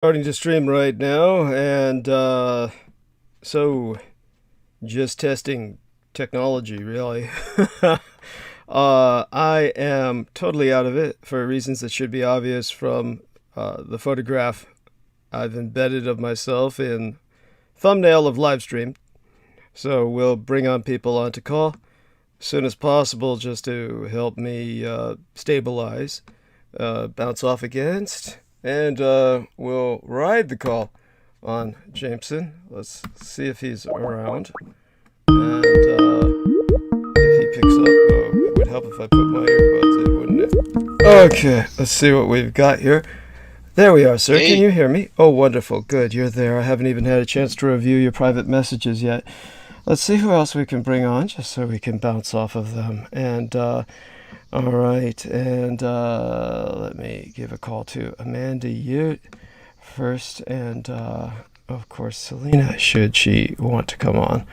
Starting to stream right now, and so just testing technology, really. I am totally out of it for reasons that should be obvious from the photograph I've embedded of myself in thumbnail of live stream. So we'll bring on people onto call as soon as possible just to help me stabilize, bounce off against, and we'll ride the call on Jameson. Let's see if he's around. And if he picks up, it would help if I put my earbuds in, wouldn't it? Okay, let's see what we've got here. There we are, sir. Hey. Can you hear me? Oh, wonderful. Good, you're there. I haven't even had a chance to review your private messages yet. Let's see who else we can bring on, just so we can bounce off of them. And, all right, and let me give a call to Amanda Ute first, and, of course, Selena, should she want to come on.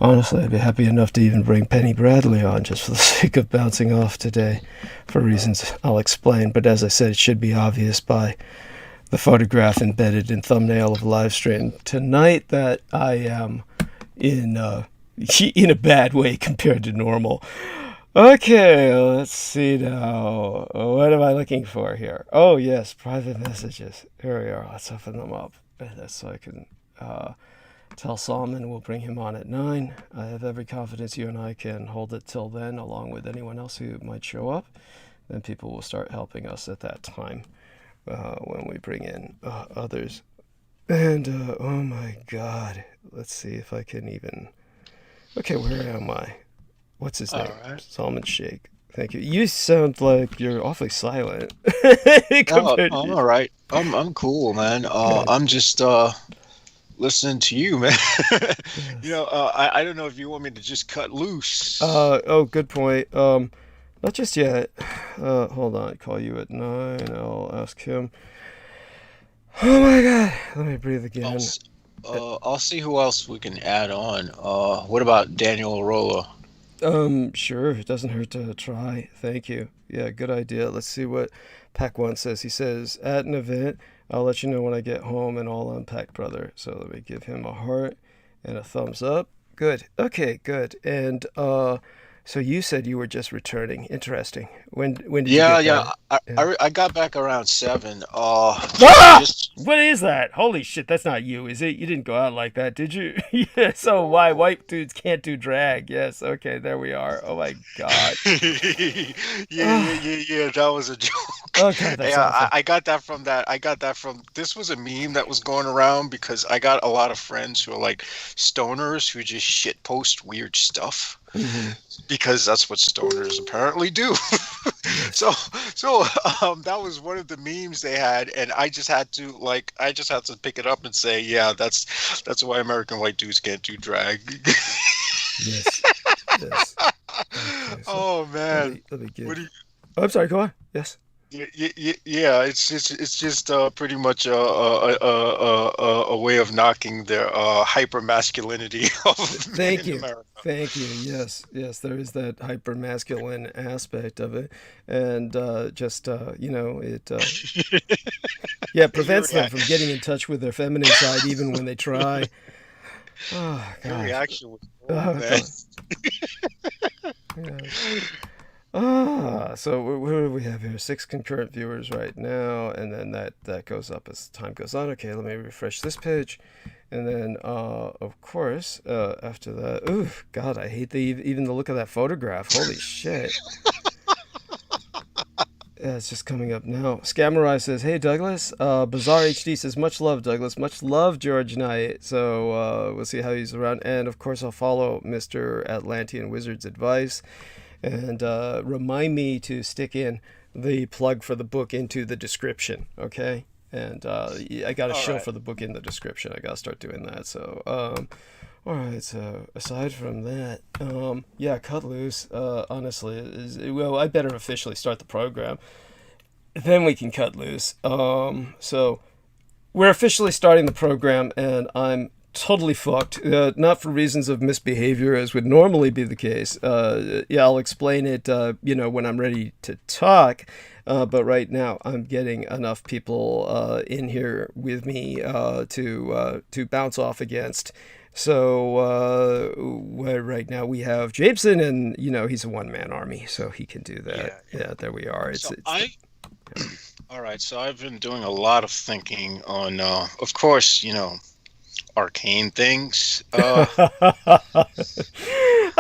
Honestly, I'd be happy enough to even bring Penny Bradley on just for the sake of bouncing off today, for reasons I'll explain. But as I said, it should be obvious by the photograph embedded in thumbnail of live stream tonight that I am in a bad way compared to normal. Okay, let's see now. What am I looking for here? Oh yes, private messages. Here we are. Let's open them up. That's so I can tell Solomon we'll bring him on at 9. I have every confidence you and I can hold it till then, along with anyone else who might show up. Then people will start helping us at that time when we bring in others. And, oh my god, let's see if I can even... Okay, where am I? What's his name? All right. Solomon Shake. Thank you. You sound like you're awfully silent. Oh, compared I'm to... all right. I'm cool, man. Okay. I'm just listening to you, man. Yes. I don't know if you want me to just cut loose. Oh, good point. Not just yet. Hold on. Call you at 9. I'll ask him. Oh my god. Let me breathe I'll again. s- I'll see who else we can add on. What about Daniel Arola? Sure. It doesn't hurt to try. Thank you. Yeah, good idea. Let's see what Pack One says. He says, at an event, I'll let you know when I get home and all unpack, brother. So let me give him a heart and a thumbs up. Good. Okay, good. And so you said you were just returning. Interesting. When did you Yeah, get yeah. back? I, Yeah. I, I got back around 7. Ah! Just What is that? Holy shit, that's not you, is it? You didn't go out like that, did you? Yeah, so why white dudes can't do drag? Yes, okay, there we are. Oh my god. Ah, yeah. That was a joke. oh god, that's Yeah, awful. I got that from that. I got that from. This was a meme that was going around because I got a lot of friends who are like stoners who just shit post weird stuff Hmm. because that's what stoners apparently do. Yes. So, so that was one of the memes they had, and I just had to pick it up and say, yeah, that's why American white dudes can't do drag. Yes. Yes. Okay, so Oh let man, me let me what give. do you? Oh, I'm sorry, go on. Yes. Yeah, it's just pretty much a way of knocking their hyper masculinity of men Thank in you. America. Thank you. Yes, yes, there is that hyper masculine aspect of it. And just it yeah, Your prevents them rea from getting in touch with their feminine side even when they try. Oh your gosh. reaction was gold, Go man. on. Yes. So what do we have here? 6 concurrent viewers right now, and then that goes up as time goes on. Okay, let me refresh this page, and then of course after that, ooh, God, I hate even the look of that photograph. Holy shit. Yeah, it's just coming up now. Scammerai says, "Hey Douglas." Bizarre HD says, "Much love, Douglas. Much love, George Knight." So we'll see how he's around, and of course I'll follow Mr. Atlantean Wizard's advice, and remind me to stick in the plug for the book into the description, okay? And I got a All show right. for the book in the description. I got to start doing that. So, all right. So aside from that, yeah, cut loose. Honestly, well, I better officially start the program. Then we can cut loose. So we're officially starting the program, and I'm totally fucked. Not for reasons of misbehavior, as would normally be the case. Yeah, I'll explain it, when I'm ready to talk. But right now, I'm getting enough people in here with me to bounce off against. So right now we have Jameson, and he's a one-man army, so he can do that. Yeah, there we are. All right. So I've been doing a lot of thinking on, of course, arcane things. I'm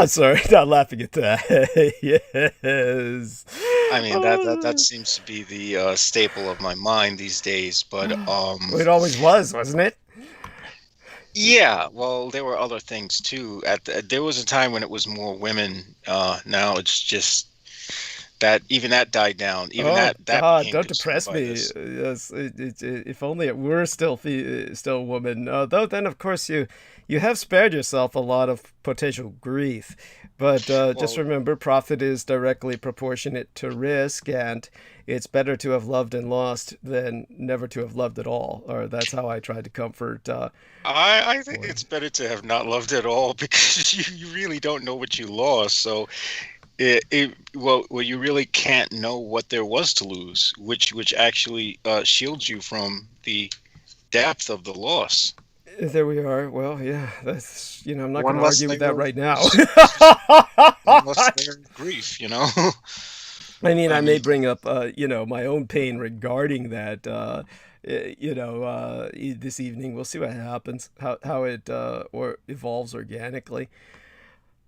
sorry, not laughing at that. Yes. I mean that seems to be the staple of my mind these days. But it always was, wasn't it? Yeah. Well, there were other things too. There was a time when it was more women. Now it's just that even that died down. Even that God, don't depress me. Yes, if only it were still a woman. Though then, of course, you have spared yourself a lot of potential grief. But just remember, profit is directly proportionate to risk, and it's better to have loved and lost than never to have loved at all. Or that's how I tried to comfort. I think it's better to have not loved at all, because you really don't know what you lost. So. Well, you really can't know what there was to lose, which actually shields you from the depth of the loss. There we are. Well, yeah, that's I'm not going to argue with that right now. Grief, I mean, I may bring up my own pain regarding that. This evening we'll see what happens, how it or evolves organically.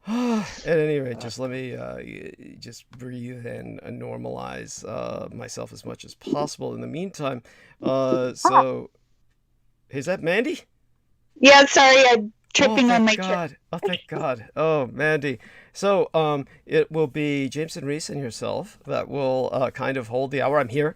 At any rate, just let me just breathe and normalize myself as much as possible in the meantime. So, is that Mandy? Yeah, sorry, I'm tripping on my God. Oh, thank God. Oh, Mandy. So, it will be Jameson Reese and yourself that will kind of hold the hour. I'm here.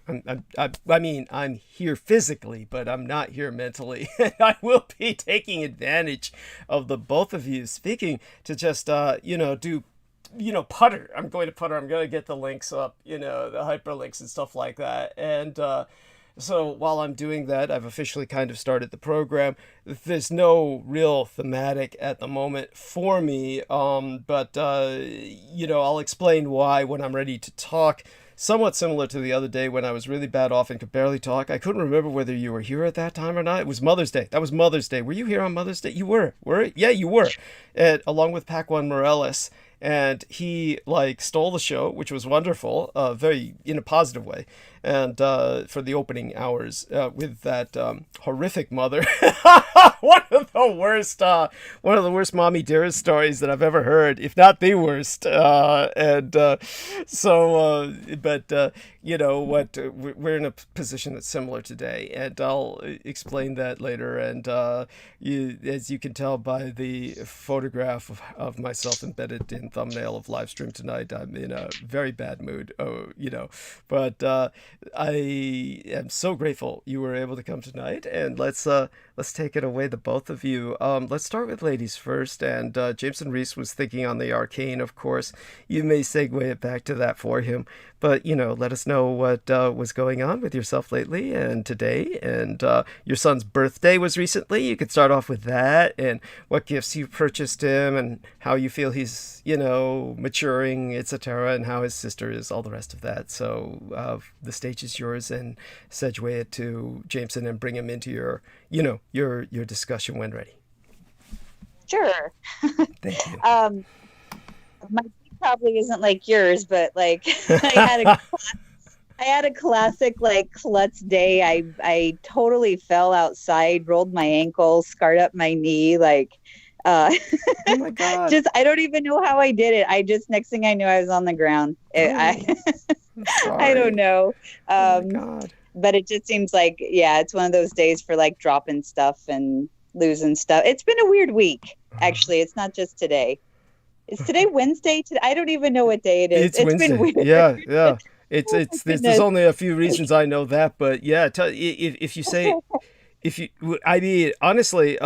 I'm here physically, but I'm not here mentally. And I will be taking advantage of the both of you speaking to just, do, putter. I'm going to putter. I'm going to get the links up, the hyperlinks and stuff like that. And, so while I'm doing that, I've officially kind of started the program. There's no real thematic at the moment for me, but I'll explain why when I'm ready to talk. Somewhat similar to the other day when I was really bad off and could barely talk. I couldn't remember whether you were here at that time or not. It was Mother's Day. That was Mother's Day. Were you here on Mother's Day? You were. Yeah, you were. And along with Pac-1 Morales. And he stole the show, which was wonderful, very in a positive way. And for the opening hours with that horrific mother, one of the worst mommy dearest stories that I've ever heard, if not the worst. We're in a position that's similar today, and I'll explain that later. And as you can tell by the photograph of myself embedded in thumbnail of live stream tonight, I'm in a very bad mood. But I am so grateful you were able to come tonight, and let's take it away, the both of you. Let's start with ladies first, and Jameson Reese was thinking on the arcane, of course. You may segue it back to that for him, but let us know what was going on with yourself lately and today, and your son's birthday was recently. You could start off with that, and what gifts you purchased him, and how you feel he's maturing, etc., and how his sister is, all the rest of that. So the stage is yours, and segue it to Jameson and bring him into your discussion when ready. Sure. Thank you. My probably isn't like yours, but I had a classic klutz day. I totally fell outside, rolled my ankle, scarred up my knee, oh my God. Just I don't even know how I did it. Next thing I knew, I was on the ground. I don't know. Oh my God. But it just seems it's one of those days for dropping stuff and losing stuff. It's been a weird week, actually. It's not just today. Is today Wednesday? I don't even know what day it is. It's Wednesday. Been weird. Yeah. There's only a few reasons I know that, but yeah, honestly,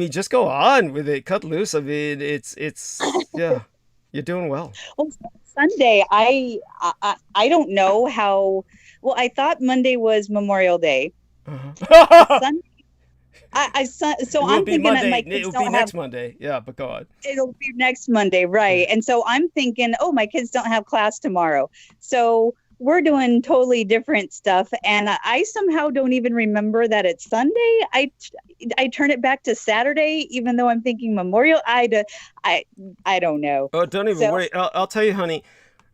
just go on with it. Cut loose. I mean, it's yeah, you're doing well. Well, Sunday, I don't know how. Well, I thought Monday was Memorial Day. Uh-huh. So It will I'm be thinking Monday. that my It kids will don't be have. next Monday. Yeah, but go on. It'll be next Monday, right? And so I'm thinking, oh, my kids don't have class tomorrow, so we're doing totally different stuff, and I somehow don't even remember that it's Sunday. I turn it back to Saturday, even though I'm thinking Memorial. I don't know. Oh, don't even worry. I'll tell you, honey.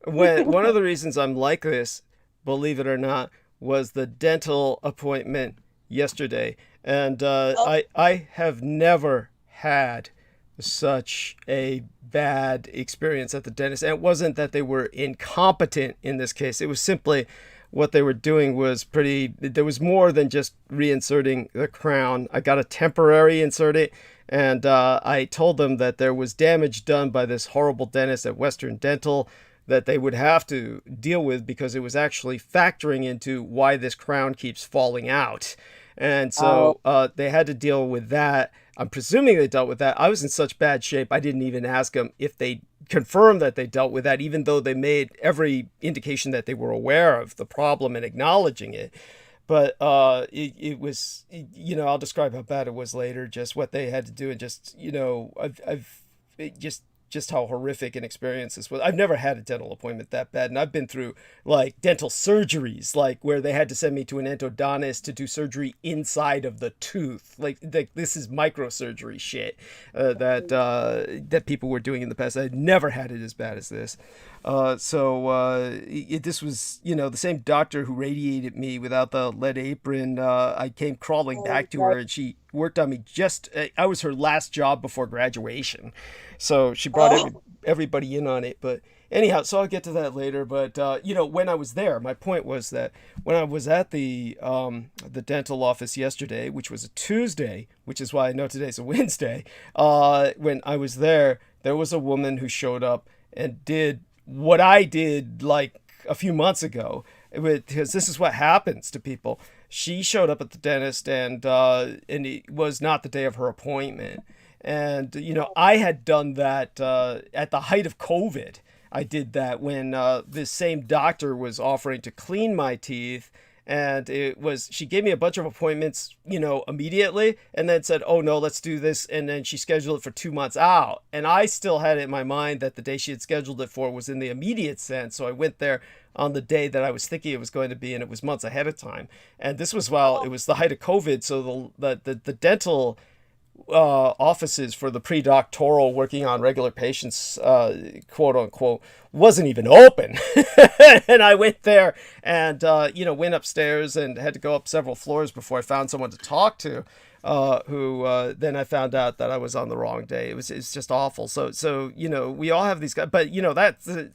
One of the reasons I'm like this, believe it or not, was the dental appointment yesterday, and I have never had such a bad experience at the dentist. And it wasn't that they were incompetent in this case. It was simply what they were doing was there was more than just reinserting the crown. I got a temporary insert it, and I told them that there was damage done by this horrible dentist at Western Dental that they would have to deal with because it was actually factoring into why this crown keeps falling out. And so they had to deal with that. I'm presuming they dealt with that. I was in such bad shape, I didn't even ask them if they confirmed that they dealt with that, even though they made every indication that they were aware of the problem and acknowledging it. But it was, I'll describe how bad it was later, just what they had to do, and just, just how horrific an experience this was. I've never had a dental appointment that bad, and I've been through like dental surgeries, like where they had to send me to an endodontist to do surgery inside of the tooth. Like this is microsurgery shit that people were doing in the past. I'd never had it as bad as this. This was, the same doctor who radiated me without the lead apron. I came crawling back to her, and she worked on me I was her last job before graduation. So she brought everybody in on it. But anyhow, so I'll get to that later. But, when I was there, my point was that when I was at the dental office yesterday, which was a Tuesday, which is why I know today's a Wednesday, when I was there was a woman who showed up and did what I did like a few months ago, because this is what happens to people. She showed up at the dentist, and it was not the day of her appointment. And, I had done that at the height of COVID. I did that when this same doctor was offering to clean my teeth. And she gave me a bunch of appointments, immediately, and then said, oh no, let's do this. And then she scheduled it for 2 months out. And I still had it in my mind that the day she had scheduled it for was in the immediate sense. So I went there on the day that I was thinking it was going to be, and it was months ahead of time. And this was while it was the height of COVID. So the dental offices for the pre-doctoral working on regular patients, quote unquote, wasn't even open. And I went there and, went upstairs and had to go up several floors before I found someone to talk to, who then I found out that I was on the wrong day. It's just awful. So, we all have these guys, but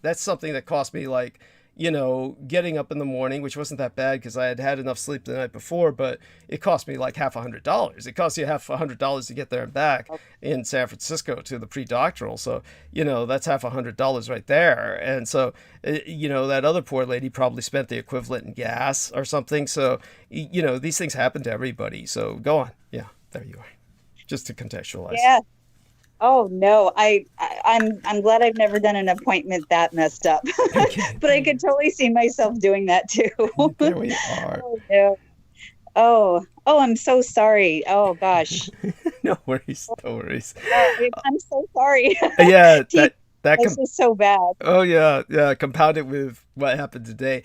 that's something that cost me like, getting up in the morning, which wasn't that bad because I had had enough sleep the night before, but it cost me like $100. It costs you $100 to get there and back in San Francisco to the pre-doctoral. So, that's $100 right there. And so, that other poor lady probably spent the equivalent in gas or something. So, these things happen to everybody. So go on. Yeah, there you are. Just to contextualize. Yeah. Oh no, I'm glad I've never done an appointment that messed up. Okay. But I could totally see myself doing that too. There we are. Oh no. Oh, I'm so sorry. Oh gosh. No worries. No worries. I'm so sorry. Yeah, this is so bad. Oh yeah. Compounded with what happened today.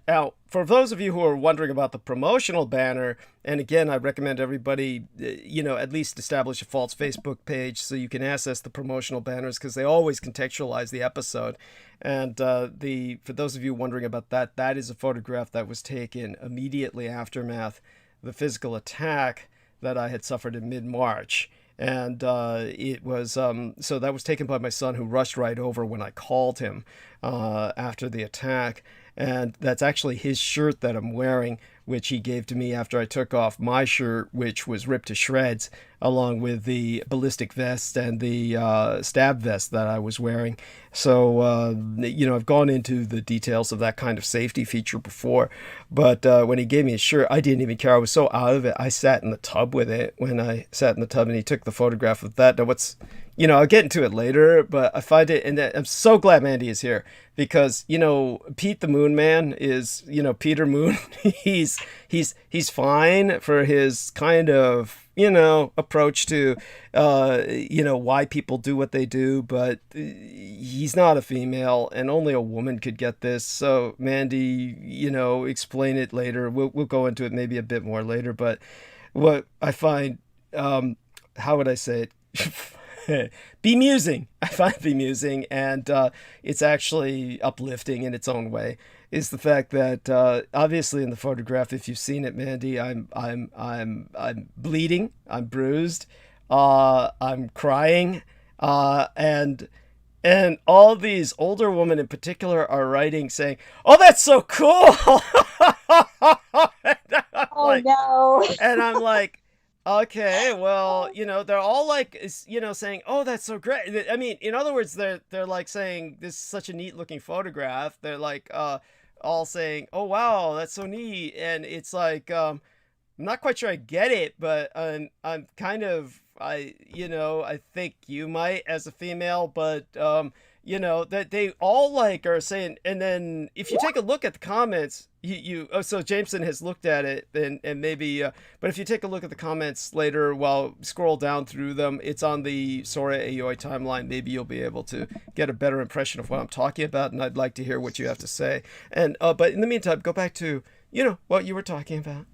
Now, for those of you who are wondering about the promotional banner, and again, I recommend everybody, at least establish a false Facebook page so you can access the promotional banners, because they always contextualize the episode. And for those of you wondering about that, that is a photograph that was taken immediately aftermath the physical attack that I had suffered in mid-March. And it was so that was taken by my son, who rushed right over when I called him after the attack. And that's actually his shirt that I'm wearing, which he gave to me after I took off my shirt, which was ripped to shreds, along with the ballistic vest and the stab vest that I was wearing. So, I've gone into the details of that kind of safety feature before, but when he gave me his shirt, I didn't even care. I was so out of it. I sat in the tub with it when I sat in the tub, and he took the photograph of that. Now, what's you know, I'll get into it later, but I find it, and I'm so glad Mandy is here because, you know, Pete the Moon Man is, you know, Peter Moon. he's fine for his kind of, you know, approach to, you know, why people do what they do, but he's not a female, and only a woman could get this. So Mandy, you know, explain it later. We'll go into it maybe a bit more later, but what I find, how would I say it? Bemusing. I find bemusing, and it's actually uplifting in its own way. Is the fact that obviously in the photograph, if you've seen it, Mandy, I'm bleeding, I'm bruised, I'm crying, and all these older women in particular are writing saying, "Oh, that's so cool!" Oh no! And I'm like, okay, well, you know, they're all like, you know, saying, "Oh, that's so great." I mean, in other words, they're like saying, "This is such a neat looking photograph." They're like, all saying, "Oh wow, that's so neat," and it's like, I'm not quite sure I get it, but I'm kind of, you know, I think you might as a female, but you know, that they all like are saying, and then if you take a look at the comments, so Jameson has looked at it, and maybe, but if you take a look at the comments later, while scroll down through them, it's on the Sora Aoi timeline. Maybe you'll be able to get a better impression of what I'm talking about, and I'd like to hear what you have to say. And but in the meantime, go back to, you know, what you were talking about.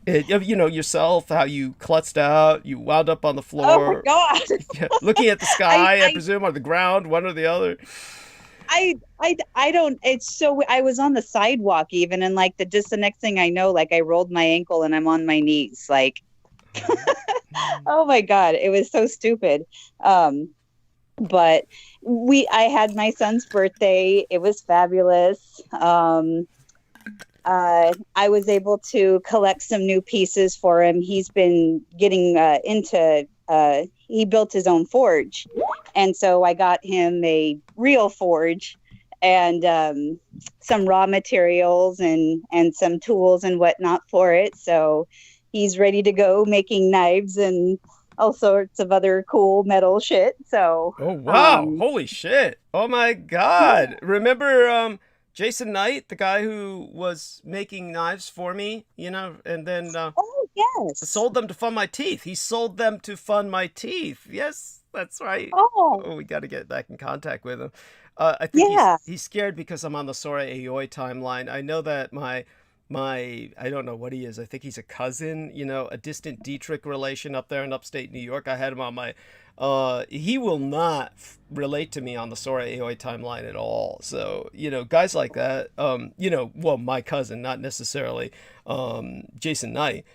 You know, yourself, how you klutzed out, you wound up on the floor. Oh my god! Looking at the sky, I presume, or the ground, one or the other. I don't. It's so. I was on the sidewalk even, and like just the next thing I know, like I rolled my ankle and I'm on my knees. Like, oh my god, it was so stupid. But I had my son's birthday. It was fabulous. I was able to collect some new pieces for him. He's been getting into, he built his own forge. And so I got him a real forge and some raw materials and some tools and whatnot for it. So he's ready to go making knives and all sorts of other cool metal shit. So, oh, wow. Holy shit. Oh my God. Yeah. Remember, Jason Knight, the guy who was making knives for me, you know, and then oh yes, sold them to fund my teeth. He sold them to fund my teeth. Yes, that's right. Oh, we got to get back in contact with him. I think he's scared because I'm on the Sora Aoi timeline. I know that my I don't know what he is. I think he's a cousin, you know, a distant Dietrich relation up there in upstate New York. I had him on my he will not relate to me on the Sora Aoi timeline at all. So, you know, guys like that, you know, well, my cousin, not necessarily Jason Knight.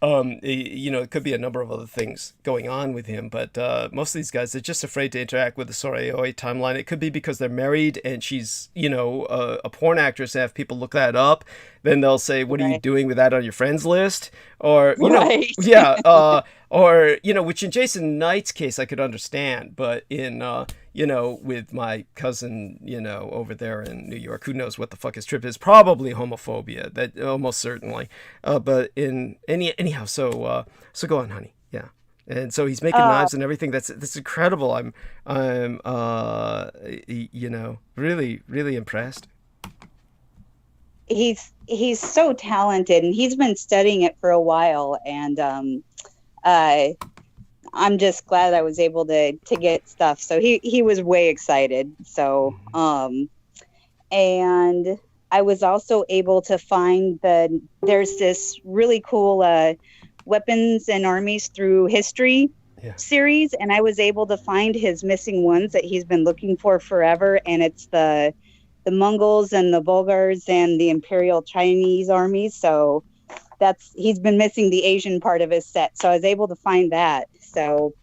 You know, it could be a number of other things going on with him, but most of these guys, they're just afraid to interact with the Sora Aoi timeline. It could be because they're married and she's, you know, a porn actress. Have people look that up, then they'll say, "What are you doing with that on your friends list?" Or, you know, yeah, or, you know, which in Jason Knight's case I could understand, but in you know, with my cousin, you know, over there in New York, who knows what the fuck his trip is? Probably homophobia, that almost certainly. But anyhow, so go on, honey. Yeah. And so he's making knives and everything. That's incredible. I'm you know, really, really impressed. He's so talented, and he's been studying it for a while, and I'm just glad I was able to get stuff. So he was way excited. So and I was also able to find there's this really cool weapons and armies through history series, and I was able to find his missing ones that he's been looking for forever, and it's the Mongols and the Bulgars and the Imperial Chinese armies. So he's been missing the Asian part of his set. So I was able to find that. So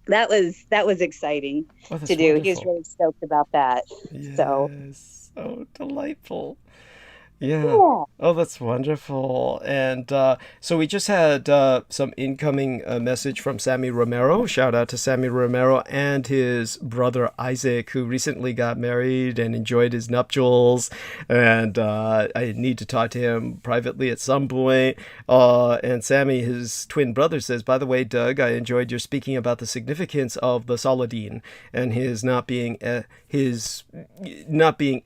that was exciting to do. Wonderful. He was really stoked about that. Yes. So delightful. Yeah. Oh, that's wonderful. And so we just had some incoming message from Sammy Romero. Shout out to Sammy Romero and his brother Isaac, who recently got married and enjoyed his nuptials. And I need to talk to him privately at some point. And Sammy, his twin brother, says, by the way, Doug, I enjoyed your speaking about the significance of the Saladin and his not being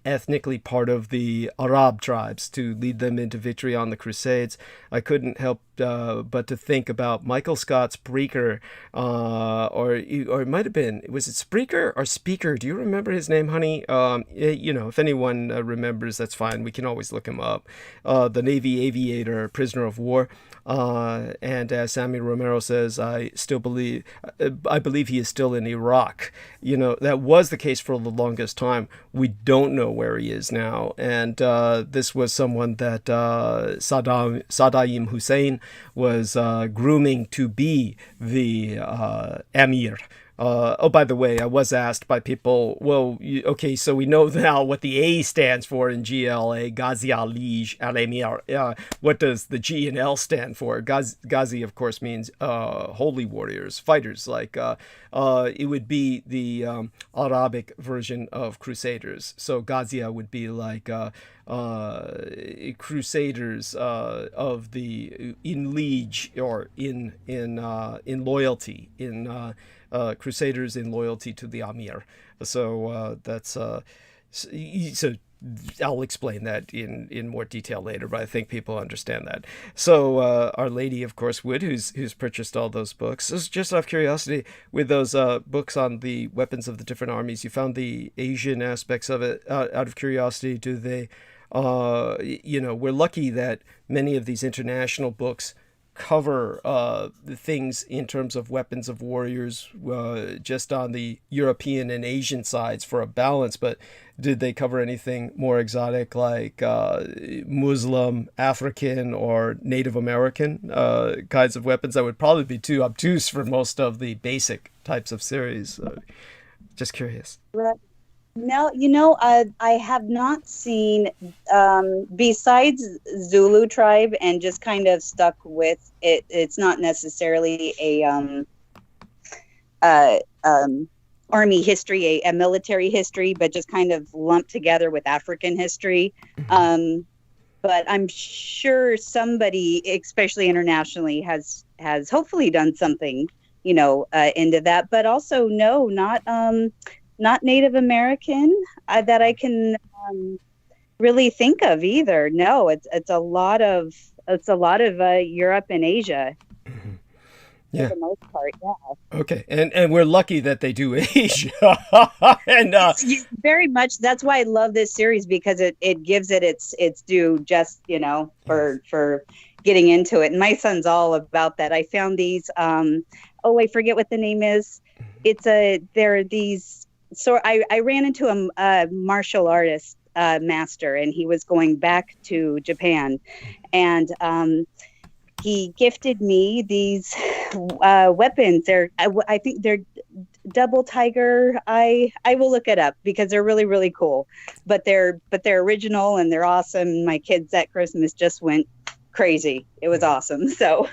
ethnically part of the Arab tribes to lead them into victory on the Crusades. I couldn't help but to think about Michael Scott's Breaker, or it might have been, was it Spreaker or Speaker? Do you remember his name, honey? If anyone remembers, that's fine. We can always look him up. The Navy aviator, prisoner of war. And as Sammy Romero says, I believe he is still in Iraq. That was the case for the longest time. We don't know where he is now. And this was someone that Saddam Hussein was grooming to be the emir. By the way, I was asked by people, well, okay, so we know now what the A stands for in GLA, Ghazi Ali al-Emir. What does the G and L stand for? Ghazi, of course, means holy warriors, fighters. Like it would be the Arabic version of crusaders. So Ghazia would be like crusaders of the in liege or in loyalty crusaders in loyalty to the Amir. So that's so I'll explain that in more detail later, but I think people understand that. So Our Lady, of course, Wood, who's purchased all those books. So just out of curiosity, with those books on the weapons of the different armies, you found the Asian aspects of it. Out of curiosity, do they? We're lucky that many of these international books cover the things in terms of weapons of warriors just on the European and Asian sides for a balance, but did they cover anything more exotic like Muslim, African, or Native American kinds of weapons that would probably be too obtuse for most of the basic types of series? Just curious. Right. No, I have not seen, besides Zulu tribe, and just kind of stuck with it. It's not necessarily a army history, a military history, but just kind of lumped together with African history. But I'm sure somebody, especially internationally, has hopefully done something, into that. But also, no, not Native American that I can really think of either. No, it's a lot of Europe and Asia. Yeah. For the most part, yeah. Okay, and we're lucky that they do Asia. And very much. That's why I love this series, because it gives it its due, just for getting into it. And my son's all about that. I found these. I forget what the name is. They're these. So I ran into a martial artist master, and he was going back to Japan, and he gifted me these weapons. I think they're double tiger. I will look it up because they're really, really cool. But they're original and they're awesome. My kids at Christmas just went crazy. It was awesome. So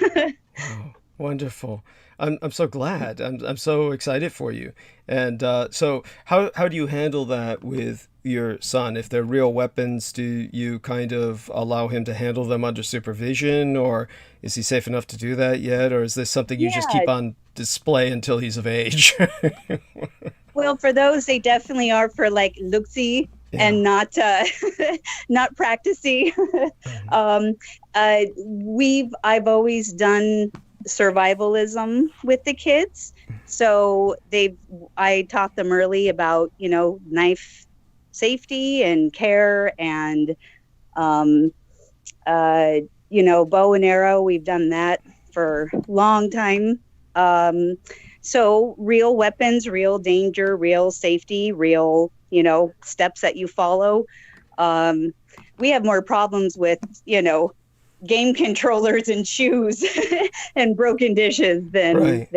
oh, wonderful. I'm so glad. I'm so excited for you. And so how do you handle that with your son? If they're real weapons, do you kind of allow him to handle them under supervision, or is he safe enough to do that yet? Or is this something you just keep on display until he's of age? Well, for those, they definitely are for like looksy and not practicey. I've always done survivalism with the kids, so I taught them early about knife safety and care, and bow and arrow. We've done that for a long time. So real weapons, real danger, real safety, real steps that you follow. We have more problems with game controllers and shoes and broken dishes than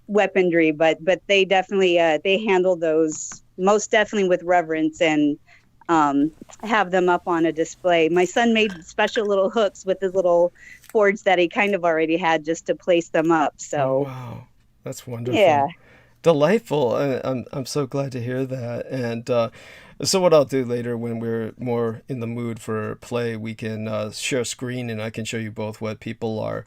weaponry, but they definitely they handle those most definitely with reverence, and have them up on a display. My son made special little hooks with his little boards that he kind of already had just to place them up. So, wow, that's wonderful. yeah. Delightful. I'm so glad to hear that. And so what I'll do later when we're more in the mood for play, we can share screen and I can show you both what people are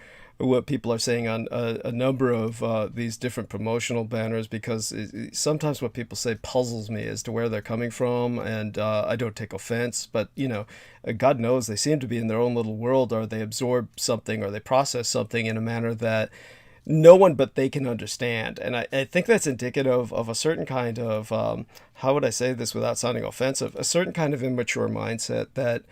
saying on a number of these different promotional banners, because sometimes what people say puzzles me as to where they're coming from, and I don't take offense, but God knows they seem to be in their own little world, or they absorb something or they process something in a manner that no one but they can understand. And I think that's indicative of a certain kind of, how would I say this without sounding offensive, a certain kind of immature mindset that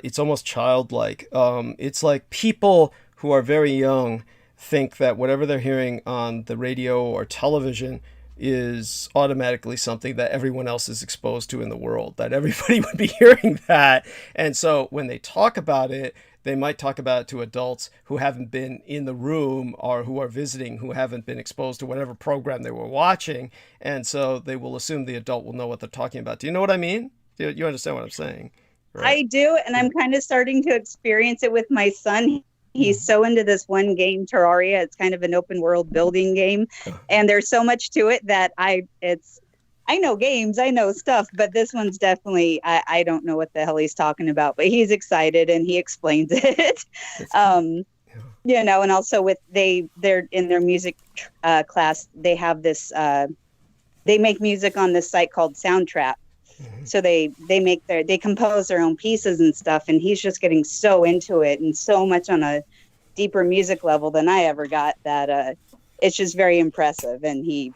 it's almost childlike. It's like people who are very young think that whatever they're hearing on the radio or television is automatically something that everyone else is exposed to in the world, that everybody would be hearing that. And so when they talk about it, they might talk about it to adults who haven't been in the room or who are visiting, who haven't been exposed to whatever program they were watching. And so they will assume the adult will know what they're talking about. Do you know what I mean? Do you understand what I'm saying? Right? I do. And I'm kind of starting to experience it with my son. He's so into this one game, Terraria. It's kind of an open world building game. And there's so much to it that I know games, I know stuff, but this one's definitely, I don't know what the hell he's talking about, but he's excited and he explains it. And also they're in their music class, they have this, they make music on this site called Soundtrap. So they compose their own pieces and stuff, and he's just getting so into it and so much on a deeper music level than I ever got, that it's just very impressive. And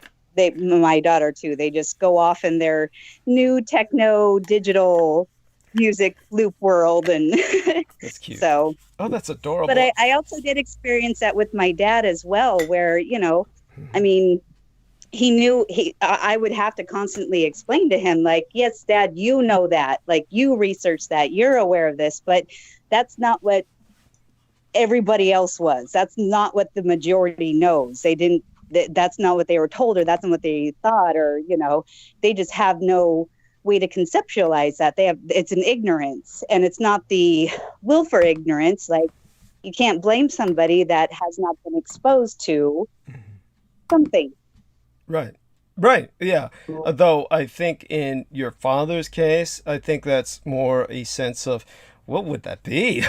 my daughter too, they just go off in their new techno digital music loop world, and that's cute. So, oh, that's adorable. But I also did experience that with my dad as well, where I mean, he knew I would have to constantly explain to him, like, yes, Dad, you know that, like, you researched that, you're aware of this, but that's not what everybody else was. That's not what the majority knows. They didn't, that's not what they were told, or that's not what they thought, or, they just have no way to conceptualize that. It's an ignorance, and it's not the will for ignorance. Like, you can't blame somebody that has not been exposed to something. Right. Yeah. Though I think in your father's case, I think that's more a sense of, what would that be?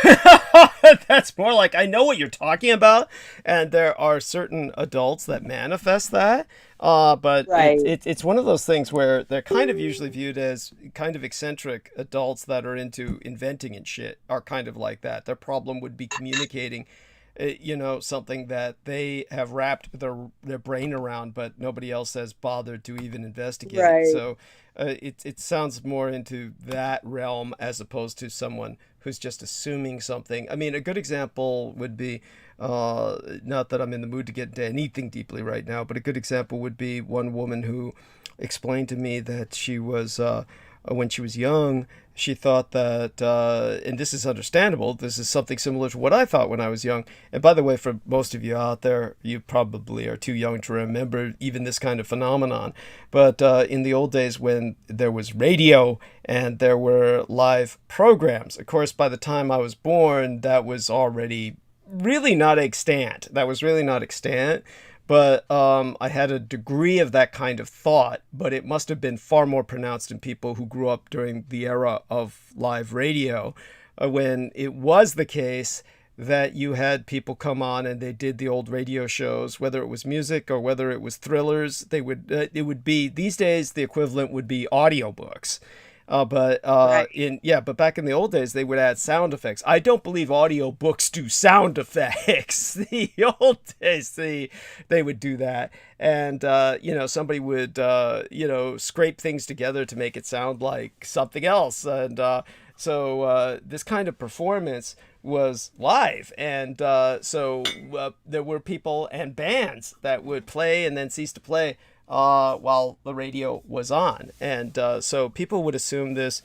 That's more like, I know what you're talking about. And there are certain adults that manifest that. But right. It's one of those things where they're kind of usually viewed as kind of eccentric adults that are into inventing and shit, are kind of like that. Their problem would be communicating something that they have wrapped their brain around, but nobody else has bothered to even investigate. Right. So it sounds more into that realm as opposed to someone who's just assuming something. I mean, a good example would be, not that I'm in the mood to get into anything deeply right now, but a good example would be one woman who explained to me that she was, when she was young, she thought that, and this is understandable, this is something similar to what I thought when I was young. And by the way, for most of you out there, you probably are too young to remember even this kind of phenomenon. But in the old days when there was radio and there were live programs, of course, by the time I was born, that was already really not extant. But I had a degree of that kind of thought, but it must have been far more pronounced in people who grew up during the era of live radio, when it was the case that you had people come on and they did the old radio shows, whether it was music or whether it was thrillers. They would it would be, these days the equivalent would be audiobooks. But back in the old days, they would add sound effects. I don't believe audiobooks do sound effects. The old days, they would do that. And, somebody would, scrape things together to make it sound like something else. And so this kind of performance was live. And so there were people and bands that would play and then cease to play while the radio was on. And so people would assume this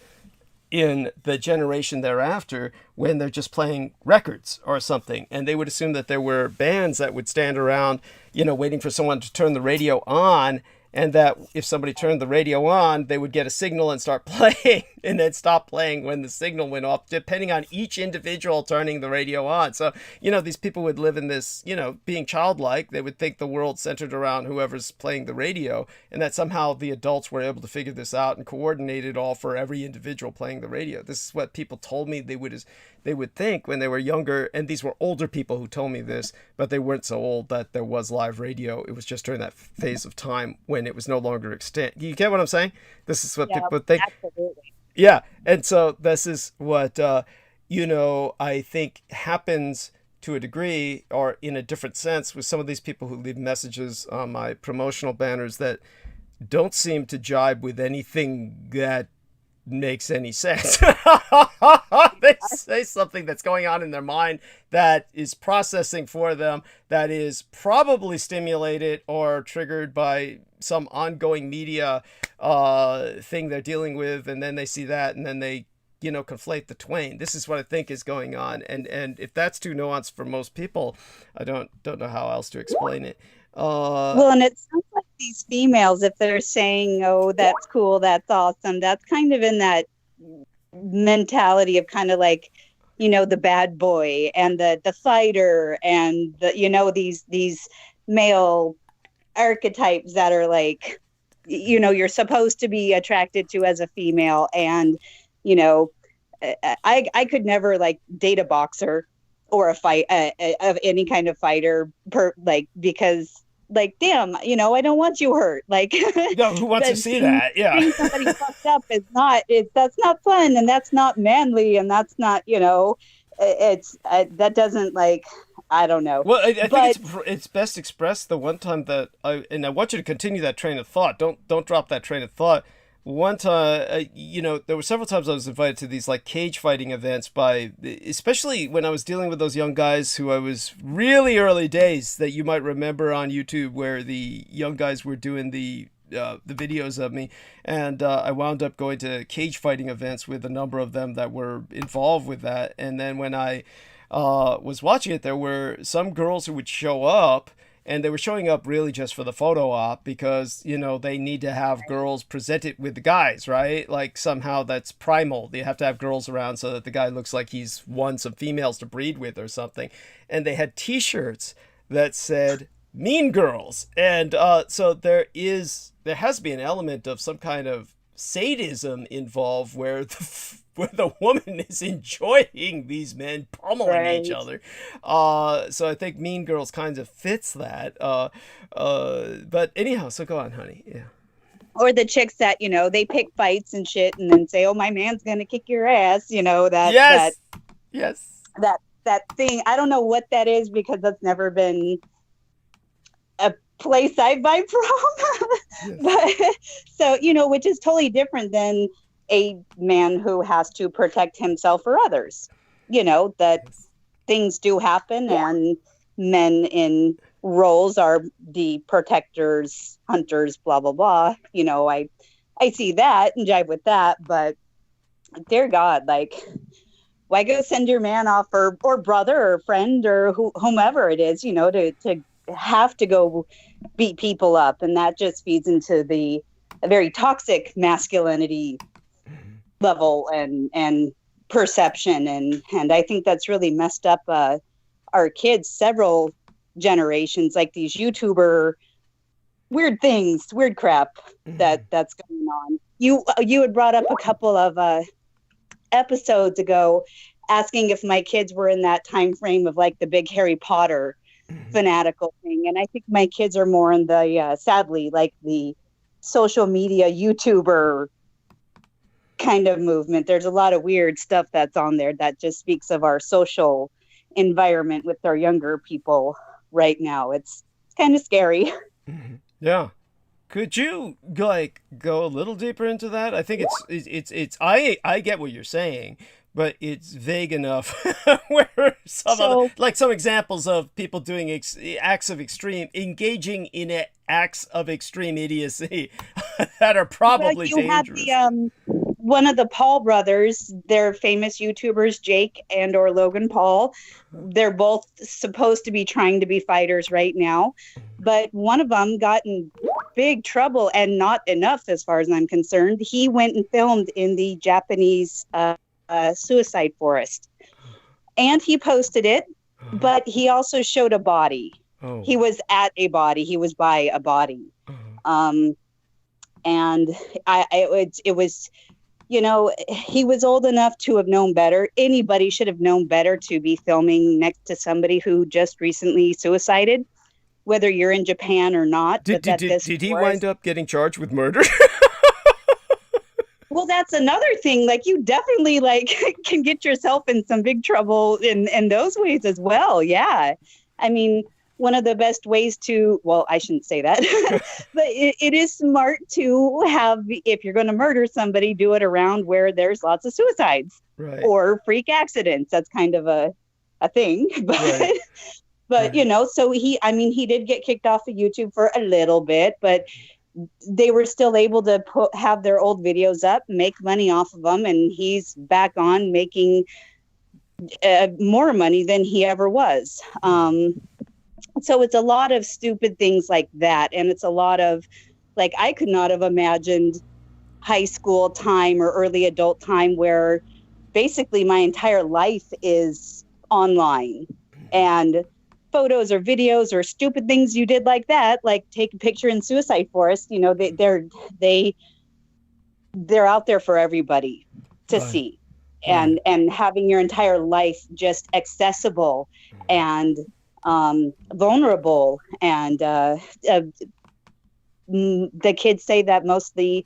in the generation thereafter when they're just playing records or something. And they would assume that there were bands that would stand around, waiting for someone to turn the radio on, and that if somebody turned the radio on, they would get a signal and start playing. and then stop playing when the signal went off, depending on each individual turning the radio on. So, these people would live in this, being childlike. They would think the world centered around whoever's playing the radio, and that somehow the adults were able to figure this out and coordinate it all for every individual playing the radio. This is what people told me they would think when they were younger, and these were older people who told me this, but they weren't so old that there was live radio. It was just during that phase of time when it was no longer extant. You get what I'm saying? This is what people would think. Absolutely. Yeah, and so this is what, I think happens to a degree, or in a different sense, with some of these people who leave messages on my promotional banners that don't seem to jibe with anything that makes any sense. They say something that's going on in their mind that is processing for them, that is probably stimulated or triggered by some ongoing media thing they're dealing with, and then they see that, and then they conflate the twain. This is what I think is going on, and if that's too nuanced for most people, I don't know how else to explain it. Well, and it sounds like these females, if they're saying, "Oh, that's cool, that's awesome," that's kind of in that mentality of kind of like, the bad boy and the fighter, and these male archetypes that are like, you're supposed to be attracted to as a female, and I could never like date a boxer or a fight of any kind of fighter because like, damn, I don't want you hurt. Like, who wants to see that? Yeah. Seeing somebody fucked up that's not fun, and that's not manly, and that's not, that doesn't, like, I don't know. Well, I think it's best expressed the one time that I want you to continue that train of thought. Don't drop that train of thought. One time, there were several times I was invited to these like cage fighting events especially when I was dealing with those young guys who I was really early days that you might remember on YouTube, where the young guys were doing the videos of me, and I wound up going to cage fighting events with a number of them that were involved with that. And then when I was watching it, there were some girls who would show up, and they were showing up really just for the photo op because, they need to have girls presented with the guys, right? Like somehow that's primal. They have to have girls around so that the guy looks like he's won some females to breed with or something. And they had t-shirts that said "Mean Girls." And so there has to be an element of some kind of sadism involved where the woman is enjoying these men pummeling each other. So I think Mean Girls kind of fits that. But anyhow, so go on, honey. Yeah. Or the chicks that, they pick fights and shit and then say, "Oh, my man's going to kick your ass." Yes. That thing. I don't know what that is because that's never been a place I buy from. But so, which is totally different than a man who has to protect himself or others. That things do happen, and men in roles are the protectors, hunters, blah, blah, blah. I see that and jive with that, but dear God, like, why go send your man off or brother or friend or whomever it is, to have to go beat people up? And that just feeds into a very toxic masculinity level and perception, and I think that's really messed up our kids several generations, like these YouTuber weird things, weird crap that's going on. You had brought up a couple of episodes ago asking if my kids were in that time frame of like the big Harry Potter fanatical thing, and I think my kids are more in the sadly like the social media YouTuber kind of movement. There's a lot of weird stuff that's on there that just speaks of our social environment with our younger people right now. It's kind of scary. Yeah. Could you like go a little deeper into that? I think it's I get what you're saying, but it's vague enough where some examples of people doing engaging in acts of extreme idiocy that are probably dangerous. Have one of the Paul brothers, they're famous YouTubers, Jake or Logan Paul. They're both supposed to be trying to be fighters right now, but one of them got in big trouble, and not enough as far as I'm concerned. He went and filmed in the Japanese suicide forest, and he posted it, but he also showed a body. Oh. He was at a body. He was by a body. And it was, you know, he was old enough to have known better. Anybody should have known better to be filming next to somebody who just recently suicided, whether you're in Japan or not. Did he wind up getting charged with murder? Well, that's another thing. Like, you definitely can get yourself in some big trouble in those ways as well. Yeah. I mean, one of the best ways to, well, I shouldn't say that, but it is smart to have, if you're going to murder somebody, do it around where there's lots of suicides, right, or freak accidents. That's kind of a thing. But, right. but right. You know, so he did get kicked off of YouTube for a little bit, but they were still able to have their old videos up, make money off of them. And he's back on making more money than he ever was. So it's a lot of stupid things like that. And it's a lot of, like, I could not have imagined high school time or early adult time where basically my entire life is online, and photos or videos or stupid things you did like that, like take a picture in suicide forest, you know, they're out there for everybody to see. And having your entire life just accessible and vulnerable. And the kids say that most of the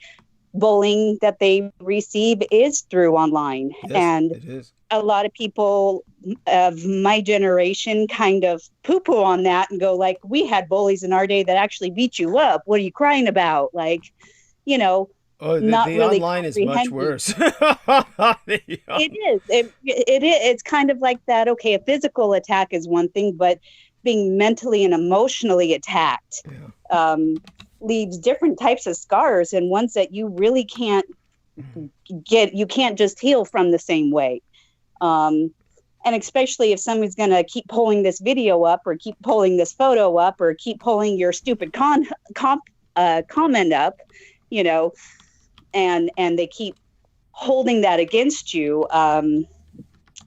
bullying that they receive is through online. Yes, and it is. A lot of people of my generation kind of poo-poo on that and go like, we had bullies in our day that actually beat you up. What are you crying about? Like, you know, not the really online is much worse. It is. It's kind of like that. Okay, a physical attack is one thing, but being mentally and emotionally attacked leaves different types of scars, and ones that you really can't you can't just heal from the same way. And especially if somebody's going to keep pulling this video up, or keep pulling this photo up, or keep pulling your stupid comment up, you know, and they keep holding that against you.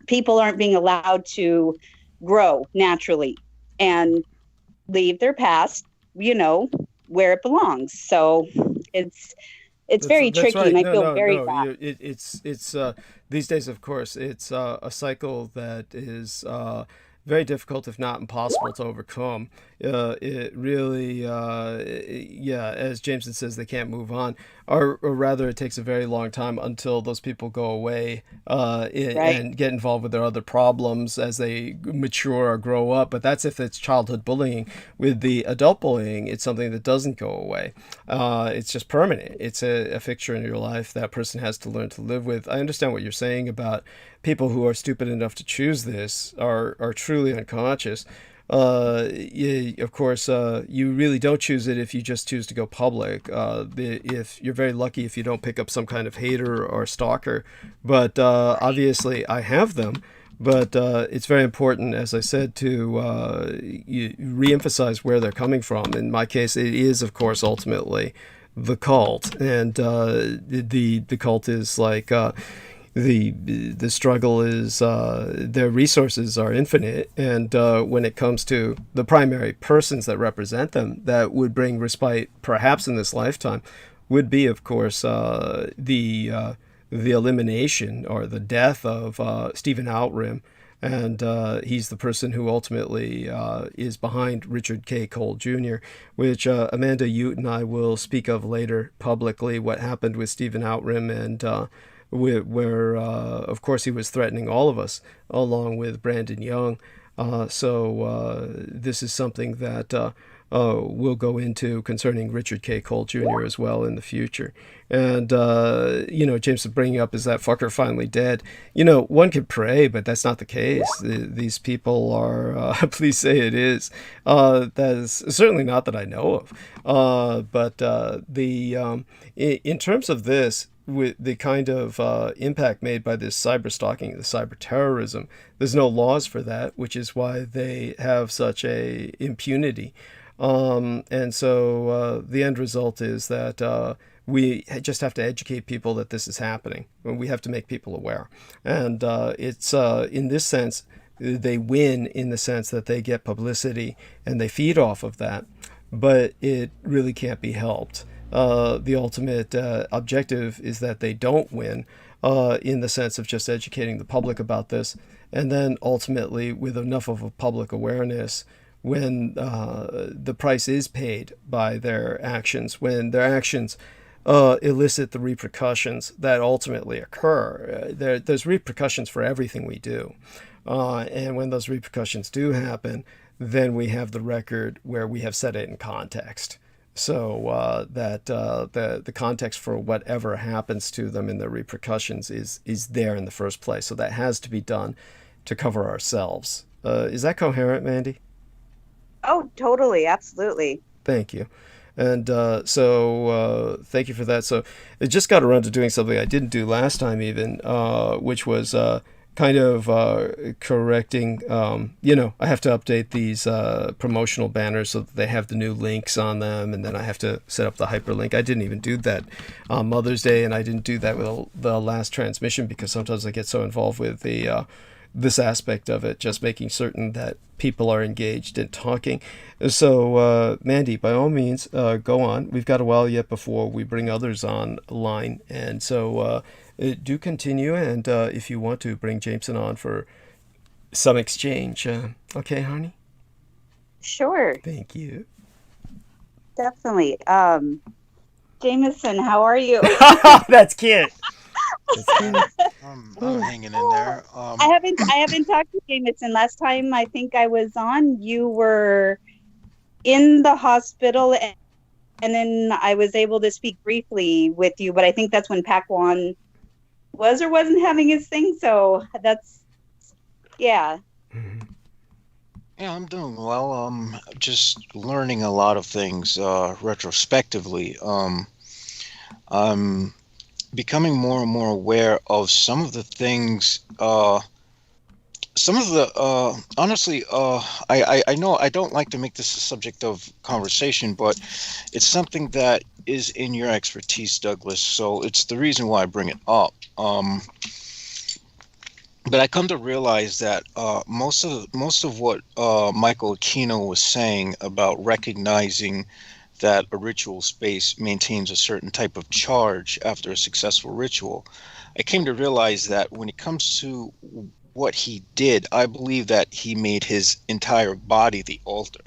People aren't being allowed to grow naturally and leave their past, you know, where it belongs. So it's very tricky, right. and I feel very bad. It's these days, of course, it's a cycle that is very difficult, if not impossible, to overcome. It really, as Jameson says, they can't move on, or rather, it takes a very long time until those people go away and get involved with their other problems as they mature or grow up. But that's if it's childhood bullying. With the adult bullying, it's something that doesn't go away. It's just permanent. It's a fixture in your life that person has to learn to live with. I understand what you're saying about people who are stupid enough to choose this are truly unconscious. Of course, you really don't choose it if you just choose to go public. If you're very lucky if you don't pick up some kind of hater or stalker. But obviously, I have them. But it's very important, as I said, to re-emphasize where they're coming from. In my case, it is, of course, ultimately the cult, and the cult is like. The struggle is their resources are infinite, and when it comes to the primary persons that represent them, that would bring respite, perhaps in this lifetime, would be, of course, the elimination or the death of Stephen Outram, and he's the person who ultimately is behind Richard K. Cole Jr., which Amanda Ute and I will speak of later publicly, what happened with Stephen Outram, and where of course he was threatening all of us along with Brandon Young. So this is something that we'll go into concerning Richard K. Cole Jr. as well in the future. And, James is bringing up, is that fucker finally dead? One could pray, but that's not the case. These people are, please say it is. That is certainly not that I know of. But in terms of this, with the kind of impact made by this cyber stalking, the cyber terrorism, there's no laws for that, which is why they have such a impunity. And so the end result is that we just have to educate people that this is happening. We have to make people aware. And it's in this sense, they win in the sense that they get publicity and they feed off of that, but it really can't be helped. The ultimate objective is that they don't win in the sense of just educating the public about this. And then ultimately, with enough of a public awareness, when the price is paid by their actions, when their actions elicit the repercussions that ultimately occur, there's repercussions for everything we do. And when those repercussions do happen, then we have the record where we have set it in context. So that the context for whatever happens to them and the repercussions is there in the first place. So that has to be done to cover ourselves. Is that coherent, Mandy? Oh, totally. Absolutely. Thank you. And so thank you for that. So it just got around to doing something I didn't do last time even, which was kind of correcting, I have to update these promotional banners so that they have the new links on them, and then I have to set up the hyperlink. I didn't even do that on Mother's Day, and I didn't do that with the last transmission because sometimes I get so involved with this aspect of it, just making certain that people are engaged in talking. So, Mandy, by all means, go on. We've got a while yet before we bring others online, and so do continue, and if you want to, bring Jameson on for some exchange. Okay, honey? Sure. Thank you. Definitely. Jameson, how are you? That's cute. I'm hanging in there. I haven't talked to Jameson. Last time I think I was on, you were in the hospital, and then I was able to speak briefly with you, but I think that's when Pakwan was or wasn't having his thing. So that's, yeah. Yeah, I'm doing well. Just learning a lot of things retrospectively. I'm becoming more and more aware of some of the things. Honestly, I know I don't like to make this a subject of conversation, but it's something that is in your expertise, Douglas. So it's the reason why I bring it up. But I come to realize that most of what Michael Aquino was saying about recognizing that a ritual space maintains a certain type of charge after a successful ritual, I came to realize that when it comes to what he did, I believe that he made his entire body the altar.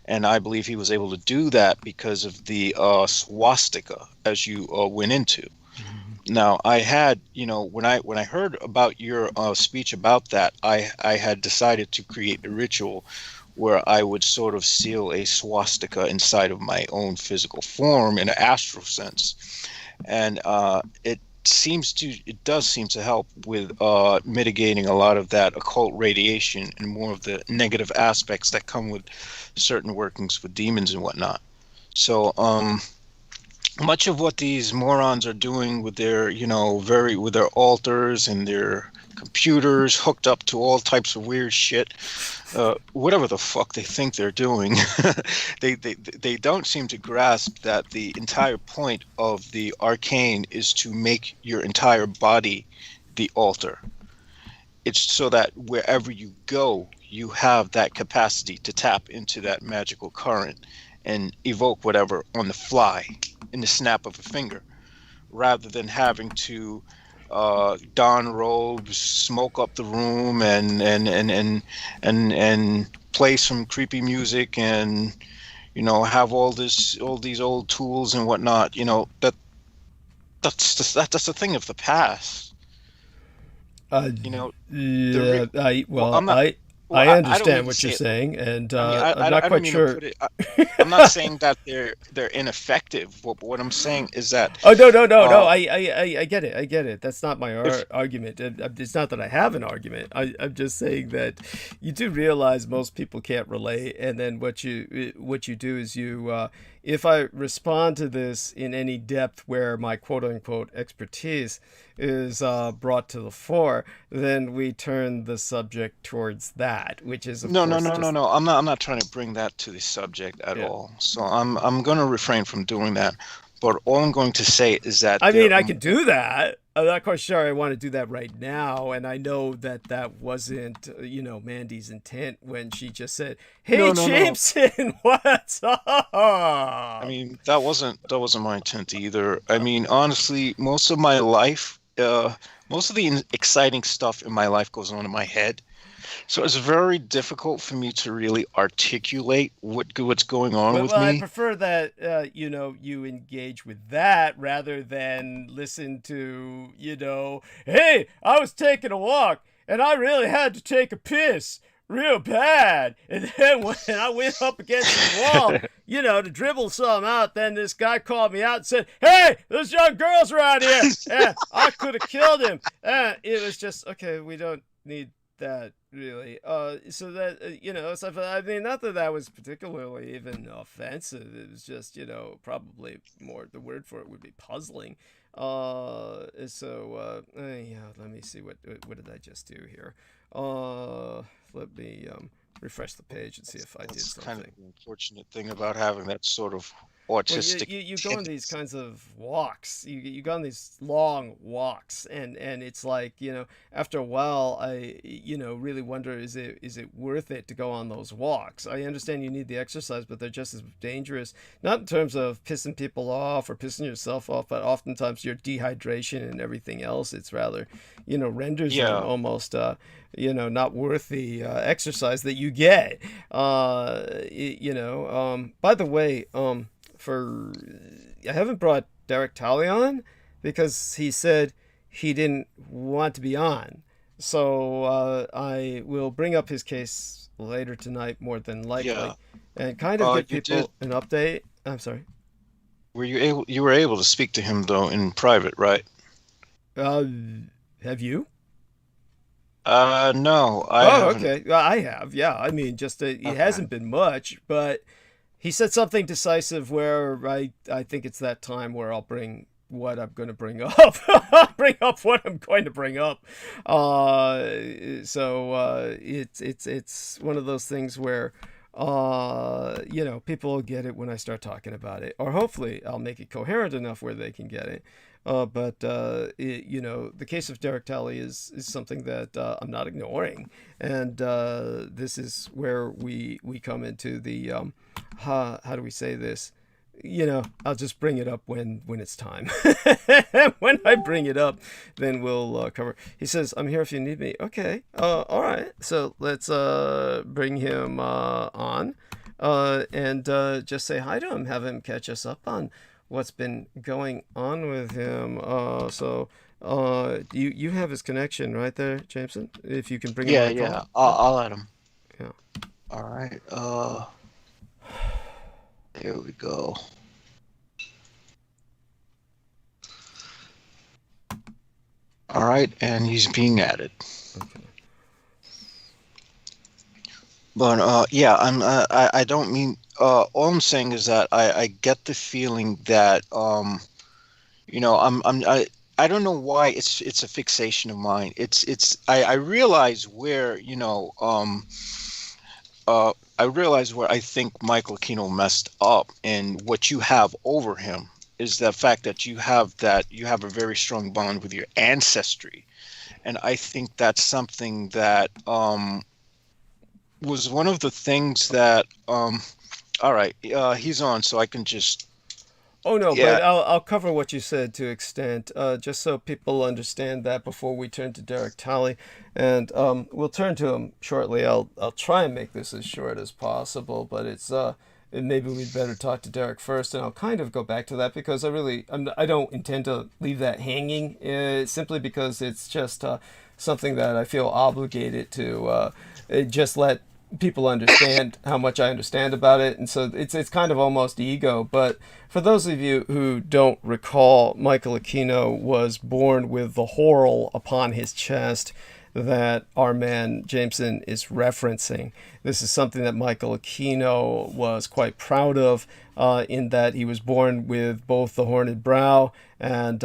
And I believe he was able to do that because of the swastika, as you went into. Now, I had, when I heard about your speech about that, I had decided to create a ritual where I would sort of seal a swastika inside of my own physical form in an astral sense. And it does seem to help with mitigating a lot of that occult radiation and more of the negative aspects that come with certain workings with demons and whatnot. So much of what these morons are doing with their, with their altars and their computers hooked up to all types of weird shit, whatever the fuck they think they're doing, they don't seem to grasp that the entire point of the arcane is to make your entire body the altar. It's so that wherever you go, you have that capacity to tap into that magical current and evoke whatever on the fly, in the snap of a finger, rather than having to don robes, smoke up the room, and play some creepy music, and have all these old tools and whatnot. That's the thing of the past. I understand what you're saying, and I'm not quite sure. I'm not saying that they're ineffective. What I'm saying is that. Oh no! I get it. I get it. That's not my argument. It's not that I have an argument. I'm just saying that you do realize most people can't relate, and then what you do is you. If I respond to this in any depth where my quote unquote expertise is brought to the fore, then we turn the subject towards that, which is of No, no, course no, just no, no. I'm not trying to bring that to the subject at yeah. all. So I'm going to refrain from doing that. But all I'm going to say is that I there mean, I are could do that. I'm not quite sure I want to do that right now, and I know that that wasn't, Mandy's intent when she just said, "Hey, no, no, no. Jameson, what's I up?" mean, that wasn't my intent either. I mean, honestly, most of my life, most of the exciting stuff in my life goes on in my head. So it's very difficult for me to really articulate what's going on with Well, I me. prefer that you engage with that rather than listen to hey, I was taking a walk and I really had to take a piss real bad, and then when I went up against the wall, to dribble some out, then this guy called me out and said, "Hey, there's young girls around here, and I could have killed him." And it was just okay. We don't need that really so that stuff. I mean, not that that was particularly even offensive. It was just probably more the word for it would be puzzling. Yeah, let me see what did I just do here. Let me refresh the page and see if I did That's kind of something. the unfortunate thing about having that sort of Well, autistic you go on these kinds of walks. You go on these long walks, and it's like after a while, I really wonder, is it worth it to go on those walks? I understand you need the exercise, but they're just as dangerous. Not in terms of pissing people off or pissing yourself off, but oftentimes your dehydration and everything else. It's rather renders them Yeah. almost not worth the exercise that you get. By the way, I haven't brought Derek Talley on because he said he didn't want to be on. So I will bring up his case later tonight, more than likely, Yeah. and kind of give You did. people an update. I'm sorry. You were able to speak to him though in private, right? Uh, have you? No, I Oh, haven't. okay. Well, I have. Yeah. I mean, just it Okay. hasn't been much, but he said something decisive where I think it's that time where I'll bring what I'm going to bring up. Bring up what I'm going to bring up. It's one of those things where people will get it when I start talking about it, or hopefully I'll make it coherent enough where they can get it. The case of Derek Talley is something that I'm not ignoring, and this is where we come into the how do we say this? I'll just bring it up when it's time. When I bring it up, then we'll cover. He says, "I'm here if you need me." Okay, all right. So let's bring him on, and just say hi to him. Have him catch us up on what's been going on with him. You have his connection right there, Jameson. If you can bring him on Yeah, the call. yeah. I'll add him. Yeah. All right. There we go. All right, and he's being added. Okay. But yeah, I don't mean. All I'm saying is that I get the feeling that I don't know why it's a fixation of mine. I realize where I realize where I think Michael Aquino messed up, and what you have over him is the fact that you have a very strong bond with your ancestry, and I think that's something that was one of the things that all right, he's on, so I can just Oh no, yeah. but I'll cover what you said to extent, just so people understand that before we turn to Derek Talley, and we'll turn to him shortly. I'll try and make this as short as possible, but maybe we'd better talk to Derek first, and I'll kind of go back to that because I don't intend to leave that hanging, simply because it's just something that I feel obligated to just let people understand how much I understand about it, and so it's kind of almost ego. But for those of you who don't recall, Michael Aquino was born with the whorl upon his chest that our man Jameson is referencing. This is something that Michael Aquino was quite proud of, in that he was born with both the horned brow and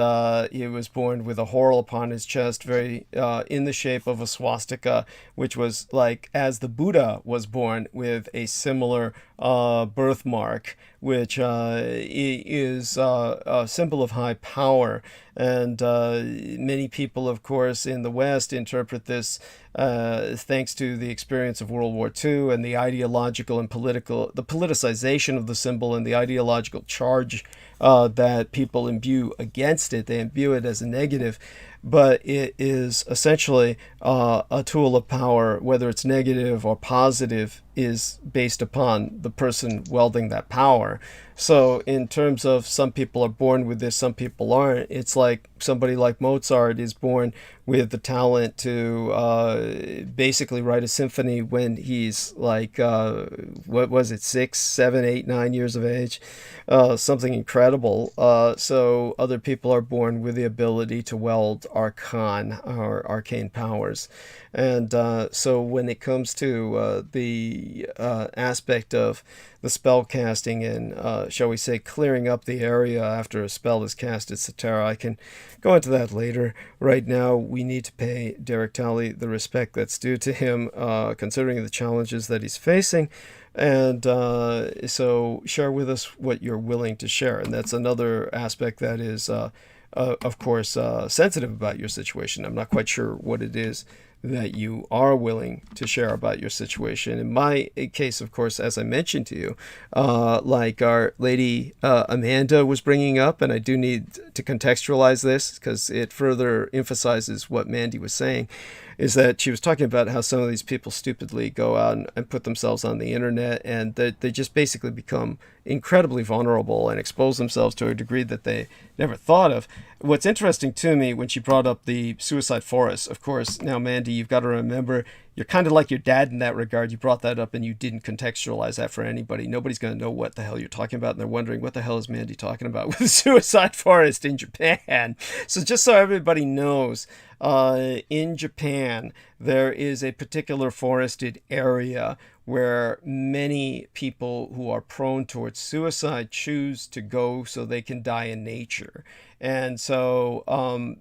he was born with a whorl upon his chest, very in the shape of a swastika, which was like as the Buddha was born with a similar birthmark, which is a symbol of high power. And many people, of course, in the West interpret this thanks to the experience of World War II and the ideological and the politicization of the symbol and the ideological charge that people imbue against it. They imbue it as a negative, but it is essentially a tool of power. Whether it's negative or positive is based upon the person wielding that power. So in terms of some people are born with this, some people aren't. It's like somebody like Mozart is born with the talent to basically write a symphony when he's like, what was it, 6, 7, 8, 9 years of age? Something incredible. So other people are born with the ability to wield arcane or arcane powers. And so when it comes to the aspect of the spell casting and, shall we say, clearing up the area after a spell is cast, etc., I can go into that later. Right now, we need to pay Derek Talley the respect that's due to him, considering the challenges that he's facing. And so share with us what you're willing to share. And that's another aspect that is, of course, sensitive about your situation. I'm not quite sure what it is that you are willing to share about your situation. In my case, of course, as I mentioned to you, like our lady Amanda was bringing up, and I do need to contextualize this because it further emphasizes what Mandy was saying, is that she was talking about how some of these people stupidly go out and put themselves on the internet, and that they just basically become incredibly vulnerable and expose themselves to a degree that they never thought of. What's interesting to me when she brought up the suicide forest, of course, now Mandy, you've got to remember, you're kind of like your dad in that regard. You brought that up and you didn't contextualize that for anybody. Nobody's going to know what the hell you're talking about, and they're wondering, what the hell is Mandy talking about with the suicide forest in Japan? So just so everybody knows, in Japan, there is a particular forested area where many people who are prone towards suicide choose to go so they can die in nature. And so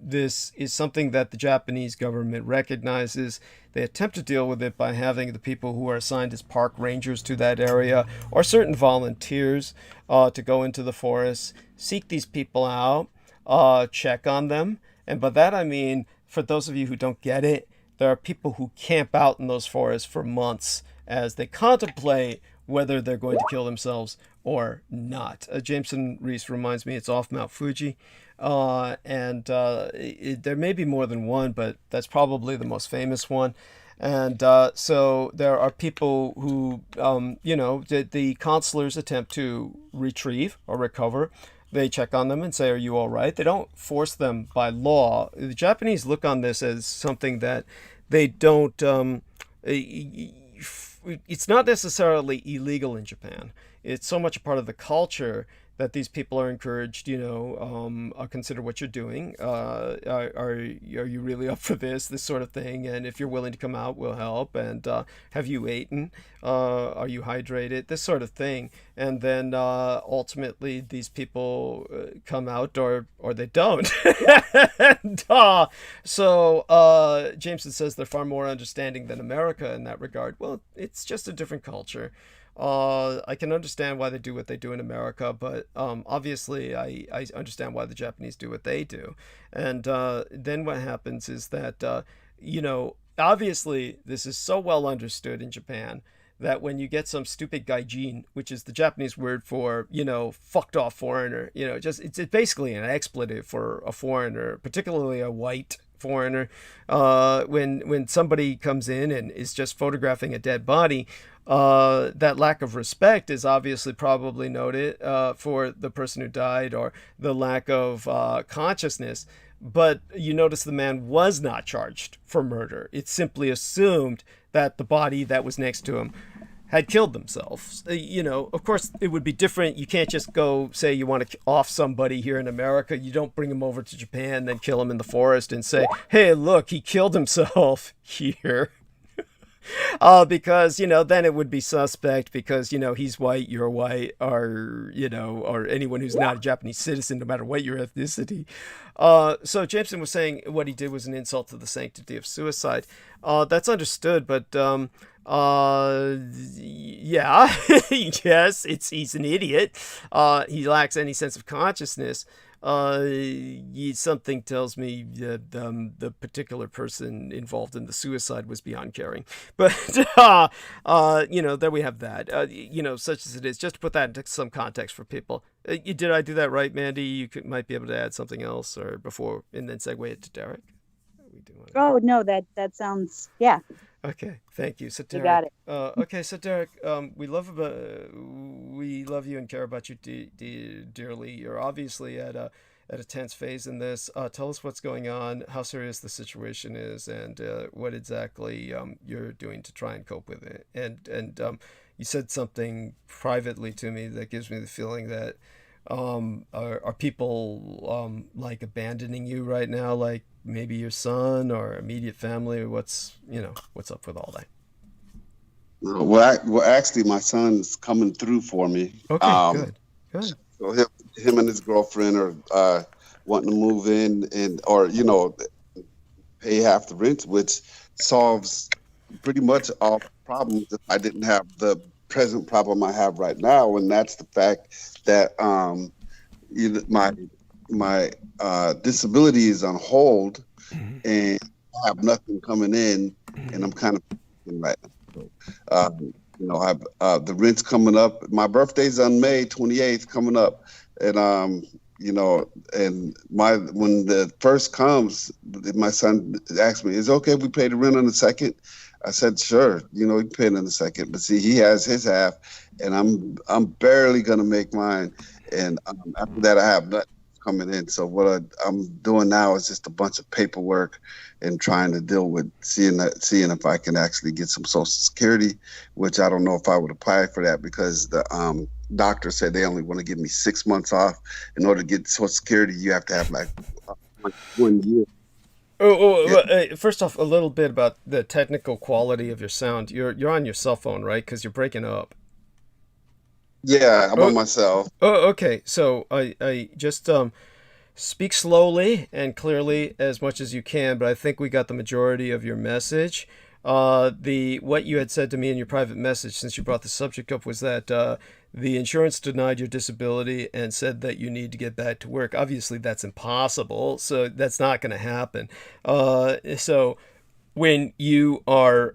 this is something that the Japanese government recognizes. They attempt to deal with it by having the people who are assigned as park rangers to that area or certain volunteers to go into the forest, seek these people out, check on them. And by that I mean, for those of you who don't get it, there are people who camp out in those forests for months as they contemplate whether they're going to kill themselves or not. Jameson Reese reminds me it's off Mount Fuji. There may be more than one, but that's probably the most famous one. And so there are people who, the counselors attempt to retrieve or recover. They check on them and say, are you all right? They don't force them by law. The Japanese look on this as something that they don't... it's not necessarily illegal in Japan. It's so much a part of the culture that these people are encouraged, consider what you're doing. Are you really up for this sort of thing? And if you're willing to come out, we'll help. And have you eaten? Are you hydrated? This sort of thing. And then ultimately these people come out or they don't. And, so Jameson says they're far more understanding than America in that regard. Well, it's just a different culture. I can understand why they do what they do in America, but obviously I understand why the Japanese do what they do. And then what happens is that, obviously this is so well understood in Japan that when you get some stupid gaijin, which is the Japanese word for, fucked off foreigner, it's basically an expletive for a foreigner, particularly a white foreigner. When somebody comes in and is just photographing a dead body, that lack of respect is obviously probably noted for the person who died, or the lack of consciousness. But you notice the man was not charged for murder. It's simply assumed that the body that was next to him had killed themselves. Of course, it would be different. You can't just go say you want to off somebody here in America. You don't bring him over to Japan, then kill him in the forest and say, hey, look, he killed himself here. Because, then it would be suspect because, he's white, you're white, or anyone who's not a Japanese citizen, no matter what your ethnicity. So Jameson was saying what he did was an insult to the sanctity of suicide. That's understood, but, yeah, yes, he's an idiot. He lacks any sense of consciousness. Something tells me that the particular person involved in the suicide was beyond caring. But, there we have that. Such as it is, just to put that into some context for people. Did I do that right, Mandy? You might be able to add something else or before, and then segue it to Derek. Oh, no, that sounds, yeah. Okay, thank you. So Derek, you got it. Okay, so Derek, we love you and care about you dearly. You're obviously at a tense phase in this. Tell us what's going on, how serious the situation is, and what exactly you're doing to try and cope with it. And you said something privately to me that gives me the feeling that are people like abandoning you right now, like maybe your son or immediate family? What's up with all that? Well, actually, my son's coming through for me. Okay, good. So him and his girlfriend are wanting to move in or pay half the rent, which solves pretty much all problems if I didn't have the present problem I have right now, and that's the fact that my disability is on hold, and I have nothing coming in, and I'm kind of right now. So, the rent's coming up. My birthday's on May 28th coming up, and and when the first comes, my son asked me, "Is it okay if we pay the rent on the second?" I said, "Sure, you can pay it on the second." But see, he has his half, and I'm barely gonna make mine. And after that, I have nothing coming in. So what I'm doing now is just a bunch of paperwork and trying to deal with seeing if I can actually get some Social Security, which I don't know if I would apply for that because the doctor said they only want to give me 6 months off. In order to get Social Security, you have to have like 1 year. First off, a little bit about the technical quality of your sound. You're on your cell phone, right? Because you're breaking up. Yeah, I'm on myself. Oh, okay. So I just speak slowly and clearly as much as you can, but I think we got the majority of your message. What you had said to me in your private message, since you brought the subject up, was that the insurance denied your disability and said that you need to get back to work. Obviously, that's impossible, so that's not going to happen. So when you are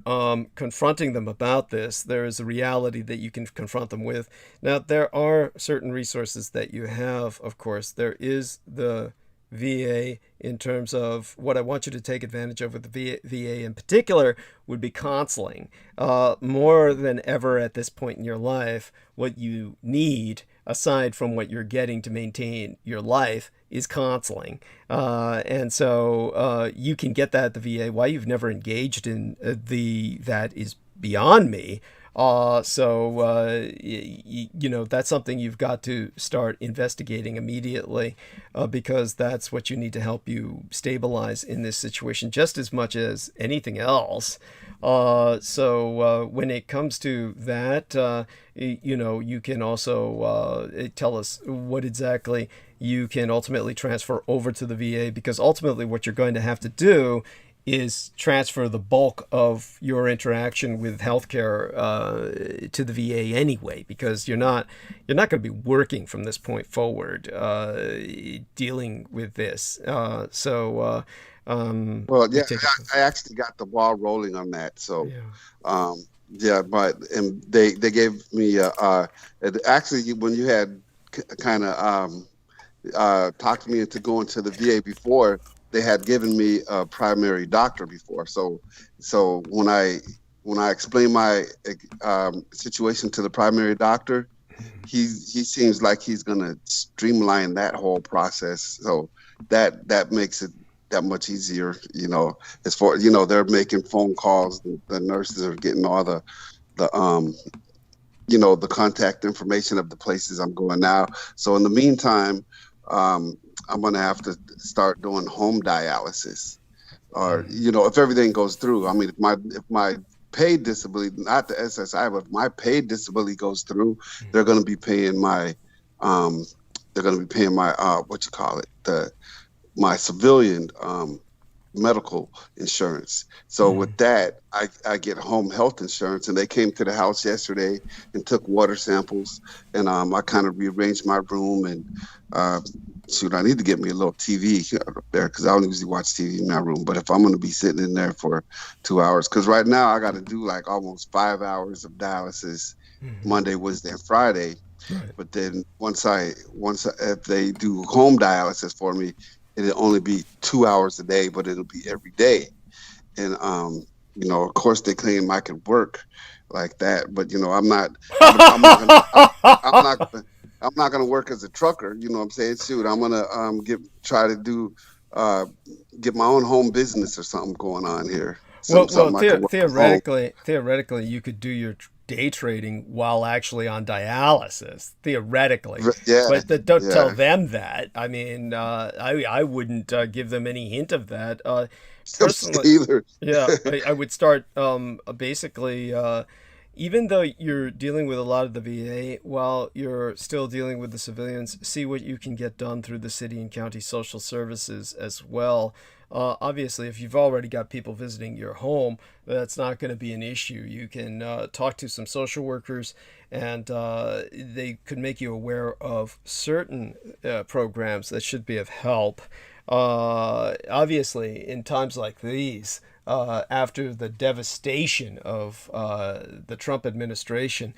confronting them about this, there is a reality that you can confront them with. Now, there are certain resources that you have, of course. There is the VA in terms of what I want you to take advantage of with the VA in particular would be counseling. More than ever at this point in your life, what you need, aside from what you're getting to maintain your life, is counseling. And so you can get that at the VA. Why you've never engaged in that is beyond me. That's something you've got to start investigating immediately because that's what you need to help you stabilize in this situation just as much as anything else. So when it comes to that, you can also tell us what exactly you can ultimately transfer over to the VA, because ultimately what you're going to have to do is transfer the bulk of your interaction with healthcare to the VA anyway, because you're not going to be working from this point forward dealing with this. I actually got the ball rolling on that. So, and they gave me actually when you had kind of talked me into going to the VA before. They had given me a primary doctor before, so when I explained my situation to the primary doctor, he seems like he's gonna streamline that whole process, so that makes it that much easier. As far they're making phone calls, the nurses are getting all the contact information of the places I'm going now. So in the meantime, I'm going to have to start doing home dialysis, or if everything goes through. I mean, if my paid disability, not the SSI, but my paid disability goes through, they're going to be paying my, my civilian medical insurance. So with that, I get home health insurance, and they came to the house yesterday and took water samples, and I kind of rearranged my room, and shoot, I need to get me a little TV up there because I don't usually watch TV in my room. But if I'm going to be sitting in there for 2 hours, because right now I got to do like almost 5 hours of dialysis Monday, Wednesday, and Friday. Right. But then once if they do home dialysis for me, it'll only be 2 hours a day, but it'll be every day. And you know, of course, they claim I can work like that, but you know, I'm not gonna work as a trucker. You know what I'm saying? Shoot, I'm gonna try to do get my own home business or something going on here. Theoretically, you could do your day trading while actually on dialysis, theoretically. Yeah, but don't tell them that. I mean, I wouldn't give them any hint of that. Personally, either. Yeah, I would start basically. Even though you're dealing with a lot of the VA, while you're still dealing with the civilians, see what you can get done through the city and county social services as well. Obviously, if you've already got people visiting your home, that's not going to be an issue. You can talk to some social workers, and they could make you aware of certain programs that should be of help. Obviously, in times like these, after the devastation of the Trump administration,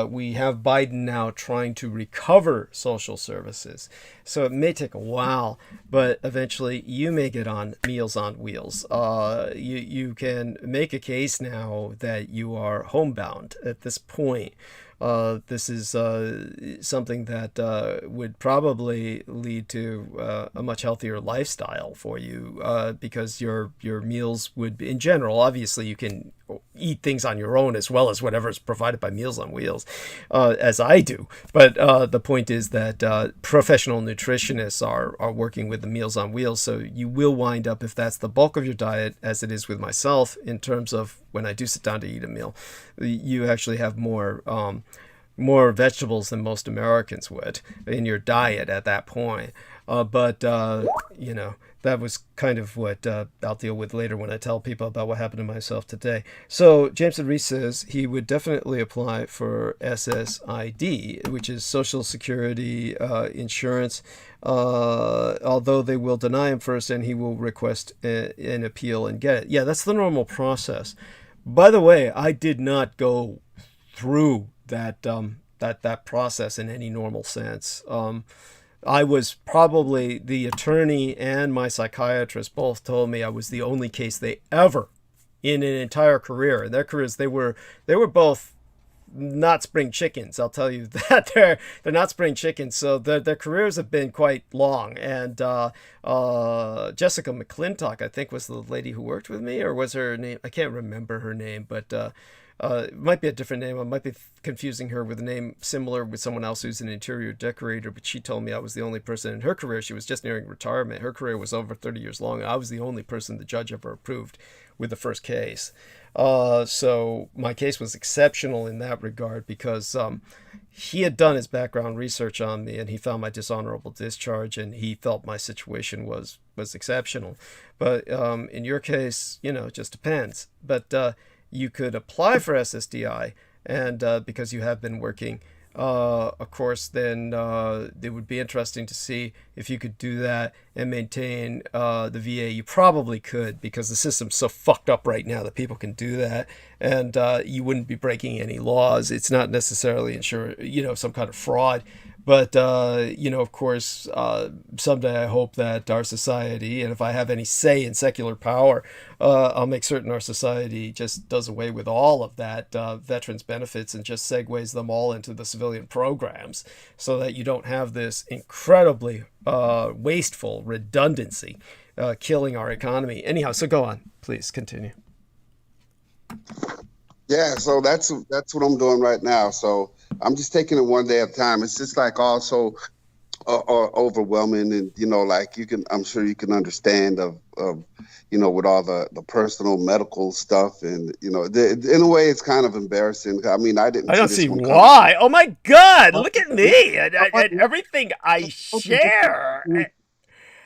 we have Biden now trying to recover social services. So it may take a while, but eventually you may get on Meals on Wheels. You can make a case now that you are homebound at this point. This is something that would probably lead to a much healthier lifestyle for you because your meals would be, in general, obviously you can eat things on your own as well as whatever is provided by Meals on Wheels, as I do. But the point is that professional nutritionists are working with the Meals on Wheels, so you will wind up, if that's the bulk of your diet, as it is with myself, in terms of when I do sit down to eat a meal, you actually have more vegetables than most Americans would in your diet at that point. But you know, that was kind of what I'll deal with later when I tell people about what happened to myself today. So James Reese says he would definitely apply for SSID, which is Social Security insurance, although they will deny him first and he will request an appeal and get it. Yeah, that's the normal process. By the way, I did not go through that process in any normal sense. I was probably, the attorney and my psychiatrist both told me I was the only case they ever, in an entire career, in their careers, they were both not spring chickens. I'll tell you that they're not spring chickens. So their careers have been quite long. And Jessica McClintock, I think, was the lady who worked with me, or was her name? I can't remember her name, but it might be a different name. I might be confusing her with a name similar with someone else who's an interior decorator, but she told me I was the only person in her career. She was just nearing retirement. Her career was over 30 years long. I was the only person the judge ever approved with the first case. So my case was exceptional in that regard because he had done his background research on me and he found my dishonorable discharge and he felt my situation was exceptional. But in your case, you know, it just depends. But you could apply for SSDI, and because you have been working, of course, then it would be interesting to see if you could do that and maintain the VA. You probably could, because the system's so fucked up right now that people can do that, and you wouldn't be breaking any laws. It's not necessarily some kind of fraud. But, of course, someday I hope that our society, and if I have any say in secular power, I'll make certain our society just does away with all of that veterans benefits and just segues them all into the civilian programs so that you don't have this incredibly wasteful redundancy killing our economy. Anyhow, so go on. Please continue. Yeah, so that's what I'm doing right now. So I'm just taking it one day at a time. It's just like also are overwhelming, and like I'm sure you can understand of with all the personal medical stuff, and in a way it's kind of embarrassing. I mean, I don't see why. Oh my God, look at me and everything I share.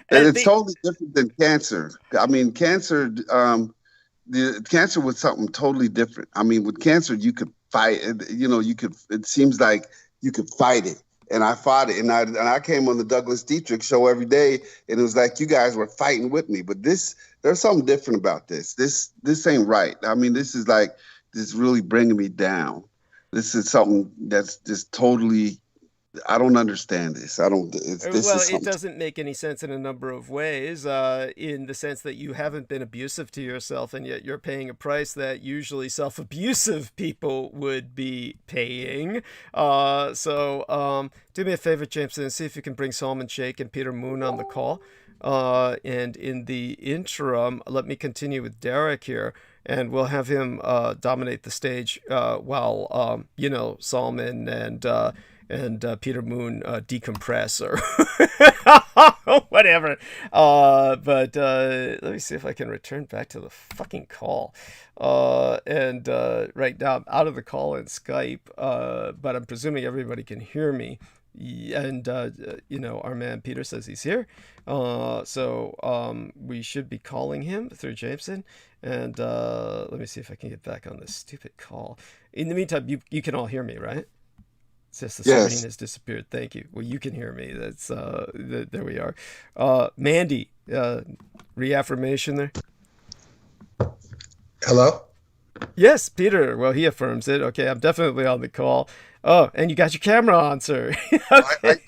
And it's totally different than cancer. I mean, cancer, the cancer was something totally different. I mean, with cancer, you could fight. It seems like you could fight it. And I fought it, and I came on the Douglas Dietrich show every day, and it was like you guys were fighting with me. But there's something different about this. This ain't right. I mean, this is really bringing me down. This is something that's just totally. I don't understand this. It doesn't make any sense in a number of ways, in the sense that you haven't been abusive to yourself, and yet you're paying a price that usually self-abusive people would be paying. So do me a favor, Jameson, and see if you can bring Salman Sheikh and Peter Moon on the call. And in the interim, let me continue with Derek here, and we'll have him dominate the stage while, Salman and Peter Moon decompress or whatever. But let me see if I can return back to the fucking call. And right now I'm out of the call in Skype, but I'm presuming everybody can hear me. And our man Peter says he's here, so we should be calling him through Jameson. And let me see if I can get back on this stupid call. In the meantime, you can all hear me, right? It's just the screen has disappeared. Thank you. Well, you can hear me. That's there we are. Mandy, reaffirmation there. Hello? Yes, Peter. Well, he affirms it. Okay, I'm definitely on the call. Oh, and you got your camera on, sir. Okay.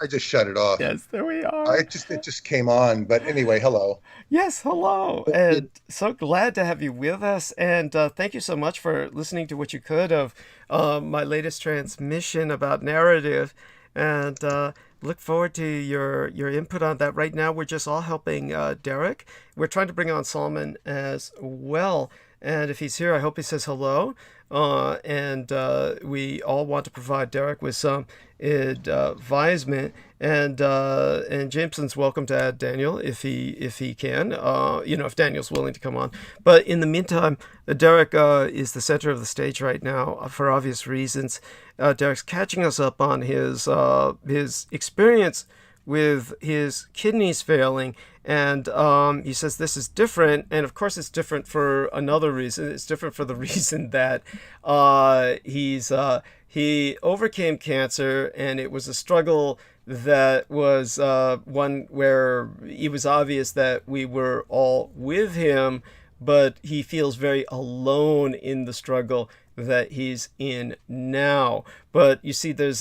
I just shut it off. Yes, there we are. It just came on. But anyway, hello. Yes, hello. And so glad to have you with us. And thank you so much for listening to what you could of my latest transmission about narrative. And look forward to your input on that. Right now, we're just all helping Derek. We're trying to bring on Salman as well. And if he's here, I hope he says hello. And we all want to provide Derek with some advisement. And Jameson's welcome to add Daniel if he can. If Daniel's willing to come on. But in the meantime, Derek is the center of the stage right now for obvious reasons. Derek's catching us up on his experience with his kidneys failing. And he says this is different, and of course it's different for another reason. It's different for the reason that he overcame cancer, and it was a struggle that was one where it was obvious that we were all with him, but he feels very alone in the struggle that he's in now. But you see, there's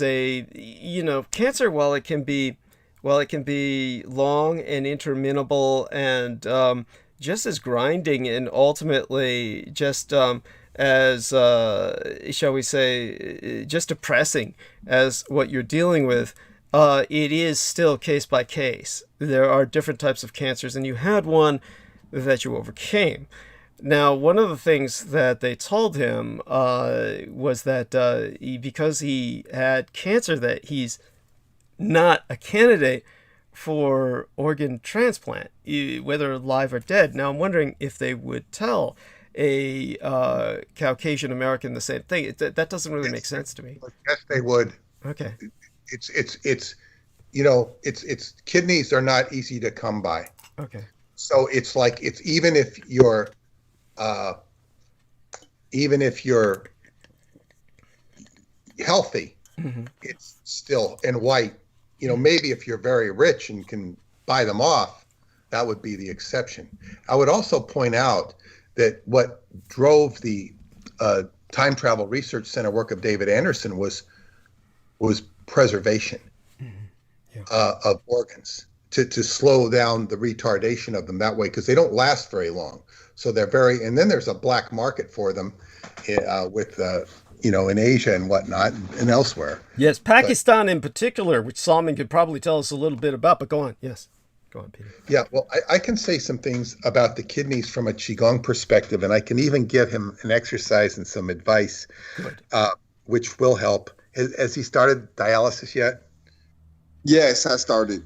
cancer, while it can be long and interminable and just as grinding and ultimately just as, shall we say, just depressing as what you're dealing with, it is still case by case. There are different types of cancers, and you had one that you overcame. Now, one of the things that they told him was that because he had cancer, that he's not a candidate for organ transplant, whether live or dead. Now, I'm wondering if they would tell a Caucasian American the same thing. That doesn't really make sense to me. Yes, they would. Okay. It's kidneys are not easy to come by. Okay. So it's like even if you're healthy, mm-hmm. It's still in white. Maybe if you're very rich and can buy them off, that would be the exception. I would also point out that what drove the Time Travel Research Center work of David Anderson was preservation of organs to slow down the retardation of them that way, because they don't last very long. So they're and then there's a black market for them with in Asia and whatnot and elsewhere. Yes, Pakistan in particular, which Salman could probably tell us a little bit about, but go on. Yes, go on, Peter. Yeah, well, I can say some things about the kidneys from a Qigong perspective, and I can even give him an exercise and some advice, which will help. Has he started dialysis yet? Yes, I started.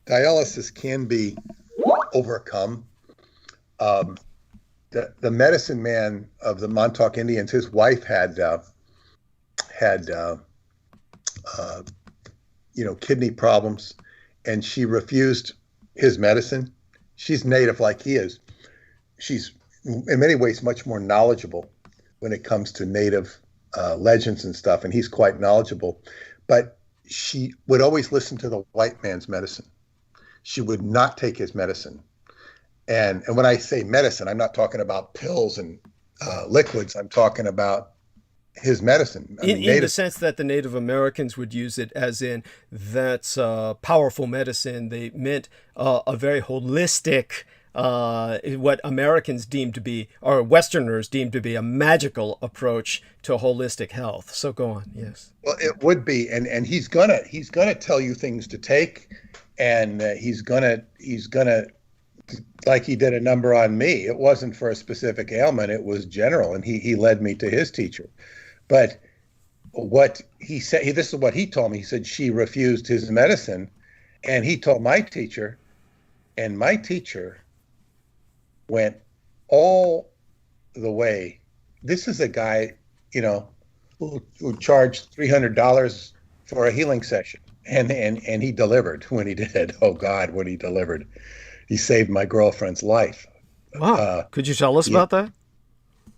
Dialysis can be overcome. The medicine man of the Montauk Indians, his wife had kidney problems, and she refused his medicine. She's native like he is. She's in many ways much more knowledgeable when it comes to native legends and stuff, and he's quite knowledgeable. But she would always listen to the white man's medicine. She would not take his medicine. And when I say medicine, I'm not talking about pills and liquids. I'm talking about his medicine. In the sense that the Native Americans would use it as in that's powerful medicine. They meant a very holistic, what Americans deem to be, or Westerners deem to be, a magical approach to holistic health. So go on, yes. Well, it would be, and he's gonna tell you things to take, and he's gonna like he did a number on me. It wasn't for a specific ailment; it was general, and he led me to his teacher. But what he said, this is what he told me. He said she refused his medicine, and he told my teacher, and my teacher went all the way. This is a guy, who charged $300 for a healing session, and he delivered when he did. Oh God, when he delivered, he saved my girlfriend's life. Wow! Could you tell us about that?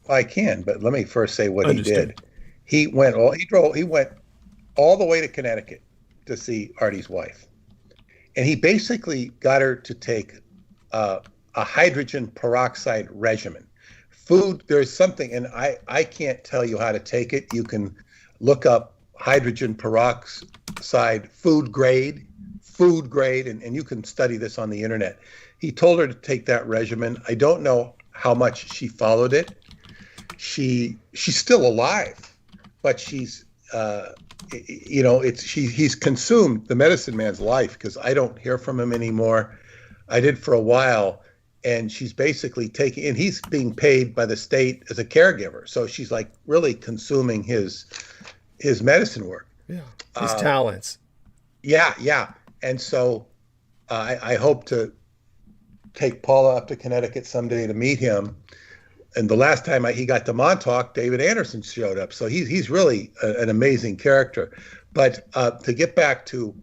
I can, but let me first say what he did. He went all the way to Connecticut to see Artie's wife, and he basically got her to take a hydrogen peroxide regimen. Food, there's something, and I can't tell you how to take it. You can look up hydrogen peroxide food grade, and you can study this on the internet. He told her to take that regimen. I don't know how much she followed it. She's still alive, but she's he's consumed the medicine man's life, because I don't hear from him anymore. I did for a while, and she's basically taking, and he's being paid by the state as a caregiver, so she's like really consuming his medicine work. Yeah, his talents. Yeah, and so I hope to take Paula up to Connecticut someday to meet him. And the last time he got to Montauk, David Anderson showed up. So he's really an amazing character. But to get back to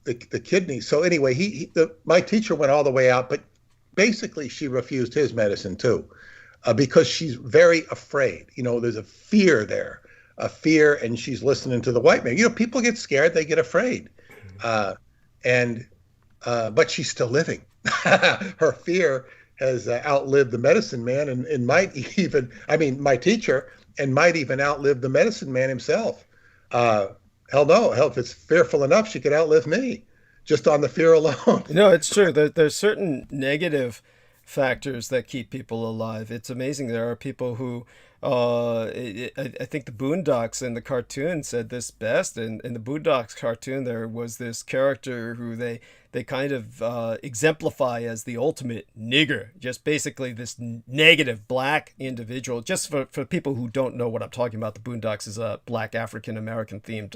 the kidney. So anyway, my teacher went all the way out, but basically she refused his medicine too, because she's very afraid. There's a fear there, and she's listening to the white man. People get scared, they get afraid. But she's still living. Her fear has outlived the medicine man, and might even, my teacher, and might even outlive the medicine man himself. Hell, if it's fearful enough, she could outlive me, just on the fear alone. It's true. There's certain negative factors that keep people alive. It's amazing. There are people who, I think the Boondocks in the cartoon said this best. In the Boondocks cartoon, there was this character who they kind of exemplify as the ultimate nigger, just basically this negative black individual. Just for people who don't know what I'm talking about, the Boondocks is a black African-American themed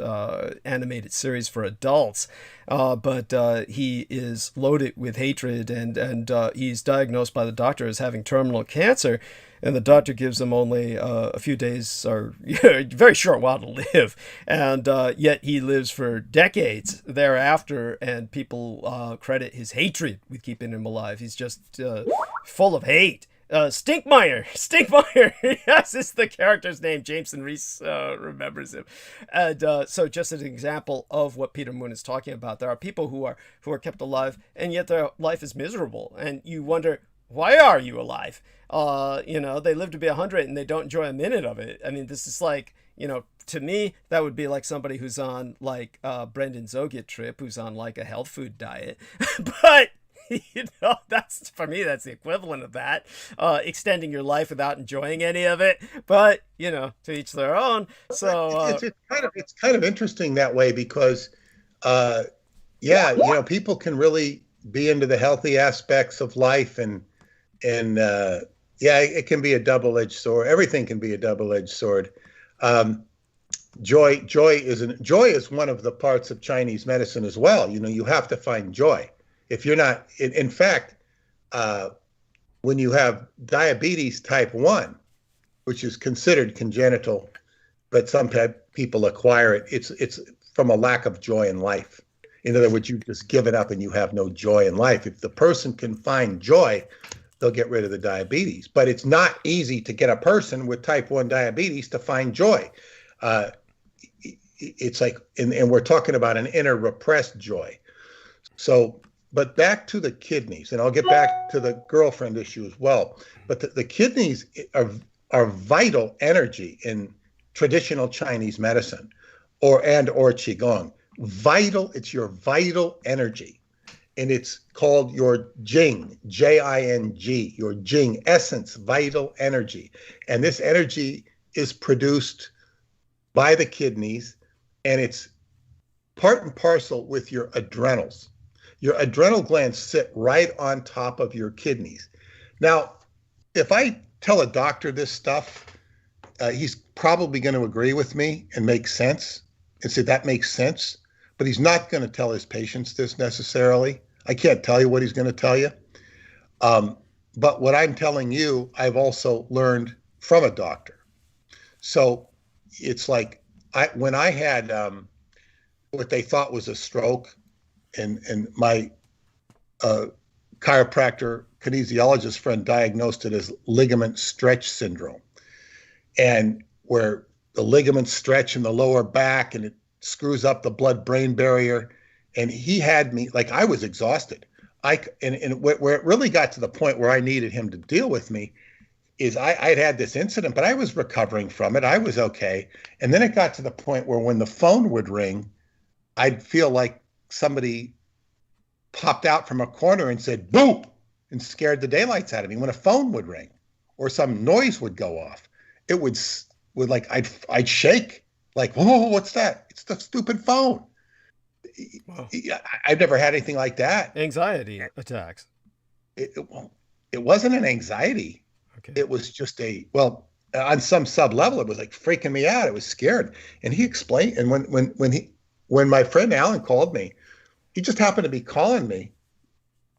animated series for adults. But he is loaded with hatred, and he's diagnosed by the doctor as having terminal cancer. And the doctor gives him only a few days, or a very short while to live. And yet he lives for decades thereafter, and people credit his hatred with keeping him alive. He's just full of hate. Stinkmeyer. Yes, it's the character's name. Jameson Reese remembers him. And so just an example of what Peter Moon is talking about. There are people who are kept alive, and yet their life is miserable. And you wonder, why are you alive? They live to be 100 and they don't enjoy a minute of it. This is like, to me, that would be like somebody who's on like Brendan Zoget trip, who's on like a health food diet. But, that's, for me, that's the equivalent of that, extending your life without enjoying any of it. But, to each their own. So it's kind of interesting that way, because, people can really be into the healthy aspects of life, and it can be a double-edged sword. Everything can be a double-edged sword. joy is one of the parts of Chinese medicine as well. You know, you have to find joy. If you're not, in fact, when you have diabetes type 1, which is considered congenital, but some people acquire it, it's from a lack of joy in life. In other words, you've just given up and you have no joy in life. If the person can find joy, they'll get rid of the diabetes. But it's not easy to get a person with type 1 diabetes to find joy. It's like, and we're talking about an inner repressed joy. So, but back to the kidneys, and I'll get back to the girlfriend issue as well. But the kidneys are vital energy in traditional Chinese medicine or Qigong. Vital, it's your vital energy. And it's called your Jing, Jing, your Jing, essence, vital energy. And this energy is produced by the kidneys, and it's part and parcel with your adrenals. Your adrenal glands sit right on top of your kidneys. Now, if I tell a doctor this stuff, he's probably going to agree with me and make sense and say that makes sense, but he's not going to tell his patients this necessarily. I can't tell you what he's going to tell you. But what I'm telling you, I've also learned from a doctor. So it's like when I had what they thought was a stroke, and my chiropractor, kinesiologist friend diagnosed it as ligament stretch syndrome, and where the ligaments stretch in the lower back and it screws up the blood-brain barrier. And he had me, like, I was exhausted. And where it really got to the point where I needed him to deal with me is I'd had this incident, but I was recovering from it. I was okay. And then it got to the point where when the phone would ring, I'd feel like somebody popped out from a corner and said, boom, and scared the daylights out of me when a phone would ring or some noise would go off. It would like, I'd shake like, whoa, what's that? It's the stupid phone. Wow. I've never had anything like that. Anxiety attacks. It wasn't an anxiety. Okay. It was just on some sub level, it was like freaking me out. I was scared. And he explained, and when my friend Alan called me, he just happened to be calling me.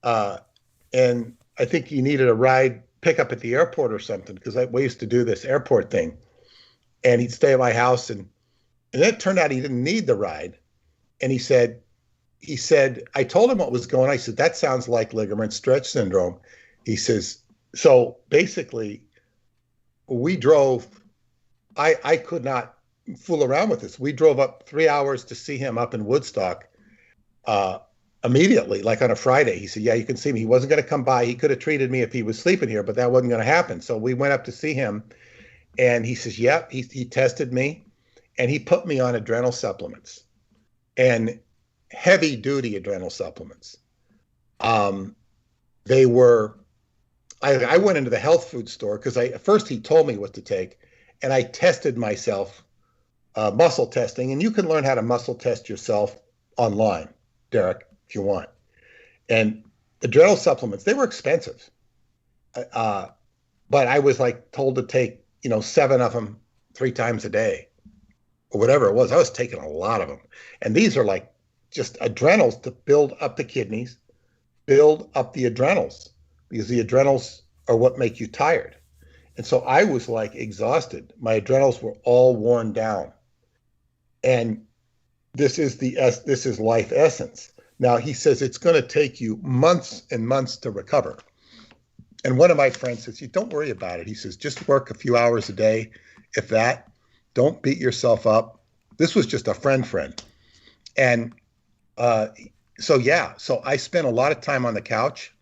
And I think he needed a ride pickup at the airport or something, because we used to do this airport thing. And he'd stay at my house, and it turned out he didn't need the ride. And he said, I told him what was going on. I said, that sounds like ligament stretch syndrome. He says, so basically we drove, I could not fool around with this. We drove up 3 hours to see him up in Woodstock immediately, like on a Friday. He said, yeah, you can see me. He wasn't going to come by. He could have treated me if he was sleeping here, but that wasn't going to happen. So we went up to see him, and he says, yeah, he tested me, and he put me on adrenal supplements. And heavy duty adrenal supplements. They were, I went into the health food store because first he told me what to take, and I tested myself, muscle testing, and you can learn how to muscle test yourself online, Derek, if you want. And adrenal supplements, they were expensive. But I was like told to take, 7 of them 3 times a day. Or whatever it was. I was taking a lot of them. And these are like just adrenals to build up the kidneys, build up the adrenals, because the adrenals are what make you tired. And so I was like exhausted. My adrenals were all worn down. And this is life essence. Now he says it's going to take you months and months to recover. And one of my friends says, you don't worry about it. He says, just work a few hours a day, if that. Don't beat yourself up. This was just a friend. And so I spent a lot of time on the couch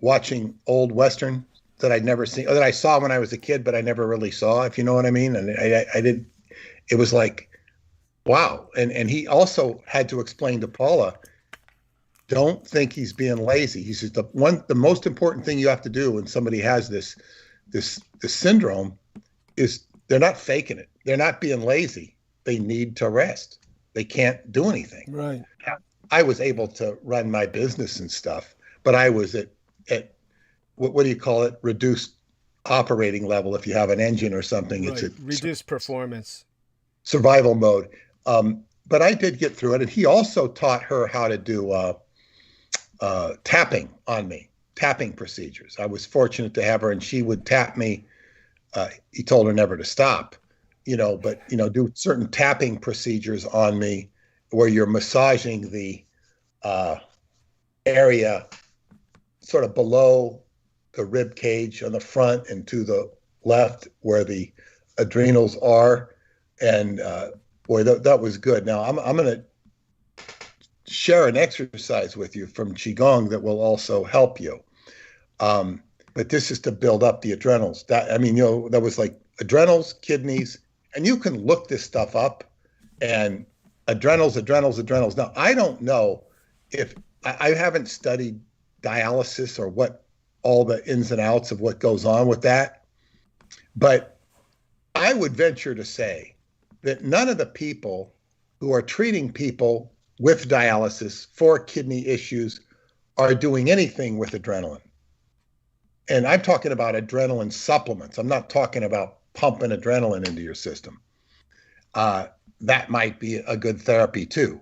watching old Western that I'd never seen, or that I saw when I was a kid, but I never really saw, if you know what I mean. And I did, it was like, wow. And he also had to explain to Paula, don't think he's being lazy. He says the most important thing you have to do when somebody has this syndrome is they're not faking it. They're not being lazy. They need to rest. They can't do anything. Right. I was able to run my business and stuff, but I was at what do you call it? Reduced operating level. If you have an engine or something, Right. it's a Reduced performance. survival mode. But I did get through it. And he also taught her how to do tapping on me, tapping procedures. I was fortunate to have her, and she would tap me. He told her never to stop, but, do certain tapping procedures on me where you're massaging the area sort of below the rib cage on the front and to the left where the adrenals are. And boy, that was good. Now I'm going to share an exercise with you from Qigong that will also help you. But this is to build up the adrenals. That was like adrenals, kidneys, and you can look this stuff up, and adrenals. Now, I don't know if I haven't studied dialysis or what all the ins and outs of what goes on with that, but I would venture to say that none of the people who are treating people with dialysis for kidney issues are doing anything with adrenaline. And I'm talking about adrenaline supplements. I'm not talking about pumping adrenaline into your system. That might be a good therapy too.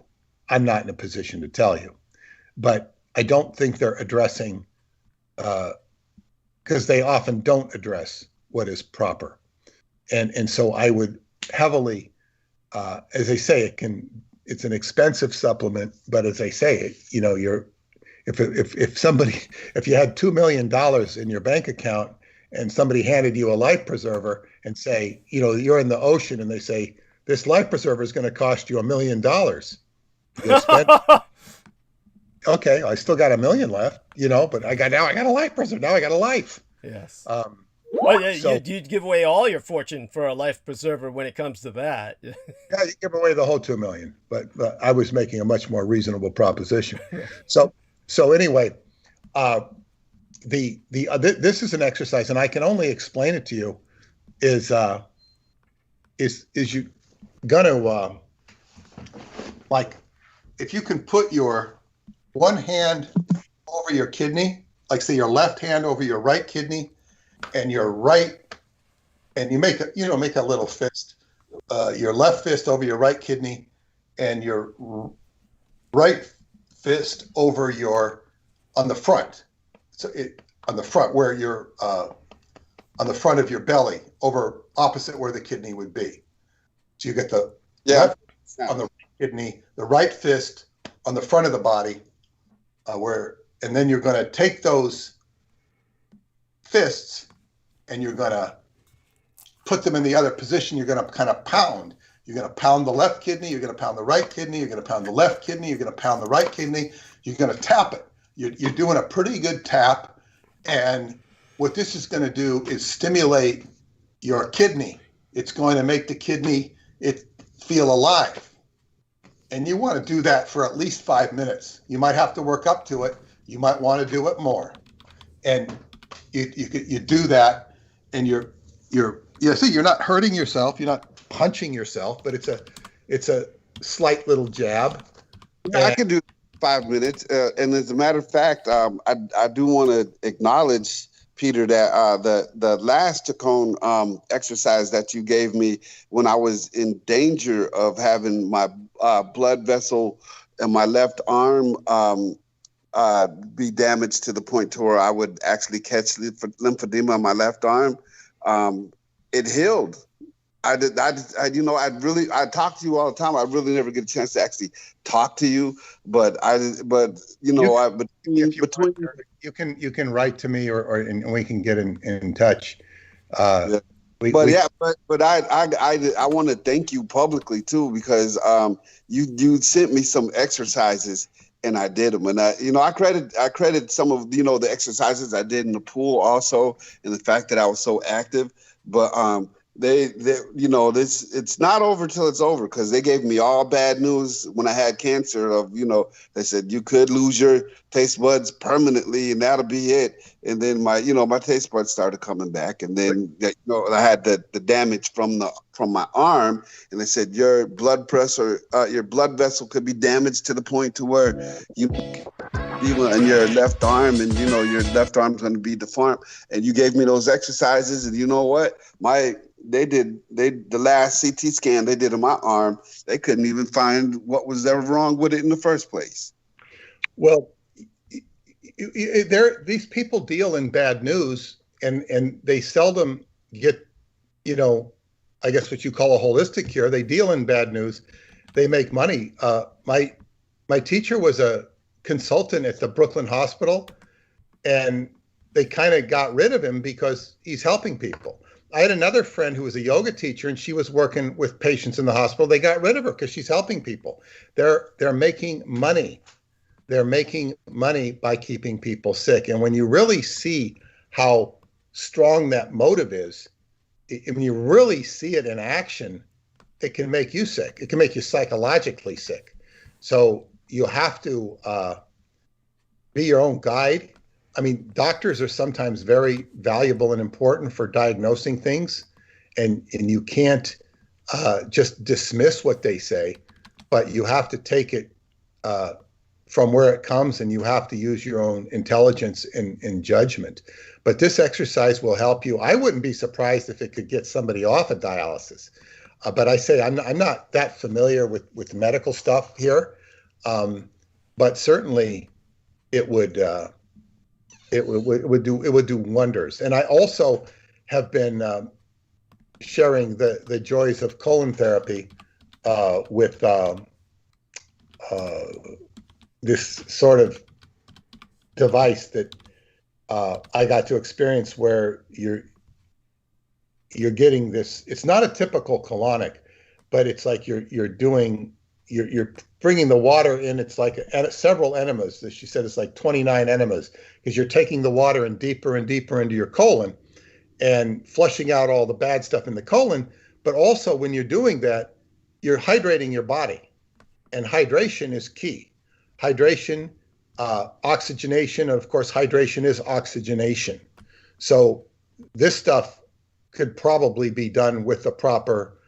I'm not in a position to tell you, but I don't think they're addressing, because they often don't address what is proper. And so I would heavily, as I say, it's an expensive supplement, but as I say, if you had $2 million in your bank account and somebody handed you a life preserver and say, you're in the ocean, and they say, this life preserver is going to cost you $1 million. You'll spend, okay, I still got $1 million left, but I got a life preserver. Now I got a life. Yes. So, you'd give away all your fortune for a life preserver when it comes to that. yeah, you give away the whole $2 million, but I was making a much more reasonable proposition. So anyway, this is an exercise, and I can only explain it to you is you gonna like, if you can put your one hand over your kidney, like say your left hand over your right kidney, and your right, and you make a little fist, your left fist over your right kidney, and your right fist over on the front. So on the front where you're on the front of your belly, over opposite where the kidney would be. So you get the left on the right kidney, the right fist on the front of the body, and then you're going to take those fists and you're going to put them in the other position. You're going to kind of pound. You're going to pound the left kidney. You're going to pound the right kidney. You're going to pound the left kidney. You're going to pound the right kidney. You're going to tap it. You're doing a pretty good tap. And what this is going to do is stimulate your kidney. It's going to make the kidney feel alive. And you want to do that for at least 5 minutes. You might have to work up to it. You might want to do it more. And you do that, and you're not hurting yourself. You're not punching yourself, but it's a slight little jab. Yeah, I can do 5 minutes. And as a matter of fact, I do want to acknowledge, Peter, that the last Chacon exercise that you gave me when I was in danger of having my blood vessel in my left arm be damaged to the point to where I would actually catch lymphedema on my left arm, it healed. I talk to you all the time. I really never get a chance to actually talk to you, you can write to me and we can get in touch. I want to thank you publicly too, because you sent me some exercises and I did them, and I credit some of the exercises I did in the pool also, and the fact that I was so active, but it's not over till it's over, because they gave me all bad news when I had cancer they said you could lose your taste buds permanently and that'll be it. And then my taste buds started coming back, and then I had the damage from my arm, and they said your blood vessel could be damaged to the point to where feeling in your left arm, and you know your left arm's going to be deformed. And you gave me those exercises, and you know what? The last CT scan they did on my arm, they couldn't even find what was ever wrong with it in the first place. Well, these people deal in bad news, and they seldom get, I guess what you call a holistic cure. They deal in bad news. They make money. My teacher was a consultant at the Brooklyn Hospital, and they kind of got rid of him because he's helping people. I had another friend who was a yoga teacher, and she was working with patients in the hospital. They got rid of her because she's helping people. They're making money. They're making money by keeping people sick. And when you really see how strong that motive is, when you really see it in action, it can make you sick. It can make you psychologically sick. So you have to be your own guide. I mean, doctors are sometimes very valuable and important for diagnosing things, and you can't just dismiss what they say, but you have to take it from where it comes, and you have to use your own intelligence and judgment. But this exercise will help you. I wouldn't be surprised if it could get somebody off of dialysis. But I say I'm not that familiar with medical stuff here, but certainly it would do wonders. And I also have been sharing the joys of colon therapy with this sort of device that I got to experience, where you're getting this. It's not a typical colonic, but it's like you're bringing the water in. It's like several enemas. She said it's like 29 enemas, because you're taking the water in deeper and deeper into your colon and flushing out all the bad stuff in the colon. But also, when you're doing that, you're hydrating your body, and hydration is key. Hydration, oxygenation, and of course, hydration is oxygenation. So this stuff could probably be done with the proper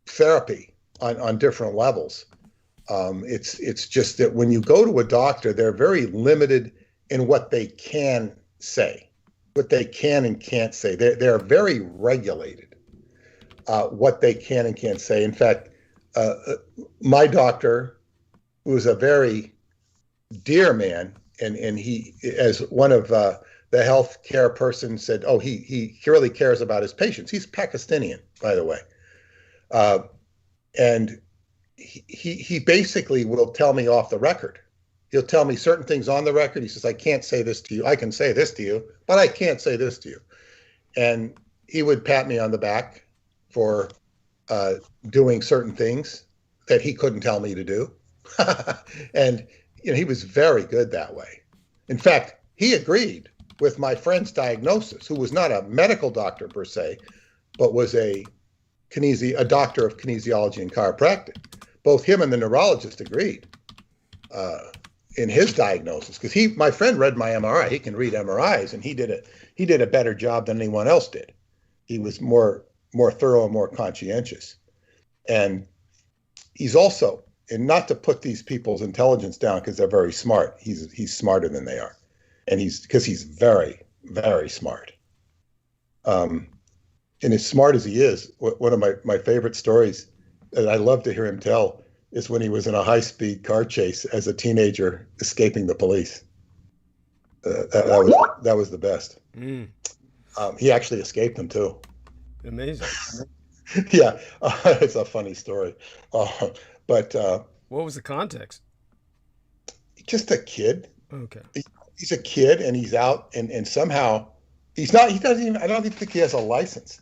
therapy on different levels. It's just that when you go to a doctor, they're very limited in what they can say, what they can and can't say. They're very regulated, what they can and can't say. In fact, my doctor, who was a very dear man, and he, as one of the healthcare person said, oh, he really cares about his patients. He's Pakistani, by the way. And he basically will tell me off the record. He'll tell me certain things on the record. He says, I can't say this to you. I can say this to you, but I can't say this to you. And he would pat me on the back for doing certain things that he couldn't tell me to do. And he was very good that way. In fact, he agreed with my friend's diagnosis, who was not a medical doctor per se, but was a doctor of kinesiology and chiropractic. Both him and the neurologist agreed in his diagnosis, because my friend read my MRI. He can read MRIs, and he did a better job than anyone else did. He was more thorough and more conscientious. And he's also, and not to put these people's intelligence down because they're very smart, he's smarter than they are. And because he's very, very smart. And as smart as he is, one of my favorite stories that I love to hear him tell is when he was in a high-speed car chase as a teenager escaping the police. That was the best. Mm. He actually escaped them too. Amazing. Yeah, it's a funny story. But what was the context? Just a kid. Okay. He's a kid, and he's out, and somehow he doesn't even, I don't even think he has a license.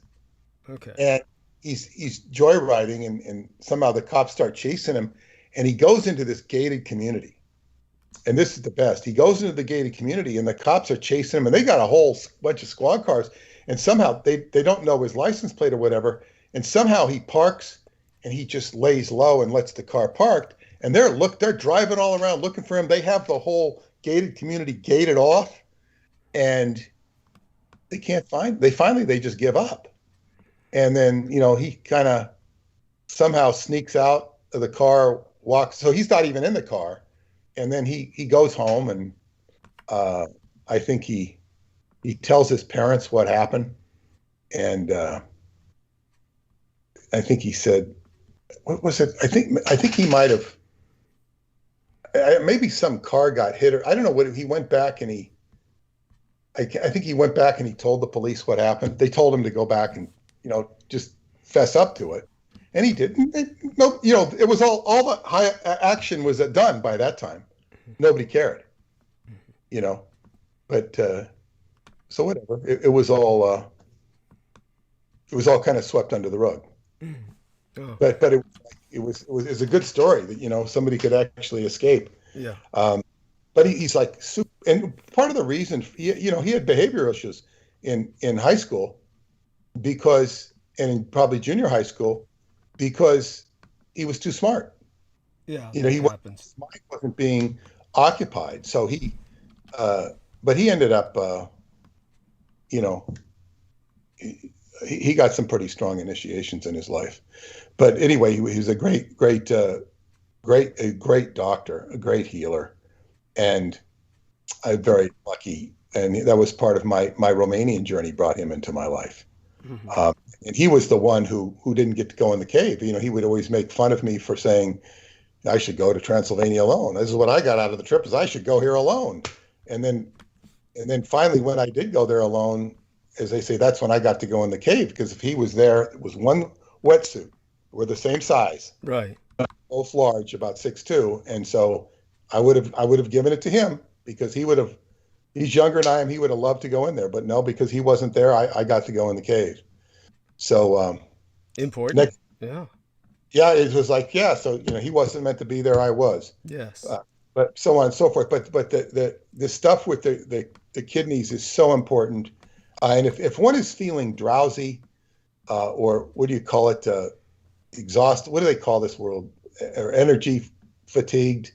Okay. And he's joyriding, and somehow the cops start chasing him, and he goes into this gated community. And this is the best. He goes into the gated community, and the cops are chasing him, and they got a whole bunch of squad cars, and somehow they don't know his license plate or whatever, and somehow he parks, and he just lays low and lets the car parked, and they're driving all around looking for him. They have the whole gated community gated off, and they can't find. They just give up. And then, he kind of somehow sneaks out of the car walks. So he's not even in the car, and then he goes home, and I think he tells his parents what happened, and I think he said, what was it? I think he might have. Maybe some car got hit, or I don't know what. He went back and I think he went back and he told the police what happened. They told him to go back and, just fess up to it. And he didn't. No, it was all the high action was done by that time. Nobody cared, but, so whatever, it was all kind of swept under the rug. Oh. But it was a good story that, somebody could actually escape. Yeah. But he's like super, and part of the reason, he had behavioral issues in high school and in probably junior high school, because he was too smart. Yeah. His mind wasn't being occupied. So but he ended up, he got some pretty strong initiations in his life. But anyway, he was a great doctor, a great healer, and I'm very lucky. And that was part of my Romanian journey, brought him into my life. Mm-hmm. And he was the one who didn't get to go in the cave. He would always make fun of me for saying I should go to Transylvania alone. This is what I got out of the trip, is I should go here alone. And then finally, when I did go there alone, as they say, that's when I got to go in the cave, because if he was there, it was one wetsuit. We're the same size, right? Both large, about 6'2", and so I would have given it to him, because he's younger than I am. He would have loved to go in there, but no, because he wasn't there, I got to go in the cave. So important. Yeah, it was like, so he wasn't meant to be there, I was. Yes. But so on and so forth. But the stuff with the kidneys is so important. And if one is feeling drowsy, or what do you call it? Exhausted. What do they call this world? Or energy fatigued.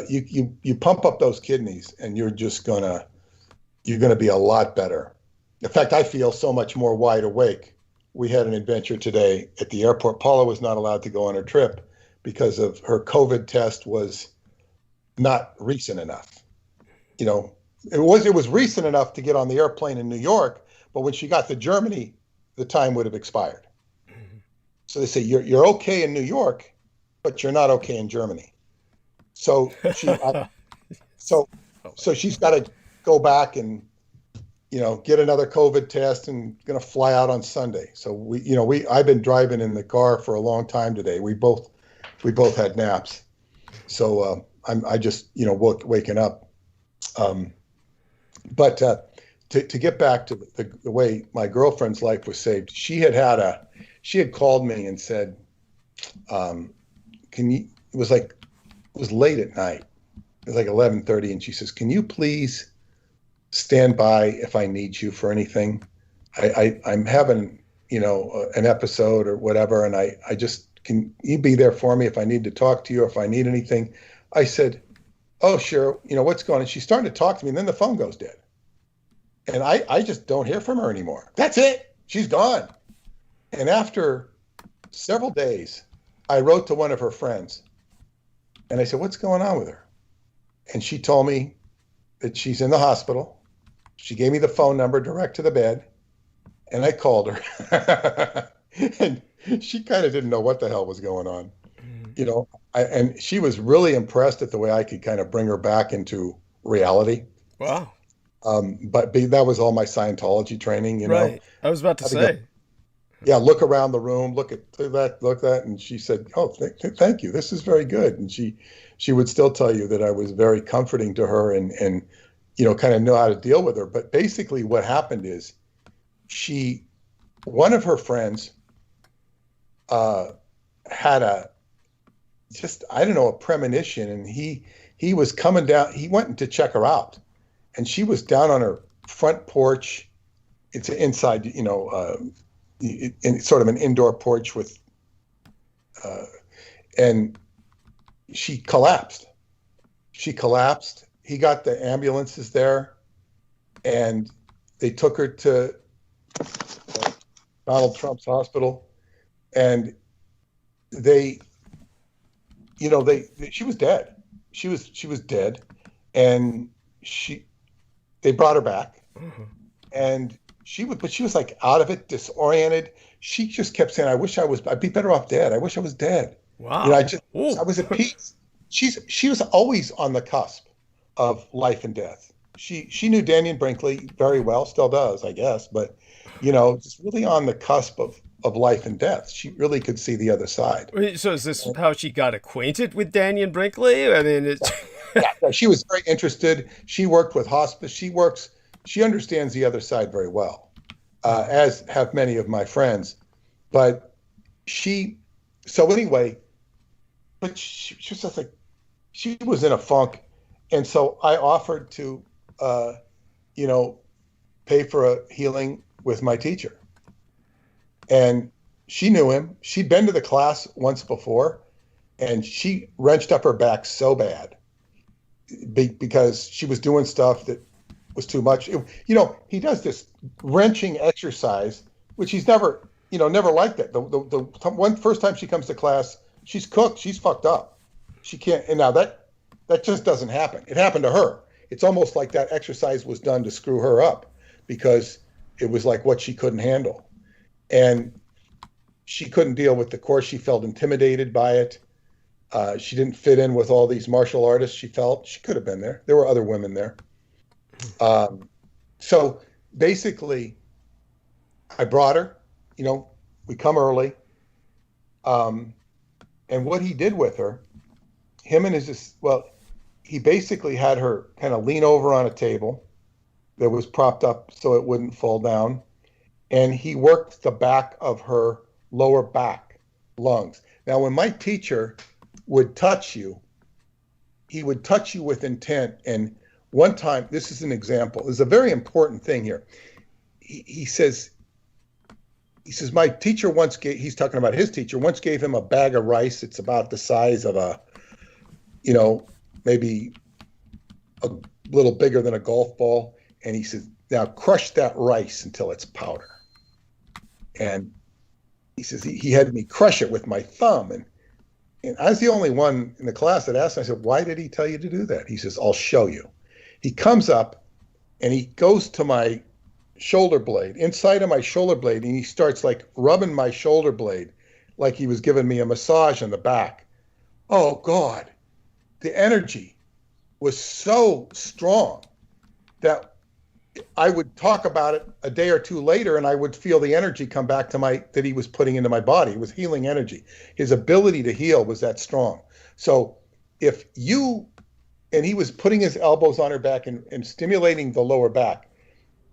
You pump up those kidneys, and you're gonna be a lot better. In fact, I feel so much more wide awake. We had an adventure today at the airport. Paula was not allowed to go on her trip because of her COVID test was not recent enough. It was recent enough to get on the airplane in New York, but when she got to Germany, the time would have expired. Mm-hmm. So they say, you're okay in New York, but you're not okay in Germany. So she's got to go back and, get another COVID test, and going to fly out on Sunday. So I've been driving in the car for a long time today. We both had naps. So I just, waking up. But to get back to the way my girlfriend's life was saved, she had called me and said, it was late at night. It was like 11:30, and she says, "Can you please stand by if I need you for anything? I'm having, an episode or whatever, and I just, can you be there for me if I need to talk to you, or if I need anything?" I said, "Oh, sure. What's going on?" She's starting to talk to me, and then the phone goes dead. And I just don't hear from her anymore. That's it. She's gone. And after several days, I wrote to one of her friends, and I said, "What's going on with her?" And she told me that she's in the hospital. She gave me the phone number direct to the bed, and I called her. And she kind of didn't know what the hell was going on. And she was really impressed at the way I could kind of bring her back into reality. Wow. But that was all my Scientology training, Right. I was about to say. Look around the room, look at that. And she said, "Oh, thank you. This is very good." And she would still tell you that I was very comforting to her and kind of know how to deal with her. But basically what happened is one of her friends had a premonition, and he was coming down. He went to check her out, and she was down on her front porch. It's inside, in sort of an indoor porch with, and she collapsed. He got the ambulances there, and they took her to Donald Trump's hospital, and they you know, she was dead. She was dead, and they brought her back, and she was like out of it, disoriented. She just kept saying, I'd be better off dead. I wish I was dead. Wow. You know, I was at peace. She was always on the cusp of life and death. She knew Daniel Brinkley very well, still does, I guess, but, you know, just really on the cusp of life and death. She really could see the other side. So is this how she got acquainted with Daniel Brinkley? I mean, Yeah, she was very interested. She worked with hospice. She understands the other side very well, as have many of my friends. But so anyway, but she was just like, she was in a funk. And so I offered to, you know, pay for a healing with my teacher. And she knew him. She'd been to the class once before, and she wrenched up her back so bad because she was doing stuff that was too much. You know, he does this wrenching exercise, which he's never liked that. The first time she comes to class, she's cooked. She's fucked up. She can't. And now that just doesn't happen. It happened to her. It's almost like that exercise was done to screw her up because it was like what she couldn't handle. And she couldn't deal with the course. She felt intimidated by it. She didn't fit in with all these martial artists. She felt she could have been there. There were other women there. So basically, I brought her, you know, we come early. And what he did with her, he basically had her kind of lean over on a table that was propped up so it wouldn't fall down. And he worked the back of her lower back lungs. Now, when my teacher would touch you, he would touch you with intent. And one time, this is an example, there's a very important thing here. He says, my teacher once he's talking about his teacher, once gave him a bag of rice. It's about the size of maybe a little bigger than a golf ball. And he says, now crush that rice until it's powder. And he says, he had me crush it with my thumb. And I was the only one in the class that asked him, I said, why did he tell you to do that? He says, I'll show you. He comes up and he goes to my shoulder blade, inside of my shoulder blade, and he starts like rubbing my shoulder blade like he was giving me a massage in the back. Oh God, the energy was so strong that I would talk about it a day or two later and I would feel the energy come back to that he was putting into my body. It was healing energy. His ability to heal was that strong. So and he was putting his elbows on her back and stimulating the lower back.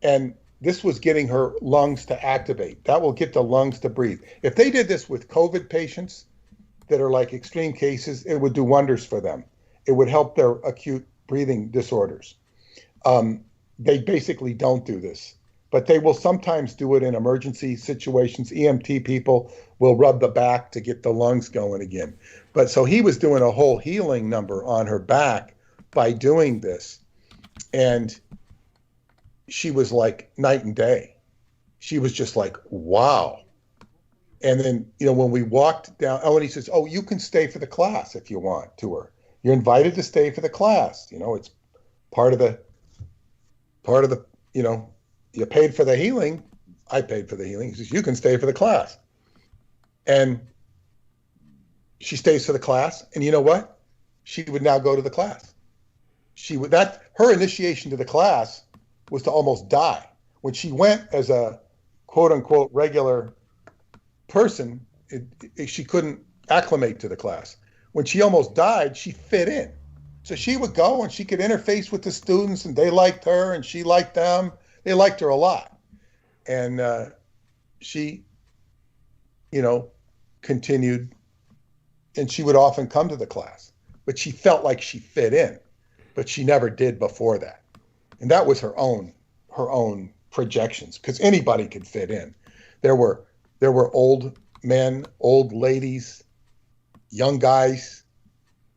And this was getting her lungs to activate. That will get the lungs to breathe. If they did this with COVID patients that are like extreme cases, it would do wonders for them. It would help their acute breathing disorders. They basically don't do this, but they will sometimes do it in emergency situations. EMT people will rub the back to get the lungs going again. But so he was doing a whole healing number on her back by doing this. And she was like night and day. She was just like, wow. And then, you know, when we walked down, and he says, oh, you can stay for the class if you want to her. You're invited to stay for the class. You know, it's part of the, you know, you paid for the healing. I paid for the healing. He says, you can stay for the class. And she stays for the class. And you know what? She would now go to the class. Her initiation to the class was to almost die. When she went as a quote unquote regular person, she couldn't acclimate to the class. When she almost died, she fit in. So she would go and she could interface with the students and they liked her and she liked them. They liked her a lot. And she, you know, continued, and she would often come to the class, but she felt like she fit in, but she never did before that. And that was her own projections, because anybody could fit in. There were old men, old ladies, young guys,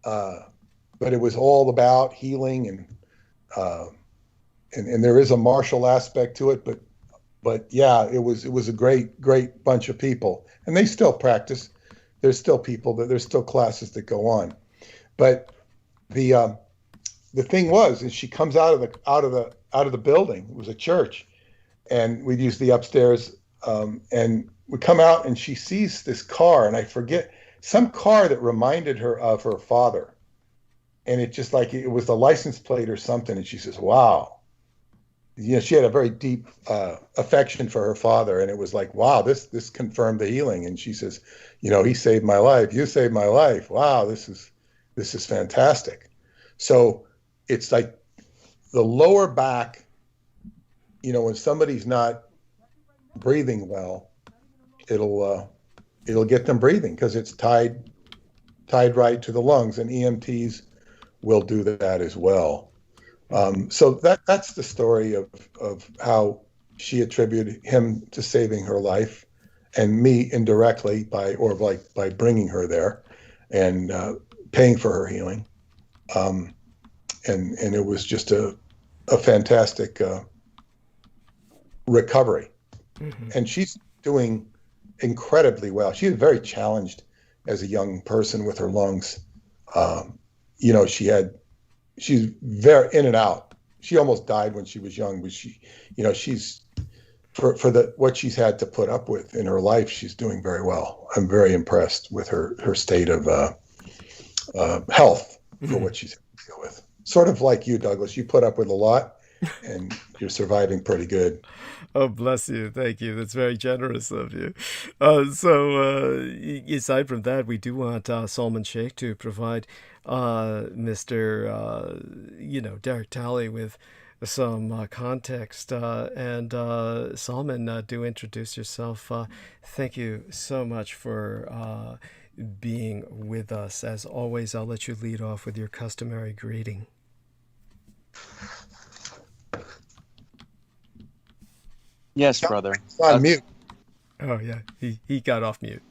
but it was all about healing, and there is a martial aspect to it, but yeah, it was a great bunch of people, and they still practice. there's still people that there's still classes that go on. But the thing was, is she comes out of the building. It was a church, and we'd use the upstairs, and we come out, and she sees this car, and I forget, some car that reminded her of her father, and it just like it was the license plate or something, and she says, "Wow." You know, she had a very deep affection for her father, and it was like, wow, this confirmed the healing. And she says, you know, he saved my life. You saved my life. Wow, this is fantastic. So it's like the lower back, you know, when somebody's not breathing well, it'll get them breathing because it's tied right to the lungs, and EMTs will do that as well. So that's the story of how she attributed him to saving her life, and me indirectly by bringing her there and paying for her healing. And it was just a fantastic recovery. Mm-hmm. And she's doing incredibly well. She was very challenged as a young person with her lungs. You know, she's very in and out. She almost died when she was young, but she, you know, she's for what she's had to put up with in her life, she's doing very well. I'm very impressed with her state of health for what she's had to deal with. Sort of like you, Douglas. You put up with a lot, and you're surviving pretty good. Oh, bless you. Thank you. That's very generous of you. Aside from that, we do want Salman Sheikh to provide Mr. Derek Talley with some context. And Salman, do introduce yourself. Thank you so much for being with us. As always, I'll let you lead off with your customary greeting. Yes, brother. On mute. Oh, yeah. He got off mute.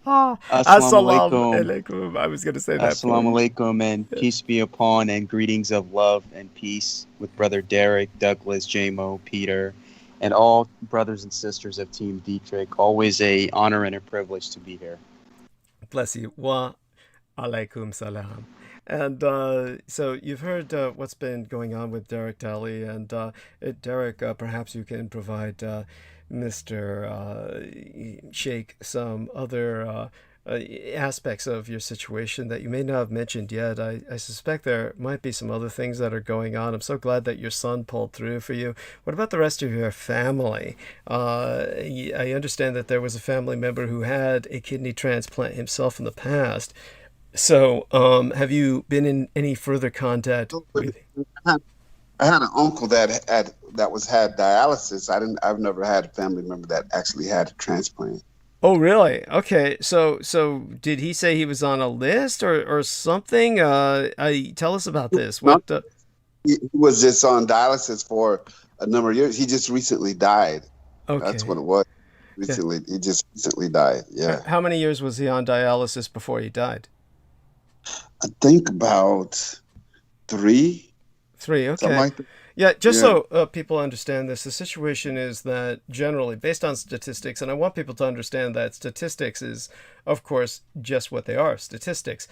Assalamu alaikum. I was going to say that. Assalamu alaikum, and peace be upon, and greetings of love and peace with Brother Derek, Douglas, J-Mo, Peter, and all brothers and sisters of Team Dietrich. Always a honor and a privilege to be here. Bless you. Wa alaikum salam. And so you've heard what's been going on with Derek Talley, and Derek, perhaps you can provide Mr. Sheikh some other aspects of your situation that you may not have mentioned yet. I suspect there might be some other things that are going on. I'm so glad that your son pulled through for you. What about the rest of your family? I understand that there was a family member who had a kidney transplant himself in the past. So, have you been in any further contact with? I had an uncle that had dialysis. I've never had a family member that actually had a transplant. Oh, really? Okay. So did he say he was on a list or something? Tell us about this. What? He was just on dialysis for a number of years. He just recently died. Okay. That's what it was. Recently, he just recently died. Yeah. How many years was he on dialysis before he died? I think about 3. 3, okay. Something like that. Yeah, so people understand this, the situation is that generally, based on statistics, and I want people to understand that statistics is, of course, just what they are, statistics.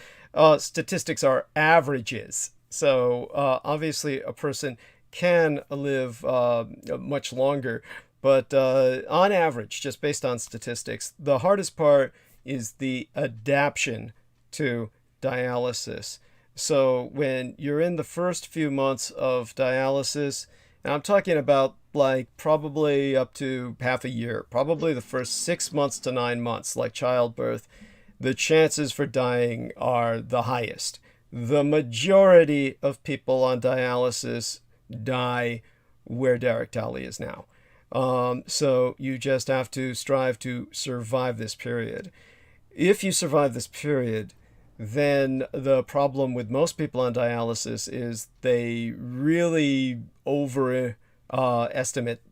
Statistics are averages. So obviously a person can live much longer, but on average, just based on statistics, the hardest part is the adaptation to dialysis. So when you're in the first few months of dialysis, and I'm talking about like probably up to half a year, probably the first 6 months to 9 months, like childbirth, the chances for dying are the highest. The majority of people on dialysis die where Derek Talley is now. So you just have to strive to survive this period. If you survive this period, then the problem with most people on dialysis is they really overestimate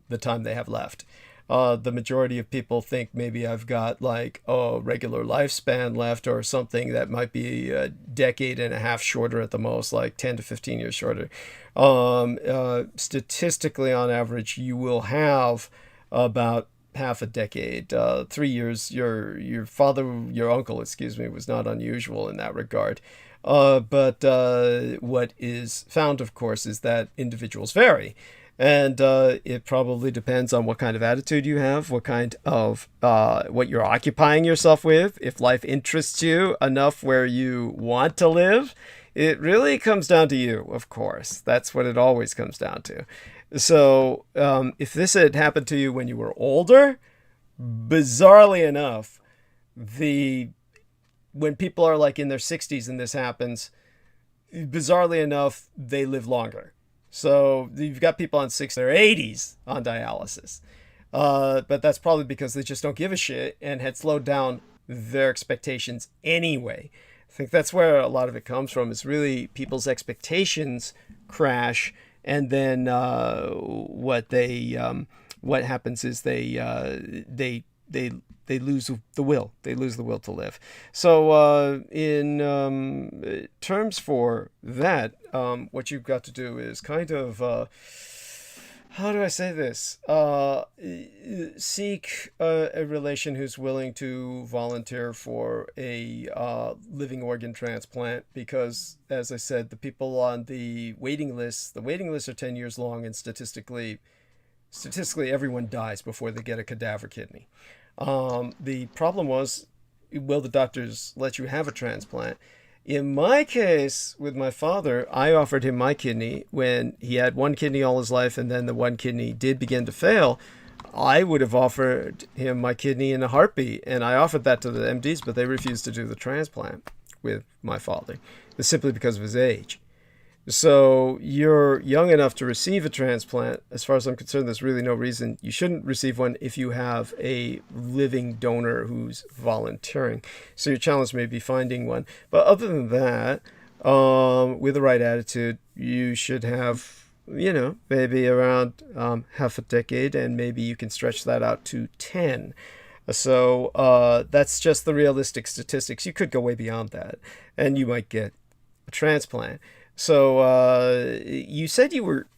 the time they have left. The majority of people think maybe I've got like a regular lifespan left or something that might be a decade and a half shorter at the most, like 10 to 15 years shorter. Statistically, on average, you will have about half a decade, 3 years. Your uncle, excuse me, was not unusual in that regard. But what is found, of course, is that individuals vary. And it probably depends on what kind of attitude you have, what kind of, what you're occupying yourself with, if life interests you enough where you want to live. It really comes down to you, of course. That's what it always comes down to. So if this had happened to you when you were older, bizarrely enough, when people are like in their 60s and this happens, bizarrely enough, they live longer. So you've got people on 60s, their 80s on dialysis. But that's probably because they just don't give a shit and had slowed down their expectations anyway. I think that's where a lot of it comes from. It's really people's expectations crash, and then what happens is they lose the will. They lose the will to live. So in terms for that, what you've got to do is kind of, how do I say this? Seek a relation who's willing to volunteer for a living organ transplant, because, as I said, the people on the waiting lists are 10 years long, and statistically everyone dies before they get a cadaver kidney. The problem was, will the doctors let you have a transplant? In my case, with my father, I offered him my kidney when he had one kidney all his life, and then the one kidney did begin to fail. I would have offered him my kidney in a heartbeat, and I offered that to the MDs, but they refused to do the transplant with my father, simply because of his age. So you're young enough to receive a transplant. As far as I'm concerned, there's really no reason you shouldn't receive one if you have a living donor who's volunteering. So your challenge may be finding one. But other than that, with the right attitude, you should have, maybe around half a decade, and maybe you can stretch that out to 10. So that's just the realistic statistics. You could go way beyond that, and you might get a transplant. So you said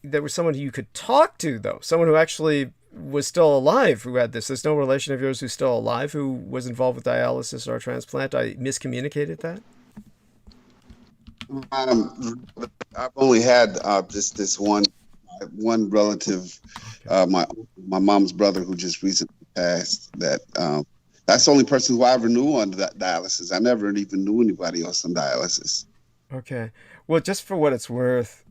there was someone who you could talk to, though, someone who actually was still alive who had this. There's no relation of yours who's still alive who was involved with dialysis or a transplant. I miscommunicated that? I've only had this one relative, my mom's brother, who just recently passed. That's the only person who I ever knew on dialysis. I never even knew anybody else on dialysis. Okay. Well, just for what it's worth,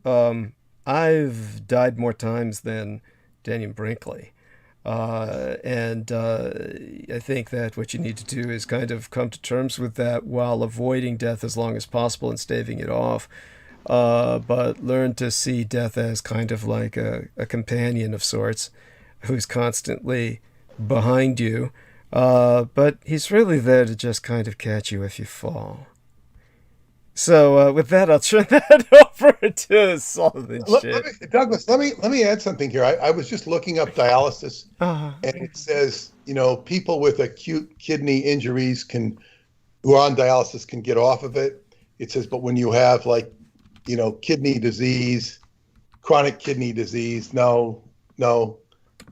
I've died more times than Daniel Brinkley. And I think that what you need to do is kind of come to terms with that while avoiding death as long as possible and staving it off. But learn to see death as kind of like a companion of sorts who's constantly behind you. But he's really there to just kind of catch you if you fall. So with that, I'll turn that over to Sullivan. Douglas, let me add something here. I was just looking up dialysis, and it says, people with acute kidney injuries who are on dialysis can get off of it. It says, but when you have kidney disease, chronic kidney disease, no.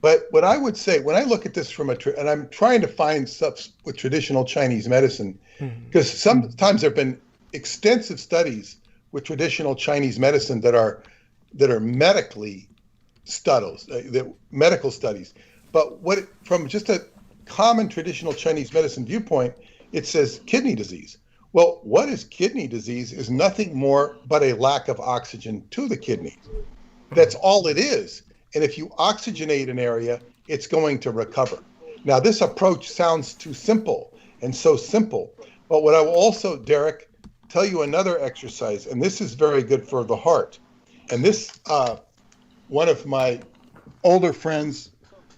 But what I would say, when I look at this and I'm trying to find stuff with traditional Chinese medicine, because sometimes there have been extensive studies with traditional Chinese medicine that are medically medical studies. But from just a common traditional Chinese medicine viewpoint, it says kidney disease. Well, what is kidney disease is nothing more but a lack of oxygen to the kidneys. That's all it is. And if you oxygenate an area, it's going to recover. Now, this approach sounds too simple and so simple. But what I will also, Derek, tell you another exercise, and this is very good for the heart. And this, one of my older friends,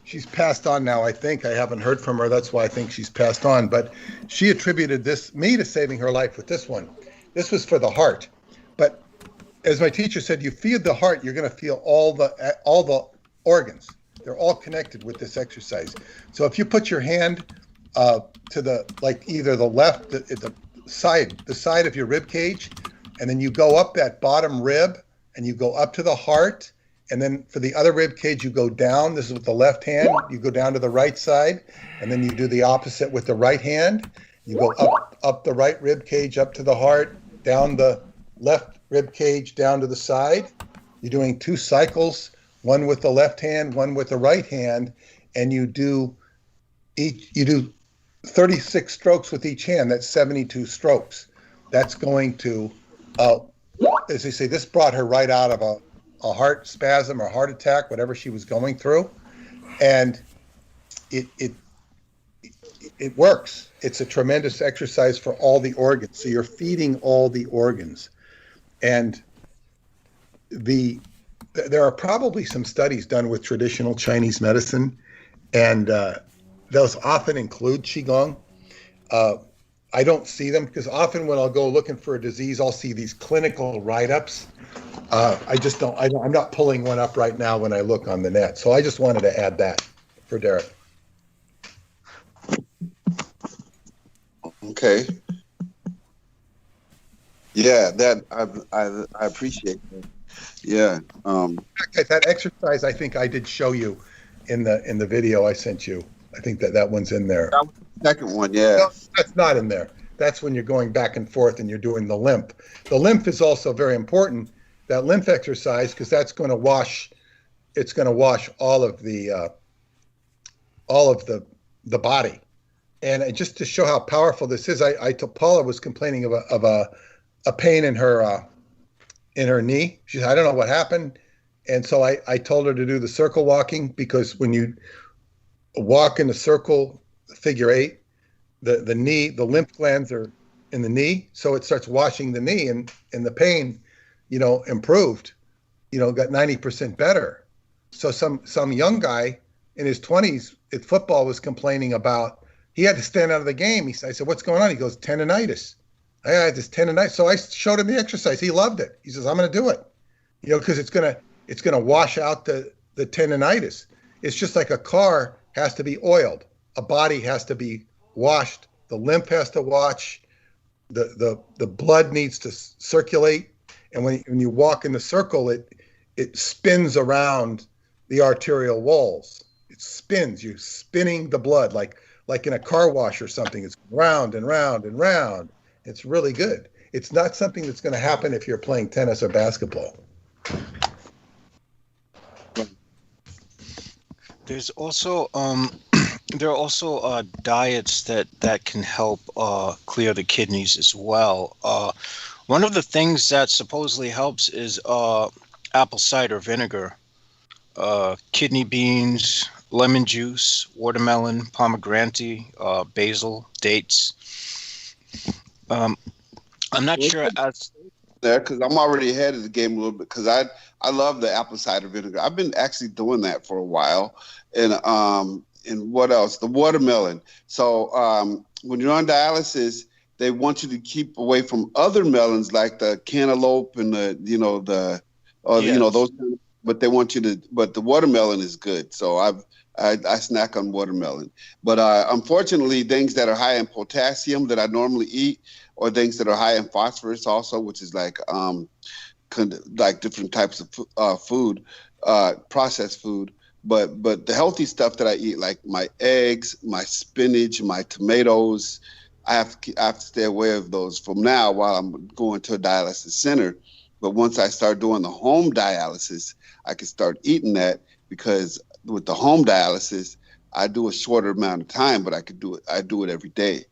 she's passed on now, I think. I haven't heard from her. That's why I think she's passed on. But she attributed me to saving her life with this one. This was for the heart. But as my teacher said, you feed the heart, you're going to feel all the organs. They're all connected with this exercise. So if you put your hand to either the left, the side of your rib cage, and then you go up that bottom rib and you go up to the heart And then for the other rib cage, you go down. This is with the left hand. You go down to the right side, and then you do the opposite with the right hand. You go up the right rib cage, up to the heart, down the left rib cage, down to the side. You're doing 2 cycles, one with the left hand, one with the right hand, and you do 36 strokes with each hand. That's 72 strokes. That's going to, as they say, this brought her right out of a heart spasm or heart attack, whatever she was going through, and it works. It's a tremendous exercise for all the organs. So you're feeding all the organs, and there are probably some studies done with traditional Chinese medicine, and those often include qigong. I don't see them because often when I'll go looking for a disease, I'll see these clinical write-ups. I just don't. I'm not pulling one up right now when I look on the net. So I just wanted to add that for Derek. Okay. Yeah, that I appreciate that. Yeah. That exercise, I think I did show you in the video I sent you. I think that one's in there. That was the second one, yeah. No, that's not in there. That's when you're going back and forth and you're doing the lymph. The lymph is also very important. That lymph exercise, because that's going to wash. It's going to wash all of the body. And just to show how powerful this is, I told Paula was complaining of a pain in her knee. She said, I don't know what happened. And so I told her to do the circle walking, because when you walk in a circle, figure 8, the knee, the lymph glands are in the knee. So it starts washing the knee, and the pain, improved, got 90% better. So some young guy in his 20s at football was complaining about, he had to stand out of the game. I said, what's going on? He goes, tendonitis. I had this tendonitis. So I showed him the exercise. He loved it. He says, I'm going to do it, because it's going to wash out the tendonitis. It's just like a car has to be oiled. A body has to be washed. The lymph has to wash. The blood needs to circulate. And when you walk in the circle, it spins around the arterial walls. It spins. You're spinning the blood like in a car wash or something. It's round and round and round. It's really good. It's not something that's going to happen if you're playing tennis or basketball. There's also there are also diets that can help clear the kidneys as well. One of the things that supposedly helps is apple cider vinegar, kidney beans, lemon juice, watermelon, pomegranate, basil, dates. I'm not sure as there, because I'm already ahead of the game a little bit, because I love the apple cider vinegar. I've been actually doing that for a while. And what else? The watermelon. So when you're on dialysis, they want you to keep away from other melons like the cantaloupe and those. But they want you to. But the watermelon is good. So I snack on watermelon. But unfortunately, things that are high in potassium that I normally eat, or things that are high in phosphorus also, which is like different types of food, processed food. But the healthy stuff that I eat, like my eggs, my spinach, my tomatoes, I have to stay away of those from now while I'm going to a dialysis center. But once I start doing the home dialysis, I can start eating that, because with the home dialysis, I do a shorter amount of time, but I do it every day,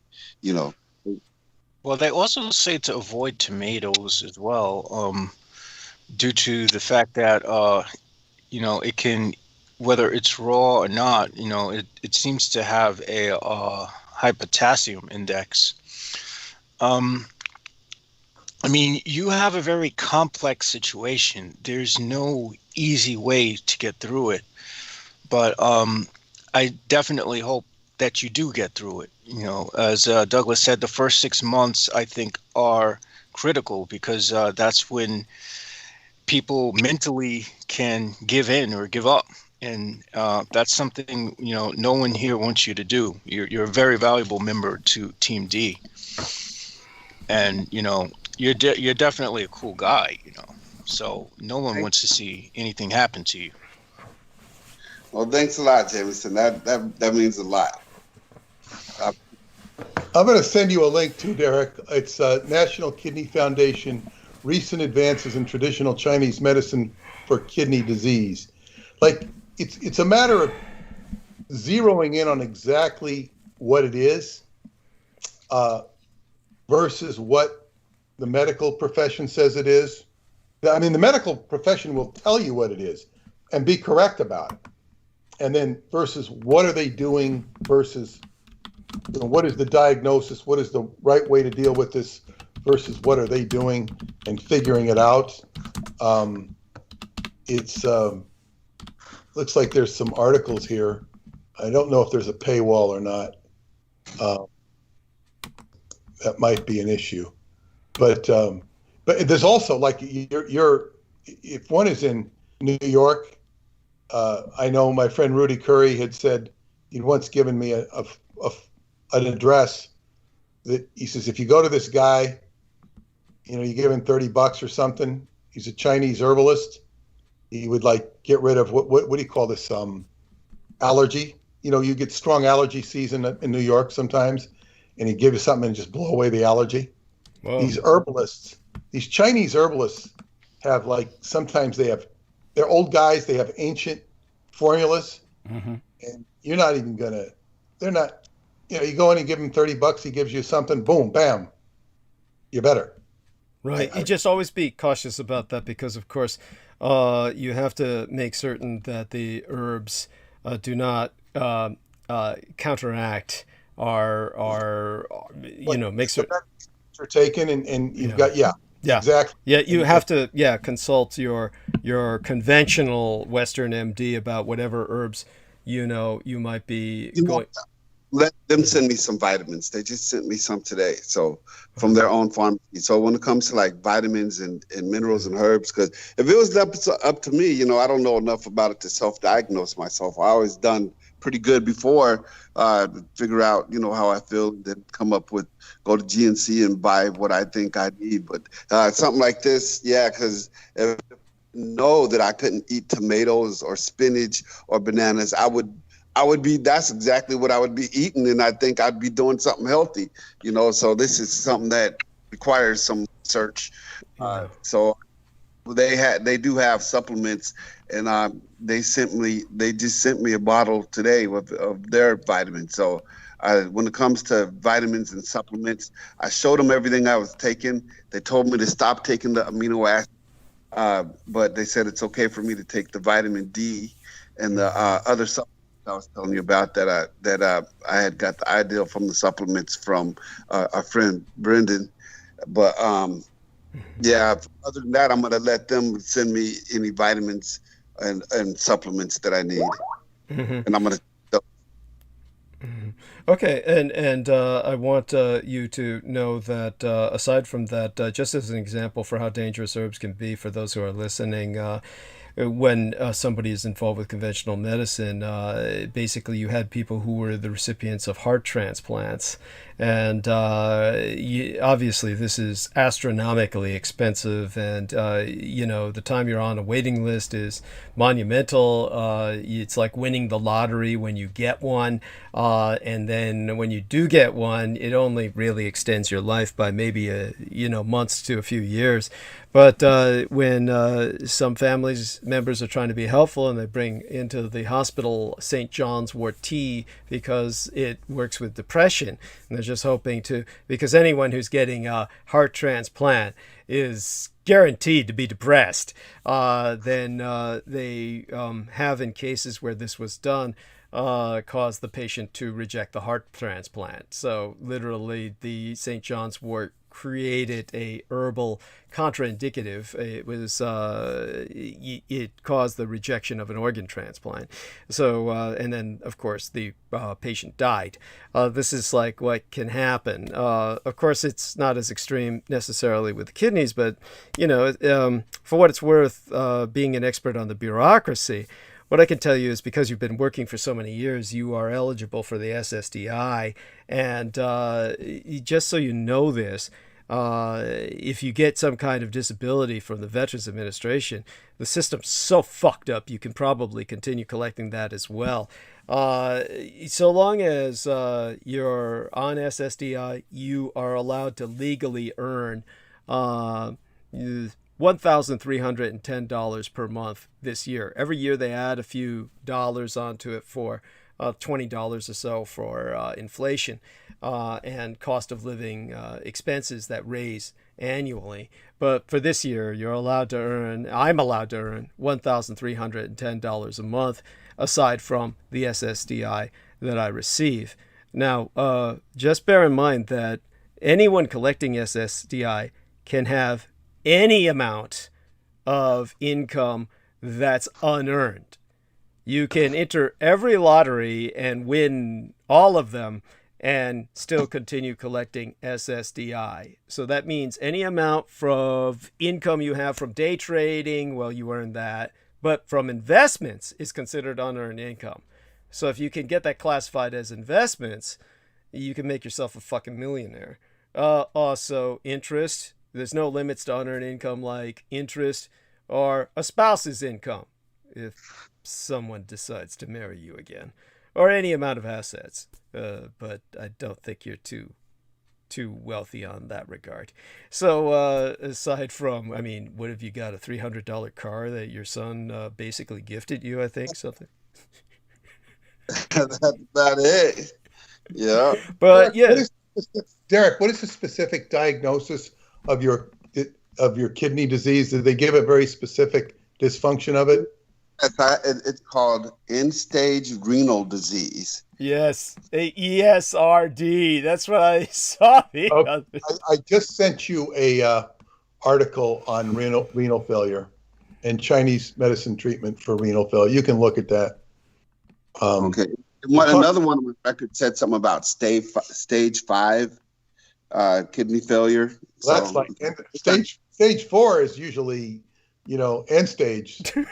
Well, they also say to avoid tomatoes as well, due to the fact that it can, whether it's raw or not, it seems to have a high potassium index. You have a very complex situation. There's no easy way to get through it, but I definitely hope that you do get through it. As Douglas said, the first 6 months, I think, are critical, because that's when people mentally can give in or give up. And that's something, no one here wants you to do. You're a very valuable member to Team D. And, you're definitely a cool guy, So no one wants to see anything happen to you. Well, thanks a lot, Jameson. That means a lot. I'm going to send you a link too, Derek. It's National Kidney Foundation, Recent Advances in Traditional Chinese Medicine for Kidney Disease. Like, it's a matter of zeroing in on exactly what it is versus what the medical profession says it is. I mean, the medical profession will tell you what it is and be correct about it. And then versus what are they doing versus, you know, what is the diagnosis? What is the right way to deal with this versus what are they doing and figuring it out? It's looks like there's some articles here. I don't know if there's a paywall or not. That might be an issue, but there's also, like, you're if one is in New York, I know my friend Rudy Curry had said, he'd once given me an address that he says, if you go to this guy, you know, you give him $30 or something. He's a Chinese herbalist. He would, like, get rid of what do you call this? Allergy. You know, you get strong allergy season in New York sometimes, and he'd give you something and just blow away the allergy. Whoa. These herbalists, these Chinese herbalists have, like, sometimes they're old guys, they have ancient formulas, and you're not even they're not, you know, you go in and give him $30, he gives you something, boom, bam, you're better. Right. You just always be cautious about that because, of course, you have to make certain that the herbs do not counteract or you know, make certain are taken and you've got exactly. Yeah, you have to consult your conventional Western MD about whatever herbs you know you might be going. Let them send me some vitamins. They just sent me some today, so from their own pharmacy. So when it comes to, like, vitamins and minerals and herbs, because if it was up to me, you know, I don't know enough about it to self-diagnose myself. I always done pretty good before, figure out, you know, how I feel, then go to GNC and buy what I think I need. But something like this, because if I know that I couldn't eat tomatoes or spinach or bananas, that's exactly what I would be eating, and I think I'd be doing something healthy, you know. So this is something that requires some research. So they do have supplements, and they just sent me a bottle today of their vitamins. So when it comes to vitamins and supplements, I showed them everything I was taking. They told me to stop taking the amino acid, but they said it's okay for me to take the vitamin D and the other supplements I was telling you about that I had got the idea from the supplements from our friend Brendan. But other than that, I'm going to let them send me any vitamins and supplements that I need. And I'm going to. Okay, and I want you to know that aside from that, just as an example for how dangerous herbs can be for those who are listening, when somebody is involved with conventional medicine, basically you had people who were the recipients of heart transplants. And obviously this is astronomically expensive, and you know, the time you're on a waiting list is monumental. It's like winning the lottery when you get one, and then when you do get one, it only really extends your life by maybe months to a few years. But when some families members are trying to be helpful and they bring into the hospital St. John's wort tea because it works with depression, and they're just hoping to, because anyone who's getting a heart transplant is guaranteed to be depressed, then they have, in cases where this was done, caused the patient to reject the heart transplant. So literally the St. John's wort created a herbal contraindicative. It was it caused the rejection of an organ transplant. So and then of course the patient died. This is like what can happen. Of course it's not as extreme necessarily with the kidneys, but you know, for what it's worth, being an expert on the bureaucracy, what I can tell you is, because you've been working for so many years, you are eligible for the SSDI. And just so you know this, If you get some kind of disability from the Veterans Administration, the system's so fucked up you can probably continue collecting that as well. So long as you're on SSDI, you are allowed to legally earn $1,310 per month this year. Every year they add a few dollars onto it for $20 or so for inflation and cost of living expenses that raise annually. But for this year, I'm allowed to earn $1,310 a month, aside from the SSDI that I receive. Now, just bear in mind that anyone collecting SSDI can have any amount of income that's unearned. You can enter every lottery and win all of them and still continue collecting SSDI. So that means any amount from income you have from day trading, well, you earn that. But from investments is considered unearned income. So if you can get that classified as investments, you can make yourself a fucking millionaire. Also, interest. There's no limits to unearned income like interest or a spouse's income if someone decides to marry you again, or any amount of assets. But I don't think you're too wealthy on that regard. So aside from, I mean, what have you got, a $300 car that your son basically gifted you, I think, something? That's about it. Yeah. But Derek, what is the specific diagnosis of your kidney disease? Did they give a very specific dysfunction of it? It's called end-stage renal disease. Yes, ESRD. That's what I saw. I just sent you a article on renal failure and Chinese medicine treatment for renal failure. You can look at that. Okay. Another one on my record said something about stage 5 kidney failure. Well, that's like stage 4 is usually, end stage. So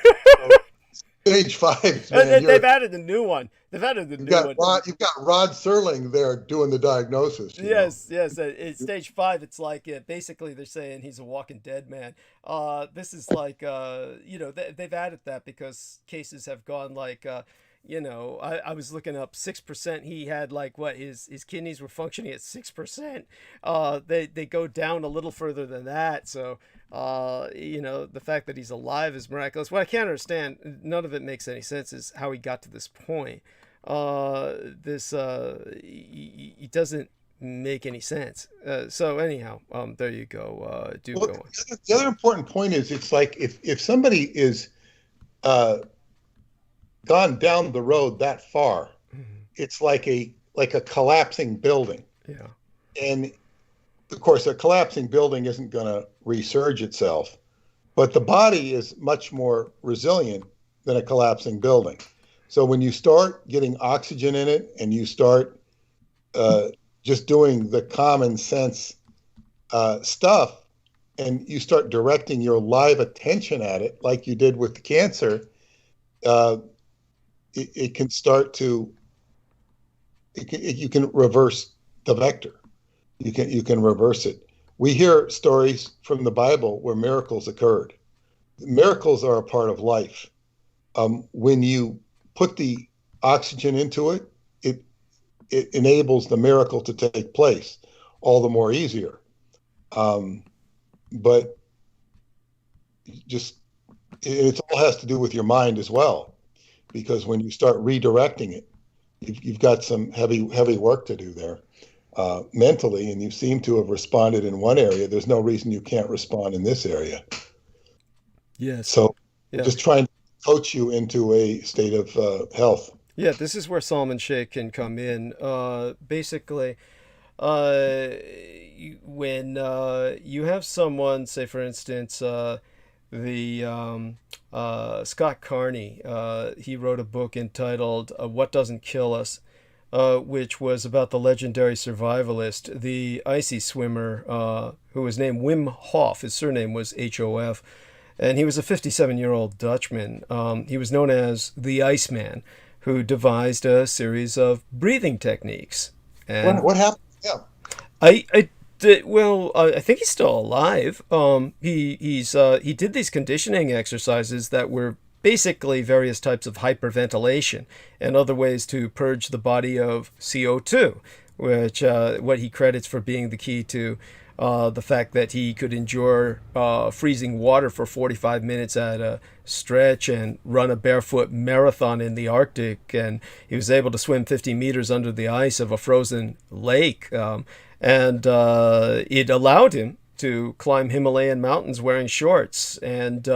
stage 5. Man, they've added a new one. You've got Rod Serling there doing the diagnosis. Yes. It's stage 5. It's like basically they're saying he's a Walking Dead man. This is like they've added that because cases have gone like. I was looking up 6%. He had like his kidneys were functioning at 6%. They go down a little further than that. So, the fact that he's alive is miraculous. What I can't understand, none of it makes any sense, is how he got to this point. It doesn't make any sense. So anyhow, there you go. Go on. The other important point is it's like if somebody is gone down the road that far, it's like a collapsing building. Yeah. And of course, a collapsing building isn't going to resurge itself, but the body is much more resilient than a collapsing building. So when you start getting oxygen in it and you start just doing the common sense stuff, and you start directing your live attention at it, like you did with the cancer, it can start to, you can reverse the vector. You can reverse it. We hear stories from the Bible where miracles occurred. Miracles are a part of life. When you put the oxygen into it, it enables the miracle to take place all the more easier. But it all has to do with your mind as well, because when you start redirecting it, you've got some heavy work to do there mentally, and you seem to have responded in one area. There's no reason you can't respond in this area. Yes. So just trying to coach you into a state of health. Yeah, this is where Solomon Sheikh can come in. Basically, when you have someone, say for instance, Scott Carney, he wrote a book entitled What Doesn't Kill Us, which was about the legendary survivalist, the icy swimmer, who was named Wim Hof. His surname was Hof. And he was a 57-year-old Dutchman. He was known as the Iceman, who devised a series of breathing techniques. And what happened? Yeah. I think he's still alive. He did these conditioning exercises that were basically various types of hyperventilation and other ways to purge the body of CO2, which what he credits for being the key to the fact that he could endure freezing water for 45 minutes at a stretch and run a barefoot marathon in the Arctic, and he was able to swim 50 meters under the ice of a frozen lake, and it allowed him to climb Himalayan mountains wearing shorts, and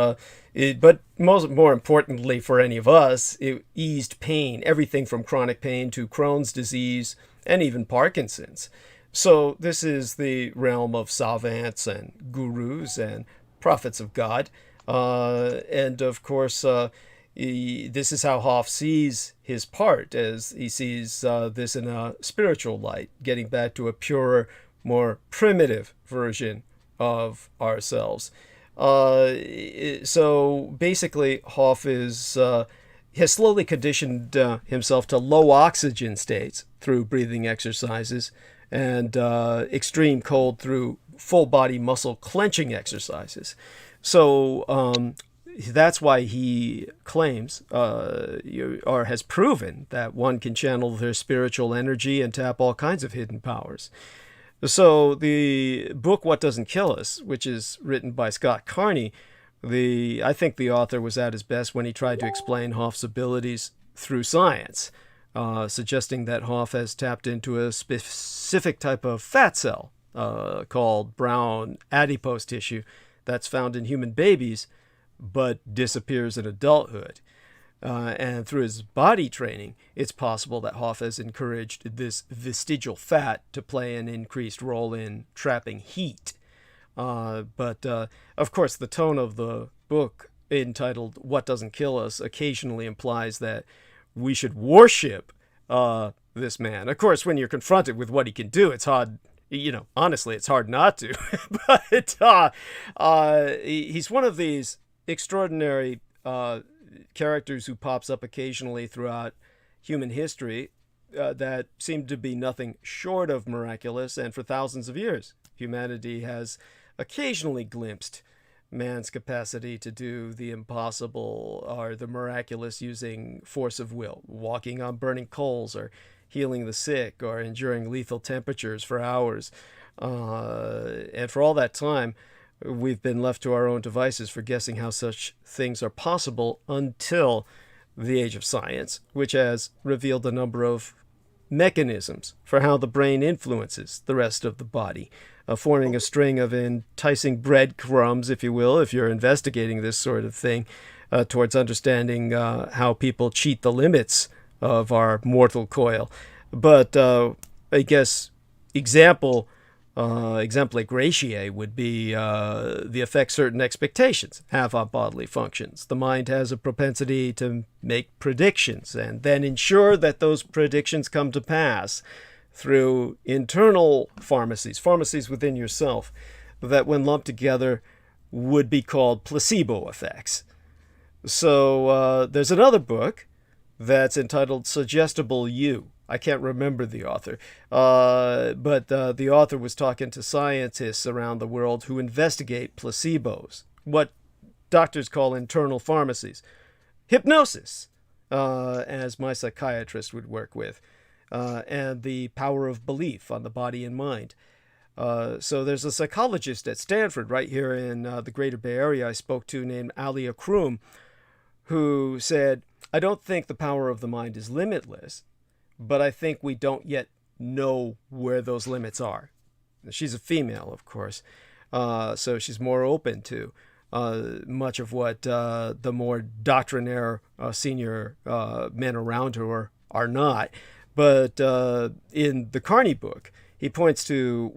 but more importantly for any of us, it eased pain, everything from chronic pain to Crohn's disease and even Parkinson's. So this is the realm of savants and gurus and prophets of God. And of course, this is how Hoff sees his part, as he sees this in a spiritual light, getting back to a purer, more primitive version of ourselves. So basically, Hoff has slowly conditioned himself to low oxygen states through breathing exercises, and extreme cold through full body muscle clenching exercises. So that's why he claims or has proven that one can channel their spiritual energy and tap all kinds of hidden powers. So the book What Doesn't Kill Us, which is written by Scott Carney, I think the author was at his best when he tried to explain Hoff's abilities through science, suggesting that Hoff has tapped into a specific type of fat cell called brown adipose tissue that's found in human babies but disappears in adulthood. And through his body training, it's possible that Hoff has encouraged this vestigial fat to play an increased role in trapping heat. But of course, the tone of the book entitled What Doesn't Kill Us occasionally implies that we should worship this man. Of course, when you're confronted with what he can do, it's hard, honestly, it's hard not to. But he's one of these extraordinary characters who pops up occasionally throughout human history that seem to be nothing short of miraculous, and for thousands of years, humanity has occasionally glimpsed man's capacity to do the impossible or the miraculous using force of will, walking on burning coals or healing the sick or enduring lethal temperatures for hours. And for all that time, we've been left to our own devices for guessing how such things are possible until the age of science, which has revealed a number of mechanisms for how the brain influences the rest of the body, forming a string of enticing breadcrumbs, if you will, if you're investigating this sort of thing, towards understanding how people cheat the limits of our mortal coil. But I guess exemplar gratiae would be the effect certain expectations have on bodily functions. The mind has a propensity to make predictions and then ensure that those predictions come to pass through internal pharmacies within yourself, that when lumped together would be called placebo effects. So there's another book that's entitled Suggestible You. I can't remember the author, but the author was talking to scientists around the world who investigate placebos, what doctors call internal pharmacies, hypnosis, as my psychiatrist would work with, and the power of belief on the body and mind. So there's a psychologist at Stanford right here in the greater Bay Area I spoke to named Alia Kroom, who said, I don't think the power of the mind is limitless, but I think we don't yet know where those limits are. She's a female, of course, so she's more open to much of what the more doctrinaire senior men around her are not. But in the Carney book, he points to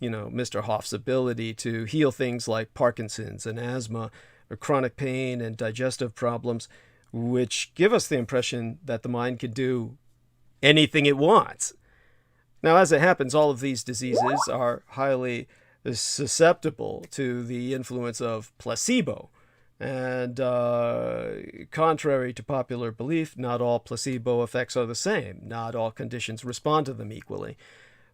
Mr. Hoff's ability to heal things like Parkinson's and asthma, or chronic pain and digestive problems, which give us the impression that the mind can do anything it wants. Now, as it happens, all of these diseases are highly susceptible to the influence of placebo. And contrary to popular belief, not all placebo effects are the same. Not all conditions respond to them equally.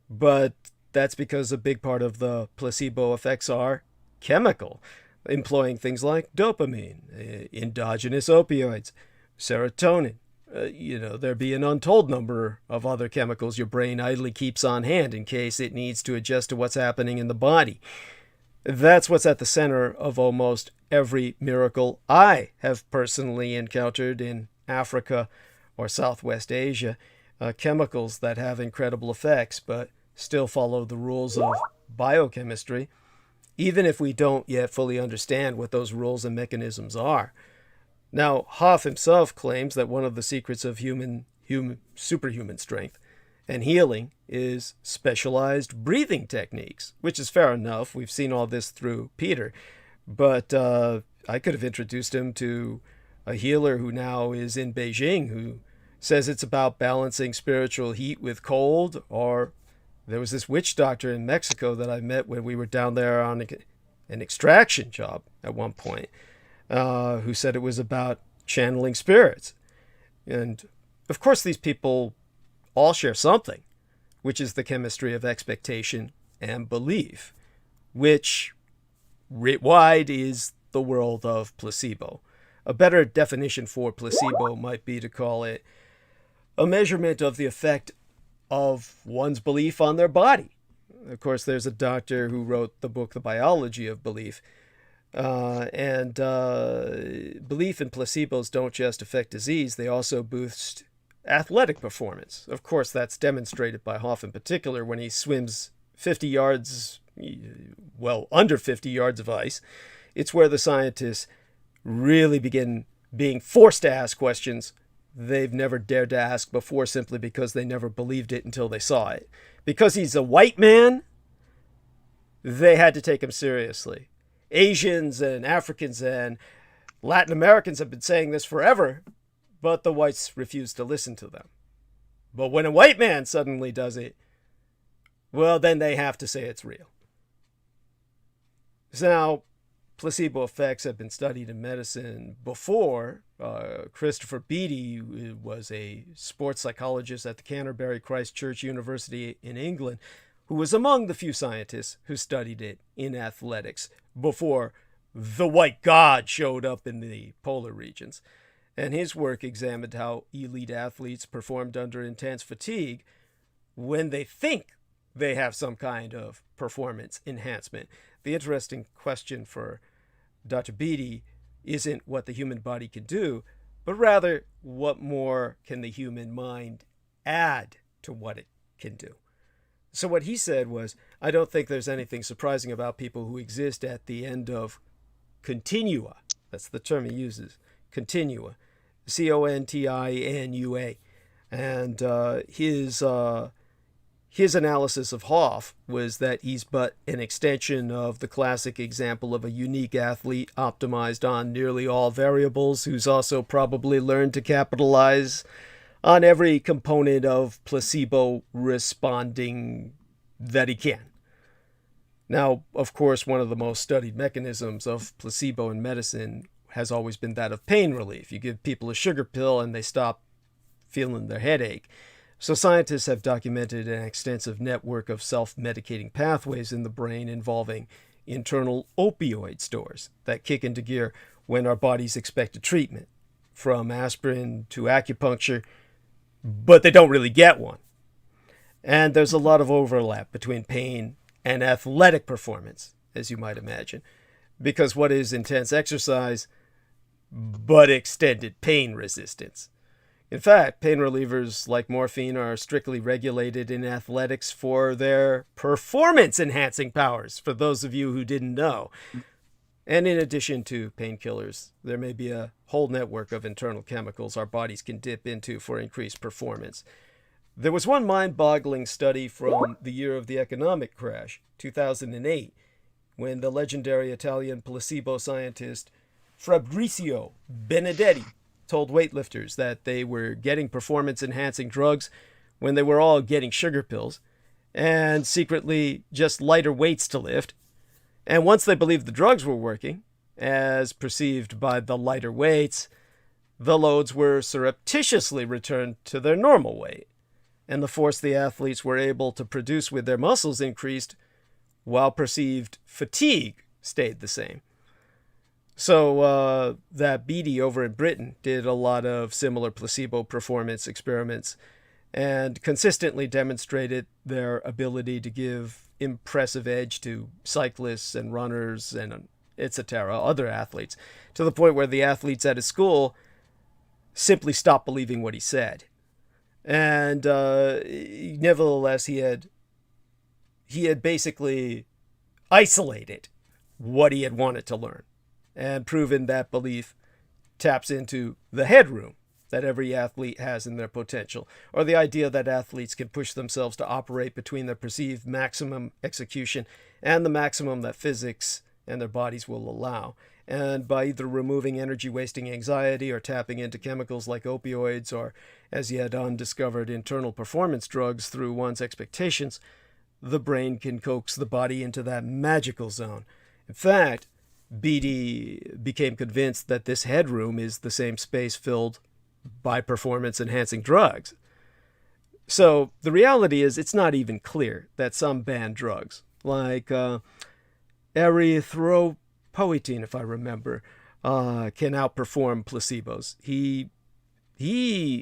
But that's because a big part of the placebo effects are chemical, employing things like dopamine, endogenous opioids, serotonin. There'd be an untold number of other chemicals your brain idly keeps on hand in case it needs to adjust to what's happening in the body. That's what's at the center of almost every miracle I have personally encountered in Africa or Southwest Asia. Chemicals that have incredible effects, but still follow the rules of biochemistry, even if we don't yet fully understand what those rules and mechanisms are. Now, Hoff himself claims that one of the secrets of superhuman strength and healing is specialized breathing techniques, which is fair enough. We've seen all this through Peter, but I could have introduced him to a healer who now is in Beijing, who says it's about balancing spiritual heat with cold. Or there was this witch doctor in Mexico that I met when we were down there on an extraction job at one point, who said it was about channeling spirits. And of course, these people all share something, which is the chemistry of expectation and belief, which writ wide is the world of placebo. A better definition for placebo might be to call it a measurement of the effect of one's belief on their body. Of course, there's a doctor who wrote the book, The Biology of Belief. Belief in placebos don't just affect disease, they also boost athletic performance. Of course, that's demonstrated by Hoff in particular when he swims 50 yards, under 50 yards of ice. It's where the scientists really begin being forced to ask questions they've never dared to ask before, simply because they never believed it until they saw it. Because he's a white man, they had to take him seriously. Asians and Africans and Latin Americans have been saying this forever, but the whites refuse to listen to them. But when a white man suddenly does it, well, then they have to say it's real. So now, placebo effects have been studied in medicine before. Christopher Beattie was a sports psychologist at the Canterbury Christ Church University in England, who was among the few scientists who studied it in athletics before the white god showed up in the polar regions. And his work examined how elite athletes performed under intense fatigue when they think they have some kind of performance enhancement. The interesting question for Dr. Beattie isn't what the human body can do, but rather what more can the human mind add to what it can do. So what he said was, I don't think there's anything surprising about people who exist at the end of continua. That's the term he uses, continua, C-O-N-T-I-N-U-A. And his analysis of Hoff was that he's but an extension of the classic example of a unique athlete optimized on nearly all variables, who's also probably learned to capitalize on every component of placebo responding that he can. Now, of course, one of the most studied mechanisms of placebo in medicine has always been that of pain relief. You give people a sugar pill and they stop feeling their headache. So scientists have documented an extensive network of self-medicating pathways in the brain involving internal opioid stores that kick into gear when our bodies expect a treatment, from aspirin to acupuncture, but they don't really get one. And there's a lot of overlap between pain and athletic performance, as you might imagine, because what is intense exercise but extended pain resistance? In fact, pain relievers like morphine are strictly regulated in athletics for their performance-enhancing powers, for those of you who didn't know. And in addition to painkillers, there may be a whole network of internal chemicals our bodies can dip into for increased performance. There was one mind-boggling study from the year of the economic crash, 2008, when the legendary Italian placebo scientist Fabrizio Benedetti told weightlifters that they were getting performance-enhancing drugs when they were all getting sugar pills and secretly just lighter weights to lift. And once they believed the drugs were working, as perceived by the lighter weights, the loads were surreptitiously returned to their normal weight. and the force the athletes were able to produce with their muscles increased, while perceived fatigue stayed the same. So that Beattie over in Britain did a lot of similar placebo performance experiments and consistently demonstrated their ability to give impressive edge to cyclists and runners and etc., other athletes, to the point where the athletes at his school simply stopped believing what he said. And nevertheless, he had basically isolated what he had wanted to learn and proven that belief taps into the headroom that every athlete has in their potential, or the idea that athletes can push themselves to operate between their perceived maximum execution and the maximum that physics and their bodies will allow. And by either removing energy-wasting anxiety or tapping into chemicals like opioids or as yet undiscovered internal performance drugs through one's expectations, the brain can coax the body into that magical zone. In fact, Beattie became convinced that this headroom is the same space filled by performance-enhancing drugs. So the reality is it's not even clear that some banned drugs, like erythropoietin, if I remember, can outperform placebos.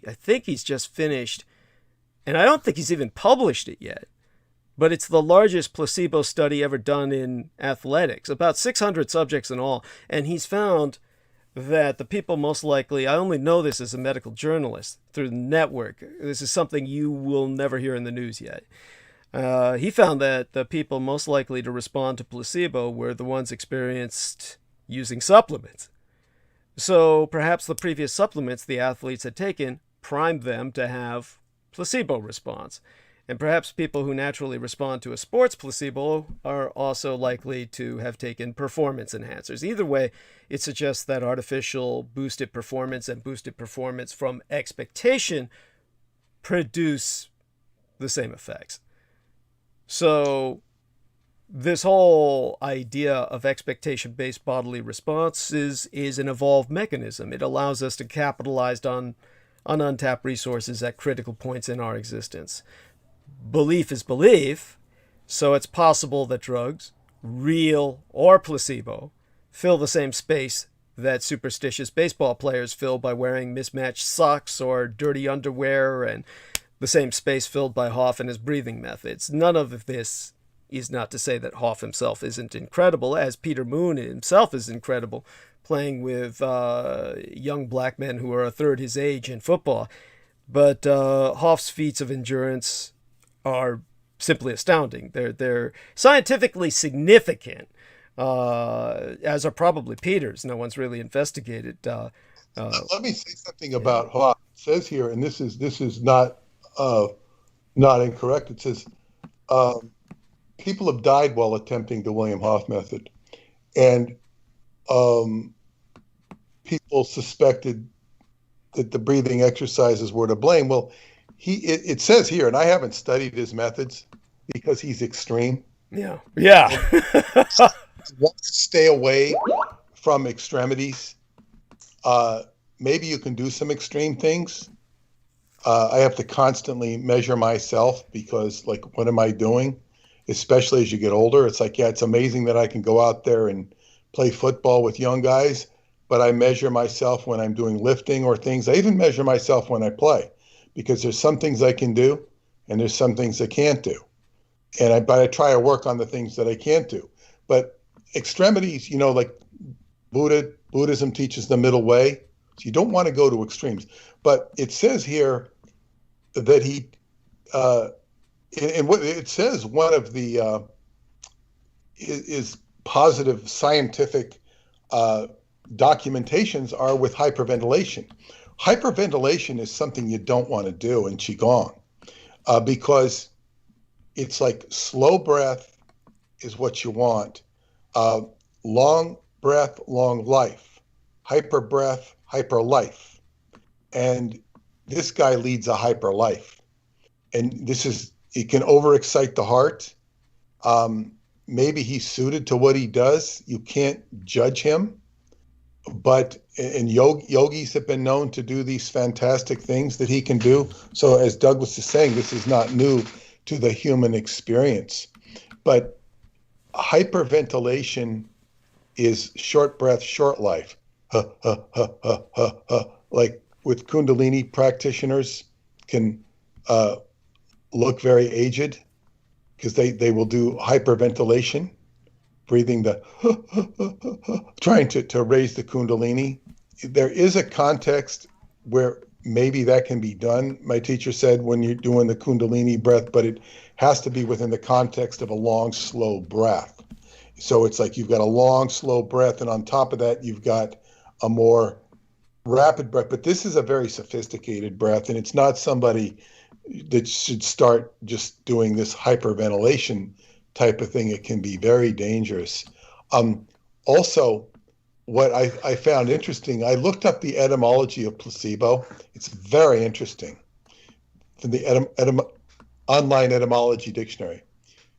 I think he's just finished, and I don't think he's even published it yet, but it's the largest placebo study ever done in athletics, about 600 subjects in all, and he's found that the people most likely, I only know this as a medical journalist through the network, this is something you will never hear in the news yet. He found that the people most likely to respond to placebo were the ones experienced using supplements. So perhaps the previous supplements the athletes had taken primed them to have placebo response. And perhaps people who naturally respond to a sports placebo are also likely to have taken performance enhancers. Either way, it suggests that artificial boosted performance and boosted performance from expectation produce the same effects. So this whole idea of expectation-based bodily response is an evolved mechanism. It allows us to capitalize on untapped resources at critical points in our existence. Belief is belief, so it's possible that drugs, real or placebo, fill the same space that superstitious baseball players fill by wearing mismatched socks or dirty underwear, and the same space filled by Hoff and his breathing methods. None of this is not to say that Hoff himself isn't incredible, as Peter Moon himself is incredible, playing with young black men who are a third his age in football. But Hoff's feats of endurance are simply astounding. They're scientifically significant, as are probably Peter's. No one's really investigated. Let me say something about Hoff. It says here, and this is not incorrect. It says people have died while attempting the William Hoff method, and people suspected that the breathing exercises were to blame. Well, it says here, and I haven't studied his methods because he's extreme. Yeah. Stay away from extremities. Maybe you can do some extreme things. I have to constantly measure myself because, like, what am I doing? Especially as you get older, it's like, yeah, it's amazing that I can go out there and play football with young guys, but I measure myself when I'm doing lifting or things. I even measure myself when I play, because there's some things I can do and there's some things I can't do. But I try to work on the things that I can't do. But extremities, like Buddhism teaches the middle way. So you don't want to go to extremes. But it says here that he, and what it says, one of the is positive scientific documentations are with hyperventilation. Hyperventilation is something you don't want to do in Qigong because it's like slow breath is what you want. Long breath, long life. Hyper breath, hyper life. And this guy leads a hyper life. And it can overexcite the heart. Maybe he's suited to what he does. You can't judge him. and yogis have been known to do these fantastic things that he can do. So as Douglas is saying, this is not new to the human experience. But hyperventilation is short breath, short life. Like with Kundalini practitioners can look very aged because they will do hyperventilation, breathing trying to raise the Kundalini. There is a context where maybe that can be done, my teacher said, when you're doing the Kundalini breath, but it has to be within the context of a long, slow breath. So it's like you've got a long, slow breath, and on top of that, you've got a more rapid breath. But this is a very sophisticated breath, and it's not somebody that should start just doing this hyperventilation type of thing. It can be very dangerous. Also, what I found interesting, I looked up the etymology of placebo. It's very interesting. From the online etymology dictionary.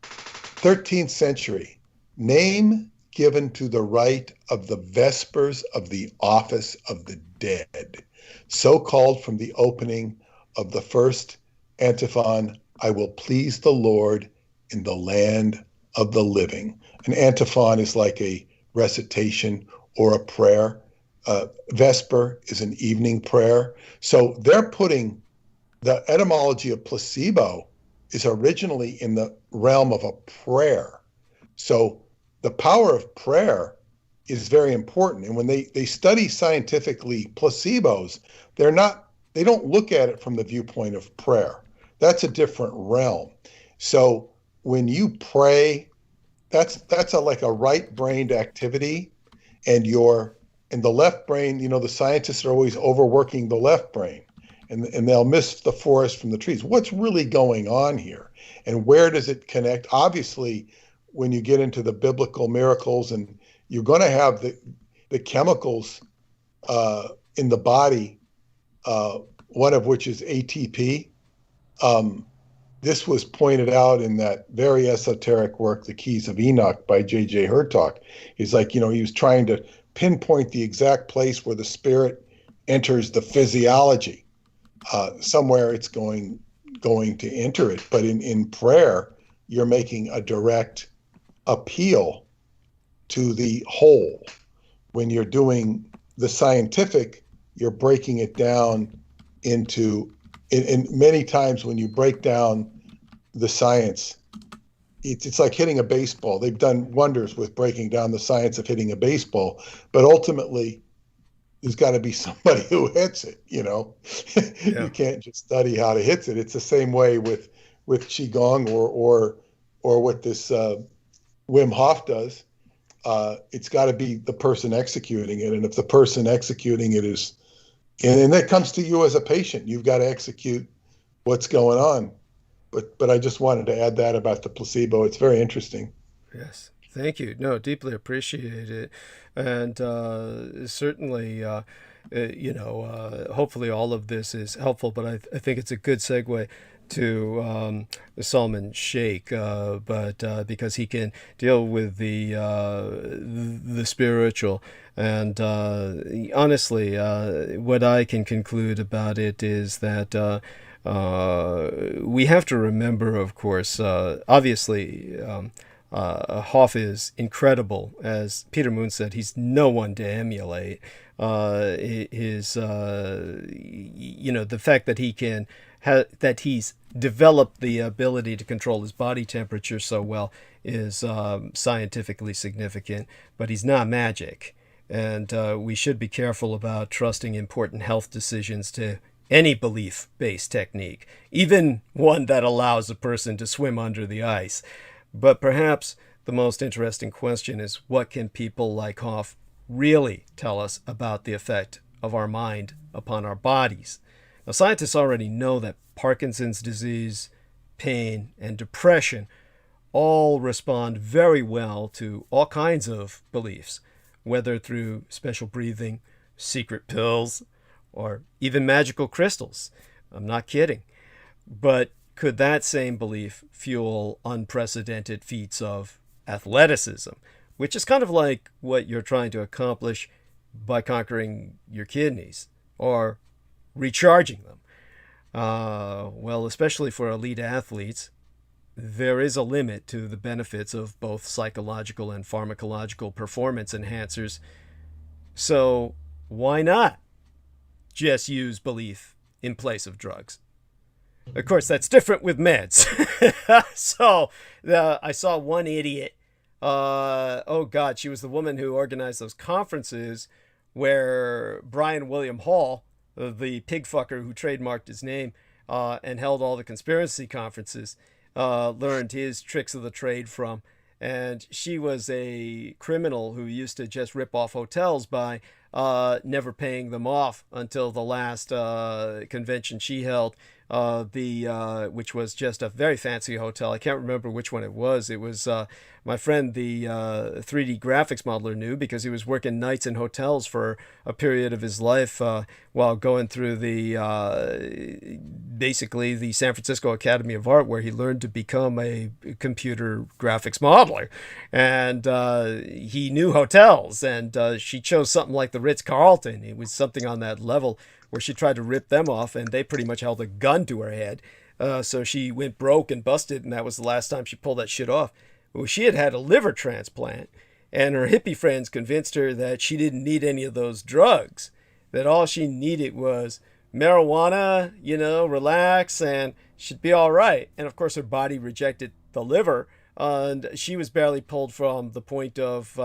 13th century, name given to the rite of the vespers of the office of the dead, so called from the opening of the first antiphon, I will please the Lord in the land of the living. An antiphon is like a recitation or a prayer. Vesper is an evening prayer. So they're putting the etymology of placebo is originally in the realm of a prayer. So the power of prayer is very important. And when they study scientifically placebos, they don't look at it from the viewpoint of prayer. That's a different realm. So when you pray, that's like a right-brained activity, and the left brain, the scientists are always overworking the left brain, and they'll miss the forest from the trees. What's really going on here, and where does it connect? Obviously, when you get into the biblical miracles, and you're going to have the chemicals in the body, one of which is ATP. This was pointed out in that very esoteric work, The Keys of Enoch by J.J. Hertog. He's like, he was trying to pinpoint the exact place where the spirit enters the physiology. Somewhere it's going to enter it. But in prayer, you're making a direct appeal to the whole. When you're doing the scientific, you're breaking it down into, and many times when you break down the science, it's like hitting a baseball. They've done wonders with breaking down the science of hitting a baseball, but ultimately there's got to be somebody who hits it, Yeah. You can't just study how to hit it. It's the same way with Qigong or what this Wim Hof does. It's got to be the person executing it. And if the person executing it is, and that comes to you as a patient, you've got to execute what's going on. But I just wanted to add that about the placebo. It's very interesting. Yes. Thank you. No, deeply appreciate it. And certainly, hopefully all of this is helpful, but I think it's a good segue to Salman Sheikh, but because he can deal with the spiritual. And honestly, what I can conclude about it is that we have to remember, of course, obviously, Hoff is incredible. As Peter Moon said, he's no one to emulate. The fact that he can that he's developed the ability to control his body temperature so well is scientifically significant, but he's not magic. And we should be careful about trusting important health decisions to any belief-based technique, even one that allows a person to swim under the ice. But perhaps the most interesting question is, what can people like Hoff really tell us about the effect of our mind upon our bodies? Now, scientists already know that Parkinson's disease, pain, and depression all respond very well to all kinds of beliefs, whether through special breathing, secret pills, or even magical crystals. I'm not kidding. But could that same belief fuel unprecedented feats of athleticism, which is kind of like what you're trying to accomplish by conquering your kidneys or recharging them. Well, especially for elite athletes, there is a limit to the benefits of both psychological and pharmacological performance enhancers. So why not just use belief in place of drugs? Of course, that's different with meds. So I saw one idiot. Oh God, she was the woman who organized those conferences where Brian William Hall, the pig fucker who trademarked his name and held all the conspiracy conferences, learned his tricks of the trade from. And she was a criminal who used to just rip off hotels by never paying them off until the last convention she held, which was just a very fancy hotel. I can't remember which one it was. It was my friend, the 3D graphics modeler, knew because he was working nights in hotels for a period of his life while going through basically the San Francisco Academy of Art, where he learned to become a computer graphics modeler. And he knew hotels, and she chose something like the Ritz-Carlton. It was something on that level where she tried to rip them off, and they pretty much held a gun to her head. So she went broke and busted, and that was the last time she pulled that shit off. Well, she had had a liver transplant, and her hippie friends convinced her that she didn't need any of those drugs, that all she needed was marijuana, relax, and she'd be all right. And of course, her body rejected the liver, and she was barely pulled from the point of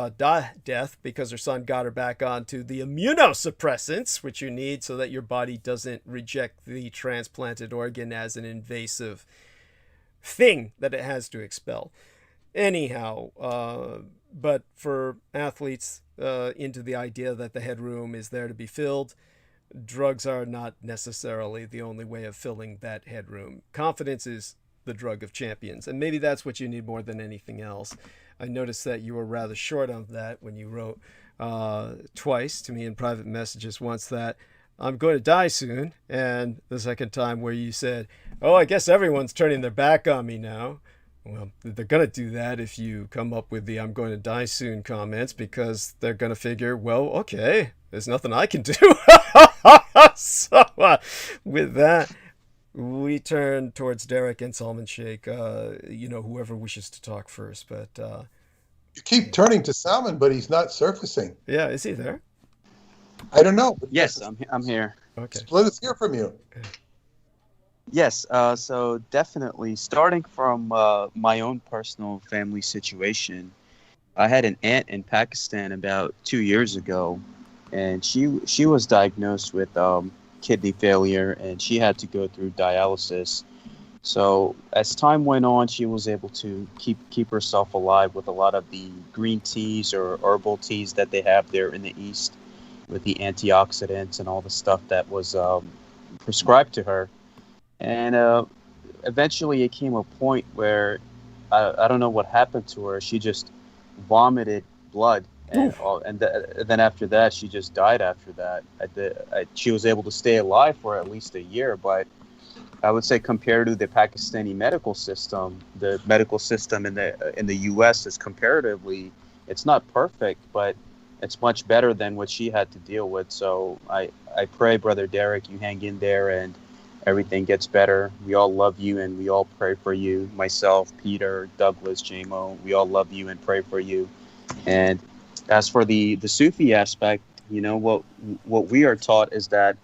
death because her son got her back onto the immunosuppressants, which you need so that your body doesn't reject the transplanted organ as an invasive thing that it has to expel. Anyhow, but for athletes into the idea that the headroom is there to be filled, drugs are not necessarily the only way of filling that headroom. Confidence is the drug of champions, and maybe that's what you need more than anything else. I noticed that you were rather short on that when you wrote twice to me in private messages, once that I'm going to die soon, and the second time where you said, oh, I guess everyone's turning their back on me now. Well, they're going to do that if you come up with the I'm going to die soon comments, because they're going to figure, well, okay, there's nothing I can do. So with that, we turn towards Derek and Salman Sheikh, whoever wishes to talk first. But you keep turning to Salman, but he's not surfacing. Yeah, is he there? I don't know. Yes, I'm here. Okay. Let us hear from you. Yes, so definitely starting from my own personal family situation, I had an aunt in Pakistan about 2 years ago, and she was diagnosed with kidney failure, and she had to go through dialysis. So as time went on, she was able to keep herself alive with a lot of the green teas or herbal teas that they have there in the East, with the antioxidants and all the stuff that was prescribed to her. And eventually it came a point where I don't know what happened to her. She just vomited blood. And then after that, she just died after that. She was able to stay alive for at least a year, but I would say compared to the Pakistani medical system, the medical system in the U.S. is comparatively, it's not perfect, but it's much better than what she had to deal with. So I pray, Brother Derek, you hang in there and everything gets better. We all love you and we all pray for you. Myself, Peter, Douglas, JMO, we all love you and pray for you. And as for the Sufi aspect, what we are taught is that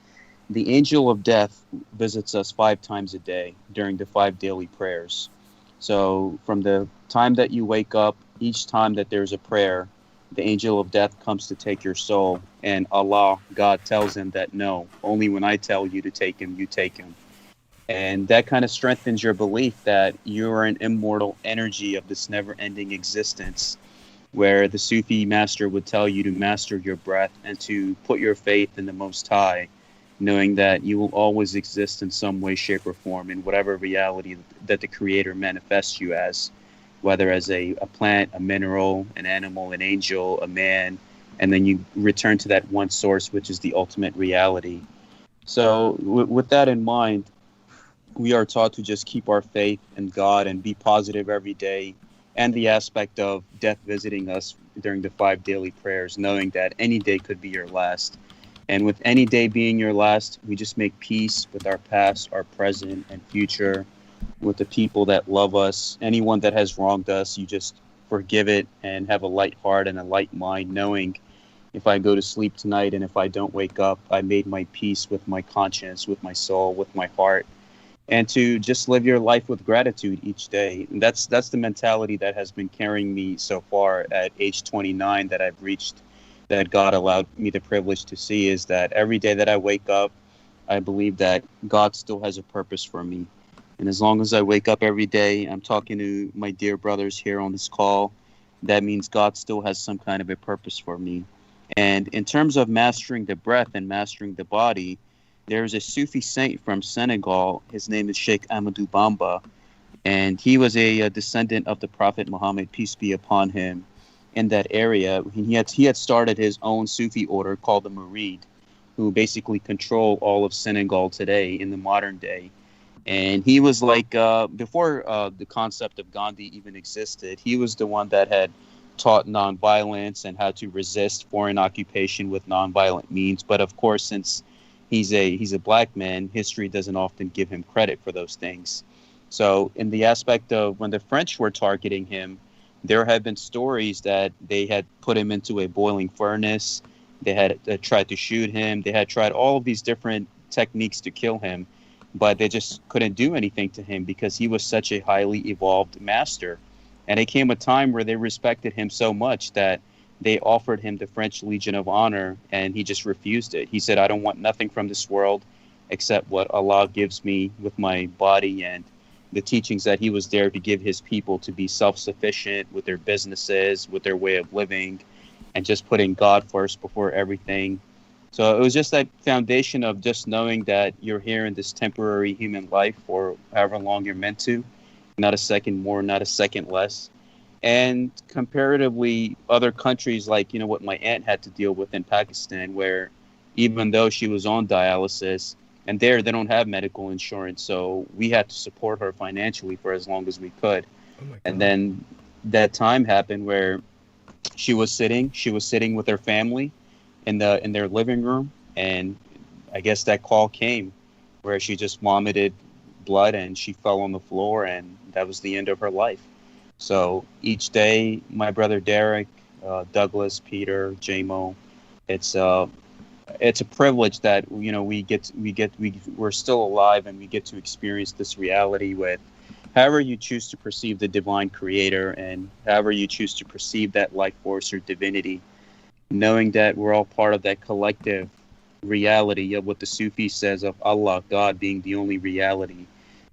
the angel of death visits us 5 times a day during the 5 daily prayers. So from the time that you wake up, each time that there's a prayer, the angel of death comes to take your soul, and Allah, God, tells him that no, only when I tell you to take him, you take him. And that kind of strengthens your belief that you're an immortal energy of this never-ending existence, where the Sufi master would tell you to master your breath and to put your faith in the Most High, knowing that you will always exist in some way, shape, or form in whatever reality that the Creator manifests you as, whether as a plant, a mineral, an animal, an angel, a man, and then you return to that one source, which is the ultimate reality. So with that in mind, we are taught to just keep our faith in God and be positive every day and the aspect of death visiting us during the 5 daily prayers, knowing that any day could be your last. And with any day being your last, we just make peace with our past, our present, and future, with the people that love us. Anyone that has wronged us, you just forgive it and have a light heart and a light mind, knowing if I go to sleep tonight and if I don't wake up, I made my peace with my conscience, with my soul, with my heart, and to just live your life with gratitude each day. And that's the mentality that has been carrying me so far at age 29 that I've reached, that God allowed me the privilege to see, is that every day that I wake up, I believe that God still has a purpose for me. And as long as I wake up every day, I'm talking to my dear brothers here on this call, that means God still has some kind of a purpose for me. And in terms of mastering the breath and mastering the body, there's a Sufi saint from Senegal. His name is Sheikh Amadou Bamba, and he was a descendant of the Prophet Muhammad, peace be upon him, in that area. He had started his own Sufi order called the Murid, who basically control all of Senegal today in the modern day. And he was like, before the concept of Gandhi even existed, he was the one that had taught nonviolence and how to resist foreign occupation with nonviolent means. But of course, since he's a black man, history doesn't often give him credit for those things. So in the aspect of when the French were targeting him, there have been stories that they had put him into a boiling furnace. They had tried to shoot him. They had tried all of these different techniques to kill him, but they just couldn't do anything to him because he was such a highly evolved master. And it came a time where they respected him so much that they offered him the French Legion of Honor, and he just refused it. He said, I don't want nothing from this world except what Allah gives me with my body and the teachings that he was there to give his people, to be self-sufficient with their businesses, with their way of living, and just putting God first before everything. So it was just that foundation of just knowing that you're here in this temporary human life for however long you're meant to, not a second more, not a second less. And comparatively, other countries like, what my aunt had to deal with in Pakistan, where even though she was on dialysis, and there they don't have medical insurance, so we had to support her financially for as long as we could. And then that time happened where she was sitting with her family in their living room, and I guess that call came where she just vomited blood and she fell on the floor, and that was the end of her life. So each day, my brother Derek, Douglas, Peter, JMO, it's a privilege that we're still alive and we get to experience this reality with however you choose to perceive the divine creator and however you choose to perceive that life force or divinity, knowing that we're all part of that collective reality of what the Sufi says of Allah, God, being the only reality.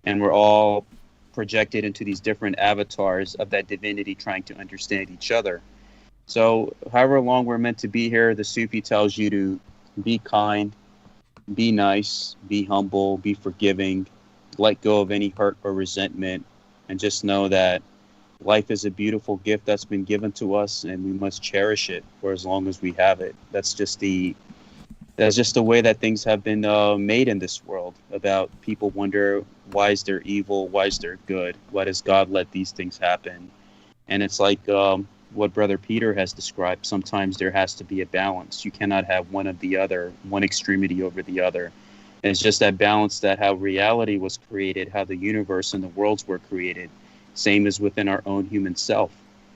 And we're all projected into these different avatars of that divinity trying to understand each other. So however long we're meant to be here, the Sufi tells you to be kind, be nice, be humble, be forgiving, let go of any hurt or resentment, and just know that life is a beautiful gift that's been given to us, and we must cherish it for as long as we have it. That's just the way that things have been made in this world. About people wonder, why is there evil? Why is there good? Why does God let these things happen? And it's like what Brother Peter has described. Sometimes there has to be a balance. You cannot have one of the other, one extremity over the other. And it's just that balance, that how reality was created, how the universe and the worlds were created. Same as within our own human self,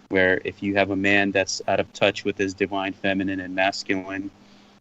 where if you have a man that's out of touch with his divine feminine and masculine,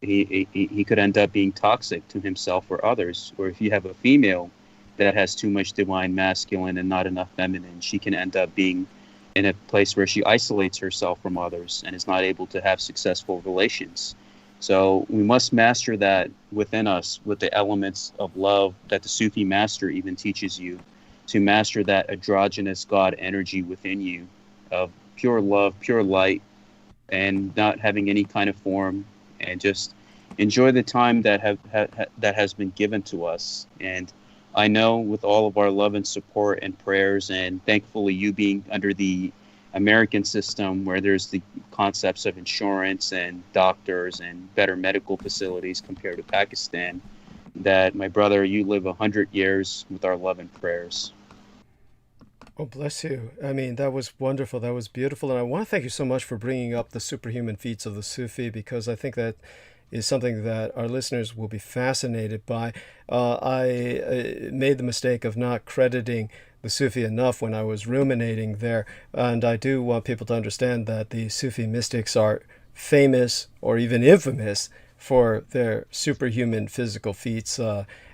he could end up being toxic to himself or others. Or if you have a female that has too much divine masculine and not enough feminine, she can end up being in a place where she isolates herself from others and is not able to have successful relations. So we must master that within us with the elements of love that the Sufi master even teaches you, to master that androgynous God energy within you of pure love, pure light, and not having any kind of form, and just enjoy the time that has been given to us. And I know with all of our love and support and prayers, and thankfully you being under the American system where there's the concepts of insurance and doctors and better medical facilities compared to Pakistan, that my brother, you live 100 years with our love and prayers. Oh, bless you. I mean, that was wonderful. That was beautiful. And I want to thank you so much for bringing up the superhuman feats of the Sufi, because I think that is something that our listeners will be fascinated by. I made the mistake of not crediting the Sufi enough when I was ruminating there. And I do want people to understand that the Sufi mystics are famous or even infamous for their superhuman physical feats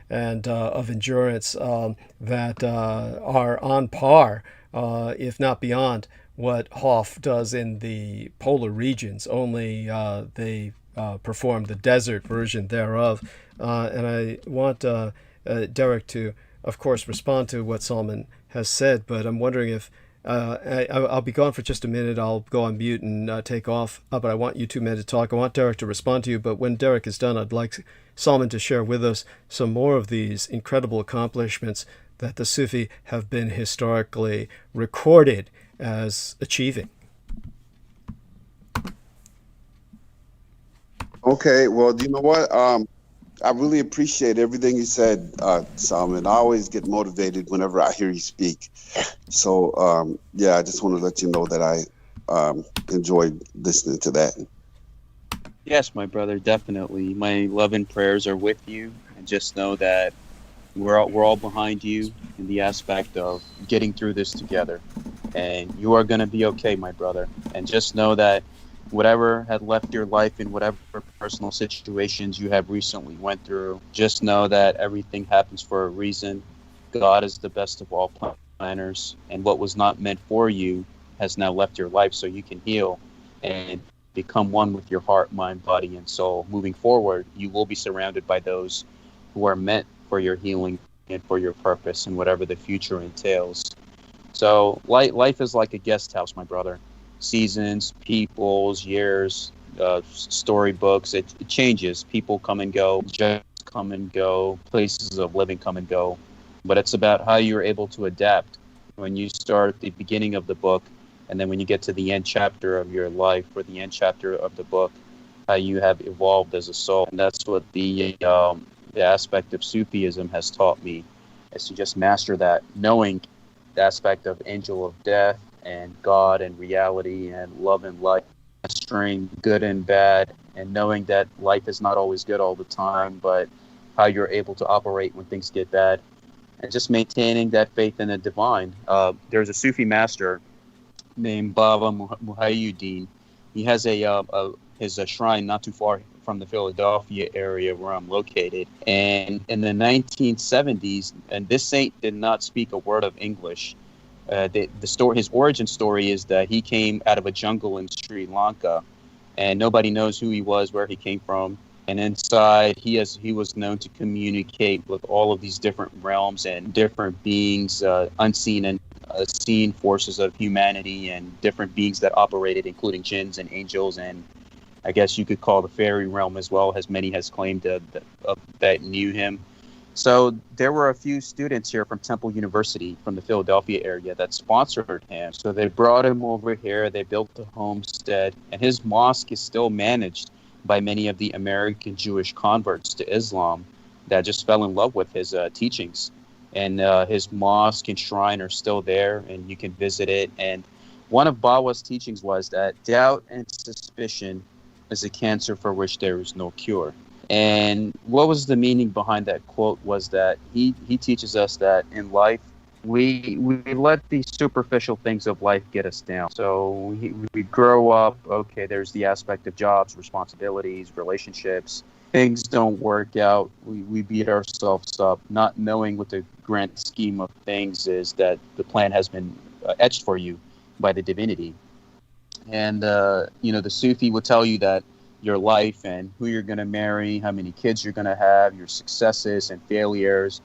and of endurance that are on par, if not beyond, what Hoff does in the polar regions. Only they perform the desert version thereof. And I want Derek to, of course, respond to what Salman has said, but I'm wondering if I'll be gone for just a minute. I'll go on mute and take off, but I want you two men to talk. I want Derek to respond to you, but when Derek is done, I'd like Salman to share with us some more of these incredible accomplishments that the Sufi have been historically recorded as achieving. Okay, well, you know what? I really appreciate everything you said, Salman. I always get motivated whenever I hear you speak. So, yeah, I just want to let you know that I enjoyed listening to that. Yes, my brother, definitely. My love and prayers are with you, and just know that we're all behind you in the aspect of getting through this together. And you are going to be okay, my brother. And just know that whatever had left your life in whatever personal situations you have recently went through, just know that everything happens for a reason. God is the best of all planners, and what was not meant for you has now left your life, so you can heal and become one with your heart, mind, body, and soul. Moving forward, you will be surrounded by those who are meant for your healing and for your purpose and whatever the future entails. So life is like a guest house, my brother. Seasons, peoples, years, storybooks, it changes. People come and go, jobs come and go, places of living come and go. But it's about how you're able to adapt when you start at the beginning of the book, and then when you get to the end chapter of your life or the end chapter of the book, how you have evolved as a soul. And that's what the aspect of Sufism has taught me, is to just master that, knowing the aspect of angel of death and God and reality and love and light, mastering good and bad, and knowing that life is not always good all the time, but how you're able to operate when things get bad, and just maintaining that faith in the divine. There's a Sufi master named Baba Muhyiddin. He has his shrine not too far from the Philadelphia area where I'm located. And in the 1970s, and this saint did not speak a word of English. His origin story is that he came out of a jungle in Sri Lanka, and nobody knows who he was, where he came from. And inside, he was known to communicate with all of these different realms and different beings, unseen and seen forces of humanity, and different beings that operated, including jinns and angels, and I guess you could call the fairy realm as well, as many has claimed that knew him. So there were a few students here from Temple University from the Philadelphia area that sponsored him. So they brought him over here, they built a homestead, and his mosque is still managed by many of the American Jewish converts to Islam that just fell in love with his teachings. And his mosque and shrine are still there, and you can visit it. And one of Bawa's teachings was that doubt and suspicion is a cancer for which there is no cure. And what was the meaning behind that quote was that he teaches us that in life, we let these superficial things of life get us down. So we grow up, okay, there's the aspect of jobs, responsibilities, relationships. Things don't work out. We beat ourselves up, not knowing what the grand scheme of things is, that the plan has been etched for you by the divinity. And, the Sufi would tell you that your life and who you're going to marry, how many kids you're going to have, your successes and failures,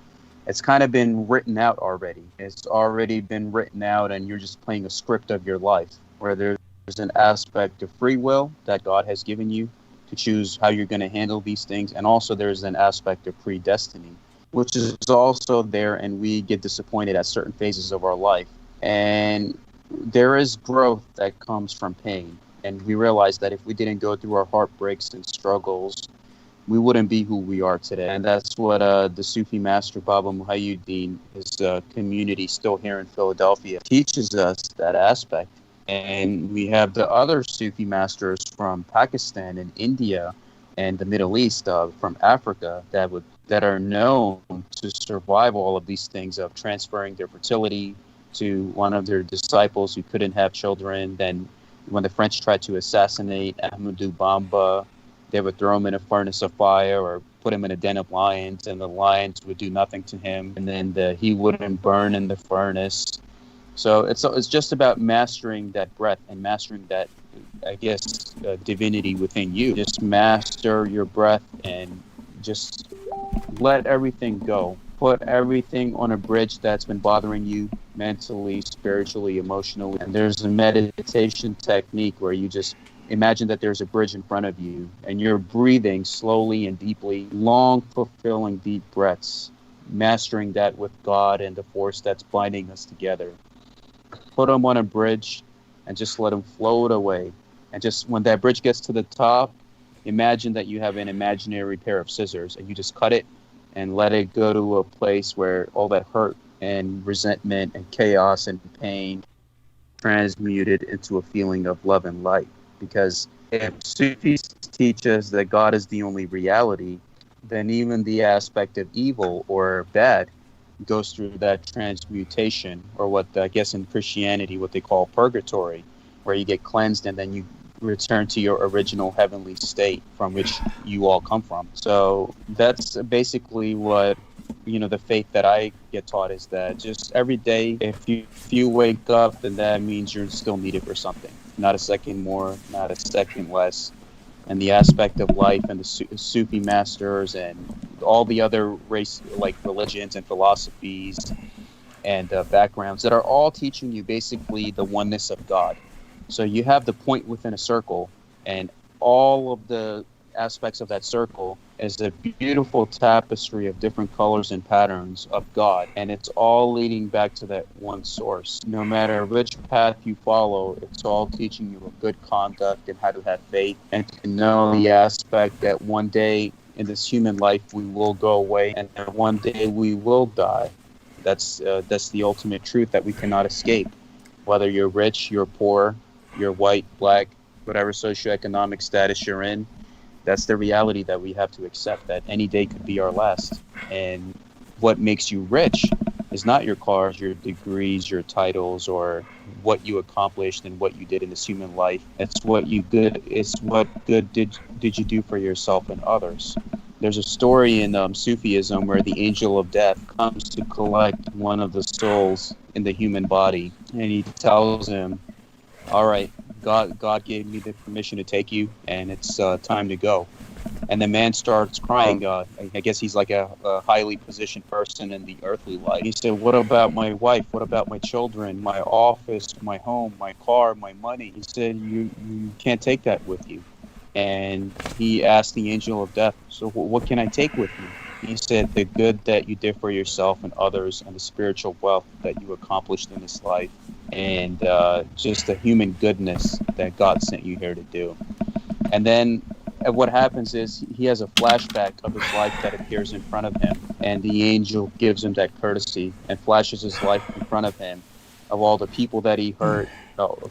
it's kind of been written out already. It's already been written out, and you're just playing a script of your life, where there's an aspect of free will that God has given you to choose how you're going to handle these things. And also there's an aspect of predestiny, which is also there, and we get disappointed at certain phases of our life. And there is growth that comes from pain. And we realize that if we didn't go through our heartbreaks and struggles we wouldn't be who we are today. And that's what the Sufi master Baba Muhyiddin, his community still here in Philadelphia, teaches us that aspect. And we have the other Sufi masters from Pakistan and India and the Middle East, from Africa, that are known to survive all of these things of transferring their fertility to one of their disciples who couldn't have children. Then when the French tried to assassinate Ahmadou Bamba, they would throw him in a furnace of fire or put him in a den of lions, and the lions would do nothing to him, and then he wouldn't burn in the furnace. So it's just about mastering that breath and mastering that, I guess, divinity within you. Just master your breath and just let everything go. Put everything on a bridge that's been bothering you mentally, spiritually, emotionally. And there's a meditation technique where you just imagine that there's a bridge in front of you and you're breathing slowly and deeply, long, fulfilling, deep breaths, mastering that with God and the force that's binding us together. Put them on a bridge and just let them float away. And just when that bridge gets to the top, imagine that you have an imaginary pair of scissors and you just cut it and let it go to a place where all that hurt and resentment and chaos and pain transmuted into a feeling of love and light. Because if Sufis teach us that God is the only reality, then even the aspect of evil or bad goes through that transmutation, or what I guess in Christianity what they call purgatory, where you get cleansed and then you return to your original heavenly state from which you all come from. So that's basically what, the faith that I get taught is that just every day, if you wake up, then that means you're still needed for something. Not a second more, not a second less. And the aspect of life and the Sufi masters and all the other religions and philosophies and backgrounds that are all teaching you basically the oneness of God. So you have the point within a circle, and all of the aspects of that circle is a beautiful tapestry of different colors and patterns of God, and it's all leading back to that one source. No matter which path you follow, it's all teaching you a good conduct and how to have faith and to know the aspect that one day in this human life we will go away and that one day we will die. That's the ultimate truth that we cannot escape. Whether you're rich, you're poor, you're white, black, whatever socioeconomic status you're in, that's the reality that we have to accept, that any day could be our last. And what makes you rich is not your cars, your degrees, your titles, or what you accomplished and what you did in this human life. It's what good did you do for yourself and others. There's a story in Sufism where the angel of death comes to collect one of the souls in the human body, and he tells him, all right, God gave me the permission to take you, and it's time to go. And the man starts crying. I guess he's like a highly positioned person in the earthly life. He said, what about my wife? What about my children, my office, my home, my car, my money? He said, you can't take that with you. And he asked the angel of death, so what can I take with me? He said, the good that you did for yourself and others, and the spiritual wealth that you accomplished in this life, and just the human goodness that God sent you here to do. And then what happens is he has a flashback of his life that appears in front of him, and the angel gives him that courtesy and flashes his life in front of him of all the people that he hurt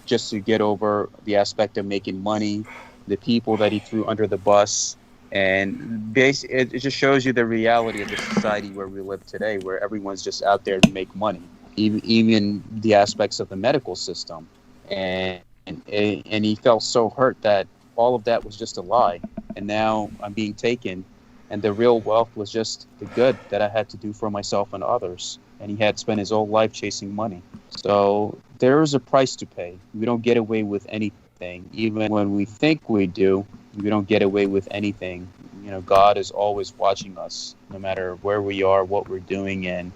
just to get over the aspect of making money, the people that he threw under the bus. And it just shows you the reality of the society where we live today, where everyone's just out there to make money, even the aspects of the medical system. And he felt so hurt that all of that was just a lie. And now I'm being taken, and the real wealth was just the good that I had to do for myself and others. And he had spent his whole life chasing money. So there is a price to pay. We don't get away with anything. Even when we think we do, we don't get away with anything. God is always watching us, no matter where we are, what we're doing, and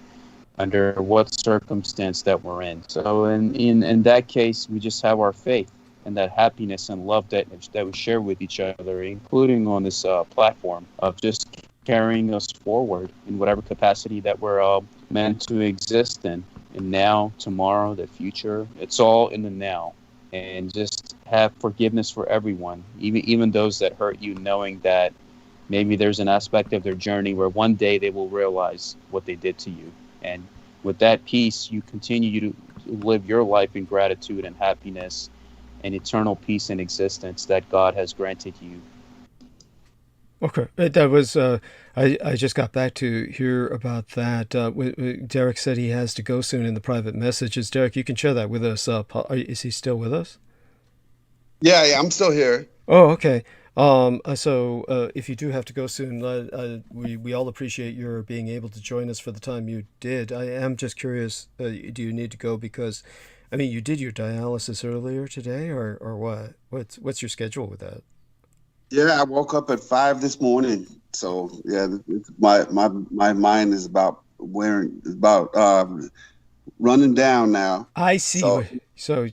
under what circumstance that we're in. So in that case, we just have our faith and that happiness and love that we share with each other, including on this platform, of just carrying us forward in whatever capacity that we're meant to exist in now, tomorrow, the future. It's all in the now. And just have forgiveness for everyone, even those that hurt you, knowing that maybe there's an aspect of their journey where one day they will realize what they did to you. And with that peace, you continue to live your life in gratitude and happiness and eternal peace and existence that God has granted you. Okay, that was. I just got back to hear about that. Derek said he has to go soon in the private messages. Derek, you can share that with us. Is he still with us? Yeah, I'm still here. Oh, okay. So if you do have to go soon, we all appreciate your being able to join us for the time you did. I am just curious. Do you need to go because, I mean, you did your dialysis earlier today, or what? What's your schedule with that? Yeah, I woke up at 5 this morning. So yeah, my mind is about running down now. I see. So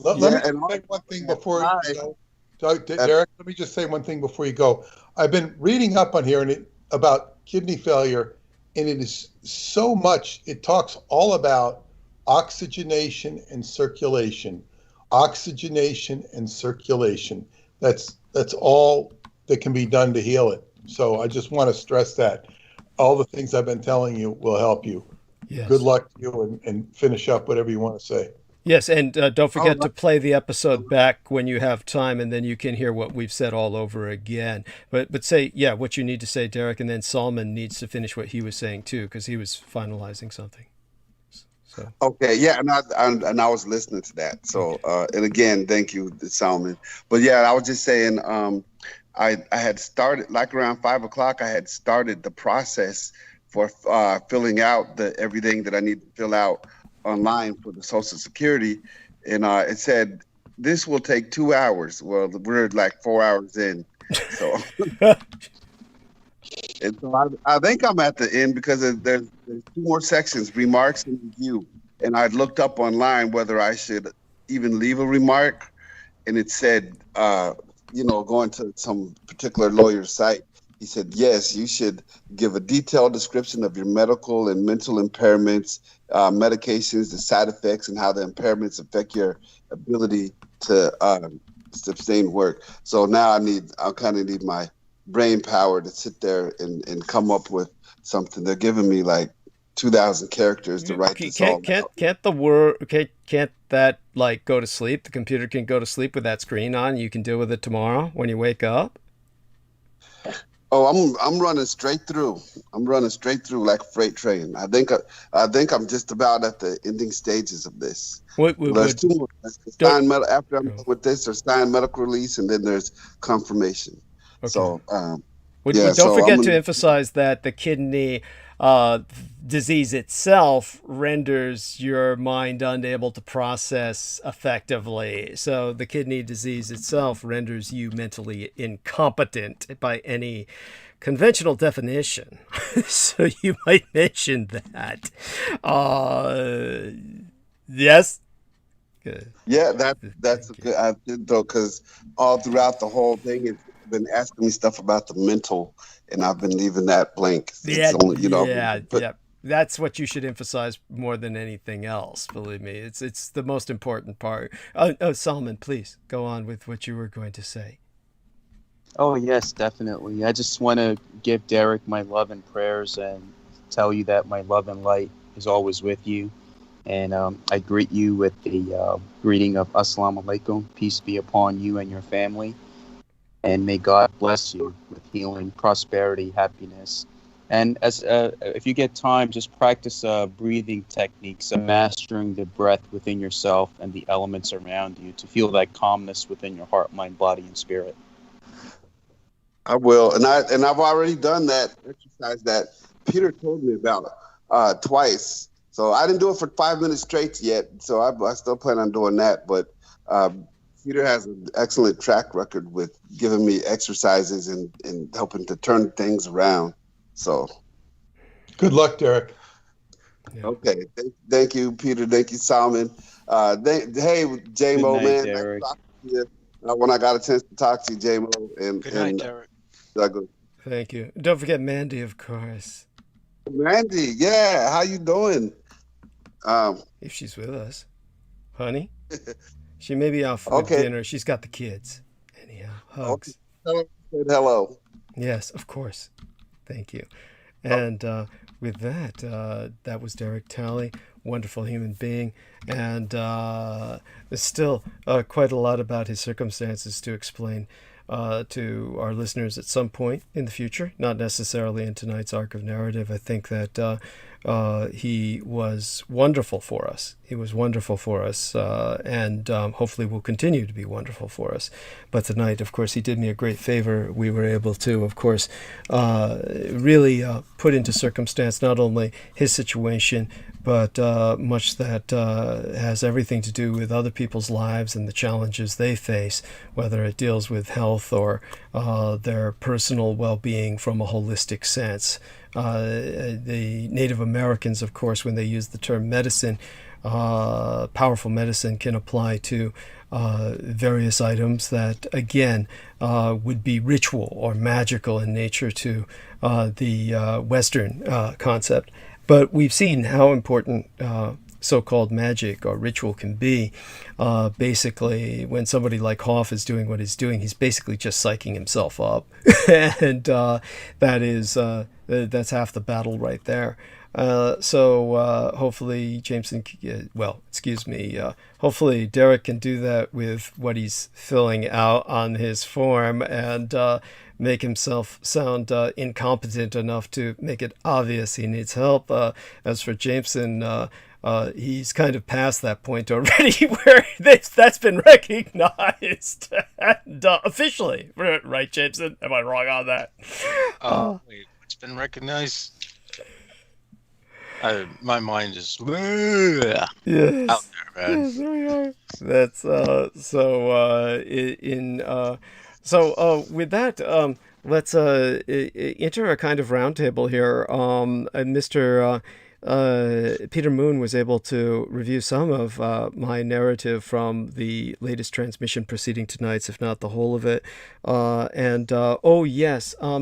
let me say one thing before you go. So, Derek, let me just say one thing before you go. I've been reading up on here about kidney failure, and it is so much. It talks all about oxygenation and circulation. Oxygenation and circulation. That's all that can be done to heal it. So I just want to stress that. All the things I've been telling you will help you. Yes. Good luck to you, and finish up whatever you want to say. Yes, and don't forget to play the episode back when you have time, and then you can hear what we've said all over again. But say, yeah, what you need to say, Derek, and then Salman needs to finish what he was saying too, because he was finalizing something. So. Okay, yeah, and I was listening to that. So, and again, thank you, Salman. But yeah, I was just saying, I had started, like around 5 o'clock, I had started the process for filling out everything that I need to fill out online for the Social Security. And it said, this will take 2 hours. Well, we're like 4 hours in. So, and so I think I'm at the end because there's 2 more sections, remarks and review. And I looked up online whether I should even leave a remark. And it said, going to some particular lawyer's site, he said, yes, you should give a detailed description of your medical and mental impairments, medications, the side effects, and how the impairments affect your ability to sustain work. So now I kind of need my brain power to sit there and come up with something. They're giving me like 2,000 characters to write this all out. Can't that like go to sleep? The computer can go to sleep with that screen on. You can deal with it tomorrow when you wake up. Oh, I'm running straight through. I'm running straight through like a freight train. I think I'm just about at the ending stages of this. There's 2 more. After I'm done with this, there's signed medical release, and then there's confirmation. Okay. So, don't forget to emphasize that the kidney disease itself renders your mind unable to process effectively. So the kidney disease itself renders you mentally incompetent by any conventional definition. So you might mention that. Yes. Good. Yeah, that's good. I did though, because all throughout the whole thing, it's been asking me stuff about the mental, and I've been leaving that blank. That's what you should emphasize more than anything else. Believe me, it's the most important part. Salman, please go on with what you were going to say. Oh yes, definitely. I just want to give Derek my love and prayers, and tell you that my love and light is always with you. And I greet you with the greeting of Assalamu alaikum, peace be upon you and your family. And may God bless you with healing, prosperity, happiness. And as if you get time, just practice breathing techniques of mastering the breath within yourself and the elements around you to feel that calmness within your heart, mind, body, and spirit. I will, and I've already done that exercise that Peter told me about twice. So I didn't do it for 5 minutes straight yet. So I still plan on doing that, but. Peter has an excellent track record with giving me exercises and helping to turn things around. So, good luck, Derek. Yeah. Okay, thank you, Peter. Thank you, Salman. Hey, J-Mo, man. Derek. When I got a chance to talk to you, J-Mo, and good night, Derek. Douglas. Thank you. Don't forget Mandy, of course. Mandy, yeah. How you doing? If she's with us, honey. She may be off with dinner. She's got the kids. Anyhow, hugs. Okay. Hello. Yes, of course. Thank you. And with that, that was Derek Talley, wonderful human being, and there's still quite a lot about his circumstances to explain to our listeners at some point in the future, not necessarily in tonight's arc of narrative. I think that he was wonderful for us. He was wonderful for us, and hopefully will continue to be wonderful for us. But tonight, of course, he did me a great favor. We were able to, of course, really put into circumstance not only his situation, but much that has everything to do with other people's lives and the challenges they face, whether it deals with health or their personal well-being from a holistic sense. The Native Americans, of course, when they use the term medicine, powerful medicine can apply to various items that, again, would be ritual or magical in nature to the Western concept. But we've seen how important so-called magic or ritual can be. Basically, when somebody like Hoff is doing what he's doing, he's basically just psyching himself up. And that's half the battle right there. So hopefully hopefully Derek can do that with what he's filling out on his form and make himself sound incompetent enough to make it obvious he needs help. As for Jameson, he's kind of past that point already where that's been recognized and, officially. Right, Jameson? Am I wrong on that? Wait, it's been recognized? My mind is out Yes. there, man. Yes, there we are. That's with that, let's enter a kind of roundtable here. Mr. Peter Moon was able to review some of my narrative from the latest transmission preceding tonight's, if not the whole of it.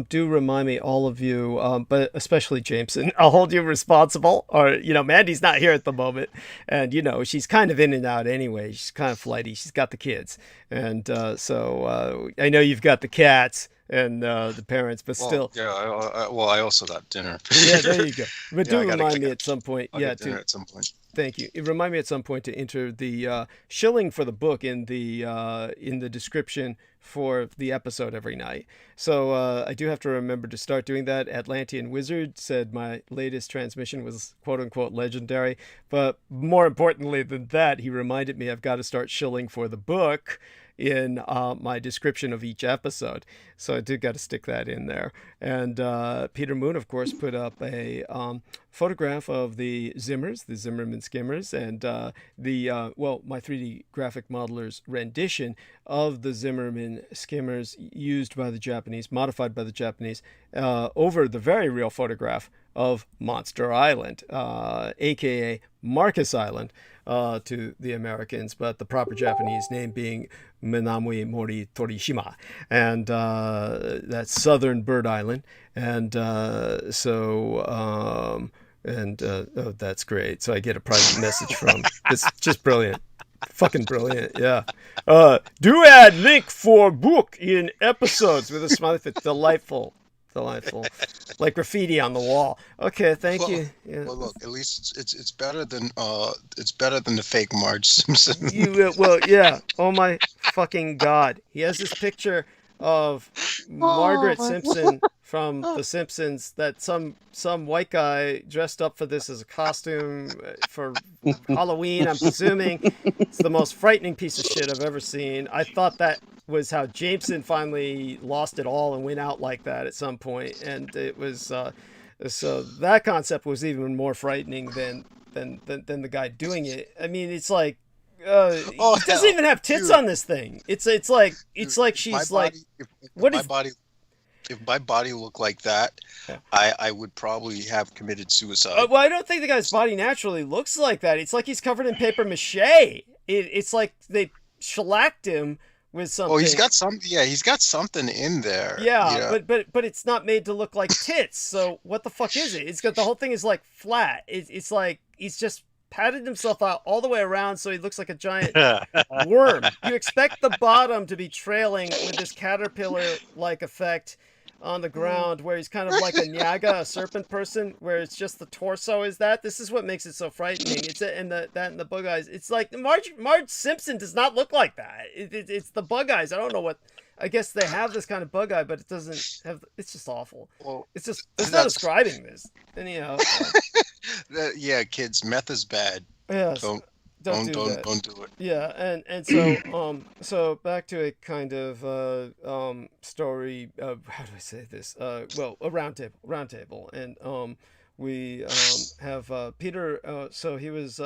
Do remind me, all of you, but especially Jameson, I'll hold you responsible. Or, Mandy's not here at the moment. And, she's kind of in and out anyway. She's kind of flighty. She's got the kids. And so I know you've got the cats and the parents, but still. Yeah, I also got dinner. Yeah, there you go. But Yeah, remind me at some point. I'll get dinner at some point. Thank you. Remind me at some point to enter the shilling for the book in the description for the episode every night. So I do have to remember to start doing that. Atlantean Wizard said my latest transmission was quote-unquote legendary. But more importantly than that, he reminded me I've got to start shilling for the book in my description of each episode. So I do got to stick that in there. And Peter Moon, of course, put up a photograph of the Zimmers, the Zimmerman Skimmers, and my 3D graphic modeler's rendition of the Zimmerman Skimmers used by the Japanese, modified by the Japanese, over the very real photograph of Monster Island, aka Marcus Island, to the Americans, but the proper Japanese name being Minamui Mori Torishima, and that's Southern Bird Island. And that's great. So I get a private message from it's just brilliant. Fucking brilliant, yeah. Do add link for book in episodes with a smiley face. Delightful. Like graffiti on the wall. Okay, thank you. Yeah. Well, look, at least it's better than the fake Marge Simpson. Yeah. Oh my fucking God! He has this picture of Margaret Simpson from The Simpsons that some white guy dressed up for this as a costume for Halloween. I'm presuming it's the most frightening piece of shit I've ever seen. I thought that was how Jameson finally lost it all and went out like that at some point, and it was so that concept was even more frightening than the guy doing it. I mean, it's like he doesn't even have tits on this thing. It's like she's like, if my body looked like that, yeah. I would probably have committed suicide. Well, I don't think the guy's body naturally looks like that. It's like he's covered in paper mache. It's like they shellacked him with something. Oh, he's got something in there. Yeah, but it's not made to look like tits. So what the fuck is it? It's got the whole thing is like flat. It's like he's just patted himself out all the way around so he looks like a giant worm. You expect the bottom to be trailing with this caterpillar-like effect on the ground, where he's kind of like a Nyaga, a serpent person, where it's just the torso is that. This is what makes it so frightening. It's and the bug eyes. It's like Marge Simpson does not look like that. It's the bug eyes. I don't know what. I guess they have this kind of bug eye, but it doesn't have. It's just awful. Well, it's not describing this. Anyhow. Yeah, kids, meth is bad. Yes. Don't do it. Yeah, and so so back to a kind of story. How do I say this? Well, a roundtable, and we have Peter. So he was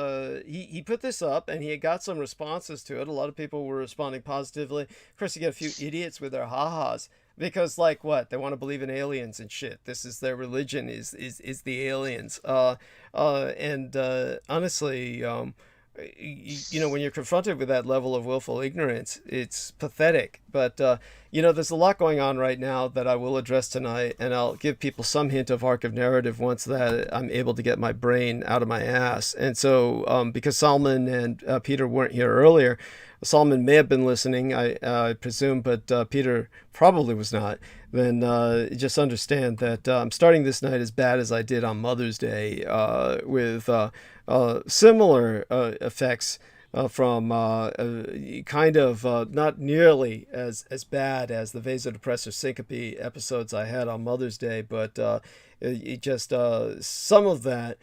he put this up, and he got some responses to it. A lot of people were responding positively. Of course, you get a few idiots with their ha-has. Because, like, what? They want to believe in aliens and shit. This is their religion, is the aliens. And honestly, you know, when you're confronted with that level of willful ignorance, it's pathetic. But, you know, there's a lot going on right now that I will address tonight, and I'll give people some hint of arc of narrative once that I'm able to get my brain out of my ass. And so, because Salman and Peter weren't here earlier, Salman may have been listening, I presume, but Peter probably was not. Then just understand that I'm starting this night as bad as I did on Mother's Day, with similar effects from kind of not nearly as bad as the vasodepressor syncope episodes I had on Mother's Day, but it just some of that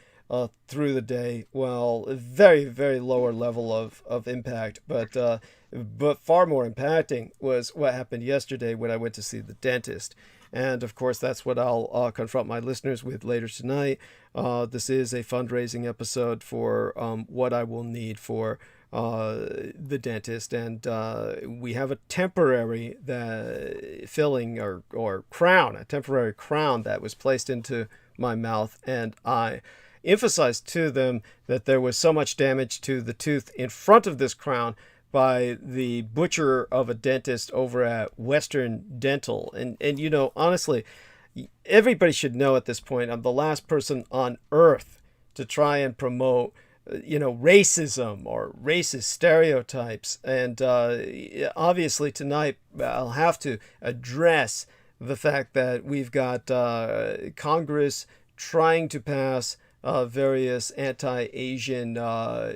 through the day, well, a very, very lower level of impact, but far more impacting was what happened yesterday when I went to see the dentist. And of course, that's what I'll confront my listeners with later tonight. This is a fundraising episode for what I will need for the dentist, and we have a temporary filling or crown, a temporary crown that was placed into my mouth, and I emphasized to them that there was so much damage to the tooth in front of this crown by the butcher of a dentist over at Western Dental. And you know, honestly, everybody should know at this point, I'm the last person on earth to try and promote, you know, racism or racist stereotypes. And obviously tonight I'll have to address the fact that we've got Congress trying to pass various anti-Asian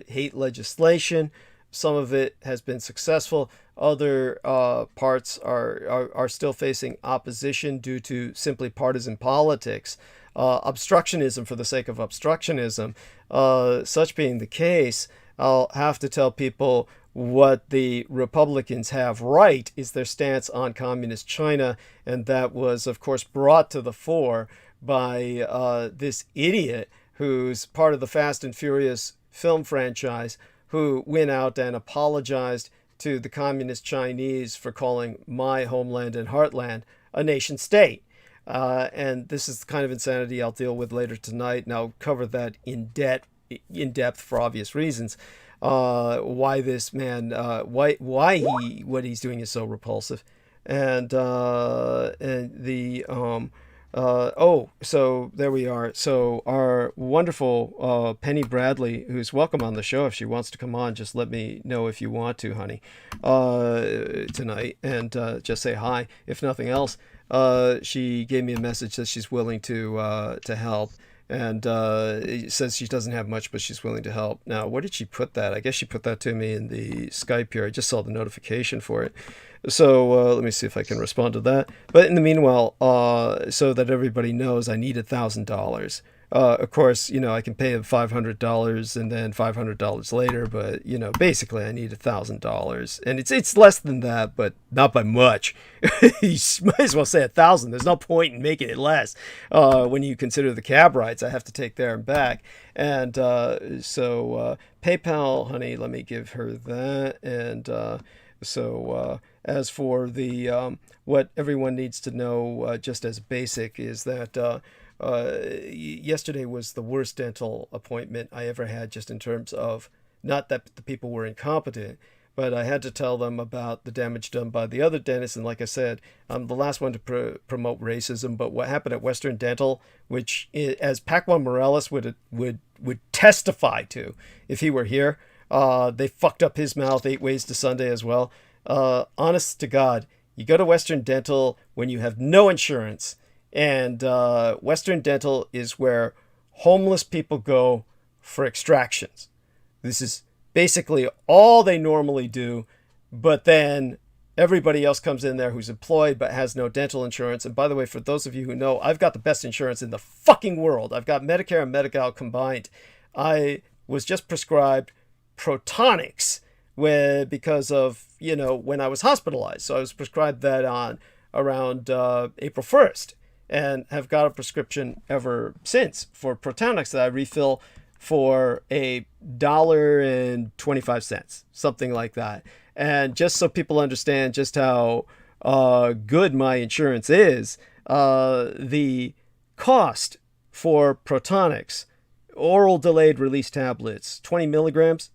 hate legislation. Some of it has been successful. Other parts are still facing opposition due to simply partisan politics. Obstructionism for the sake of obstructionism. Such being the case, I'll have to tell people what the Republicans have right is their stance on communist China, and that was, of course, brought to the fore by this idiot who's part of the Fast and Furious film franchise, who went out and apologized to the communist Chinese for calling my homeland and heartland a nation state. And this is the kind of insanity I'll deal with later tonight, and I'll cover that in depth for obvious reasons. Why this man, why what he's doing is so repulsive, and so there we are. So our wonderful Penny Bradley, who's welcome on the show if she wants to come on, just let me know if you want to, honey, tonight, and just say hi. If nothing else, she gave me a message that she's willing to help, and it says she doesn't have much, but she's willing to help. Now, where did she put that? I guess she put that to me in the Skype here. I just saw the notification for it. So let me see if I can respond to that. But in the meanwhile, so that everybody knows, I need $1,000. Of course, you know, I can pay him $500 and then $500 later, but, you know, basically I need $1,000. And it's less than that, but not by much. You might as well say 1,000. There's no point in making it less when you consider the cab rides I have to take there and back. And so PayPal, honey, let me give her that. And so as for the what everyone needs to know, just as basic, is that yesterday was the worst dental appointment I ever had, just in terms of, not that the people were incompetent, but I had to tell them about the damage done by the other dentists. And like I said, I'm the last one to promote racism, but what happened at Western Dental, which, as Pac-Man Morales would testify to if he were here, they fucked up his mouth 8 ways to Sunday as well. Honest to God, You go to Western Dental when you have no insurance. And Western Dental is where homeless people go for extractions. This is basically all they normally do. But then everybody else comes in there who's employed but has no dental insurance. And by the way, for those of you who know, I've got the best insurance in the fucking world. I've got Medicare and Medi-Cal combined. I was just prescribed Protonics because of, when I was hospitalized. So I was prescribed that on around April 1st and have got a prescription ever since for Protonics that I refill for $1.25, something like that. And just so people understand just how good my insurance is, the cost for Protonics, oral delayed release tablets, 20 milligrams,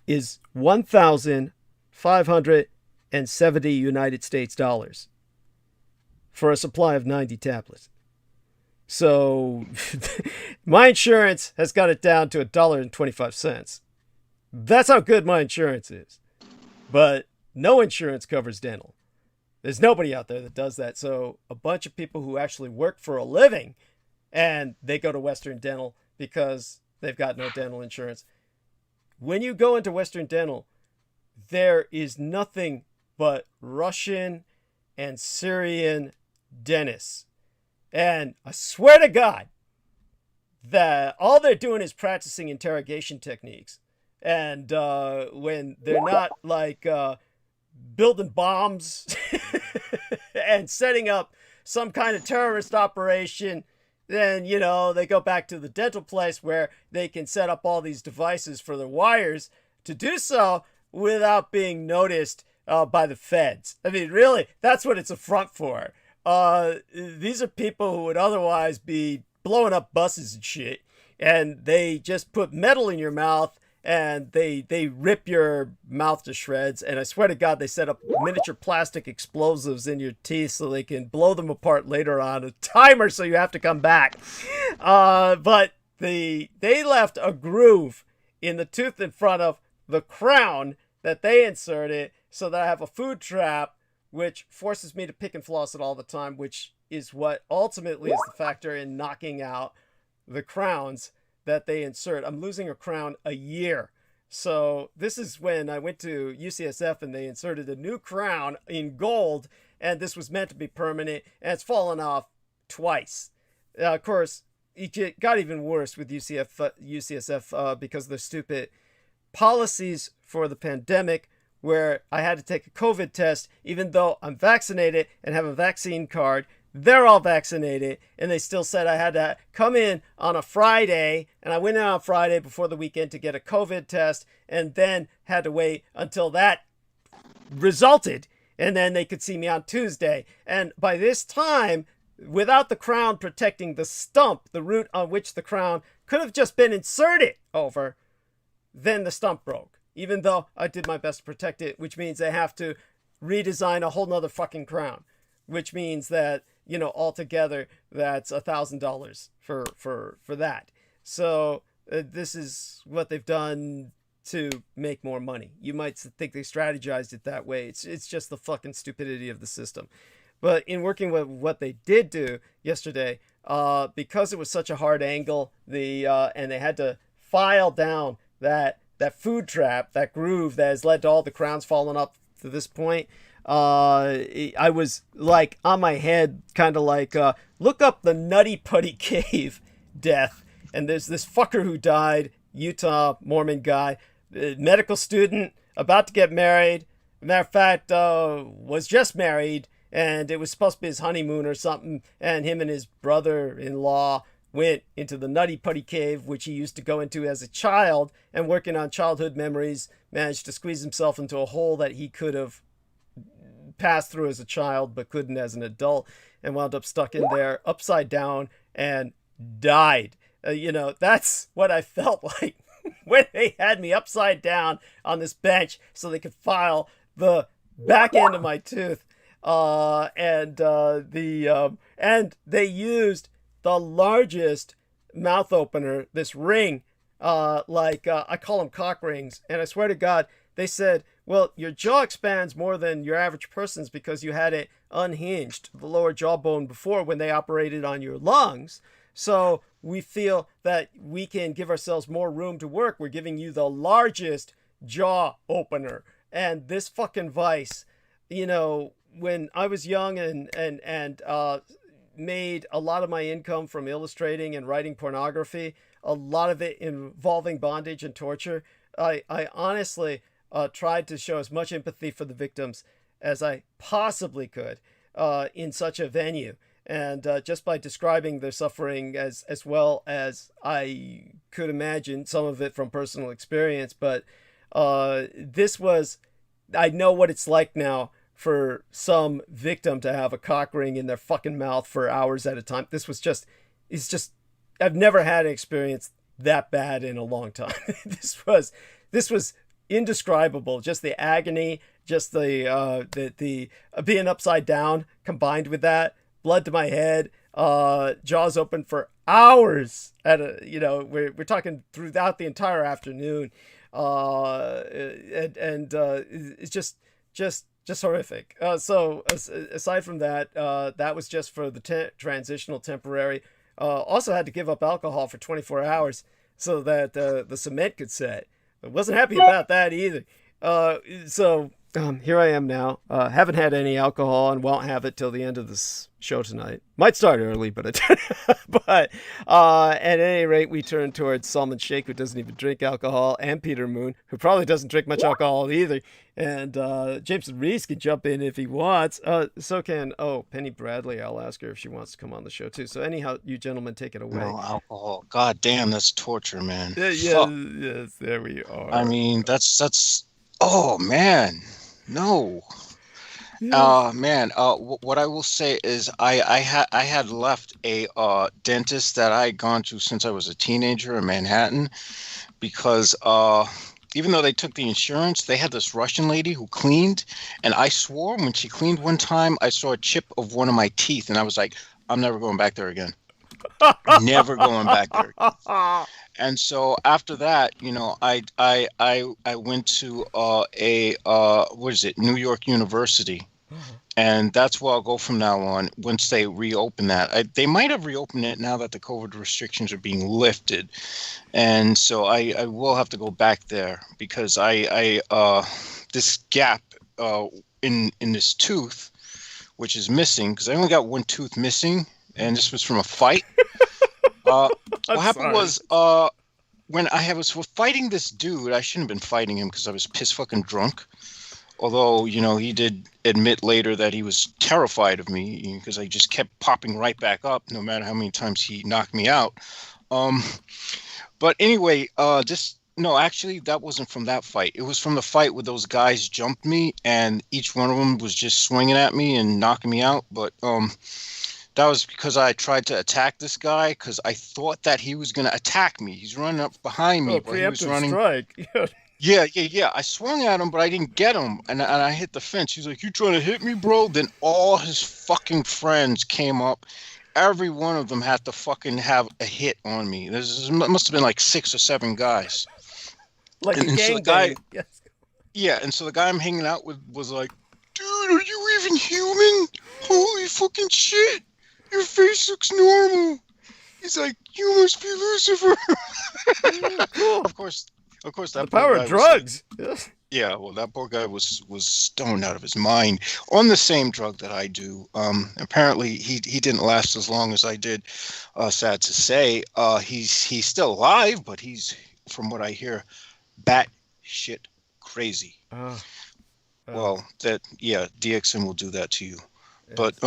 is $1,570 United States dollars for a supply of 90 tablets. So my insurance has got it down to $1.25. That's how good my insurance is. But no insurance covers dental. There's nobody out there that does that. So a bunch of people who actually work for a living and they go to Western Dental because they've got no dental insurance. When you go into Western Dental, there is nothing but Russian and Syrian dentists. And I swear to God that all they're doing is practicing interrogation techniques. And when they're not like building bombs and setting up some kind of terrorist operation, then, they go back to the dental place where they can set up all these devices for the wires to do so without being noticed by the feds. I mean, really, that's what it's a front for. These are people who would otherwise be blowing up buses and shit, and they just put metal in your mouth and they rip your mouth to shreds. And I swear to God, they set up miniature plastic explosives in your teeth so they can blow them apart later on. A timer, so you have to come back. But they left a groove in the tooth in front of the crown that they inserted so that I have a food trap, which forces me to pick and floss it all the time, which is what ultimately is the factor in knocking out the crowns that they insert. I'm losing a crown a year. So this is when I went to UCSF and they inserted a new crown in gold, and this was meant to be permanent, and it's fallen off twice. Of course, it got even worse with UCSF because of the stupid policies for the pandemic, where I had to take a COVID test, even though I'm vaccinated and have a vaccine card. They're all vaccinated, and they still said I had to come in on a Friday, and I went in on Friday before the weekend to get a COVID test, and then had to wait until that resulted, and then they could see me on Tuesday. And by this time, without the crown protecting the stump, the root on which the crown could have just been inserted over, then the stump broke, even though I did my best to protect it, which means they have to redesign a whole nother fucking crown, which means that, altogether, that's $1,000 for that. So this is what they've done to make more money. You might think they strategized it that way. It's just the fucking stupidity of the system. But in working with what they did do yesterday, because it was such a hard angle, and they had to file down that food trap, that groove that has led to all the crowns falling up to this point. I was like on my head, kind of like, look up the Nutty Putty Cave death. And there's this fucker who died, Utah Mormon guy, medical student, about to get married. Matter of fact, was just married, and it was supposed to be his honeymoon or something. And him and his brother-in-law went into the Nutty Putty Cave, which he used to go into as a child, and working on childhood memories, managed to squeeze himself into a hole that he could have passed through as a child but couldn't as an adult, and wound up stuck in there upside down and died. That's what I felt like when they had me upside down on this bench so they could file the back end of my tooth. And they used the largest mouth opener, this ring, I call them cock rings. And I swear to God, they said, Well, your jaw expands more than your average person's because you had it unhinged, the lower jawbone, before when they operated on your lungs. So we feel that we can give ourselves more room to work. We're giving you the largest jaw opener. And this fucking vice, you know, when I was young and made a lot of my income from illustrating and writing pornography, a lot of it involving bondage and torture, I honestly tried to show as much empathy for the victims as I possibly could in such a venue. And just by describing their suffering as well as I could imagine, some of it from personal experience, but this was, I know what it's like now for some victim to have a cock ring in their fucking mouth for hours at a time. This was just, it's just, I've never had an experience that bad in a long time. This was indescribable. Just the agony, just the being upside down combined with that, blood to my head, jaws open for hours at a, you know, we're talking throughout the entire afternoon. It's just horrific. So aside from that, that was just for the transitional temporary. Also had to give up alcohol for 24 hours so that the cement could set. I wasn't happy about that either. So here I am now. Haven't had any alcohol and won't have it till the end of this show tonight. Might start early, but but at any rate, we turn towards Salman Sheikh, who doesn't even drink alcohol, and Peter Moon, who probably doesn't drink much alcohol either. And Jameson Reese can jump in if he wants. So can Penny Bradley. I'll ask her if she wants to come on the show too. So anyhow, you gentlemen take it away. No alcohol. God damn, that's torture, man. Yes, there we are. I mean, that's. Oh man, no. Yes. Man, what I will say is I had left a dentist that I had gone to since I was a teenager in Manhattan because even though they took the insurance, they had this Russian lady who cleaned, and I swore when she cleaned one time, I saw a chip of one of my teeth, and I was like, I'm never going back there again. Never going back there again. And so after that, you know, I went to New York University. And that's where I'll go from now on once they reopen that. They might have reopened it now that the COVID restrictions are being lifted. And so I will have to go back there because this gap in this tooth, which is missing, because I only got one tooth missing, and this was from a fight. What happened was when I was fighting this dude, I shouldn't have been fighting him because I was piss fucking drunk. Although, you know, he did admit later that he was terrified of me because I just kept popping right back up no matter how many times he knocked me out. But anyway, actually, that wasn't from that fight. It was from the fight where those guys jumped me and each one of them was just swinging at me and knocking me out. But that was because I tried to attack this guy because I thought that he was going to attack me. He's running up behind me. But he was running. Strike. Yeah. I swung at him, but I didn't get him, and I hit the fence. He's like, "You trying to hit me, bro?" Then all his fucking friends came up. Every one of them had to fucking have a hit on me. There must have been like 6 or 7 guys. Like a gangbang. Yes. Yeah, and so the guy I'm hanging out with was like, "Dude, are you even human? Holy fucking shit! Your face looks normal." He's like, "You must be Lucifer." Cool. Of course, that the power of drugs. Yeah, well, that poor guy was stoned out of his mind on the same drug that I do. Apparently, he didn't last as long as I did. Sad to say, he's still alive, but he's, from what I hear, bat shit crazy. Well, DXM will do that to you. Yes. But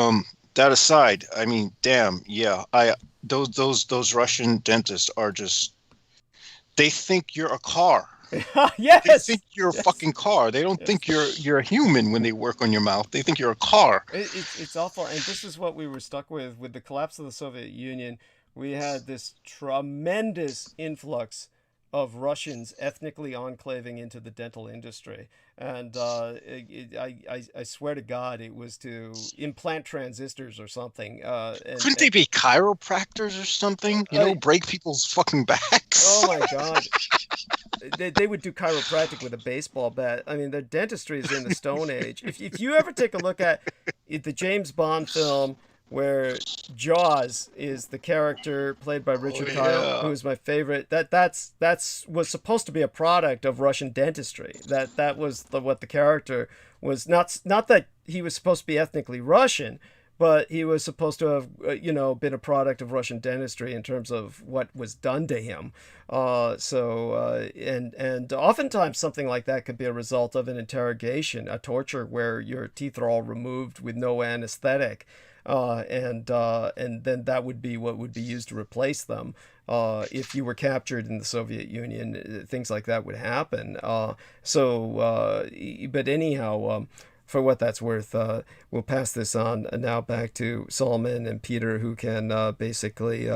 that aside, I mean, damn, yeah, those Russian dentists are just. They think you're a car. Yes. They think you're a fucking car. They don't think you're a human when they work on your mouth. They think you're a car. It's awful. And this is what we were stuck with the collapse of the Soviet Union. We had this tremendous influx of Russians ethnically enclaving into the dental industry. And I swear to God, it was to implant transistors or something. Couldn't they be chiropractors or something? Break people's fucking backs? Oh my God. they would do chiropractic with a baseball bat. I mean, their dentistry is in the Stone Age. If you ever take a look at the James Bond film where Jaws is the character played by Richard Kyle, who is my favorite, that's was supposed to be a product of Russian dentistry. That was what the character was. Not that he was supposed to be ethnically Russian, but he was supposed to have, been a product of Russian dentistry in terms of what was done to him. And oftentimes something like that could be a result of an interrogation, a torture where your teeth are all removed with no anesthetic. And then that would be what would be used to replace them. If you were captured in the Soviet Union, things like that would happen. But anyhow, for what that's worth, we'll pass this on now back to Solomon and Peter, who can basically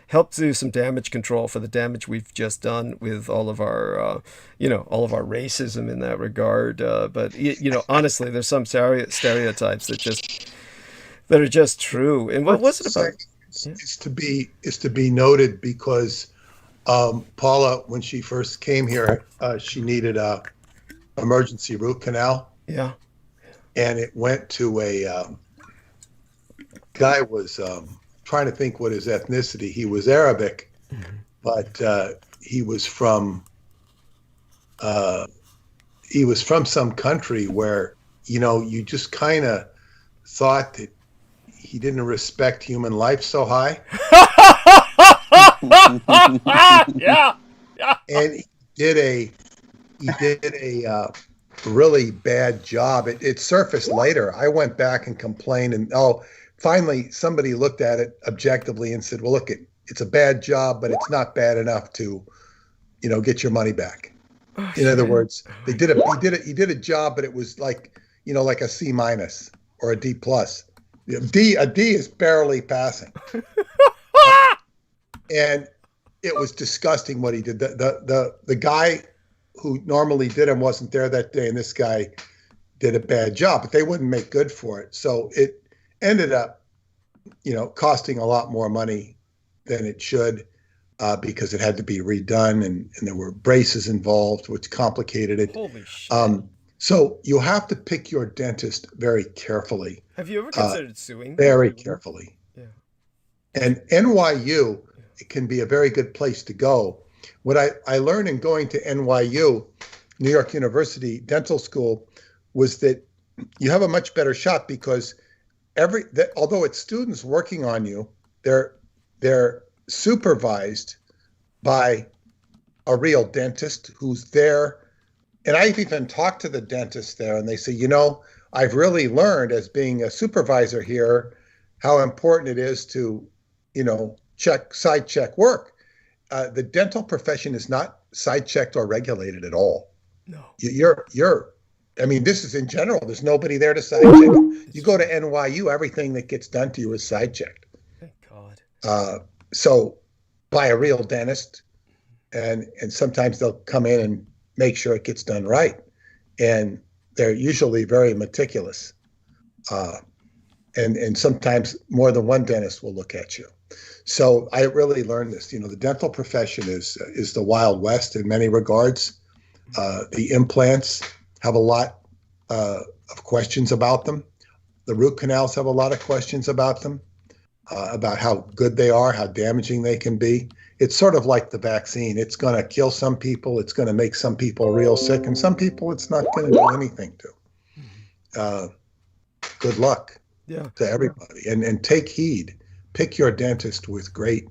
help do some damage control for the damage we've just done with all of our, all of our racism in that regard. But honestly, there's some stereotypes that are just true. And what was it about? It's to be noted because Paula, when she first came here, she needed a emergency root canal. Yeah. And it went to a guy was trying to think what his ethnicity. He was Arabic, but he was from some country where you just kind of thought that he didn't respect human life so high. Yeah. And he did a really bad job. It surfaced later. I went back and complained, and finally somebody looked at it objectively and said, well, look, it's a bad job, but it's not bad enough to get your money back. In other words, he did a job, but it was like a C- or a D+. A D is barely passing. And it was disgusting what he did. The guy who normally did him wasn't there that day, and this guy did a bad job, but they wouldn't make good for it. So it ended up, costing a lot more money than it should because it had to be redone, and there were braces involved, which complicated it. Holy shit. So you have to pick your dentist very carefully. Have you ever considered suing? Very carefully. Yeah. And NYU, it can be a very good place to go. What I learned in going to NYU, New York University Dental School, was that you have a much better shot because although it's students working on you, they're supervised by a real dentist who's there. And I've even talked to the dentist there, and they say, I've really learned as being a supervisor here how important it is to, side check work. The dental profession is not side checked or regulated at all. No. This is in general. There's nobody there to side check. You go to NYU, everything that gets done to you is side checked. Thank God. So by a real dentist, and sometimes they'll come in and make sure it gets done right. And they're usually very meticulous. And sometimes more than one dentist will look at you. So I really learned this. The dental profession is the Wild West in many regards. The implants have a lot of questions about them. The root canals have a lot of questions about them, about how good they are, how damaging they can be. It's sort of like the vaccine. It's going to kill some people. It's going to make some people real sick, and some people it's not going to do anything to. Good luck to everybody, and take heed. Pick your dentist with great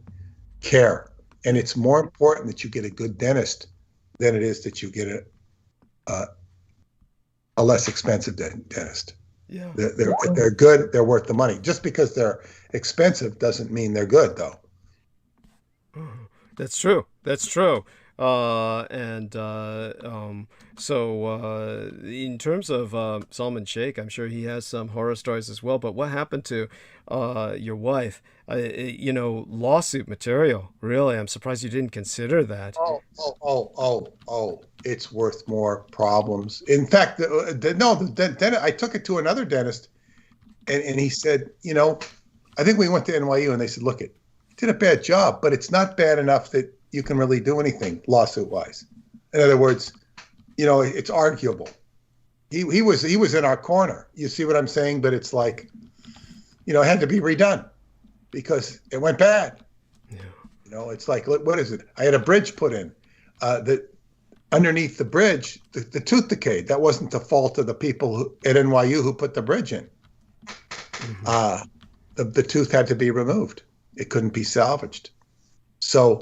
care. And it's more important that you get a good dentist than it is that you get a less expensive dentist. Yeah. They're good. They're worth the money. Just because they're expensive doesn't mean they're good, though. That's true. So in terms of Solomon Sheikh, I'm sure he has some horror stories as well. But what happened to your wife? Lawsuit material. Really, I'm surprised you didn't consider that. Oh! It's worth more problems. In fact, I took it to another dentist, and he said, I think we went to NYU, and they said, look, it did a bad job, but it's not bad enough that you can really do anything lawsuit-wise. In other words, you know, it's arguable. He was in our corner. You see what I'm saying? But it's like, you know, it had to be redone because it went bad. Yeah. You know, it's like, what is it? I had a bridge put in. That underneath the bridge, the tooth decayed. That wasn't the fault of the people at NYU who put the bridge in. Mm-hmm. The tooth had to be removed. It couldn't be salvaged. So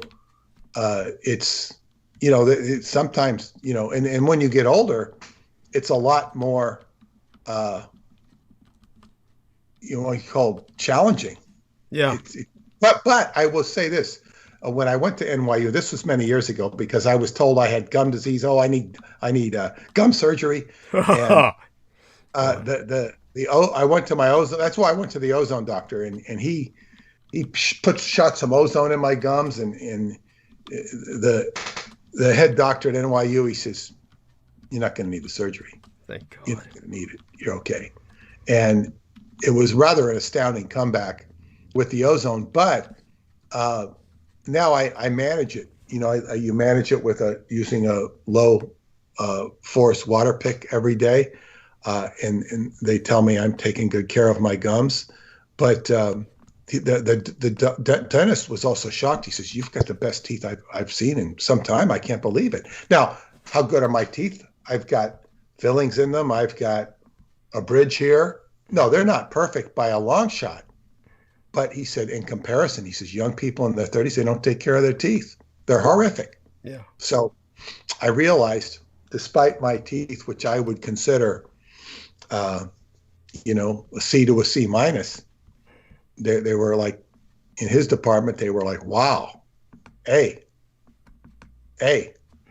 it's, you know, it's sometimes, you know, and when you get older, it's a lot more, you know, what you call challenging. Yeah. But I will say this. When I went to NYU, this was many years ago, because I was told I had gum disease. Oh, I need gum surgery. And I went to my ozone. That's why I went to the ozone doctor, and he shot some ozone in my gums, and the head doctor at NYU, he says, "You're not going to need the surgery. Thank God. You're not going to need it. You're okay." And it was rather an astounding comeback with the ozone, but now I manage it. You know, you manage it with using a low force water pick every day, and they tell me I'm taking good care of my gums. But the dentist was also shocked. He says, "You've got the best teeth I've seen in some time. I can't believe it." Now, how good are my teeth? I've got fillings in them. I've got a bridge here. No, they're not perfect by a long shot. But he said, in comparison, he says, young people in their 30s, they don't take care of their teeth. They're horrific. Yeah. So I realized, despite my teeth, which I would consider, you know, a C to a C minus, they were like, in his department, they were like, wow, A,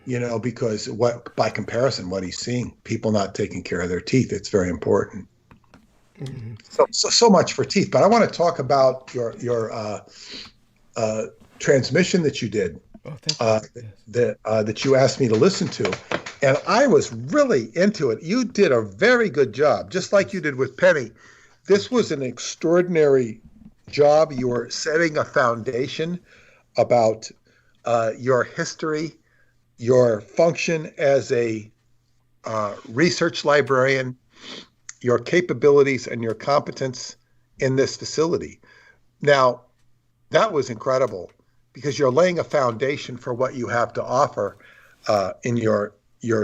you know, because by comparison, what he's seeing, people not taking care of their teeth, it's very important. Mm-hmm. So much for teeth, but I want to talk about your transmission that you did, that you asked me to listen to, and I was really into it. You did a very good job, just like you did with Penny. This was an extraordinary job. You were setting a foundation about your history, your function as a research librarian, your capabilities and your competence in this facility. Now, that was incredible, because you're laying a foundation for what you have to offer in your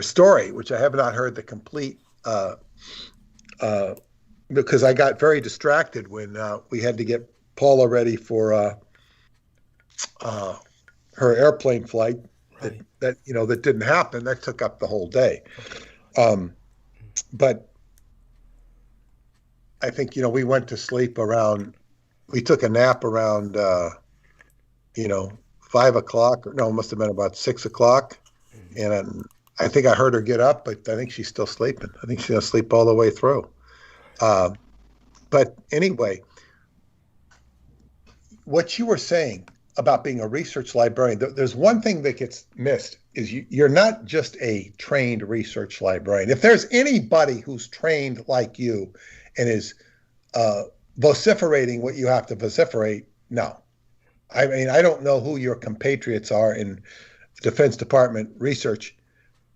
story, which I have not heard the complete, because I got very distracted when we had to get Paula ready for her airplane flight. Right. That you know, that didn't happen. That took up the whole day. But I think, you know, we went to sleep we took a nap around, you know, 5 o'clock, or no, it must have been about 6 o'clock. And I think I heard her get up, but I think she's still sleeping. I think she's going to sleep all the way through. But anyway, what you were saying about being a research librarian, there's one thing that gets missed, is you're not just a trained research librarian. If there's anybody who's trained like you and is vociferating what you have to vociferate, no. I mean, I don't know who your compatriots are in Defense Department research,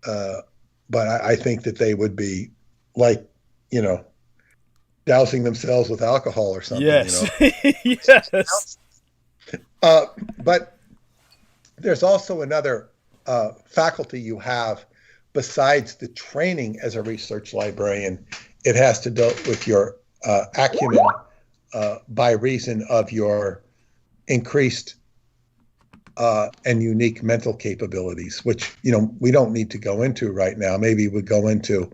but I think that they would be like, you know, dousing themselves with alcohol or something. Yes. You know? Yes. But there's also another faculty you have besides the training as a research librarian. It has to do with your acumen by reason of your increased and unique mental capabilities, which, you know, we don't need to go into right now. Maybe we'd go into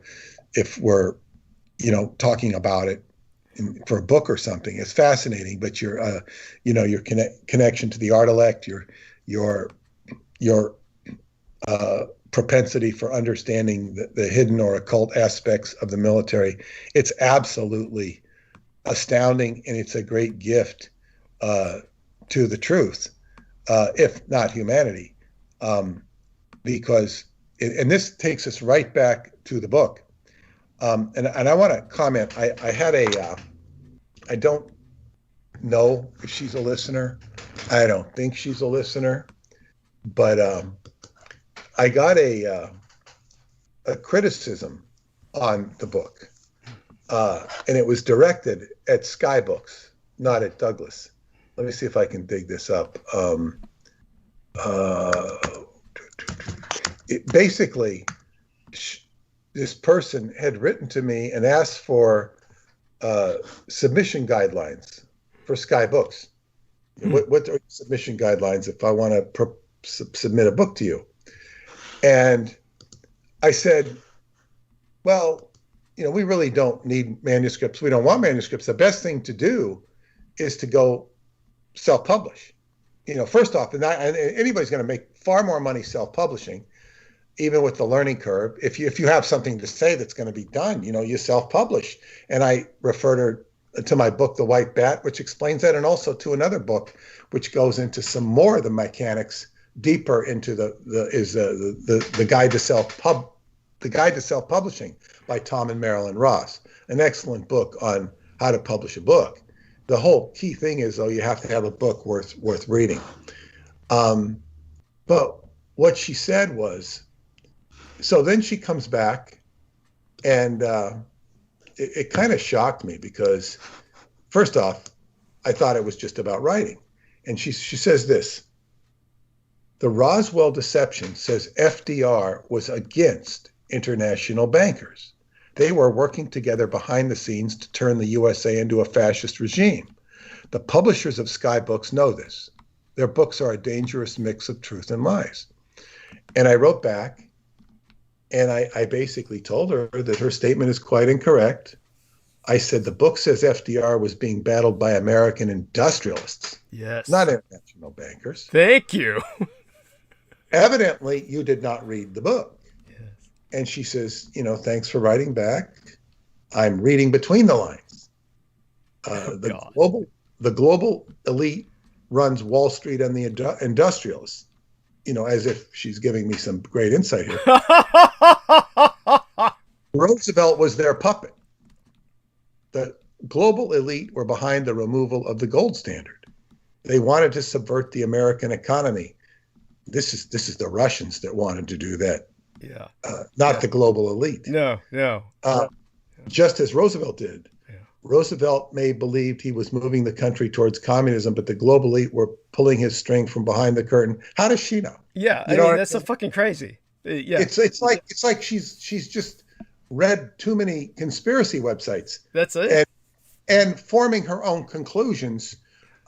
if we're, you know, talking about it for a book or something. It's fascinating, but your, you know, your connection to the artillect, your propensity for understanding the hidden or occult aspects of the military, it's absolutely astounding, and it's a great gift to the truth, if not humanity, because and this takes us right back to the book. And I want to comment. I had I don't know if she's a listener. I don't think she's a listener, but I got a criticism on the book, and it was directed at Skybooks, not at Douglas. Let me see if I can dig this up. Basically, this person had written to me and asked for submission guidelines for Skybooks. What are submission guidelines if I want to submit a book to you? And I said, well, we really don't need manuscripts. We don't want manuscripts. The best thing to do is to go self-publish. First off, and anybody's going to make far more money self-publishing, even with the learning curve. If you have something to say that's going to be done, you self-publish. And I referred her to my book, The White Bat, which explains that, and also to another book, which goes into some more of the mechanics, deeper into the guide to self-publishing by Tom and Marilyn Ross, an excellent book on how to publish a book. The whole key thing is, though, you have to have a book worth reading. But what she said was, so then she comes back, and it kind of shocked me because, first off, I thought it was just about writing. And she says this: the Roswell deception says FDR was against international bankers. They were working together behind the scenes to turn the USA into a fascist regime. The publishers of Skybooks know this. Their books are a dangerous mix of truth and lies. And I wrote back, and I basically told her that her statement is quite incorrect. I said the book says FDR was being battled by American industrialists, yes, not international bankers. Thank you. Evidently, you did not read the book. Yes. And she says, thanks for writing back. I'm reading between the lines. The global elite runs Wall Street and the industrialists. As if she's giving me some great insight here. Roosevelt was their puppet. The global elite were behind the removal of the gold standard. They wanted to subvert the American economy. This is the Russians that wanted to do that. Yeah. Not the global elite. No. Just as Roosevelt did. Yeah. Roosevelt may believed he was moving the country towards communism, but the global elite were pulling his string from behind the curtain. How does she know? Yeah, I mean, that's so fucking crazy. Yeah, it's like she's just read too many conspiracy websites. That's it. And forming her own conclusions.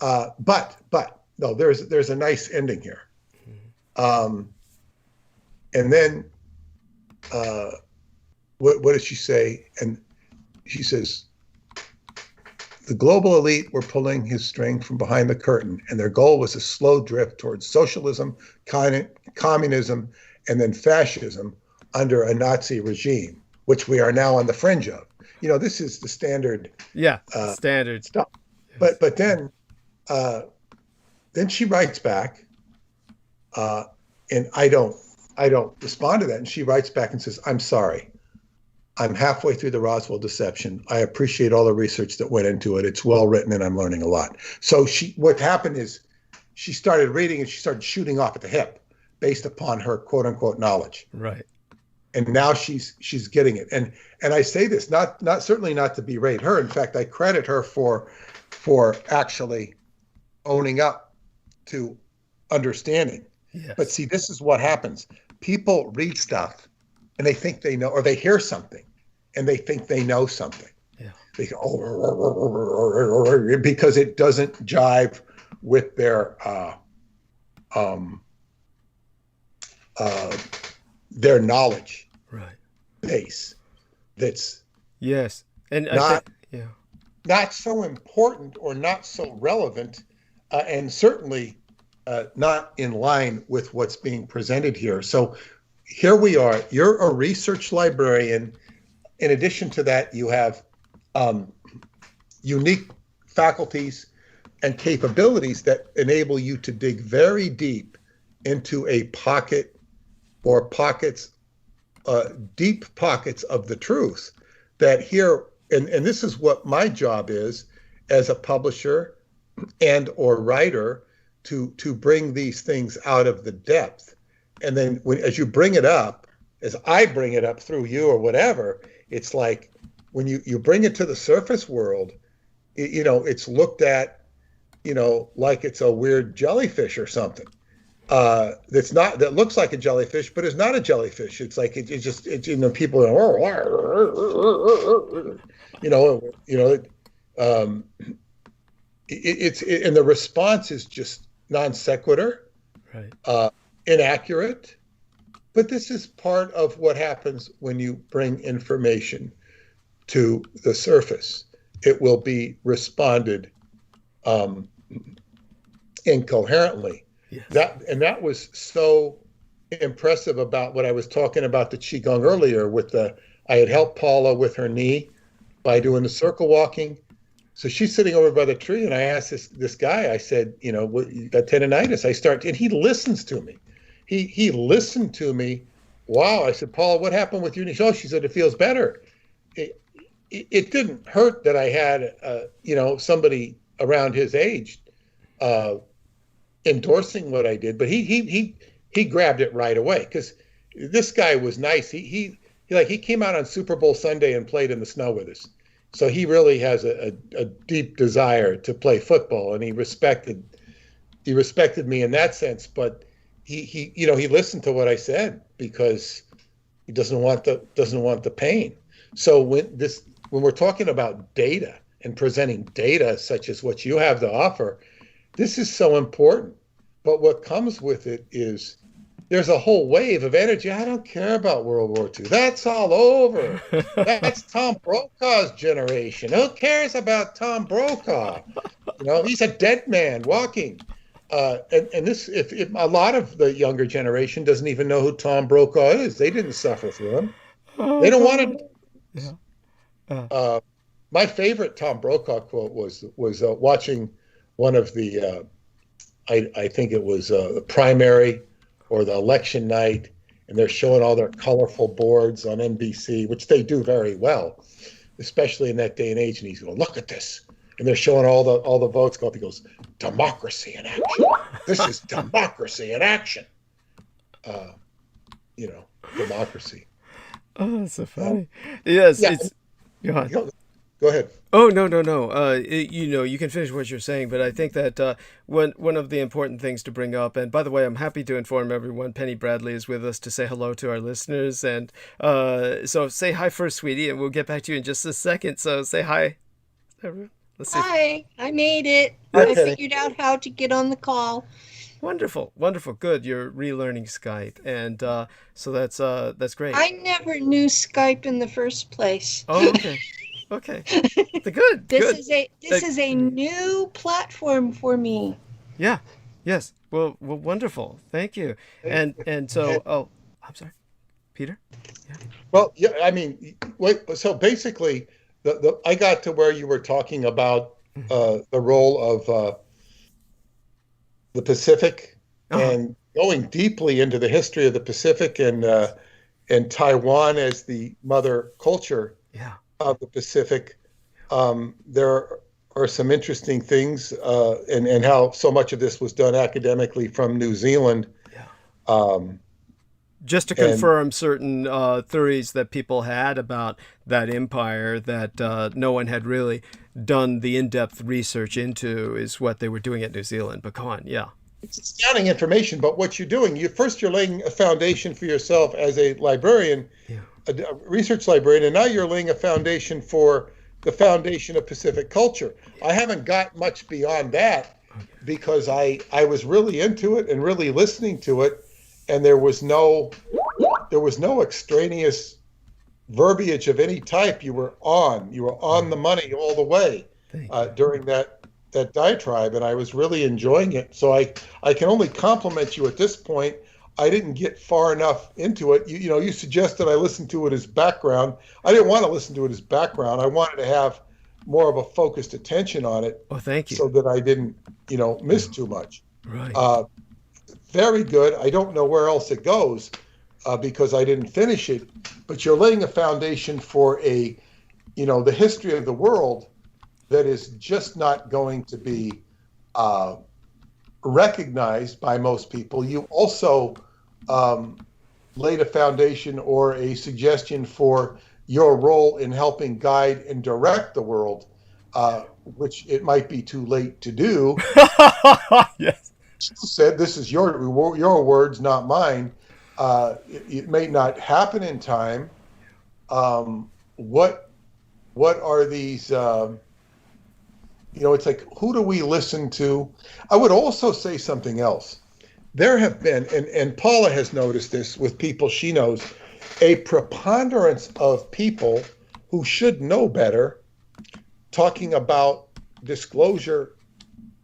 But no, there's a nice ending here. And then what does she say? And she says, the global elite were pulling his string from behind the curtain, and their goal was a slow drift towards socialism, communism, and then fascism under a Nazi regime, which we are now on the fringe of. This is the standard. Yeah, standard stuff. But then she writes back, and I don't respond to that. And she writes back and says, I'm sorry. I'm halfway through the Roswell deception. I appreciate all the research that went into it. It's well written, and I'm learning a lot. So what happened is she started reading, and she started shooting off at the hip based upon her quote unquote knowledge. Right. And now she's getting it. And I say this not certainly not to berate her. In fact, I credit her for actually owning up to understanding. Yes. But see, this is what happens. People read stuff and they think they know, or they hear something and they think they know something. Yeah. They go, because it doesn't jive with their knowledge base. That's yes, and not so important or not so relevant, and certainly not in line with what's being presented here. So here we are. You're a research librarian. In addition to that, you have unique faculties and capabilities that enable you to dig very deep into a pocket or pockets, deep pockets of the truth that here, and this is what my job is as a publisher and or writer, to bring these things out of the depth and then as you bring it up, as I bring it up through you or whatever, it's like when you bring it to the surface world, it's looked at, like it's a weird jellyfish or something. That looks like a jellyfish, but it's not a jellyfish. It's like people and the response is just non sequitur, right, inaccurate. But this is part of what happens when you bring information to the surface. It will be responded incoherently. Yes. That was so impressive about what I was talking about the Qigong earlier I had helped Paula with her knee by doing the circle walking. So she's sitting over by the tree, and I asked this guy, I said, you got tendonitis. and he listens to me. He listened to me. Wow. I said, Paula, what happened with your knee? Oh, she said, it feels better. It didn't hurt that I had, somebody around his age endorsing what I did, but he grabbed it right away, because this guy was nice. He came out on Super Bowl Sunday and played in the snow with us. So he really has a deep desire to play football, and he respected me in that sense. But he listened to what I said because he doesn't want the pain. So when we're talking about data and presenting data such as what you have to offer, this is so important. But what comes with it is there's a whole wave of energy. I don't care about World War II. That's all over. That's Tom Brokaw's generation. Who cares about Tom Brokaw? He's a dead man walking. And this, if a lot of the younger generation doesn't even know who Tom Brokaw is. They didn't suffer through him. They don't want to. Yeah. My favorite Tom Brokaw quote was watching one of the, I think it was the primary or the election night, and they're showing all their colorful boards on NBC, which they do very well, especially in that day and age. And he's going, look at this. And they're showing all the votes go up. He goes, democracy in action. This is democracy in action. Democracy. Oh, that's so funny. Yes. Yeah. It's Go ahead. Oh, no. You can finish what you're saying, but I think that one of the important things to bring up, and by the way, I'm happy to inform everyone, Penny Bradley is with us to say hello to our listeners. And so say hi first, sweetie, and we'll get back to you in just a second. So say hi. Let's see. Hi, I made it. Okay. I figured out how to get on the call. Wonderful. Good. You're relearning Skype, and so that's great. I never knew Skype in the first place. Oh, okay. Okay. Good. This is a new platform for me. Yeah. Yes. Well, wonderful. Thank you. And so, I'm sorry, Peter. Yeah. Well, yeah. I mean, so basically, I got to where you were talking about the role of the Pacific, and going deeply into the history of the Pacific and Taiwan as the mother culture. Yeah. Of the Pacific. There are some interesting things, and how so much of this was done academically from New Zealand. Yeah. Just to confirm certain theories that people had about that empire that no one had really done the in-depth research into is what they were doing at New Zealand. But go on, yeah. It's astounding information, but what you're doing, you're laying a foundation for yourself as a librarian, a research librarian, and now you're laying a foundation for the foundation of Pacific culture. I haven't got much beyond that because I was really into it and really listening to it, and there was no extraneous verbiage of any type. You were on the money all the way during that diatribe, and I was really enjoying it. So I can only compliment you at this point. I didn't get far enough into it. You suggested I listen to it as background. I didn't want to listen to it as background. I wanted to have more of a focused attention on it. Oh, thank you. So that I didn't, miss too much. Right. Very good. I don't know where else it goes because I didn't finish it. But you're laying a foundation for the history of the world that is just not going to be recognized by most people. You also laid a foundation or a suggestion for your role in helping guide and direct the world, which it might be too late to do. Yes. Said, this is your words, not mine. It may not happen in time. What are these? It's like, who do we listen to? I would also say something else. There have been, and Paula has noticed this with people she knows, a preponderance of people who should know better talking about disclosure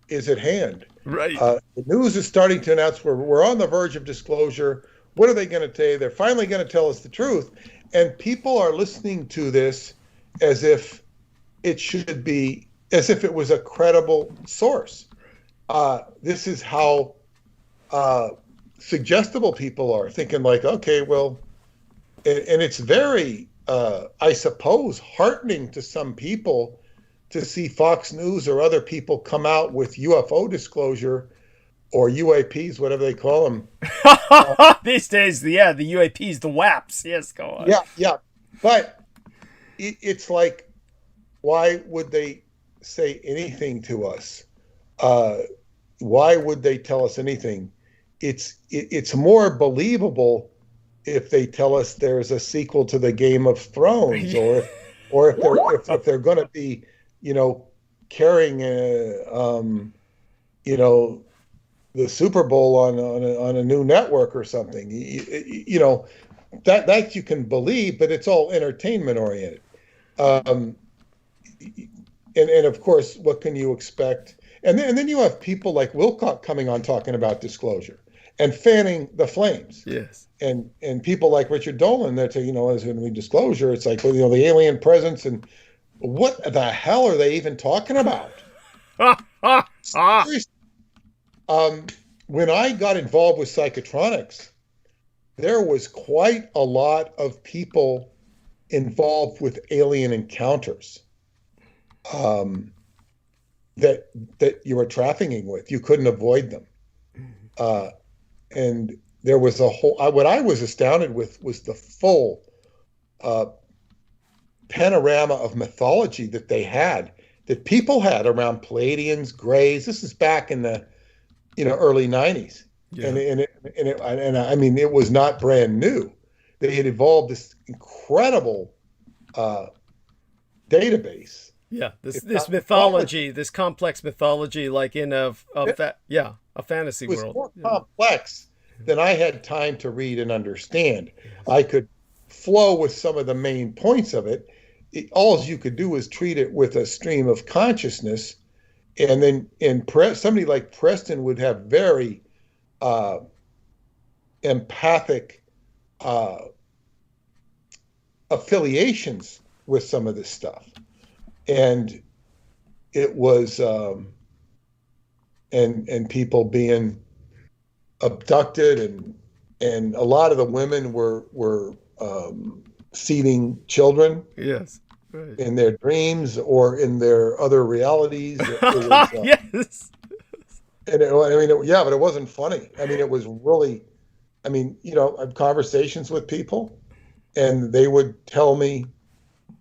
is at hand. Right. The news is starting to announce we're on the verge of disclosure. What are they going to tell you? They're finally going to tell us the truth. And people are listening to this as if it should be, as if it was a credible source. This is how suggestible people are, thinking like, okay, well, and it's very, I suppose, heartening to some people to see Fox News or other people come out with UFO disclosure or UAPs, whatever they call them. These days, the UAPs, the WAPs. Yes, go on. Yeah. But it's like, why would they say anything to us? Why would they tell us anything? It's more believable if they tell us there's a sequel to the Game of Thrones, or if they're going to be, carrying the Super Bowl on a new network or something. That you can believe, but it's all entertainment oriented. And of course, what can you expect? And then you have people like Wilcock coming on talking about disclosure and fanning the flames. Yes. And people like Richard Dolan that say, as when we disclosure, it's like, well, the alien presence, and what the hell are they even talking about? When I got involved with psychotronics, there was quite a lot of people involved with alien encounters that you were trafficking with. You couldn't avoid them. And there was a whole, what I was astounded with was the full panorama of mythology that they had, that people had around Pleiadians, Greys. This is back in the early 90s. Yeah. And I mean, it was not brand new. They had evolved this incredible database. Yeah, this mythology, this complex mythology, like in a fantasy world. It was more complex than I had time to read and understand. I could flow with some of the main points of it. All you could do was treat it with a stream of consciousness, and then somebody like Preston would have very empathic affiliations with some of this stuff. And it was, and people being abducted, and a lot of the women were seeding children. Yes. Right. In their dreams or in their other realities. It was, yes. And but it wasn't funny. I mean, it was really, I have conversations with people, and they would tell me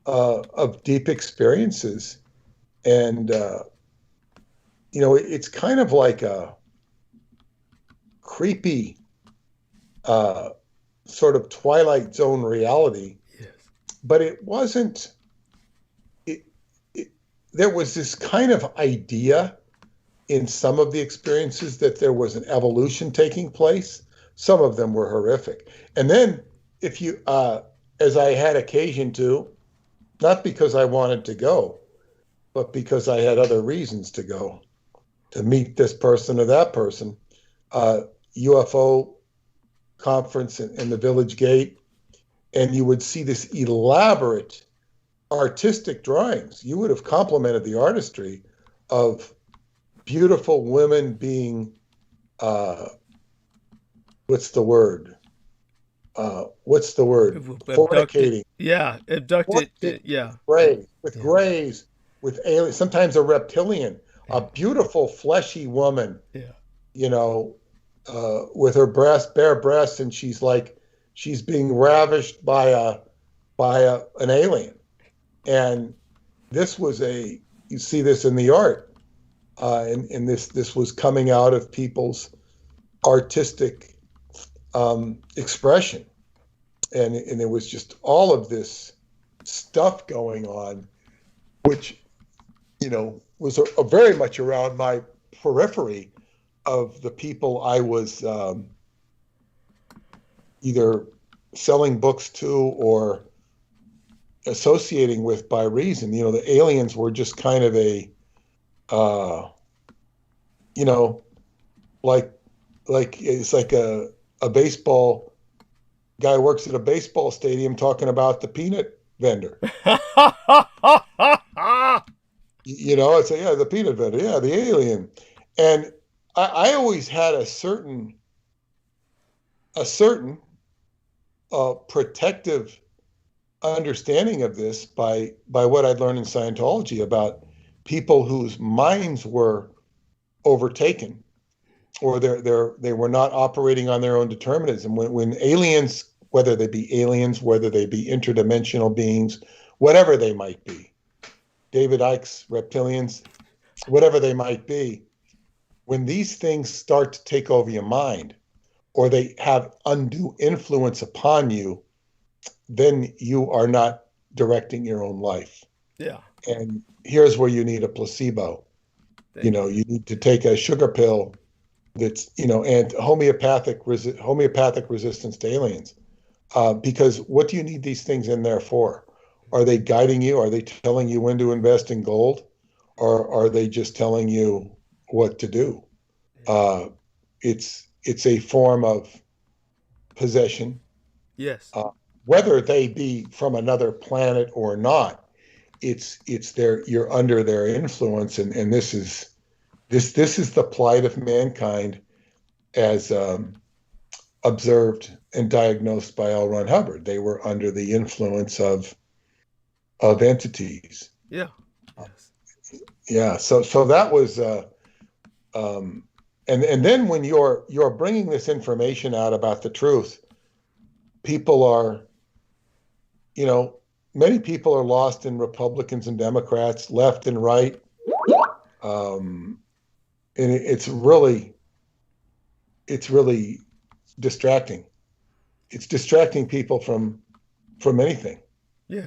of deep experiences, and it's kind of like a creepy sort of Twilight Zone reality. Yes. But it wasn't. There was this kind of idea in some of the experiences that there was an evolution taking place. Some of them were horrific. And then if you, as I had occasion to, not because I wanted to go, but because I had other reasons to go, to meet this person or that person, UFO conference in the Village Gate, and you would see this elaborate artistic drawings. You would have complimented the artistry of beautiful women being, what's the word? Fornicating. Yeah, abducted. Yeah. Grays, with aliens, sometimes a reptilian, a beautiful fleshy woman. Yeah. with her bare breasts, and she's being ravished by an alien. And this was you see this in the art, and this was coming out of people's artistic expression, and it was just all of this stuff going on, which was very much around my periphery of the people I was either selling books to or associating with by reason. The aliens were just kind of it's like a baseball guy works at a baseball stadium talking about the peanut vendor. It's the peanut vendor, the alien. And I always had a certain protective understanding of this by what I'd learned in Scientology about people whose minds were overtaken, or they were not operating on their own determinism. When aliens, whether they be interdimensional beings, whatever they might be, David Icke's reptilians, whatever they might be, when these things start to take over your mind, or they have undue influence upon you, then you are not directing your own life. Yeah. And here's where you need a placebo. You need to take a sugar pill that's, and homeopathic resistance to aliens. Because what do you need these things in there for? Are they guiding you? Are they telling you when to invest in gold? Or are they just telling you what to do? It's a form of possession. Yes. Whether they be from another planet or not, you're under their influence, and this is the plight of mankind as observed and diagnosed by L. Ron Hubbard. They were under the influence of entities. Yeah. Yeah. So that was and then when you're bringing this information out about the truth, people are, many people are lost in Republicans and Democrats, left and right. And it's really distracting. It's distracting people from anything. Yeah.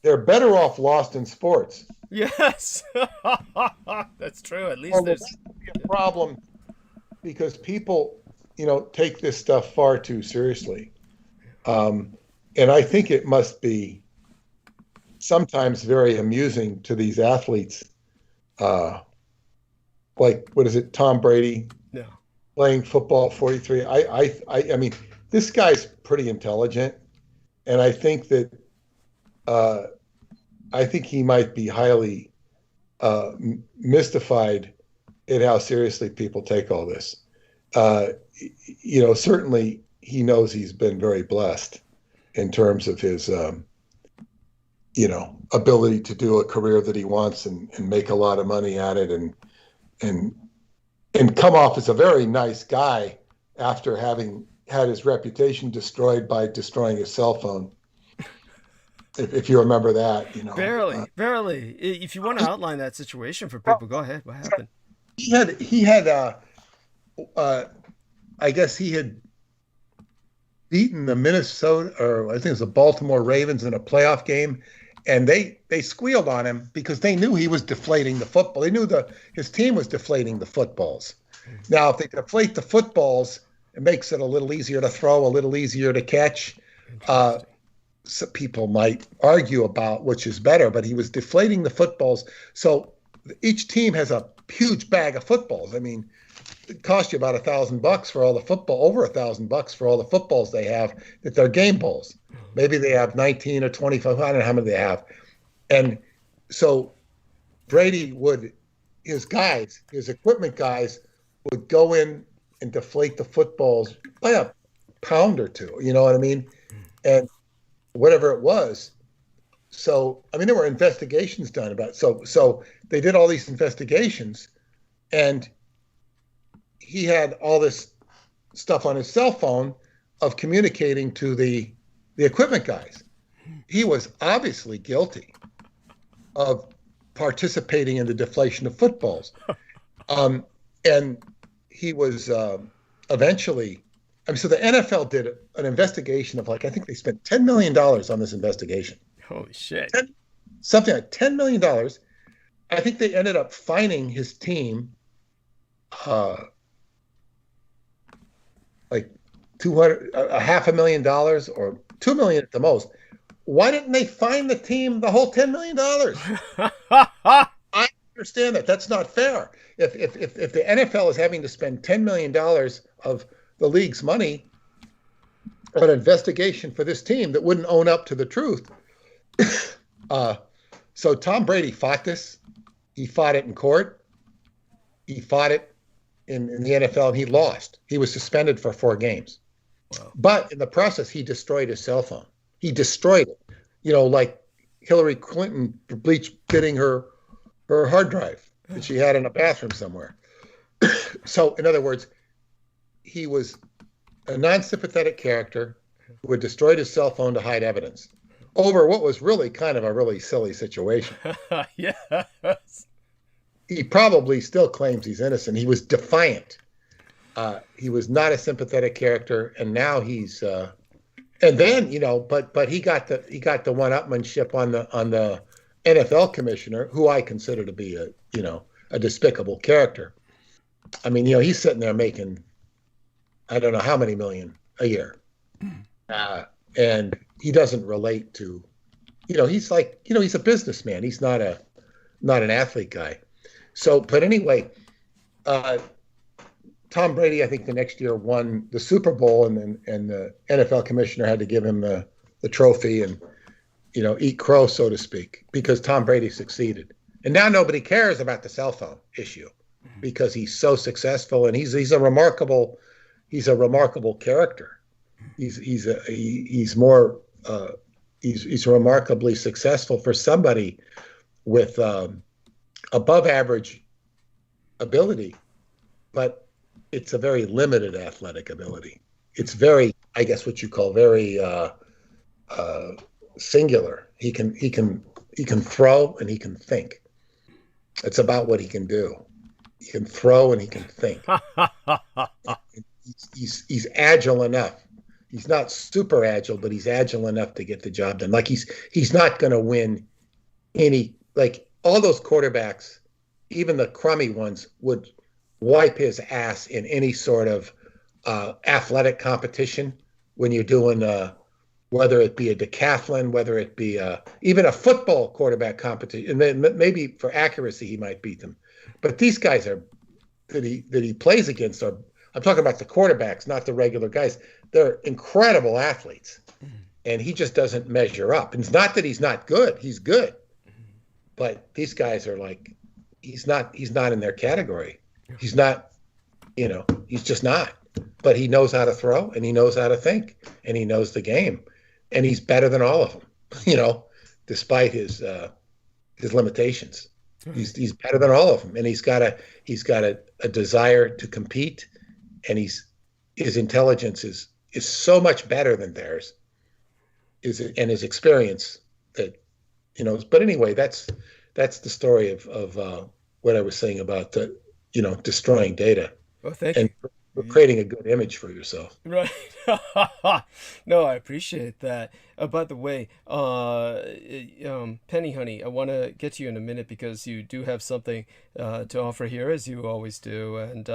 They're better off lost in sports. Yes. That's true. At least there's a problem, because people, take this stuff far too seriously. And I think it must be sometimes very amusing to these athletes. Like, what is it, Tom Brady? Yeah. Playing football at 43. I mean, this guy's pretty intelligent, and I think that he might be highly mystified at how seriously people take all this. Certainly he knows he's been very blessed in terms of his, ability to do a career that he wants and make a lot of money at it, and come off as a very nice guy after having had his reputation destroyed by destroying his cell phone. If you remember that, Barely. If you want to outline that situation for people, go ahead. What happened? He had I guess he had beaten the Minnesota, or I think it was the Baltimore Ravens in a playoff game, and they squealed on him because they knew he was deflating the football. They knew his team was deflating the footballs. Now, if they deflate the footballs, it makes it a little easier to throw, a little easier to catch. So people might argue about which is better, but he was deflating the footballs. So each team has a huge bag of footballs. I mean, it costs you about $1,000 for all the football, over $1,000 for all the footballs they have, that they're game balls. Maybe they have 19 or 25, I don't know how many they have. And so Brady his equipment guys would go in and deflate the footballs by a pound or two, you know what I mean? And whatever it was. So, I mean, there were investigations done about it. So they did all these investigations, and he had all this stuff on his cell phone of communicating to the equipment guys. He was obviously guilty of participating in the deflation of footballs. And he was eventually, so the NFL did an investigation of I think they spent $10 million on this investigation. Holy shit. Something like $10 million. I think they ended up fining his team like $500,000 or $2 million at the most. Why didn't they fine the team the whole $10 million? I understand that. That's not fair. If the NFL is having to spend $10 million of the league's money on an investigation for this team that wouldn't own up to the truth. So Tom Brady fought this. He fought it in court. He fought it in the NFL, and he lost. He was suspended for 4 games. Wow. But in the process, he destroyed his cell phone. He destroyed it. Like Hillary Clinton bidding her hard drive that she had in a bathroom somewhere. So, in other words, he was a non-sympathetic character who had destroyed his cell phone to hide evidence over what was really kind of a really silly situation. Yes. He probably still claims he's innocent. He was defiant. He was not a sympathetic character, and now he's and then but he got the one-upmanship on the NFL commissioner, who I consider to be a despicable character. I mean, he's sitting there making I don't know how many million a year, and he doesn't relate to, he's he's a businessman. He's not an athlete guy. So, but anyway, Tom Brady, I think the next year won the Super Bowl, and the NFL commissioner had to give him the trophy and, eat crow, so to speak, because Tom Brady succeeded. And now nobody cares about the cell phone issue because he's so successful, and he's a remarkable character. He's remarkably successful for somebody with above average ability, but it's a very limited athletic ability. It's very, I guess, what you call very singular. He can throw and he can think. It's about what he can do. He can throw and he can think. He's agile enough. He's not super agile, but he's agile enough to get the job done. Like he's not going to win any, all those quarterbacks, even the crummy ones, would wipe his ass in any sort of athletic competition when you're doing whether it be a decathlon, whether it be even a football quarterback competition. And then maybe for accuracy he might beat them. But these guys that he plays against are, I'm talking about the quarterbacks, not the regular guys. They're incredible athletes, and he just doesn't measure up. And it's not that he's not good; he's good, but these guys are he's not in their category. He's not, he's just not. But he knows how to throw, and he knows how to think, and he knows the game, and he's better than all of them. Despite his limitations, he's better than all of them, and he's got a desire to compete, and his intelligence is so much better than theirs, and his experience that, But anyway, that's the story of what I was saying about destroying data. Well, thank you. Creating a good image for yourself. Right. No, I appreciate that. By the way, Penny Honey, I want to get to you in a minute because you do have something to offer here, as you always do. And,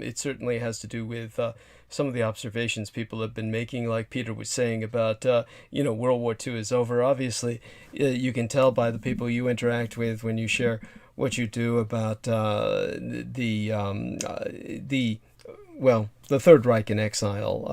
it certainly has to do with some of the observations people have been making, like Peter was saying about, World War II is over. Obviously, you can tell by the people you interact with when you share what you do about the the Third Reich in exile,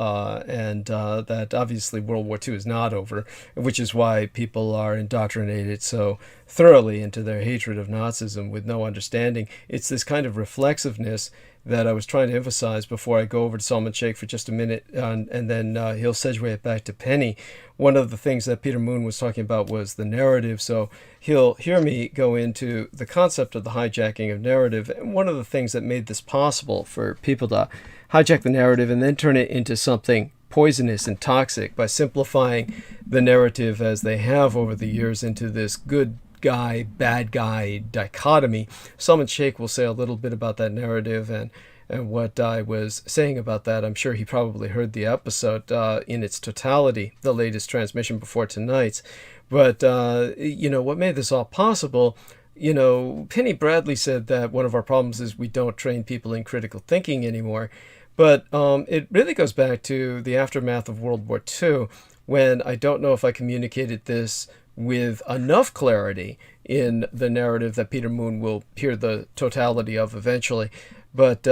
and that obviously World War II is not over, which is why people are indoctrinated so thoroughly into their hatred of Nazism with no understanding. It's this kind of reflexiveness that I was trying to emphasize before I go over to Salman Sheikh for just a minute, and then he'll segue it back to Penny. One of the things that Peter Moon was talking about was the narrative, so he'll hear me go into the concept of the hijacking of narrative. And one of the things that made this possible for people to hijack the narrative and then turn it into something poisonous and toxic by simplifying the narrative as they have over the years into this good guy, bad guy dichotomy. Salman Sheikh will say a little bit about that narrative and what I was saying about that. I'm sure he probably heard the episode in its totality, the latest transmission before tonight's. But, what made this all possible, Penny Bradley said that one of our problems is we don't train people in critical thinking anymore. But it really goes back to the aftermath of World War II, when I don't know if I communicated this with enough clarity in the narrative that Peter Moon will hear the totality of eventually. But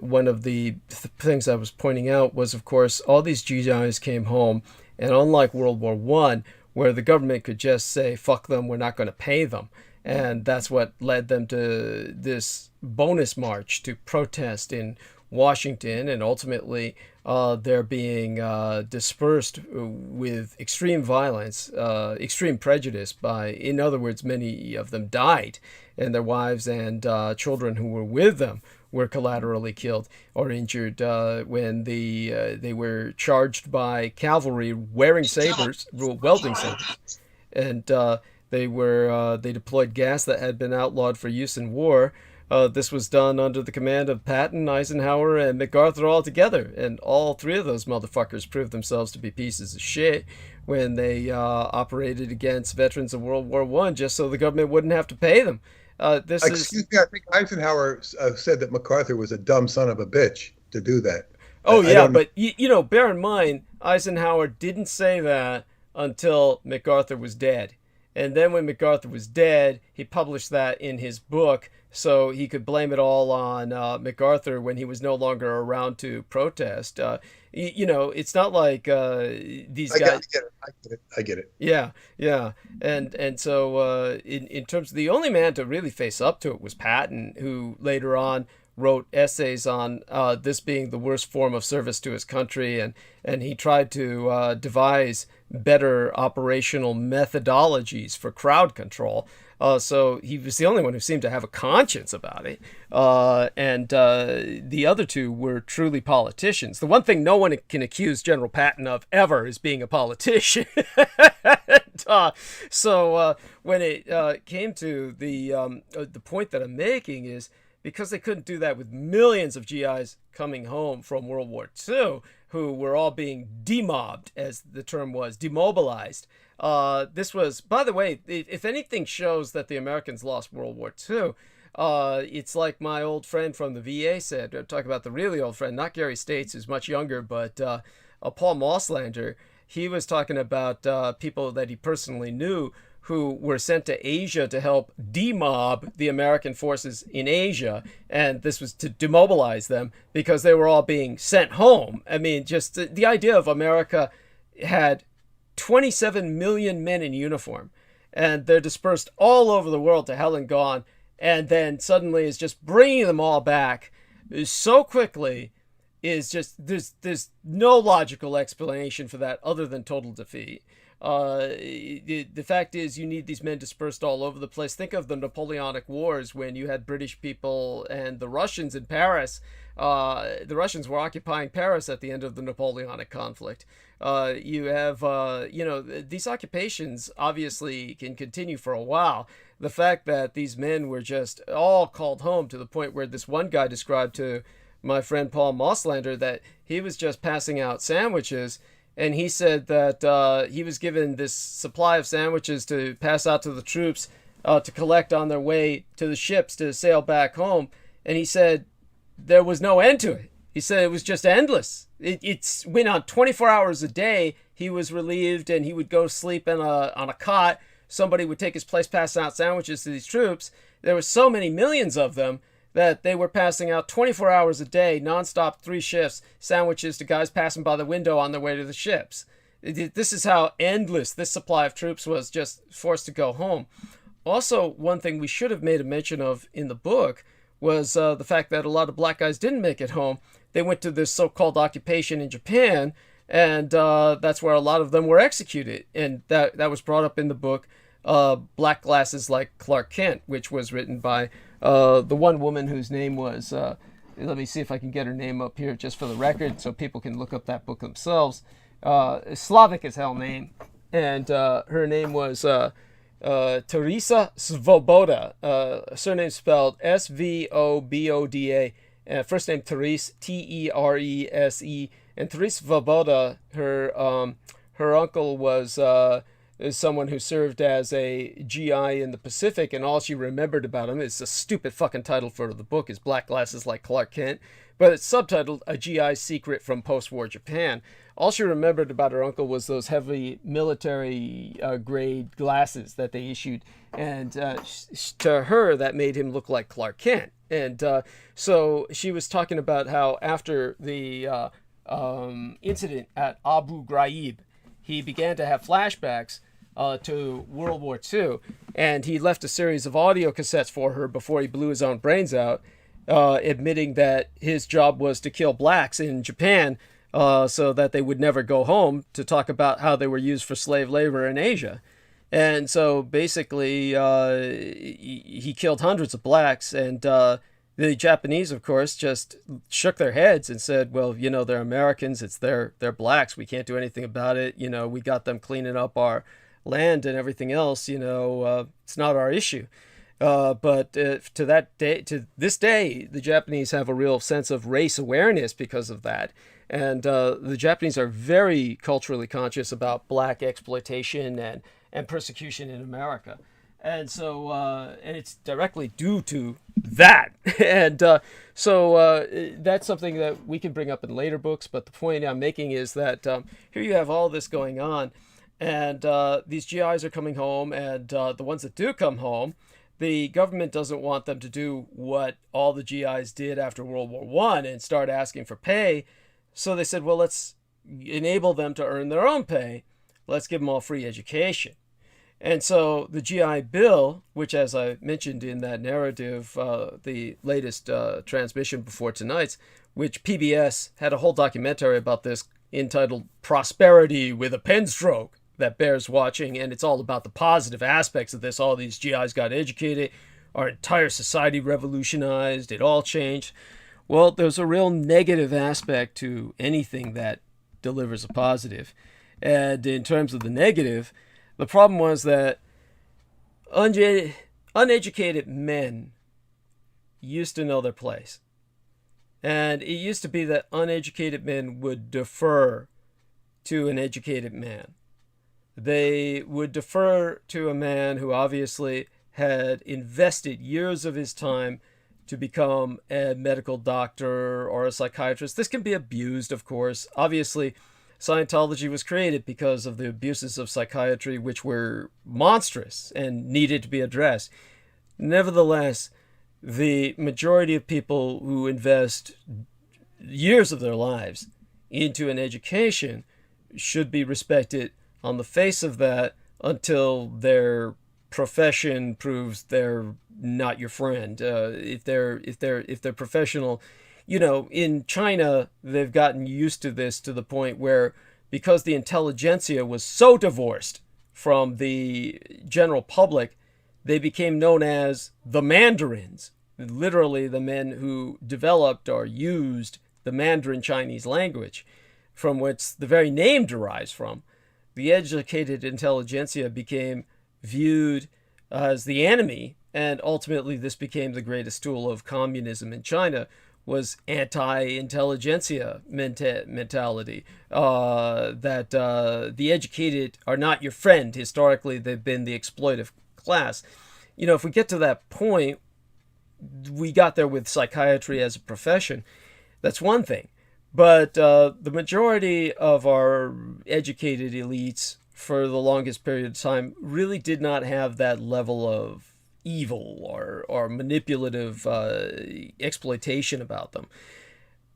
one of the things I was pointing out was, of course, all these GIs came home, and unlike World War I, where the government could just say, fuck them, we're not going to pay them. And that's what led them to this bonus march to protest in Washington, and ultimately they're being dispersed with extreme violence, extreme prejudice by, in other words, many of them died, and their wives and children who were with them were collaterally killed or injured when they were charged by cavalry wearing sabers, welding sabers, and they deployed gas that had been outlawed for use in war. This was done under the command of Patton, Eisenhower, and MacArthur all together. And all three of those motherfuckers proved themselves to be pieces of shit when they operated against veterans of World War I just so the government wouldn't have to pay them. Excuse me, I think Eisenhower said that MacArthur was a dumb son of a bitch to do that. Oh, yeah, but, bear in mind, Eisenhower didn't say that until MacArthur was dead. And then when MacArthur was dead, he published that in his book, so he could blame it all on MacArthur when he was no longer around to protest. It's not like these guys. I get it. Yeah. And so in terms of the only man to really face up to it was Patton, who later on wrote essays on this being the worst form of service to his country, and he tried to devise better operational methodologies for crowd control. So he was the only one who seemed to have a conscience about it. And the other two were truly politicians. The one thing no one can accuse General Patton of ever is being a politician. So when it came to the point that I'm making is, because they couldn't do that with millions of GIs coming home from World War II, who were all being demobbed, as the term was, demobilized. This was, by the way, if anything shows that the Americans lost World War II, it's like my old friend from the VA said. I'm talking about the really old friend, not Gary States, who's much younger, but Paul Mosslander. He was talking about people that he personally knew who were sent to Asia to help demob the American forces in Asia. And this was to demobilize them because they were all being sent home. I mean, just the idea of America had 27 million men in uniform, and they're dispersed all over the world to hell and gone, and then suddenly is just bringing them all back so quickly is just, there's no logical explanation for that other than total defeat. The fact is, you need these men dispersed all over the place. Think of the Napoleonic Wars when you had British people and the Russians in Paris. The Russians were occupying Paris at the end of the Napoleonic conflict. You have, these occupations obviously can continue for a while. The fact that these men were just all called home to the point where this one guy described to my friend Paul Mosslander that he was just passing out sandwiches. And he said that he was given this supply of sandwiches to pass out to the troops to collect on their way to the ships to sail back home. And he said there was no end to it. He said it was just endless. It went on 24 hours a day. He was relieved and he would go sleep on a cot. Somebody would take his place passing out sandwiches to these troops. There were so many millions of them that they were passing out 24 hours a day, nonstop, 3 shifts, sandwiches to guys passing by the window on their way to the ships. This is how endless this supply of troops was, just forced to go home. Also, one thing we should have made a mention of in the book was the fact that a lot of black guys didn't make it home. They went to this so-called occupation in Japan, and that's where a lot of them were executed. And that was brought up in the book, Black Glasses Like Clark Kent, which was written by the one woman whose name was, let me see if I can get her name up here just for the record so people can look up that book themselves. Slavic as hell name. And her name was Teresa Svoboda, surname spelled S-V-O-B-O-D-A, first name Therese, T-E-R-E-S-E, and Therese Svoboda, her uncle was someone who served as a GI in the Pacific, and all she remembered about him, is a stupid fucking title for the book, is Black Glasses Like Clark Kent, but it's subtitled A GI's Secret from Post-War Japan. All she remembered about her uncle was those heavy military grade glasses that they issued, and to her that made him look like Clark Kent. And so she was talking about how after the incident at Abu Ghraib, he began to have flashbacks to World War II, and he left a series of audio cassettes for her before he blew his own brains out, admitting that his job was to kill blacks in Japan so that they would never go home, to talk about how they were used for slave labor in Asia. And so basically he killed hundreds of blacks, and the Japanese, of course, just shook their heads and said, well, you know, they're Americans, they're blacks, we can't do anything about it, you know, we got them cleaning up our land and everything else, you know, it's not our issue. But to this day, the Japanese have a real sense of race awareness because of that. And the Japanese are very culturally conscious about black exploitation and persecution in America. And so, and it's directly due to that. And so that's something that we can bring up in later books. But the point I'm making is that here you have all this going on, and these GIs are coming home, and the ones that do come home, the government doesn't want them to do what all the GIs did after World War I and start asking for pay. So they said, well, let's enable them to earn their own pay. Let's give them all free education. And so the GI Bill, which, as I mentioned in that narrative, the latest transmission before tonight's, which PBS had a whole documentary about this entitled Prosperity with a Pen Stroke, that bears watching, and it's all about the positive aspects of this. All these GIs got educated, our entire society revolutionized, it all changed. Well, there's a real negative aspect to anything that delivers a positive. And in terms of the negative, the problem was that uneducated men used to know their place. And it used to be that uneducated men would defer to an educated man. They would defer to a man who obviously had invested years of his time to become a medical doctor or a psychiatrist. This can be abused, of course. Obviously, Scientology was created because of the abuses of psychiatry, which were monstrous and needed to be addressed. Nevertheless, the majority of people who invest years of their lives into an education should be respected on the face of that until their profession proves they're not your friend. If they're professional, you know, in China, they've gotten used to this to the point where, because the intelligentsia was so divorced from the general public, they became known as the Mandarins, literally the men who developed or used the Mandarin Chinese language, from which the very name derives from. The educated intelligentsia became viewed as the enemy, and ultimately this became the greatest tool of communism in China, was anti-intelligentsia mentality, that the educated are not your friend. Historically, they've been the exploitive class. You know, if we get to that point, we got there with psychiatry as a profession. That's one thing. But the majority of our educated elites for the longest period of time really did not have that level of evil or manipulative exploitation about them.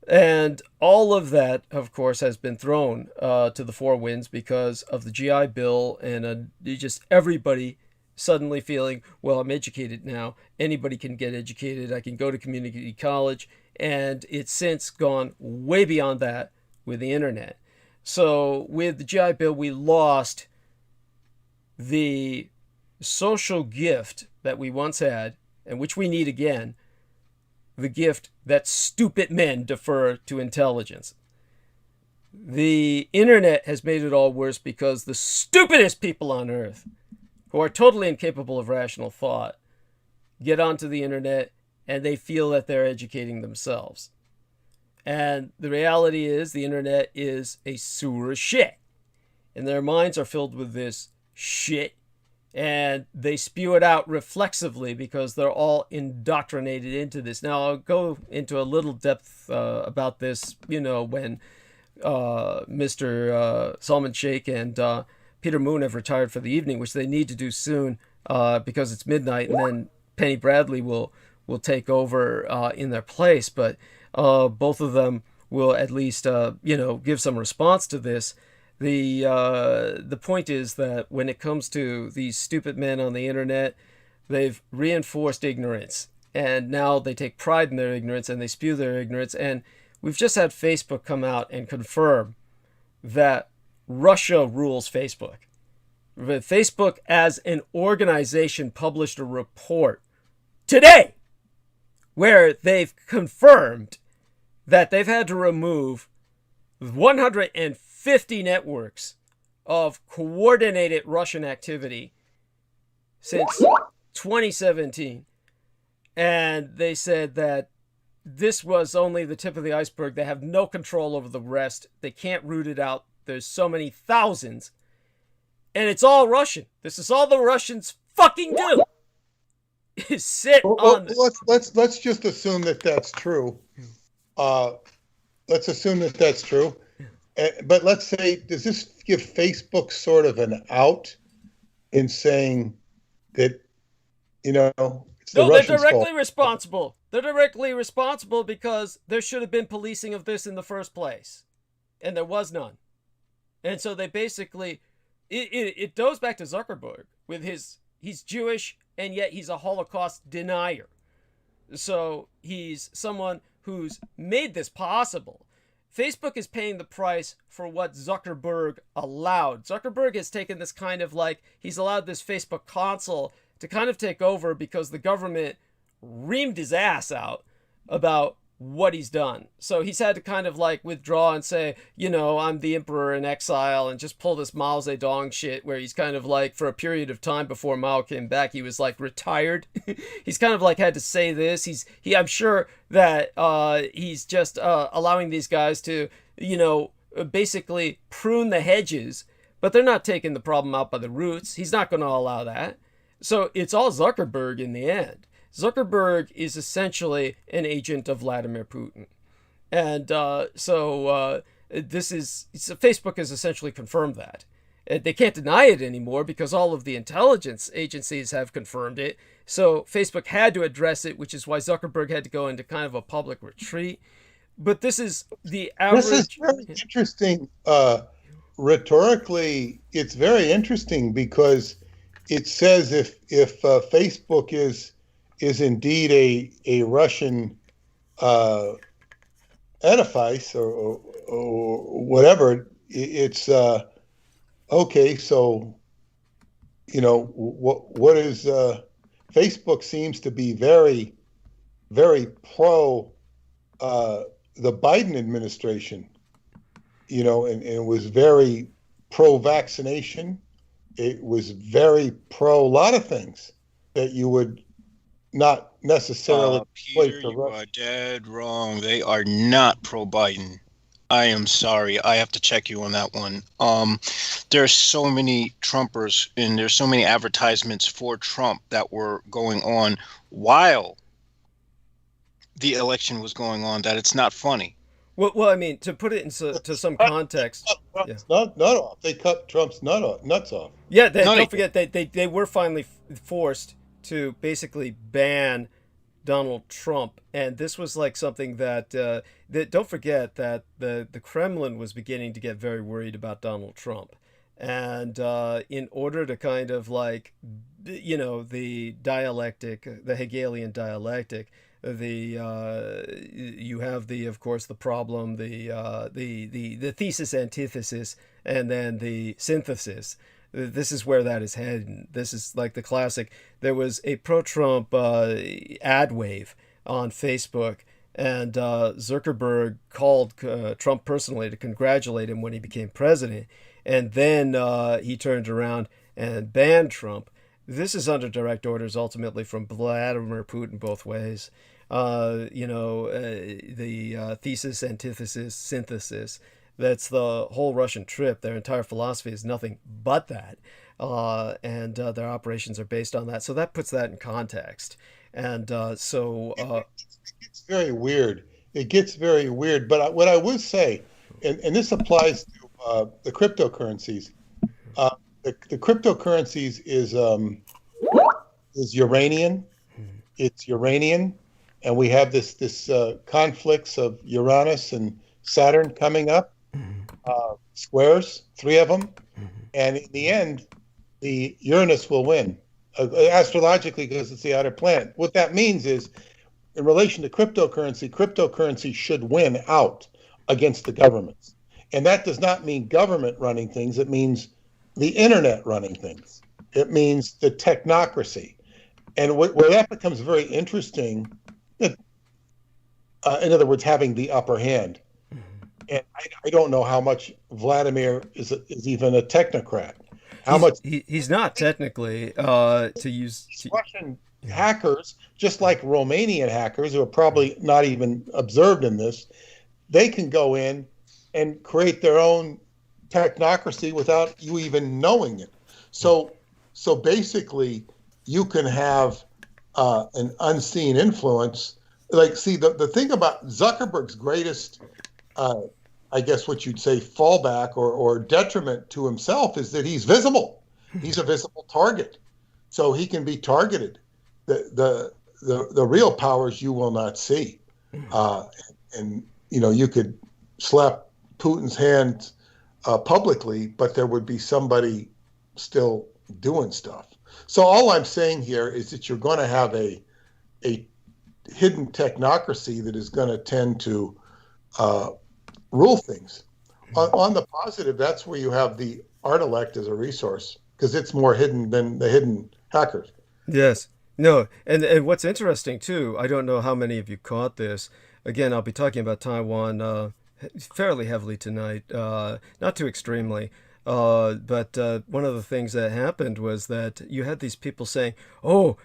And all of that, of course, has been thrown to the four winds because of the GI Bill and just everybody suddenly feeling, well, I'm educated now. Anybody can get educated. I can go to community college. And it's since gone way beyond that with the internet. So with the GI Bill, we lost the social gift that we once had, and which we need again, the gift that stupid men defer to intelligence. The internet has made it all worse because the stupidest people on earth, who are totally incapable of rational thought, get onto the internet and they feel that they're educating themselves. And the reality is the internet is a sewer of shit. And their minds are filled with this shit. And they spew it out reflexively because they're all indoctrinated into this. Now, I'll go into a little depth about this, when Mr. Salman Sheikh and Peter Moon have retired for the evening, which they need to do soon because it's midnight, and then Penny Bradley will take over in their place. But both of them will at least, give some response to this. The point is that when it comes to these stupid men on the internet, they've reinforced ignorance, and now they take pride in their ignorance and they spew their ignorance. And we've just had Facebook come out and confirm that Russia rules Facebook. Facebook as an organization published a report today where they've confirmed that they've had to remove 150 networks of coordinated Russian activity since 2017. And they said that this was only the tip of the iceberg. They have no control over the rest. They can't root it out. There's so many thousands. And it's all Russian. This is all the Russians fucking do. Is sit on let's just assume that that's true. Let's assume that that's true. But let's say, does this give Facebook sort of an out in saying that, it's the Russians' they're directly fault? responsible. They're directly responsible because there should have been policing of this in the first place. And there was none. And so they basically, it goes back to Zuckerberg with he's Jewish and yet he's a Holocaust denier. So he's someone who's made this possible. Facebook is paying the price for what Zuckerberg allowed. Zuckerberg has taken this kind of he's allowed this Facebook console to kind of take over because the government reamed his ass out about what he's done. So he's had to kind of withdraw and say, I'm the emperor in exile, and just pull this Mao Zedong shit where he's kind of for a period of time before Mao came back, he was retired. He's kind of had to say this. I'm sure that he's just allowing these guys to, basically prune the hedges, but they're not taking the problem out by the roots. He's not going to allow that. So it's all Zuckerberg in the end. Zuckerberg is essentially an agent of Vladimir Putin. And Facebook has essentially confirmed that. They can't deny it anymore because all of the intelligence agencies have confirmed it. So Facebook had to address it, which is why Zuckerberg had to go into kind of a public retreat. But this is the average... This is very interesting. Rhetorically, it's very interesting because it says if Facebook is indeed a Russian edifice or whatever, it's okay. So, what is Facebook seems to be very, very pro the Biden administration, and was very pro vaccination. It was very pro a lot of things that you would not necessarily. Peter, you are dead wrong. They are not pro-Biden. I am sorry. I have to check you on that one. There's so many Trumpers and there's so many advertisements for Trump that were going on while the election was going on that it's not funny. Well, I mean, to put it into some context, nut off. They cut Trump's nuts off. Yeah, don't forget they were finally forced to basically ban Donald Trump. And this was like something that, that don't forget that the Kremlin was beginning to get very worried about Donald Trump. And in order to kind of like, you know, the dialectic, the Hegelian dialectic, the you have the, of course, the problem, the thesis, antithesis, and then the synthesis. This is where that is heading. This is like the classic. There was a pro-Trump ad wave on Facebook, and Zuckerberg called Trump personally to congratulate him when he became president, and then he turned around and banned Trump. This is under direct orders, ultimately, from Vladimir Putin both ways. You know, the thesis, antithesis, synthesis. That's the whole Russian trip. Their entire philosophy is nothing but that. And their operations are based on that. So that puts that in context. And It gets very weird. It gets very weird. But what I would say, and this applies to the cryptocurrencies, the cryptocurrencies is Uranian. It's Uranian. And we have this conflicts of Uranus and Saturn coming up. Squares, 3 of them, and in the end, the Uranus will win astrologically because it's the outer planet. What that means is, in relation to cryptocurrency should win out against the governments, and that does not mean government running things. It means the internet running things. It means the technocracy, and where that becomes very interesting. In other words, having the upper hand. And I don't know how much Vladimir is even a technocrat. How much he's not technically to use Russian hackers, just like Romanian hackers, who are probably not even observed in this. They can go in and create their own technocracy without you even knowing it. So basically, you can have an unseen influence. Like, see, the thing about Zuckerberg's greatest I guess what you'd say fallback or detriment to himself is that he's visible. He's a visible target, so he can be targeted. The real powers you will not see, and you know, you could slap Putin's hand publicly, but there would be somebody still doing stuff. So all I'm saying here is that you're going to have a hidden technocracy that is going to tend to rule things. On the positive, that's where you have the art elect as a resource, because it's more hidden than the hidden hackers. Yes. No, and what's interesting too, I don't know how many of you caught this. Again, I'll be talking about Taiwan fairly heavily tonight, not too extremely. But one of the things that happened was that you had these people saying, "Oh,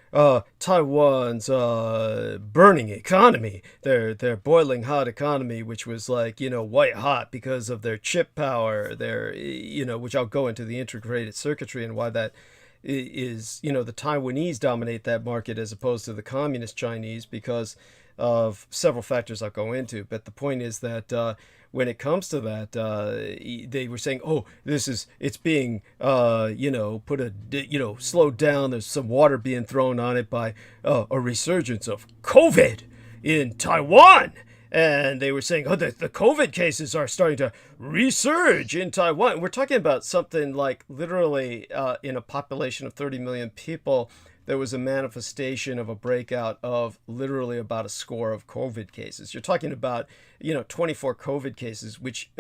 Taiwan's burning economy, their boiling hot economy, which was like, you know, white hot because of their chip power, their, you know, which I'll go into the integrated circuitry and why that is, you know, the Taiwanese dominate that market as opposed to the communist Chinese because of several factors I'll go into. But the point is that when it comes to that, they were saying, "Oh, it's being, you know, slowed down. There's some water being thrown on it by a resurgence of COVID in Taiwan." And they were saying, "Oh, the COVID cases are starting to resurge in Taiwan." We're talking about something like literally in a population of 30 million people, there was a manifestation of a breakout of literally about a score of COVID cases. You're talking about, you know, 24 COVID cases, which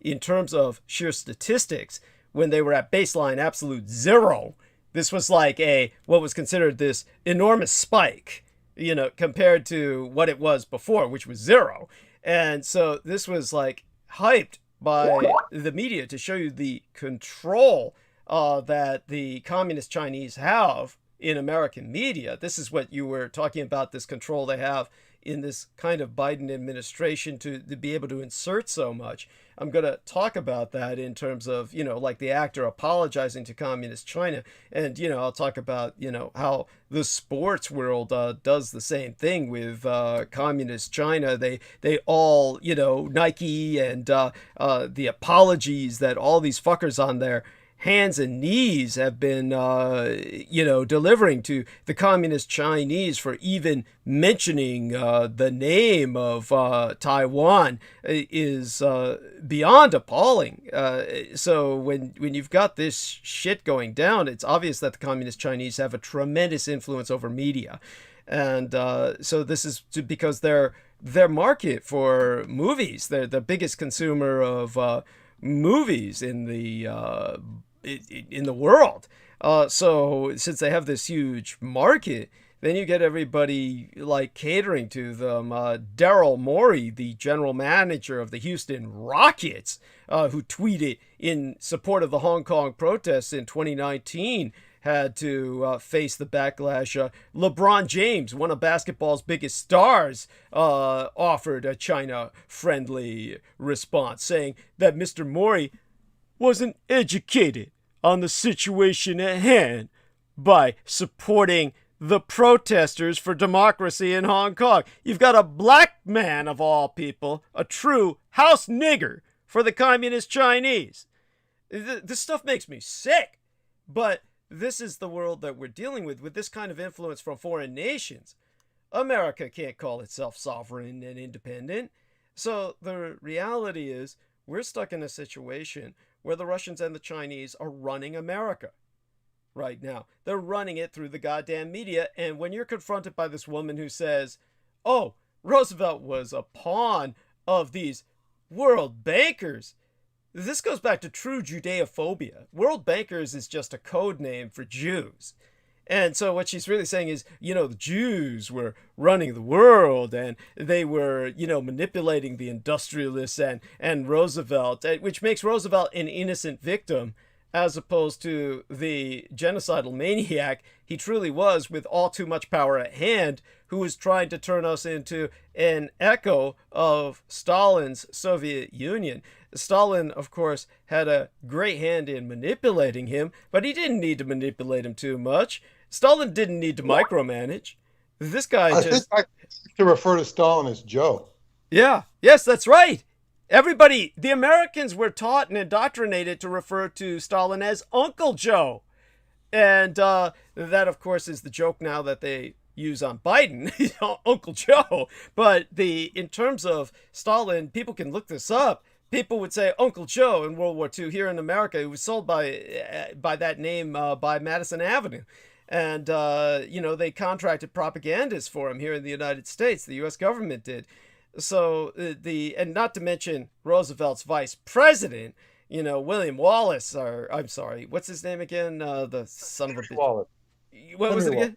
in terms of sheer statistics, when they were at baseline absolute zero, this was like what was considered this enormous spike, you know, compared to what it was before, which was zero. And so this was like hyped by the media to show you the control that the communist Chinese have in American media. This is what you were talking about, this control they have in this kind of Biden administration to be able to insert so much. I'm going to talk about that in terms of, you know, like the actor apologizing to communist China. And, you know, I'll talk about, you know, how the sports world does the same thing with communist China. They all, you know, Nike and the apologies that all these fuckers on there hands and knees have been, delivering to the communist Chinese for even mentioning the name of Taiwan is beyond appalling. So when you've got this shit going down, it's obvious that the communist Chinese have a tremendous influence over media. And so this is because their market for movies, they're the biggest consumer of movies in the world. So since they have this huge market, then you get everybody like catering to them. Daryl Morey, the general manager of the Houston Rockets, who tweeted in support of the Hong Kong protests in 2019, had to face the backlash. LeBron James, one of basketball's biggest stars, offered a China-friendly response, saying that Mr. Morey wasn't educated on the situation at hand by supporting the protesters for democracy in Hong Kong. You've got a black man, of all people, a true house nigger for the communist Chinese. This stuff makes me sick, but this is the world that we're dealing with this kind of influence from foreign nations. America can't call itself sovereign and independent. So the reality is we're stuck in a situation where the Russians and the Chinese are running America right now. They're running it through the goddamn media. And when you're confronted by this woman who says, oh, Roosevelt was a pawn of these world bankers, this goes back to true Judeophobia. World bankers is just a code name for Jews. And so what she's really saying is, the Jews were running the world and they were, manipulating the industrialists and Roosevelt, which makes Roosevelt an innocent victim as opposed to the genocidal maniac he truly was, with all too much power at hand, who was trying to turn us into an echo of Stalin's Soviet Union. Stalin, of course, had a great hand in manipulating him, but he didn't need to manipulate him too much. Stalin didn't need to micromanage. This guy I think I to refer to Stalin as Joe. Yeah, yes, that's right. Everybody, the Americans were taught and indoctrinated to refer to Stalin as Uncle Joe. And that, of course, is the joke now that they use on Biden, Uncle Joe. But in terms of Stalin, people can look this up. People would say Uncle Joe in World War II here in America. It was sold by that name by Madison Avenue. And, they contracted propagandists for him here in the United States. The U.S. government did. So and not to mention Roosevelt's vice president, William Wallace, or I'm sorry, what's his name again? The son of a bitch. Wallace. What was it again?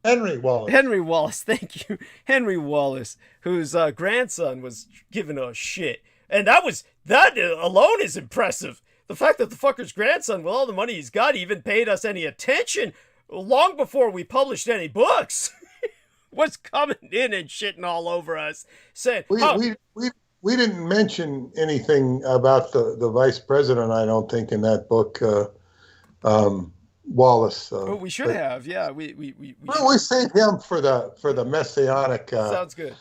Henry Wallace. Henry Wallace, thank you. Henry Wallace, whose grandson was given a shit. And that alone is impressive. The fact that the fucker's grandson, with all the money he's got, even paid us any attention long before we published any books. Was coming in and shitting all over us, saying, we didn't mention anything about the vice president, I don't think, in that book, Wallace. We should have, yeah. We saved him for the messianic. Sounds good.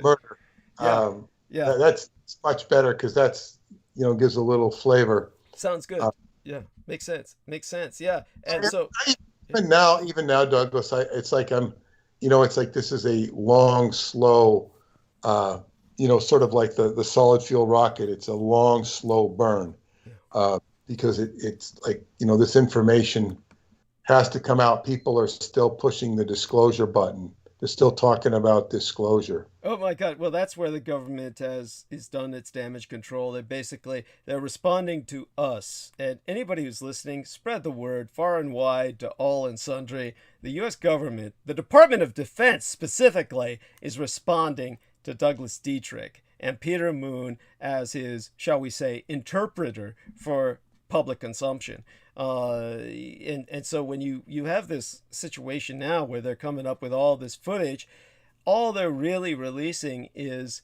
Murder. Yeah. That's much better because that's gives a little flavor. Sounds good. Yeah, makes sense. Yeah, and so even now, Douglas, it's like it's like this is a long, slow, sort of like the solid fuel rocket. It's a long, slow burn because it's like, this information has to come out. People are still pushing the disclosure button. They're still talking about disclosure. Oh my God. Well, that's where the government is done its damage control. They're responding to us. And anybody who's listening, spread the word far and wide to all and sundry. The U.S. government, the Department of Defense specifically, is responding to Douglas Dietrich and Peter Moon as his, shall we say, interpreter for public consumption. And so when you have this situation now where they're coming up with all this footage, all they're really releasing is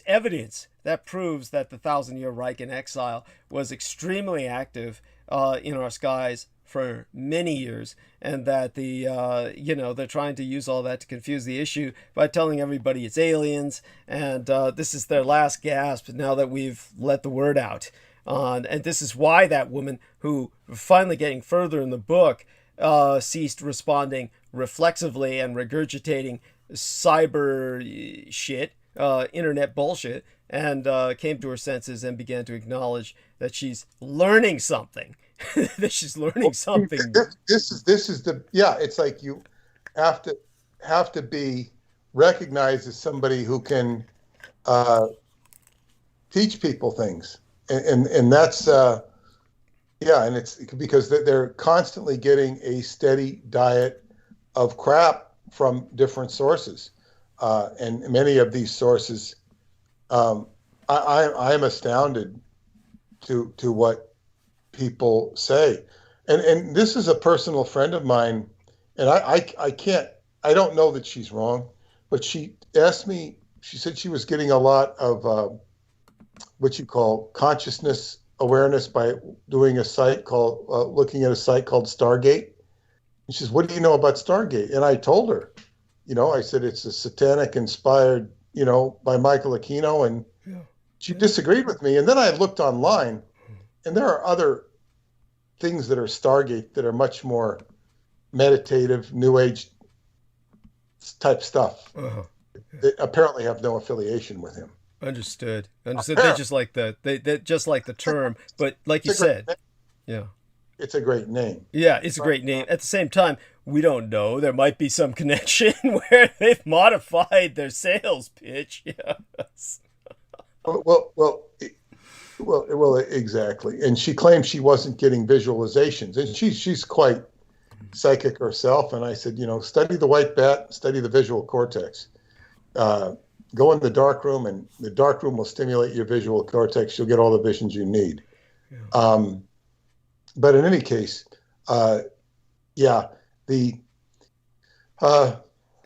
evidence that proves that the 1,000-year Reich in exile was extremely active in our skies for many years, and that they're trying to use all that to confuse the issue by telling everybody it's aliens, and this is their last gasp now that we've let the word out. on, and this is why that woman, who finally getting further in the book, ceased responding reflexively and regurgitating cyber shit, internet bullshit, and came to her senses and began to acknowledge that she's learning something. That she's learning something. This is the, yeah, it's like you have to be recognized as somebody who can teach people things, and that's yeah, and it's because they're constantly getting a steady diet of crap from different sources, and many of these sources, I'm astounded to what people say, and this is a personal friend of mine, and I don't know that she's wrong, but she asked me. She said she was getting a lot of what you call consciousness awareness by doing a site called looking at a site called Stargate. And she says, "What do you know about Stargate?" And I told her, I said it's a satanic inspired, by Michael Aquino, and she disagreed with me. And then I looked online, and there are other things that are Stargate that are much more meditative, New Age type stuff. That apparently have no affiliation with him. Understood. They just like they just like the term, but like you said, yeah, it's a great name. Yeah, it's a great name. At the same time, we don't know. There might be some connection where they've modified their sales pitch. Yes. Well, exactly. And she claimed she wasn't getting visualizations, and she's quite psychic herself. And I said, study the white bat, study the visual cortex. Go in the dark room, and the dark room will stimulate your visual cortex. You'll get all the visions you need. Yeah. But in any case, yeah, this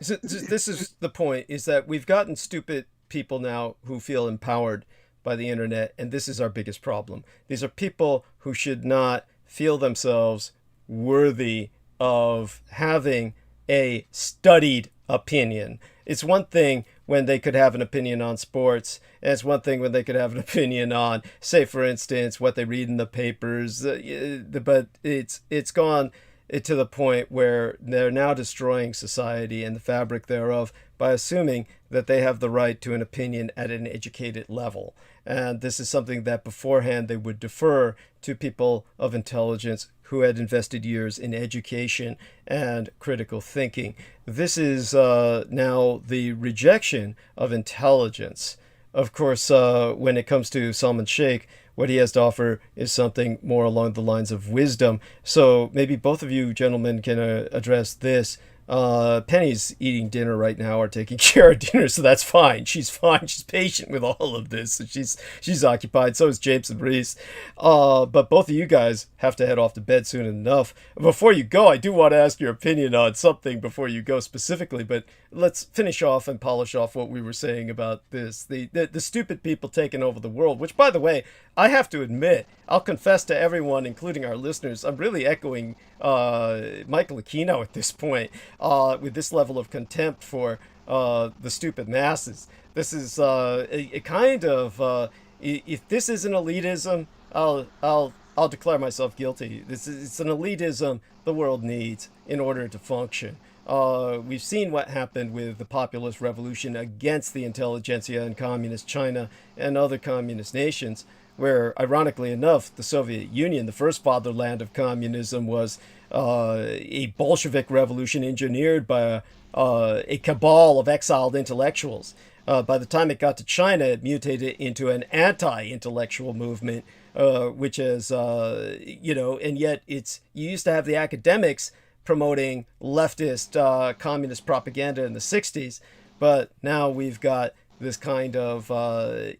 is the point, is that we've gotten stupid people now who feel empowered by the internet, and this is our biggest problem. These are people who should not feel themselves worthy of having a studied opinion. It's one thing when they could have an opinion on sports, and it's one thing when they could have an opinion on, say, for instance, what they read in the papers. But it's gone to the point where they're now destroying society and the fabric thereof by assuming that they have the right to an opinion at an educated level. And this is something that beforehand they would defer to people of intelligence who had invested years in education and critical thinking. This is now the rejection of intelligence. Of course, when it comes to Salman Sheikh, what he has to offer is something more along the lines of wisdom. So maybe both of you gentlemen can address this. Penny's eating dinner right now, or taking care of dinner, so that's fine. She's fine. She's patient with all of this. So she's occupied. So is James and Reese. But both of you guys have to head off to bed soon enough. Before you go, I do want to ask your opinion on something before you go specifically, but let's finish off and polish off what we were saying about this. The stupid people taking over the world, which, by the way, I have to admit, I'll confess to everyone, including our listeners, I'm really echoing Michael Aquino at this point, with this level of contempt for the stupid masses. This is a kind of, if this isn't elitism, I'll declare myself guilty. It's an elitism the world needs in order to function. We've seen what happened with the populist revolution against the intelligentsia in communist China and other communist nations, where, ironically enough, the Soviet Union, the first fatherland of communism, was a Bolshevik revolution engineered by a cabal of exiled intellectuals. By the time it got to China, it mutated into an anti-intellectual movement, which is, and yet you used to have the academics promoting leftist communist propaganda in the 60s, but now we've got this kind of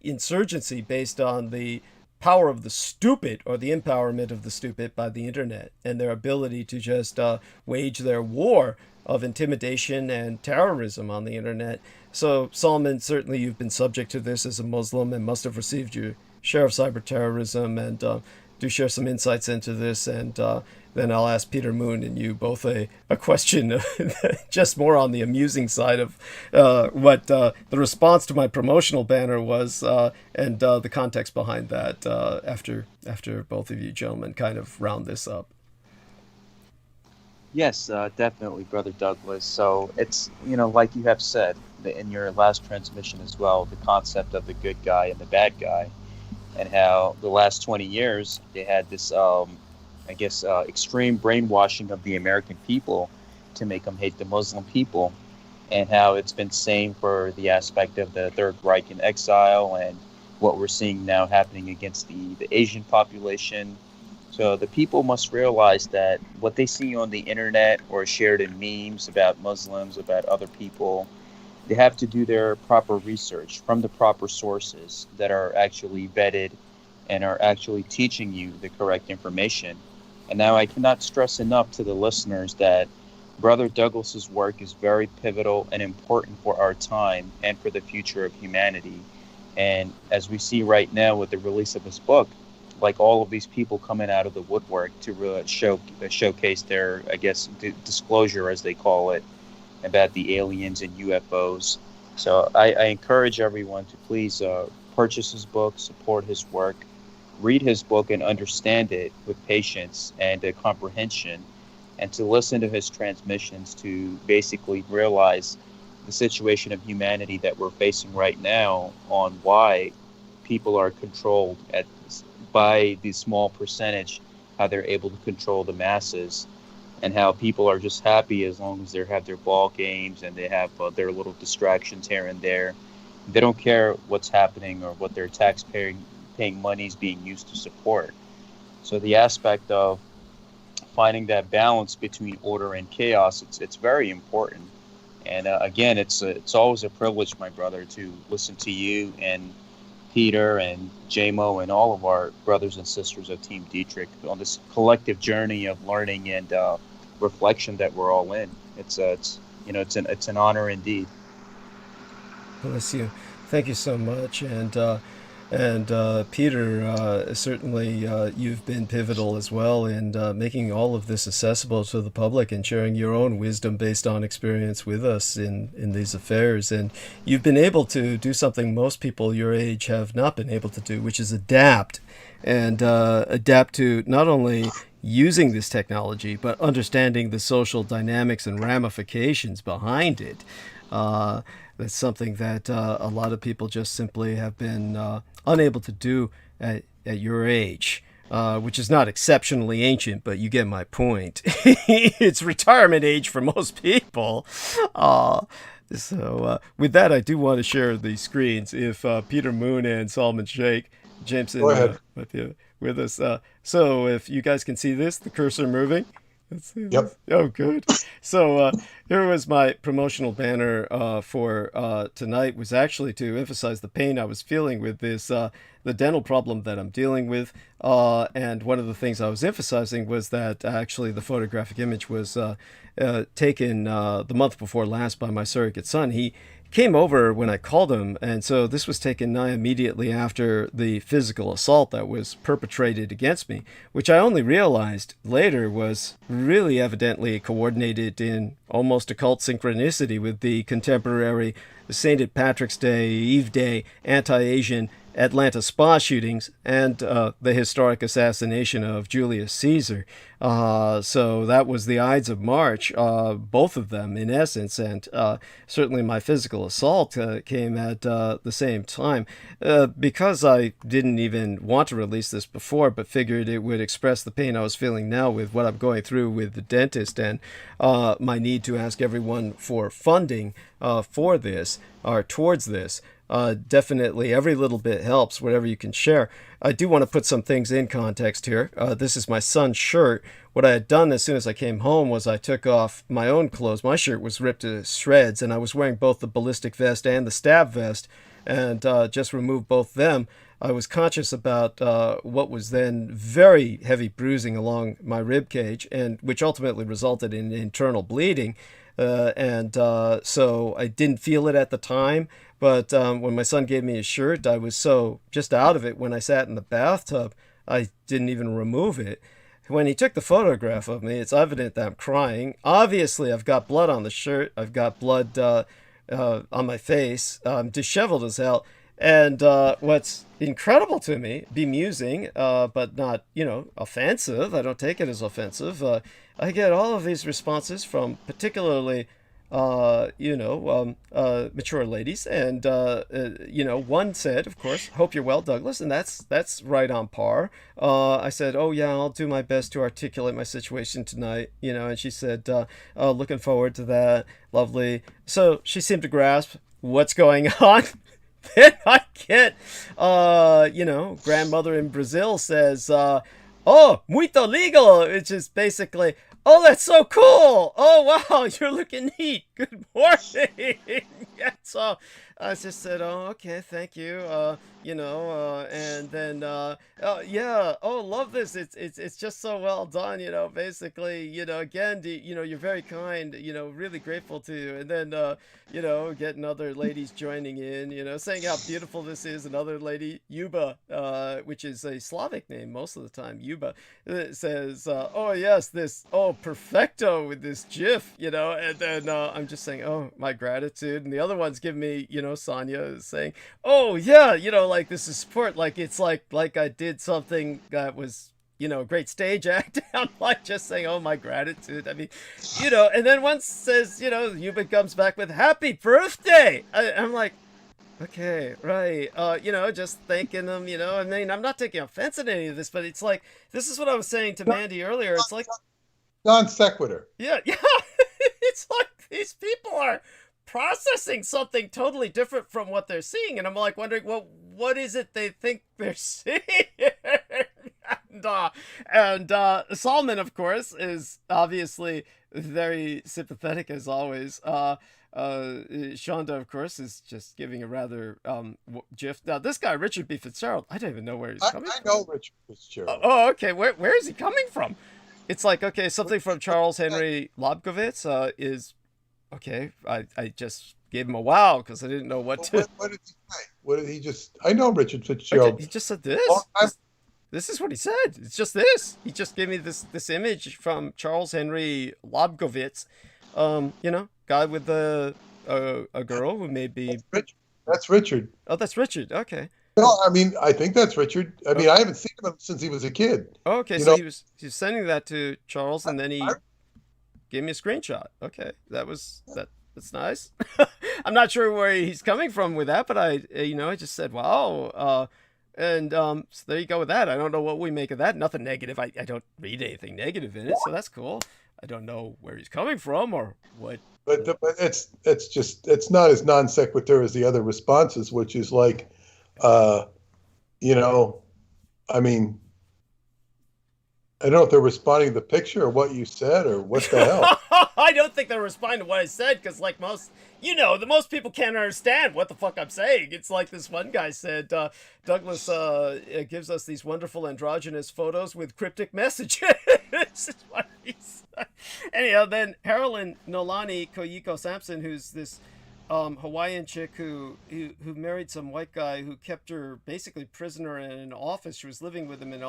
insurgency based on the power of the stupid, or the empowerment of the stupid by the internet, and their ability to just wage their war of intimidation and terrorism on the internet. So, Salman, certainly you've been subject to this as a Muslim and must have received your share of cyber terrorism, and do share some insights into this, and then I'll ask Peter Moon and you both a question just more on the amusing side of what the response to my promotional banner was and the context behind that after both of you gentlemen kind of round this up. Yes, definitely, Brother Douglas. So it's, like you have said in your last transmission as well, the concept of the good guy and the bad guy, and how the last 20 years they had this, extreme brainwashing of the American people to make them hate the Muslim people, and how it's been same for the aspect of the Third Reich in exile and what we're seeing now happening against the Asian population. So the people must realize that what they see on the internet or shared in memes about Muslims, about other people, they have to do their proper research from the proper sources that are actually vetted and are actually teaching you the correct information. And now I cannot stress enough to the listeners that Brother Douglas's work is very pivotal and important for our time and for the future of humanity. And as we see right now with the release of his book, like all of these people coming out of the woodwork to really showcase their, disclosure, as they call it, about the aliens and UFOs. So I encourage everyone to please purchase his book, support his work, read his book and understand it with patience and comprehension, and to listen to his transmissions to basically realize the situation of humanity that we're facing right now on why people are controlled by the small percentage, how they're able to control the masses, and how people are just happy as long as they have their ball games and they have their little distractions here and there. They don't care what's happening or what their tax-paying money is being used to support. So the aspect of finding that balance between order and chaos, it's very important. And again, it's always a privilege, my brother, to listen to you and Peter and JMO and all of our brothers and sisters of Team Dietrich on this collective journey of learning and reflection that we're all in. It's an honor indeed. Bless you. Thank you so much. And Peter, certainly you've been pivotal as well in making all of this accessible to the public and sharing your own wisdom based on experience with us in these affairs. And you've been able to do something most people your age have not been able to do, which is adapt to not only using this technology, but understanding the social dynamics and ramifications behind it. That's something that a lot of people just simply have been unable to do at your age, which is not exceptionally ancient, but you get my point. It's retirement age for most people. So with that, I do want to share the screens. If Peter Moon and Solomon Sheikh Jameson might be with us. So if you guys can see this, the cursor moving. Let's see. Yep. Oh, good. So here was my promotional banner for tonight, was actually to emphasize the pain I was feeling with this, the dental problem that I'm dealing with. And one of the things I was emphasizing was that actually the photographic image was taken the month before last by my surrogate son. He came over when I called him, and so this was taken nigh immediately after the physical assault that was perpetrated against me, which I only realized later was really evidently coordinated in almost occult synchronicity with the contemporary St. Patrick's Day, Eve Day, anti-Asian Atlanta spa shootings and the historic assassination of Julius Caesar. So that was the Ides of March, both of them in essence, and certainly my physical assault came at the same time. Because I didn't even want to release this before, but figured it would express the pain I was feeling now with what I'm going through with the dentist and my need to ask everyone for funding for this or towards this. Definitely every little bit helps, whatever you can share. I do want to put some things in context here. This is my son's shirt. What I had done as soon as I came home was I took off my own clothes. My shirt was ripped to shreds, and I was wearing both the ballistic vest and the stab vest, and just removed both them. I was conscious about what was then very heavy bruising along my rib cage, and which ultimately resulted in internal bleeding. So I didn't feel it at the time. But when my son gave me his shirt, I was so just out of it when I sat in the bathtub, I didn't even remove it. when he took the photograph of me, it's evident that I'm crying. Obviously, I've got blood on the shirt. I've got blood on my face. I'm disheveled as hell. And what's incredible to me, bemusing, but not, offensive. I don't take it as offensive. I get all of these responses from particularly mature ladies, and one said, of course, "Hope you're well, Douglas," and that's right on par. I said, "Oh yeah, I'll do my best to articulate my situation tonight," and she said, "Looking forward to that, lovely." So she seemed to grasp what's going on. Then I get, grandmother in Brazil says, "Oh, muito legal," which is basically, "Oh, that's so cool. Oh, wow, you're looking neat. Good morning." Yeah, so I just said, "Oh, okay, thank you." And then, yeah, oh, love this. It's just so well done. Basically, again, you're very kind. Really grateful to you. And then, getting other ladies joining in. Saying how beautiful this is. Another lady, Yuba, which is a Slavic name most of the time. Yuba says, "Oh yes, this perfecto with this GIF." And then I'm just saying, "Oh, my gratitude." And the other one's giving me, Sonia is saying, "Oh yeah, like this is support, like it's like I did something that was, great stage act." I'm like just saying, "Oh, my gratitude." I mean, and then one says, Yuba comes back with "Happy birthday." I'm like, okay, right. Just thanking them, I mean, I'm not taking offense at any of this, but it's like, this is what I was saying to Mandy earlier. It's like non sequitur. Yeah. It's like these people are processing something totally different from what they're seeing, and I'm like wondering, well, what is it they think they're seeing? and Solomon, of course, is obviously very sympathetic as always. Shonda, of course, is just giving a rather GIF. Now, this guy, Richard B. Fitzgerald, I don't even know where he's coming from. I know Richard Fitzgerald. Oh, okay. Where is he coming from? It's like, okay, something from Charles Henry Lobkowitz is... Okay, I just gave him a wow because I didn't know what to... What did he say? What did he just... I know Richard Fitzgerald. Okay, he just said this. This is what he said. It's just this. He just gave me this image from Charles Henry Lobkowitz. Guy with a girl who may be... That's Richard. Oh, that's Richard. Okay. No, I mean, I think that's Richard. I mean, I haven't seen him since he was a kid. Oh, okay, so he was sending that to Charles, and then he gave me a screenshot. Okay, that's nice. I'm not sure where he's coming from with that, but I just said, wow. So there you go with that. I don't know what we make of that. Nothing negative. I don't read anything negative in it, so that's cool. I don't know where he's coming from or what. But it's not as non sequitur as the other responses, which is like, I mean, I don't know if they're responding to the picture or what you said or what the hell. I don't think they're responding to what I said because, like most people can't understand what the fuck I'm saying. It's like this one guy said, Douglas gives us these wonderful androgynous photos with cryptic messages. This is what he said. Anyhow, then Carolyn Nolani Koyiko Sampson, who's this Hawaiian chick who married some white guy who kept her basically prisoner in an office. She was living with him in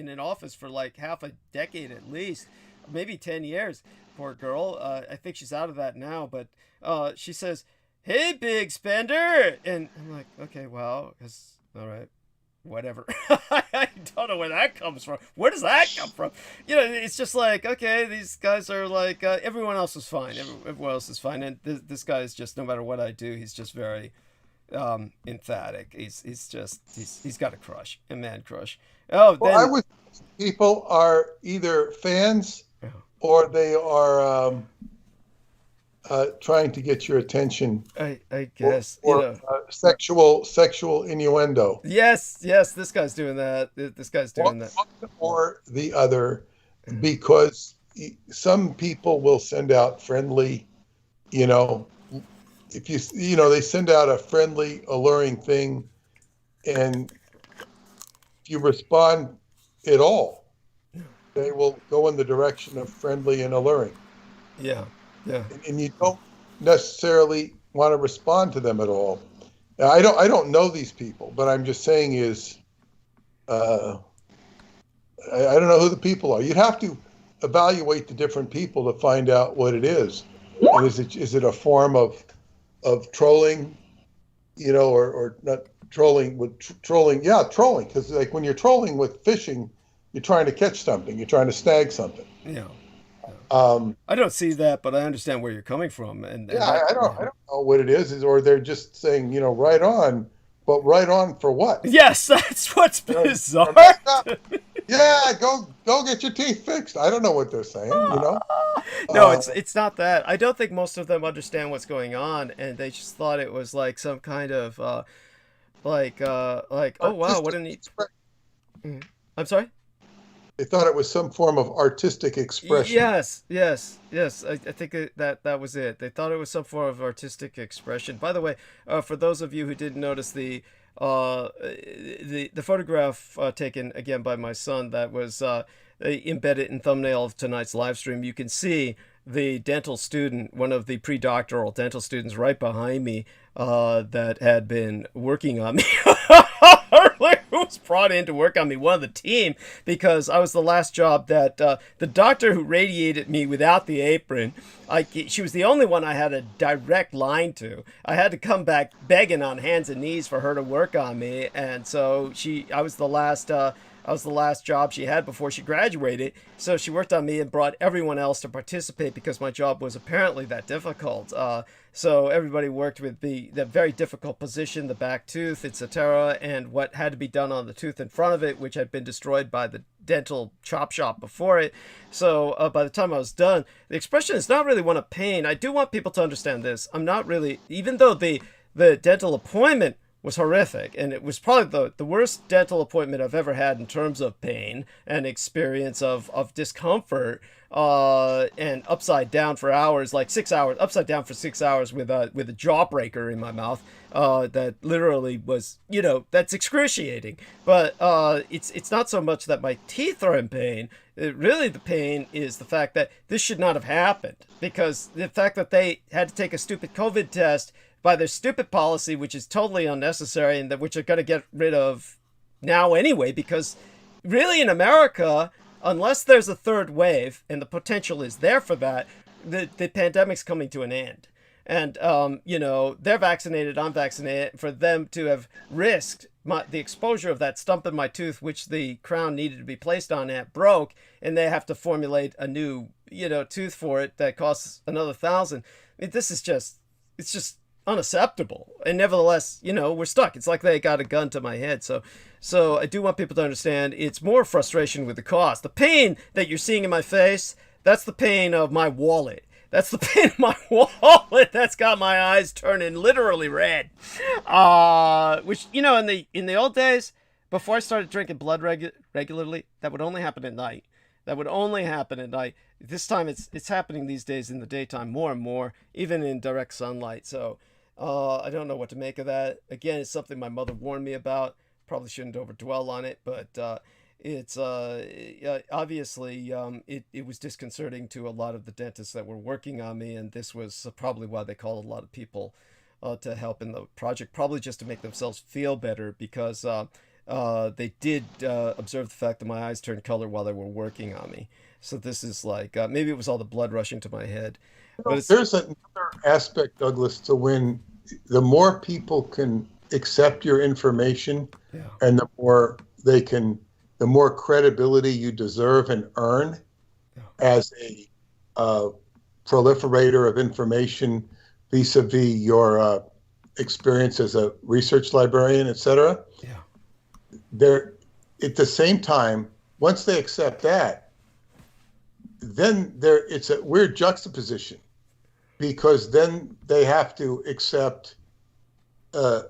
an office for like half a decade at least, maybe 10 years. Poor girl. I think she's out of that now, but she says, "Hey, big spender," and I'm like, okay, wow, all right. Whatever. I don't know where that comes from. Where does that come from? It's just like, okay, these guys are like, everyone else is fine. Everyone else is fine. And this guy is just, no matter what I do, he's just very emphatic. He's got a man crush. Oh, well, I would people are either fans or they are trying to get your attention. I guess. Or sexual innuendo. Yes, this guy's doing that. This guy's doing that. Or the other, because some people will send out friendly, if they send out a friendly, alluring thing, and if you respond at all, they will go in the direction of friendly and alluring. Yeah. And you don't necessarily want to respond to them at all. Now, I don't know these people, but I'm just saying is, I don't know who the people are. You'd have to evaluate the different people to find out what it is. And is it a form of trolling, you know, or not trolling with trolling? Yeah, trolling, because like when you're trolling with fishing, you're trying to catch something, you're trying to snag something. Yeah. I don't see that, but I understand where you're coming from. And yeah, I don't know what it is, or they're just saying, you know, right on, but right on for what? Yes, that's what's bizarre. Yeah, go get your teeth fixed. I don't know what they're saying, you know. No, it's not that. I don't think most of them understand what's going on, and they just thought it was like some kind of like oh wow, what a neat. I'm sorry. They thought it was some form of artistic expression. Yes. I think that was it. They thought it was some form of artistic expression. By the way, for those of you who didn't notice the photograph taken again by my son that was embedded in thumbnail of tonight's live stream, you can see the dental student, one of the pre-doctoral dental students right behind me, that had been working on me. Who was brought in to work on me, one of the team, because I was the last job that the doctor who radiated me without the apron, she was the only one I had a direct line to. I had to come back begging on hands and knees for her to work on me, and so I was the last job she had before she graduated. So she worked on me and brought everyone else to participate because my job was apparently that difficult. So everybody worked with the very difficult position, the back tooth, etc., and what had to be done on the tooth in front of it, which had been destroyed by the dental chop shop before it. So by the time I was done, the expression is not really one of pain. I do want people to understand this. I'm not really, even though the dental appointment was horrific, and it was probably the worst dental appointment I've ever had in terms of pain and experience of discomfort, and upside down for hours, like 6 hours, upside down for 6 hours with a jawbreaker in my mouth, that literally was, you know, that's excruciating. But it's not so much that my teeth are in pain. Really, the pain is the fact that this should not have happened, because the fact that they had to take a stupid COVID test by their stupid policy, which is totally unnecessary, and which are going to get rid of now anyway, because really in America, unless there's a third wave, and the potential is there for that, the pandemic's coming to an end. And, you know, they're vaccinated, I'm vaccinated. For them to have risked the exposure of that stump in my tooth, which the crown needed to be placed on it, broke, and they have to formulate a new, you know, tooth for it that costs another $1,000. I mean, this is just, it's just unacceptable. And nevertheless, you know, we're stuck. It's like they got a gun to my head. So I do want people to understand it's more frustration with the cost. The pain that you're seeing in my face, that's the pain of my wallet. That's the pain of my wallet that's got my eyes turning literally red. Which, you know, in the old days, before I started drinking blood regularly, that would only happen at night. That would only happen at night. This time it's happening these days in the daytime more and more, even in direct sunlight. So I don't know what to make of that. Again, it's something my mother warned me about. Probably shouldn't overdwell on it, but it's obviously it was disconcerting to a lot of the dentists that were working on me, and this was probably why they called a lot of people to help in the project, probably just to make themselves feel better, because they did observe the fact that my eyes turned color while they were working on me. So this is like, maybe it was all the blood rushing to my head. But there's another aspect, Douglas, to when the more people can accept your information, yeah, and the more the more credibility you deserve and earn, yeah, as a proliferator of information vis-a-vis your experience as a research librarian, etc. Yeah. They're at the same time, once they accept that, then it's a weird juxtaposition, because then they have to accept the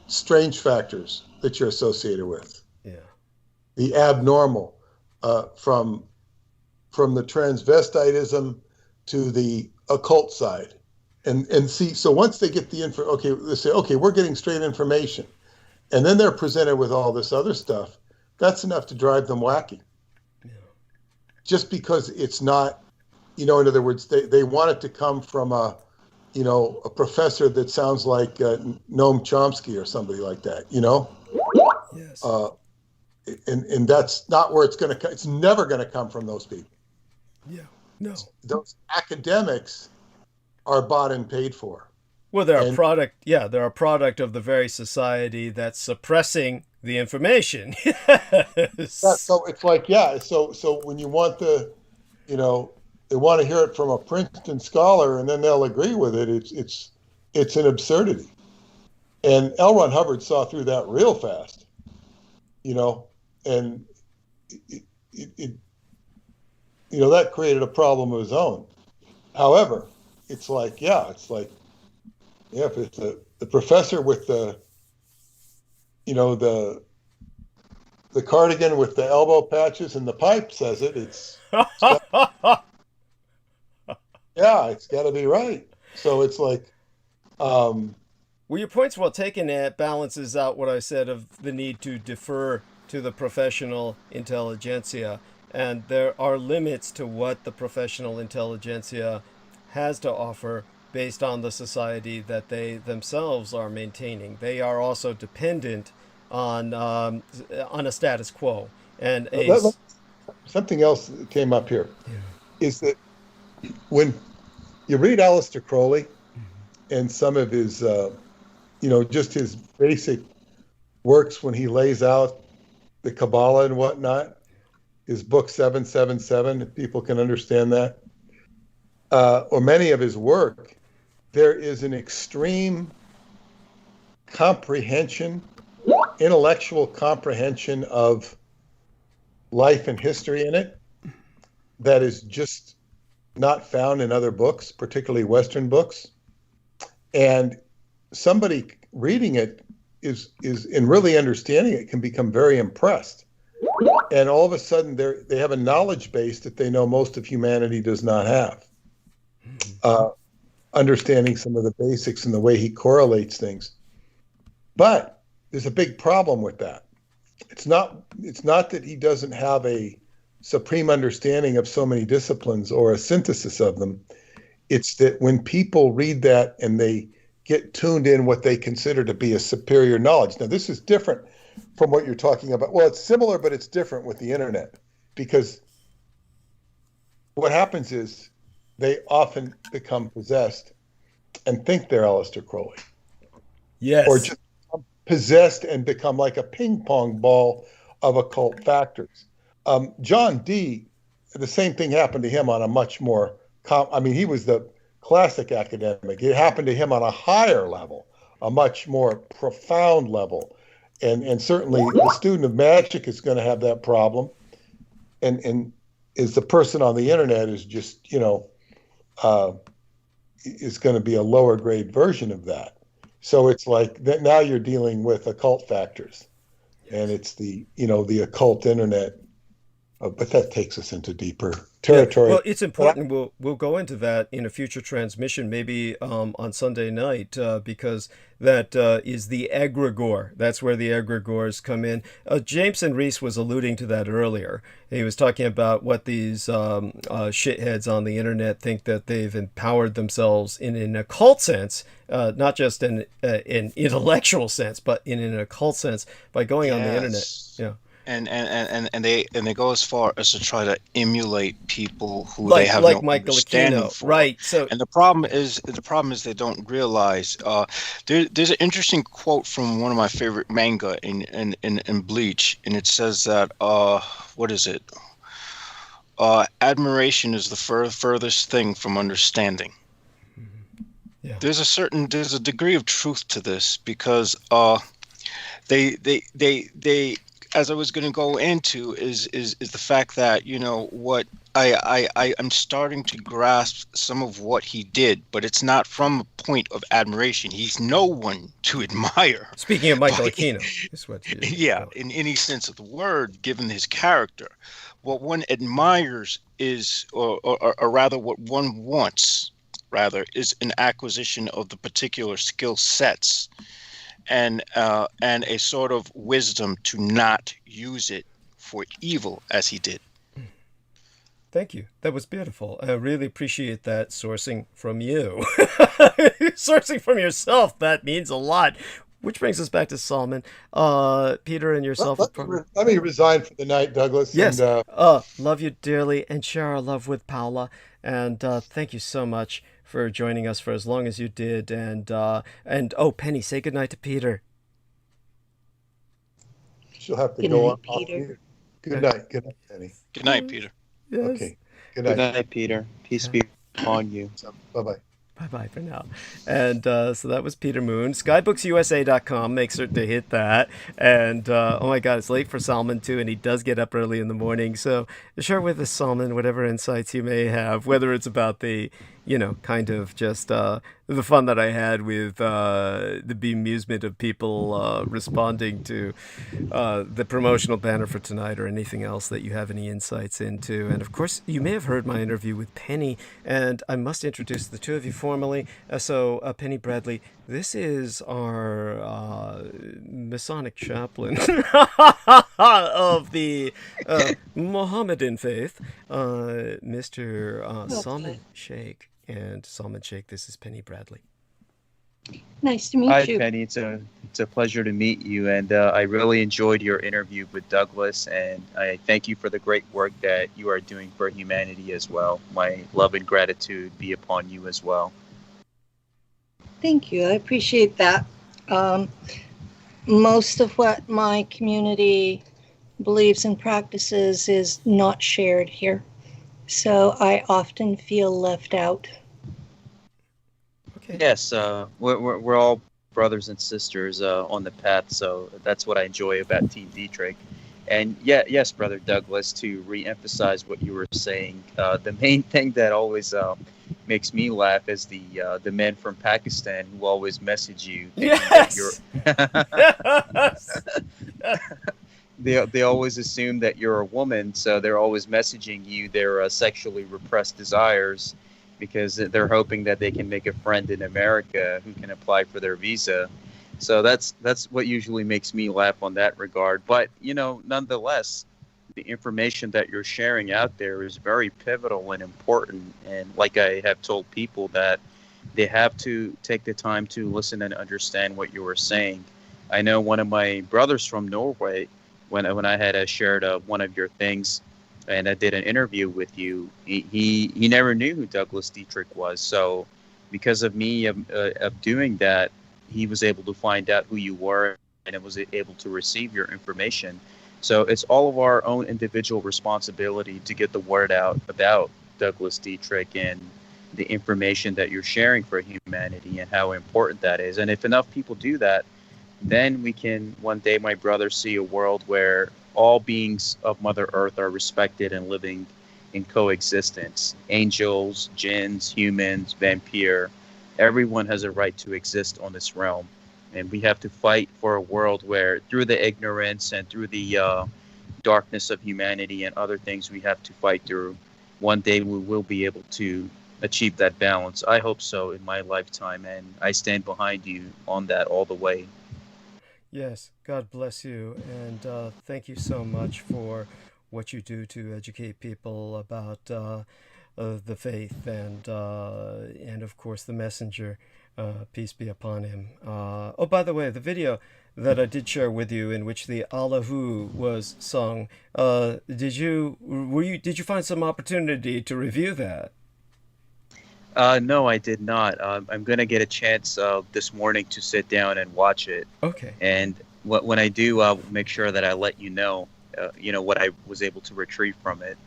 strange factors that you're associated with. Yeah. The abnormal, from the transvestitism to the occult side. And see, so once they get the info, okay, they say, okay, we're getting straight information. And then they're presented with all this other stuff. That's enough to drive them wacky. Yeah. Just because it's not, you know, in other words, they want it to come from a professor that sounds like Noam Chomsky or somebody like that, you know? Yeah. Yes. And that's not where it's going to. It's never going to come from those people. Yeah. No. Those academics are bought and paid for. Well, they're a product. Yeah, they're a product of the very society that's suppressing the information. Yes. Yeah, so it's like, yeah. So when you want they want to hear it from a Princeton scholar, and then they'll agree with it. It's an absurdity. And L. Ron Hubbard saw through that real fast, and that created a problem of his own. However, if it's the professor with the cardigan with the elbow patches and the pipe says it, it's got to be right. So it's like, well, your point's well taken. It balances out what I said of the need to defer to the professional intelligentsia. And there are limits to what the professional intelligentsia has to offer based on the society that they themselves are maintaining. They are also dependent on a status quo. And something else that came up here is that when you read Aleister Crowley and some of his, just his basic works when he lays out the Kabbalah and whatnot, his book 777, if people can understand that, or many of his work, there is an extreme comprehension, intellectual comprehension of life and history in it that is just not found in other books, particularly Western books. And somebody reading it is and really understanding it can become very impressed. And all of a sudden they have a knowledge base that they know most of humanity does not have. Understanding some of the basics and the way he correlates things. But there's a big problem with that. It's not that he doesn't have a supreme understanding of so many disciplines or a synthesis of them. It's that when people read that and they get tuned in what they consider to be a superior knowledge. Now, this is different from what you're talking about. Well, it's similar, but it's different with the internet, because what happens is they often become possessed and think they're Aleister Crowley. Yes. Or just possessed and become like a ping pong ball of occult factors. John Dee, the same thing happened to him on a much more, he was the classic academic. It happened to him on a higher level, a much more profound level. And certainly the student of magic is going to have that problem. And is the person on the internet is just, is going to be a lower grade version of that. So it's like that now you're dealing with occult factors, and it's the occult internet. But that takes us into deeper territory. Yeah, well, it's important. We'll go into that in a future transmission, maybe on Sunday night, because that is the egregore. That's where the egregores come in. Jameson Reese was alluding to that earlier. He was talking about what these shitheads on the internet think that they've empowered themselves in an occult sense, not just in an intellectual sense, but in an occult sense by going on the internet. Yeah. And they go as far as to try to emulate people who they have no Michael understanding for. Right. So, and the problem is they don't realize. There's an interesting quote from one of my favorite manga in Bleach, and it says that what is it? Admiration is the furthest thing from understanding. Yeah. There's a degree of truth to this, because they as I was going to go into is the fact that what I'm starting to grasp some of what he did, but it's not from a point of admiration. He's no one to admire. Speaking of Michael Aquino, is what in any sense of the word, given his character, what one admires is, or rather, what one wants, rather, is an acquisition of the particular skill sets. And a sort of wisdom to not use it for evil as he did. Thank you. That was beautiful. I really appreciate that sourcing from you. Sourcing from yourself, that means a lot. which brings us back to Solomon. Peter and yourself. Let me resign for the night, Douglas. Yes. And, love you dearly, and share our love with Paula. And thank you so much for joining us for as long as you did. And oh, Penny, say goodnight to Peter. She'll have to Good go night, on. Peter. Good night. Good night, Penny. Good night, Peter. Yes. Okay. Good night. Good night, Peter. Peace be upon you. Bye-bye. Bye-bye for now. And so that was Peter Moon. Skybooksusa.com. Make certain to hit that. And oh my God, it's late for Solomon too, and he does get up early in the morning. So share with us, Solomon, whatever insights you may have, whether it's about the, kind of just the fun that I had with the bemusement of people responding to the promotional banner for tonight, or anything else that you have any insights into. And of course, you may have heard my interview with Penny, and I must introduce the two of you formally. So Penny Bradley, this is our Masonic chaplain of the Mohammedan faith, Mr. Salman Sheikh. And Salman Sheikh, this is Penny Bradley. Nice to meet Hi, you. Penny. It's a pleasure to meet you, and I really enjoyed your interview with Douglas, and I thank you for the great work that you are doing for humanity as well. My love and gratitude be upon you as well. Thank you. I appreciate that. Most of what my community believes and practices is not shared here. So I often feel left out. Okay. Yes, we're all brothers and sisters on the path, so that's what I enjoy about Team Dietrich. And yes, Brother Douglas, to re-emphasize what you were saying, the main thing that always makes me laugh is the men from Pakistan who always message you. Yes! They always assume that you're a woman, so they're always messaging you their sexually repressed desires, because they're hoping that they can make a friend in America who can apply for their visa. So that's what usually makes me laugh on that regard. But nonetheless, the information that you're sharing out there is very pivotal and important. And like I have told people, that they have to take the time to listen and understand what you were saying. I know one of my brothers from Norway, when I had shared one of your things, and I did an interview with you, he never knew who Douglas Dietrich was. So because of me of doing that, he was able to find out who you were, and was able to receive your information. So it's all of our own individual responsibility to get the word out about Douglas Dietrich and the information that you're sharing for humanity, and how important that is. And if enough people do that, then we can one day, my brother, see a world where all beings of Mother Earth are respected and living in coexistence. Angels, jinns, humans, vampire, everyone has a right to exist on this realm. And we have to fight for a world where, through the ignorance and through the darkness of humanity and other things we have to fight through, one day we will be able to achieve that balance. I hope so in my lifetime, and I stand behind you on that all the way. Yes, God bless you, and thank you so much for what you do to educate people about the faith, and of course the messenger, peace be upon him. Oh, by the way, the video that I did share with you, in which the Allahu was sung, did you find some opportunity to review that? No, I did not. I'm going to get a chance this morning to sit down and watch it. Okay. And when I do, I'll make sure that I let you know, what I was able to retrieve from it.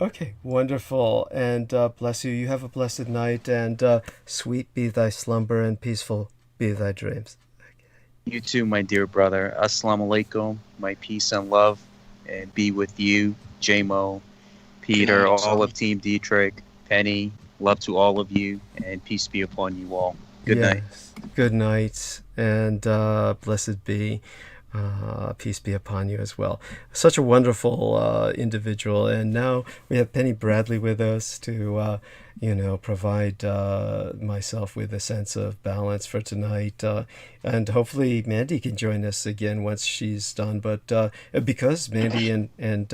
Okay, wonderful. And bless you. You have a blessed night, and sweet be thy slumber, and peaceful be thy dreams. Okay. You too, my dear brother. Assalamu alaikum. My peace and love and be with you, J-Mo, Peter, all of Team Dietrich, Penny. Love to all of you, and peace be upon you all. Good night. Good night, and blessed be. Peace be upon you as well. Such a wonderful individual. And now we have Penny Bradley with us to, provide myself with a sense of balance for tonight. And hopefully Mandy can join us again once she's done. But because Mandy and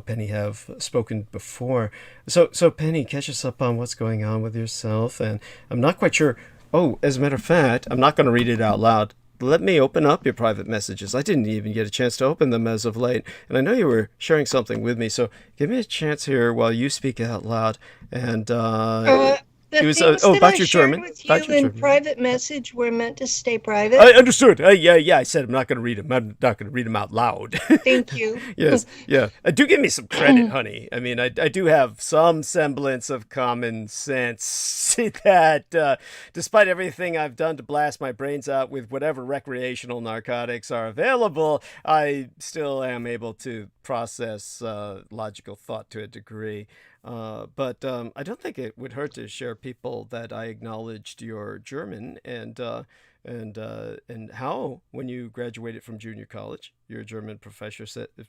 Penny have spoken before. So Penny, catch us up on what's going on with yourself. And I'm not quite sure Oh, as a matter of fact, I'm not going to read it out loud. Let me open up your private messages. I didn't even get a chance to open them as of late. And I know you were sharing something with me, so give me a chance here while you speak out loud. And The it was things oh, that about I your shared German. with About you your in German. private message were meant to stay private. I understood. Yeah. I said I'm not going to read them. I'm not going to read them out loud. Thank you. Yes, yeah. Do give me some credit, honey. I mean, I do have some semblance of common sense that despite everything I've done to blast my brains out with whatever recreational narcotics are available, I still am able to process logical thought to a degree. But I don't think it would hurt to share people that I acknowledged your German and how, when you graduated from junior college, your German professor said, they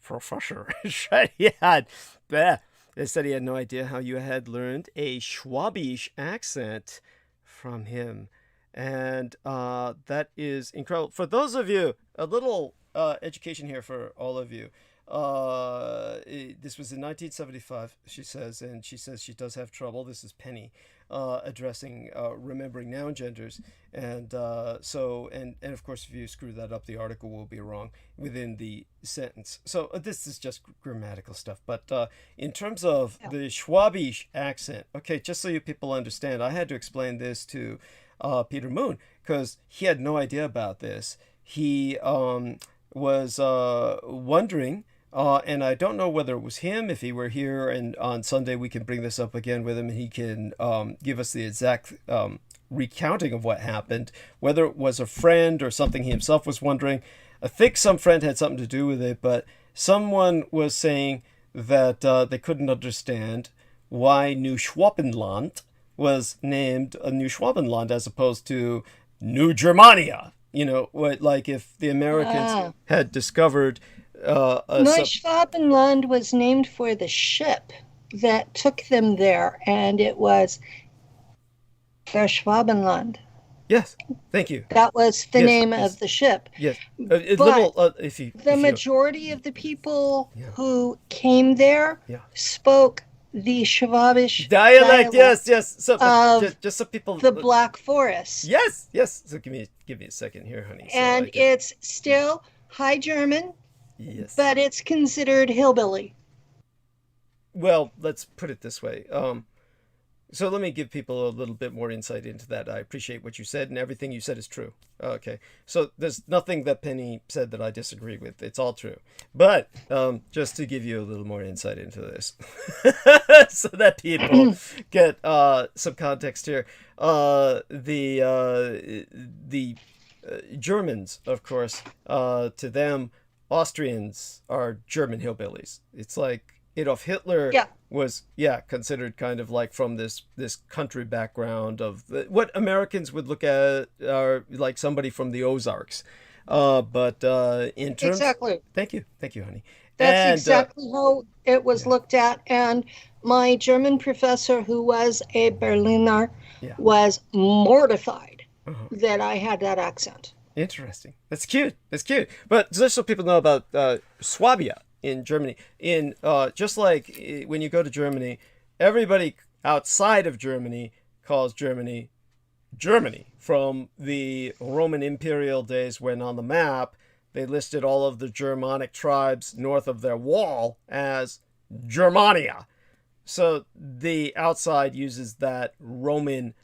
said he had no idea how you had learned a Schwabish accent from him. And that is incredible. For those of you, a little education here for all of you. This was in 1975, she says, and she says she does have trouble. This is Penny addressing remembering noun genders, and and of course, if you screw that up, the article will be wrong within the sentence. So this is just grammatical stuff. But in terms of the Schwabish accent, okay, just so you people understand, I had to explain this to Peter Moon because he had no idea about this. He was wondering. And I don't know whether it was him. If he were here and on Sunday, we can bring this up again with him and he can give us the exact recounting of what happened, whether it was a friend or something he himself was wondering. I think some friend had something to do with it, but someone was saying that they couldn't understand why New Schwabenland was named New Schwabenland as opposed to New Germania. You know, like if the Americans had discovered Neuschwabenland was named for the ship that took them there, and it was der Schwabenland. Yes, thank you. That was the name of the ship. Yes, the majority of the people who came there spoke the Schwabish dialect. Yes. So just so people, the Black Forest. Yes. So give me a second here, honey. And it's still High German. Yes. But it's considered hillbilly. Well, let's put it this way. So let me give people a little bit more insight into that. I appreciate what you said, and everything you said is true. Okay. So there's nothing that Penny said that I disagree with. It's all true. But just to give you a little more insight into this, so that people get some context here. The Germans, of course, to them, Austrians are German hillbillies. It's like Adolf Hitler was considered kind of like from this country background of what Americans would look at are like somebody from the Ozarks. But in terms, thank you, honey. That's exactly how it was looked at. And my German professor, who was a Berliner, was mortified that I had that accent. Interesting. That's cute. But just so people know about Swabia in Germany, in just like when you go to Germany, everybody outside of Germany calls Germany from the Roman imperial days, when on the map they listed all of the Germanic tribes north of their wall as Germania. So the outside uses that Roman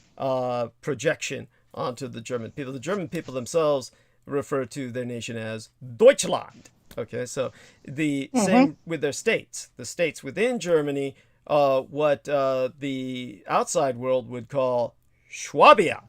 projection onto the German people. The German people themselves refer to their nation as Deutschland. Okay, so the same with their states. The states within Germany, what the outside world would call Schwabia,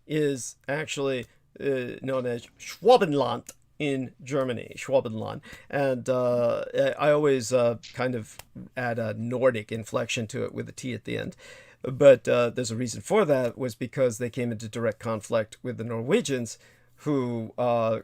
is actually known as Schwabenland in Germany, Schwabenland. And I always kind of add a Nordic inflection to it with a T at the end. But there's a reason for that, was because they came into direct conflict with the Norwegians, who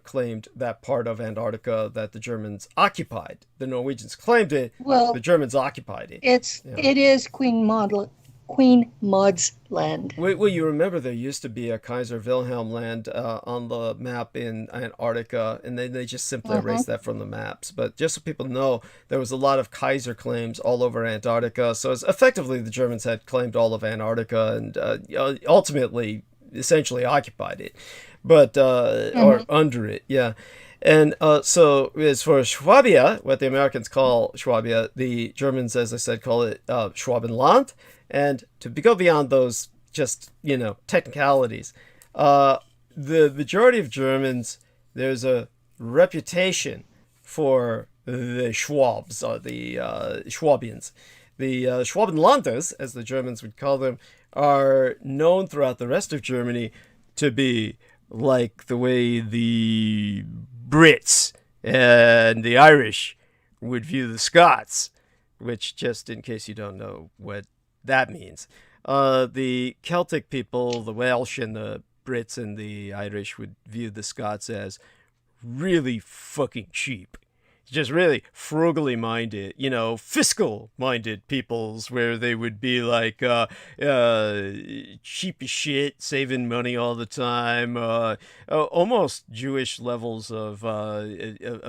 claimed that part of Antarctica that the Germans occupied. The Norwegians claimed it, the Germans occupied it. It is Queen Maud's land. Well, you remember there used to be a Kaiser Wilhelm land on the map in Antarctica, and then they just simply erased that from the maps. But just so people know, there was a lot of Kaiser claims all over Antarctica. So it's effectively the Germans had claimed all of Antarctica, and ultimately essentially occupied it, but or under it, yeah. And so as for Schwabia, what the Americans call Schwabia, the Germans, as I said, call it Schwabenland. And to go beyond those just, technicalities, the majority of Germans, there's a reputation for the Schwabs, or the Schwabians. The Schwabenlanders, as the Germans would call them, are known throughout the rest of Germany to be like the way the Brits and the Irish would view the Scots, which, just in case you don't know what that means, the Celtic people, the Welsh and the Brits and the Irish, would view the Scots as really fucking cheap. Just really frugally minded, fiscal minded peoples, where they would be like cheap as shit, saving money all the time, almost Jewish levels of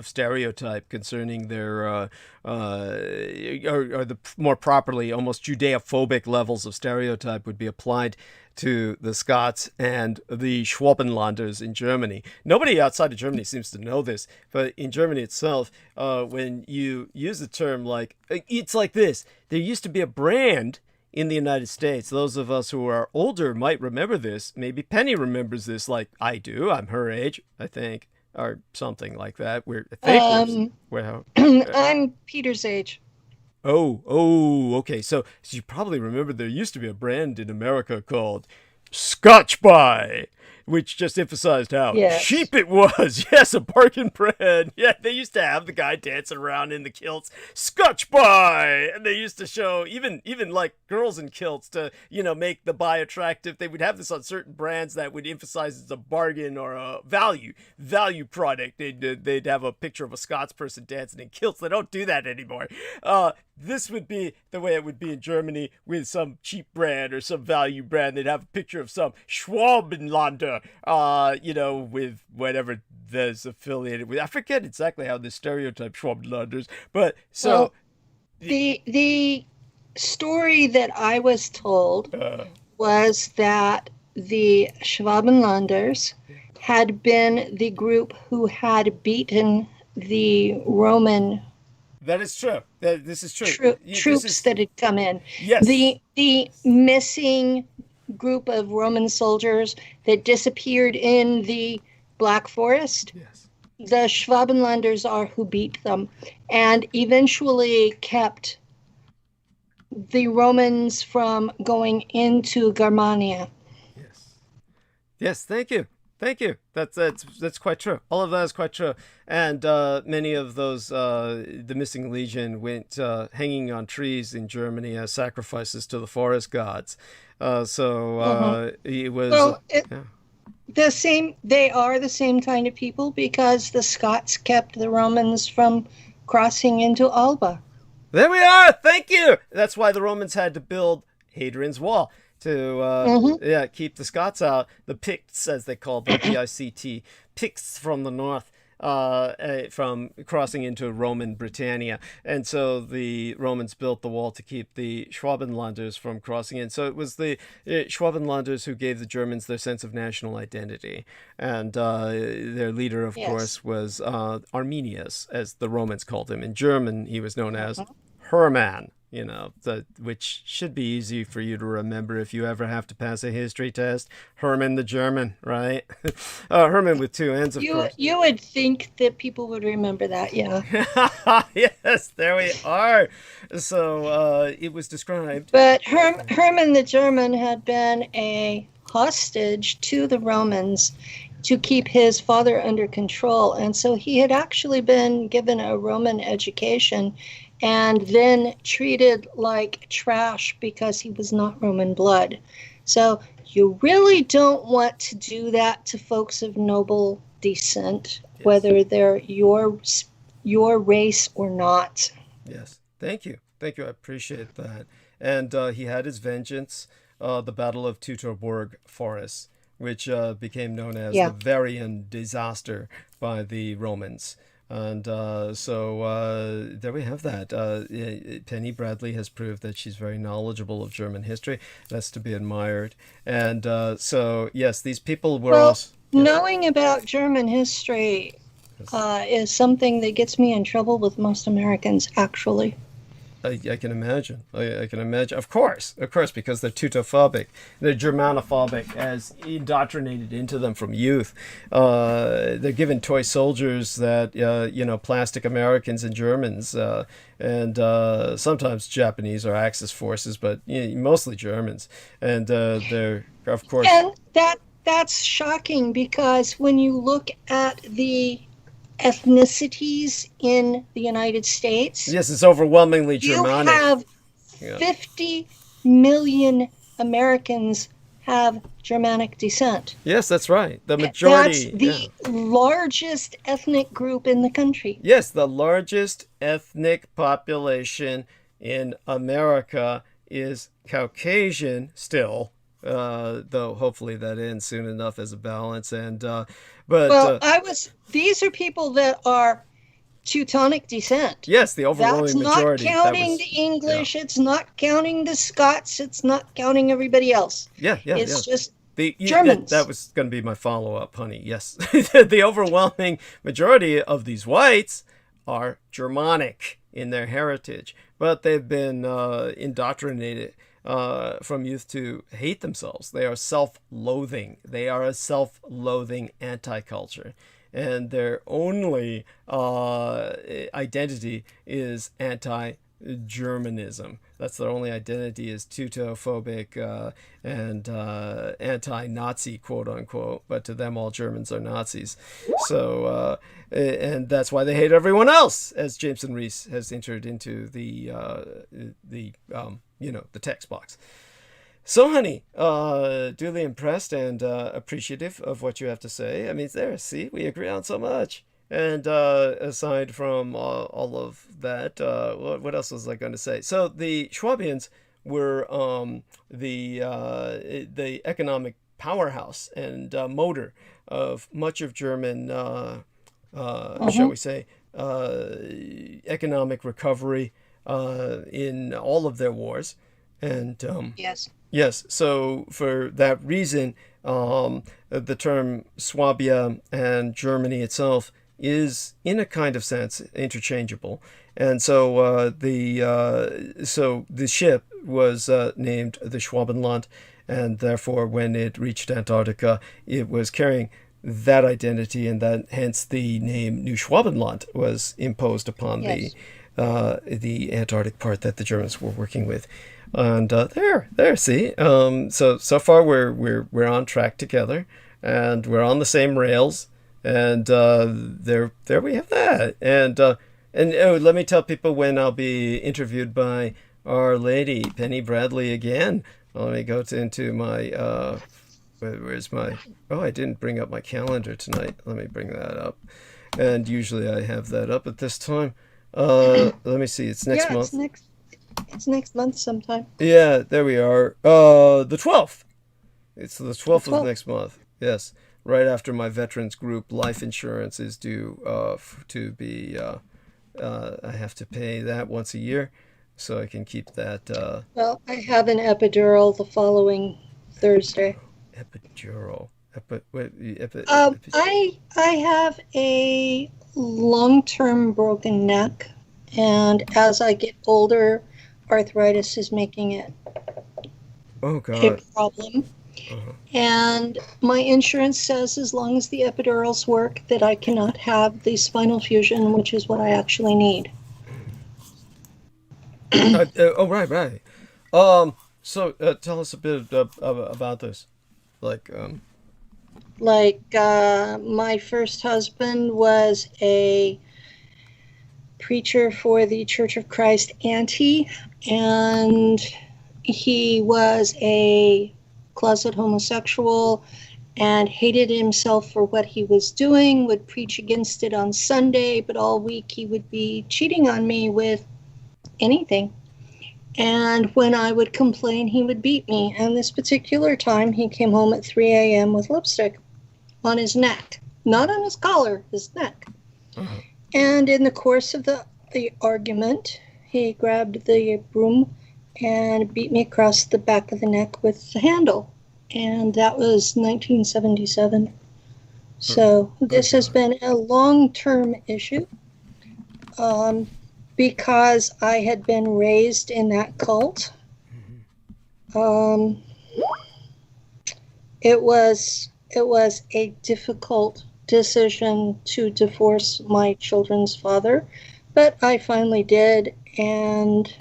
stereotype concerning their, or the more properly, almost Judeophobic levels of stereotype would be applied to the Scots and the Schwabenlanders in Germany. Nobody outside of Germany seems to know this, but in Germany itself, when you use the term, like, it's like this. There used to be a brand in the United States. Those of us who are older might remember this. Maybe Penny remembers this, like I do. I'm her age, I think, or something like that. I'm Peter's age. Okay. So you probably remember there used to be a brand in America called Scotch By, which just emphasized how cheap it was. Yes, a bargain brand. Yeah, they used to have the guy dancing around in the kilts, Scotch By, and they used to show even like girls in kilts to make the buy attractive. They would have this on certain brands that would emphasize it's a bargain or a value product. They'd have a picture of a Scots person dancing in kilts. They don't do that anymore. This would be the way it would be in Germany with some cheap brand or some value brand. They'd have a picture of some Schwabenlander, with whatever that's affiliated with. I forget exactly how the stereotype Schwabenlanders, but so... Well, the story that I was told was that the Schwabenlanders had been the group who had beaten the Roman... That is true. This is true. Troops that had come in. Yes. The missing group of Roman soldiers that disappeared in the Black Forest. Yes. The Schwabenlanders are who beat them and eventually kept the Romans from going into Germania. Yes. Thank you. That's quite true. All of that is quite true. And many of those, the missing legion went hanging on trees in Germany as sacrifices to the forest gods. It was... the same. They are the same kind of people because the Scots kept the Romans from crossing into Alba. There we are. Thank you. That's why the Romans had to build Hadrian's Wall to keep the Scots out. The Picts, as they called them, P-I-C-T, Picts from the north, from crossing into Roman Britannia. And so the Romans built the wall to keep the Schwabenlanders from crossing in. So it was the Schwabenlanders who gave the Germans their sense of national identity. And their leader, of course, was Arminius, as the Romans called him. In German, he was known as Hermann. Which should be easy for you to remember if you ever have to pass a history test. Herman the German, right? Herman with two N's, of course. You would think that people would remember that, yeah. Yes, there we are. So it was described. But Herman the German had been a hostage to the Romans to keep his father under control. And so he had actually been given a Roman education and then treated like trash because he was not Roman blood. So you really don't want to do that to folks of noble descent, whether they're your race or not. Yes. Thank you. I appreciate that. And he had his vengeance, the Battle of Teutoburg Forest, which became known as the Varian disaster by the Romans. And so there we have that. Penny Bradley has proved that she's very knowledgeable of German history. That's to be admired. And so, yes, these people were also... Knowing about German history is something that gets me in trouble with most Americans, actually. I can imagine. I can imagine. Of course, because they're Teutophobic. They're Germanophobic, as indoctrinated into them from youth. They're given toy soldiers that, plastic Americans and Germans, and sometimes Japanese or Axis forces, but mostly Germans. And they're, of course... And that's shocking, because when you look at the ethnicities in the United States. Yes, it's overwhelmingly Germanic. You have 50 million Americans have Germanic descent. Yes, that's right. The majority. That's the largest ethnic group in the country. Yes, the largest ethnic population in America is Caucasian still. Though hopefully that ends soon enough as a balance. And these are people that are Teutonic descent. Yes, the overwhelming majority. That's not counting the English. Yeah. It's not counting the Scots. It's not counting everybody else. It's just Germans. That was going to be my follow-up, honey. Yes, the overwhelming majority of these whites are Germanic in their heritage, but they've been indoctrinated from youth to hate themselves. They are self-loathing. They are a self-loathing anti-culture. And their only identity is anti-Germanism. That's their only identity, is Teutophobic and anti-Nazi, quote unquote. But to them, all Germans are Nazis. So, and that's why they hate everyone else, as Jameson Reese has entered into the text box. So, honey, duly impressed and appreciative of what you have to say. I mean, see, we agree on so much. And aside from all of that, what else was I going to say? So the Schwabians were the economic powerhouse and motor of much of German, shall we say, economic recovery in all of their wars. And yes, so for that reason, the term Swabia and Germany itself is, in a kind of sense, interchangeable. And so the ship was named the Schwabenland, and therefore when it reached Antarctica, it was carrying that identity, and that hence the name New Schwabenland was imposed upon the Antarctic part that the Germans were working with. And see, so far we're on track together, and we're on the same rails, and there we have that. And let me tell people when I'll be interviewed by Our Lady Penny Bradley again. Let me go into my where's my I didn't bring up my calendar tonight. Let me bring that up, and usually I have that up at this time. Let me see. It's next month. It's next month sometime. Yeah, there we are. The 12th. It's the 12th of next month. Yes, right after my veterans group life insurance is due to be. I have to pay that once a year, so I can keep that. Well, I have an epidural the following Thursday. Epidural. I have a long-term broken neck, and as I get older, arthritis is making it a problem. And my insurance says as long as the epidurals work that I cannot have the spinal fusion, which is what I actually need. Right. So tell us a bit about this. My first husband was a preacher for the Church of Christ Anti, and he was a closet homosexual and hated himself for what he was doing, would preach against it on Sunday, but all week he would be cheating on me with anything. And when I would complain, he would beat me. And this particular time, he came home at 3 a.m. with lipstick on his neck. Not on his collar, his neck. And in the course of the argument, he grabbed the broom and beat me across the back of the neck with the handle. And that was 1977. So this has been a long-term issue because I had been raised in that cult. It was a difficult decision to divorce my children's father, but I finally did. And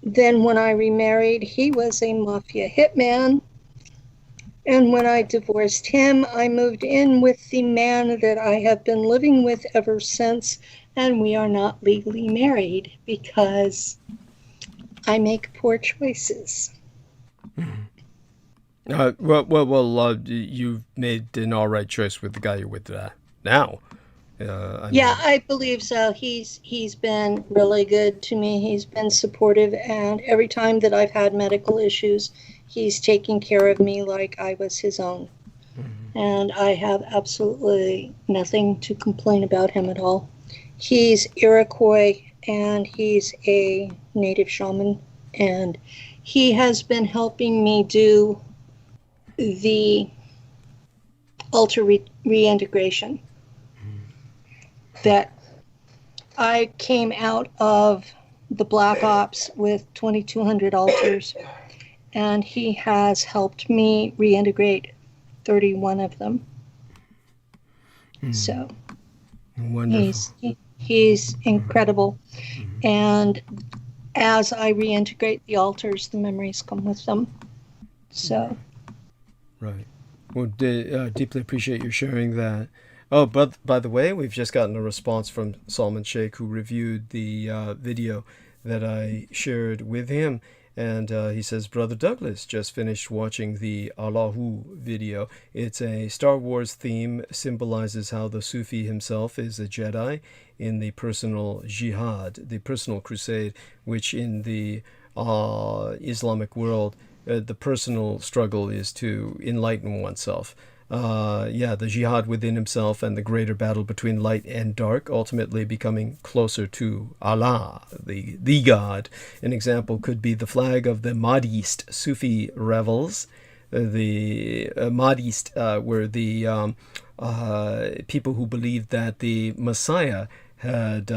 then when I remarried, he was a mafia hitman. And when I divorced him, I moved in with the man that I have been living with ever since. And we are not legally married because I make poor choices. You've made an all right choice with the guy you're with now. I believe so. He's been really good to me. He's been supportive, and every time that I've had medical issues, he's taken care of me like I was his own. And I have absolutely nothing to complain about him at all. He's Iroquois, and he's a native shaman, and he has been helping me do the altar reintegration. That I came out of the Black Ops with 2,200 altars, and he has helped me reintegrate 31 of them. So wonderful. He's incredible. And as I reintegrate the altars, the memories come with them. So. Right. Well, deeply appreciate you sharing that. Oh, but by the way, we've just gotten a response from Salman Sheikh, who reviewed the video that I shared with him. And he says, Brother Douglas just finished watching the Allahu video. It's a Star Wars theme, symbolizes how the Sufi himself is a Jedi in the personal jihad, the personal crusade, which in the Islamic world, the personal struggle is to enlighten oneself. The jihad within himself and the greater battle between light and dark, ultimately becoming closer to Allah, the God. An example could be the flag of the Mahdist Sufi rebels. The Mahdist were the people who believed that the Messiah had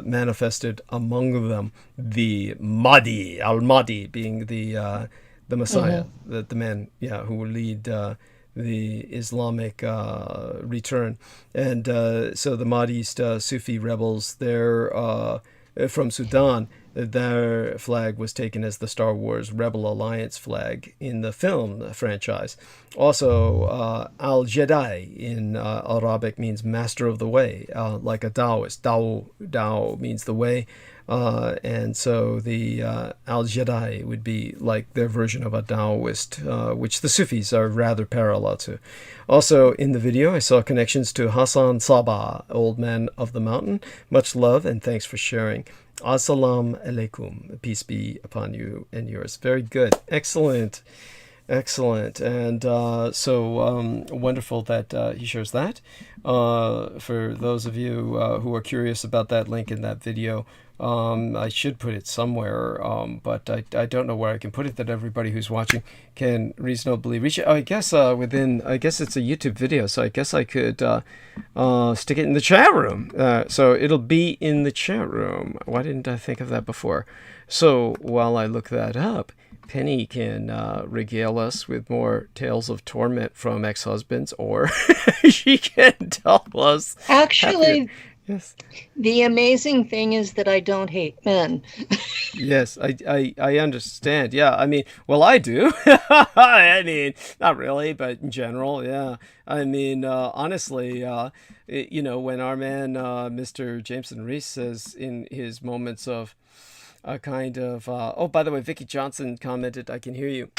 manifested among them, the Mahdi, al-Mahdi being the Messiah, the man who will lead the Islamic return. And so the Mahdist Sufi rebels, they're from Sudan. Their flag was taken as the Star Wars Rebel Alliance flag in the film franchise. Also, Al-Jedi in Arabic means master of the way, like a Taoist. Tao means the way. And so the Al-Jedi would be like their version of a Taoist, which the Sufis are rather parallel to. Also, in the video, I saw connections to Hassan Sabah, Old Man of the Mountain. Much love and thanks for sharing. Assalamu alaikum. Peace be upon you and yours. Very good. Excellent. Excellent. And so wonderful that he shares that. For those of you who are curious about that link in that video, I should put it somewhere, but I don't know where I can put it that everybody who's watching can reasonably reach it. I guess I guess it's a YouTube video, so I guess I could stick it in the chat room. So it'll be in the chat room. Why didn't I think of that before? So while I look that up, Penny can regale us with more tales of torment from ex-husbands, or she can tell us. Actually, yes. The amazing thing is that I don't hate men. Yes, I understand. Yeah, I mean, well, I do. I mean, not really, but in general, yeah. I mean, honestly, when our man, Mr. Jameson Reese, says in his moments of a kind of, oh, by the way, Vicky Johnson commented, I can hear you.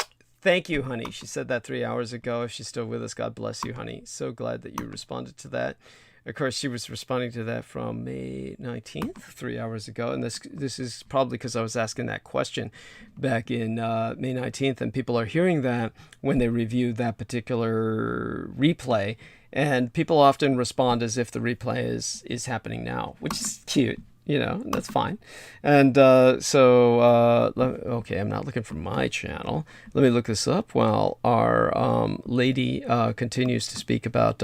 Thank you, honey. She said that 3 hours ago. If she's still with us, God bless you, honey. So glad that you responded to that. Of course, she was responding to that from May 19th, 3 hours ago. And this is probably because I was asking that question back in May 19th. And people are hearing that when they review that particular replay. And people often respond as if the replay is happening now, which is cute. That's fine. And okay, I'm not looking for my channel. Let me look this up while our lady continues to speak about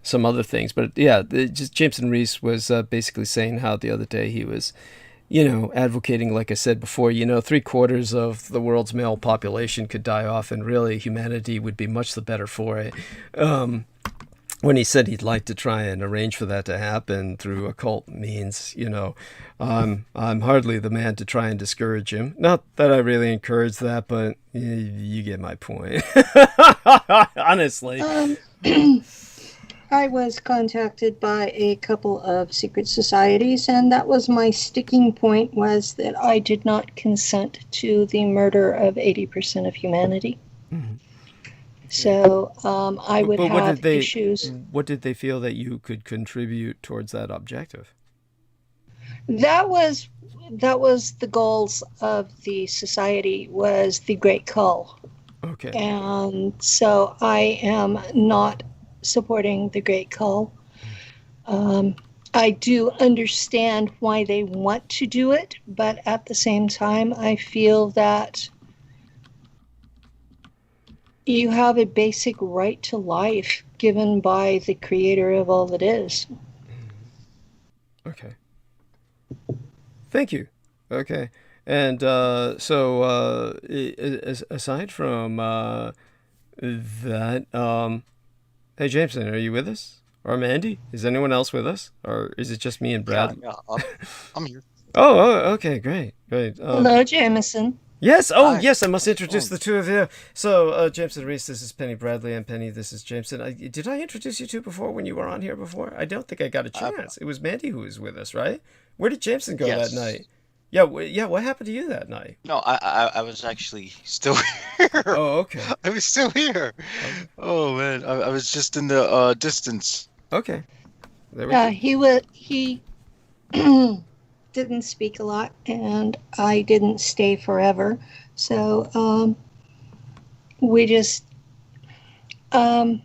some other things. But yeah, just Jameson Reese was basically saying how the other day he was, advocating, like I said before, 3/4 of the world's male population could die off, and really humanity would be much the better for it. When he said he'd like to try and arrange for that to happen through occult means, I'm hardly the man to try and discourage him. Not that I really encourage that, but you get my point. Honestly. I was contacted by a couple of secret societies, and that was my sticking point, was that I did not consent to the murder of 80% of humanity. Mm-hmm. So I would have issues. What did they feel that you could contribute towards that objective? That was the goals of the society, was the Great Cull. Okay. And so I am not supporting the Great Cull. I do understand why they want to do it, but at the same time, I feel that you have a basic right to life given by the creator of all that is. Okay. Thank you. Okay. And so aside from that, hey, Jameson, are you with us? Or Mandy? Is anyone else with us? Or is it just me and Brad? Yeah, I'm here. Oh, okay, great. Hello, Jameson. Yes. Oh, yes. I must introduce the two of you. So, Jameson Reese, this is Penny Bradley, and Penny, this is Jameson. Did I introduce you two before when you were on here before? I don't think I got a chance. It was Mandy who was with us, right? Where did Jameson go that night? Yeah. What happened to you that night? No, I was actually still here. Oh, okay. I was still here. Okay. Oh man, I was just in the distance. Okay. There we go. He didn't speak a lot, and I didn't stay forever. So we just I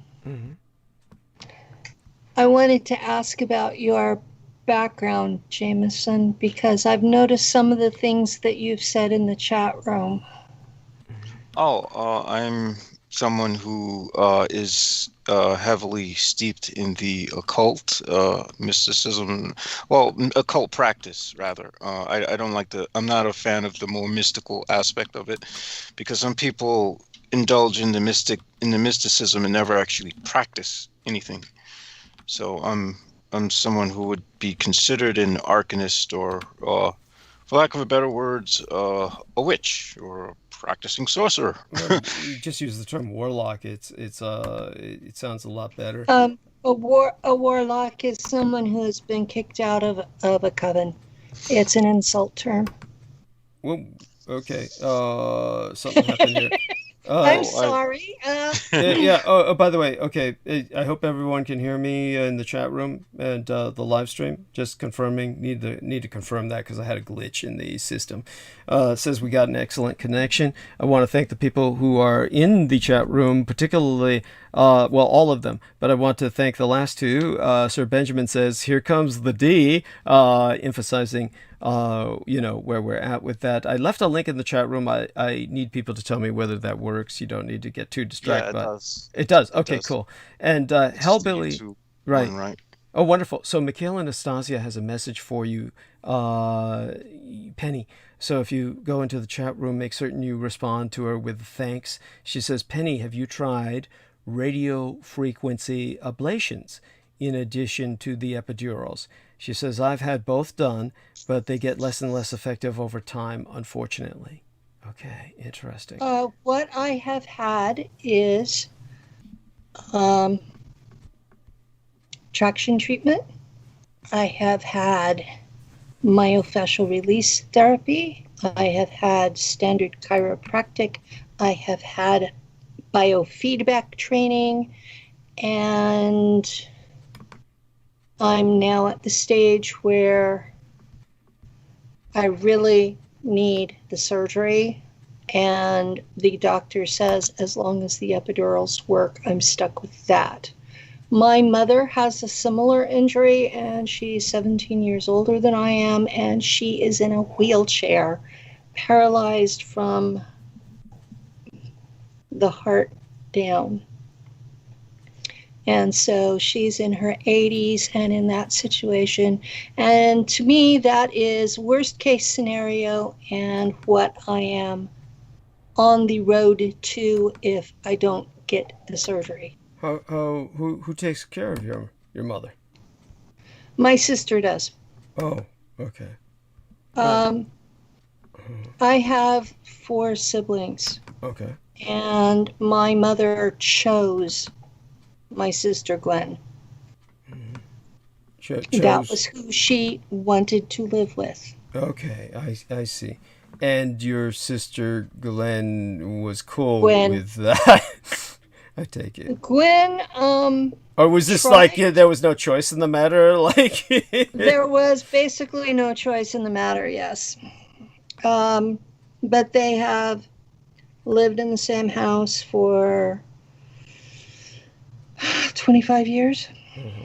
wanted to ask about your background, Jameson, because I've noticed some of the things that you've said in the chat room. I'm someone who is heavily steeped in the occult, mysticism, occult practice, rather. I don't like I'm not a fan of the more mystical aspect of it, because some people indulge in the mysticism and never actually practice anything. So I'm someone who would be considered an arcanist, or for lack of better words, a witch or a practicing sorcerer. Well, you just use the term warlock. It sounds a lot better. A warlock is someone who has been kicked out of a coven. It's an insult term. Well, okay. Something happened here. I'm sorry. Yeah. Oh, by the way, okay. I hope everyone can hear me in the chat room and the live stream. Just confirming. Need to confirm that because I had a glitch in the system. It says we got an excellent connection. I want to thank the people who are in the chat room, particularly, all of them. But I want to thank the last two. Sir Benjamin says, "Here comes the D," emphasizing where we're at with that. I left a link in the chat room. I need people to tell me whether that works. You don't need to get too distracted. Yeah, it does. It does. Okay, cool. And Hellbilly, right? Oh, wonderful. So Mikhail Anastasia has a message for you, Penny. So if you go into the chat room, make certain you respond to her with thanks. She says, "Penny, have you tried radio frequency ablations in addition to the epidurals?" She says, "I've had both done, but they get less and less effective over time, unfortunately." Okay, interesting. What I have had is traction treatment. I have had myofascial release therapy. I have had standard chiropractic. I have had biofeedback training, and I'm now at the stage where I really need the surgery, and the doctor says as long as the epidurals work, I'm stuck with that. My mother has a similar injury, and she's 17 years older than I am, and she is in a wheelchair, paralyzed from the heart down. And so she's in her 80s and in that situation. And to me, that is worst case scenario and what I am on the road to if I don't get the surgery. Who takes care of your mother? My sister does. Oh, okay. I have 4 siblings. Okay. And my mother chose my sister Gwen. That was who she wanted to live with. Okay, I see. And your sister Glenn was cool Gwen. with that. I take it. Gwen, or was this tried. like there was no choice in the matter? Like there was basically no choice in the matter. Yes, but they have lived in the same house for 25 years. Mm-hmm.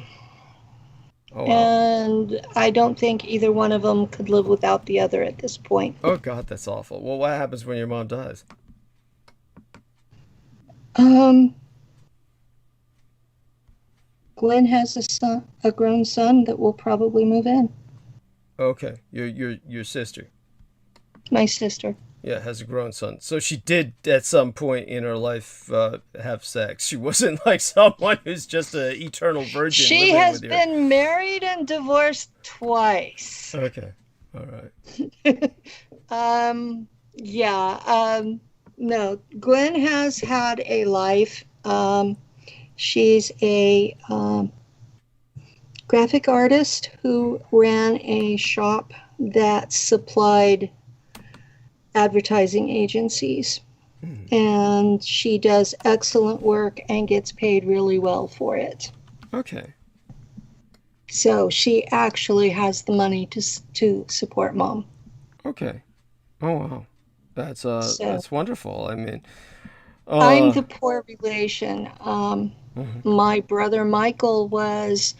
Oh, wow. And I don't think either one of them could live without the other at this point. Oh, God, that's awful. Well, what happens when your mom dies? Glenn has a grown son that will probably move in. Okay, your sister. My sister. Yeah, has a grown son. So she did, at some point in her life, have sex. She wasn't like someone who's just an eternal virgin. She has been married and divorced twice. Okay, all right. No, Gwen has had a life. She's a graphic artist who ran a shop that supplied advertising agencies, and she does excellent work and gets paid really well for it. Okay. So she actually has the money to support mom. Okay. Oh wow, that's wonderful. I mean, I'm the poor relation. My brother Michael was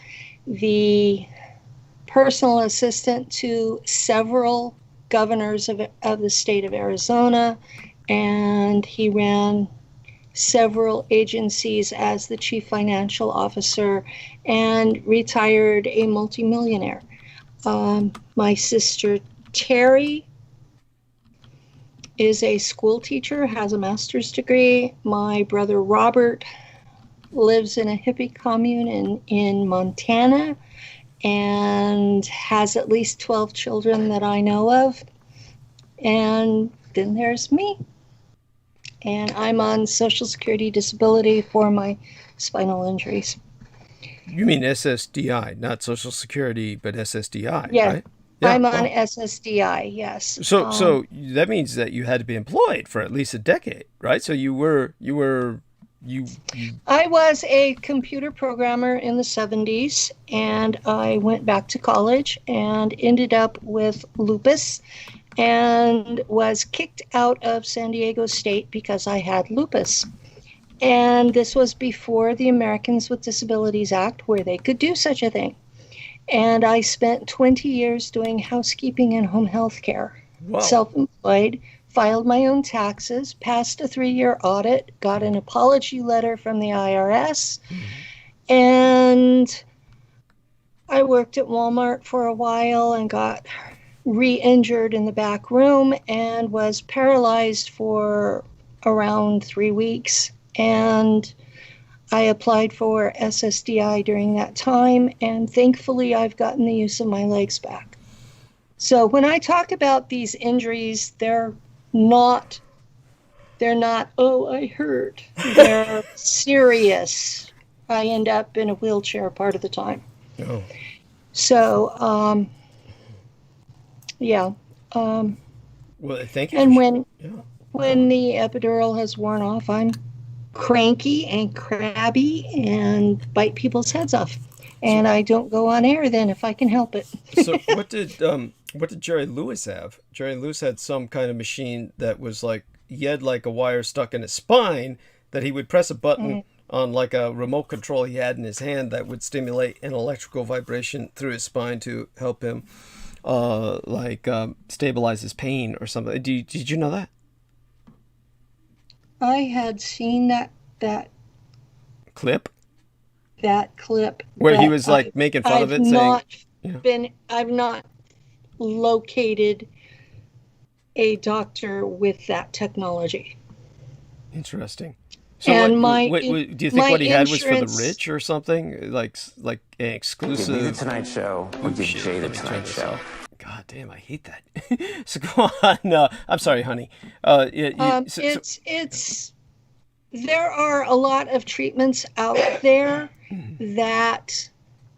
the personal assistant to several governors of the state of Arizona, and he ran several agencies as the chief financial officer and retired a multimillionaire. My sister Terry is a school teacher, has a master's degree. My brother Robert lives in a hippie commune in Montana and has at least 12 children that I know of. And then there's me. And I'm on Social Security disability for my spinal injuries. You mean SSDI, not Social Security, but SSDI, yeah, right? Yeah, I'm on SSDI, yes. So that means that you had to be employed for at least a decade, right? So you were I was a computer programmer in the 70s, and I went back to college and ended up with lupus and was kicked out of San Diego State because I had lupus. And this was before the Americans with Disabilities Act, where they could do such a thing. And I spent 20 years doing housekeeping and home health care. Wow. Self-employed, filed my own taxes, passed a 3-year audit, got an apology letter from the IRS, and I worked at Walmart for a while and got re-injured in the back room and was paralyzed for around 3 weeks. And I applied for SSDI during that time, and thankfully I've gotten the use of my legs back. So when I talk about these injuries, they're not, oh, I hurt. They're serious. I end up in a wheelchair part of the time. Oh. So, yeah. Well, thank you. And when the epidural has worn off, I'm cranky and crabby and bite people's heads off. And I don't go on air then if I can help it. So what did Jerry Lewis have? Jerry Lewis had some kind of machine that was like, he had like a wire stuck in his spine that he would press a button on like a remote control he had in his hand that would stimulate an electrical vibration through his spine to help him stabilize his pain or something. Did you know that? I had seen that clip where he was like making fun of it, saying, I've not located a doctor with that technology. Interesting. So and do you think what he had was for the rich or something? Like an exclusive? Did me the Tonight Show or did Jay the Tonight Show? God damn, I hate that. So go on. I'm sorry, honey. There are a lot of treatments out there that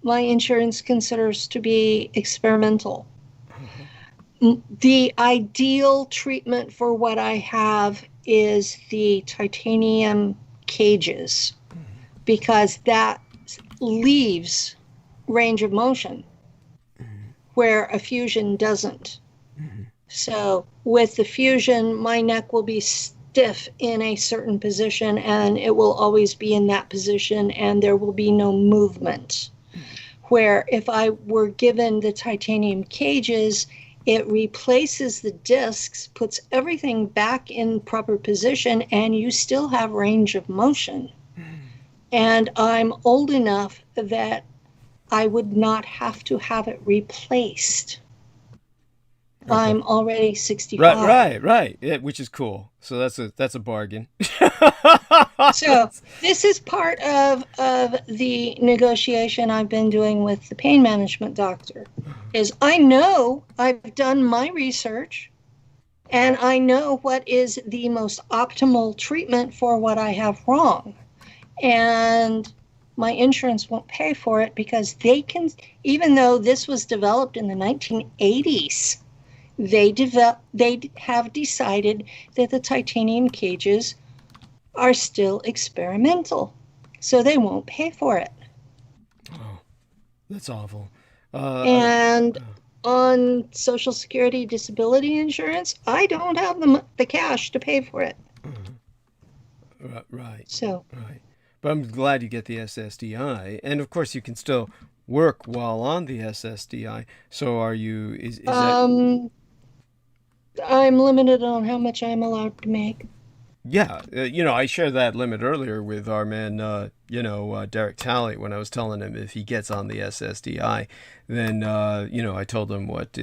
my insurance considers to be experimental. The ideal treatment for what I have is the titanium cages, because that leaves range of motion where a fusion doesn't. So with the fusion, my neck will be stiff in a certain position and it will always be in that position and there will be no movement. Where if I were given the titanium cages, it replaces the discs, puts everything back in proper position, and you still have range of motion. And I'm old enough that I would not have to have it replaced. Okay. I'm already 65. Right. Yeah, which is cool. So that's a bargain. So this is part of the negotiation I've been doing with the pain management doctor. Is I know I've done my research and I know what is the most optimal treatment for what I have wrong. And my insurance won't pay for it because they can, even though this was developed in the 1980s, they have decided that the titanium cages are still experimental, so they won't pay for it. Oh, that's awful. And on Social Security disability insurance, I don't have the cash to pay for it. Right. So. Right. But I'm glad you get the SSDI, and of course you can still work while on the SSDI. So are you? Is that? I'm limited on how much I'm allowed to make. Yeah, I shared that limit earlier with our man, Derek Talley, when I was telling him if he gets on the SSDI, then, I told him what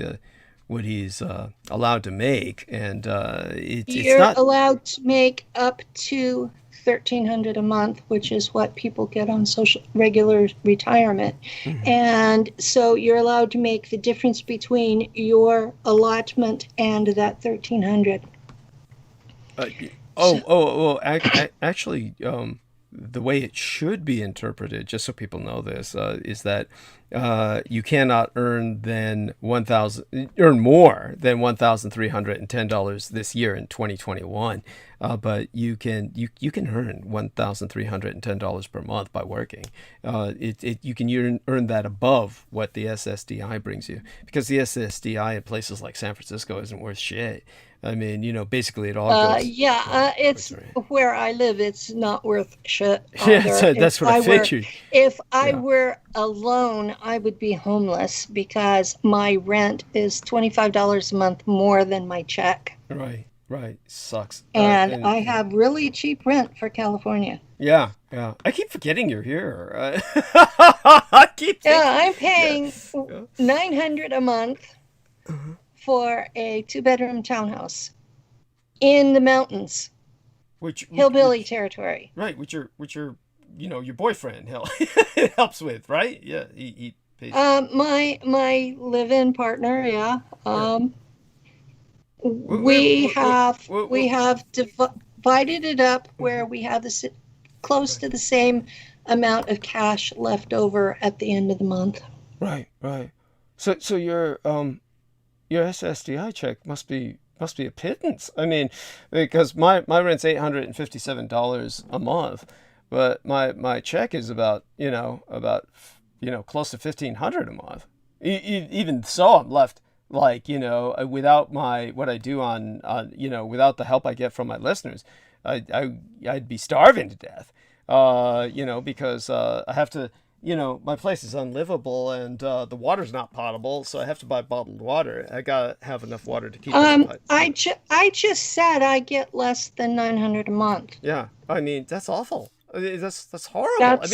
he's allowed to make, and it's not allowed to make up to $1,300 a month, which is what people get on regular retirement. And so you're allowed to make the difference between your allotment and that $1,300. Actually, the way it should be interpreted, just so people know this, is that you cannot earn more than $1,310 this year in 2021. But you can earn $1,310 per month by working. You can earn that above what the SSDI brings you, because the SSDI in places like San Francisco isn't worth shit. I mean, basically it all goes. It's where I live. It's not worth shit. Yeah, that's what I figured. If I were alone, I would be homeless because my rent is $25 a month more than my check. Right. Sucks. And I have really cheap rent for California. Yeah. I keep forgetting you're here. I'm paying $900 a month for a 2-bedroom townhouse in the mountains, hillbilly territory. Right, which your your boyfriend helps with, right? Yeah, he pays. My live-in partner, yeah. We have divided it up where we have close to the same amount of cash left over at the end of the month. Right. So your SSDI check must be a pittance. I mean, because my rent's $857 a month, but my check is about close to $1,500 a month. Even so, I'm left like, without what I do on without the help I get from my listeners, I'd be starving to death. Because I have to, my place is unlivable and the water's not potable, so I have to buy bottled water. I gotta have enough water to keep it. I just said I get less than $900 a month. Yeah, I mean that's awful. That's horrible.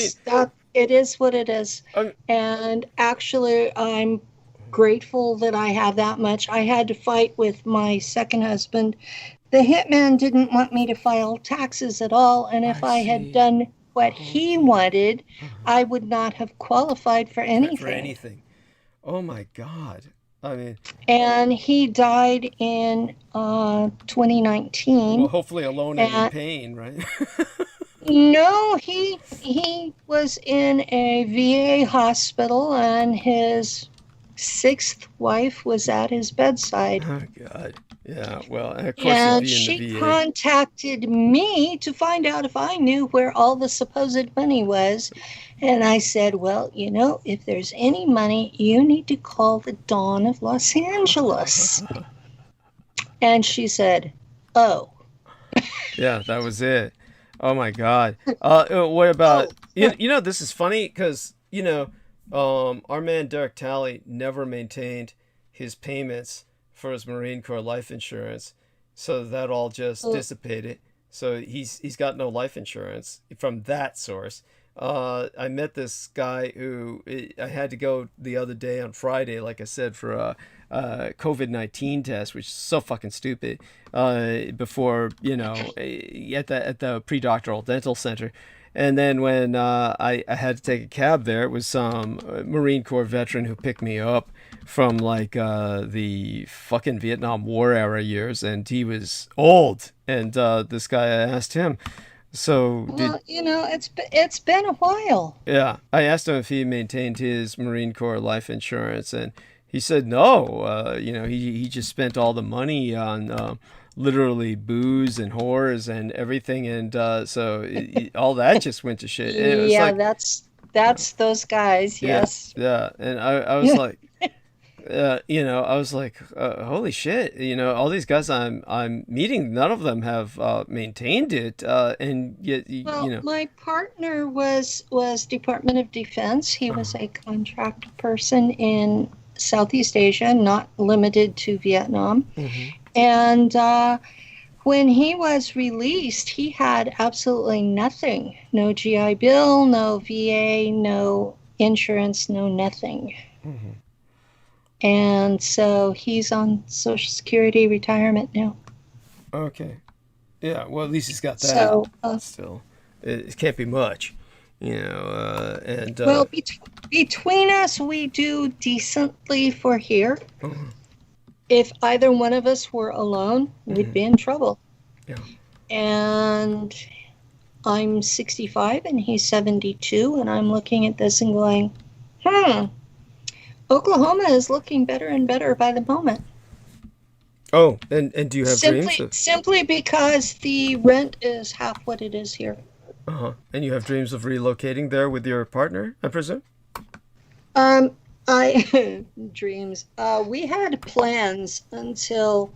It is what it is. And actually, I'm grateful that I have that much. I had to fight with my second husband. The hitman didn't want me to file taxes at all, and if I had done what he wanted, I would not have qualified for anything. Oh my God. I mean, and he died in 2019. Well, hopefully alone and in pain, right? No, he was in a VA hospital, and his sixth wife was at his bedside. Oh God. Yeah, well, and of course, and she contacted me to find out if I knew where all the supposed money was. And I said, well, if there's any money, you need to call the Dawn of Los Angeles. And she said, oh. Yeah, that was it. Oh, my God. What about, this is funny because, our man Derek Talley never maintained his payments for his Marine Corps life insurance, so that all just dissipated. So he's got no life insurance from that source. I met this guy who I had to go the other day on Friday, like I said, for a COVID-19 test, which is so fucking stupid. Before at the pre-doctoral dental center. And then when I had to take a cab there, it was some Marine Corps veteran who picked me up from the fucking Vietnam War era years, and he was old. And this guy, I asked him, it's been a while. Yeah, I asked him if he maintained his Marine Corps life insurance, and he said no. He just spent all the money on literally booze and whores and everything, and so all that just went to shit. And it was that's those guys. Yes. Yeah, and I was like, I was like, holy shit! All these guys I'm meeting, none of them have maintained it, and yet my partner was Department of Defense. He was a contract person in Southeast Asia, not limited to Vietnam. Mm-hmm. And when he was released, he had absolutely nothing. No GI Bill, no VA, no insurance, no nothing. Mm-hmm. And so he's on Social Security retirement now. Okay. Yeah, well, at least he's got that. So, still, it can't be much, and... Well, between us, we do decently for here. Mm-hmm. If either one of us were alone, we'd be in trouble. Yeah. And I'm 65 and he's 72, and I'm looking at this and going, Oklahoma is looking better and better by the moment. Oh, and do you have dreams? Simply because the rent is half what it is here. Uh-huh. And you have dreams of relocating there with your partner, I presume? Dreams. We had plans until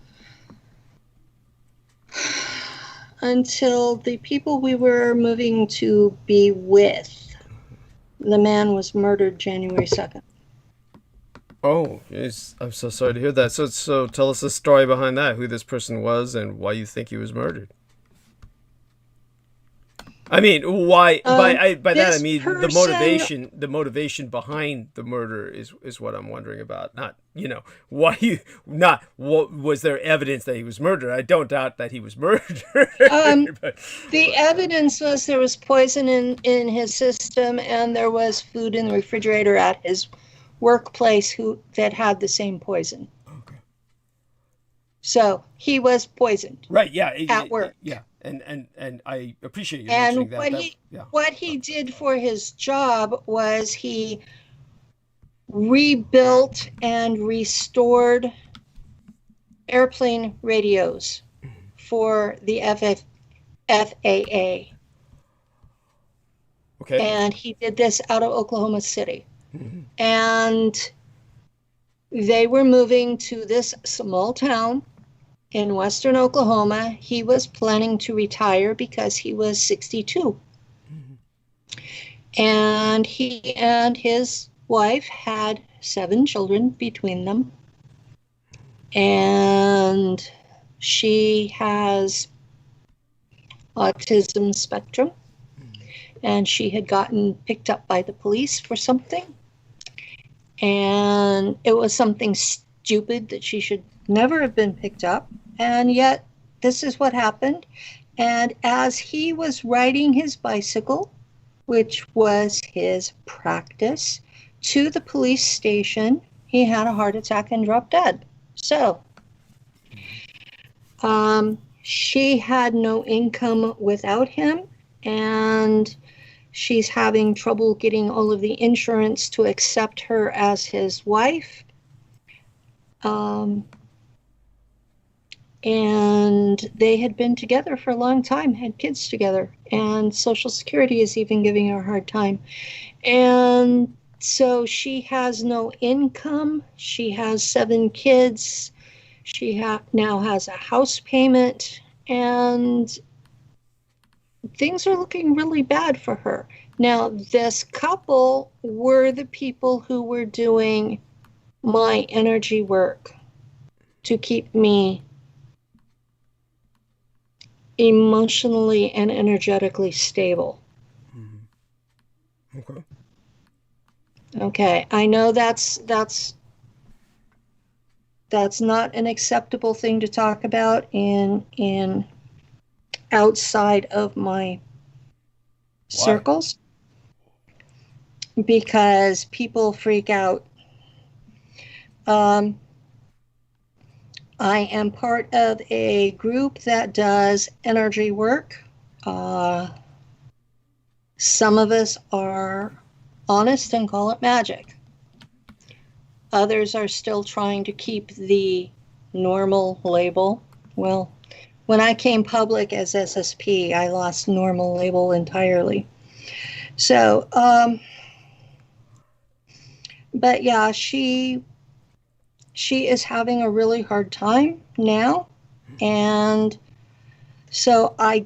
the people we were moving to be with, the man was murdered January 2nd. Oh, I'm so sorry to hear that. So tell us the story behind that, who this person was and why you think he was murdered. I mean, why? By that I mean the motivation behind the murder is what I'm wondering about. Not why what was there evidence that he was murdered? I don't doubt that he was murdered. The evidence was there was poison in his system, and there was food in the refrigerator at his workplace that had the same poison. Okay. So he was poisoned. Right. Yeah. At work. Yeah. And I appreciate you mentioning that. And what he did for his job was he rebuilt and restored airplane radios for the FAA. Okay. And he did this out of Oklahoma City. And they were moving to this small town in western Oklahoma. He was planning to retire because he was 62. And he and his wife had 7 children between them. And she has autism spectrum. And she had gotten picked up by the police for something. And it was something stupid that she should never have been picked up. And yet, this is what happened. And as he was riding his bicycle, which was his practice, to the police station, he had a heart attack and dropped dead. So, she had no income without him, and she's having trouble getting all of the insurance to accept her as his wife. And they had been together for a long time, had kids together, and Social Security is even giving her a hard time. And so she has no income. She has 7 kids. She now has a house payment, and things are looking really bad for her. Now, this couple were the people who were doing my energy work to keep me emotionally and energetically stable. Okay. Okay, I know that's not an acceptable thing to talk about in outside of my circles, because people freak out. I am part of a group that does energy work. Some of us are honest and call it magic. Others are still trying to keep the normal label. Well, when I came public as SSP, I lost normal label entirely. So, but yeah, she is having a really hard time now. And so I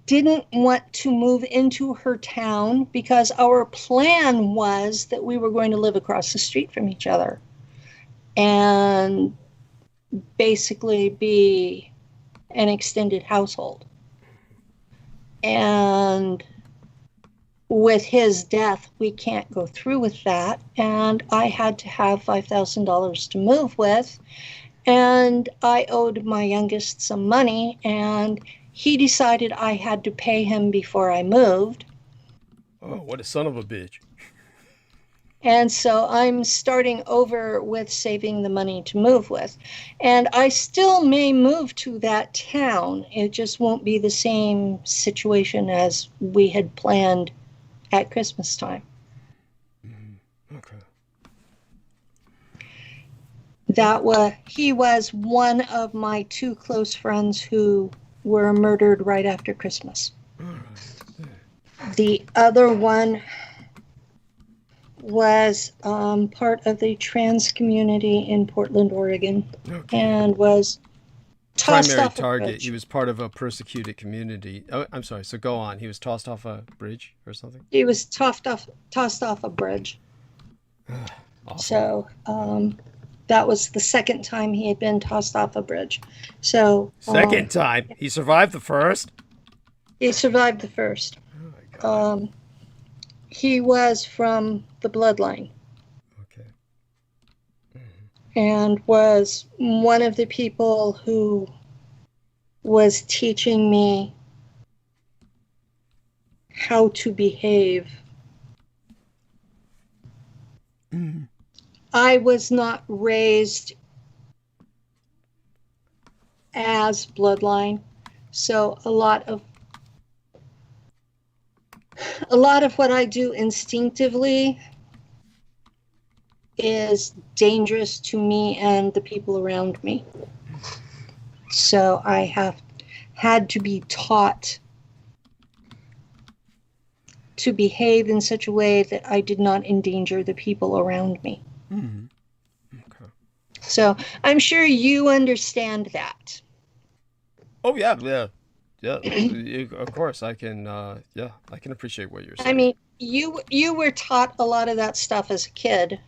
didn't want to move into her town because our plan was that we were going to live across the street from each other and basically be an extended household. And with his death, we can't go through with that. And I had to have $5,000 to move with. And I owed my youngest some money, and he decided I had to pay him before I moved. Oh, what a son of a bitch. And so I'm starting over with saving the money to move with. And I still may move to that town. It just won't be the same situation as we had planned at Christmas time. Okay. He was one of my 2 close friends who were murdered right after Christmas. The other one was part of the trans community in Portland, Oregon, and was tossed primary off target. a bridge. He was part of a persecuted community. Oh, I'm sorry. So go on. He was tossed off a bridge or something? He was tossed off a bridge. So that was the second time he had been tossed off a bridge. So second time? He survived the first? He survived the first. Oh my God. He was from the bloodline. Okay. And was one of the people who was teaching me how to behave. I was not raised as bloodline, so a lot of what I do instinctively is dangerous to me and the people around me. So I have had to be taught to behave in such a way that I did not endanger the people around me. Mm-hmm. Okay. So I'm sure you understand that. Oh yeah, yeah, yeah. Of course, I can. Yeah, I can appreciate what you're saying. I mean, you were taught a lot of that stuff as a kid.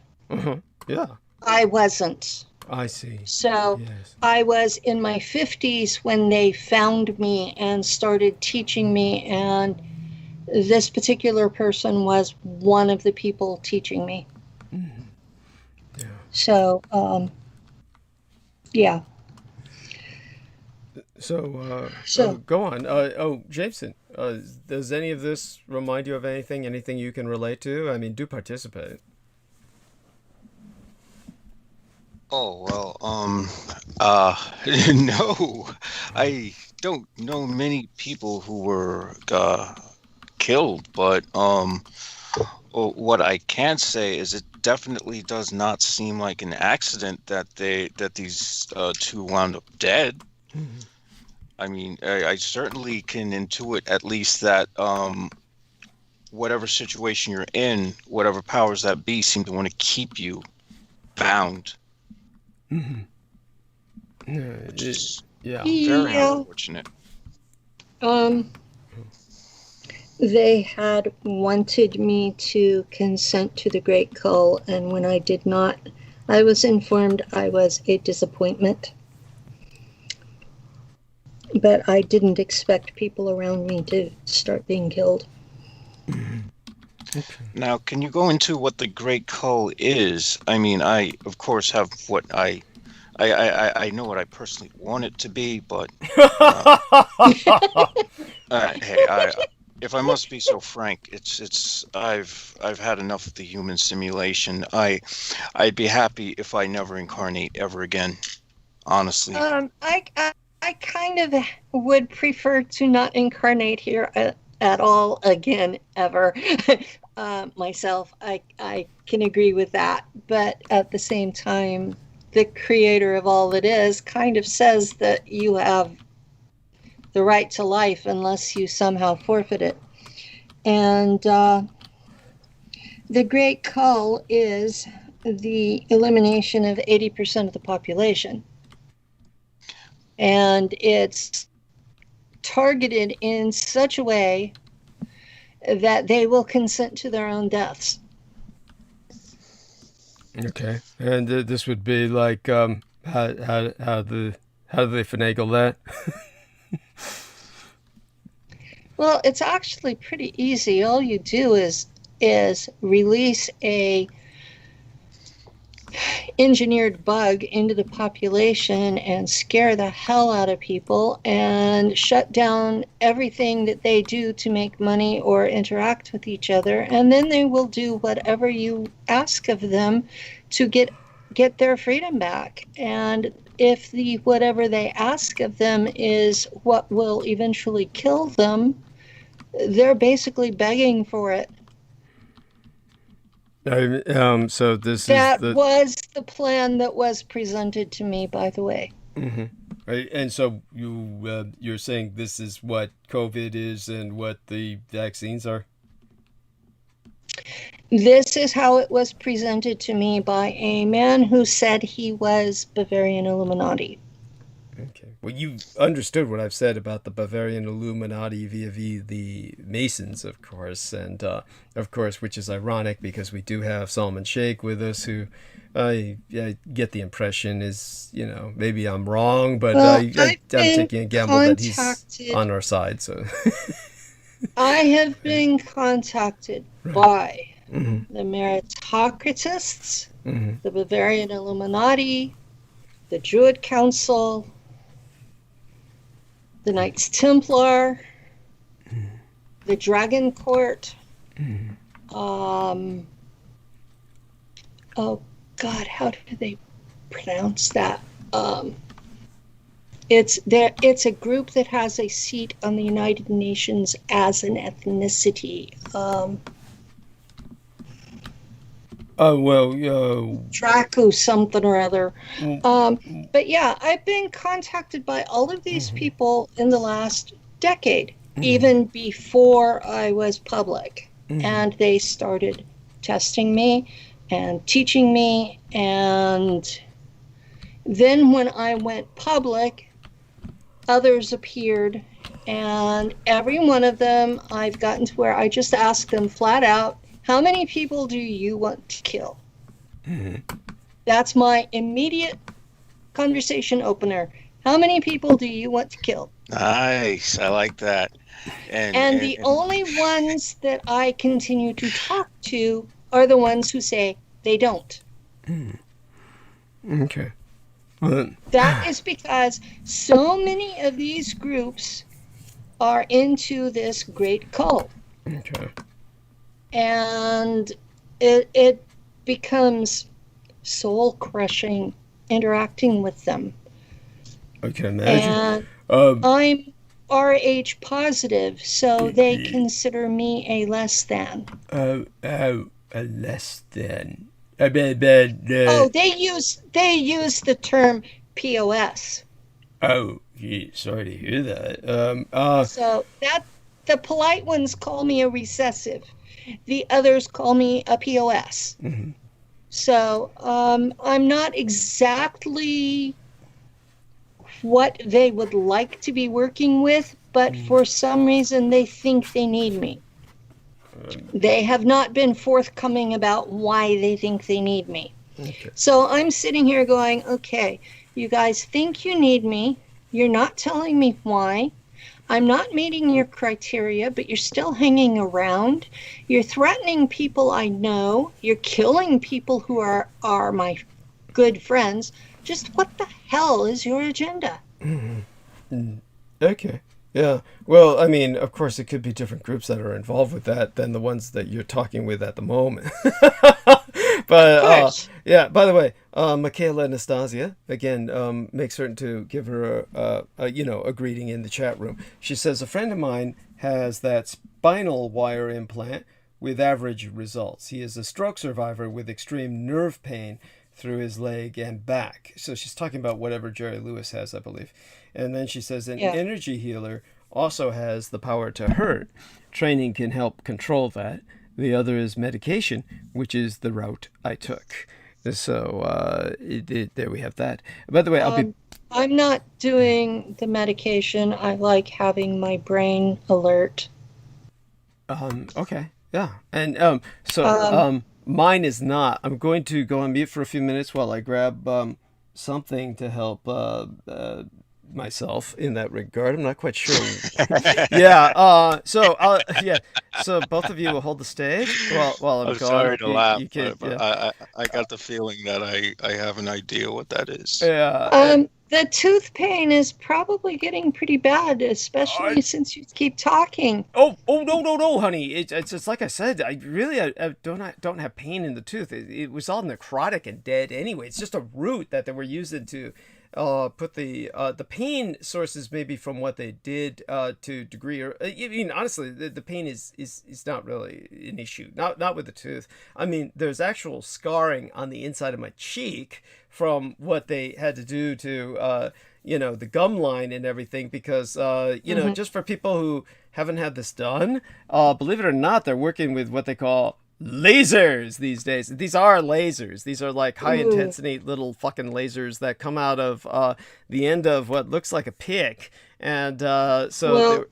Yeah. I wasn't. I see. So Yes. I was in my 50s when they found me and started teaching me, and this particular person was one of the people teaching me. Mm-hmm. Yeah. So, yeah. So go on. Jameson, does any of this remind you of anything? Anything you can relate to? I mean, do participate. Oh, well, no, I don't know many people who were killed, but what I can say is it definitely does not seem like an accident that these two wound up dead. Mm-hmm. I mean, I certainly can intuit at least that whatever situation you're in, whatever powers that be, seem to want to keep you bound. Mm-hmm. Yeah. Very unfortunate. They had wanted me to consent to the Great Cull, and when I did not, I was informed I was a disappointment. But I didn't expect people around me to start being killed. Okay. Now, can you go into what the Great Cull is? I mean, I of course have what I know what I personally want it to be, but hey, if I must be so frank, I've had enough of the human simulation. I'd be happy if I never incarnate ever again. Honestly. I kind of would prefer to not incarnate here at all again, ever. Myself, I can agree with that. But at the same time, the creator of all that is kind of says that you have the right to life unless you somehow forfeit it. And the Great Cull is the elimination of 80% of the population. And it's targeted in such a way that they will consent to their own deaths. Okay, and this would be like how do they finagle that? Well, it's actually pretty easy. All you do is release a engineered bug into the population and scare the hell out of people and shut down everything that they do to make money or interact with each other, and then they will do whatever you ask of them to get their freedom back. And if the whatever they ask of them is what will eventually kill them, they're basically begging for it. So this that is was the plan that was presented to me, by the way. Mm-hmm. Right, and so you're saying this is what COVID is and what the vaccines are? This is how it was presented to me by a man who said he was Bavarian Illuminati. Okay. Well, you understood what I've said about the Bavarian Illuminati vis-a-vis the Masons, of course, and of course, which is ironic because we do have Salman Sheikh with us, who I get the impression is, maybe I'm wrong, but I'm taking a gamble that he's on our side. So I have been contacted by the meritocratists, the Bavarian Illuminati, the Druid Council, the Knights Templar, the Dragon Court. Oh God, how do they pronounce that? It's a group that has a seat on the United Nations as an ethnicity. Draco something or other. But yeah, I've been contacted by all of these people in the last decade, even before I was public. and they started testing me and teaching me. And then when I went public, others appeared, and every one of them, I've gotten to where I just ask them flat out, how many people do you want to kill? That's my immediate conversation opener. How many people do you want to kill? Nice. I like that. And the only ones that I continue to talk to are the ones who say they don't. Okay. Well, that is because so many of these groups are into this great cult. Okay. And it becomes soul crushing interacting with them. I can imagine. And I'm RH positive, so they consider me a less than. A less than. Oh, they use the term POS. Oh, gee, sorry to hear that. So that the polite ones call me a recessive, the others call me a POS. Mm-hmm. So I'm not exactly what they would like to be working with, but for some reason they think they need me. They have not been forthcoming about why they think they need me. Okay. So I'm sitting here going, okay, you guys think you need me. You're not telling me why. I'm not meeting your criteria, but you're still hanging around. You're threatening people I know. You're killing people who are my good friends. Just what the hell is your agenda? Okay. Yeah. Well, I mean, of course, it could be different groups that are involved with that than the ones that you're talking with at the moment. But yeah. By the way, Michaela Anastasia again, make certain to give her a greeting in the chat room. She says a friend of mine has that spinal wire implant with average results. He is a stroke survivor with extreme nerve pain through his leg and back. So she's talking about whatever Jerry Lewis has, I believe. And then she says an energy healer also has the power to hurt. Training can help control that. The other is medication, which is the route I took. So there we have that. By the way, I'm not doing the medication. I like having my brain alert. Okay. Yeah. And mine is not. I'm going to go on mute for a few minutes while I grab something to help myself in that regard. I'm not quite sure. Yeah. So both of you will hold the stage while I'm gone. Sorry to laugh. Yeah. I got the feeling that I have an idea what that is. Yeah. The tooth pain is probably getting pretty bad, especially since you keep talking. Oh no, honey. It's like I said. I really don't have pain in the tooth. It was all necrotic and dead anyway. It's just a root that they were using to put the pain sources maybe from what they did to degree, or I mean honestly the pain is not really an issue, not with the tooth. I mean there's actual scarring on the inside of my cheek from what they had to do to the gum line and everything, because just for people who haven't had this done, believe it or not, they're working with what they call lasers these days. These are lasers. These are like high intensity little fucking lasers that come out of the end of what looks like a pick. And the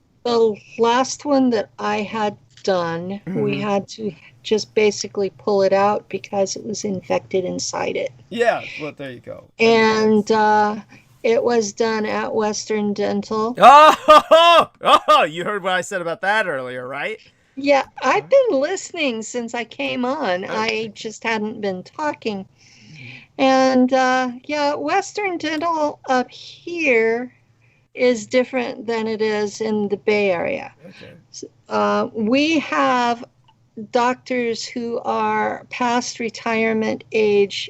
last one that I had done, we had to just basically pull it out because it was infected inside it. Yeah, well, there you go. And it was done at Western Dental. Oh, you heard what I said about that earlier, right? Yeah, I've been listening since I came on. I just hadn't been talking. And Western Dental up here is different than it is in the Bay Area. Okay. We have doctors who are past retirement age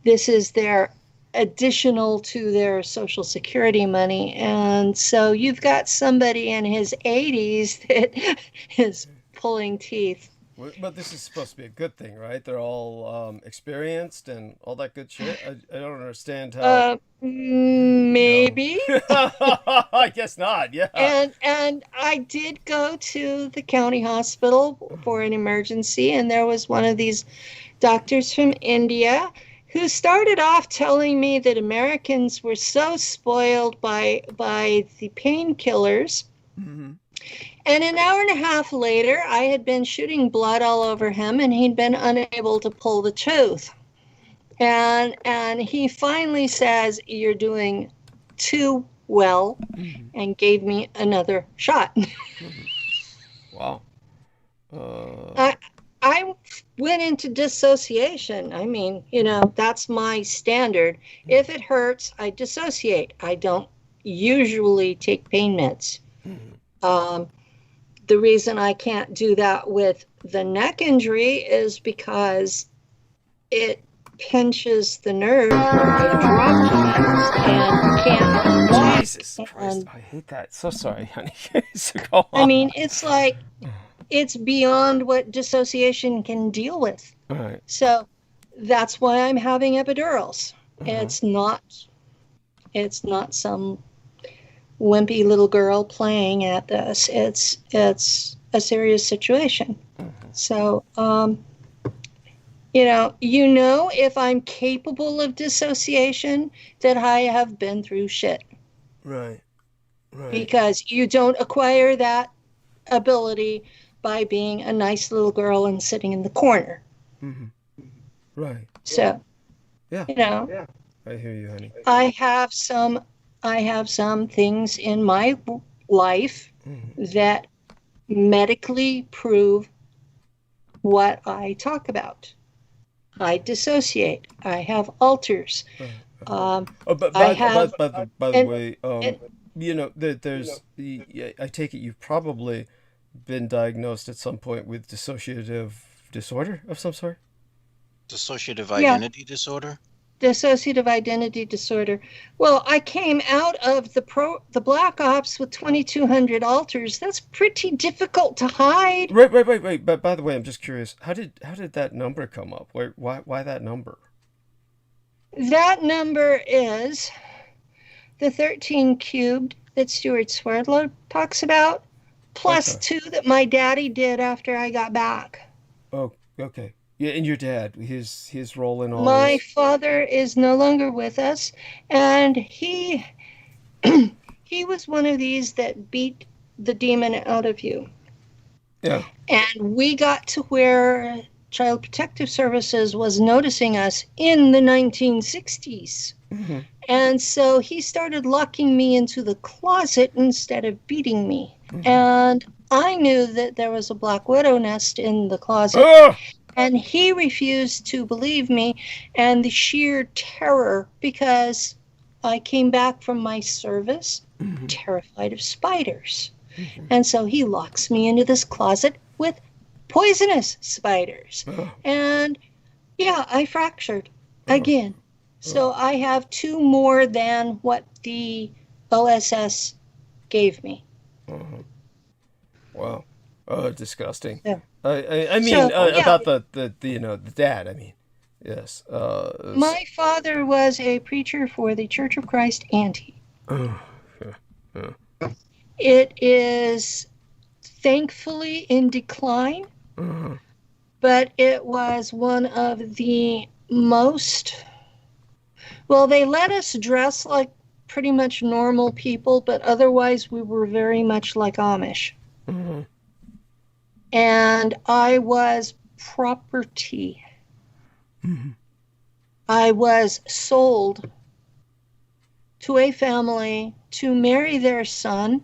this is their additional to their Social Security money. And so you've got somebody in his 80s that is pulling teeth. But this is supposed to be a good thing, right? They're all experienced and all that good shit. I don't understand how. Maybe. I guess not. Yeah. And I did go to the county hospital for an emergency, and there was one of these doctors from India who started off telling me that Americans were so spoiled by the painkillers. Mm-hmm. And an hour and a half later, I had been shooting blood all over him, and he'd been unable to pull the tooth. And he finally says, "You're doing too well," and gave me another shot. Wow. I went into dissociation. I mean, that's my standard. If it hurts, I dissociate. I don't usually take pain meds. The reason I can't do that with the neck injury is because it pinches the nerve where I dropped it and can't. Jesus Christ, I hate that. So sorry, honey. So go on. I mean, it's like, it's beyond what dissociation can deal with. All right. So that's why I'm having epidurals. It's not some wimpy little girl playing at this. It's a serious situation. So, if I'm capable of dissociation, that I have been through shit. Right. Because you don't acquire that ability by being a nice little girl and sitting in the corner. Mm-hmm. Right. So, yeah. I hear you, honey. I have some things in my life that medically prove what I talk about. I dissociate. I have alters. By the way, I take it you've probably been diagnosed at some point with dissociative disorder of some sort? Dissociative identity disorder? Dissociative identity disorder. Well, I came out of the Black Ops with 2,200 alters. That's pretty difficult to hide. Right. But by the way, I'm just curious. How did that number come up? Why that number? That number is the 13 cubed that Stuart Swerdlow talks about, plus 2 that my daddy did after I got back. Oh, okay. Yeah, and your dad, his role in all My this. father is no longer with us, and he was one of these that beat the demon out of you. Yeah. And we got to where Child Protective Services was noticing us in the 1960s. Mm-hmm. And so he started locking me into the closet instead of beating me. Mm-hmm. And I knew that there was a black widow nest in the closet. Oh! And he refused to believe me, and the sheer terror, because I came back from my service terrified of spiders. Mm-hmm. And so he locks me into this closet with poisonous spiders. Oh. And I fractured again. Oh. So I have 2 more than what the OSS gave me. Wow. Oh, disgusting. Yeah. I mean, about the dad. I mean, yes. My father was a preacher for the Church of Christ Anti. Yeah. It is thankfully in decline, but it was one of the most. Well, they let us dress like pretty much normal people, but otherwise we were very much like Amish. Mm-hmm. And I was property. Mm-hmm. I was sold to a family to marry their son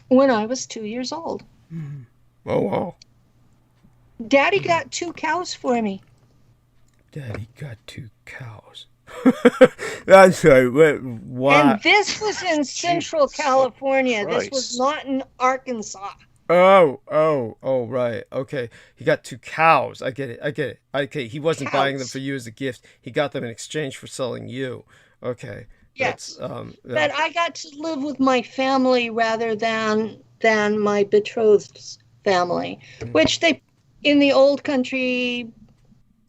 when I was 2 years old. Mm-hmm. Oh, wow. Daddy got 2 cows for me. Daddy got 2 cows. That's right. Why? And this was in Central California. This was not in Arkansas. Oh, right. Okay. He got 2 cows. I get it. Okay. He wasn't buying them for you as a gift. He got them in exchange for selling you. Okay. Yes. But I got to live with my family rather than my betrothed's family, which they in the old country,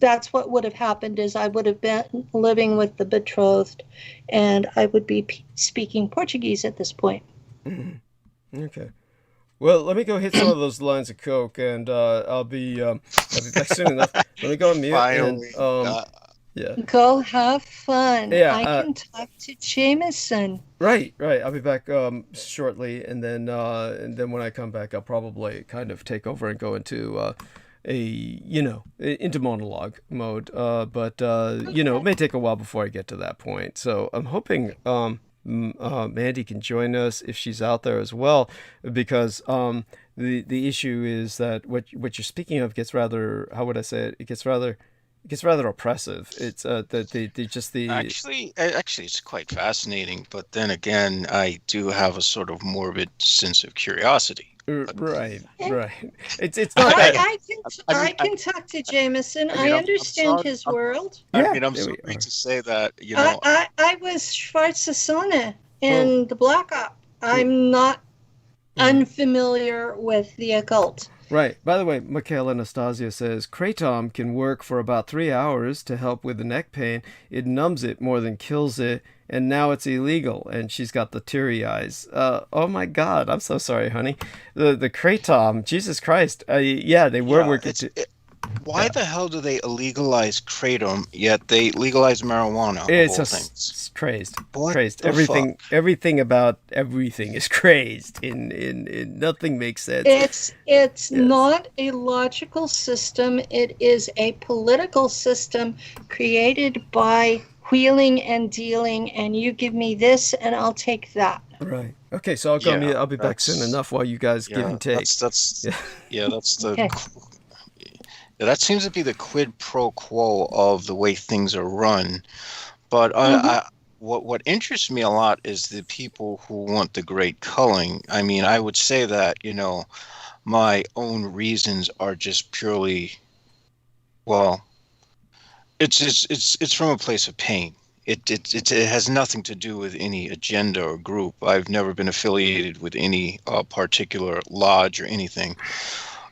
that's what would have happened is I would have been living with the betrothed and I would be speaking Portuguese at this point. Okay. Well, let me go hit some of those lines of coke, and I'll be back soon enough. Let me go on mute. Finally. And, yeah. Go have fun. Yeah, I can talk to Jameson. Right. I'll be back shortly, and then when I come back, I'll probably kind of take over and go into into monologue mode. But it may take a while before I get to that point. So I'm hoping Mandy can join us if she's out there as well, because the issue is that what you're speaking of gets rather, how would I say it? It gets rather oppressive. It's Actually, it's quite fascinating. But then again, I do have a sort of morbid sense of curiosity. Right. It's not that. I can talk to Jameson. I understand his world. I mean, I'm sorry to say that, I was Schwarzsonne in the Black Op. I'm not unfamiliar with the occult. Right. By the way, Michael Anastasia says, Kratom can work for about 3 hours to help with the neck pain. It numbs it more than kills it, and now it's illegal. And she's got the teary eyes. Oh my God, I'm so sorry, honey. The Kratom, Jesus Christ. They were working. Why the hell do they illegalize kratom yet they legalize marijuana? It's crazed. Crazed. Everything about everything is crazed. In nothing makes sense. It's not a logical system. It is a political system created by wheeling and dealing, and you give me this and I'll take that. Right. Okay, so I'll go mute. I'll be back soon enough while you guys give and take. That's the okay. That seems to be the quid pro quo of the way things are run. But what interests me a lot is the people who want the great culling. I mean, I would say that, my own reasons are just purely, it's from a place of pain. It has nothing to do with any agenda or group. I've never been affiliated with any particular lodge or anything.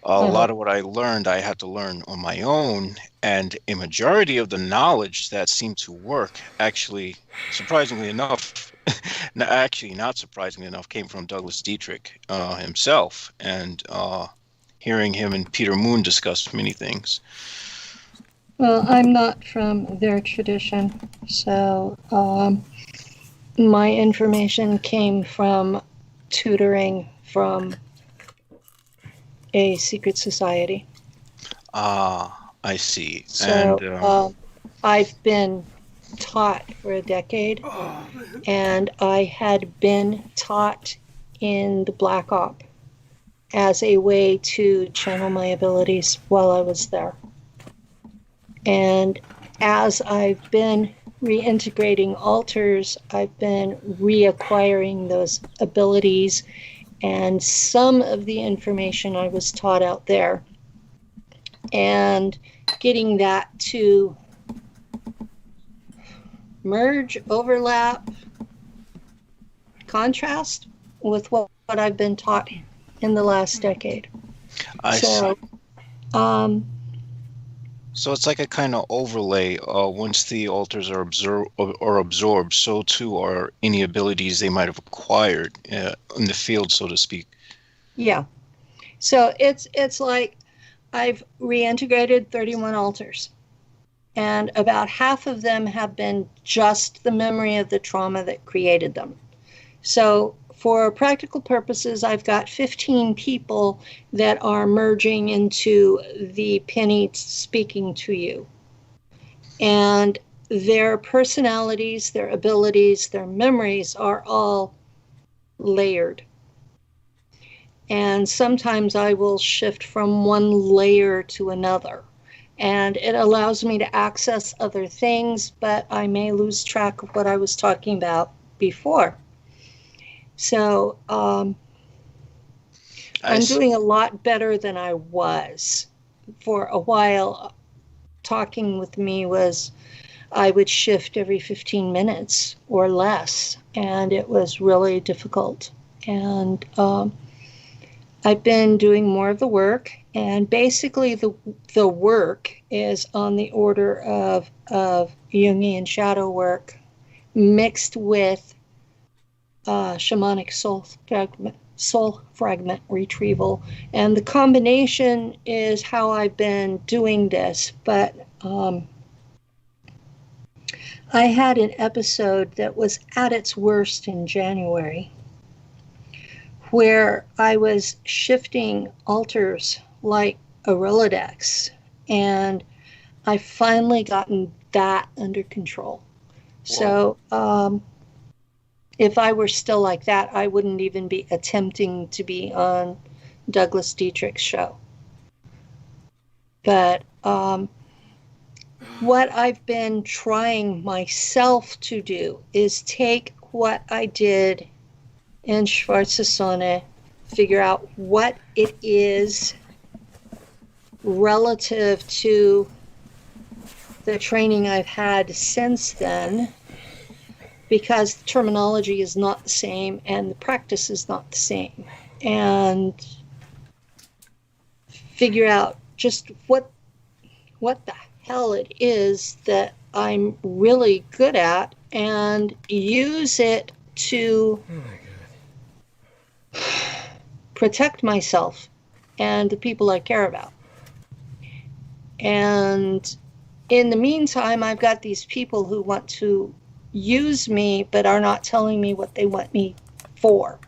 A lot of what I learned, I had to learn on my own, and a majority of the knowledge that seemed to work, actually, surprisingly enough, not surprisingly enough, came from Douglas Dietrich himself, and hearing him and Peter Moon discuss many things. Well, I'm not from their tradition, so my information came from tutoring from a secret society. I see. So and, I've been taught for a decade, and I had been taught in the Black Op as a way to channel my abilities while I was there. And as I've been reintegrating altars, I've been reacquiring those abilities and some of the information I was taught out there, and getting that to merge, overlap, contrast with what I've been taught in the last decade. I see. So it's like a kind of overlay. Once the altars are absorbed, so too are any abilities they might have acquired in the field, so to speak. Yeah. So it's like I've reintegrated 31 altars, and about half of them have been just the memory of the trauma that created them. So for practical purposes, I've got 15 people that are merging into the penny speaking to you. And their personalities, their abilities, their memories are all layered. And sometimes I will shift from one layer to another. And it allows me to access other things, but I may lose track of what I was talking about before. So I'm doing a lot better than I was. For a while, talking with me was, I would shift every 15 minutes or less, and it was really difficult. And I've been doing more of the work, and basically the work is on the order of Jungian shadow work mixed with shamanic soul fragment retrieval. And the combination is how I've been doing this. But I had an episode that was at its worst in January, where I was shifting altars like a Rolodex, and I finally gotten that under control. So if I were still like that, I wouldn't even be attempting to be on Douglas Dietrich's show. But what I've been trying myself to do is take what I did in Schwarze Sonne, figure out what it is relative to the training I've had since then, because the terminology is not the same and the practice is not the same, and figure out just what the hell it is that I'm really good at and use it to protect myself and the people I care about. And in the meantime, I've got these people who want to use me but are not telling me what they want me for.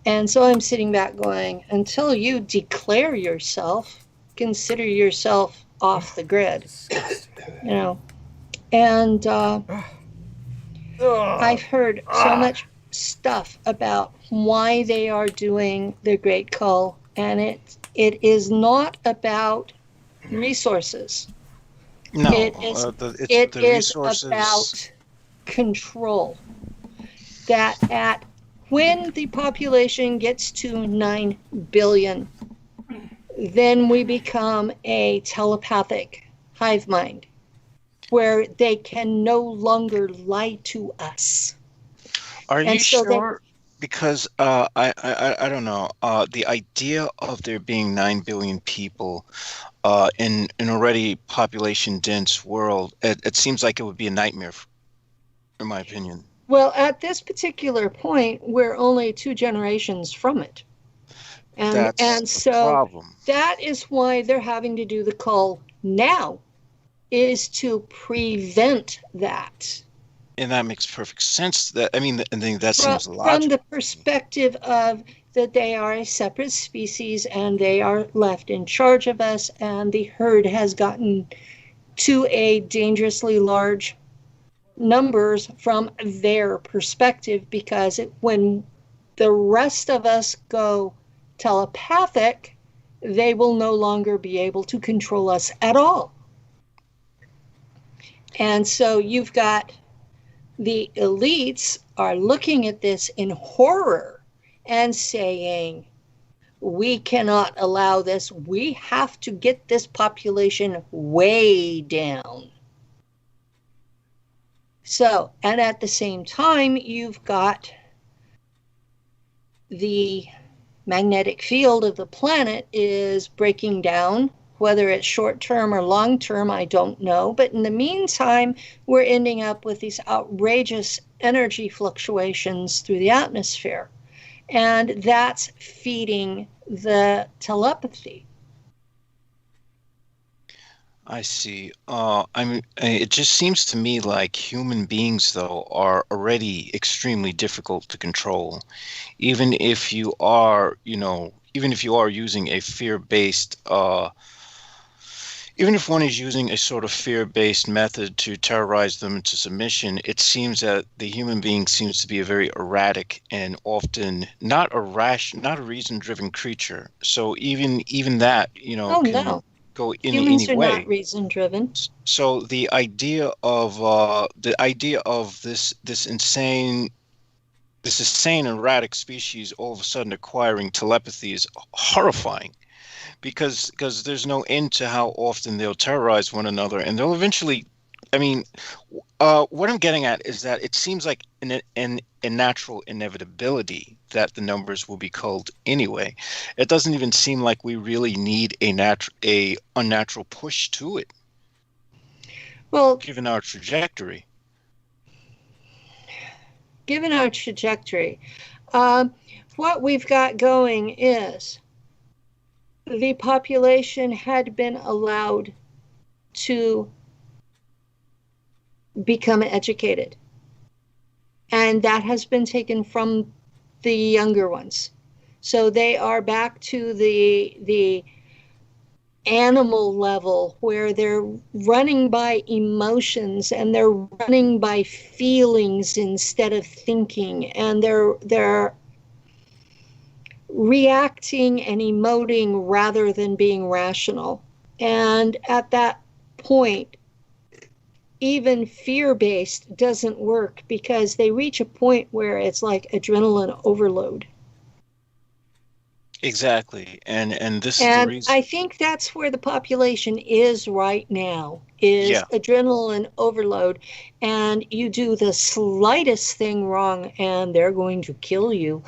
And so I'm sitting back going, until you declare yourself, consider yourself off the grid, you know. And I've heard so much stuff about why they are doing the Great Cull, and it is not about resources. No, it is the resources about control. That when the population gets to 9 billion, then we become a telepathic hive mind where they can no longer lie to us. Are you sure? Because I don't know. The idea of there being 9 billion people in an already population dense world, it seems like it would be a nightmare, in my opinion. Well, at this particular point, we're only 2 generations from it. And so problem. That is why they're having to do the cull now, is to prevent that. And that makes perfect sense. That seems logical. From the perspective of that they are a separate species and they are left in charge of us, and the herd has gotten to a dangerously large numbers from their perspective, because when the rest of us go telepathic, they will no longer be able to control us at all. And so you've got the elites are looking at this in horror and saying, we cannot allow this. We have to get this population way down. So, and at the same time, you've got the magnetic field of the planet is breaking down. Whether it's short-term or long-term, I don't know. But in the meantime, we're ending up with these outrageous energy fluctuations through the atmosphere. And that's feeding the telepathy. I see. It just seems to me like human beings, though, are already extremely difficult to control. Even if you are, using a fear-based even if one is using a sort of fear-based method to terrorize them into submission, it seems that the human being seems to be a very erratic and often not a reason-driven creature. So even that, can go in Humans any way. Humans are not reason-driven. So the idea of this insane erratic species all of a sudden acquiring telepathy is horrifying. Because there's no end to how often they'll terrorize one another, and they'll eventually. What I'm getting at is that it seems like a natural inevitability that the numbers will be culled anyway. It doesn't even seem like we really need a unnatural push to it. Well, given our trajectory. What we've got going is the population had been allowed to become educated, and that has been taken from the younger ones. So they are back to the animal level where they're running by emotions and they're running by feelings instead of thinking, and they're reacting and emoting rather than being rational. And at that point, even fear-based doesn't work because they reach a point where it's like adrenaline overload. Exactly. And this is the reason. I think that's where the population is right now, is adrenaline overload. And you do the slightest thing wrong and they're going to kill you.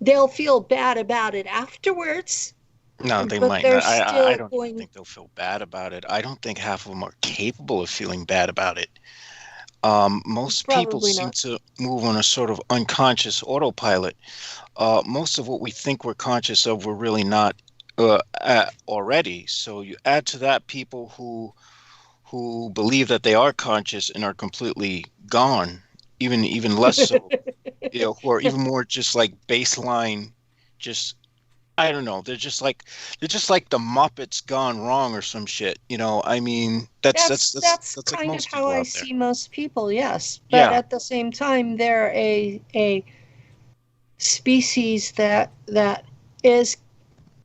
They'll feel bad about it afterwards. No, they might not. I don't think they'll feel bad about it. I don't think half of them are capable of feeling bad about it. Most people seem to move on a sort of unconscious autopilot. Most of what we think we're conscious of, we're really not already. So you add to that people who believe that they are conscious and are completely gone, even less so, who are even more just like baseline, just I don't know. They're just like the Muppets gone wrong or some shit. I mean, that's kind like of how I see most people. Yes, but at the same time, they're a species that is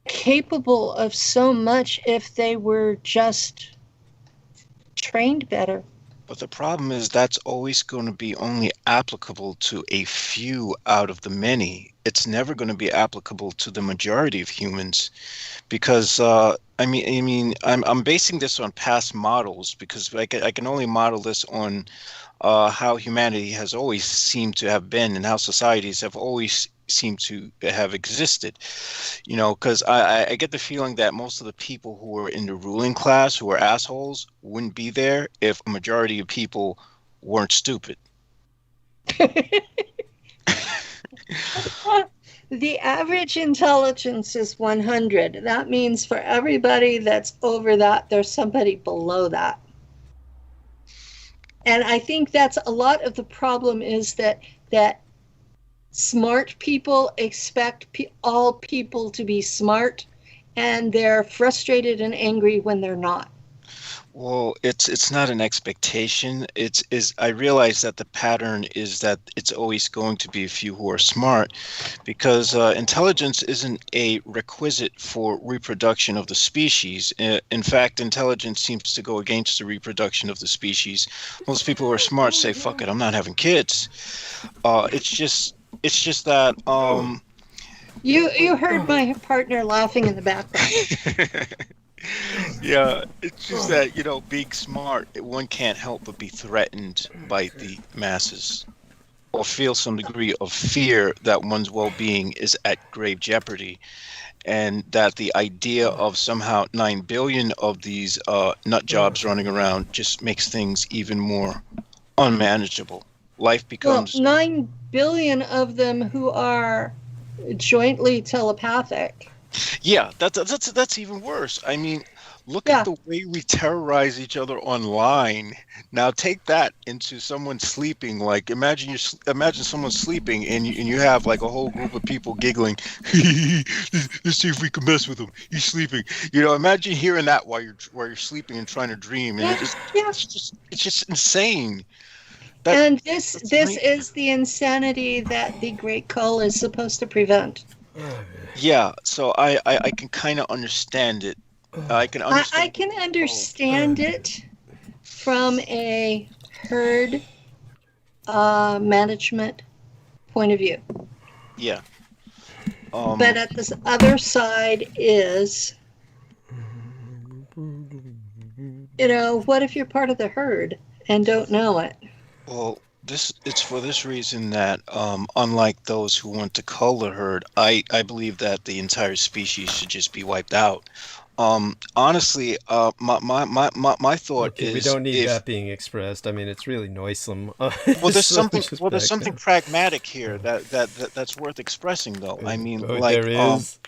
capable of so much if they were just trained better. But the problem is that's always going to be only applicable to a few out of the many. It's never going to be applicable to the majority of humans, because I'm basing this on past models, because I can only model this on how humanity has always seemed to have been and how societies have always seemed to have existed. Because I get the feeling that most of the people who are in the ruling class, who are assholes, wouldn't be there if a majority of people weren't stupid. The average intelligence is 100. That means for everybody that's over that, there's somebody below that. And I think that's a lot of the problem, is that smart people expect all people to be smart, and they're frustrated and angry when they're not. Well, it's not an expectation. I realize that the pattern is that it's always going to be a few who are smart, because intelligence isn't a requisite for reproduction of the species. In fact, intelligence seems to go against the reproduction of the species. Most people who are smart say, "Fuck it, I'm not having kids." It's just that. You heard my partner laughing in the background. Yeah, it's just that, being smart, one can't help but be threatened by the masses, or feel some degree of fear that one's well-being is at grave jeopardy, and that the idea of somehow 9 billion of these nut jobs running around just makes things even more unmanageable. Life becomes 9 billion of them who are jointly telepathic. Yeah, that's even worse. I mean, look at the way we terrorize each other online. Now take that into someone sleeping. Like imagine someone sleeping and you have like a whole group of people giggling. Let's see if we can mess with him. He's sleeping. Imagine hearing that while you're sleeping and trying to dream, and it's just insane. And this is the insanity that the Great Cull is supposed to prevent. Yeah, so I can kind of understand it. I can understand it from a herd management point of view. Yeah. But at this other side is, what if you're part of the herd and don't know it? Well, it's for this reason that unlike those who want to cull the herd, I believe that the entire species should just be wiped out. Honestly, my thought Okay, is we don't need if that being expressed. I mean, it's really noisome. well, So just there's back something down. pragmatic here that's worth expressing, though. I mean, Oh, like there is.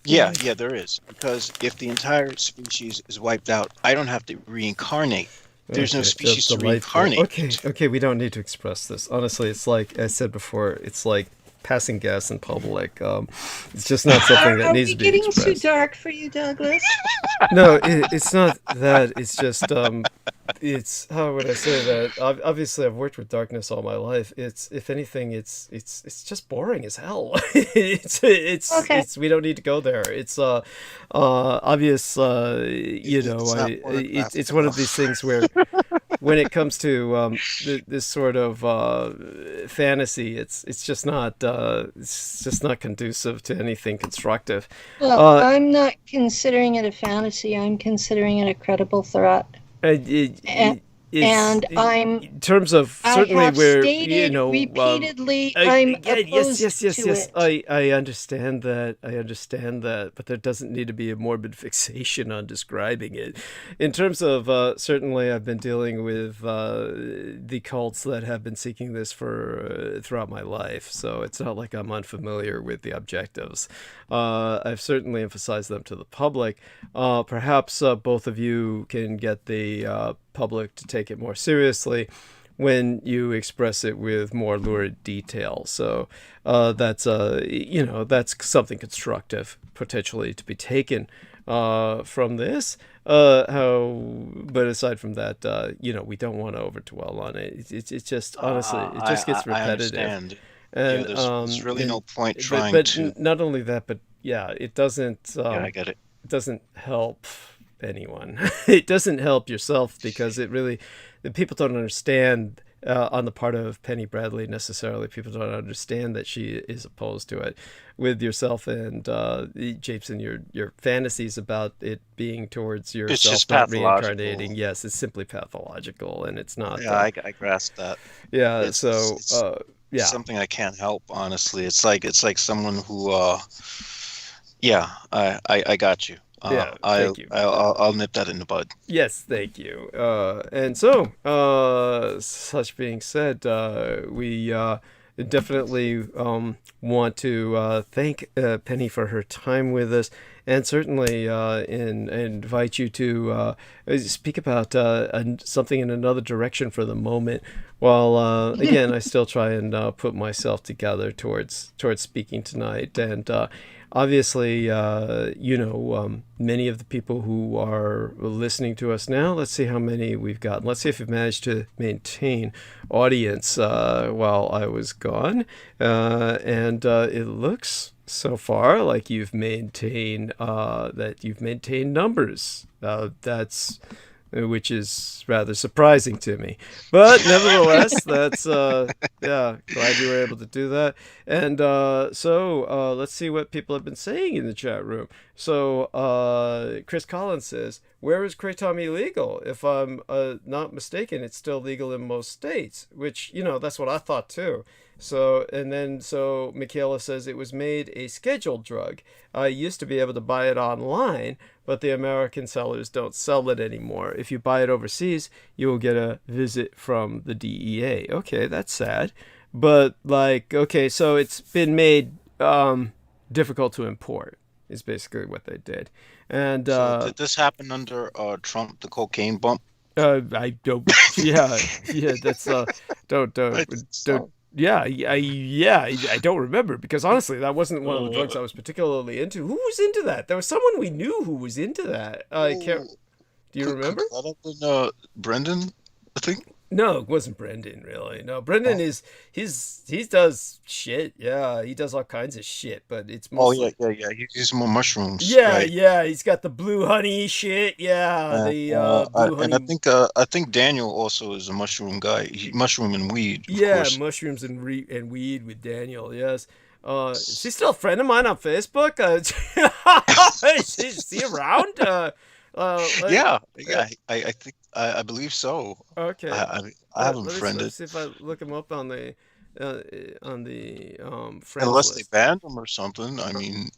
yeah, there is, because if the entire species is wiped out, I don't have to reincarnate. There's no Okay, species to delightful. reincarnate. Okay, we don't need to express this. Honestly, it's like I said before, it's like passing gas in public. It's just not something that Are needs we to be getting too expressed. dark for you, Douglas? No, it's not that. It's just it's how would I say that? Obviously, I've worked with darkness all my life. It's if anything, it's just boring as hell. Okay. It's we don't need to go there. It's obvious. You know, It's not it's one of these things where when it comes to this sort of fantasy, it's just not conducive to anything constructive. Well, I'm not considering it a fantasy. I'm considering it a credible threat. And I'm in terms of certainly I have where stated you know repeatedly I'm opposed yes to it. I understand that, but there doesn't need to be a morbid fixation on describing it. In terms of certainly I've been dealing with the cults that have been seeking this for throughout my life, so it's not like I'm unfamiliar with the objectives. I've certainly emphasized them to the public. Perhaps both of you can get the public to take it more seriously when you express it with more lurid detail. So that's that's something constructive potentially to be taken from this. But aside from that, we don't want to overdwell on it. It's just honestly, it just gets I repetitive. understand. And There's really no point but trying to. not only that, but yeah, it doesn't. Yeah, I get it. It doesn't help anyone. It doesn't help yourself because the people don't understand on the part of Penny Bradley necessarily. People don't understand that she is opposed to it. With yourself and Jameson, your fantasies about it being towards yourself, just not pathological. reincarnating. Yes, it's simply pathological, and it's not. Yeah, I grasp that. Yeah. It's something I can't help. Honestly, it's like someone who. I got you. Thank you. I'll nip that in the bud. Yes, thank you. And so, such being said, we definitely want to thank Penny for her time with us, and certainly invite you to speak about something in another direction for the moment. While again, I still try and put myself together towards speaking tonight, and obviously, many of the people who are listening to us now, let's see how many we've gotten. Let's see if we've managed to maintain audience while I was gone. And it looks so far like you've maintained numbers. Which is rather surprising to me, but nevertheless, that's glad you were able to do that. And so let's see what people have been saying in the chat room. So Chris Collins says, "Where is kratom illegal? If I'm not mistaken, it's still legal in most states." Which that's what I thought too. So Michaela says it was made a scheduled drug. I used to be able to buy it online, but the American sellers don't sell it anymore. If you buy it overseas, you will get a visit from the DEA. Okay, that's sad. But so it's been made difficult to import is basically what they did. And So did this happen under Trump, the cocaine bump? I don't. Yeah, that's don't. I don't remember, because honestly, that wasn't one of the drugs I was particularly into. Who was into that? There was someone we knew who was into that. I can't. Do you remember? Could that have been Brendan, I think? No, it wasn't Brendan, really. No, Brendan he does shit. Yeah, he does all kinds of shit, but it's mostly... yeah. He's more mushrooms. Yeah, right? yeah. He's got the blue honey shit. Yeah, blue honey. And I think Daniel also is a mushroom guy. Mushroom and weed. Of course. Mushrooms and weed with Daniel. Yes. Is he still a friend of mine on Facebook? Is he around? I think I believe so. Okay. I have him Let me friended. see if I look him up on the friends Unless they list. banned him or something. I mean,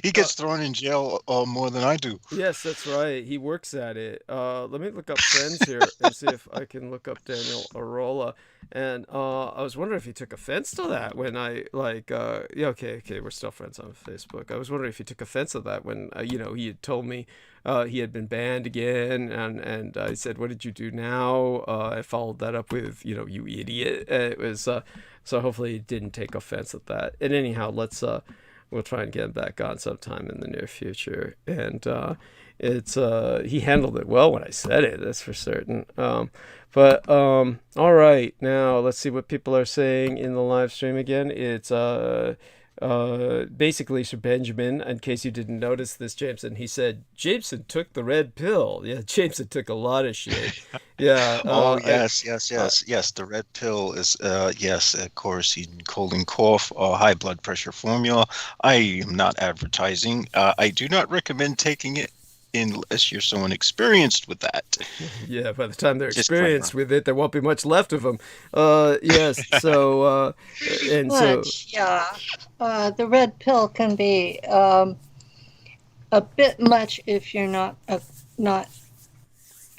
he gets thrown in jail more than I do. Yes, that's right. He works at it. Let me look up friends here and see if I can look up Daniel Arola. And I was wondering if he took offense to that when I yeah, okay, we're still friends on Facebook. I was wondering if he took offense to that when he had told me he had been banned again, and I said, "What did you do now?" I followed that up with, "You idiot." It was so hopefully he didn't take offense at that. And anyhow, we'll try and get him back on sometime in the near future. And he handled it well when I said it, that's for certain. But all right, now let's see what people are saying in the live stream again. It's basically Sir Benjamin, in case you didn't notice this, Jameson, he said Jameson took the red pill. Yeah, Jameson took a lot of shit. Yeah. Yes. The red pill is yes, of course, in cold and cough, high blood pressure formula. I am not advertising. I do not recommend taking it unless you're someone experienced with that. Yeah, by the time they're experienced with it, there won't be much left of them. Yes, so the red pill can be a bit much if you're not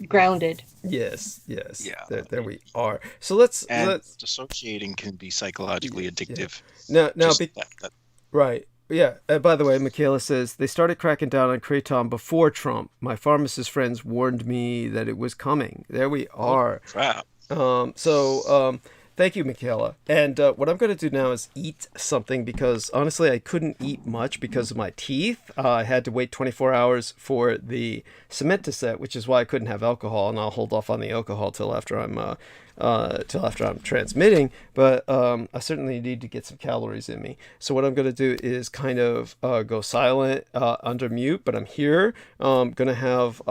grounded. Yes. Yeah. There we are. So let's dissociating can be psychologically addictive. Yeah. Now, right. Yeah. By the way, Michaela says they started cracking down on Kratom before Trump. My pharmacist friends warned me that it was coming. There we are. Crap. Thank you, Michaela. And what I'm going to do now is eat something, because honestly, I couldn't eat much because of my teeth. I had to wait 24 hours for the cement to set, which is why I couldn't have alcohol, and I'll hold off on the alcohol till after I'm transmitting. But I certainly need to get some calories in me. So what I'm going to do is kind of go silent under mute, but I'm here. I'm going to have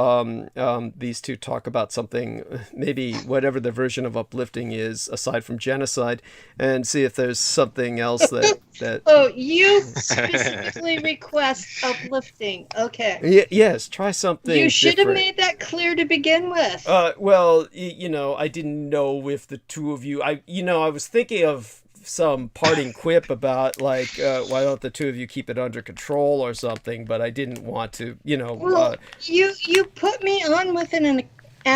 these two talk about something, maybe whatever the version of uplifting is, aside from genocide, and see if there's something else that Oh, you specifically request uplifting. Okay. Yes, try something You should have different. made that clear to begin with. Well, I didn't know if the two of you, I was thinking of some parting quip about why don't the two of you keep it under control or something, but I didn't want to, Well, you put me on with an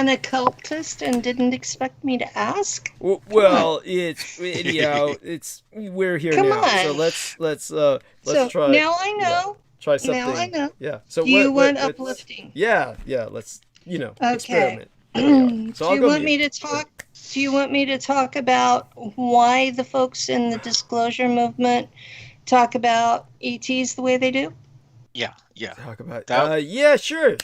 occultist and didn't expect me to ask. Well, we're here Come now, on. so let's try. Now I know. Yeah, try something. Now I know. Yeah. So Do you want let's- uplifting? Yeah. Let's Okay. experiment. There we are. So Do you want me to talk? Do you want me to talk about why the folks in the disclosure movement talk about ETs the way they do? Yeah. Talk about That- yeah, sure.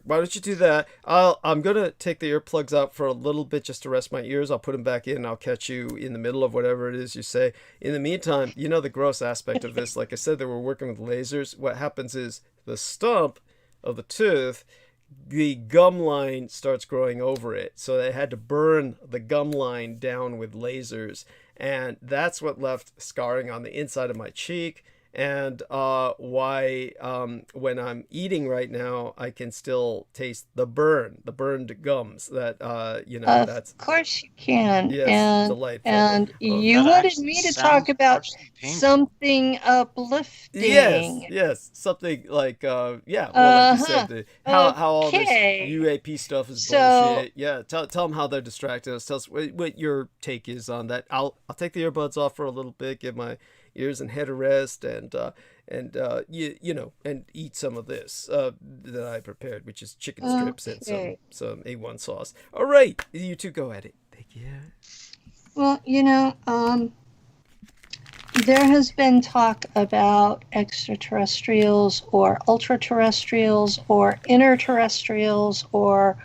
Why don't you do that? I'm gonna take the earplugs out for a little bit just to rest my ears. I'll put them back in. I'll catch you in the middle of whatever it is you say. In the meantime, the gross aspect of this, like I said, they were working with lasers. What happens is the stump of the tooth, the gum line starts growing over it, so they had to burn the gum line down with lasers, and that's what left scarring on the inside of my cheek. And why when I'm eating right now, I can still taste the burned gums. That that's Of course you can. yes, delightful. And you That wanted actually me to sounds talk about partially painful. something uplifting. Yes, something like like you said, how all this Okay. UAP stuff is So- bullshit. Yeah, tell them how they're distracting us. Tell us what your take is on that. I'll take the earbuds off for a little bit, give my ears and head a rest, and eat some of this that I prepared, which is chicken strips and Okay. some A1 sauce. All right, you two go at it. Thank you. Well, there has been talk about extraterrestrials or ultra-terrestrials or interterrestrials or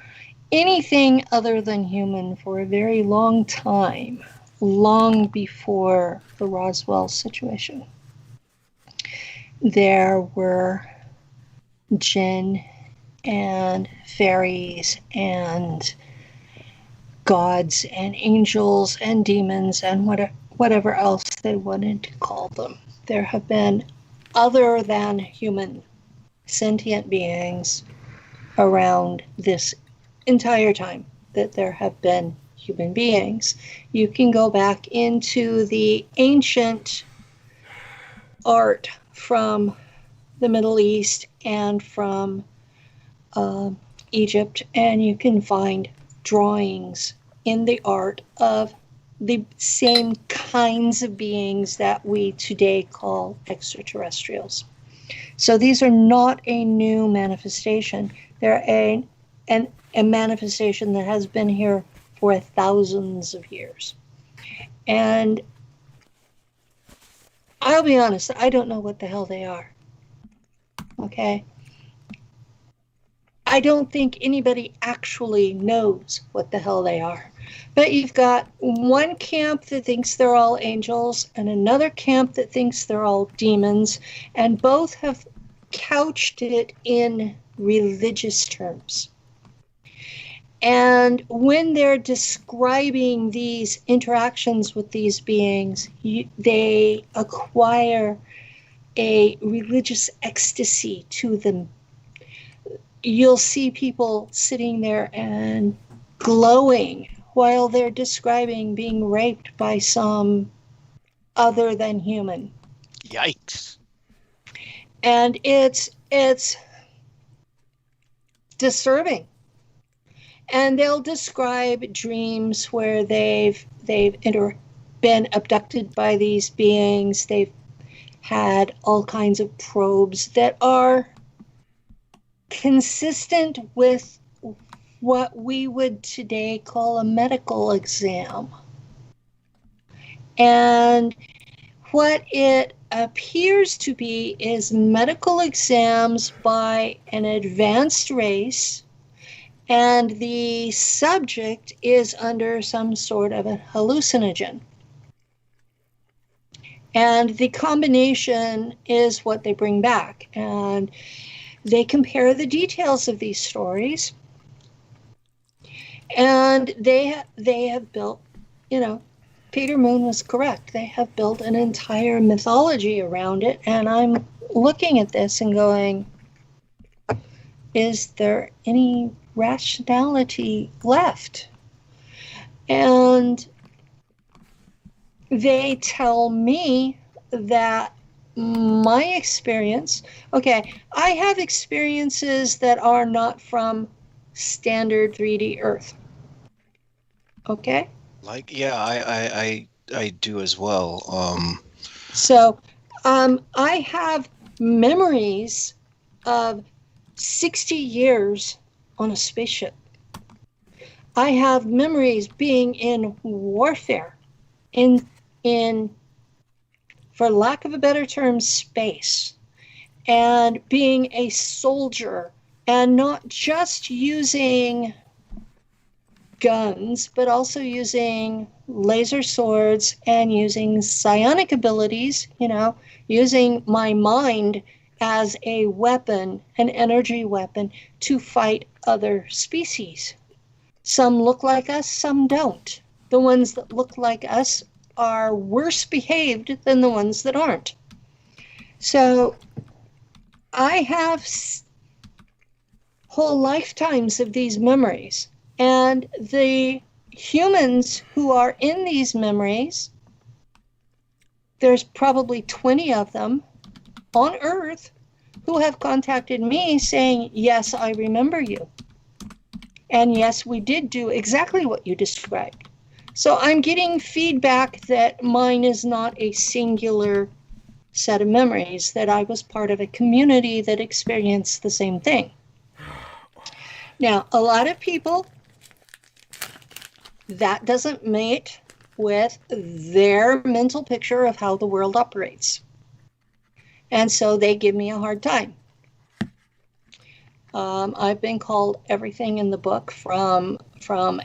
anything other than human for a very long time, long before the Roswell situation. There were jinn and fairies and gods and angels and demons and whatever else they wanted to call them. There have been other than human sentient beings around this entire time that there have been human beings. You can go back into the ancient art from the Middle East and from Egypt, and you can find drawings in the art of the same kinds of beings that we today call extraterrestrials. So these are not a new manifestation. They're a manifestation that has been here for thousands of years. And I'll be honest, I don't know what the hell they are. Okay? I don't think anybody actually knows what the hell they are. But you've got one camp that thinks they're all angels and another camp that thinks they're all demons, and both have couched it in religious terms. And when they're describing these interactions with these beings, they acquire a religious ecstasy to them. You'll see people sitting there and glowing while they're describing being raped by some other than human. Yikes. And it's disturbing. And they'll describe dreams where they've been abducted by these beings. They've had all kinds of probes that are consistent with what we would today call a medical exam. And what it appears to be is medical exams by an advanced race, and the subject is under some sort of a hallucinogen. And the combination is what they bring back. And they compare the details of these stories. And they have built, Peter Moon was correct. They have built an entire mythology around it. And I'm looking at this and going, is there any rationality left? And they tell me that my experience, I have experiences that are not from standard 3D Earth. Okay? I do as well. So I have memories of 60 years on a spaceship. I have memories being in warfare, in for lack of a better term, space, and being a soldier, and not just using guns, but also using laser swords and using psionic abilities, using my mind as a weapon, an energy weapon, to fight other species. Some look like us, some don't. The ones that look like us are worse behaved than the ones that aren't. So I have whole lifetimes of these memories. And the humans who are in these memories, there's probably 20 of them on Earth who have contacted me saying, yes, I remember you. And yes, we did do exactly what you described. So I'm getting feedback that mine is not a singular set of memories, that I was part of a community that experienced the same thing. Now, a lot of people, that doesn't mate with their mental picture of how the world operates. And so they give me a hard time. I've been called everything in the book from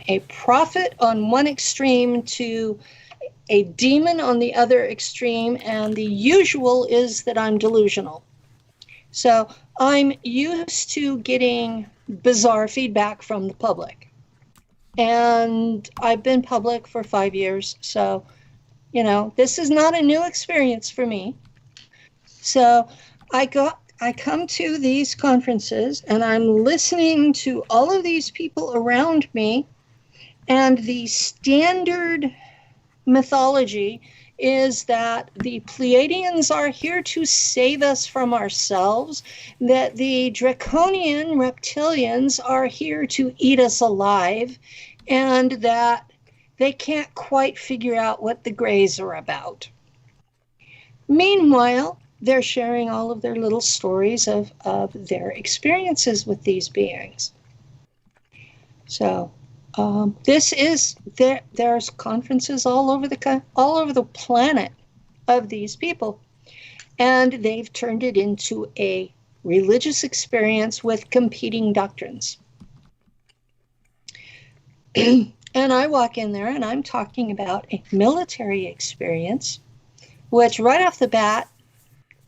a prophet on one extreme to a demon on the other extreme, and the usual is that I'm delusional. So I'm used to getting bizarre feedback from the public. And I've been public for 5 years, so, this is not a new experience for me. So I I come to these conferences and I'm listening to all of these people around me, and the standard mythology is that the Pleiadians are here to save us from ourselves, that the draconian reptilians are here to eat us alive, and that they can't quite figure out what the Greys are about. Meanwhile, they're sharing all of their little stories of their experiences with these beings. So there's conferences all over the planet of these people, and they've turned it into a religious experience with competing doctrines. And I walk in there and I'm talking about a military experience, which right off the bat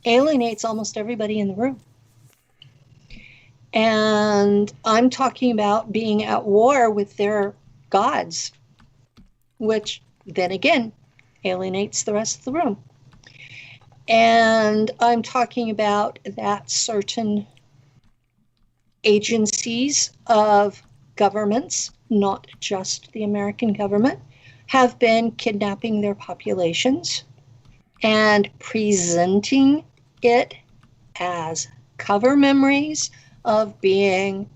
alienates almost everybody in the room. And I'm talking about being at war with their gods, which then again alienates the rest of the room. And I'm talking about that certain agencies of governments, not just the American government, have been kidnapping their populations and presenting it as cover memories of being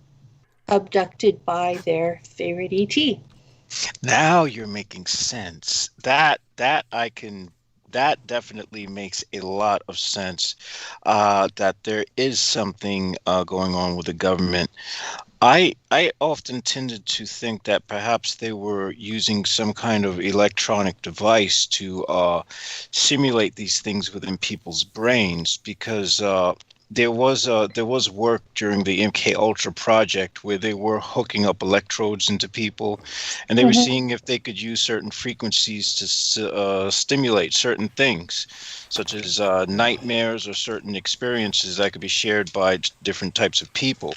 abducted by their favorite ET. Now you're making sense. That definitely makes a lot of sense. That there is something going on with the government. I often tended to think that perhaps they were using some kind of electronic device to simulate these things within people's brains, because there was work during the MK Ultra project where they were hooking up electrodes into people, and they were seeing if they could use certain frequencies to stimulate certain things, such as nightmares or certain experiences that could be shared by different types of people.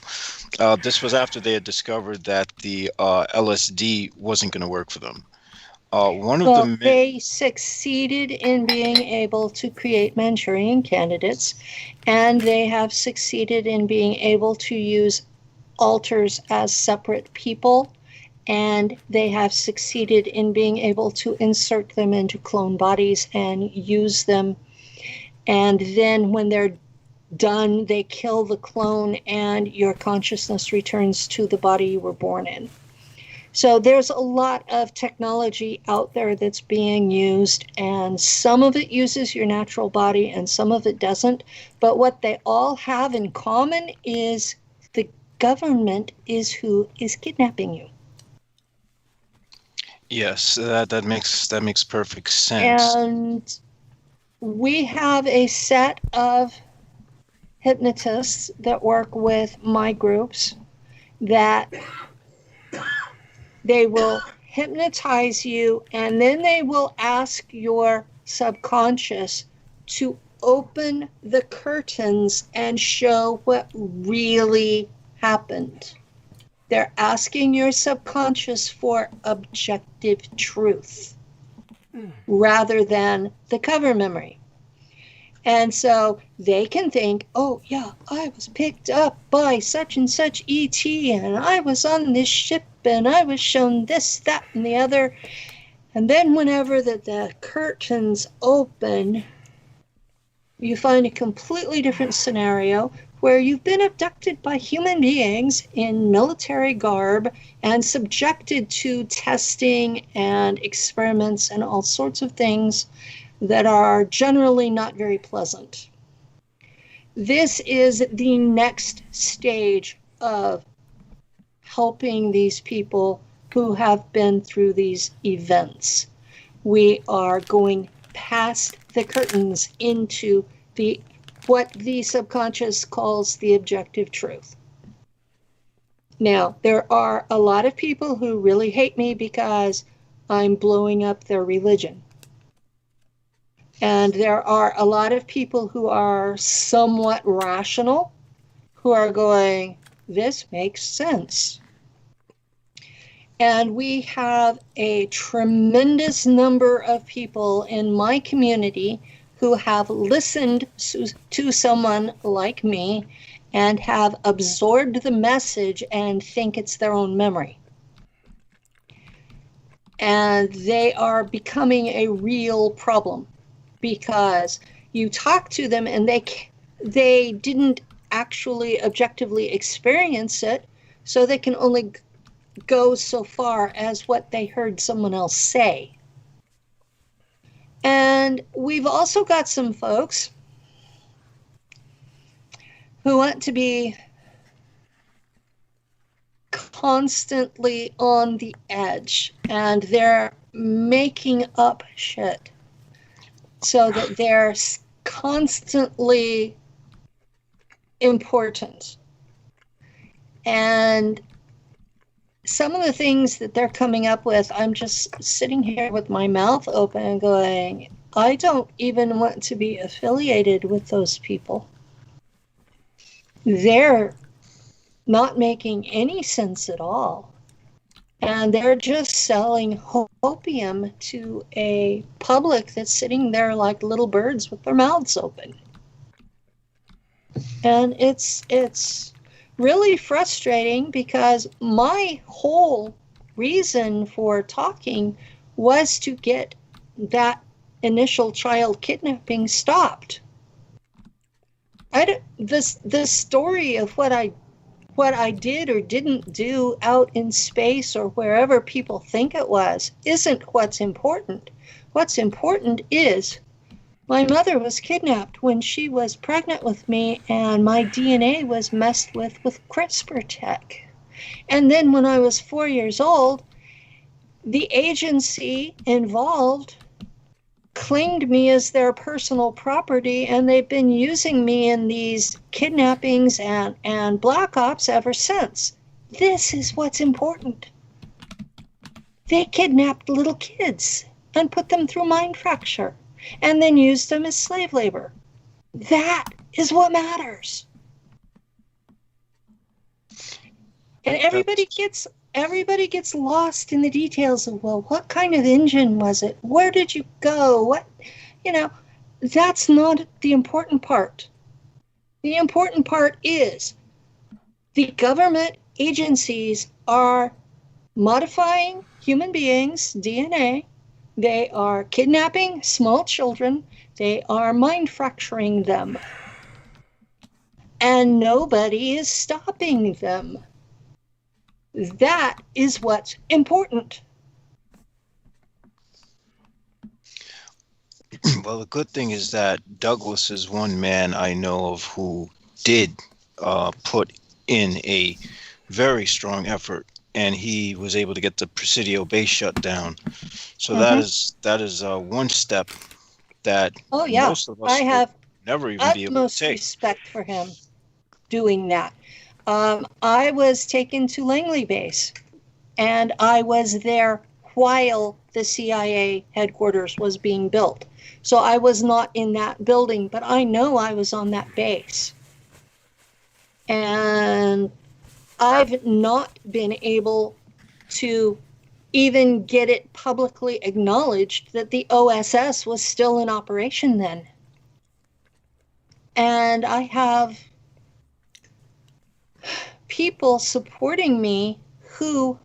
This was after they had discovered that the LSD wasn't going to work for them. They succeeded in being able to create Manchurian candidates, and they have succeeded in being able to use alters as separate people, and they have succeeded in being able to insert them into clone bodies and use them. And then when they're done, they kill the clone and your consciousness returns to the body you were born in. So there's a lot of technology out there that's being used, and some of it uses your natural body and some of it doesn't. But what they all have in common is the government is who is kidnapping you. Yes, that makes perfect sense. And we have a set of hypnotists that work with my groups that they will hypnotize you, and then they will ask your subconscious to open the curtains and show what really happened. They're asking your subconscious for objective truth rather than the cover memory. And so they can think, oh, yeah, I was picked up by such and such ET, and I was on this ship, and I was shown this, that, and the other. And then whenever the curtains open, you find a completely different scenario where you've been abducted by human beings in military garb and subjected to testing and experiments and all sorts of things that are generally not very pleasant. This is the next stage of helping these people who have been through these events. We are going past the curtains into what the subconscious calls the objective truth. Now, there are a lot of people who really hate me because I'm blowing up their religion. And there are a lot of people who are somewhat rational, who are going, this makes sense. And we have a tremendous number of people in my community who have listened to someone like me and have absorbed the message and think it's their own memory. And they are becoming a real problem because you talk to them and they didn't actually objectively experience it, so they can only go so far as what they heard someone else say. And we've also got some folks who want to be constantly on the edge, and they're making up shit so that they're constantly important. And some of the things that they're coming up with, I'm just sitting here with my mouth open and going, I don't even want to be affiliated with those people. They're not making any sense at all. And they're just selling opium to a public that's sitting there like little birds with their mouths open. And it's really frustrating because my whole reason for talking was to get that initial child kidnapping stopped. The story of what I did or didn't do out in space or wherever people think it was isn't what's important. What's important is my mother was kidnapped when she was pregnant with me, and my DNA was messed with CRISPR tech. And then when I was 4 years old, the agency involved claimed me as their personal property, and they've been using me in these kidnappings and black ops ever since. This is what's important. They kidnapped little kids and put them through mind fracture and then used them as slave labor. That is what matters. And everybody gets lost in the details of, well, what kind of engine was it? Where did you go? That's not the important part. The important part is the government agencies are modifying human beings' DNA. They are kidnapping small children. They are mind fracturing them. And nobody is stopping them. That is what's important. Well, the good thing is that Douglas is one man I know of who did put in a very strong effort, and he was able to get the Presidio base shut down. So that is one step that most of us would never even be able to take. Utmost respect for him doing that. I was taken to Langley Base, and I was there while the CIA headquarters was being built. So I was not in that building, but I know I was on that base. And I've not been able to even get it publicly acknowledged that the OSS was still in operation then. And I have people supporting me who,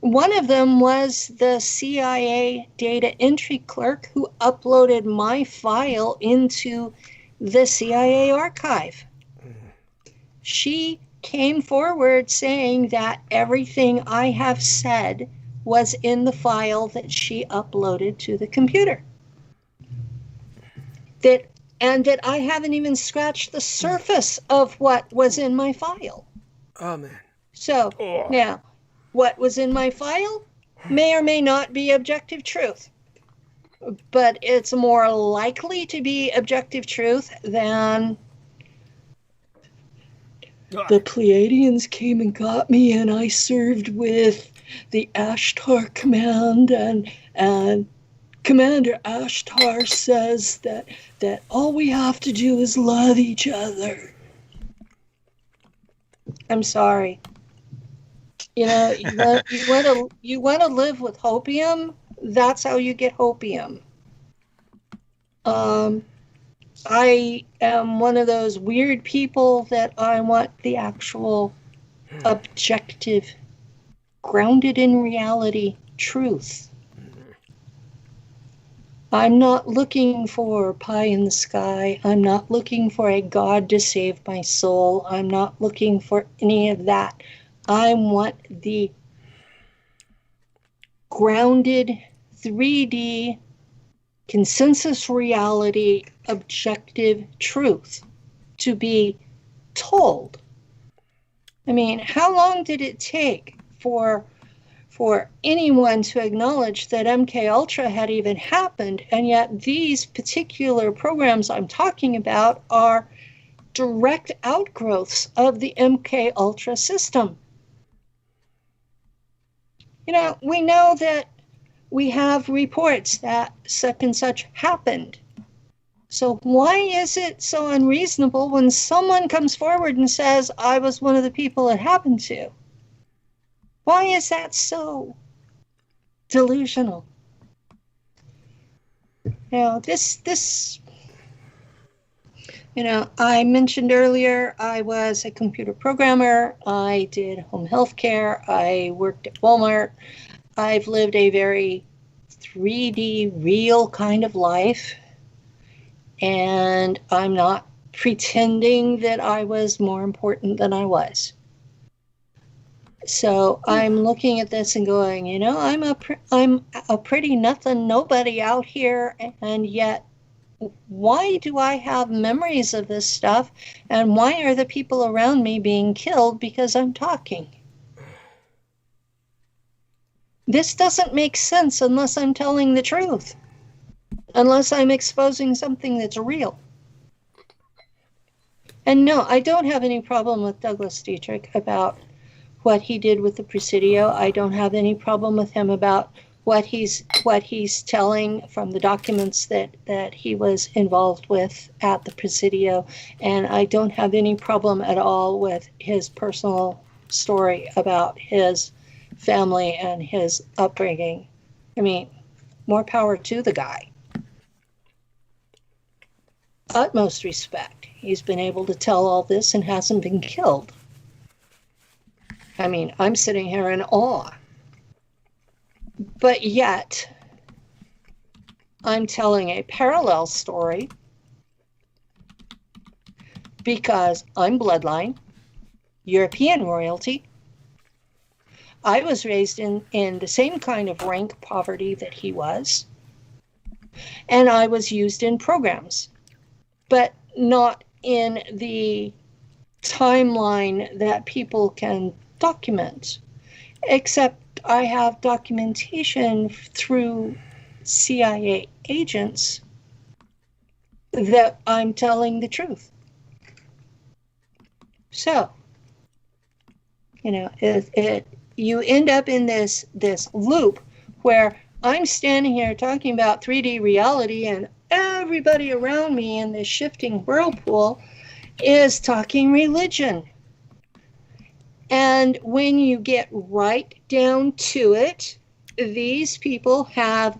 one of them was the CIA data entry clerk who uploaded my file into the CIA archive. She came forward saying that everything I have said was in the file that she uploaded to the computer. That I haven't even scratched the surface of what was in my file. Oh, man. So, now, what was in my file may or may not be objective truth. But it's more likely to be objective truth than the Pleiadians came and got me, and I served with the Ashtar Command, and Commander Ashtar says that all we have to do is love each other. I'm sorry. You want to live with hopium? That's how you get hopium. I am one of those weird people that I want the actual objective, grounded in reality truth. I'm not looking for pie in the sky. I'm not looking for a God to save my soul. I'm not looking for any of that. I want the grounded 3D consensus reality objective truth to be told. I mean, how long did it take for anyone to acknowledge that MK Ultra had even happened, and yet these particular programs I'm talking about are direct outgrowths of the MK Ultra system? You know, we know that we have reports that such and such happened. So why is it so unreasonable when someone comes forward and says, I was one of the people it happened to? Why is that so delusional? Now, this, you know, I mentioned earlier, I was a computer programmer. I did home health care. I worked at Walmart. I've lived a very 3D real kind of life. And I'm not pretending that I was more important than I was. So I'm looking at this and going, you know, I'm a pretty nothing nobody out here, and yet why do I have memories of this stuff, and why are the people around me being killed because I'm talking? This doesn't make sense unless I'm telling the truth, unless I'm exposing something that's real. And no, I don't have any problem with Douglas Dietrich about what he did with the Presidio. I don't have any problem with him about what he's telling from the documents that he was involved with at the Presidio. And I don't have any problem at all with his personal story about his family and his upbringing. I mean, more power to the guy. Utmost respect. He's been able to tell all this and hasn't been killed. I mean, I'm sitting here in awe. But yet, I'm telling a parallel story because I'm bloodline, European royalty. I was raised in the same kind of rank poverty that he was. And I was used in programs, but not in the timeline that people can document, except I have documentation through CIA agents that I'm telling the truth. So, you know, you end up in this loop where I'm standing here talking about 3D reality, and everybody around me in this shifting whirlpool is talking religion. And when you get right down to it, these people have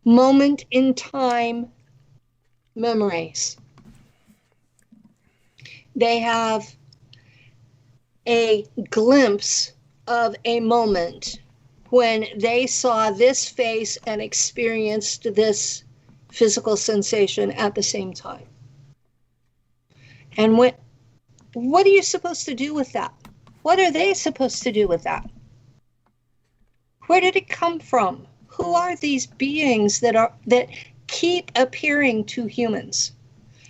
moment in time memories. They have a glimpse of a moment when they saw this face and experienced this physical sensation at the same time. And what are you supposed to do with that? What are they supposed to do with that? Where did it come from? Who are these beings that keep appearing to humans?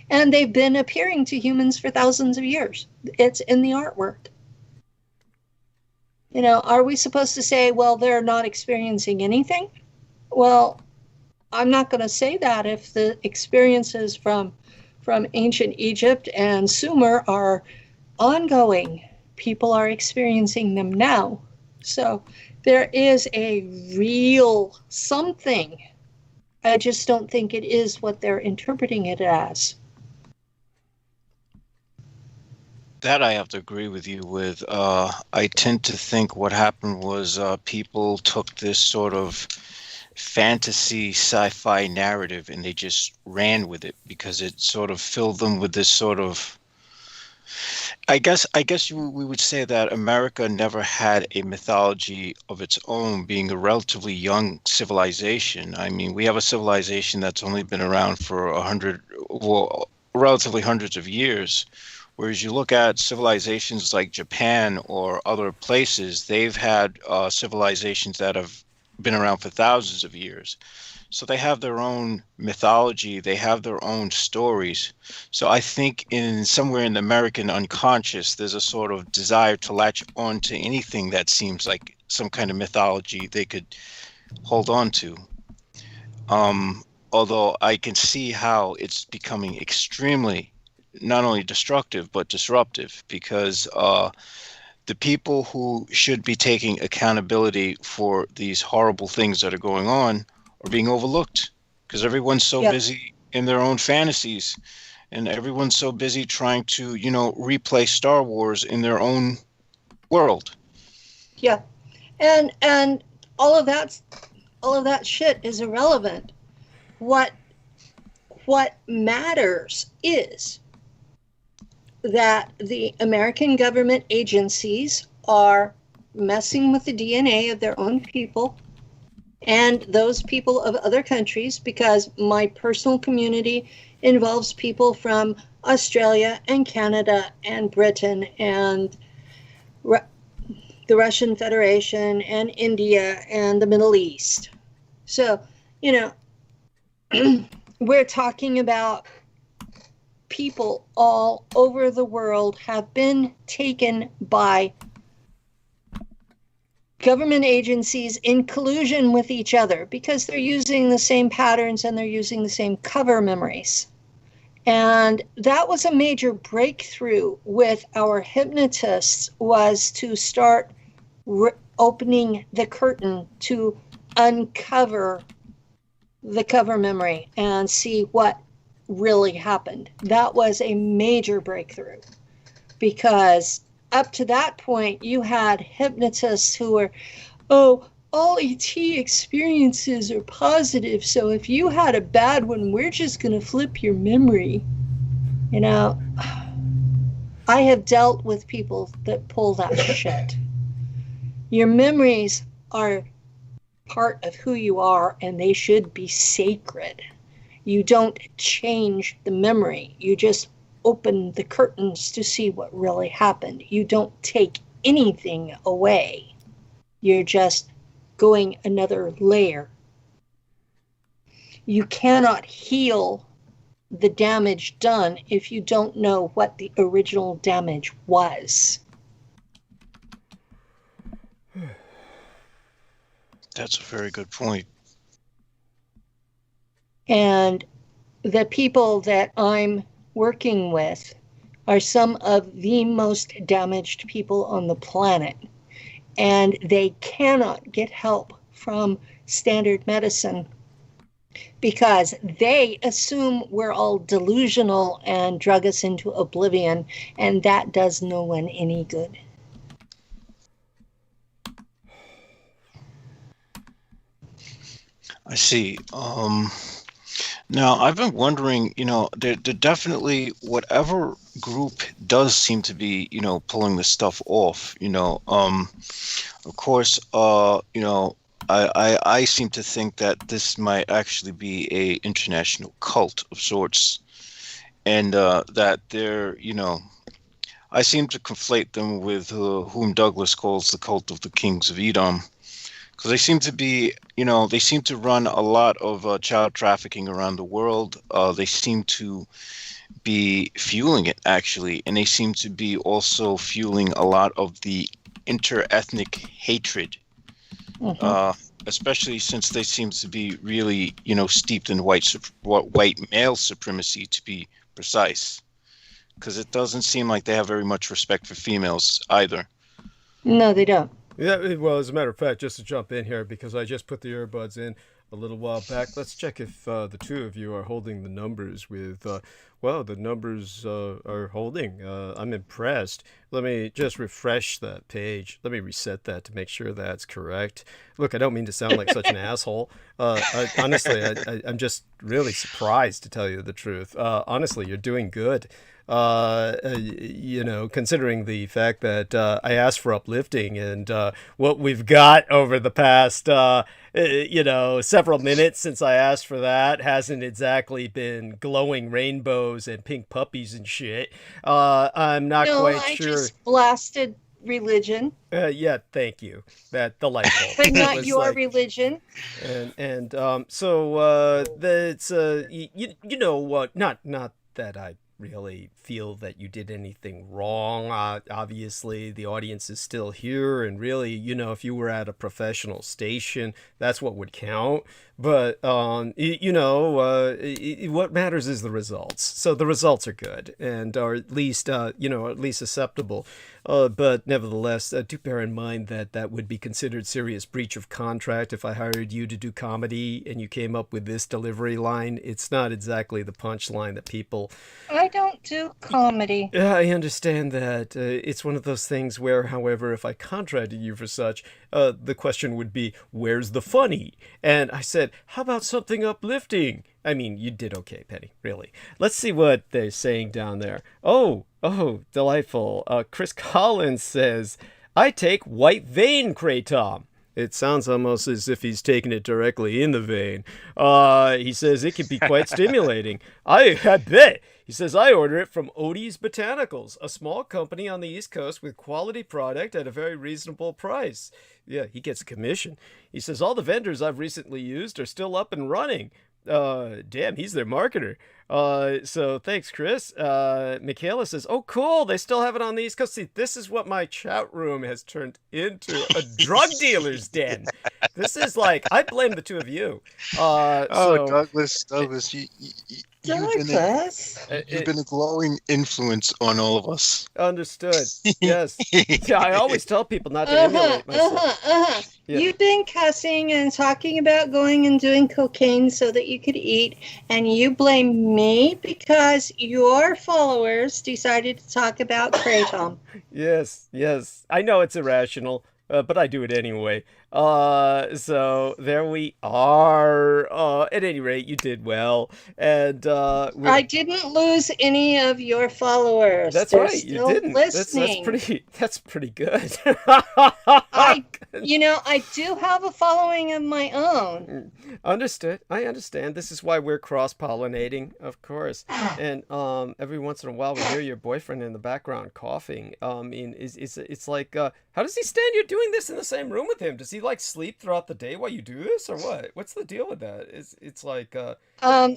And they've been appearing to humans for thousands of years. It's in the artwork. You know, are we supposed to say, well, they're not experiencing anything? Well, I'm not going to say that if the experiences from ancient Egypt and Sumer are ongoing. People are experiencing them now. So there is a real something. I just don't think it is what they're interpreting it as. That I have to agree with you with. I tend to think what happened was people took this sort of fantasy sci-fi narrative, and they just ran with it because it sort of filled them with this sort of, I guess we would say that America never had a mythology of its own, being a relatively young civilization. I mean, we have a civilization that's only been around for relatively hundreds of years. Whereas you look at civilizations like Japan or other places, they've had civilizations that have been around for thousands of years. So they have their own mythology, they have their own stories. So I think somewhere in the American unconscious, there's a sort of desire to latch on to anything that seems like some kind of mythology they could hold on to. Although I can see how it's becoming extremely not only destructive but disruptive, because the people who should be taking accountability for these horrible things that are going on are being overlooked, because everyone's so busy in their own fantasies, and everyone's so busy trying to, replay Star Wars in their own world. Yeah, and all of that shit is irrelevant. What matters is that the American government agencies are messing with the DNA of their own people and those people of other countries, because my personal community involves people from Australia and Canada and Britain and the Russian Federation and India and the Middle East. So, we're talking about people all over the world have been taken by government agencies in collusion with each other, because they're using the same patterns and they're using the same cover memories. And that was a major breakthrough with our hypnotists, was to start opening the curtain to uncover the cover memory and see what really happened. That was a major breakthrough, because up to that point you had hypnotists who were, all ET experiences are positive, so if you had a bad one, we're just going to flip your memory. I have dealt with people that pull that shit. Your memories are part of who you are, and they should be sacred. You don't change the memory. You just open the curtains to see what really happened. You don't take anything away. You're just going another layer. You cannot heal the damage done if you don't know what the original damage was. That's a very good point. And the people that I'm working with are some of the most damaged people on the planet. And they cannot get help from standard medicine because they assume we're all delusional and drug us into oblivion. And that does no one any good. I see. Now, I've been wondering, there definitely, whatever group does seem to be, pulling this stuff off, of course, I seem to think that this might actually be a international cult of sorts, and that they're, I seem to conflate them with whom Douglas calls the cult of the kings of Edom. Because they seem to be, they seem to run a lot of child trafficking around the world. They seem to be fueling it, actually. And they seem to be also fueling a lot of the inter-ethnic hatred, especially since they seem to be really, steeped in white male supremacy, to be precise. Because it doesn't seem like they have very much respect for females either. No, they don't. Yeah, well, as a matter of fact, just to jump in here, because I just put the earbuds in, a little while back. Let's check if the two of you are holding the numbers with, well, the numbers are holding. I'm impressed. Let me just refresh that page. Let me reset that to make sure that's correct. Look, I don't mean to sound like such an asshole. Honestly, I'm just really surprised, to tell you the truth. Honestly, you're doing good. You know, considering the fact that I asked for uplifting, and what we've got over the past, you know, several minutes since I asked for that hasn't exactly been glowing rainbows and pink puppies and shit. I'm not quite sure. I just blasted religion. Yeah, thank you. That delightful. But not your religion. And so that's you know what? Not that I really feel that you did anything wrong. Obviously, the audience is still here, and really, you know, if you were at a professional station, that's what would count. But you know, what matters is the results. So the results are good, and are at least you know, at least acceptable. But nevertheless, do bear in mind that that would be considered serious breach of contract if I hired you to do comedy and you came up with this delivery line. It's not exactly the punchline that people. I don't do comedy. I understand that. It's one of those things where, however, if I contracted you for such, the question would be, where's the funny? And I said, how about something uplifting? I mean, you did okay, Penny, really. Let's see what they're saying down there. Oh, delightful. Chris Collins says, I take white vein kratom. It sounds almost as if he's taking it directly in the vein. He says it can be quite stimulating. I bet. He says, I order it from Odie's Botanicals, a small company on the East Coast with quality product at a very reasonable price. Yeah, he gets a commission. He says, all the vendors I've recently used are still up and running. Damn, he's their marketer. So thanks, Chris. Michaela says, oh, cool. They still have it on the East Coast. See, this is what my chat room has turned into, a drug dealer's den. This is like, I blame the two of you. Douglas, you've been a glowing influence on all of us. Understood. Yes. Yeah, I always tell people not to emulate myself. Yeah. You've been cussing and talking about going and doing cocaine so that you could eat, and you blame me because your followers decided to talk about kratom. Yes. I know it's irrational, but I do it anyway. So there we are. At any rate, you did well, and I didn't lose any of your followers. That's They're right. You still didn't. Listening. That's pretty good. I do have a following of my own. Understood. I understand. This is why we're cross-pollinating, of course. And every once in a while, we hear your boyfriend in the background coughing. I mean, it's like, how does he stand you doing this in the same room with him? Does he like sleep throughout the day while you do this, or what? What's the deal with that? It's like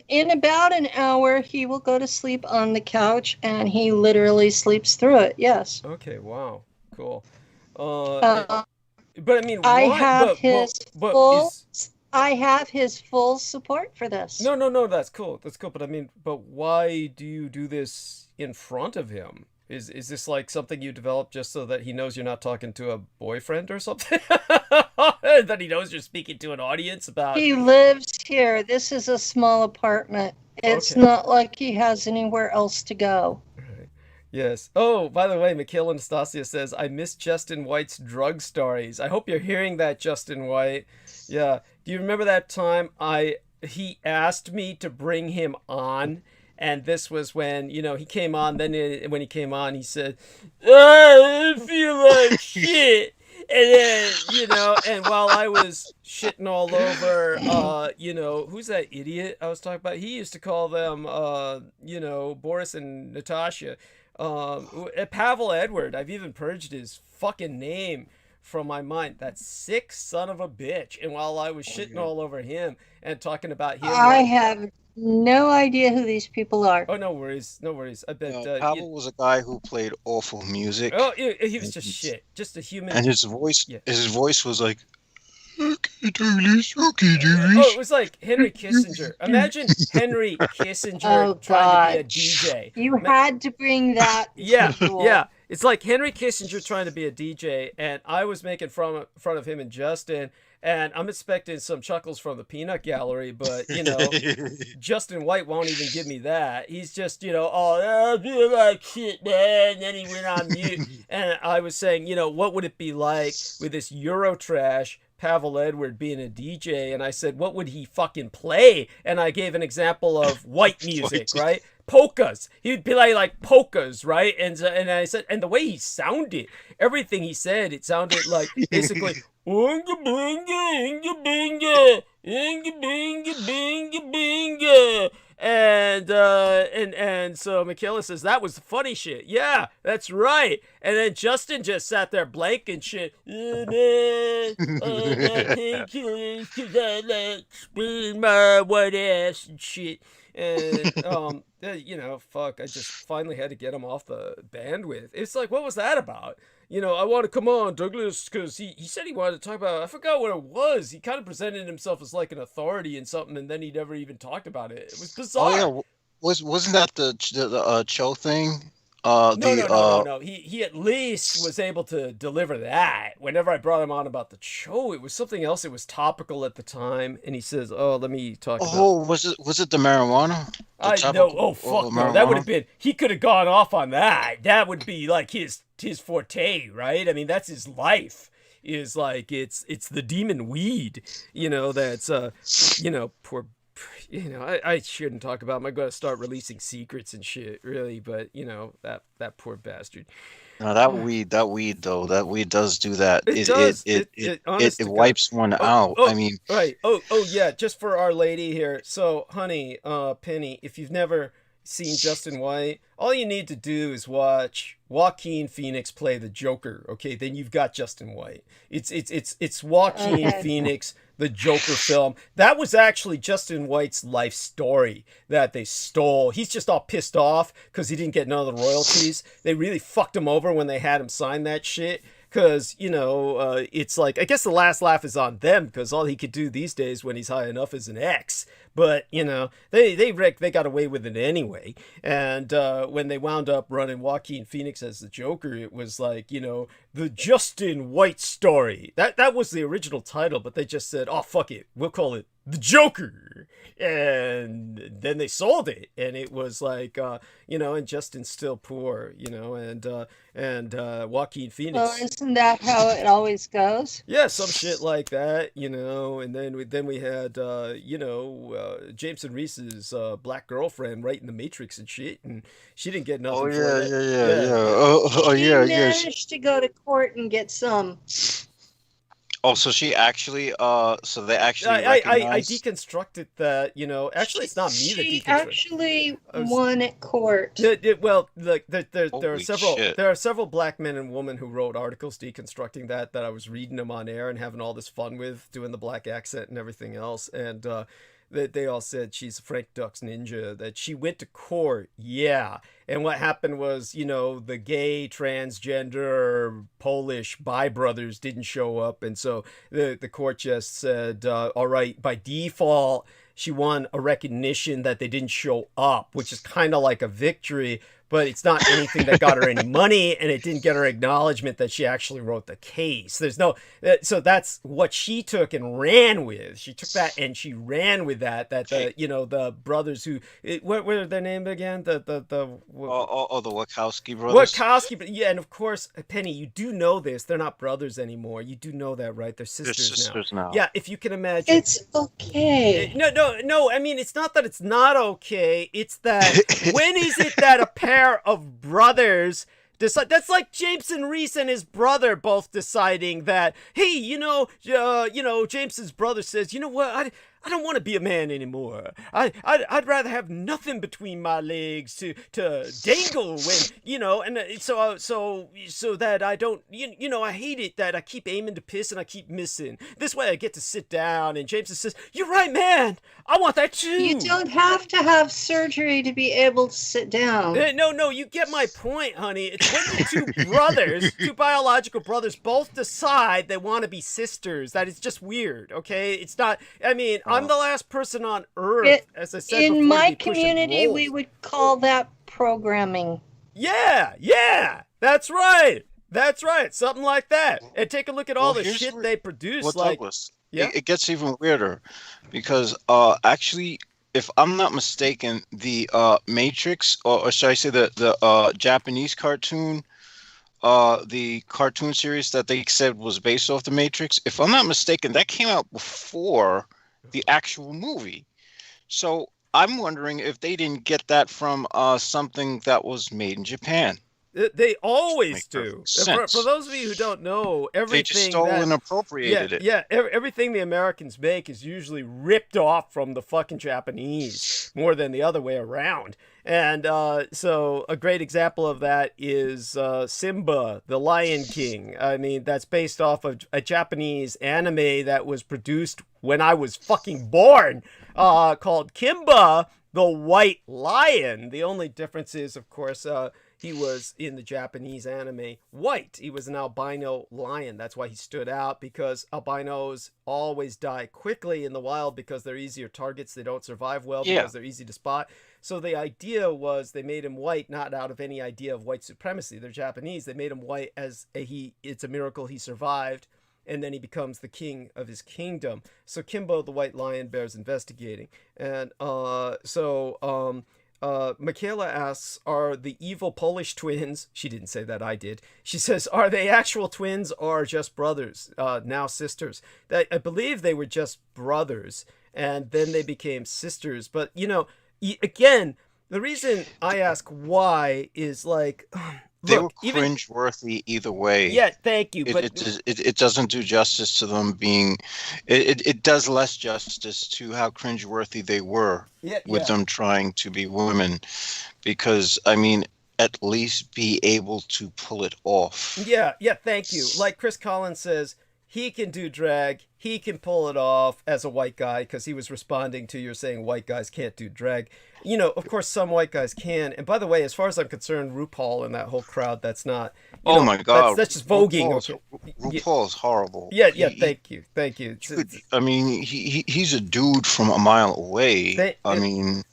in about an hour he will go to sleep on the couch, and he literally sleeps through it. Yes. Okay. Wow. Cool. But I mean, I have I have his full support for this. No, that's cool. But I mean, but why do you do this in front of him? Is this like something you developed just so that he knows you're not talking to a boyfriend or something? That he knows you're speaking to an audience about? He lives here. This is a small apartment. It's not like he has anywhere else to go. Right. Yes. Oh, by the way, Mikhail Anastasia says, I miss Justin White's drug stories. I hope you're hearing that, Justin White. Yeah. Do you remember that time he asked me to bring him on? And this was when, you know, he came on. Then when he came on, he said, I feel like shit. And then, you know, and while I was shitting all over, you know, who's that idiot I was talking about? He used to call them, you know, Boris and Natasha. Pavel Edward. I've even purged his fucking name from my mind. That sick son of a bitch. And while I was shitting all over him and talking about him, I have no idea who these people are. Oh, no worries. I bet Pavel was a guy who played awful music. Oh, he was just shit. Just a human. And his voice was like, Oh, it was like Henry Kissinger. Imagine Henry Kissinger trying to be a DJ. You had to bring that. Yeah. It's like Henry Kissinger trying to be a DJ, and I was making fun of him and Justin, and I'm expecting some chuckles from the peanut gallery, but, you know, Justin White won't even give me that. He's just, you know, oh, I feel like shit, man, and then he went on mute. And I was saying, you know, what would it be like with this Eurotrash Pavel Edward being a DJ? And I said, what would he fucking play? And I gave an example of white music, right? Polkas. He'd be like polkas, right? And I said, and the way he sounded, everything he said, it sounded like basically Oonga boonga, inga binga, inga binga, binga binga. And so Michaela says, that was funny shit. Yeah, that's right. And then Justin just sat there blank and shit. Oh, man, painkillers, 'cause I like spilling my white ass and shit. And, you know, fuck, I just finally had to get him off the bandwidth. It's like, what was that about? You know, I want to come on, Douglas, because he said he wanted to talk about, I forgot what it was. He kind of presented himself as like an authority in something, and then he never even talked about it. It was bizarre. Oh yeah, wasn't that the Cho thing? No. He at least was able to deliver that. Whenever I brought him on about the Cho, it was something else. It was topical at the time, and he says, "Oh, let me talk." Oh, was it the marijuana? No. Oh, fuck no. That would have been. He could have gone off on that. That would be like his forte, right? I mean, that's his life. Is like it's the demon weed. You know, that's you know, poor. You know, I shouldn't talk about him. I'm going to start releasing secrets and shit, really. But, you know, that poor bastard. No, that weed though, that weed does do that. It wipes one out. I mean, right. Oh, yeah. Just for Our Lady here. So, honey, Penny, if you've never seen Justin White, all you need to do is watch Joaquin Phoenix play the Joker. Okay, then you've got Justin White. It's Joaquin Phoenix, the Joker film. That was actually Justin White's life story that they stole. He's just all pissed off because he didn't get none of the royalties. They really fucked him over when they had him sign that shit. Because, you know, it's like, I guess the last laugh is on them because all he could do these days when he's high enough is an X. But, you know, they got away with it anyway. And when they wound up running Joaquin Phoenix as the Joker, it was like, you know, the Justin White story. That was the original title, but they just said, oh, fuck it. We'll call it The Joker. And then they sold it. And it was like, you know, and Justin's still poor, you know, and Joaquin Phoenix. Well, isn't that how it always goes? Yeah, some shit like that, you know. And then we had, you know, Jameson Reese's black girlfriend right in the Matrix and shit, and she didn't get nothing. Oh yeah. She managed to go to court and get some. Oh, so she actually, so they actually I deconstructed that, you know. Actually, it's not me that deconstructed. She actually won at court. Well, like there are several black men and women who wrote articles deconstructing that I was reading them on air and having all this fun with, doing the black accent and everything else, and they all said she's a Frank Dux ninja, that she went to court, yeah. And what happened was, you know, the gay, transgender, Polish bi brothers didn't show up. And so the court just said, all right, by default, she won a recognition that they didn't show up, which is kind of like a victory. But it's not anything that got her any money, and it didn't get her acknowledgement that she actually wrote the case. There's no, so that's what she took and ran with. She took that and she ran with that. You know, the brothers who, what were their name again? The Wachowski brothers. Wachowski, yeah, and of course, Penny, you do know this. They're not brothers anymore. You do know that, right? They're sisters now. Yeah, if you can imagine. It's okay. No. I mean, it's not that it's not okay. It's that when is it that a pair of brothers decide? That's like Jameson Reese and his brother both deciding that, hey, you know, Jameson's brother says, you know what, I don't want to be a man anymore. I'd rather have nothing between my legs to dangle when, you know, and so that I don't, you know, I hate it that I keep aiming to piss and I keep missing. This way I get to sit down. And Jameson says, you're right, man. I want that too. You don't have to have surgery to be able to sit down. No, you get my point, honey. It's when the two brothers, two biological brothers, both decide they want to be sisters. That is just weird, okay? It's not, I mean, I'm the last person on earth, as I said before, in my community, we would call that programming. Yeah. That's right. That's right. Something like that. And take a look at all the here's shit where- they produce. Well, Like, Douglas, yeah. it gets even weirder because actually, if I'm not mistaken, the Matrix, or should I say the Japanese cartoon, the cartoon series that they said was based off the Matrix, if I'm not mistaken, that came out before the actual movie. So I'm wondering if they didn't get that from something that was made in Japan. They always Make do. perfect sense. For those of you who don't know, They everything just stole that, and appropriated it. Yeah, everything the Americans make is usually ripped off from the fucking Japanese more than the other way around. And so a great example of that is Simba, the Lion King. I mean, that's based off of a Japanese anime that was produced when I was fucking born, called Kimba, the White Lion. The only difference is, of course, he was, in the Japanese anime, white. He was an albino lion. That's why he stood out, because albinos always die quickly in the wild because they're easier targets. They don't survive well because they're easy to spot. So the idea was they made him white, not out of any idea of white supremacy. They're Japanese. They made him white as it's a miracle he survived, and then he becomes the king of his kingdom. So Kimbo the White Lion bears investigating. And Michaela asks, are the evil Polish twins, she didn't say that, I did, she says, are they actual twins or just brothers, now sisters? I believe they were just brothers, and then they became sisters. But, you know, again, the reason I ask why is like, They were cringe-worthy either way. Yeah, thank you. But it doesn't do justice to them being. It does less justice to how cringe-worthy they were with them trying to be women, because I mean, at least be able to pull it off. Yeah, thank you. Like Chris Collins says, he can do drag. He can pull it off as a white guy, because he was responding to your saying white guys can't do drag. You know, of course, some white guys can. And by the way, as far as I'm concerned, RuPaul and that whole crowd, that's not. Oh my God, that's just voguing. RuPaul is horrible. Yeah. Thank you. I mean, he's a dude from a mile away. I mean,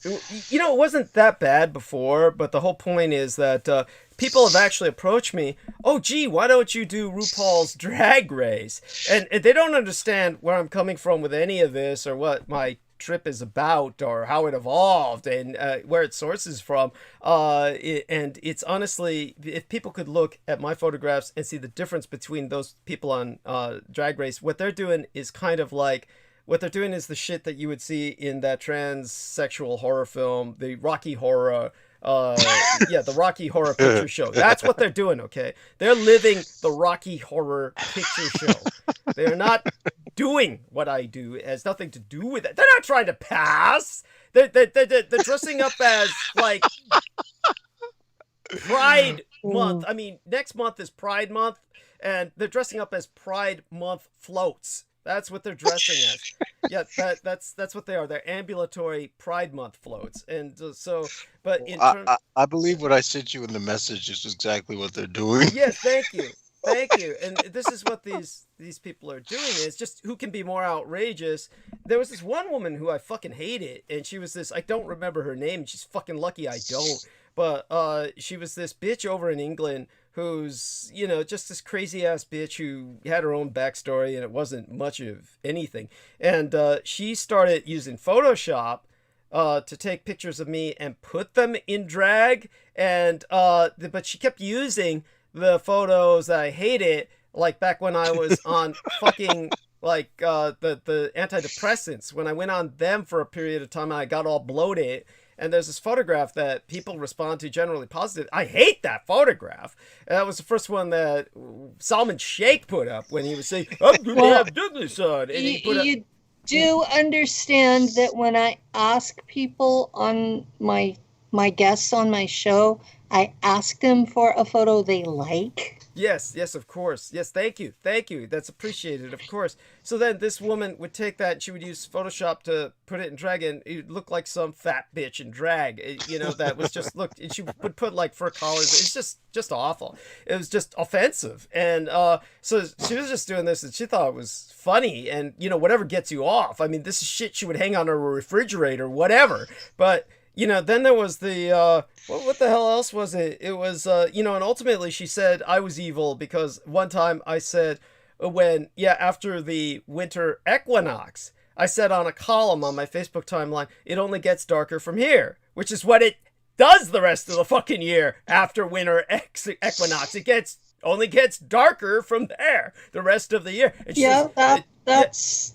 you know, it wasn't that bad before, but the whole point is that people have actually approached me. Oh, gee, why don't you do RuPaul's Drag Race? And they don't understand where I'm coming from with any of this, or what my trip is about, or how it evolved, and where it sources from. And it's honestly, if people could look at my photographs and see the difference between those people on Drag Race, what they're doing is kind of like, what they're doing is the shit that you would see in that transsexual horror film, the Rocky Horror. The Rocky Horror Picture Show. That's what they're doing, okay? They're living the Rocky Horror Picture Show. They're not doing what I do. It has nothing to do with it. They're not trying to pass. They're dressing up as, like, Pride Month. I mean, next month is Pride Month, and they're dressing up as Pride Month floats. That's what they're dressing as. Yeah, that's what they are. They're ambulatory Pride Month floats. And so, but in I believe what I sent you in the message is exactly what they're doing. Yes, thank you. And this is what these people are doing. Is just who can be more outrageous. There was this one woman who I fucking hated, and she was this, I don't remember her name. She's fucking lucky I don't. But she was this bitch over in England who's, you know, just this crazy ass bitch who had her own backstory, and it wasn't much of anything. And she started using Photoshop to take pictures of me and put them in drag. And but she kept using the photos that I hated, like back when I was on fucking like the antidepressants, when I went on them for a period of time and I got all bloated. And there's this photograph that people respond to generally positive. I hate that photograph. That was the first one that Salman Sheikh put up when he was saying, I'm going to have Douglas on. And he put up, you do understand that when I ask people on my guests on my show, I ask them for a photo they like. Yes, of course. Yes, thank you. That's appreciated, of course. So then this woman would take that and she would use Photoshop to put it in drag, and it looked like some fat bitch in drag, you know, that was just, looked, and she would put like fur collars. It's just awful. It was just offensive. And so she was just doing this and she thought it was funny, and, you know, whatever gets you off. I mean, this is shit she would hang on her refrigerator, whatever. But then there was the what the hell else was it? It was and ultimately she said I was evil because one time I said after the winter equinox, I said on a column on my Facebook timeline, it only gets darker from here, which is what it does the rest of the fucking year after winter equinox. It only gets darker from there the rest of the year. That's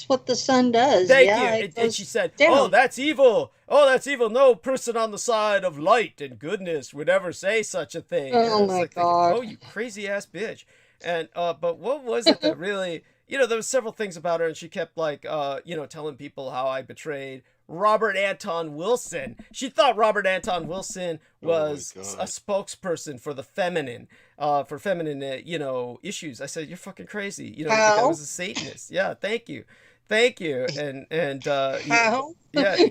what the sun does. Thank you. And she said, down. "Oh, that's evil. Oh, that's evil. No person on the side of light and goodness would ever say such a thing." Oh my God. Oh, you crazy ass bitch. And but what was it that really, there was several things about her, and she kept telling people how I betrayed Robert Anton Wilson. She thought Robert Anton Wilson was a spokesperson for the feminine, issues. I said, "You're fucking crazy. The guy was a Satanist." Yeah, thank you. And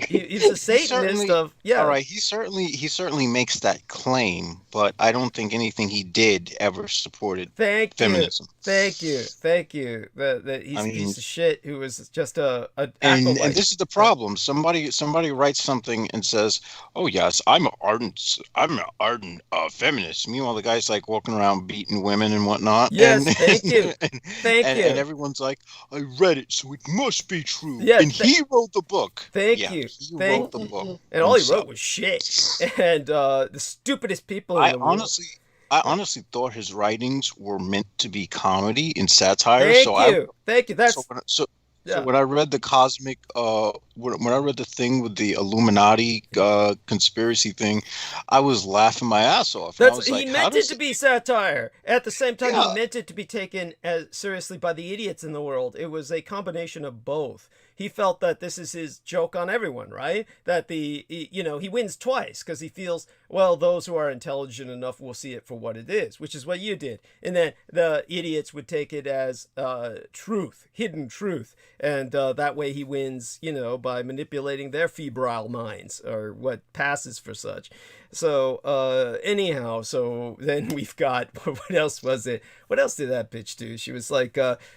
he's a Satanist of All right, he certainly makes that claim, but I don't think anything he did ever supported feminism. Thank you. That he's a piece of shit who was just a and this is the problem. Somebody writes something and says, "Oh yes, I'm an ardent feminist." Meanwhile, the guy's like walking around beating women and whatnot. Yes, thank you. And everyone's like, "I read it, so it must be true." Yeah, and he wrote the book. Thank you. He wrote the book, and all he wrote was shit. And the stupidest people in the world. I honestly thought his writings were meant to be comedy and satire. Thank you. That's So when I read the cosmic, when I read the thing with the Illuminati conspiracy thing, I was laughing my ass off. He meant it to be satire. At the same time, he meant it to be taken as seriously by the idiots in the world. It was a combination of both. He felt that this is his joke on everyone, right? That he wins twice because he feels, well, those who are intelligent enough will see it for what it is, which is what you did. And then the idiots would take it as truth, hidden truth. And that way he wins, by manipulating their febrile minds or what passes for such. So anyhow, so then we've got, what else was it? What else did that bitch do? She was like, aside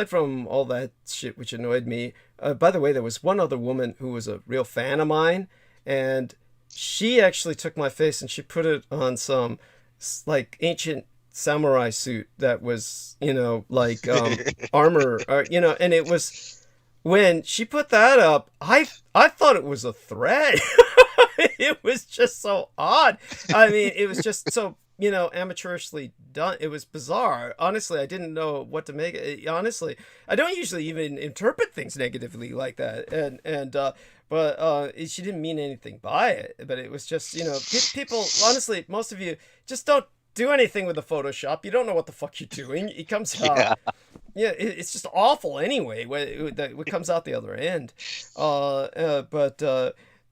from all that shit, which annoyed me, by the way, there was one other woman who was a real fan of mine, and she actually took my face and she put it on some like ancient samurai suit that was, armor, and it was, when she put that up, I thought it was a threat. It was just so odd. I mean, it was just so, amateurishly done. It was bizarre. Honestly, I didn't know what to make it. Honestly, I don't usually even interpret things negatively like that. But she didn't mean anything by it. But it was just, people, honestly, most of you just don't do anything with the Photoshop. You don't know what the fuck you're doing. It comes out. Yeah, it's just awful anyway. What comes out the other end.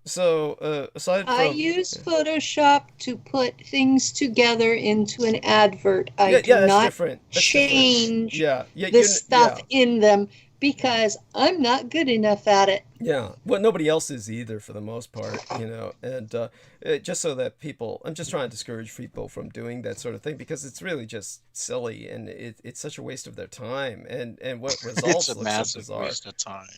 So aside from, I use Photoshop to put things together into an advert. I do not change the stuff in them because I'm not good enough at it. Yeah, well, nobody else is either for the most part, and just so that people, I'm just trying to discourage people from doing that sort of thing because it's really just silly and it's such a waste of their time and what results it's a massive waste of time.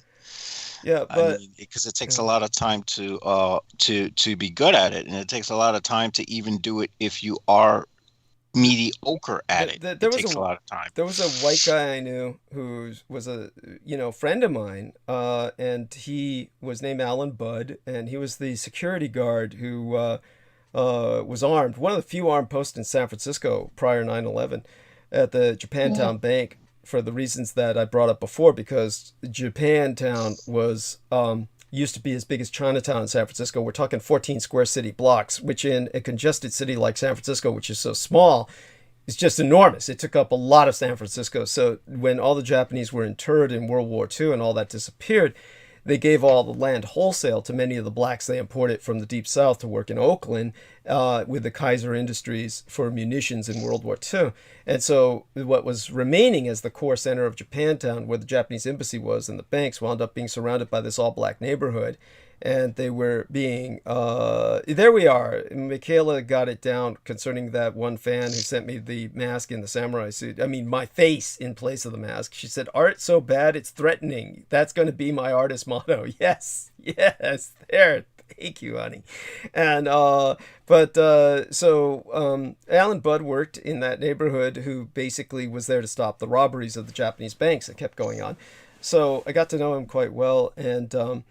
Yeah, but because it takes a lot of time to be good at it, and it takes a lot of time to even do it if you are mediocre at it. It takes a lot of time. There was a white guy I knew who was a friend of mine, and he was named Alan Budd, and he was the security guard who was armed, one of the few armed posts in San Francisco prior 9/11 at the Japantown Bank, for the reasons that I brought up before, because Japantown was used to be as big as Chinatown in San Francisco. We're talking 14 square city blocks, which in a congested city like San Francisco, which is so small, is just enormous. It took up a lot of San Francisco. So when all the Japanese were interred in World War II and all that disappeared, they gave all the land wholesale to many of the blacks they imported from the Deep South to work in Oakland with the Kaiser Industries for munitions in World War II. And so what was remaining as the core center of Japantown, where the Japanese embassy was and the banks, wound up being surrounded by this all-black neighborhood. and they were being, there we are. Michaela got it down concerning that one fan who sent me the mask in the samurai suit. I mean, my face in place of the mask. She said, art so bad, it's threatening. That's going to be my artist motto. Yes, there. Thank you, honey. And, so Alan Budd worked in that neighborhood, who basically was there to stop the robberies of the Japanese banks that kept going on. So I got to know him quite well, and, one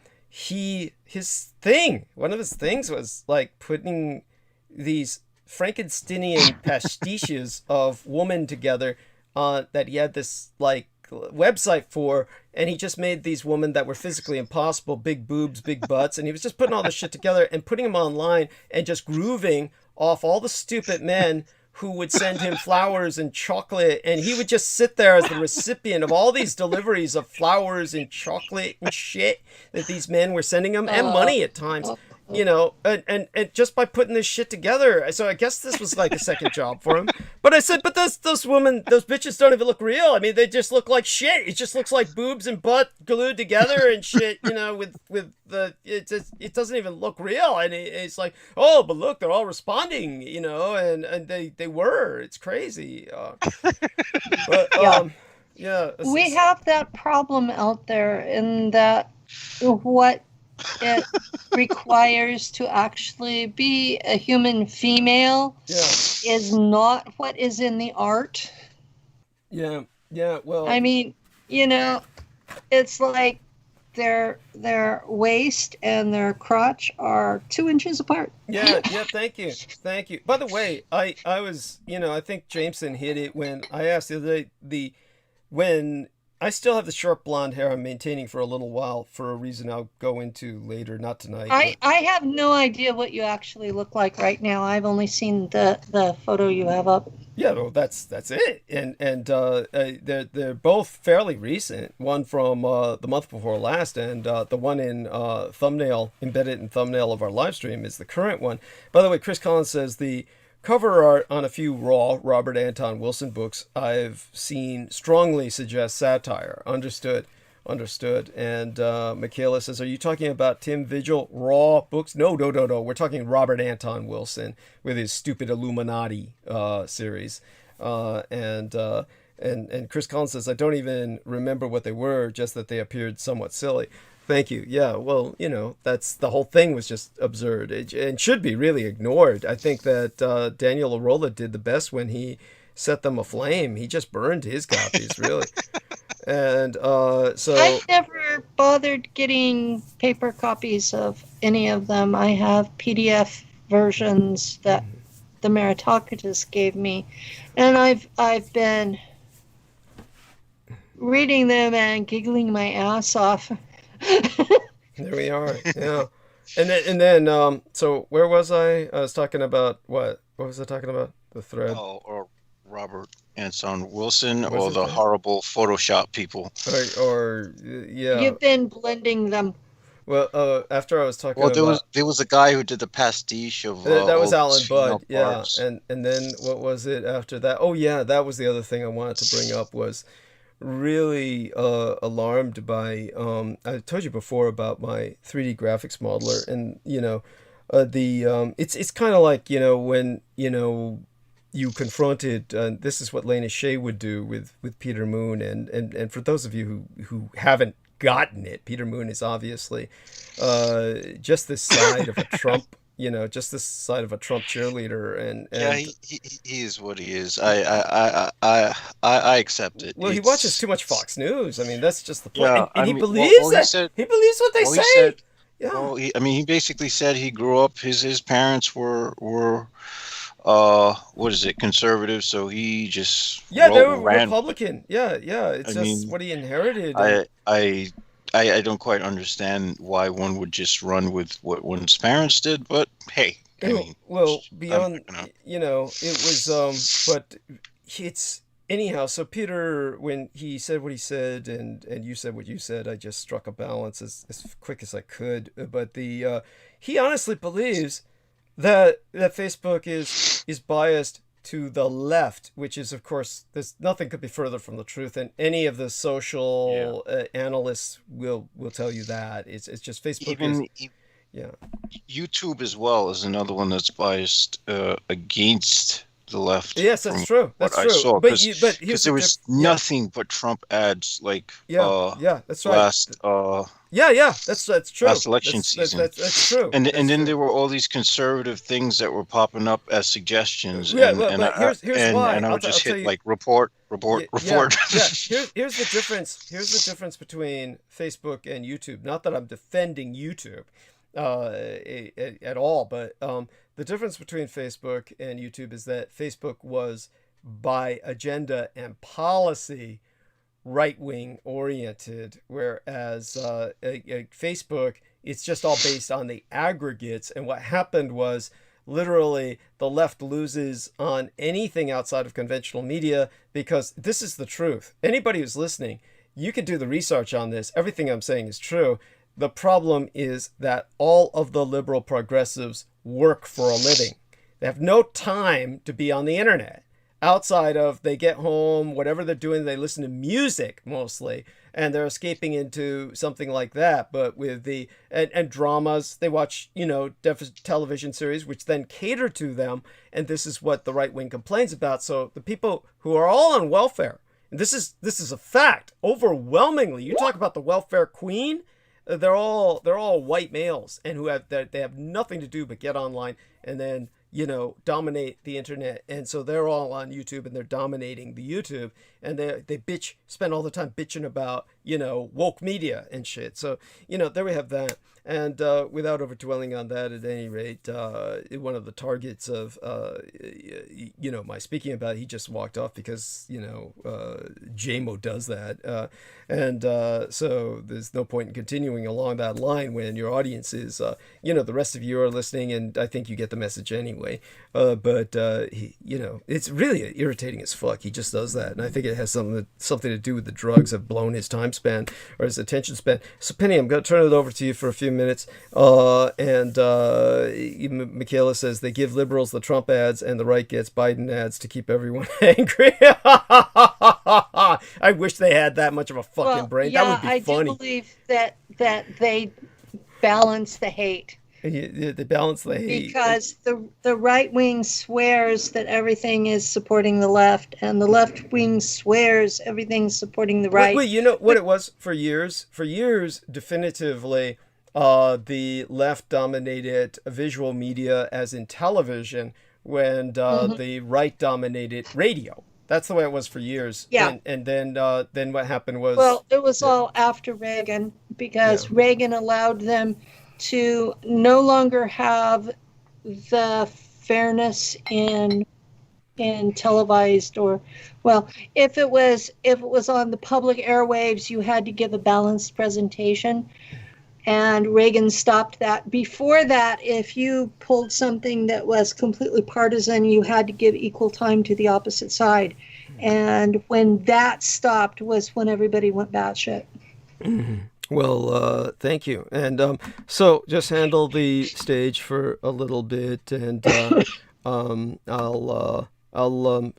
of his things was like putting these Frankensteinian pastiches of women together that he had this like website for, and he just made these women that were physically impossible, big boobs, big butts, and he was just putting all this shit together and putting them online and just grooving off all the stupid men who would send him flowers and chocolate, and he would just sit there as the recipient of all these deliveries of flowers and chocolate and shit that these men were sending him, and money at times, you know, and just by putting this shit together. So I guess this was like a second job for him. But I said, but those women, those bitches don't even look real. I mean, they just look like shit. It just looks like boobs and butt glued together and shit, you know, with the, it doesn't even look real. And it's like, oh, but look, they're all responding, you know, and they were. It's crazy. But yeah. We have that problem out there in that what it requires to actually be a human female is not what is in the art. Yeah, well, I mean, you know, it's like their waist and their crotch are 2 inches apart. Yeah, thank you. By the way, I was, you know, I think Jameson hit it when I asked the other day, when I still have the short blonde hair I'm maintaining for a little while for a reason I'll go into later, not tonight. I have no idea what you actually look like right now. I've only seen the photo you have up. Yeah, well, that's it. And they're both fairly recent. One from the month before last, and the one in embedded in thumbnail of our live stream is the current one. By the way, Chris Collins says the cover art on a few raw Robert Anton Wilson books I've seen strongly suggests satire. Understood. And Michaela says, are you talking about Tim Vigil raw books? No. We're talking Robert Anton Wilson with his stupid Illuminati series. And Chris Collins says, I don't even remember what they were, just that they appeared somewhat silly. Thank you. Yeah, well, you know, that's the whole thing was just absurd and should be really ignored. I think that Daniel Arola did the best when he set them aflame. He just burned his copies, really. And so I've never bothered getting paper copies of any of them. I have PDF versions that the Meritocratus gave me, and I've been reading them and giggling my ass off. There we are. Yeah. And then so where was I? I was talking about what was I talking about? The thread. Oh, or Robert Anton Wilson, or the horrible Photoshop people. Or yeah. You've been blending them. Well, after I was talking there was a guy who did the pastiche of that was Alan Budd, yeah. And then what was it after that? Oh yeah, that was the other thing I wanted to bring up was really alarmed by I told you before about my 3D graphics modeler, and you know it's kind of like, you know, when you know you confronted this is what Lena Shea would do with Peter Moon, and for those of you who haven't gotten it, Peter Moon is obviously just this side of a Trump, you know, just this side of a Trump cheerleader, and yeah, he is what he is. I accept it. Well, he watches too much Fox News. I mean, that's just the point. Yeah, and he believes that. He believes what they say. Yeah. Well, he basically said he grew up. His parents were what is it, conservative? So he just they were Republican. Yeah. It's what he inherited. I don't quite understand why one would just run with what one's parents did, but hey. Beyond, you know, it was, but it's, anyhow, so Peter, when he said what he said, and you said what you said, I just struck a balance as quick as I could, but he honestly believes that Facebook is biased to the left, which is, of course, there's nothing could be further from the truth, and any of the social analysts will tell you that it's just Facebook Yeah. YouTube as well is another one that's biased against the left. Yes, that's true. That's what true. I saw, But because there was nothing but Trump ads, like that's right. last that's true. last election season. That's true. And then there were all these conservative things that were popping up as suggestions. Yeah, but here's why. And I would just hit like report. Yeah. Here's the difference. Here's the difference between Facebook and YouTube. Not that I'm defending YouTube at all, but the difference between Facebook and YouTube is that Facebook was by agenda and policy right-wing oriented, whereas Facebook, it's just all based on the aggregates. And what happened was literally the left loses on anything outside of conventional media, because this is the truth. Anybody who's listening, you can do the research on this. Everything I'm saying is true. The problem is that all of the liberal progressives work for a living. They have no time to be on the internet. Outside of, they get home, whatever they're doing, they listen to music mostly, and they're escaping into something like that. But with the and dramas, they watch, television series, which then cater to them. And this is what the right wing complains about. So the people who are all on welfare, and this is a fact, overwhelmingly. You talk about the welfare queen. They're all white males, and they have nothing to do but get online and then dominate the internet. And so they're all on YouTube, and they're dominating the YouTube, and they spend all the time bitching about woke media and shit. So there we have that. And without over dwelling on that, at any rate, one of the targets of my speaking about, he just walked off because JMO does that, and so there's no point in continuing along that line when your audience is the rest of you are listening, and I think you get the message anyway. But it's really irritating as fuck. He just does that, and I think it has something to do with the drugs have blown his time span or his attention span. So Penny, I'm going to turn it over to you for a few minutes. And Michaela says they give liberals the Trump ads and the right gets Biden ads to keep everyone angry. I wish they had that much of a fucking brain. Yeah, that would be funny. I do believe that they balance the hate. They balance the hate. Because the right wing swears that everything is supporting the left, and the left wing swears everything's supporting the right. Wait, you know what it was for years? For years, definitively, the left dominated visual media, as in television, when the right dominated radio. That's the way it was for years. Yeah. And then what happened was... Well, it was all after Reagan, because Reagan allowed them to no longer have the fairness in televised, or, well, if it was on the public airwaves, you had to give a balanced presentation, and Reagan stopped that. Before that, if you pulled something that was completely partisan, you had to give equal time to the opposite side. And when that stopped was when everybody went batshit. Well, thank you. And so just handle the stage for a little bit, and I'll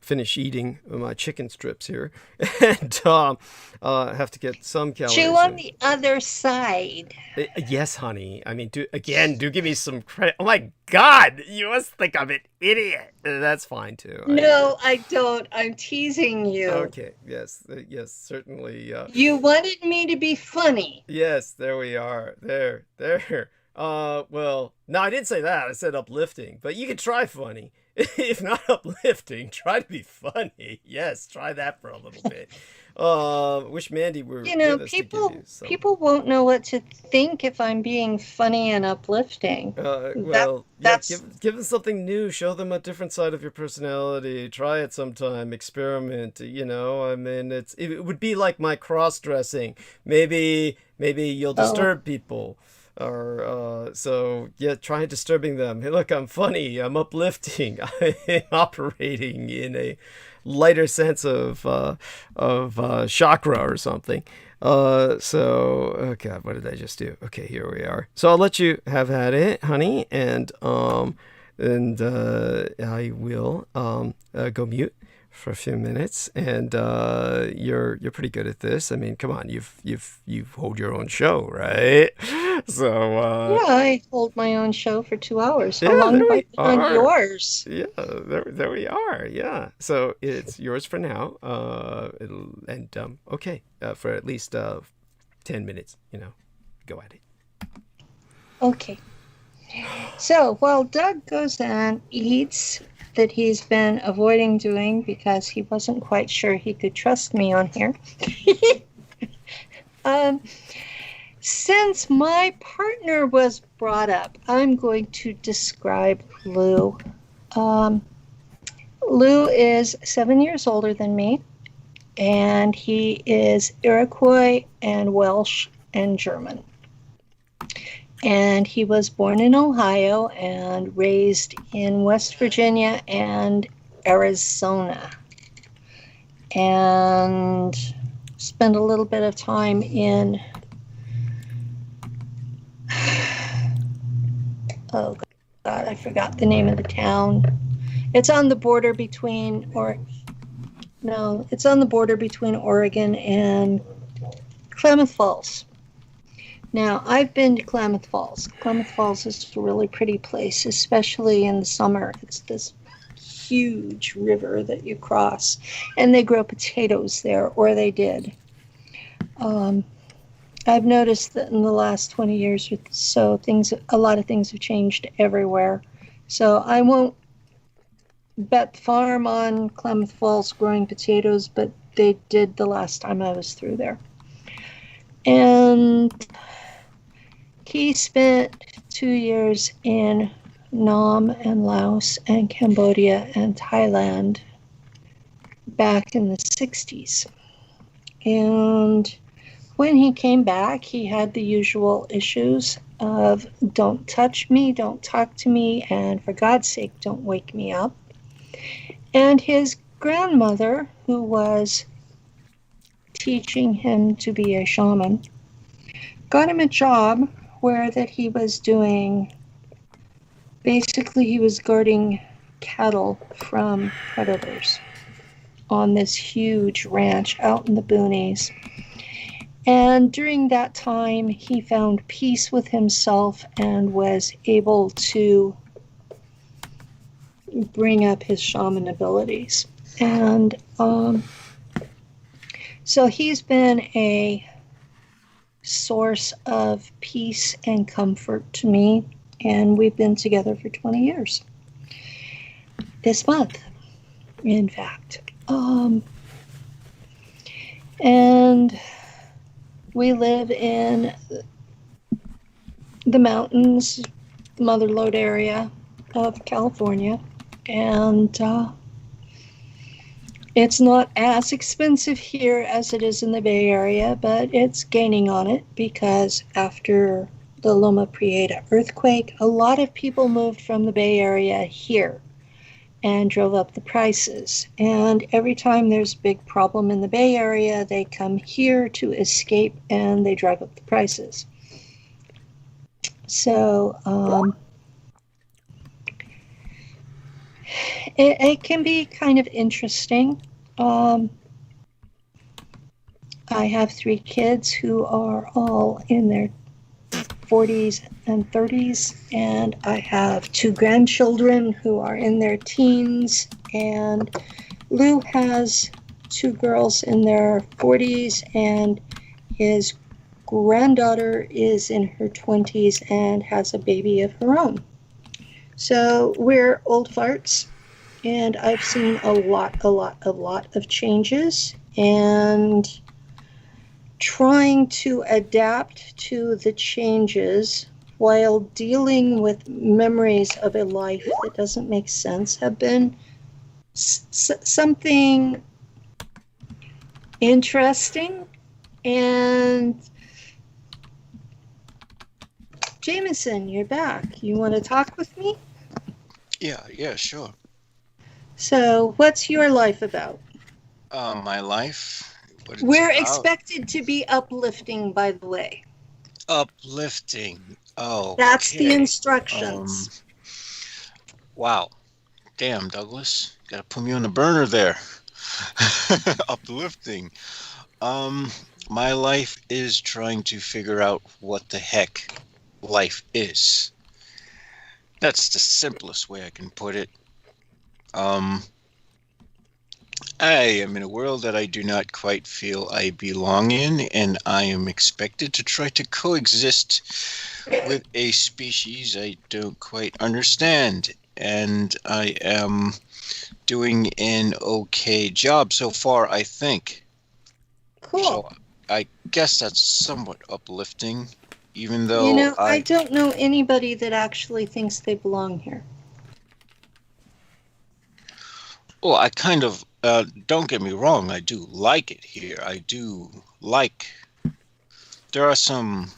finish eating my chicken strips here, and have to get some calories. Chew on the other side. Yes, honey. I mean, do give me some credit. Oh my God, you must think I'm an idiot. That's fine too. No, I don't. I'm teasing you. Okay. Yes. Yes. Certainly. You wanted me to be funny. Yes. There we are. There. Well, no, I didn't say that. I said uplifting. But you can try funny. If not uplifting, try to be funny. Yes, try that for a little bit. Wish Mandy were. People won't know what to think if I'm being funny and uplifting. Give them something new. Show them a different side of your personality. Try it sometime. Experiment. I mean, it would be like my cross-dressing. Maybe you'll disturb people. Or try disturbing them. Hey, look, I'm funny. I'm uplifting. I'm operating in a lighter sense of chakra or something. Oh God, what did I just do? Okay, here we are. So I'll let you have at it, honey, and I will go mute for a few minutes, and you're pretty good at this. I mean, come on, you hold your own show, right? So, Yeah, I hold my own show for 2 hours. How yeah, long there have I we been on are. yours? Yeah, there we are. Yeah. So it's yours for now. Okay, for at least 10 minutes, go at it. Okay. So while Doug goes and eats that he's been avoiding doing because he wasn't quite sure he could trust me on here. Since my partner was brought up, I'm going to describe Lou. Lou is 7 years older than me, and he is Iroquois and Welsh and German. And he was born in Ohio and raised in West Virginia and Arizona. And spent a little bit of time in, oh God, I forgot the name of the town. It's on the border between, it's on the border between Oregon and Klamath Falls. Now, I've been to Klamath Falls. Klamath Falls is a really pretty place, especially in the summer. It's this huge river that you cross, and they grow potatoes there, or they did. I've noticed that in the last 20 years or so, a lot of things have changed everywhere. So I won't bet the farm on Klamath Falls growing potatoes, but they did the last time I was through there. And he spent 2 years in Nam and Laos and Cambodia and Thailand back in the 60s. And when he came back, he had the usual issues of don't touch me, don't talk to me, and for God's sake, don't wake me up. And his grandmother, who was teaching him to be a shaman, got him a job where that he was doing, basically he was guarding cattle from predators on this huge ranch out in the boonies. And during that time, he found peace with himself and was able to bring up his shaman abilities. And so he's been a source of peace and comfort to me, and we've been together for 20 years. This month, in fact. And we live in the mountains, Mother Lode area of California, and it's not as expensive here as it is in the Bay Area, but it's gaining on it because after the Loma Prieta earthquake, a lot of people moved from the Bay Area here and drove up the prices. And every time there's a big problem in the Bay Area, they come here to escape and they drive up the prices. So it can be kind of interesting. I have 3 kids who are all in their 40s and 30s, and I have 2 grandchildren who are in their teens, and Lou has 2 girls in their 40s, and his granddaughter is in her 20s and has a baby of her own. So we're old farts, and I've seen a lot of changes, and trying to adapt to the changes while dealing with memories of a life that doesn't make sense have been something interesting. And Jameson, you're back. You want to talk with me? Yeah, sure. So what's your life about? My life? We're expected to be uplifting, by the way. Uplifting. Oh, that's okay. The instructions. Wow. Damn, Douglas. Gotta put me on the burner there. Uplifting. My life is trying to figure out what the heck life is. That's the simplest way I can put it. I am in a world that I do not quite feel I belong in, and I am expected to try to coexist with a species I don't quite understand. And I am doing an okay job so far, I think. Cool. So I guess that's somewhat uplifting, even though I don't know anybody that actually thinks they belong here. Well, I kind of, don't get me wrong, I do like it here. I do like, there are some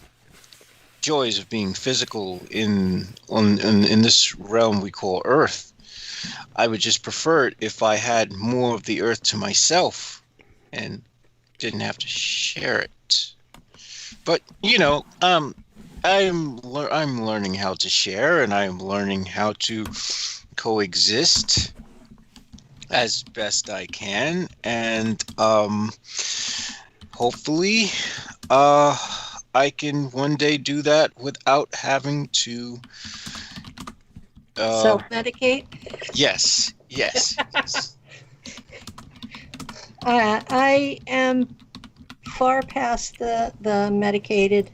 joys of being physical in this realm we call Earth. I would just prefer it if I had more of the Earth to myself and didn't have to share it. But, I'm learning how to share, and I'm learning how to coexist as best I can, and hopefully I can one day do that without having to self-medicate. Yes. I am far past the medicated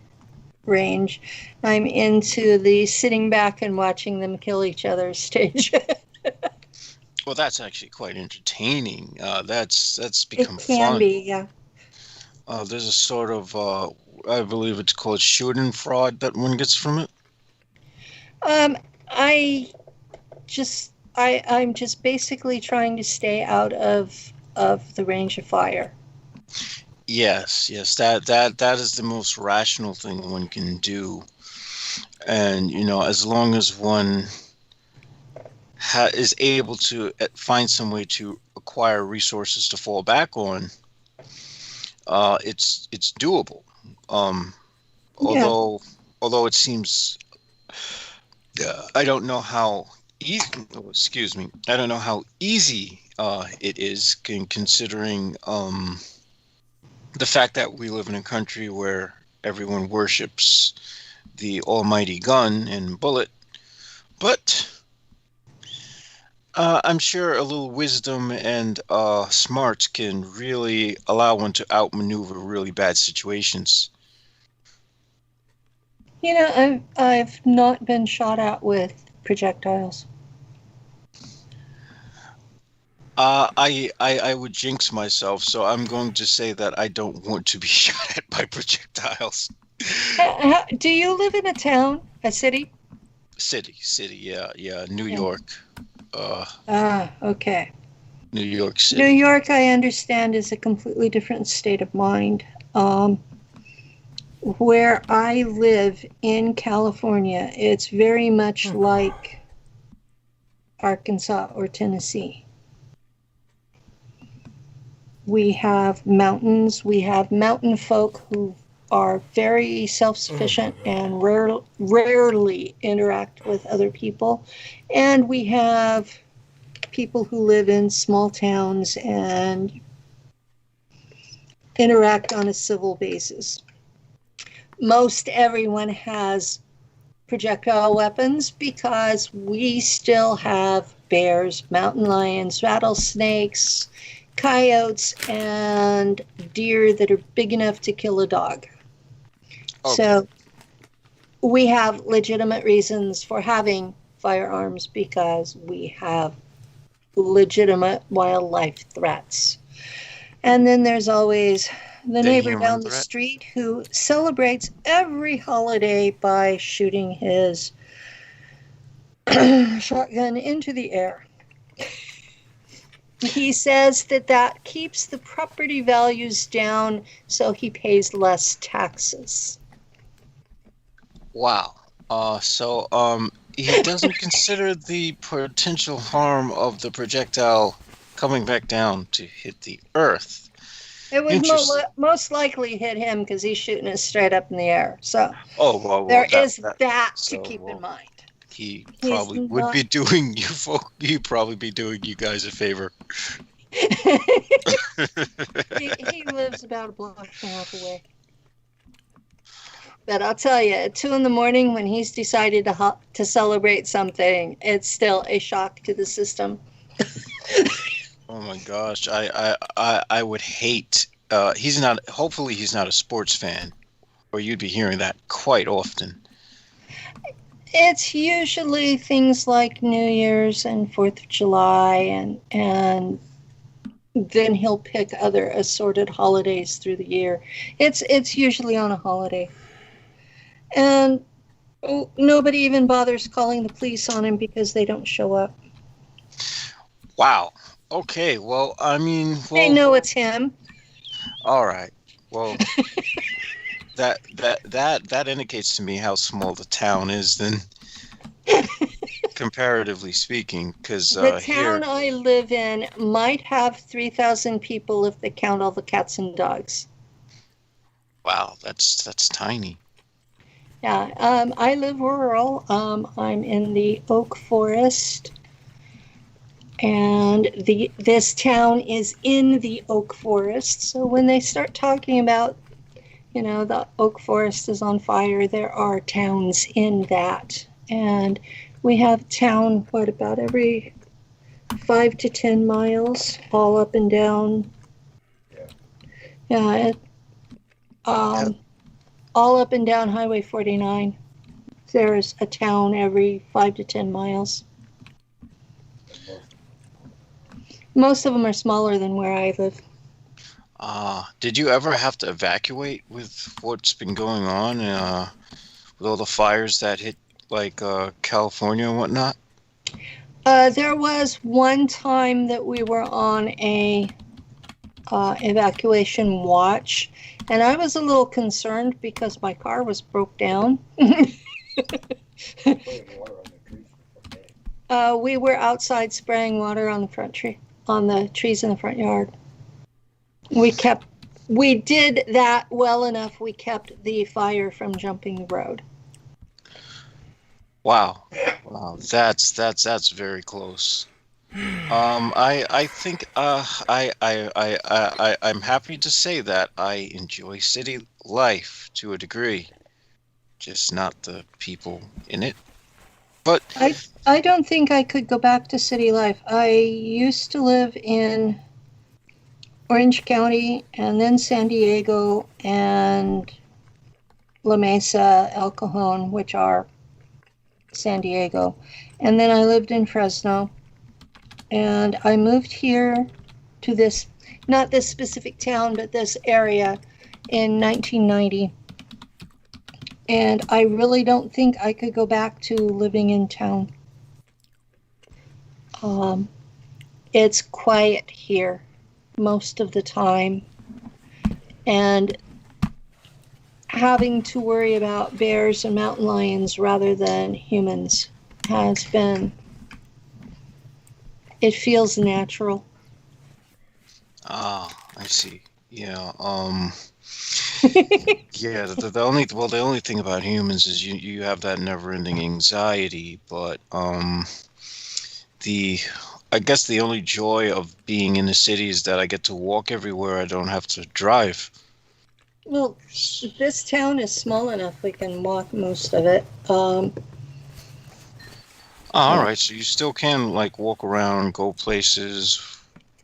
range. I'm into the sitting back and watching them kill each other stage. Well, that's actually quite entertaining. That's become it can fun. be, yeah. There's a sort of, I believe it's called Schadenfreude that one gets from it. I'm just basically trying to stay out of the range of fire. Yes, that is the most rational thing one can do, and as long as one is able to find some way to acquire resources to fall back on, it's doable. Although it seems, I don't know how easy. Excuse me. I don't know how easy it is, considering the fact that we live in a country where everyone worships the almighty gun and bullet, but I'm sure a little wisdom and smarts can really allow one to outmaneuver really bad situations. I've not been shot at with projectiles. I would jinx myself, so I'm going to say that I don't want to be shot at by projectiles. Do you live in a town, a city? City, yeah, New York. Okay. New York City. New York, I understand, is a completely different state of mind. Where I live in California, it's very much like Arkansas or Tennessee. We have mountains. We have mountain folk who are very self-sufficient and rarely interact with other people. And we have people who live in small towns and interact on a civil basis. Most everyone has projectile weapons because we still have bears, mountain lions, rattlesnakes, coyotes, and deer that are big enough to kill a dog. Okay. So we have legitimate reasons for having firearms because we have legitimate wildlife threats. And then there's always the neighbor down the street who celebrates every holiday by shooting his shotgun into the air. He says that keeps the property values down, so he pays less taxes. Wow. So he doesn't consider the potential harm of the projectile coming back down to hit the earth. It would most likely hit him because he's shooting it straight up in the air. So there is that to keep in mind. He probably would be doing you folk. He'd probably be doing you guys a favor. He lives about a block and a half away. But I'll tell you, at 2 a.m. when he's decided to celebrate something, it's still a shock to the system. Oh my gosh, I would hate. Hopefully, he's not a sports fan, or you'd be hearing that quite often. It's usually things like New Year's and 4th of July, and then he'll pick other assorted holidays through the year. It's usually on a holiday. And nobody even bothers calling the police on him because they don't show up. Wow. Okay. Well, I mean, They know it's him. All right. Well, that indicates to me how small the town is, then, comparatively speaking. Because the town I live in might have 3,000 people if they count all the cats and dogs. Wow, that's tiny. Yeah, I live rural. I'm in the oak forest, and this town is in the oak forest. So when they start talking about, the oak forest is on fire, there are towns in that. And we have town, about every 5 to 10 miles, all up and down. Yeah, all up and down Highway 49. There's a town every 5 to 10 miles. Most of them are smaller than where I live. Did you ever have to evacuate with what's been going on, with all the fires that hit, California and whatnot? There was one time that we were on a evacuation watch, and I was a little concerned because my car was broke down. We were outside spraying water on the trees in the front yard. We did that well enough. We kept the fire from jumping the road. Wow, that's very close. I think I'm happy to say that I enjoy city life to a degree, just not the people in it. But I don't think I could go back to city life. I used to live in Orange County and then San Diego and La Mesa, El Cajon, which are San Diego. And then I lived in Fresno. And I moved here to this, not this specific town, but this area in 1990. And I really don't think I could go back to living in town. It's quiet here most of the time. And having to worry about bears and mountain lions rather than humans has been... It feels natural. I see. Yeah. Yeah. The only thing about humans is you have that never-ending anxiety. But I guess the only joy of being in the city is that I get to walk everywhere. I don't have to drive. Well, this town is small enough we can walk most of it. All right, so you still can walk around, go places,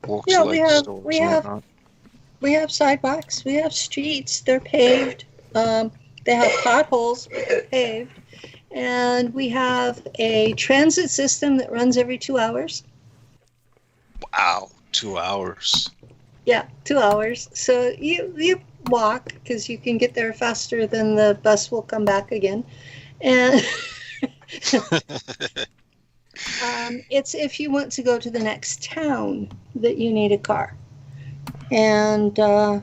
walk Yeah, to we have sidewalks, we have streets. They're paved. They have potholes, but they're paved. And we have a transit system that runs every 2 hours. Wow, 2 hours. Yeah, 2 hours. So you walk because you can get there faster than the bus will come back again. And it's if you want to go to the next town that you need a car. And the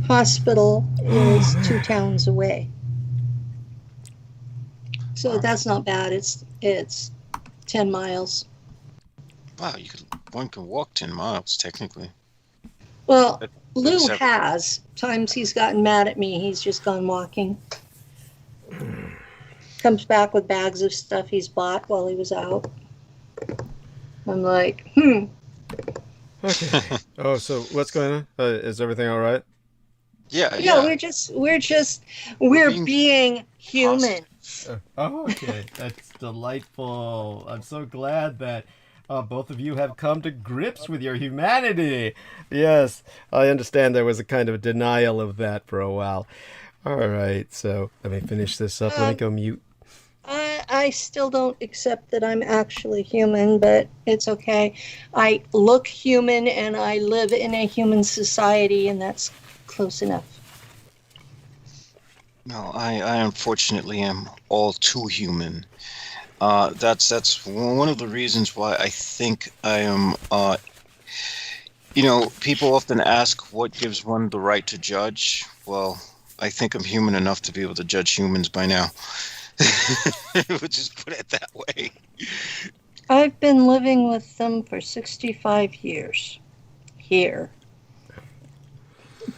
hospital is 2 towns away. So that's not bad. It's 10 miles. Wow, one can walk 10 miles technically. Well, Lou has. Times he's gotten mad at me, he's just gone walking. Comes back with bags of stuff he's bought while he was out. I'm like, Okay. Oh, so what's going on? Is everything all right? Yeah, Yeah, yeah. we're being human. Oh, okay. That's delightful. I'm so glad that both of you have come to grips with your humanity. Yes, I understand there was a kind of denial of that for a while. All right, so let me finish this up. Let me go mute. I still don't accept that I'm actually human, but it's okay. I look human and I live in a human society, and that's close enough. No, I unfortunately am all too human. That's one of the reasons why I think I am. People often ask what gives one the right to judge. Well, I think I'm human enough to be able to judge humans by now. We'll just put it that way. I've been living with them for 65 years here,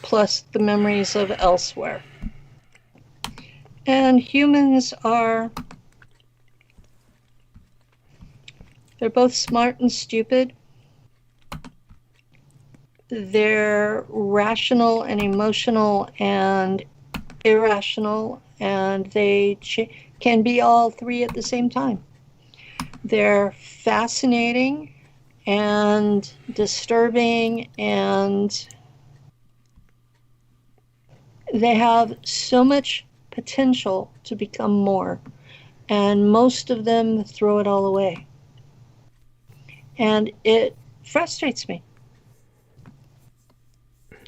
plus the memories of elsewhere. And humans they're both smart and stupid. They're rational and emotional and irrational, and they can be all three at the same time. They're fascinating and disturbing, and they have so much potential to become more, and most of them throw it all away. And it frustrates me.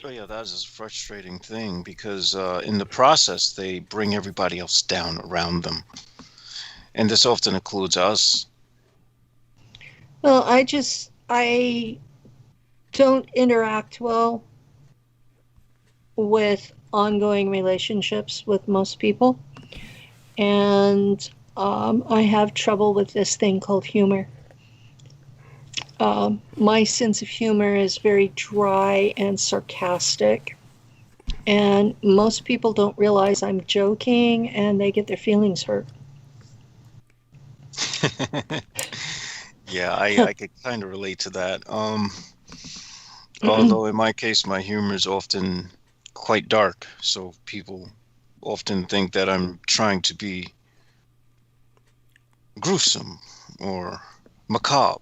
Oh yeah, that is a frustrating thing because in the process they bring everybody else down around them, and this often includes us. Well, I don't interact well with ongoing relationships with most people, and I have trouble with this thing called humor. My sense of humor is very dry and sarcastic, and most people don't realize I'm joking, and they get their feelings hurt. Yeah, I could kind of relate to that. Although in my case, my humor is often quite dark, so people often think that I'm trying to be gruesome or macabre.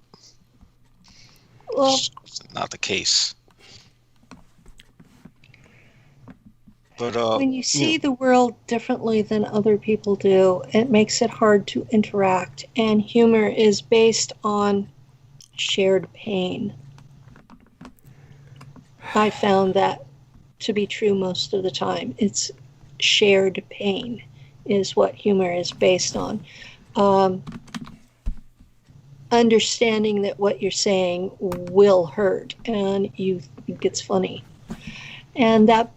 Well, It's not the case. But when you see the world differently than other people do, it makes it hard to interact. And humor is based on shared pain. I found that to be true most of the time. It's shared pain is what humor is based on. Understanding that what you're saying will hurt, and you think it's funny. And that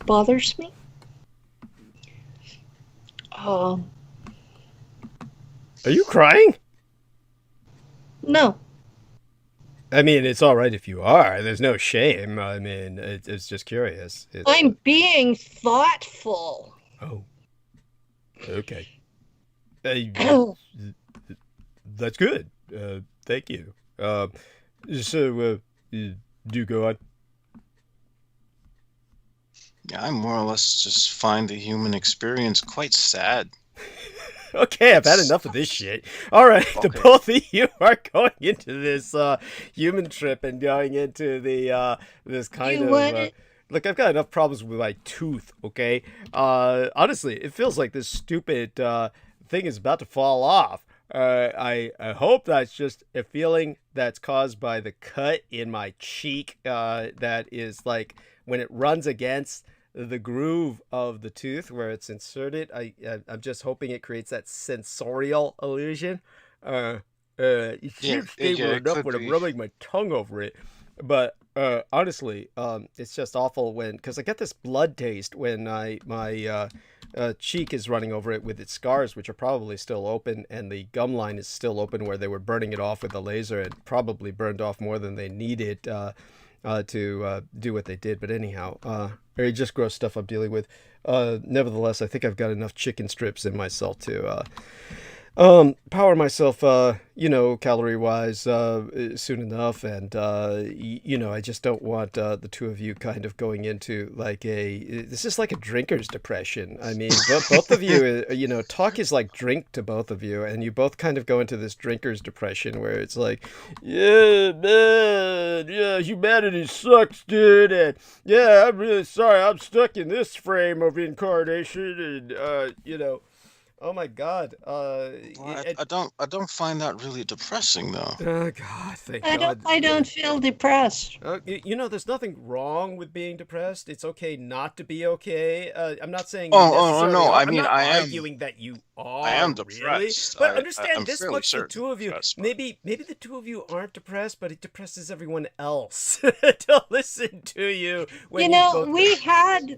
bothers me. Are you crying? No. I mean, it's all right if you are. There's no shame. I mean, it's just curious. I'm being thoughtful. Oh. Okay. That's good. Thank you. So, do go on. yeah, I more or less just find the human experience quite sad. Okay, I've had enough of this shit. All right, the Okay. both of you are going into this human trip and going into the this kind You of. want it? Look, I've got enough problems with my tooth. Okay, honestly, it feels like this stupid thing is about to fall off. I hope that's just a feeling that's caused by the cut in my cheek. That is like when it runs against the groove of the tooth where it's inserted. I'm just hoping it creates that sensorial illusion. It seems stable it enough could when I'm be. rubbing my tongue over it, but honestly, it's just awful because I get this blood taste when my cheek is running over it with its scars, which are probably still open, and the gum line is still open where they were burning it off with a laser. It probably burned off more than they needed to do what they did. But anyhow, very just gross stuff I'm dealing with. Nevertheless, I think I've got enough chicken strips in myself to Power myself, calorie wise, soon enough, and I just don't want the two of you kind of going into like this is like a drinker's depression. I mean, both of you, talk is like drink to both of you, and you both kind of go into this drinker's depression where it's like, yeah, man, yeah, humanity sucks, dude, and yeah, I'm really sorry, I'm stuck in this frame of incarnation, and oh my God! Well, I don't find that really depressing though. Oh God! Thank I God. don't feel depressed. There's nothing wrong with being depressed. It's okay not to be okay. I'm not saying. Oh no! Are. I I'm mean, not I am arguing that you are. I am really. depressed. But understand I'm this fairly much: the certain two of you, depressed, but- maybe the two of you aren't depressed, but it depresses everyone else to listen to you. When we had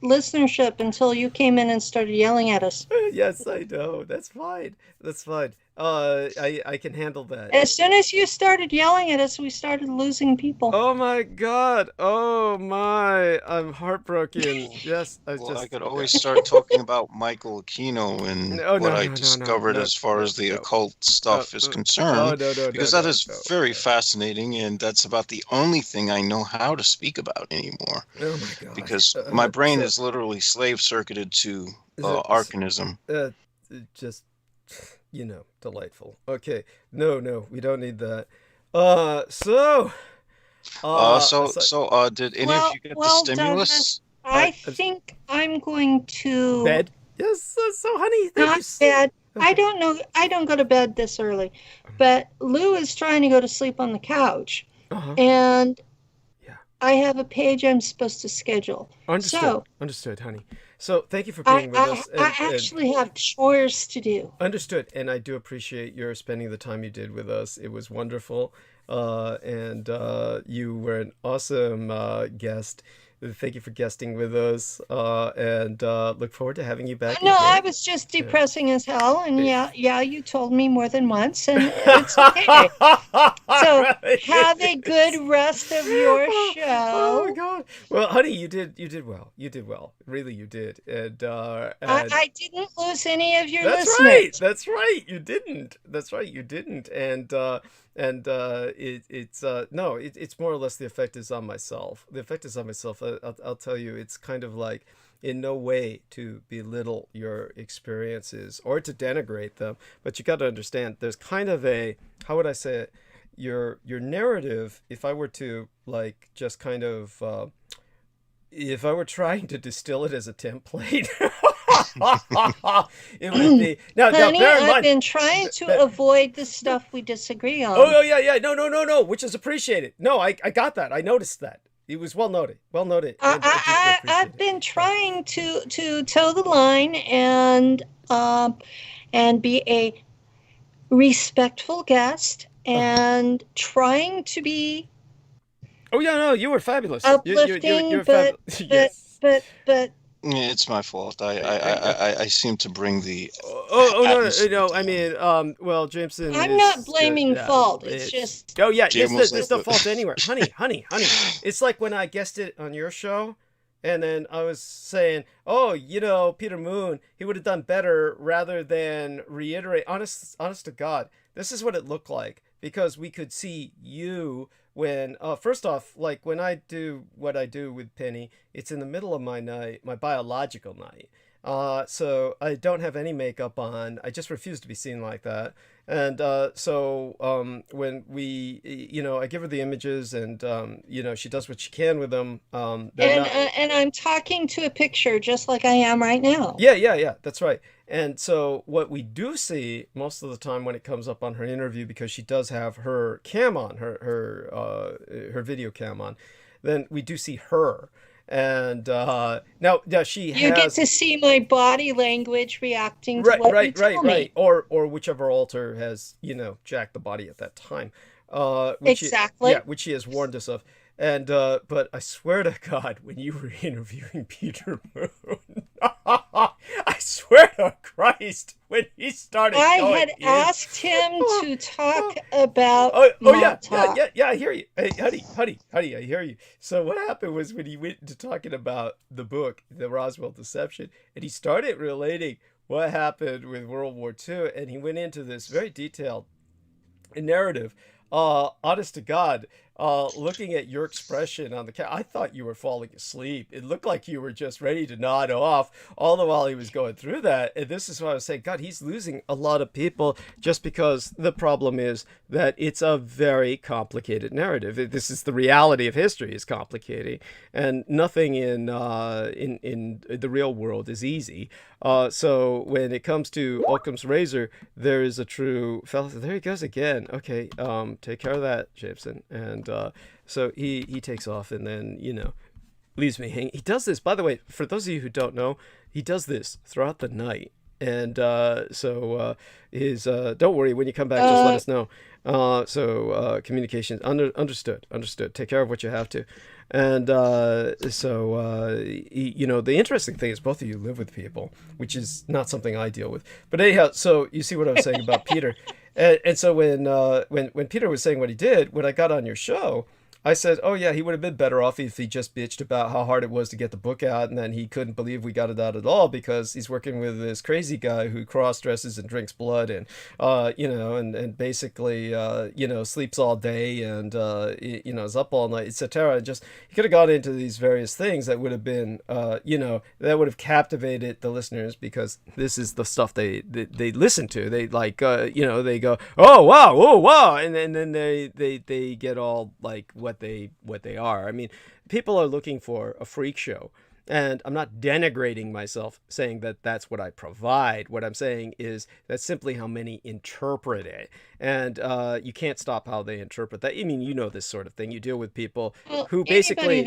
listenership until you came in and started yelling at us. Yes, I know. That's fine. That's fine. I can handle that. As soon as you started yelling at us, we started losing people. Oh my God! Oh my! I'm heartbroken. Yes, I could always start talking about Michael Aquino and what I discovered as far as the occult stuff is concerned, because that is very fascinating, and that's about the only thing I know how to speak about anymore. Oh my God! Because my brain is literally slave circuited to arcanism. Just delightful. Okay, no, we don't need that. Did any of you get the stimulus? I think I'm going to bed. Yes, so honey, not bed. Okay. I don't know. I don't go to bed this early, but Lou is trying to go to sleep on the couch, and I have a page I'm supposed to schedule. Understood, honey. So thank you for being with us. I actually have chores to do. Understood, and I do appreciate your spending the time you did with us. It was wonderful, and you were an awesome guest. Thank you for guesting with us, and look forward to having you back. No, I was just depressing as hell, and yeah, you told me more than once, and it's okay. So have a good rest of your show. Oh my God! Well, honey, you did well. You did well. Really, you did. And I didn't lose any of your listeners. That's right. You didn't. That's right. You didn't. And it's more or less the effect is on myself. The effect is on myself. I'll tell you, it's kind of like in no way to belittle your experiences or to denigrate them, but you got to understand there's kind of a, how would I say it? Your narrative, if I were to like just kind of if I were trying to distill it as a template, it would be now bear in mind, I've been trying to avoid the stuff we disagree on. Oh yeah, no, which is appreciated. No, I got that. I noticed that. It was well noted. I've been trying to toe the line and be a respectful guest and trying to be. Oh yeah, no, you were fabulous. Uplifting, you're but it's my fault. I seem to bring the. No. I mean, well, Jameson. I'm not blaming fault. It's just. Oh yeah, there's no fault anywhere, honey. It's like when I guested on your show, and then I was saying, oh, Peter Moon, he would have done better rather than reiterate. Honest to God, this is what it looked like because we could see you. When first off, like when I do what I do with Penny, it's in the middle of my night, my biological night. So I don't have any makeup on. I just refuse to be seen like that. And so when we, I give her the images and, she does what she can with them. And I'm talking to a picture just like I am right now. Yeah. That's right. And so what we do see most of the time when it comes up on her interview, because she does have her cam on, her video cam on, then we do see her. And now she has... You get to see my body language reacting to what you tell me. Or whichever alter has, jacked the body at that time. Exactly. Which she has warned us of. And but I swear to God, when you were interviewing Peter Moon, I swear to Christ, when he started asked him to talk about talk. Yeah, I hear you. Hey, honey, I hear you. So what happened was when he went into talking about the book, The Roswell Deception, and he started relating what happened with World War II, and he went into this very detailed narrative. Honest to God, looking at your expression on the camera, I thought you were falling asleep. It looked like you were just ready to nod off all the while he was going through that. And this is why I was saying, God, he's losing a lot of people just because the problem is that it's a very complicated narrative. This is the reality of history, is complicated, and nothing in the real world is easy. So when it comes to Occam's razor, there is a true fellow. There he goes again. Okay, take care of that, Jameson. And so he takes off, and then, you know, leaves me hanging. He does this, by the way, for those of you who don't know, he does this throughout the night. And so don't worry, when you come back, just let us know. Communications, understood. Take care of what you have to. And you know, the interesting thing is both of you live with people, which is not something I deal with. But anyhow, so you see what I was saying about Peter. And so when Peter was saying what he did, when I got on your show, I said, oh yeah, he would have been better off if he just bitched about how hard it was to get the book out, and then he couldn't believe we got it out at all because he's working with this crazy guy who cross-dresses and drinks blood and, you know, and basically, you know, sleeps all day and, you know, is up all night, etc. And just, he could have gone into these various things that would have been, you know, that would have captivated the listeners, because this is the stuff they listen to. They like, you know, they go, oh wow, and then they get all like what they are. I mean, people are looking for a freak show, and I'm not denigrating myself saying that that's what I provide. What I'm saying is that's simply how many interpret it, and you can't stop how they interpret that. I mean, you know, this sort of thing. You deal with people who basically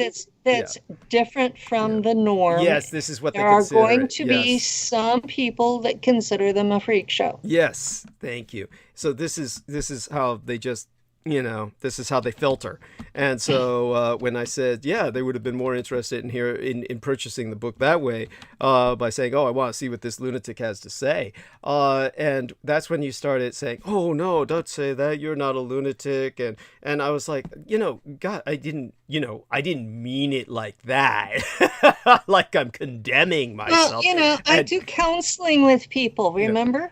that's different from the norm. Yes, this is what there they consider. There are going to be some people that consider them a freak show. Yes, thank you. So this is how they just, you know, this is how they filter. And so when I said, yeah, they would have been more interested in purchasing the book that way, by saying, oh, I want to see what this lunatic has to say. And that's when you started saying, oh, no, don't say that. You're not a lunatic. And I was like, you know, God, I didn't mean it like that. Like I'm condemning myself. Well, you know, I do counseling with people, remember?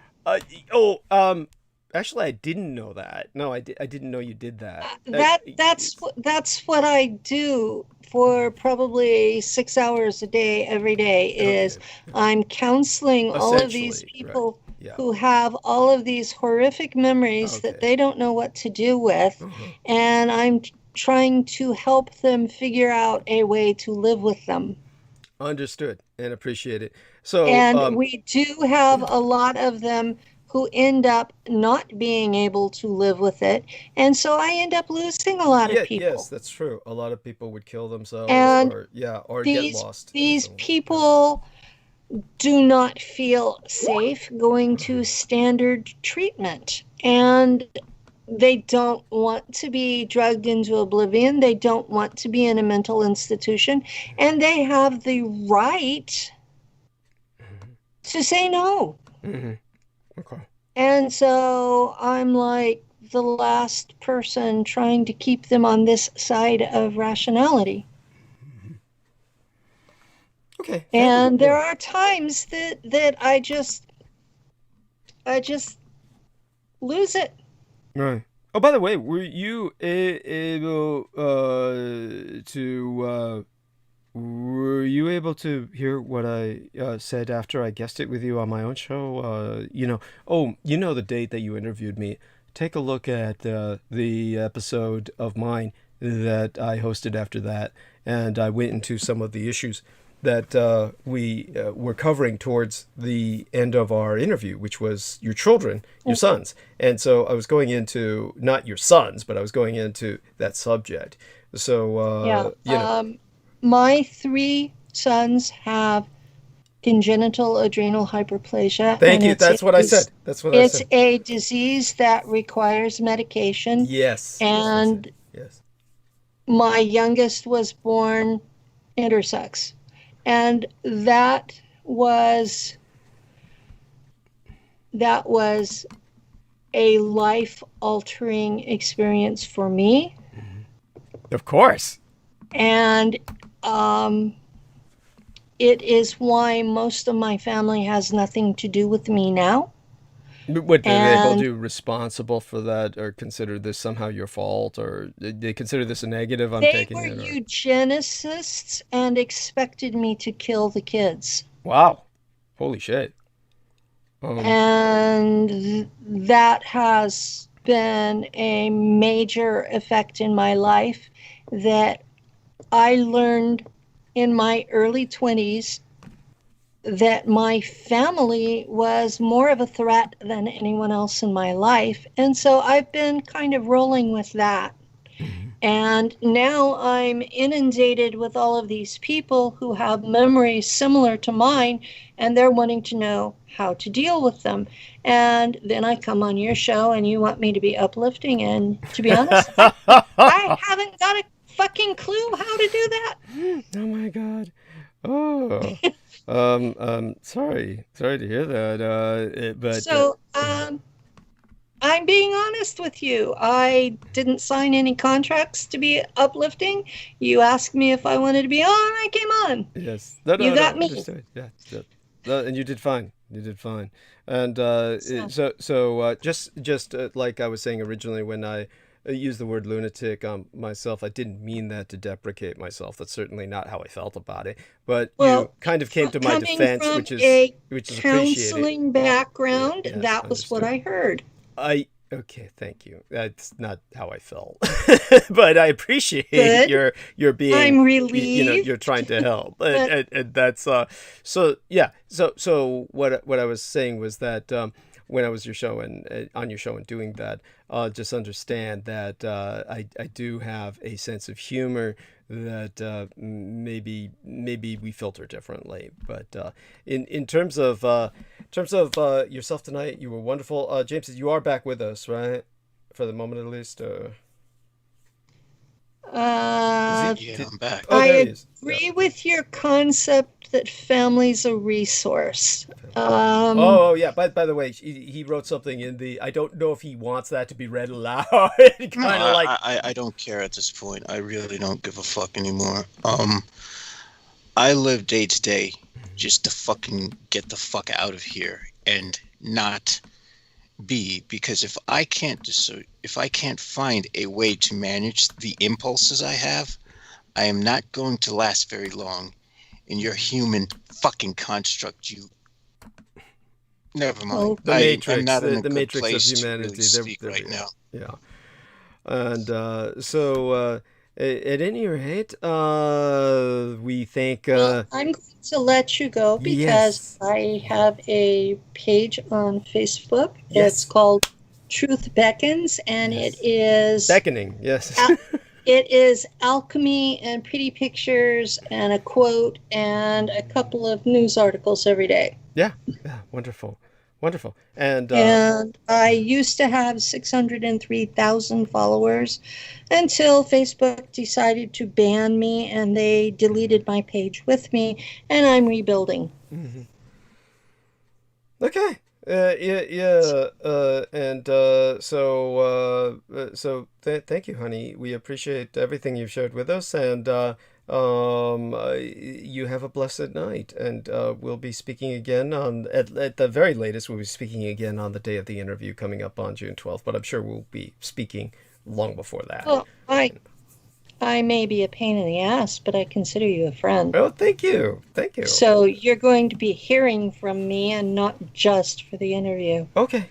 Actually, I didn't know that. No, I didn't know you did that. That's what I do for probably 6 hours a day, every day. Is I'm counseling all of these people who have all of these horrific memories that they don't know what to do with, and I'm trying to help them figure out a way to live with them. Understood and appreciate it. So, and we do have a lot of them who end up not being able to live with it. And so I end up losing a lot of people. Yes, that's true. A lot of people would kill themselves or get lost. These people do not feel safe going to standard treatment. And they don't want to be drugged into oblivion. They don't want to be in a mental institution. And they have the right to say no. Mm-hmm. Okay. And so I'm like the last person trying to keep them on this side of rationality. Okay. And there are times that I just lose it. Right. Oh, by the way, were you able to hear what I said after I guessed it with you on my own show? You know the date that you interviewed me. Take a look at the episode of mine that I hosted after that, and I went into some of the issues that we were covering towards the end of our interview, which was your children, your sons. And so I was going into, not your sons, but I was going into that subject. So, you know. My 3 sons have congenital adrenal hyperplasia. Thank you. That's what I said. It's a disease that requires medication. Yes. And yes. My youngest was born intersex. And that was a life-altering experience for me. Of course. And it is why most of my family has nothing to do with me now. What, do they hold And you responsible for that, or consider this somehow your fault, or they consider this a negative? I'm they taking were it, or eugenicists and expected me to kill the kids. wow, holy shit. And that has been a major effect in my life, that I learned in my early 20s that my family was more of a threat than anyone else in my life. And so I've been kind of rolling with that. And now I'm inundated with all of these people who have memories similar to mine, and they're wanting to know how to deal with them. And then I come on your show and you want me to be uplifting, and to be honest, I haven't got a fucking clue how to do that. Oh my god. Oh. Sorry to hear that. But So, I'm being honest with you. I didn't sign any contracts to be uplifting. You asked me if I wanted to be on, I came on. yes, You got me. understood. Yeah, and you did fine. You did fine. And So- just like I was saying originally, when I used the word lunatic myself, I didn't mean that to deprecate myself. That's certainly not how I felt about it. But you Well, kind of came to my coming defense, from which is a appreciated. counseling background, Yes, that was what I heard. Okay, thank you. That's not how I felt, but I appreciate Good. your being. I'm You're relieved. trying to help, But- and that's so yeah. So what I was saying was that when I was your show and on your show and doing that, just understand that I do have a sense of humor that maybe we filter differently, but in terms of yourself tonight, you were wonderful. James, you are back with us, right? For the moment, at least. Yeah, I'm back. Oh, I there he is. agree with your concept that family's a resource. Oh yeah. By the way, he wrote something in the. I don't know if he wants that to be read aloud. Kind No, of like. I don't care at this point. I really don't give a fuck anymore. I live day to day just to fucking get the fuck out of here and not be, because if I can't find a way to manage the impulses I have, I am not going to last very long in your human fucking construct. You never mind. Oh. The Matrix, I'm not in a the good Matrix of place humanity. to really speak right now. Yeah. And so at any rate, we thank. Well, I'm going to let you go because Yes. I have a page on Facebook. Yes. It's called Truth Beckons, and Yes. it is Beckoning, yes. it is alchemy and pretty pictures and a quote and a couple of news articles every day. Yeah, wonderful. And And I used to have 603,000 followers until Facebook decided to ban me, and they deleted my page with me, and I'm rebuilding. okay. So thank you, honey. We appreciate everything you've shared with us, and you have a blessed night, and we'll be speaking again at the very latest. We'll be speaking again on the day of the interview coming up on June 12th, but I'm sure we'll be speaking long before that. Well, I may be a pain in the ass, but I consider you a friend. Oh, thank you. So you're going to be hearing from me and not just for the interview. Okay.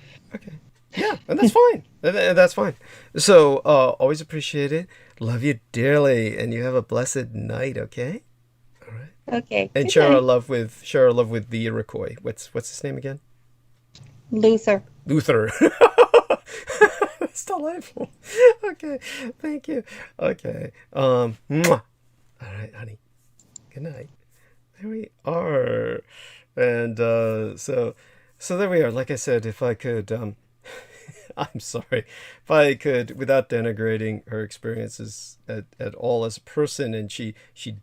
Yeah, and that's fine. That's fine. So, always appreciate it. Love you dearly, and you have a blessed night. Okay. All right. Okay. And good share our night. love with the Iroquois. What's his name again? Luther. That's delightful. Okay. Thank you. Okay. Mwah. All right, honey. Good night. There we are. And so there we are. Like I said, if I could I'm sorry. If I could, without denigrating her experiences at all as a person, and she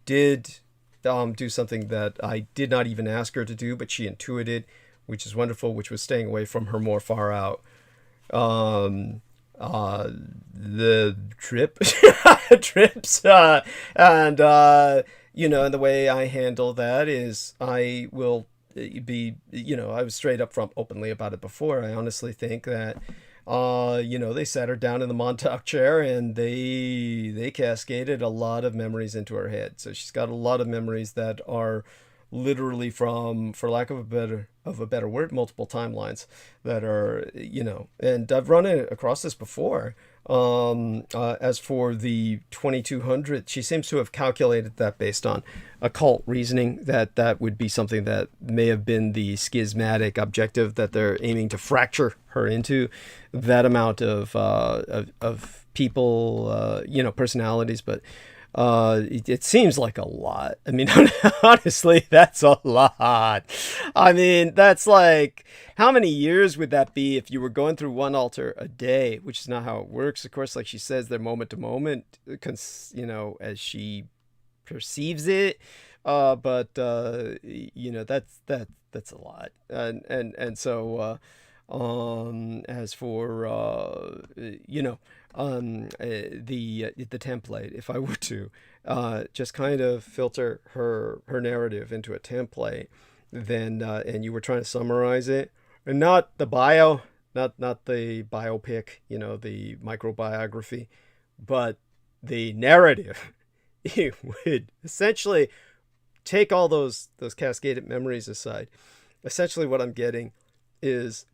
did do something that I did not even ask her to do, but she intuited, which is wonderful, which was staying away from her more far out the trips and And the way I handle that is I will be, I was straight up front openly about it before. I honestly think that, they sat her down in the Montauk chair and they cascaded a lot of memories into her head. So she's got a lot of memories that are literally from, for lack of a better word, multiple timelines that are, and I've run across this before. As for the 2200, she seems to have calculated that based on occult reasoning, that would be something that may have been the schismatic objective that they're aiming to fracture her into. That amount of people, personalities, but it seems like a lot. I mean, honestly, that's a lot. I mean, that's like, how many years would that be if you were going through one altar a day, which is not how it works. Of course, like she says, they're moment to moment, as she perceives it. But that's a lot. And so, as for, the template, if I were to just kind of filter her narrative into a template, then and you were trying to summarize it, and not the bio, not the biopic, the microbiography, but the narrative, it would essentially take all those cascaded memories aside. Essentially what I'm getting is,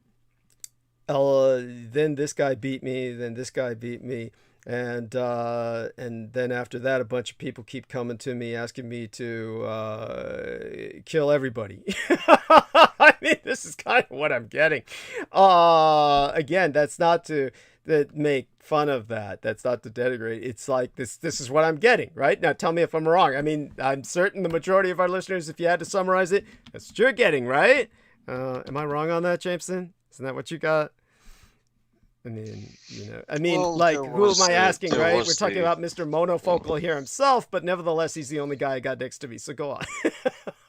then this guy beat me, then this guy beat me, and then after that, a bunch of people keep coming to me asking me to kill everybody. I mean, this is kind of what I'm getting. Again, that's not to make fun of that. That's not to denigrate. It's like this is what I'm getting, right? Now tell me if I'm wrong. I mean, I'm certain the majority of our listeners, if you had to summarize it, that's what you're getting, right? Am I wrong on that, Jameson? Isn't that what you got? I mean, well, like, who am I asking, right? We're talking about Mr. Monofocal here himself, but nevertheless, he's the only guy I got next to me, so go on.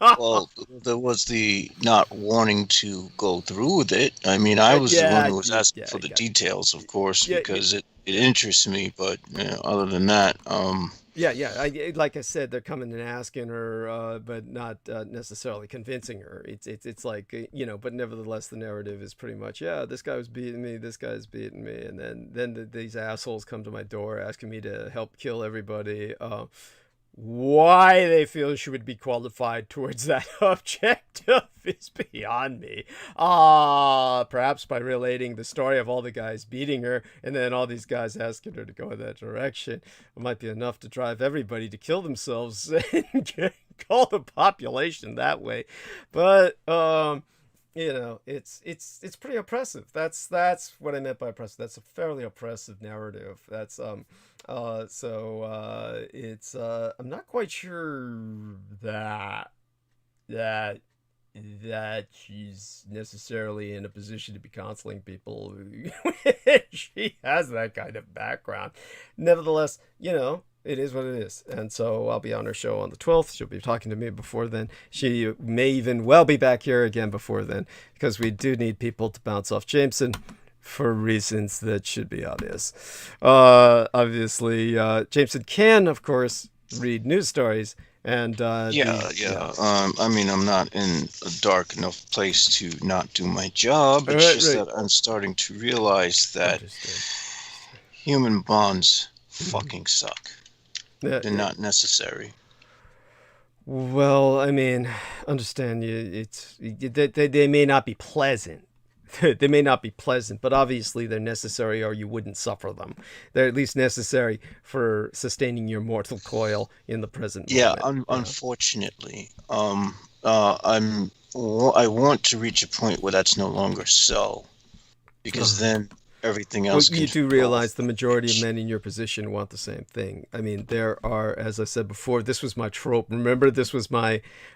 Well, there was the not wanting to go through with it. I mean, I was the one who was asking for the details, of course, because it interests me, but other than that, like I said, they're coming and asking her, but not necessarily convincing her. It's like, but nevertheless, the narrative is pretty much, this guy was beating me, this guy's beating me, and then these assholes come to my door asking me to help kill everybody. Why they feel she would be qualified towards that objective is beyond me. Perhaps by relating the story of all the guys beating her and then all these guys asking her to go in that direction, it might be enough to drive everybody to kill themselves and call the population that way. But it's pretty oppressive. That's what I meant by oppressive. That's a fairly oppressive narrative. That's it's I'm not quite sure that she's necessarily in a position to be counseling people. She has that kind of background. Nevertheless, it is what it is. And so I'll be on her show on the 12th. She'll be talking to me before then. She may even well be back here again before then, because we do need people to bounce off Jameson for reasons that should be obvious. Obviously, Jameson can, of course, read news stories. And I mean, I'm not in a dark enough place to not do my job. It's that I'm starting to realize that human bonds fucking suck. They're not necessary. Well, I mean, understand you. They may not be pleasant. They may not be pleasant, but obviously they're necessary, or you wouldn't suffer them. They're at least necessary for sustaining your mortal coil in the present moment. Unfortunately, I want to reach a point where that's no longer so, because then everything else. Well, you do realize the majority of men in your position want the same thing. I mean, there are, as I said before, this was my trope. Remember, this was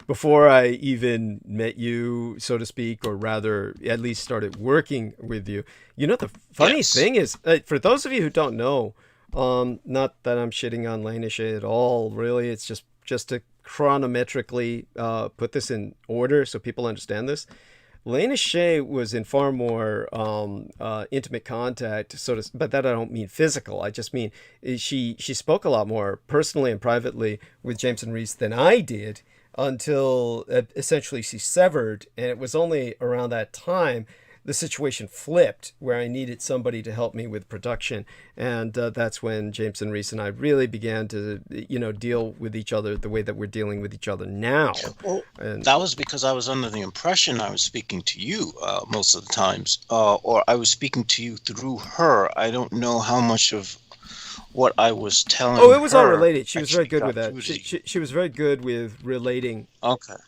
before I even met you, so to speak, or rather, at least started working with you. The funny thing is, for those of you who don't know, not that I'm shitting on Lanish at all, really, it's just to chronometrically put this in order so people understand this. Lena Shea was in far more intimate contact, but that I don't mean physical. I just mean she spoke a lot more personally and privately with Jameson Reese than I did until essentially she severed. And it was only around that time the situation flipped where I needed somebody to help me with production. And that's when Jameson Reese and I really began to, deal with each other the way that we're dealing with each other now. Well, and that was because I was under the impression I was speaking to you most of the times, or I was speaking to you through her. I don't know how much of what I was telling it was all her related. She was very good got with that. through to you. She was very good with relating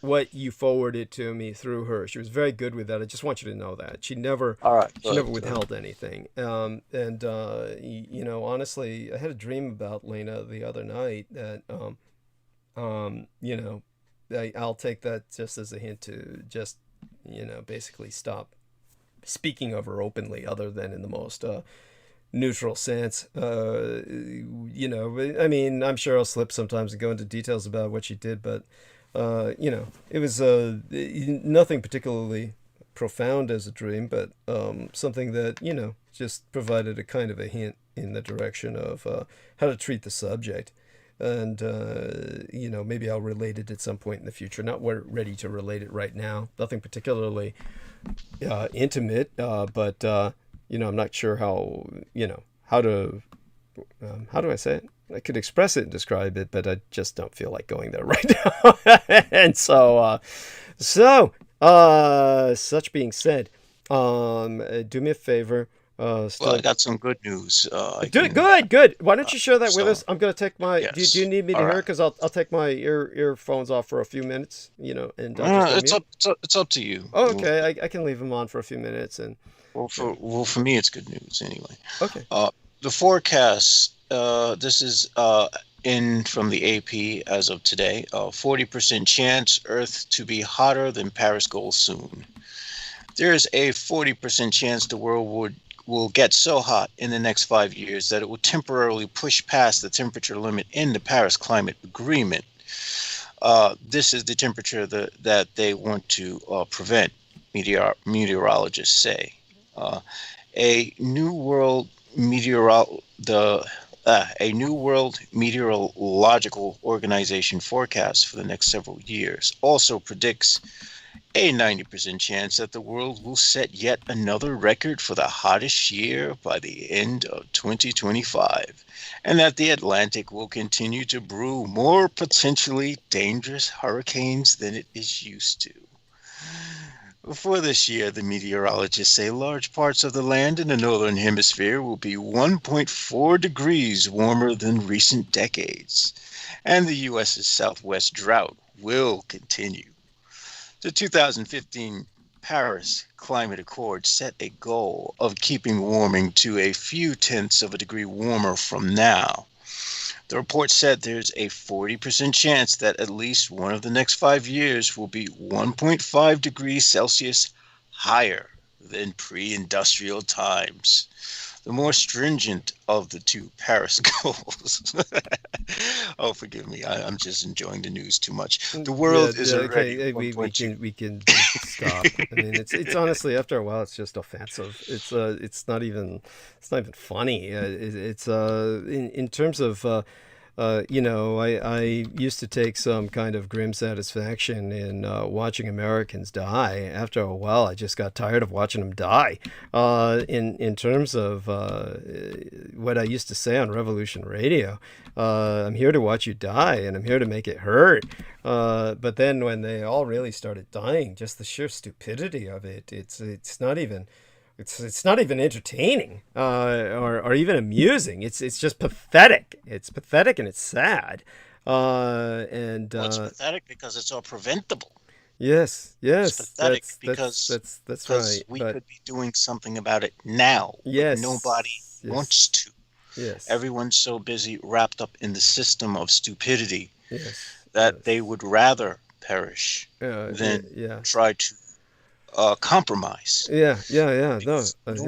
what you forwarded to me through her. She was very good with that. I just want you to know that. She never withheld anything. Honestly, I had a dream about Lena the other night that, I'll take that just as a hint to just, basically stop speaking of her openly other than in the most neutral sense. I mean, I'm sure I'll slip sometimes and go into details about what she did, but it was nothing particularly profound as a dream, but something that just provided a kind of a hint in the direction of how to treat the subject. And maybe I'll relate it at some point in the future. Not ready to relate it right now. Nothing particularly intimate, but I'm not sure how do I say it? I could express it and describe it, but I just don't feel like going there right now. And so such being said, do me a favor. Well, I got some good news. Good. Why don't you share that with us? I'm going to take my. Yes. Do you need me to hear it? Because I'll take my earphones off for a few minutes. It's up to you. Oh, okay. I can leave them on for a few minutes and. For me, it's good news anyway. Okay. The forecast. This is in from the AP as of today. 40% chance Earth to be hotter than Paris goal soon. There is a 40% chance the world will get so hot in the next 5 years that it will temporarily push past the temperature limit in the Paris Climate Agreement. This is the temperature that they want to prevent, meteorologists say. A new world meteorological organization forecast for the next several years also predicts a 90% chance that the world will set yet another record for the hottest year by the end of 2025, and that the Atlantic will continue to brew more potentially dangerous hurricanes than it is used to. For this year, the meteorologists say large parts of the land in the northern hemisphere will be 1.4 degrees warmer than recent decades, and the U.S.'s southwest drought will continue. The 2015 Paris Climate Accord set a goal of keeping warming to a few tenths of a degree warmer from now. The report said there's a 40% chance that at least one of the next 5 years will be 1.5 degrees Celsius higher than pre-industrial times. The more stringent of the two Paris goals. Oh, forgive me. I'm just enjoying the news too much. The world is already. We can stop. I mean, it's honestly after a while, it's just offensive. It's not even funny. It's in terms of. I used to take some kind of grim satisfaction in watching Americans die. After a while, I just got tired of watching them die. In terms of what I used to say on Revolution Radio, I'm here to watch you die, and I'm here to make it hurt. But then when they all really started dying, just the sheer stupidity of it, it's not even. It's not even entertaining or even amusing. It's just pathetic. It's pathetic and it's sad. It's pathetic because it's all preventable. Yes. It's pathetic because that's right. We could be doing something about it now. Yes. But nobody wants to. Yes. Everyone's so busy wrapped up in the system of stupidity that they would rather perish than try to compromise. No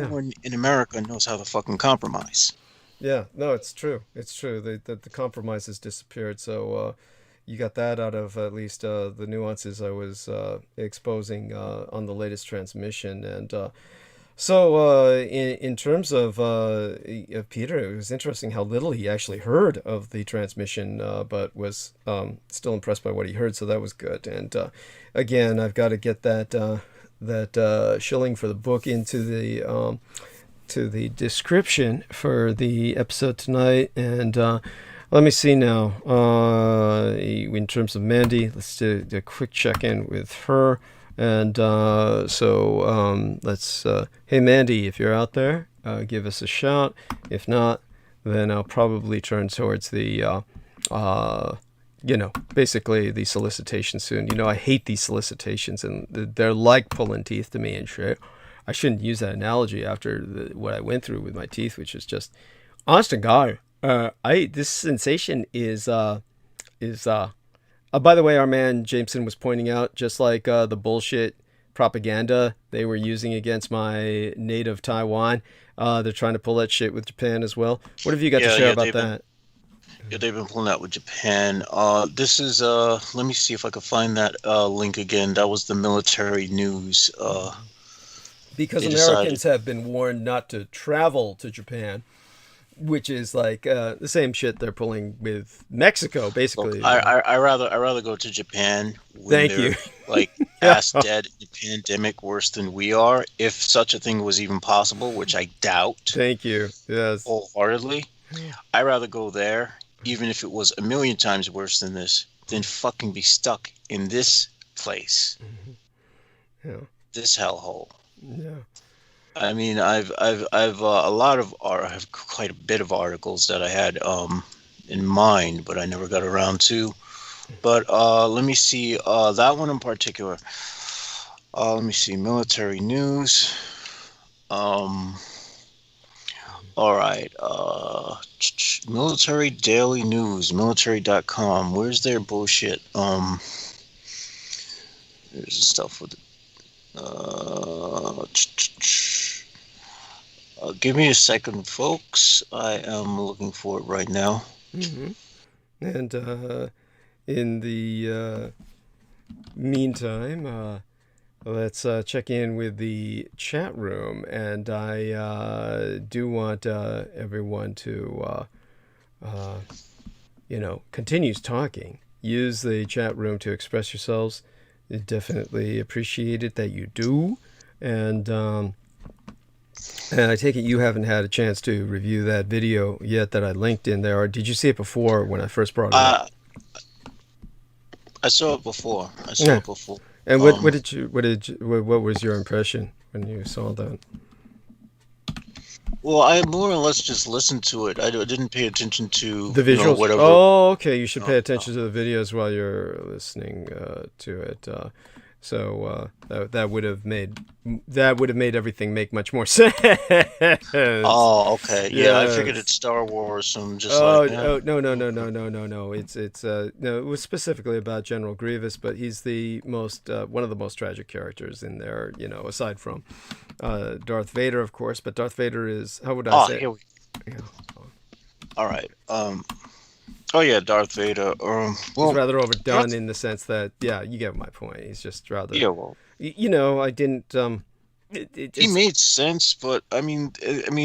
one in America knows how to fucking compromise. Yeah, no, it's true. The compromise has disappeared. So you got that out of at least the nuances I was exposing on the latest transmission. And so in terms of Peter, it was interesting how little he actually heard of the transmission, but was still impressed by what he heard, so that was good. And again, I've got to get that shilling for the book into the to the description for the episode tonight. And let me see now. In terms of Mandy, let's do a quick check-in with her. And so let's, hey Mandy, if you're out there, give us a shout. If not, then I'll probably turn towards the, basically the solicitation soon. I hate these solicitations, and they're like pulling teeth to me and shit. I shouldn't use that analogy after what I went through with my teeth, which is just, honest to God, this sensation is by the way, our man Jameson was pointing out, just like the bullshit propaganda they were using against my native Taiwan, they're trying to pull that shit with Japan as well. What have you got to share about that? Yeah, they've been pulling that with Japan. This is, let me see if I can find that link again. That was the military news. Because Americans have been warned not to travel to Japan, which is like the same shit they're pulling with Mexico, basically. Look, I rather go to Japan when Thank they're you. like ass dead in the pandemic worse than we are, if such a thing was even possible, which I doubt. Thank you. Yes. Wholeheartedly. I'd rather go there, even if it was a million times worse than this, than fucking be stuck in this place. Mm-hmm. Yeah. This hellhole. Yeah. I mean, I've I have quite a bit of articles that I had in mind, but I never got around to. But let me see that one in particular. Let me see military news. All right. Military Daily News, military.com. Where's their bullshit? There's the stuff with give me a second, folks. I am looking for it right now. Mm-hmm. And in the meantime, let's check in with the chat room. And I do want everyone to, continues talking. Use the chat room to express yourselves. Definitely appreciate it that you do. And I take it you haven't had a chance to review that video yet that I linked in there, or did you see it before when I first brought it up? I saw it before. And what was your impression when you saw that? Well, I more or less just listened to it. I didn't pay attention to the visuals. Whatever. Oh, okay. You should pay attention to the videos while you're listening to it. So that would have made everything make much more sense. Oh, okay. Yeah, Yes. I figured it's Star Wars and just No. It's no. It was specifically about General Grievous, but he's the most one of the most tragic characters in there. Aside from Darth Vader, of course. But Darth Vader is, how would I say? Here we All right. Oh yeah, Darth Vader. He's rather overdone in the sense that, yeah, you get my point. He's just rather. Yeah, well. I didn't. He made sense, but I mean,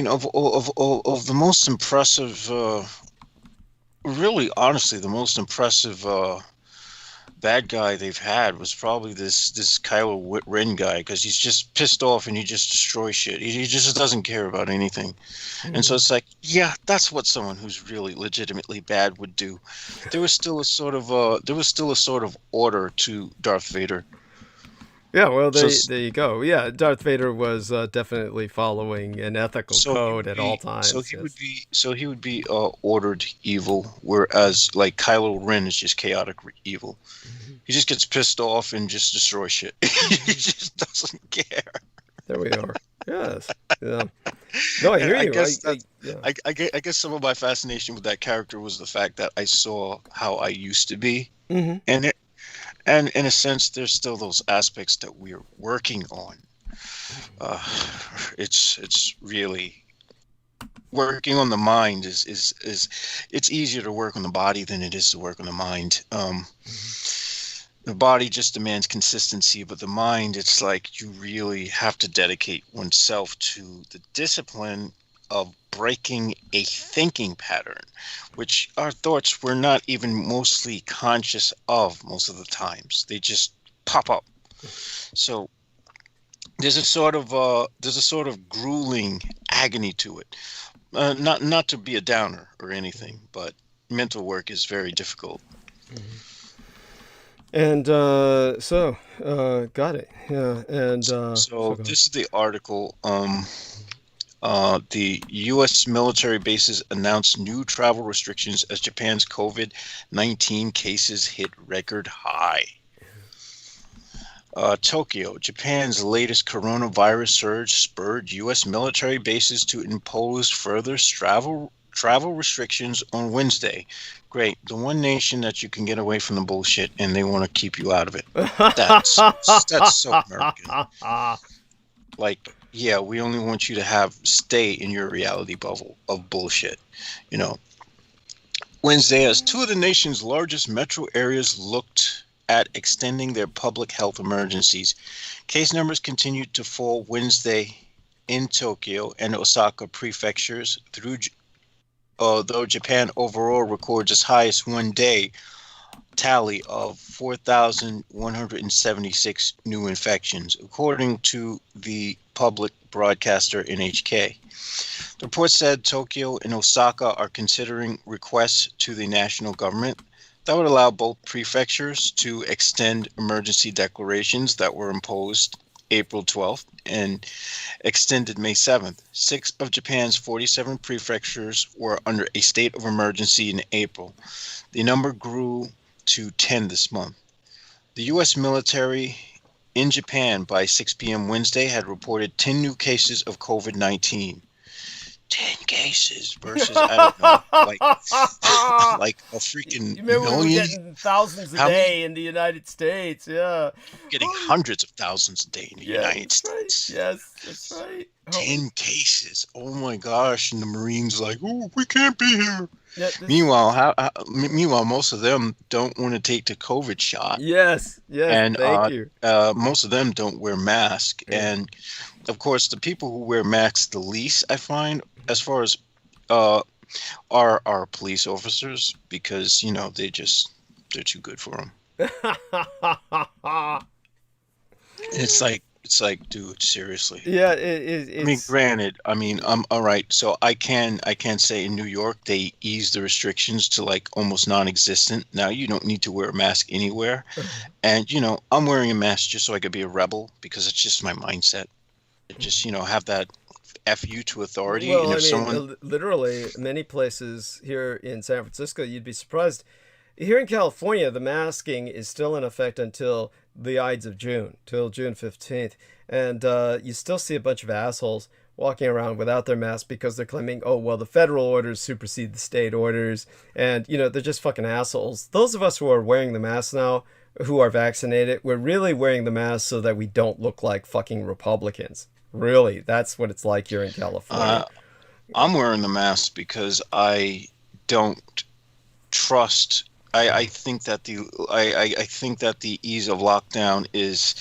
of the most impressive, really, honestly, the most impressive bad guy they've had was probably this Kylo Ren guy, because he's just pissed off and he just destroys shit. He just doesn't care about anything, and so it's like, yeah, that's what someone who's really legitimately bad would do. There was still a sort of order to Darth Vader. Yeah, well, there you go. Yeah, Darth Vader was definitely following an ethical code at all times. So he would be ordered evil, whereas like Kylo Ren is just chaotic evil. Mm-hmm. He just gets pissed off and just destroys shit. He just doesn't care. There we are. Yes. Yeah. No, I hear you. I guess some of my fascination with that character was the fact that I saw how I used to be, mm-hmm. And in a sense, there's still those aspects that we're working on. It's really working on the mind is it's easier to work on the body than it is to work on the mind. The body just demands consistency, but the mind, it's like you really have to dedicate oneself to the discipline of breaking a thinking pattern, which our thoughts we're not even mostly conscious of most of the times. They just pop up. So there's a sort of grueling agony to it. Not to be a downer or anything, but mental work is very difficult. And so got it. Yeah. And so this is the article. The U.S. military bases announced new travel restrictions as Japan's COVID-19 cases hit record high. Tokyo, Japan's latest coronavirus surge spurred U.S. military bases to impose further travel restrictions on Wednesday. Great. The one nation that you can get away from the bullshit and they want to keep you out of it. That's so American. Like, yeah, we only want you to stay in your reality bubble of bullshit, you know. Wednesday, as two of the nation's largest metro areas looked at extending their public health emergencies, case numbers continued to fall Wednesday in Tokyo and Osaka prefectures, though Japan overall records its highest one-day tally of 4,176 new infections, according to the public broadcaster NHK. The report said Tokyo and Osaka are considering requests to the national government that would allow both prefectures to extend emergency declarations that were imposed April 12th and extended May 7th. 6 of Japan's 47 prefectures were under a state of emergency in April. The number grew to 10 this month. The U.S. military in Japan by 6 p.m. Wednesday had reported 10 new cases of COVID-19. 10 cases versus, I don't know, like a freaking million. We were getting thousands a day in the United States, yeah. Getting hundreds of thousands a day in the United States. Right. Yes, that's right. 10 cases. Oh my gosh. And the Marines like, oh, we can't be here. Yeah, Meanwhile, most of them don't want to take the COVID shot. Yes, and thank you. Most of them don't wear masks. Yeah. And of course, the people who wear masks the least, I find, as far as are our police officers, because, you know, they're too good for them. It's like, dude, seriously. Yeah, it's... I mean, granted, I'm all right. So I can say in New York they eased the restrictions to like almost non-existent. Now you don't need to wear a mask anywhere, and you know I'm wearing a mask just so I could be a rebel because it's just my mindset. Just have that FU to authority. Well, and if literally, many places here in San Francisco, you'd be surprised. Here in California, the masking is still in effect until the Ides of June, till June 15th. And you still see a bunch of assholes walking around without their mask because they're claiming, oh, well, the federal orders supersede the state orders. And, they're just fucking assholes. Those of us who are wearing the mask now, who are vaccinated, we're really wearing the mask so that we don't look like fucking Republicans. Really, that's what it's like here in California. I'm wearing the mask because I don't trust... I think that the ease of lockdown is,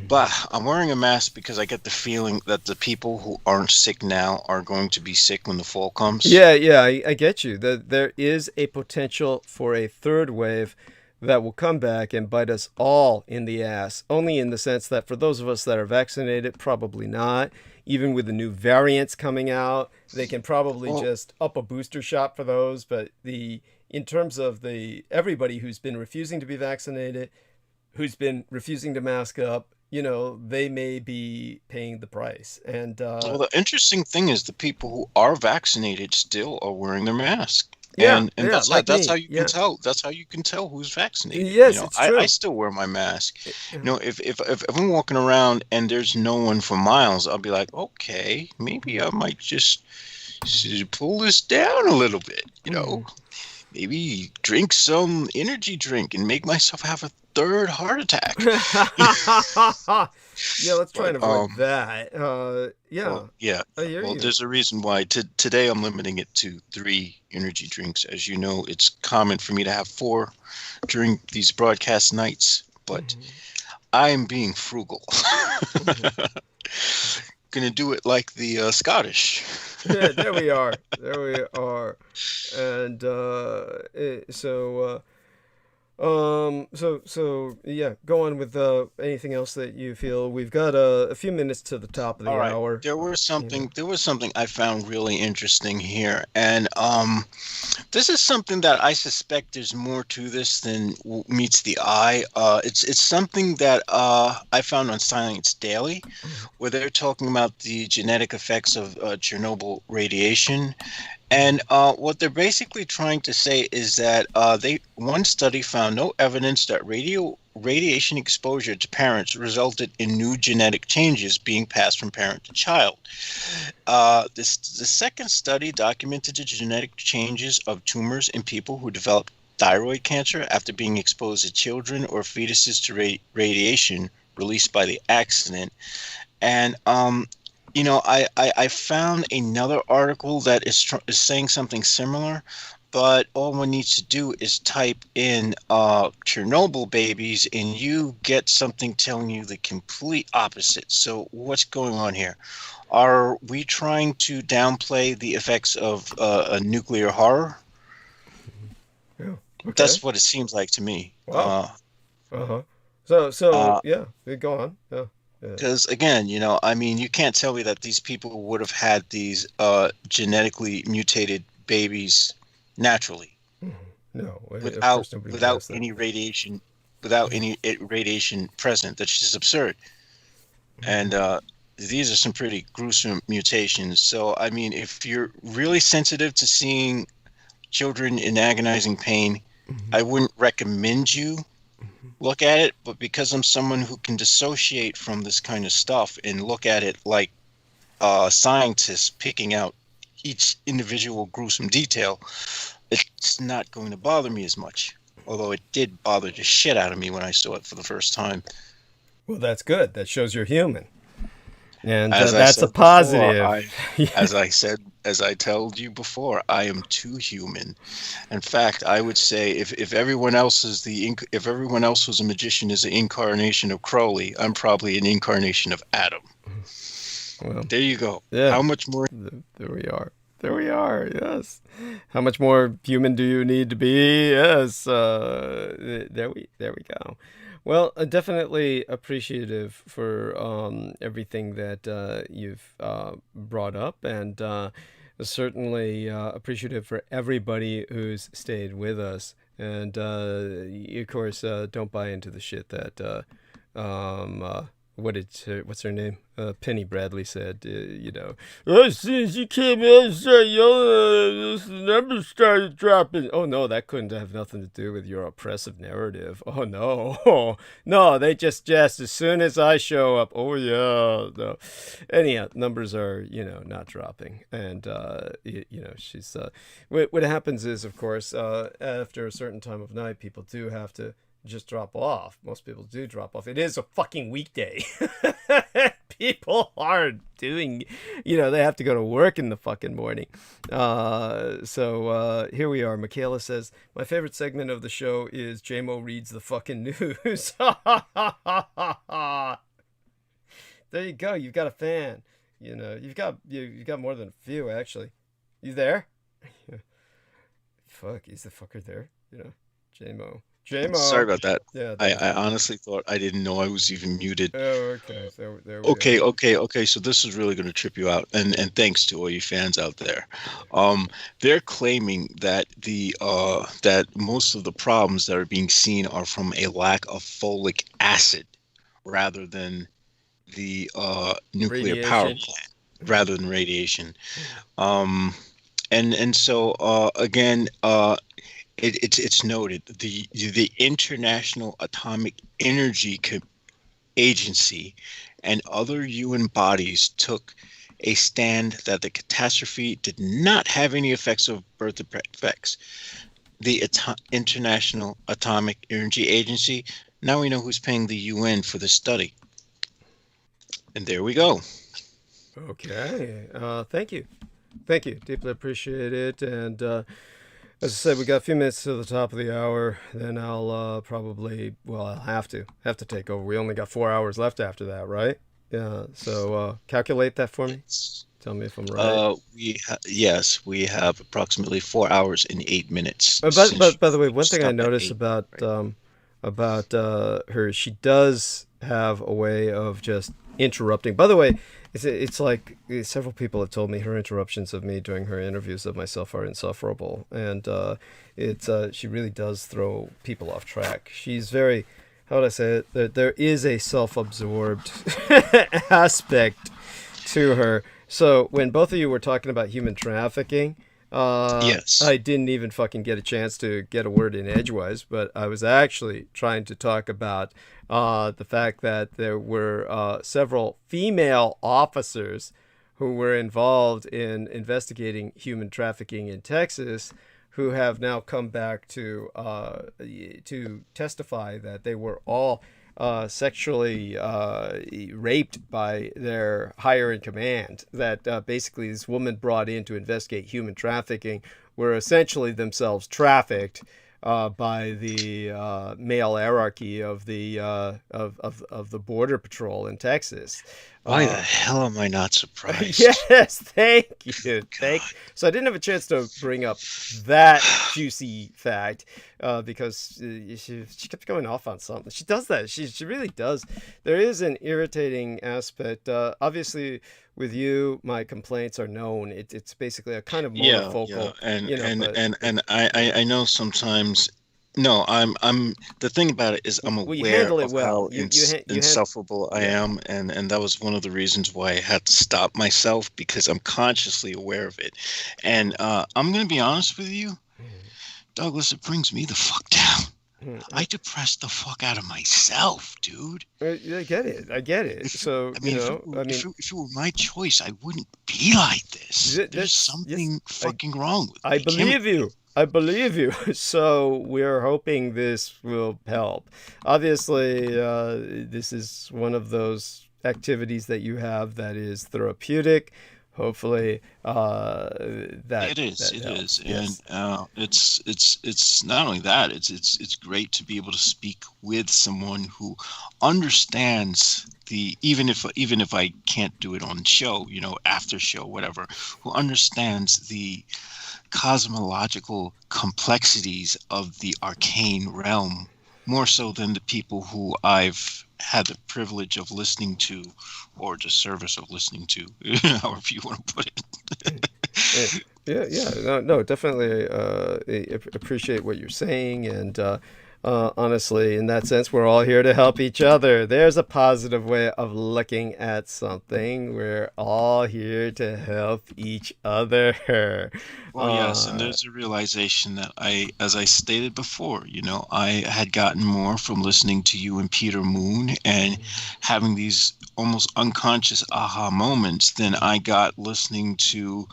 but I'm wearing a mask because I get the feeling that the people who aren't sick now are going to be sick when the fall comes. Yeah, I get you. There is a potential for a third wave that will come back and bite us all in the ass. Only in the sense that for those of us that are vaccinated, probably not. Even with the new variants coming out, they can probably just up a booster shot for those. But in terms of everybody who's been refusing to be vaccinated, who's been refusing to mask up, they may be paying the price. And well, the interesting thing is the people who are vaccinated still are wearing their mask. Yeah, and that's how you can tell. That's how you can tell who's vaccinated. Yes, it's true. I still wear my mask. If I'm walking around and there's no one for miles, I'll be like, okay, maybe I might just pull this down a little bit. Maybe drink some energy drink and make myself have third heart attack. Yeah, let's try and avoid that. Yeah. Well, yeah. I hear Well, you. there's a reason why. Today I'm limiting it to 3 energy drinks. As you know, it's common for me to have 4 during these broadcast nights, but I am being frugal. Gonna do it like the Scottish. Yeah, there we are. And so yeah, go on with anything else that you feel. We've got a few minutes to the top of the hour. There was something I found really interesting here, and this is something that I suspect there's more to this than meets the eye. It's something that I found on Science Daily, where they're talking about the genetic effects of Chernobyl radiation. And what they're basically trying to say is that one study found no evidence that radiation exposure to parents resulted in new genetic changes being passed from parent to child. The second study documented the genetic changes of tumors in people who developed thyroid cancer after being exposed to children or fetuses to radiation released by the accident. And you know, I found another article that is saying something similar, but all one needs to do is type in Chernobyl babies and you get something telling you the complete opposite. So what's going on here? Are we trying to downplay the effects of a nuclear horror? Yeah, okay. That's what it seems like to me. Wow. Yeah, go on. Yeah. Because again, you know, I mean, you can't tell me that these people would have had these genetically mutated babies naturally. No, without any radiation, present. That's just absurd. And these are some pretty gruesome mutations. So, I mean, if you're really sensitive to seeing children in agonizing pain, I wouldn't recommend you look at it, but because I'm someone who can dissociate from this kind of stuff and look at it like scientists picking out each individual gruesome detail, it's not going to bother me as much. Although it did bother the shit out of me when I saw it for the first time. Well, that's good. That shows you're human. And that's a positive. Before, as I told you before, I am too human. In fact, I would say if everyone else was a magician is an incarnation of Crowley, I'm probably an incarnation of Adam. Well, there you go. Yeah. How much more? There we are. Yes. How much more human do you need to be? Yes. There we go. Well, definitely appreciative for everything that you've brought up, and certainly appreciative for everybody who's stayed with us. And of course, don't buy into the shit that what's her name? Penny Bradley said, as soon as you came in and started yelling, the numbers started dropping. Oh, no, that couldn't have nothing to do with your oppressive narrative. Oh, no. No, they just as soon as I show up, oh, yeah. No. Anyhow, numbers are, not dropping. And, she's, what happens is, of course, after a certain time of night, people do have to just drop off. Most people do drop off. It is a fucking weekday. People are doing, they have to go to work in the fucking morning. So here we are. Michaela says, my favorite segment of the show is JMO reads the fucking news. There you go. You've got a fan. You've got more than a few, actually. You there? Fuck, is the fucker there? JMO. Sorry about that. Yeah, I honestly thought I didn't know I was even muted. Oh, okay. So there we go. Okay. So this is really going to trip you out, and thanks to all you fans out there. They're claiming that that most of the problems that are being seen are from a lack of folic acid, rather than the nuclear power plant, rather than radiation. And so again. It's noted the International Atomic Energy Agency and other UN bodies took a stand that the catastrophe did not have any effects of birth effects. The International Atomic Energy Agency Now we know who's paying the UN for the study. And there we go. Okay. Thank you. Thank you. Deeply appreciate it. And as I said, we got a few minutes to the top of the hour. Then I'll probably, well, I'll have to take over. We only got 4 hours left after that, right? Yeah. So calculate that for me. Tell me if I'm right. Yes, we have approximately 4 hours and 8 minutes. By the way, one thing I noticed about her, she does have a way of just interrupting. By the way, it's like several people have told me her interruptions of me during her interviews of myself are insufferable, and she really does throw people off track. She's very, how would I say it? There is a self-absorbed aspect to her. So when both of you were talking about human trafficking, yes, I didn't even fucking get a chance to get a word in edgewise, but I was actually trying to talk about the fact that there were several female officers who were involved in investigating human trafficking in Texas, who have now come back to testify that they were all sexually raped by their higher in command, that basically this woman brought in to investigate human trafficking were essentially themselves trafficked by the male hierarchy of the border patrol in Texas. Why the hell am I not surprised? Yes, thank you. So I didn't have a chance to bring up that juicy fact because she kept going off on something. She does that. She really does. There is an irritating aspect. Obviously, with you, my complaints are known. It's basically a kind of monofocal. Yeah. And I know sometimes. No, I'm. The thing about it is, I'm aware of how insufferable I am, and that was one of the reasons why I had to stop myself, because I'm consciously aware of it. And I'm gonna be honest with you, Douglas. It brings me the fuck down. I depress the fuck out of myself, dude. I get it. So if it were my choice, I wouldn't be like this. There's something fucking wrong with me. I believe you. So we're hoping this will help. Obviously, this is one of those activities that you have that is therapeutic. Hopefully, it is, yes. And it's not only that. It's great to be able to speak with someone who understands even if I can't do it on show, after show, whatever, who understands the cosmological complexities of the arcane realm more so than the people who I've had the privilege of listening to, or the service of listening to, however you want to put it. No, definitely appreciate what you're saying, and honestly, in that sense, we're all here to help each other. There's a positive way of looking at something. We're all here to help each other. Well, yes, and there's a realization that as I stated before, I had gotten more from listening to you and Peter Moon and having these almost unconscious aha moments than I got listening to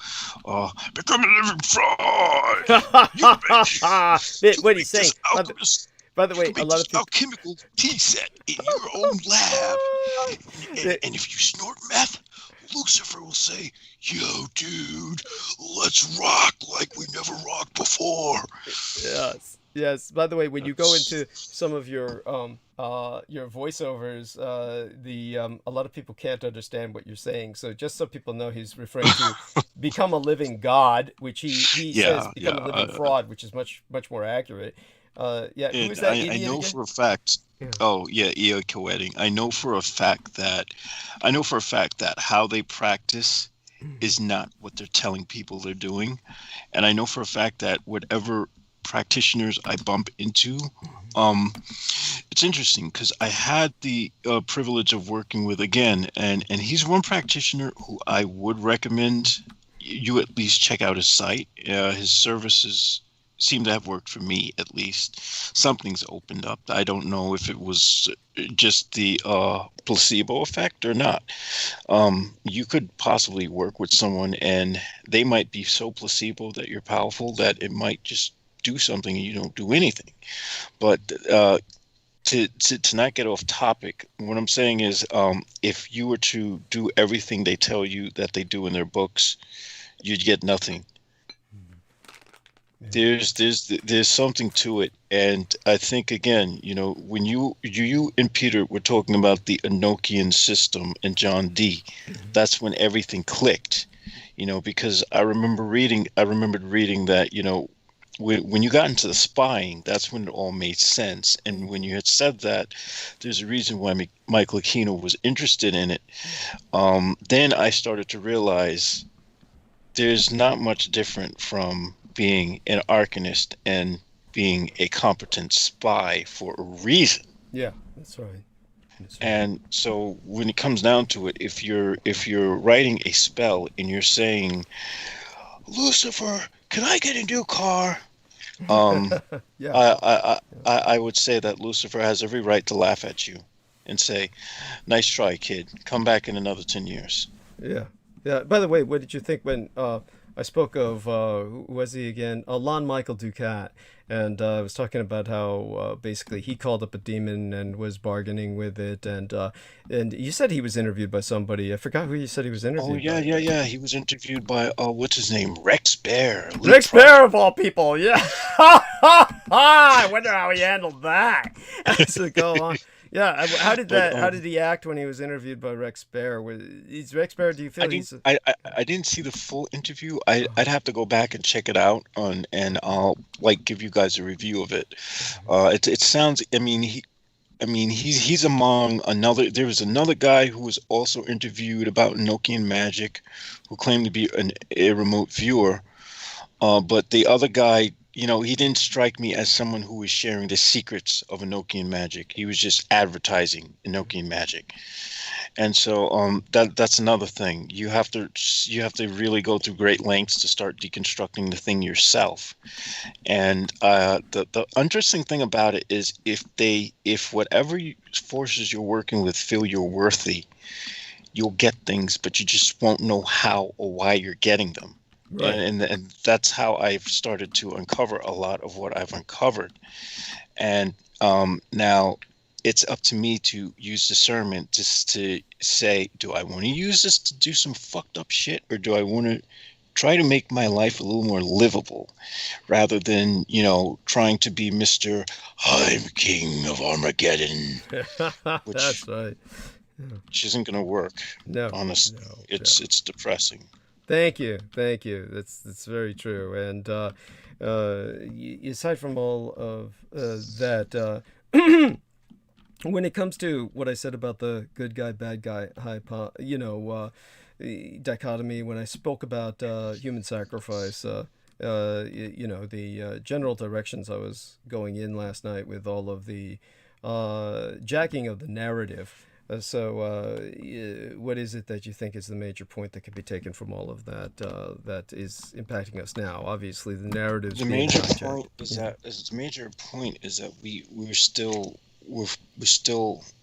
Become a Living Fraud. What are you saying? By the way, a lot of people... alchemical tea set in your own lab. And if you snort meth, Lucifer will say, "Yo, dude, let's rock like we never rocked before." Yes. By the way, when you go into some of your voiceovers, a lot of people can't understand what you're saying. So just so people know, he's referring to "Become a Living God," which he says "Become a Living Fraud," which is much more accurate. Who is that idiot I know again? for a fact. EO co-editing. I know for a fact that how they practice is not what they're telling people they're doing, and I know for a fact that whatever practitioners I bump into, it's interesting because I had the privilege of working with again, and he's one practitioner who I would recommend you at least check out his site. His services seem to have worked for me, at least. Something's opened up. I don't know if it was just the placebo effect or not. You could possibly work with someone and they might be so placebo that you're powerful that it might just do something and you don't do anything. But to not get off topic, what I'm saying is, if you were to do everything they tell you that they do in their books, you'd get nothing. There's something to it, and I think, again, you know, when you and Peter were talking about the Enochian system and John Dee, that's when everything clicked, you know, because I remembered reading that, you know, when you got into the spying, that's when it all made sense. And when you had said that, there's a reason why Michael Aquino was interested in it. Then I started to realize there's not much different from being an arcanist and being a competent spy for a reason. Yeah, that's right. And so when it comes down to it, if you're writing a spell and you're saying, Lucifer, can I get a new car? Yeah. I would say that Lucifer has every right to laugh at you and say, nice try, kid. Come back in another 10 years. Yeah. Yeah. By the way, what did you think when I spoke of, who was he again? Lon Michael Ducat. And I was talking about how basically he called up a demon and was bargaining with it. And you said he was interviewed by somebody. I forgot who you said he was interviewed by. Yeah. He was interviewed by, what's his name? Rex Bear. Rex Bear, of all people, yeah. I wonder how he handled that. So go on. Yeah, how did he act when he was interviewed by Rex Bear? Is Rex Bear? Do you feel I didn't see the full interview. I'd have to go back and check it out and I'll give you guys a review of it. It sounds. He's among another. There was another guy who was also interviewed about Enochian magic, who claimed to be a remote viewer. But the other guy, you know, he didn't strike me as someone who was sharing the secrets of Enochian magic. He was just advertising Enochian magic. And so that's another thing. You have to really go through great lengths to start deconstructing the thing yourself. And the interesting thing about it is if whatever forces you're working with feel you're worthy, you'll get things, but you just won't know how or why you're getting them. Right. And that's how I've started to uncover a lot of what I've uncovered. And now it's up to me to use discernment just to say, do I want to use this to do some fucked up shit, or do I want to try to make my life a little more livable rather than, you know, trying to be Mr. I'm King of Armageddon. That's right. Yeah. Which isn't going to work. No, honestly. No, it's depressing. Thank you. That's very true. And aside from all of that, when it comes to what I said about the good guy, bad guy, dichotomy, when I spoke about human sacrifice, the general directions I was going in last night with all of the jacking of the narrative. What is it that you think is the major point that could be taken from all of that that is impacting us now? Obviously, the narratives. The major point is that we're still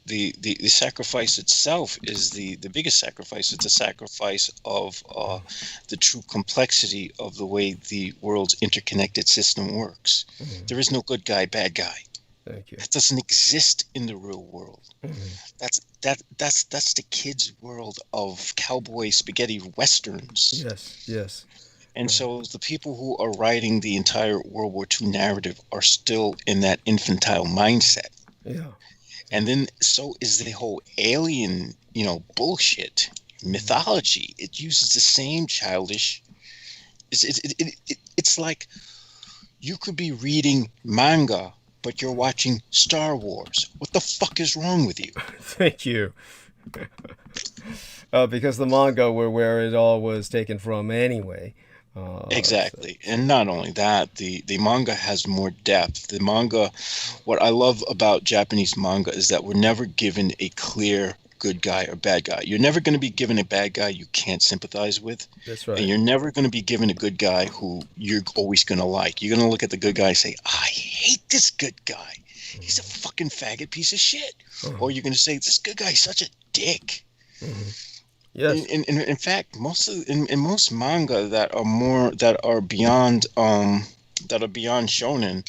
the sacrifice itself is the biggest sacrifice. It's a sacrifice of the true complexity of the way the world's interconnected system works. Mm-hmm. There is no good guy, bad guy. Thank you. That doesn't exist in the real world. Mm-hmm. That's the kids' world of cowboy spaghetti westerns. Yes. And so the people who are writing the entire World War II narrative are still in that infantile mindset. Yeah. And then so is the whole alien, bullshit mythology. It uses the same childish. It's like you could be reading manga, but you're watching Star Wars. What the fuck is wrong with you? Thank you. Because the manga were where it all was taken from anyway. Exactly. And not only that, the manga has more depth. The manga, what I love about Japanese manga is that we're never given a clear good guy or bad guy. You're never going to be given a bad guy you can't sympathize with. That's right. And you're never going to be given a good guy who you're always going to like. You're going to look at the good guy and say, I hate this good guy. He's a fucking faggot piece of shit. Or you're going to say, this good guy's such a dick. Yes. In fact, most manga that are beyond shonen,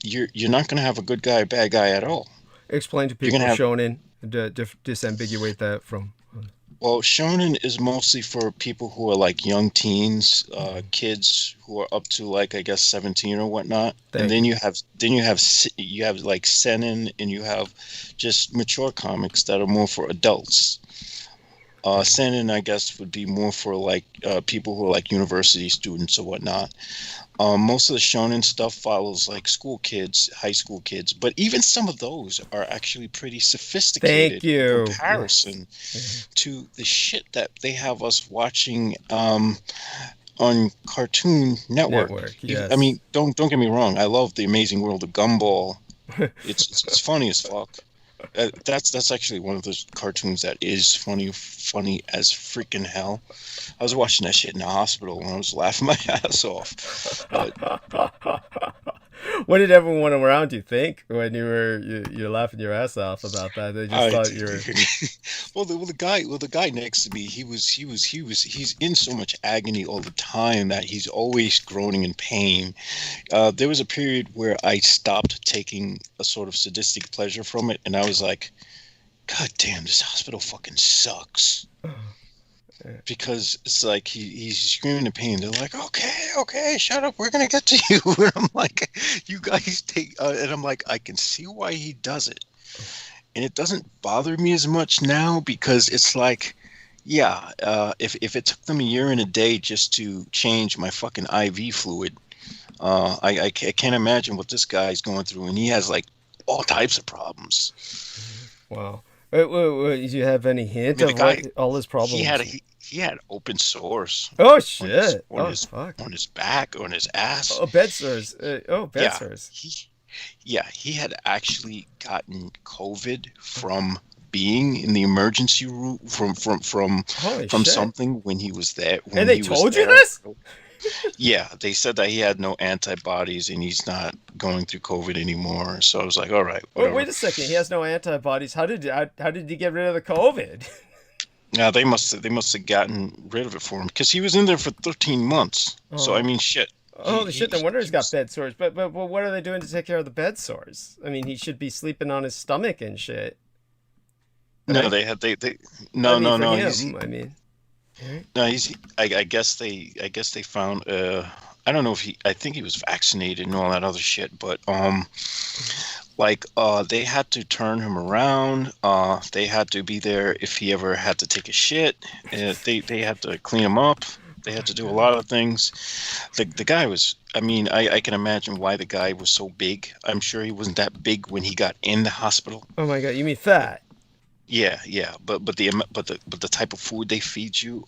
you're not going to have a good guy, bad guy at all. Explain to people shonen, disambiguate that from. Well, shonen is mostly for people who are like young teens, kids who are up to like I guess 17 or whatnot, and then you have like seinen, and you have just mature comics that are more for adults. Seinen, I guess, would be more for like people who are like university students or whatnot. Most of the shonen stuff follows like school kids, high school kids, but even some of those are actually pretty sophisticated in comparison to the shit that they have us watching on Cartoon Network. Yes. I mean, don't get me wrong. I love The Amazing World of Gumball. It's funny as fuck. That's actually one of those cartoons that is funny as freaking hell. I was watching that shit in the hospital when I was laughing my ass off. What did everyone around you think when you're laughing your ass off about that? They just thought you were. the guy next to me, he's in so much agony all the time that he's always groaning in pain. There was a period where I stopped taking a sort of sadistic pleasure from it, and I was like, God damn, this hospital fucking sucks. Because it's like he's screaming in pain. They're like, okay, shut up, we're gonna get to you. And I'm like, you guys take and I'm like, I can see why he does it, and it doesn't bother me as much now, because it's like, if it took them a year and a day just to change my fucking IV fluid, I can't imagine what this guy's going through, and he has like all types of problems. Wow. Did you have any hint of what all his problems? He had open sores. Oh shit! On his back, on his ass. Oh, bed sores. Bed sores. He had actually gotten COVID from being in the emergency room from something when he was there. And they told you this? Yeah, they said that he had no antibodies and he's not going through COVID anymore. So I was like, all right. Whatever. Wait a second. He has no antibodies. How did he get rid of the COVID? Yeah, they must have gotten rid of it for him, because he was in there for 13 months. Oh. So I mean, shit. Holy shit! No wonder he's got bed sores. But what are they doing to take care of the bed sores? I mean, he should be sleeping on his stomach and shit. No, right? I guess they found. I don't know if I think he was vaccinated and all that other shit, but they had to turn him around. They had to be there if he ever had to take a shit. They had to clean him up. They had to do a lot of things. The guy was, I mean, I can imagine why the guy was so big. I'm sure he wasn't that big when he got in the hospital. Oh my God, you mean fat? Yeah. But the type of food they feed you,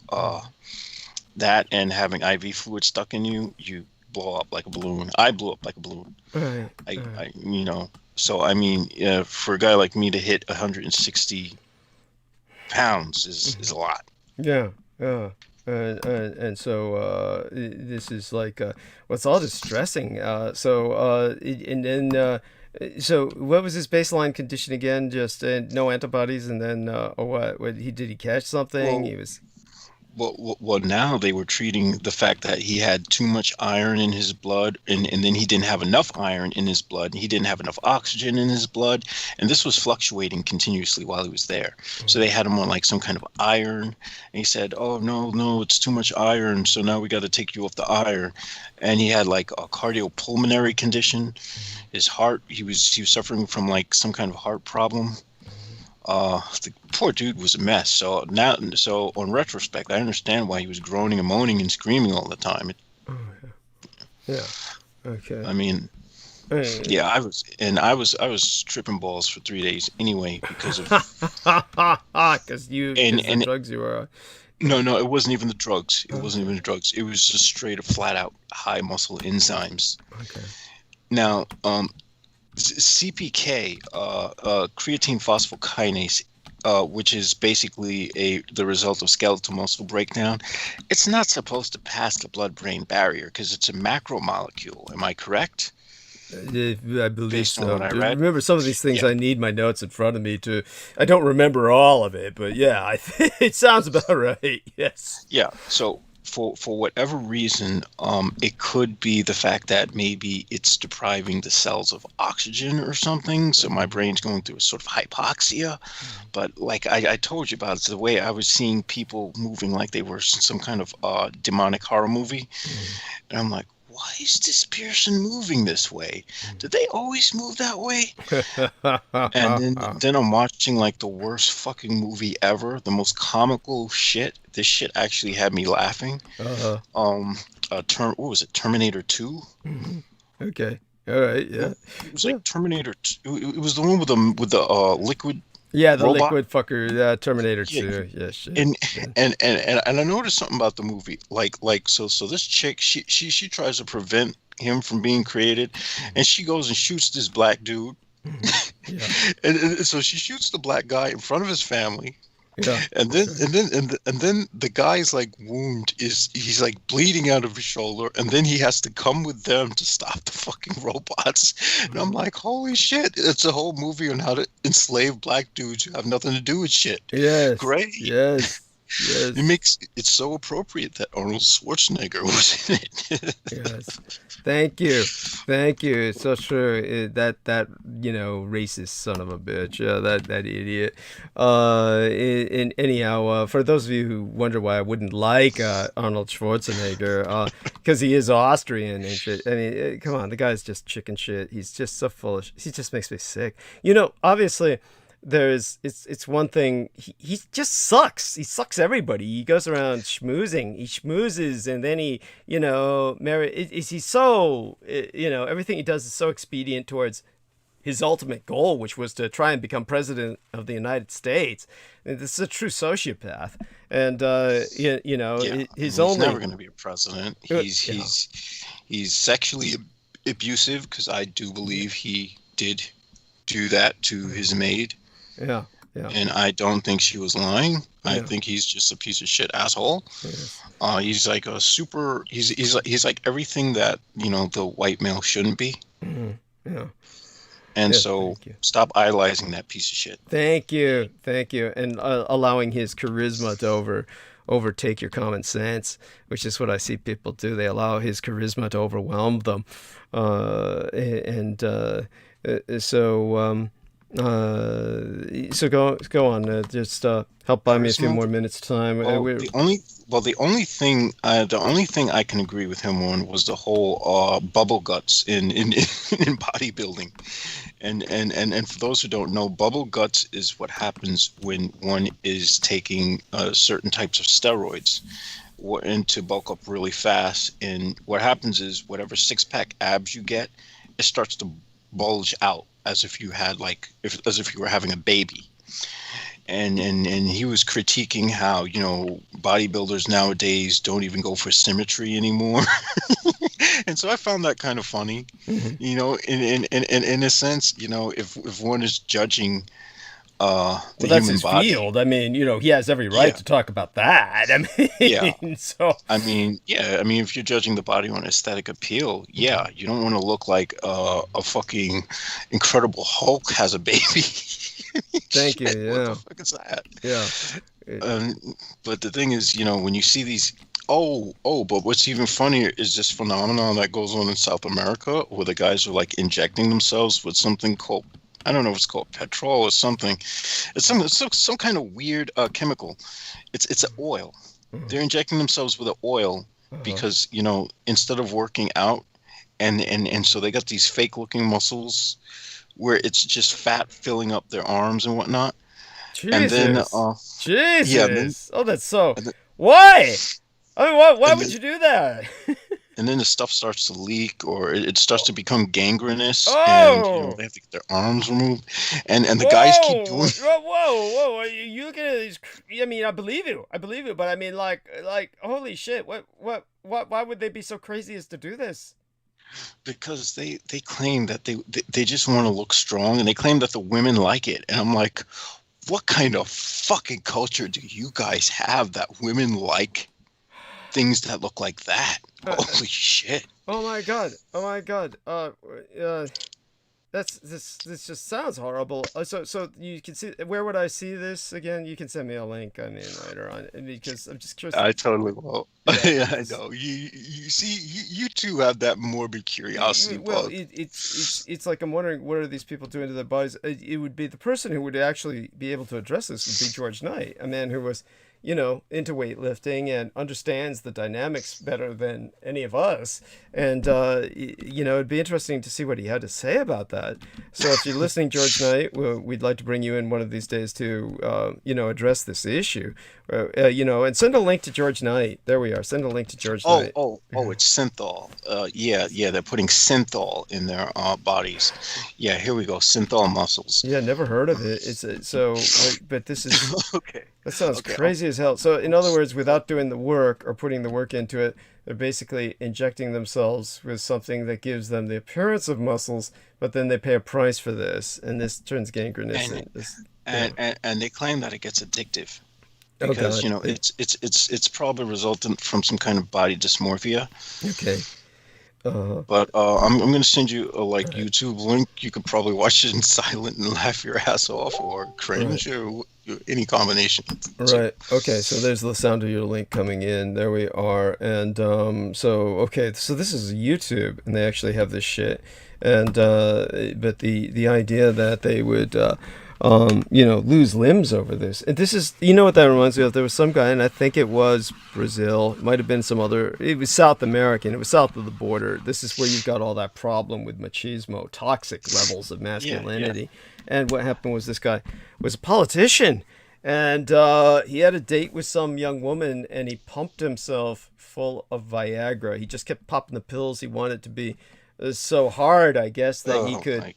that and having IV fluid stuck in you, you blow up like a balloon. I blew up like a balloon. Right. I so I mean, for a guy like me to hit 160 pounds is a lot. Yeah. And so this is like it's all distressing. So what was his baseline condition again? Just no antibodies, and then or what? Did he catch something? He was. Well, now they were treating the fact that he had too much iron in his blood, and then he didn't have enough iron in his blood. He didn't have enough oxygen in his blood, and this was fluctuating continuously while he was there. So they had him on like some kind of iron, and he said, "Oh no, it's too much iron. So now we got to take you off the iron." And he had like a cardiopulmonary condition. His heart, he was suffering from like some kind of heart problem. The poor dude was a mess. So on retrospect, I understand why he was groaning and moaning and screaming all the time. Yeah. Okay. I mean, yeah, I was tripping balls for 3 days anyway because of the drugs you were on. No, it wasn't even the drugs. It wasn't even the drugs. It was just straight up, flat out high muscle enzymes. Okay. Now, CPK, creatine phosphokinase, which is basically the result of skeletal muscle breakdown, it's not supposed to pass the blood-brain barrier because it's a macromolecule. Am I correct? I believe Based so. on what I read? Remember, some of these things I need my notes in front of me to. I don't remember all of it, but yeah, it sounds about right. Yes. Yeah. So for whatever reason, it could be the fact that maybe it's depriving the cells of oxygen or something. So my brain's going through a sort of hypoxia. But like I told you about, it's the way I was seeing people moving like they were some kind of demonic horror movie. And I'm like, why is this person moving this way? Did they always move that way? And then I'm watching like the worst fucking movie ever, the most comical shit. This shit actually had me laughing. What was it? Terminator 2? Okay. All right. Yeah. It was like Terminator 2. It was the one with the liquid. Yeah, the robot. liquid fucker, Terminator 2. Yeah, shit. And I noticed something about the movie. So this chick, she tries to prevent him from being created, and she goes and shoots this black dude. and so she shoots the black guy in front of his family. Yeah. And then the guy's like wound he's like bleeding out of his shoulder, and then he has to come with them to stop the fucking robots. And I'm like, holy shit! It's a whole movie on how to enslave black dudes who have nothing to do with shit. Yes. Great. Yes. Yes. It's so appropriate that Arnold Schwarzenegger was in it. Yes. Thank you. It's so true. That racist son of a bitch. That idiot. Anyhow, for those of you who wonder why I wouldn't like Arnold Schwarzenegger, because he is Austrian and shit. I mean, come on, the guy's just chicken shit. He's just so full of. He just makes me sick. Obviously. It's one thing. He just sucks. He sucks everybody. He goes around schmoozing. He schmoozes, and then he, he's so, everything he does is so expedient towards his ultimate goal, which was to try and become president of the United States. And this is a true sociopath. And he's only never going to be a president. He's sexually abusive, because I do believe he did do that to his maid. Yeah. And I don't think she was lying. Yeah. I think he's just a piece of shit asshole. Yes. He's like a super. He's like everything that the white male shouldn't be. Mm-hmm. Yeah. And so stop idolizing that piece of shit. Thank you, and allowing his charisma to overtake your common sense, which is what I see people do. They allow his charisma to overwhelm them, So go on. Just help buy me a few more minutes time. The only thing I can agree with him on was the whole bubble guts in bodybuilding, and for those who don't know, bubble guts is what happens when one is taking certain types of steroids and to bulk up really fast. And what happens is whatever 6-pack abs you get, it starts to bulge out. As if you had as if you were having a baby, and he was critiquing how bodybuilders nowadays don't even go for symmetry anymore, and so I found that kind of funny, in a sense, if one is judging the that's human his body. field. I mean, he has every right to talk about that. I mean, if you're judging the body on aesthetic appeal, you don't want to look like a fucking Incredible Hulk has a baby. Thank you. Yeah. What the fuck is that? Yeah. But the thing is, when you see these. But what's even funnier is this phenomenon that goes on in South America, where the guys are like injecting themselves with something called, I don't know if it's called petrol or something. It's some kind of weird chemical. It's an oil. Mm-hmm. They're injecting themselves with an oil because instead of working out, and so they got these fake looking muscles where it's just fat filling up their arms and whatnot. Jesus. And then Jesus. Yeah, that's so. Why? I mean, why would you do that? And then the stuff starts to leak, or it starts to become gangrenous, and they have to get their arms removed, and the guys keep doing. Whoa! Are you looking at these? I mean, I believe you, but I mean, like, holy shit! What? Why would they be so crazy as to do this? Because they claim that they just want to look strong, and they claim that the women like it, and I'm like, what kind of fucking culture do you guys have that women like things that look like that? Holy shit! Oh my god! This just sounds horrible. So you can see, where would I see this again? You can send me a link. I mean, later on, because I'm just curious. I totally will. Yeah, Yeah, I because know. You see, you two have that morbid curiosity well, bug. it's like I'm wondering, what are these people doing to their bodies? It would be the person who would actually be able to address this would be George Knight, a man who was, into weightlifting and understands the dynamics better than any of us. And, it'd be interesting to see what he had to say about that. So if you're listening, George Knight, we'd like to bring you in one of these days to, address this issue, and send a link to George Knight. There we are. Send a link to George Knight. It's synthol. Yeah, they're putting synthol in their bodies. Yeah, here we go. Synthol muscles. Yeah, never heard of it. But this is Okay. that sounds crazy as hell. So in other words, without doing the work or putting the work into it, they're basically injecting themselves with something that gives them the appearance of muscles, but then they pay a price for this, and this turns gangrenous. And they claim that it gets addictive Oh because God. it's probably resultant from some kind of body dysmorphia. Okay. But I'm going to send you a YouTube link. You could probably watch it in silent and laugh your ass off, or cringe, or any combination. Right. Okay. So there's the sound of your link coming in. There we are. And so this is YouTube, and they actually have this shit. And but the idea that they would lose limbs over this. And this is, what that reminds me of? There was some guy, and I think it was Brazil. It might have been some other. It was South American. It was south of the border. This is where you've got all that problem with machismo, toxic levels of masculinity. Yeah. And what happened was, this guy was a politician, and he had a date with some young woman, and he pumped himself full of Viagra. He just kept popping the pills. He wanted to be so hard, I guess, that he could,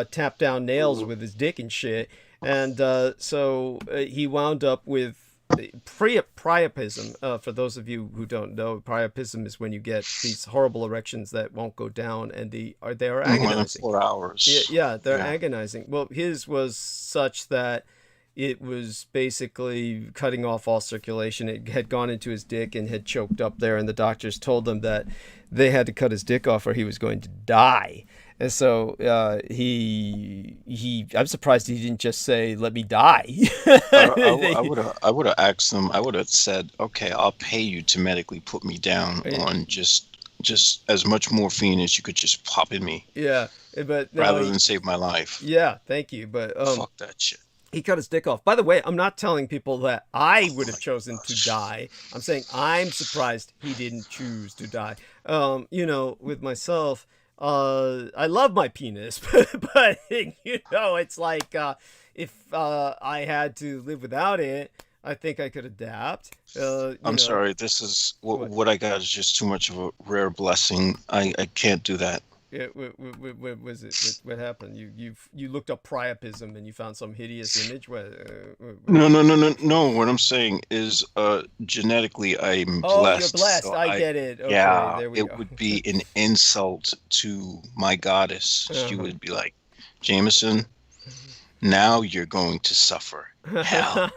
tap down nails with his dick and shit. And so he wound up with priapism. For those of you who don't know, priapism is when you get these horrible erections that won't go down, and they are agonizing. 4 hours. Yeah, they're agonizing. Well, his was such that it was basically cutting off all circulation. It had gone into his dick and had choked up there, and the doctors told them that they had to cut his dick off or he was going to die. And so I'm surprised he didn't just say, "Let me die." I would have asked them. I would have said, "Okay, I'll pay you to medically put me down on just as much morphine as you could just pop in me." Yeah, but no, rather than save my life. Yeah, thank you, but fuck that shit. He cut his dick off. By the way, I'm not telling people that I would have chosen to die. I'm saying I'm surprised he didn't choose to die. With myself, I love my penis, but it's like if I had to live without it, I think I could adapt. I'm sorry. This is what I got is just too much of a rare blessing. I can't do that. Yeah, what was it? What happened? You looked up priapism and you found some hideous image. No. What I'm saying is, genetically, I'm blessed. You're blessed. So I get it. Okay, yeah, there we go. It would be an insult to my goddess. She would be like, "Jameson, now you're going to suffer hell."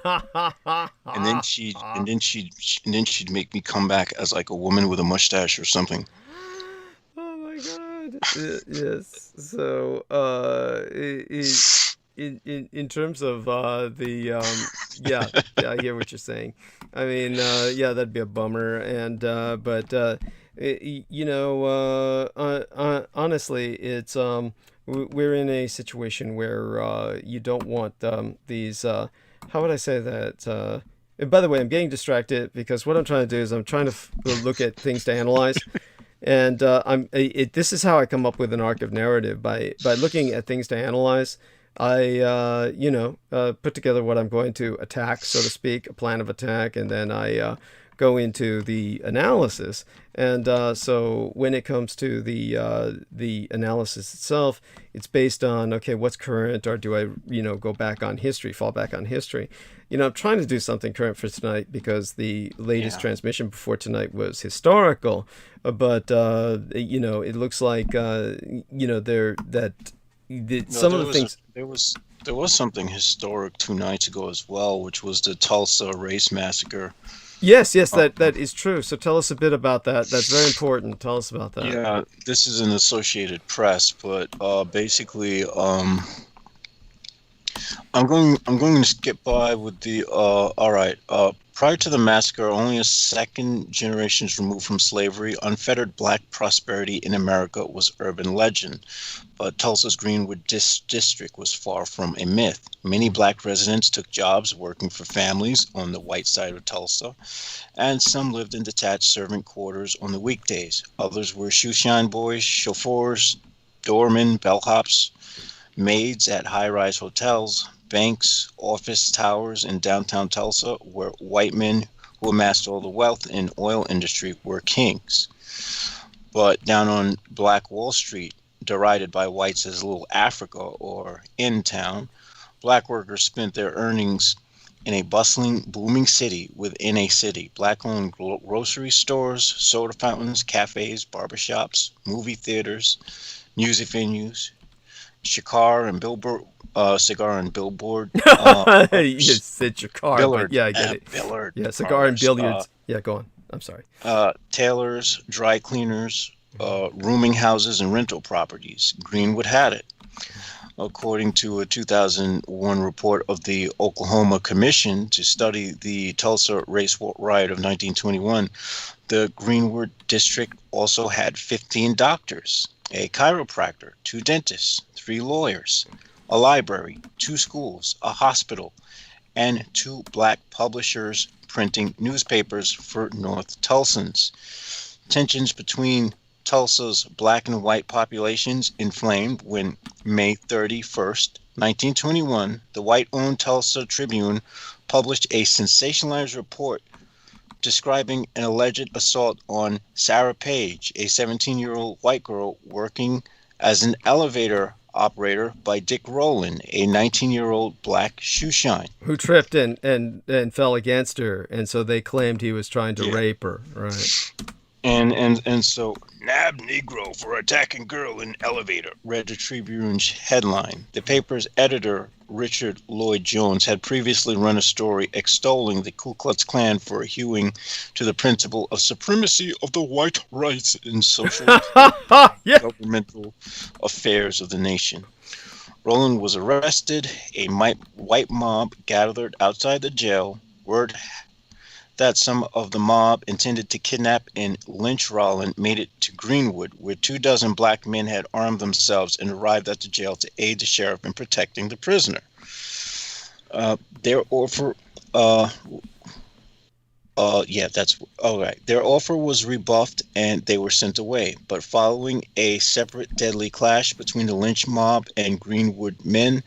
and then she'd make me come back as like a woman with a mustache or something. Oh my God. Yes. So, in terms of I hear what you're saying. I mean, that'd be a bummer. And honestly, it's we're in a situation where you don't want these. How would I say that? And by the way, I'm getting distracted because what I'm trying to do is I'm trying to look at things to analyze. And this is how I come up with an arc of narrative, by looking at things to analyze. I put together what I'm going to attack, so to speak, a plan of attack, and then I go into the analysis. And so when it comes to the analysis itself, it's based on, okay, what's current, or do I go back on history, fall back on history. I'm trying to do something current for tonight because the latest transmission before tonight was historical, but it looks like some of the things. There was something historic 2 nights ago as well, which was the Tulsa race massacre. Yes, that is true. So tell us a bit about that. That's very important. Tell us about that. Yeah, this is an Associated Press, but basically, I'm going to skip by with the all right. Prior to the massacre, only a second generations removed from slavery, unfettered black prosperity in America was urban legend. But Tulsa's Greenwood district was far from a myth. Many black residents took jobs working for families on the white side of Tulsa, and some lived in detached servant quarters on the weekdays. Others were shoeshine boys, chauffeurs, doormen, bellhops, maids at high-rise hotels, banks, office towers in downtown Tulsa, where white men who amassed all the wealth in oil industry were kings. But down on Black Wall Street, derided by whites as Little Africa or in town, black workers spent their earnings in a bustling, booming city within a city. Black-owned grocery stores, soda fountains, cafes, barbershops, movie theaters, music venues, cigar and billboard. You said cigar, Billard, but yeah, I get it. Billard, yeah, cigar and billiards. Yeah, go on. I'm sorry. Tailors, dry cleaners, rooming houses, and rental properties. Greenwood had it. According to a 2001 report of the Oklahoma Commission to study the Tulsa race riot of 1921, the Greenwood district also had 15 doctors, a chiropractor, 2 dentists, 3 lawyers, a library, 2 schools, a hospital, and 2 black publishers printing newspapers for North Tulsans. Tensions between Tulsa's black and white populations inflamed when May 31st, 1921, the white-owned Tulsa Tribune published a sensationalized report describing an alleged assault on Sarah Page, a 17-year-old white girl working as an elevator operator, by Dick Rowland, a 19-year-old black shoeshine. Who tripped and fell against her, and so they claimed he was trying to rape her, right? And so, nabbed Negro for attacking girl in elevator, read the Tribune's headline. The paper's editor, Richard Lloyd Jones, had previously run a story extolling the Ku Klux Klan for hewing to the principle of supremacy of the white rights in social governmental affairs of the nation. Rowland was arrested. A white mob gathered outside the jail. Word that some of the mob intended to kidnap and lynch Rowland made it to Greenwood, where 24 black men had armed themselves and arrived at the jail to aid the sheriff in protecting the prisoner. Their offer was rebuffed and they were sent away. But following a separate deadly clash between the lynch mob and Greenwood men,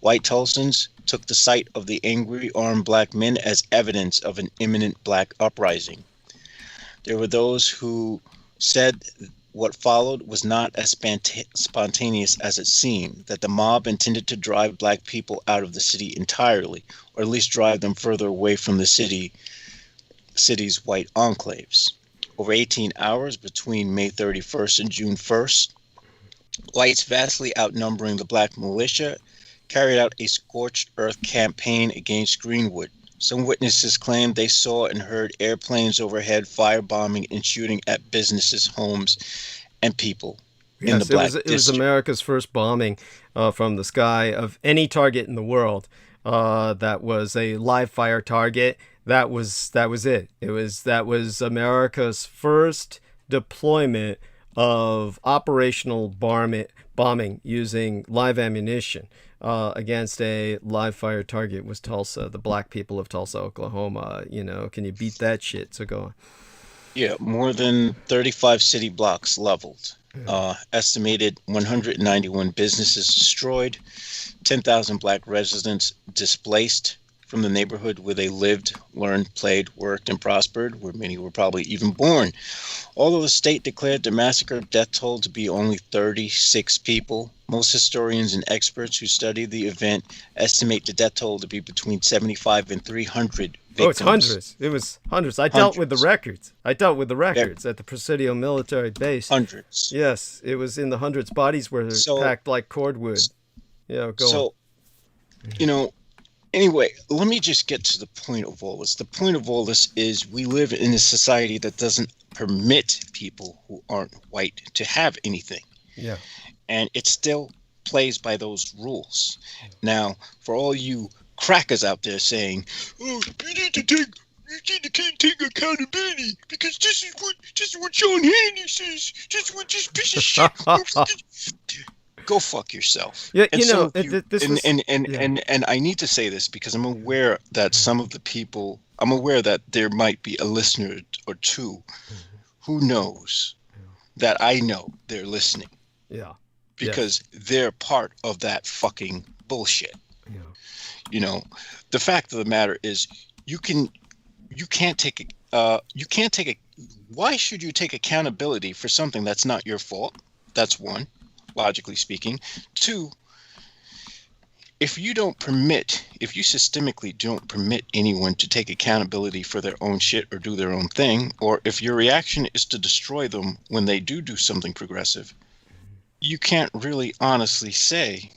white Tulsans took the sight of the angry armed black men as evidence of an imminent black uprising. There were those who said what followed was not as spontaneous as it seemed, that the mob intended to drive black people out of the city entirely, or at least drive them further away from the city's white enclaves. Over 18 hours between May 31st and June 1st, whites vastly outnumbering the black militia carried out a scorched earth campaign against Greenwood. Some witnesses claimed they saw and heard airplanes overhead firebombing and shooting at businesses, homes, and people in the black district. It was America's first bombing from the sky of any target in the world that was a live fire target. That was it. That was America's first deployment of operational bombing using live ammunition. Against a live fire target was Tulsa, the black people of Tulsa, Oklahoma. You know, can you beat that shit? So go on. Yeah, more than 35 city blocks leveled. Estimated 191 businesses destroyed, 10,000 black residents displaced from the neighborhood where they lived, learned, played, worked, and prospered, where many were probably even born. Although the state declared the massacre death toll to be only 36 people, most historians and experts who study the event estimate the death toll to be between 75 and 300 victims. Oh, it's hundreds. It was hundreds. I dealt with the records. At the Presidio military base. Hundreds. Yes, it was in the hundreds. Bodies were packed like cordwood. Yeah, go on. You know, Anyway, let me just get to the point of all this. The point of all this is we live in a society that doesn't permit people who aren't white to have anything. Yeah. And it still plays by those rules. Now, for all you crackers out there saying, "Oh, you can't take accountability because this is what John Hannity says. This is what this piece of shit." Go fuck yourself. Yeah, and you know, this was, and I need to say this because I'm aware that some of the people, I'm aware that there might be a listener or two who knows that I know they're listening. Yeah. Because they're part of that fucking bullshit. Yeah. You know, the fact of the matter is you can't take why should you take accountability for something that's not your fault? That's one, logically speaking. Two, if you systemically don't permit anyone to take accountability for their own shit or do their own thing, or if your reaction is to destroy them when they do something progressive, you can't really honestly say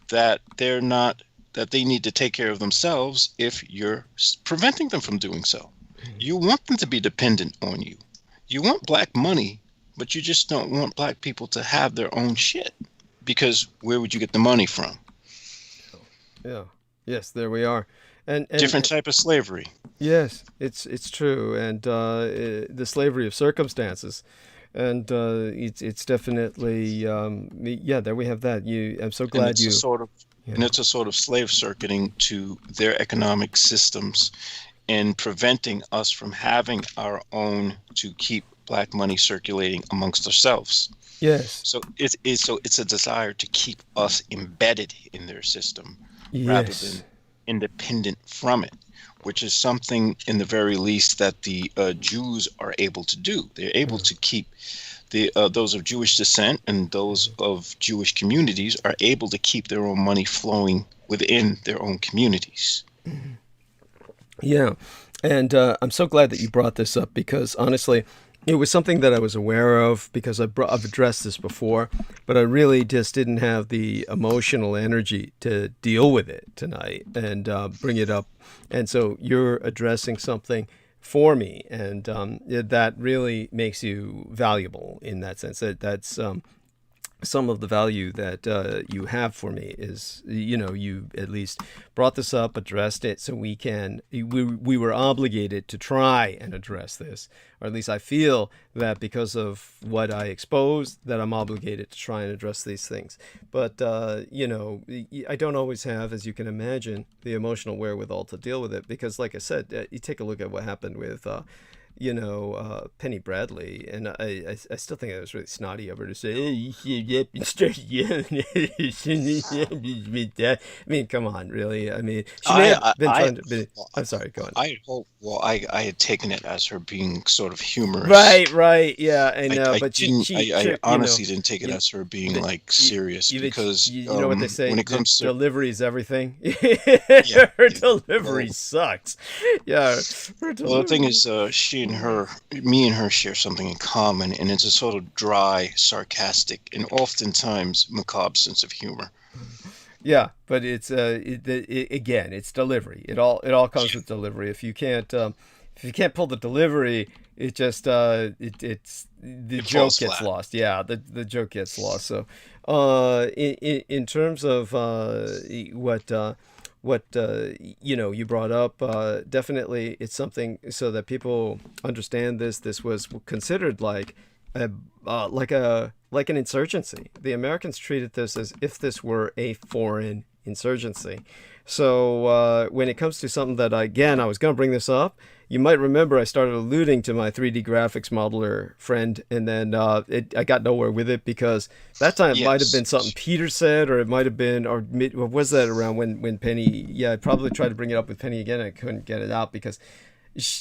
that they need to take care of themselves if you're preventing them from doing so. You want them to be dependent on you. You want black money, but you just don't want black people to have their own shit, because where would you get the money from? Yeah. Yes, there we are. And different type of slavery. Yes, it's true. And the slavery of circumstances. And it's definitely there we have that. I'm so glad and it's a sort of slave circuiting to their economic systems and preventing us from having our own to keep black money circulating amongst ourselves. Yes. So it's a desire to keep us embedded in their system rather than independent from it, which is something in the very least that the Jews are able to do. They're able to keep those of Jewish descent and those of Jewish communities are able to keep their own money flowing within their own communities. Yeah, and I'm so glad that you brought this up, because honestly, it was something that I was aware of because I've addressed this before, but I really just didn't have the emotional energy to deal with it tonight and bring it up. And so you're addressing something for me, and that really makes you valuable in that sense. That's some of the value that you have for me is, you at least brought this up, addressed it, so we were obligated to try and address this, or at least I feel that because of what I exposed, that I'm obligated to try and address these things. But, I don't always have, as you can imagine, the emotional wherewithal to deal with it, because like I said, you take a look at what happened with Penny Bradley, and I still think it was really snotty of her to say, "Hey, you should get and start yelling." I mean, come on, really? I mean, she may have been trying to. I'm sorry, go on. I had taken it as her being sort of humorous. Right, yeah, I know, but I honestly didn't take it as her being like serious, because you know what they say, when it comes to delivery is everything. Her delivery sucks. Yeah, her delivery. Well, the thing is, me and her share something in common, and it's a sort of dry, sarcastic, and oftentimes macabre sense of humor. Yeah, but it's again, it's delivery. It all comes with delivery. If you can't pull the delivery, it just the joke gets lost. Yeah, the joke gets lost. So, in terms of what you brought up, definitely it's something so that people understand this. This was considered like an insurgency. The Americans treated this as if this were a foreign insurgency. So when it comes to something that I was going to bring this up, you might remember I started alluding to my 3D graphics modeler friend, and then I got nowhere with it, because that time it might have been something Peter said, or it might have been, or was that around when Penny, I probably tried to bring it up with Penny again, and I couldn't get it out, because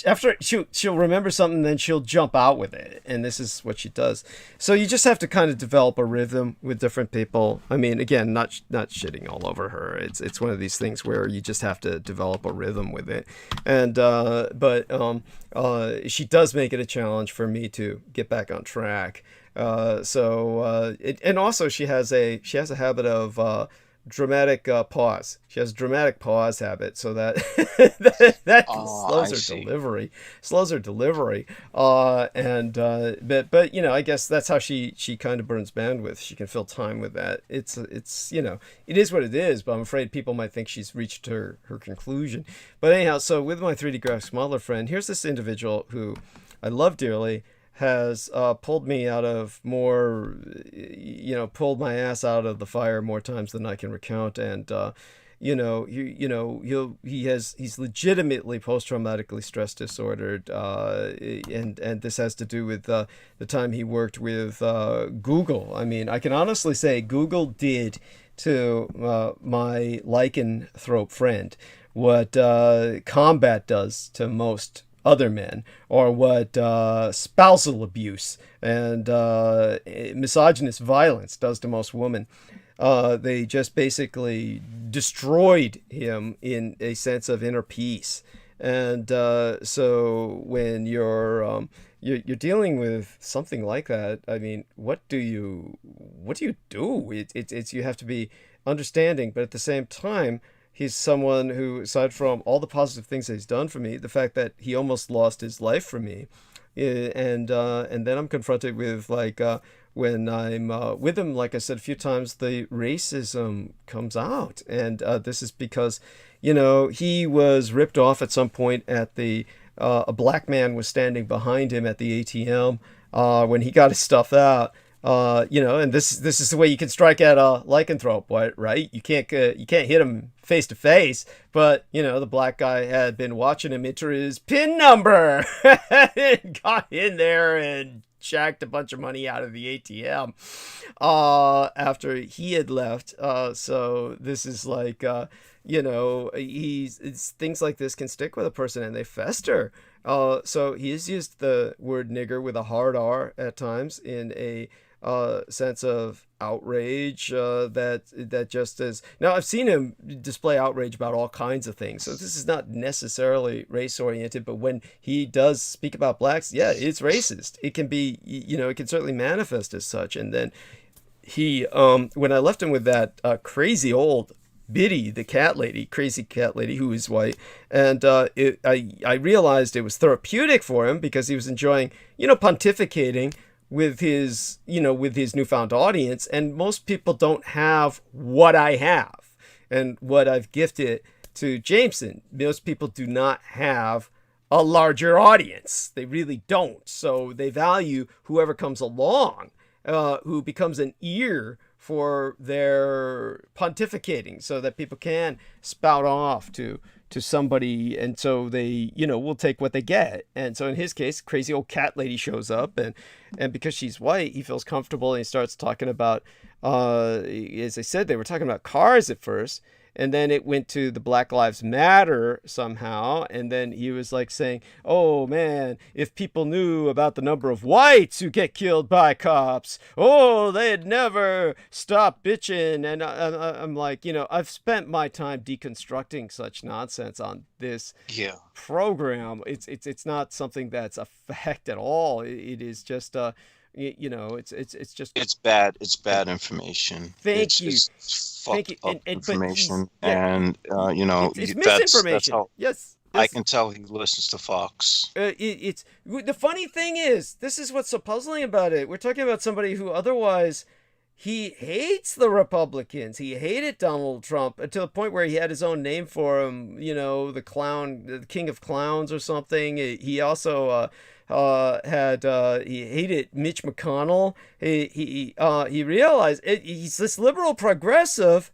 after she'll remember something, then she'll jump out with it, and this is what she does. So you just have to kind of develop a rhythm with different people. I mean, again, not shitting all over her. It's one of these things where you just have to develop a rhythm with it, and but she does make it a challenge for me to get back on track. And also she has a habit of dramatic pause. She has a dramatic pause habit, so that that slows her delivery. But you know, I guess that's how she kind of burns bandwidth. She can fill time with that. It's you know, it is what it is. But I'm afraid people might think she's reached her conclusion. But anyhow, so with my 3D graphics modeler friend, here's this individual who I love dearly, has pulled me out of more, you know, pulled my ass out of the fire more times than I can recount, and you know, he's legitimately post-traumatically stress disordered, and this has to do with the time he worked with Google. I mean, I can honestly say Google did to my lycanthrope friend what combat does to most other men, or what spousal abuse and misogynist violence does to most women. They just basically destroyed him in a sense of inner peace. And so when you're dealing with something like that, I mean, what do you do? It's you have to be understanding, but at the same time, he's someone who, aside from all the positive things that he's done for me, the fact that he almost lost his life for me, and then I'm confronted with, like, when I'm with him, like I said a few times, the racism comes out, and this is because, you know, he was ripped off at some point at the a black man was standing behind him at the ATM when he got his stuff out. You know, and this is the way you can strike at a lycanthrope, right? You can't hit him face to face, but you know, the black guy had been watching him enter his PIN number and got in there and jacked a bunch of money out of the ATM after he had left. So this is like, you know, things like this can stick with a person and they fester. So he has used the word nigger with a hard R at times in a sense of outrage that just is. Now, I've seen him display outrage about all kinds of things, so this is not necessarily race oriented, but when he does speak about blacks, yeah, it's racist. It can be, you know, it can certainly manifest as such. And then he when I left him with that crazy old Biddy, the crazy cat lady who is white, and I realized it was therapeutic for him because he was enjoying, you know, pontificating with his newfound audience, and most people don't have what I have and what I've gifted to Jameson. Most people do not have a larger audience. They really don't. So they value whoever comes along, who becomes an ear for their pontificating, so that people can spout off to somebody, and so they, you know, will take what they get. And so in his case, crazy old cat lady shows up, and because she's white, he feels comfortable, and he starts talking about, as I said, they were talking about cars at first, and then it went to the Black Lives Matter somehow, and then he was like saying, oh man, if people knew about the number of whites who get killed by cops, oh, they'd never stop bitching. And I'm like, you know, I've spent my time deconstructing such nonsense on this program. It's not something that's a fact at all. It is just you know, it's just, it's bad information. Thank you. Information, and you know, it's misinformation. That's how, yes, I can tell he listens to Fox. It's the funny thing is, this is what's so puzzling about it. We're talking about somebody who otherwise, he hates the Republicans. He hated Donald Trump to the point where he had his own name for him, you know, the clown, the king of clowns or something. He also he hated Mitch McConnell. He realized he's this liberal progressive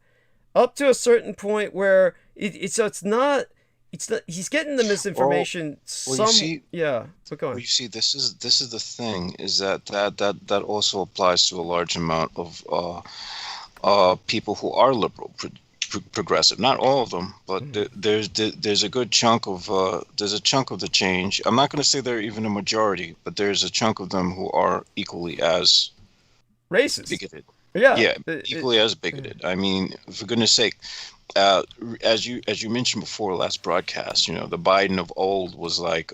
up to a certain point where it's not he's getting the misinformation. Well, you see, but go on. Well, you see, this is the thing, is that also applies to a large amount of people who are liberal, progressive. Not all of them, but there's a good chunk of the change. I'm not going to say they're even a majority, but there's a chunk of them who are equally as racist, bigoted. Yeah, equally as bigoted. I mean, for goodness sake, as you mentioned before last broadcast, the Biden of old was like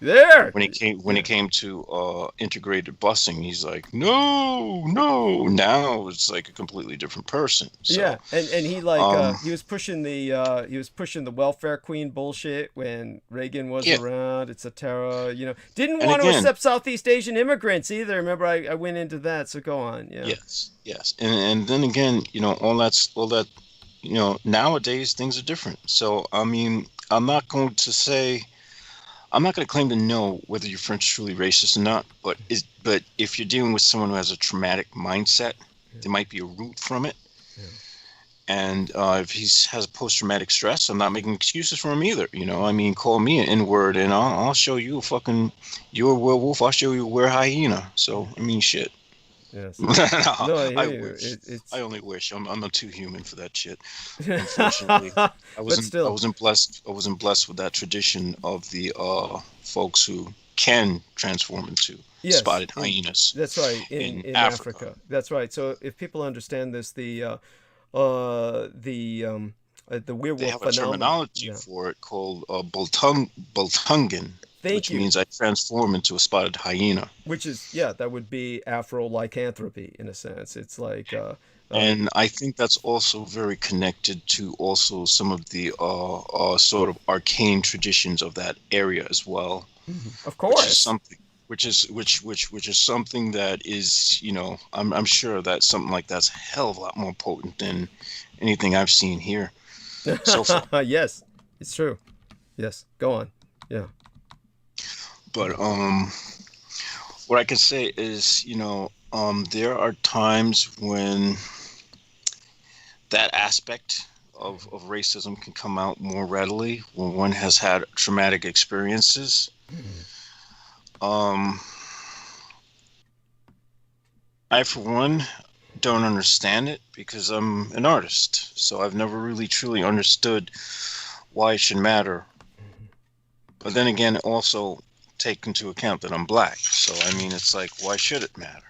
there when it came to integrated busing, he's like, no. Now it's like a completely different person. So, yeah, and he he was pushing the welfare queen bullshit when Reagan was around, etc. Didn't want to accept Southeast Asian immigrants either. Remember, I went into that. So go on. Yeah. Yes, and then again, all that. Nowadays things are different. So I mean, I'm not going to claim to know whether your friend's truly racist or not. But if you're dealing with someone who has a traumatic mindset, there might be a root from it. Yeah. And if he has a post-traumatic stress, I'm not making excuses for him either. I mean, call me an N-word and I'll show you you're a werewolf. I'll show you we're a hyena. So I mean, shit. Yes. No, I wish. I only wish. I'm too human for that shit. Unfortunately, I wasn't blessed with that tradition of the folks who can transform into spotted hyenas. That's right. In Africa. That's right. So if people understand this, the werewolf they have a terminology for it called Bultungan. Which means I transform into a spotted hyena. Which is, that would be Afro-lycanthropy in a sense. It's like... and I think that's also very connected to also some of the sort of arcane traditions of that area as well. Mm-hmm. Of course. Which is something that is, I'm sure that something like that's a hell of a lot more potent than anything I've seen here so far. Yes, it's true. Yes, go on. Yeah. But what I can say is, there are times when that aspect of racism can come out more readily when one has had traumatic experiences. I, for one, don't understand it because I'm an artist. So I've never really truly understood why it should matter. But then again, also take into account that I'm black. So, I mean, it's like, why should it matter?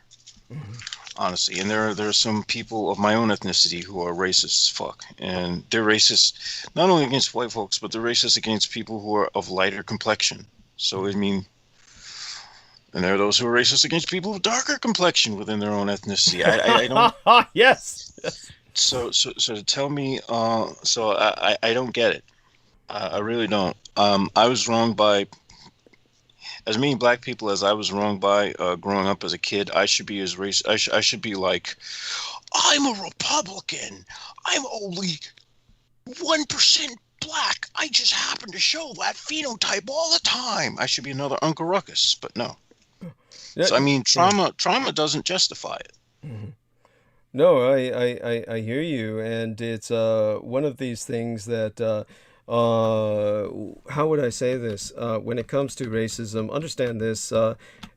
Honestly. And there are some people of my own ethnicity who are racist as fuck. And they're racist not only against white folks, but they're racist against people who are of lighter complexion. So, I mean, and there are those who are racist against people of darker complexion within their own ethnicity. I don't... Yes. So to tell me, I don't get it. I really don't. I was wronged by as many black people as I was wronged by growing up as a kid. I should be as racist. I should be like, I'm a Republican. I'm only 1% black. I just happen to show that phenotype all the time. I should be another Uncle Ruckus, but no. So I mean, trauma doesn't justify it. Mm-hmm. No, I hear you, and it's one of these things that. How would I say this? When it comes to racism, understand this.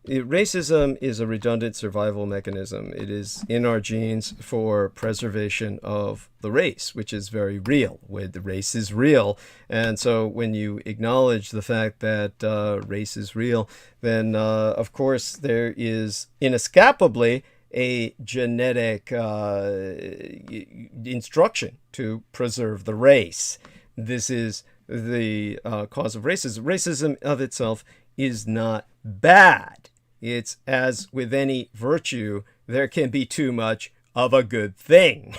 Racism is a redundant survival mechanism. It is in our genes for preservation of the race, which is very real. Where the race is real. And so when you acknowledge the fact that race is real, then of course there is inescapably a genetic instruction to preserve the race. This is the cause of racism. Racism of itself is not bad. It's as with any virtue, there can be too much of a good thing.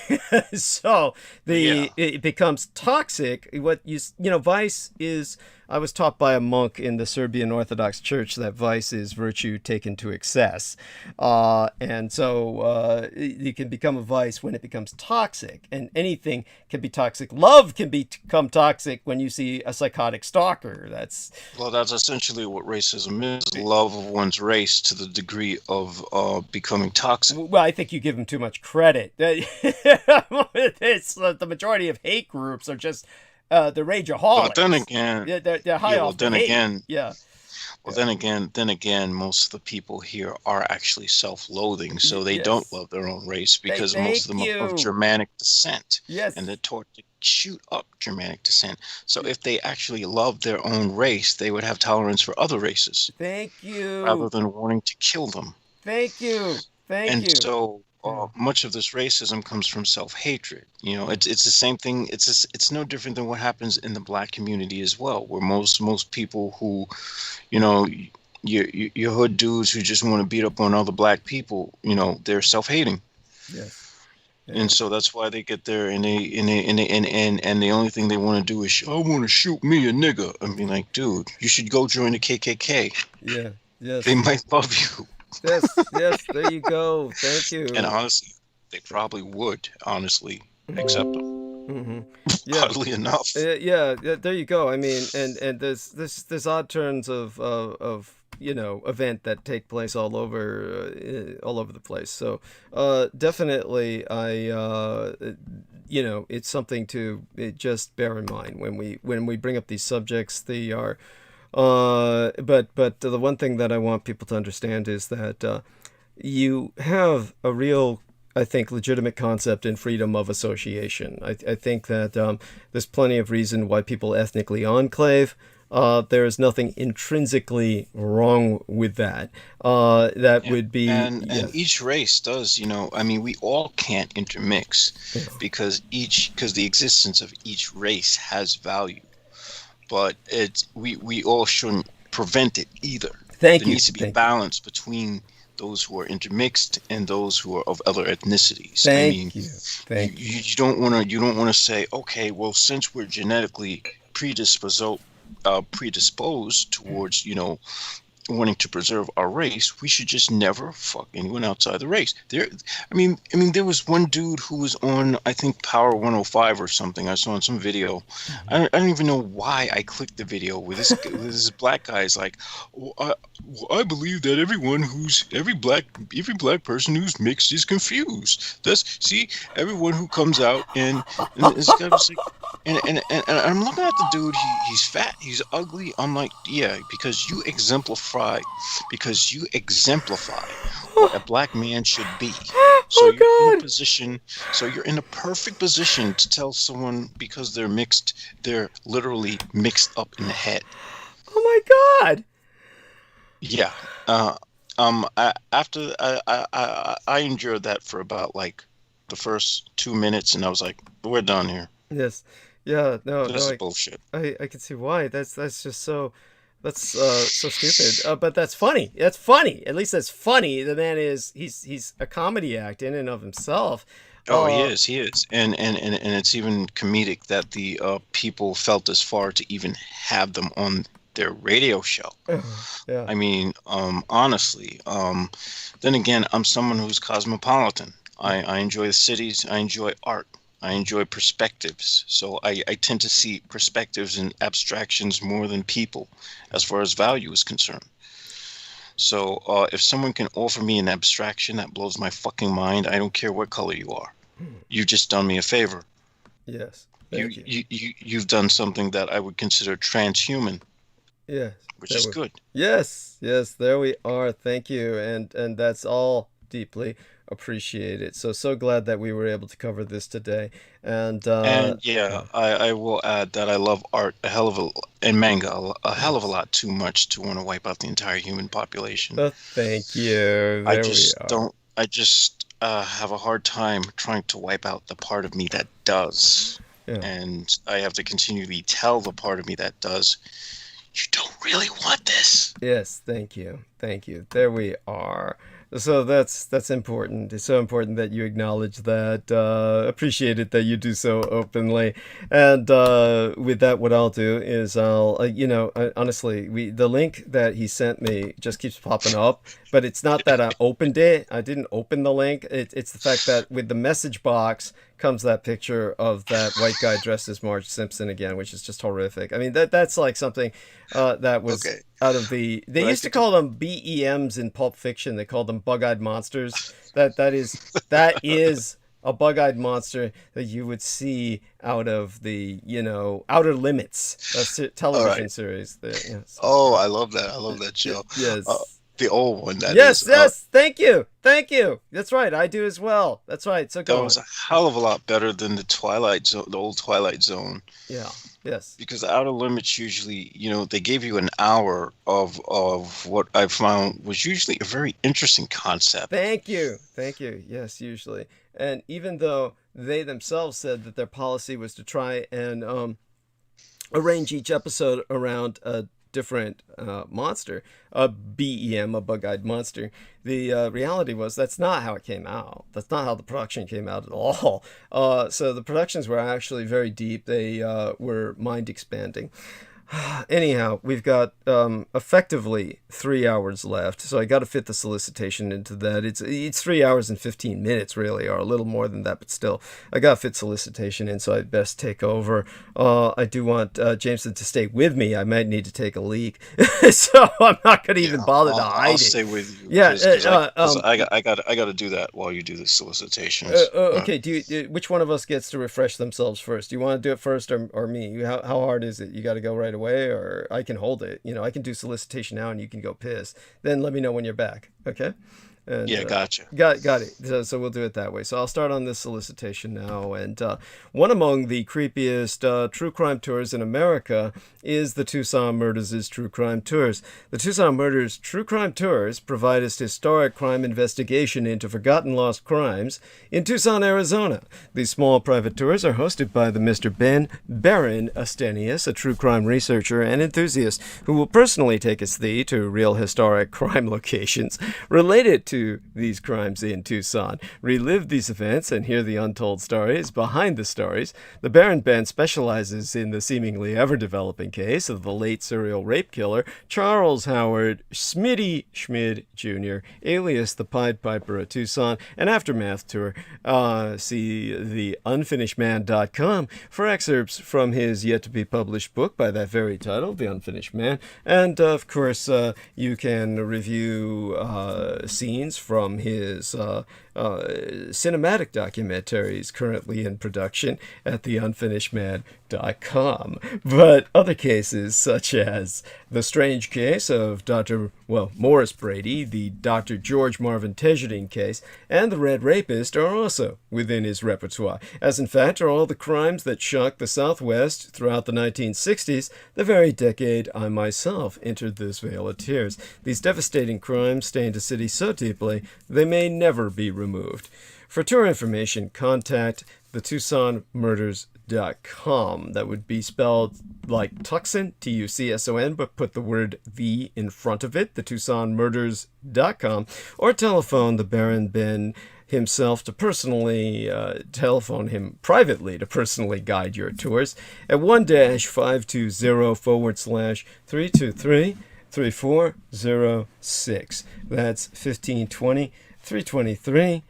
So it becomes toxic. What vice is. I was taught by a monk in the Serbian Orthodox Church that vice is virtue taken to excess. And so it can become a vice when it becomes toxic. And anything can be toxic. Love can become toxic when you see a psychotic stalker. That's essentially what racism is. Love of one's race to the degree of becoming toxic. Well, I think you give them too much credit. It's, the majority of hate groups are just... the rageaholics. But then again, they're high off the hate. Then again, most of the people here are actually self-loathing, so they don't love their own race because most of them are of Germanic descent. Yes. And they're taught to shoot up Germanic descent. So if they actually loved their own race, they would have tolerance for other races. Thank you. Rather than wanting to kill them. Thank you. And so much of this racism comes from self-hatred. You know, it's the same thing. It's no different than what happens in the black community as well, where most people who, you know, your hood dudes who just want to beat up on other black people, you know, they're self-hating. Yes. And so that's why they get there, and the only thing they want to do is, I want to shoot me a nigga. I mean, like, dude, you should go join the KKK. Yeah. Yes. They might love you. Yes. Yes. There you go. Thank you. And honestly, they probably would honestly accept them. Mm-hmm. Yeah. Oddly enough. Yeah. There you go. I mean, and there's odd turns of you know, event that take place all over the place. So definitely, you know, it's something to just bear in mind when we bring up these subjects. They are, but the one thing that I want people to understand is that you have a real, I think, legitimate concept in freedom of association. I think that there's plenty of reason why people ethnically enclave. There is nothing intrinsically wrong with that. That would be... And each race does, you know, I mean, we all can't intermix because the existence of each race has value. But we all shouldn't prevent it either. There needs to be a balance between those who are intermixed and those who are of other ethnicities. Thank you. You don't want to say, okay, well, since we're genetically predisposed towards, you know, wanting to preserve our race, we should just never fuck anyone outside the race. I mean, there was one dude who was on, I think, Power 105 or something. I saw in some video. I don't even know why I clicked the video with this black guy is like, I believe that every black person who's mixed is confused. Everyone who comes out and this guy was like, and I'm looking at the dude. He's fat. He's ugly. I'm like, yeah, because you exemplify what a black man should be. So you're in a perfect position to tell someone because they're mixed, they're literally mixed up in the head. Oh my God. Yeah. After I endured that for about like the first 2 minutes, and I was like, we're done here. Yes. Yeah. This is bullshit. I can see why. That's just so. That's so stupid. But that's funny. That's funny. At least that's funny. The man he's a comedy act in and of himself. Oh, he is. And it's even comedic that the people felt as far to even have them on their radio show. Yeah. I mean, honestly, then again, I'm someone who's cosmopolitan. I enjoy the cities. I enjoy art. I enjoy perspectives. So I tend to see perspectives and abstractions more than people as far as value is concerned. So if someone can offer me an abstraction that blows my fucking mind, I don't care what color you are. You've just done me a favor. Yes. You've done something that I would consider transhuman. Yes. Which is good. Yes. There we are. Thank you. And that's all deeply appreciated. So glad that we were able to cover this today. And I will add that I love art and manga a hell of a lot too much to want to wipe out the entire human population. Thank you. I just have a hard time trying to wipe out the part of me that does. Yeah. And I have to continually tell the part of me that does, you don't really want this. Yes, thank you. There we are. So that's important. It's so important that you acknowledge that. Appreciate it that you do so openly. And with that, what I'll do is honestly, the link that he sent me just keeps popping up. But it's not that I opened it. I didn't open the link. It's the fact that with the message box comes that picture of that white guy dressed as Marge Simpson again, which is just horrific. I mean, that's like something that was out of the... They used to call them BEMs in Pulp Fiction. They called them bug-eyed monsters. That is a bug-eyed monster that you would see out of the, Outer Limits television series. There, yes. Oh, I love that. I love that show. Yes. The old one, that yes, is. Yes, thank you. That's right, I do as well. That's right, so go That on. was a hell of a lot better than the Twilight Zone, the old Twilight Zone. Yeah, yes. Because the Outer Limits usually, they gave you an hour of what I found was usually a very interesting concept. Thank you. Yes, usually. And even though they themselves said that their policy was to try and arrange each episode around a different monster, a BEM, a bug-eyed monster, the reality was that's not how it came out. That's not how the production came out at all. So the productions were actually very deep. They were mind-expanding. Anyhow, we've got effectively 3 hours left, so I got to fit the solicitation into that. It's 3 hours and 15 minutes, really, or a little more than that, but still, I got to fit solicitation in, so I'd best take over. I do want Jameson to stay with me. I might need to take a leak, so I'm not going to even bother to hide it. I'll stay with you. Yeah, I got to do that while you do the solicitations. Okay, which one of us gets to refresh themselves first? Do you want to do it first or me? How hard is it? You got to go right away, or I can hold it. I can do solicitation now and you can go piss. Then let me know when you're back. Okay? And, yeah, gotcha. Got it. So we'll do it that way. So I'll start on this solicitation now. And one among the creepiest true crime tours in America is the Tucson Murders' True Crime Tours. The Tucson Murders True Crime Tours provide us historic crime investigation into forgotten lost crimes in Tucson, Arizona. These small private tours are hosted by the Mr. Ben Baron Astenius, a true crime researcher and enthusiast who will personally take us to real historic crime locations related to these crimes in Tucson. Relive these events and hear the untold stories behind the stories. The Baron Ben specializes in the seemingly ever-developing case of the late serial rape killer Charles Howard Smitty Schmid Jr., alias the Pied Piper of Tucson, an aftermath tour. See the unfinishedman.com for excerpts from his yet-to-be-published book by that very title, The Unfinished Man. And, of course, you can review scenes from his cinematic documentaries currently in production at theunfinishedman.com. But other cases, such as the strange case of Morris Brady, the Dr. George Marvin Tejeting case, and the Red Rapist are also within his repertoire, as in fact are all the crimes that shocked the Southwest throughout the 1960s, the very decade I myself entered this vale of tears. These devastating crimes stained a city so deeply they may never be removed. For tour information, contact the TucsonMurders.com. That would be spelled like Tucson, Tucson, but put the word "the" in front of it, the TucsonMurders.com, or telephone the Baron Ben himself to personally telephone him privately to personally guide your tours at 1-520//323-3406. That's 1520-323-3406.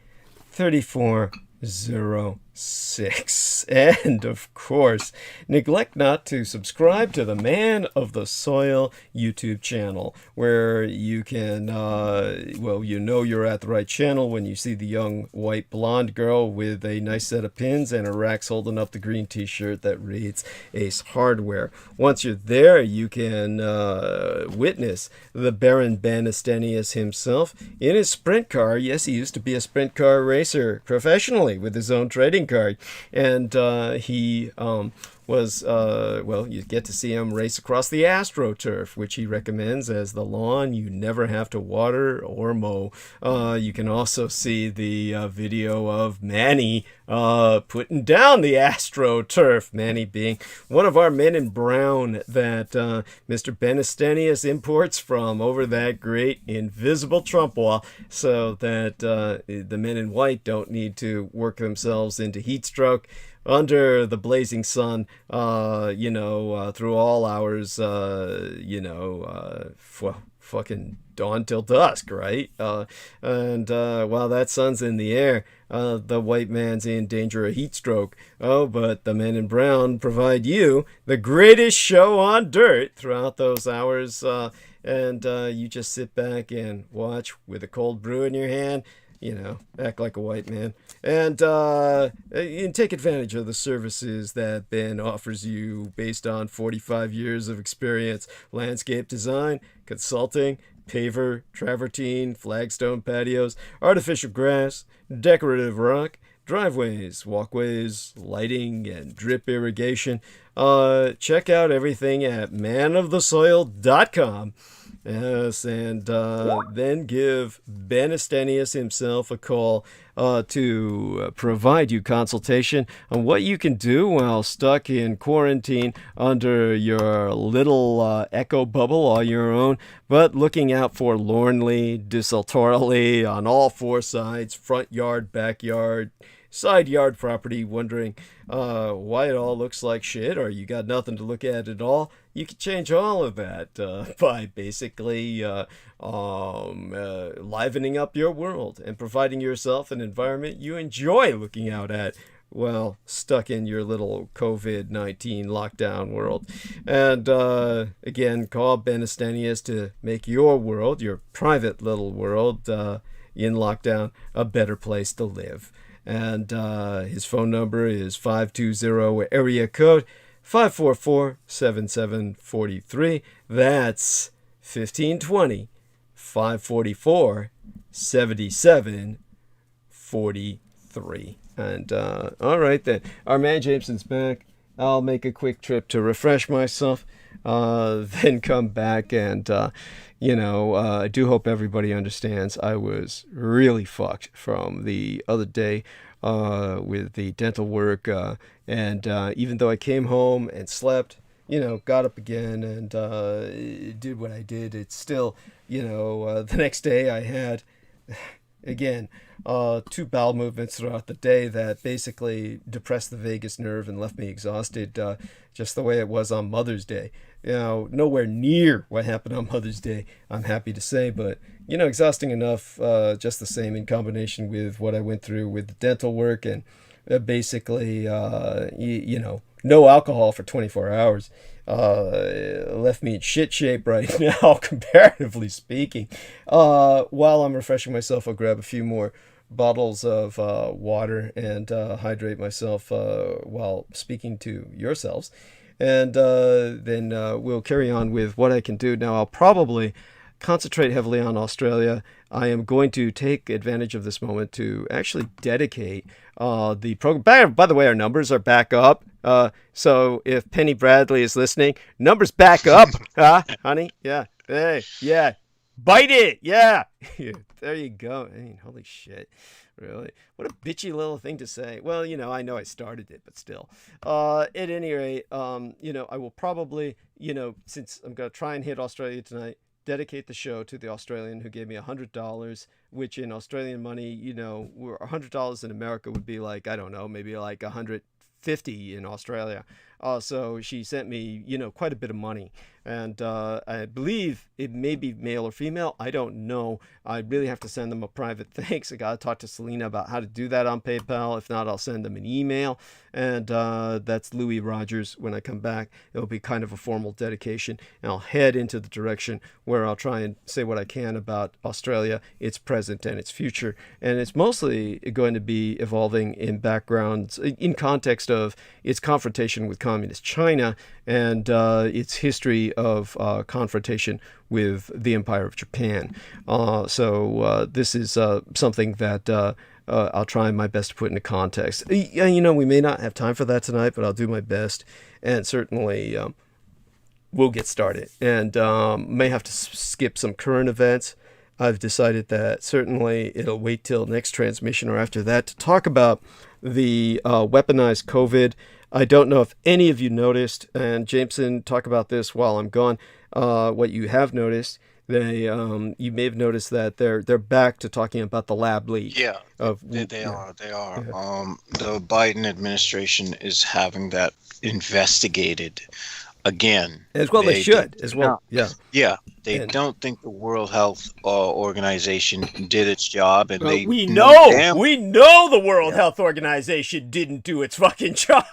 And of course, neglect not to subscribe to the Man of the Soil YouTube channel, where you can, you're at the right channel when you see the young white blonde girl with a nice set of pins and her racks holding up the green t-shirt that reads Ace Hardware. Once you're there, you can witness the Baron Ben Astenius himself in his sprint car. Yes, he used to be a sprint car racer professionally with his own trading card. And he you get to see him race across the AstroTurf, which he recommends as the lawn you never have to water or mow. You can also see the video of Manny putting down the AstroTurf, Manny being one of our men in brown that Mr. Ben Astenius imports from over that great invisible Trump wall, so that the men in white don't need to work themselves into heat stroke under the blazing sun, through all hours, fucking dawn till dusk, right? And while that sun's in the air, the white man's in danger of heat stroke. Oh, but the men in brown provide you the greatest show on dirt throughout those hours, and you just sit back and watch with a cold brew in your hand. Act like a white man, and take advantage of the services that Ben offers you based on 45 years of experience: landscape design, consulting, paver, travertine, flagstone patios, artificial grass, decorative rock, driveways, walkways, lighting, and drip irrigation. Check out everything at manofthesoil.com. Yes, and then give Ben Estenius himself a call to provide you consultation on what you can do while stuck in quarantine under your little echo bubble all your own, but looking out forlornly, desultorily on all four sides, front yard, backyard, side yard property, wondering why it all looks like shit or you got nothing to look at all. You can change all of that by basically livening up your world and providing yourself an environment you enjoy looking out at while stuck in your little COVID-19 lockdown world. And again, call Ben Estenius to make your world, your private little world in lockdown, a better place to live. And his phone number is 520 area code 544-7743. That's 1520-544-7743. And all right then, our man Jameson's back. I'll make a quick trip to refresh myself, then come back and I do hope everybody understands I was really fucked from the other day with the dental work, and even though I came home and slept, got up again and did what I did, it's still, the next day I had, again, 2 bowel movements throughout the day that basically depressed the vagus nerve and left me exhausted, just the way it was on Mother's Day. Nowhere near what happened on Mother's Day, I'm happy to say, but, exhausting enough, just the same in combination with what I went through with the dental work and basically, no alcohol for 24 hours. Left me in shit shape right now, comparatively speaking. While I'm refreshing myself, I'll grab a few more bottles of water and hydrate myself while speaking to yourselves. And then we'll carry on with what I can do. Now, I'll probably concentrate heavily on Australia. I am going to take advantage of this moment to actually dedicate the program. By the way, our numbers are back up. So if Penny Bradley is listening, numbers back up, huh, honey? Yeah. Hey, yeah. Bite it. Yeah. There you go. I mean, holy shit. Really? What a bitchy little thing to say. Well, I know I started it, but still. At any rate, I will probably, since I'm going to try and hit Australia tonight, dedicate the show to the Australian who gave me $100, which in Australian money, $100 in America would be like, I don't know, maybe like 150 in Australia. So she sent me, quite a bit of money. And I believe it may be male or female. I don't know. I really have to send them a private thanks. I got to talk to Selena about how to do that on PayPal. If not, I'll send them an email. And that's Louis Rogers. When I come back, it'll be kind of a formal dedication. And I'll head into the direction where I'll try and say what I can about Australia, its present and its future. And it's mostly going to be evolving in backgrounds, in context of its confrontation with communist China and its history of confrontation with the Empire of Japan. So this is something that I'll try my best to put into context. We may not have time for that tonight, but I'll do my best. And certainly we'll get started. And may have to skip some current events. I've decided that certainly it'll wait till next transmission or after that to talk about the weaponized COVID. I don't know if any of you noticed, and Jameson, talk about this while I'm gone, what you have noticed. You may have noticed that they're back to talking about the lab leak. Yeah, they are. Yeah. The Biden administration is having that investigated again. As well they should, as well. Yeah. Yeah, they don't think the World Health Organization did its job, and we know the World Health Organization didn't do its fucking job.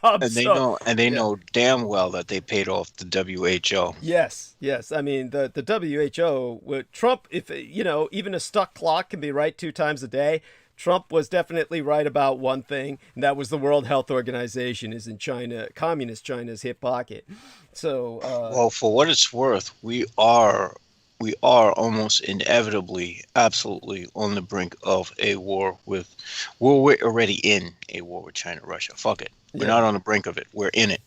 And they know damn well that they paid off the WHO. Yes. I mean, the WHO with Trump, if even a stuck clock can be right 2 times a day. Trump was definitely right about one thing, and that was the World Health Organization is in China, communist China's hip pocket. So, well, for what it's worth, we are we are almost inevitably, absolutely on the brink of a war with, well, we're already in a war with China, Russia. Fuck it. We're not on the brink of it. We're in it.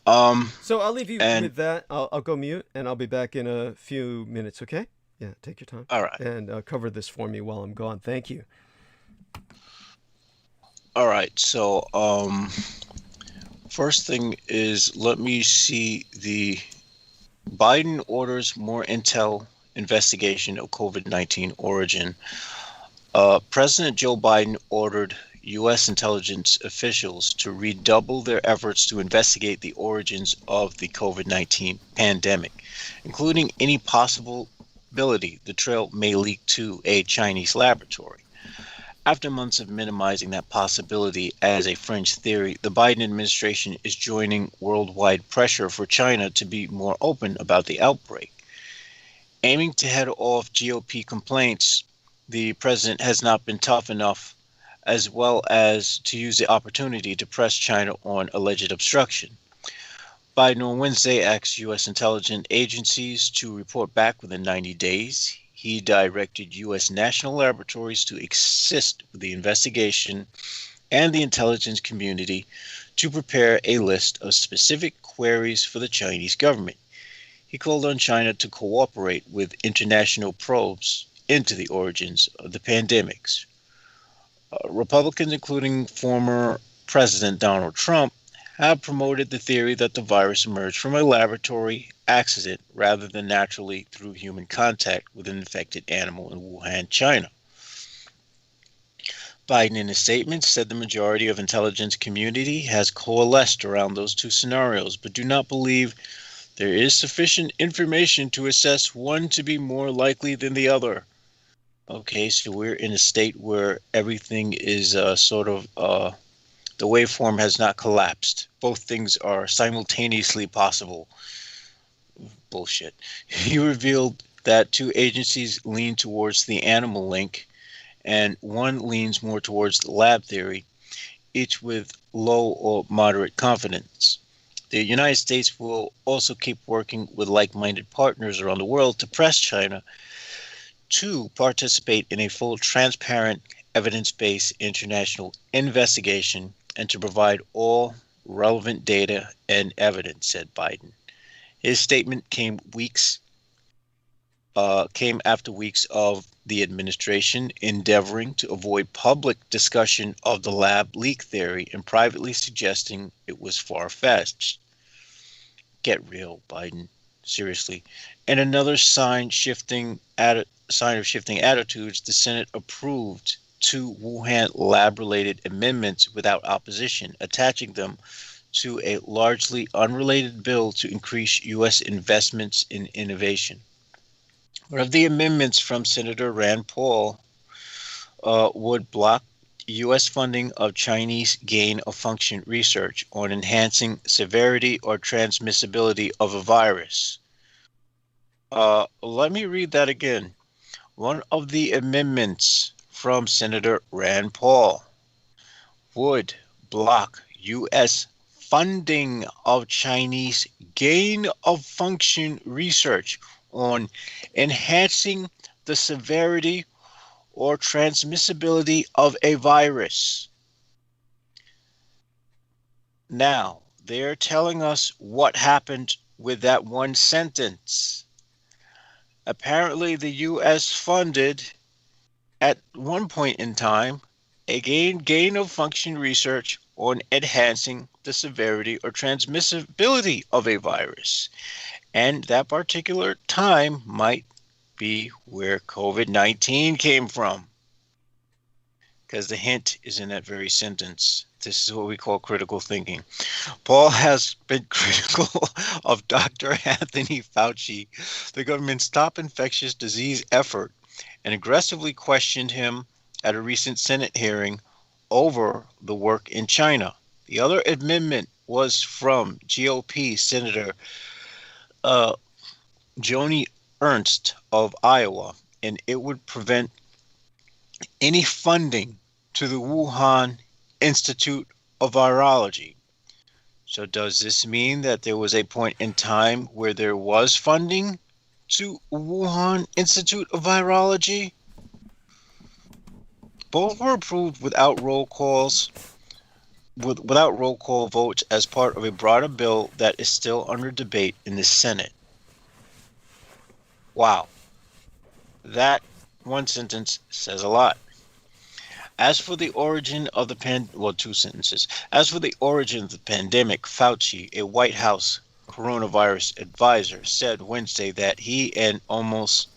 Yeah. So I'll leave you with that. I'll go mute, and I'll be back in a few minutes, okay? Yeah, take your time. All right. And cover this for me while I'm gone. Thank you. All right. So, first thing is, let me see the Biden orders more intel investigation of COVID-19 origin. President Joe Biden ordered U.S. intelligence officials to redouble their efforts to investigate the origins of the COVID-19 pandemic, including any possibility the trail may leak to a Chinese laboratory. After months of minimizing that possibility as a fringe theory, the Biden administration is joining worldwide pressure for China to be more open about the outbreak. Aiming to head off GOP complaints, the president has not been tough enough, as well as to use the opportunity to press China on alleged obstruction. Biden on Wednesday asked U.S. intelligence agencies to report back within 90 days. He directed U.S. national laboratories to assist with the investigation and the intelligence community to prepare a list of specific queries for the Chinese government. He called on China to cooperate with international probes into the origins of the pandemics. Republicans, including former President Donald Trump, have promoted the theory that the virus emerged from a laboratory accident rather than naturally through human contact with an infected animal in Wuhan, China. Biden, in a statement, said the majority of intelligence community has coalesced around those two scenarios, but do not believe there is sufficient information to assess one to be more likely than the other. Okay, so we're in a state where everything is the waveform has not collapsed. Both things are simultaneously possible. Bullshit. He revealed that two agencies lean towards the animal link and one leans more towards the lab theory, each with low or moderate confidence. The United States will also keep working with like-minded partners around the world to press China to participate in a full, transparent, evidence-based international investigation and to provide all relevant data and evidence, said Biden. His statement came after weeks of the administration endeavoring to avoid public discussion of the lab leak theory and privately suggesting it was far-fetched. Get real, Biden. Seriously. And another sign of shifting attitudes, the Senate approved two Wuhan lab-related amendments without opposition, attaching them to a largely unrelated bill to increase U.S. investments in innovation. One of the amendments from Senator Rand Paul would block U.S. funding of Chinese gain-of-function research on enhancing severity or transmissibility of a virus. Let me read that again. One of the amendments from Senator Rand Paul would block U.S. funding of Chinese gain-of-function research on enhancing the severity or transmissibility of a virus. Now, they're telling us what happened with that one sentence. Apparently, the U.S. funded, at one point in time, a gain-of-function research on enhancing the severity or transmissibility of a virus. And that particular time might be where COVID-19 came from. Because the hint is in that very sentence. This is what we call critical thinking. Paul has been critical of Dr. Anthony Fauci, the government's top infectious disease effort, and aggressively questioned him at a recent Senate hearing over the work in China. The other amendment was from GOP Senator Joni Ernst of Iowa, and it would prevent any funding to the Wuhan Institute of Virology. So does this mean that there was a point in time where there was funding to Wuhan Institute of Virology. Both were approved without roll call votes as part of a broader bill that is still under debate in the Senate. Wow. That one sentence says a lot. As for the origin of the two sentences. As for the origin of the pandemic, Fauci, a White House coronavirus advisor, said Wednesday that he and most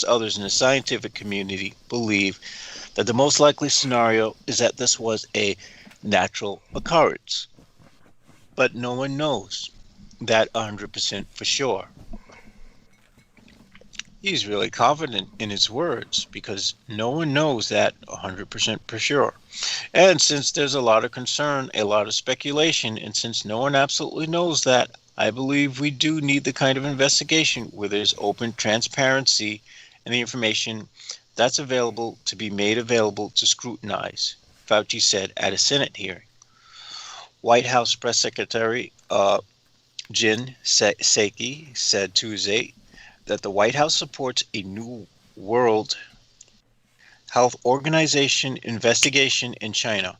others in the scientific community believe that the most likely scenario is that this was a natural occurrence. But no one knows that 100% for sure. He's really confident in his words because no one knows that 100% for sure. And since there's a lot of concern, a lot of speculation, and since no one absolutely knows that, I believe we do need the kind of investigation where there's open transparency and the information that's available to be made available to scrutinize, Fauci said at a Senate hearing. White House Press Secretary Jen Psaki said Tuesday that the White House supports a new World Health Organization investigation in China.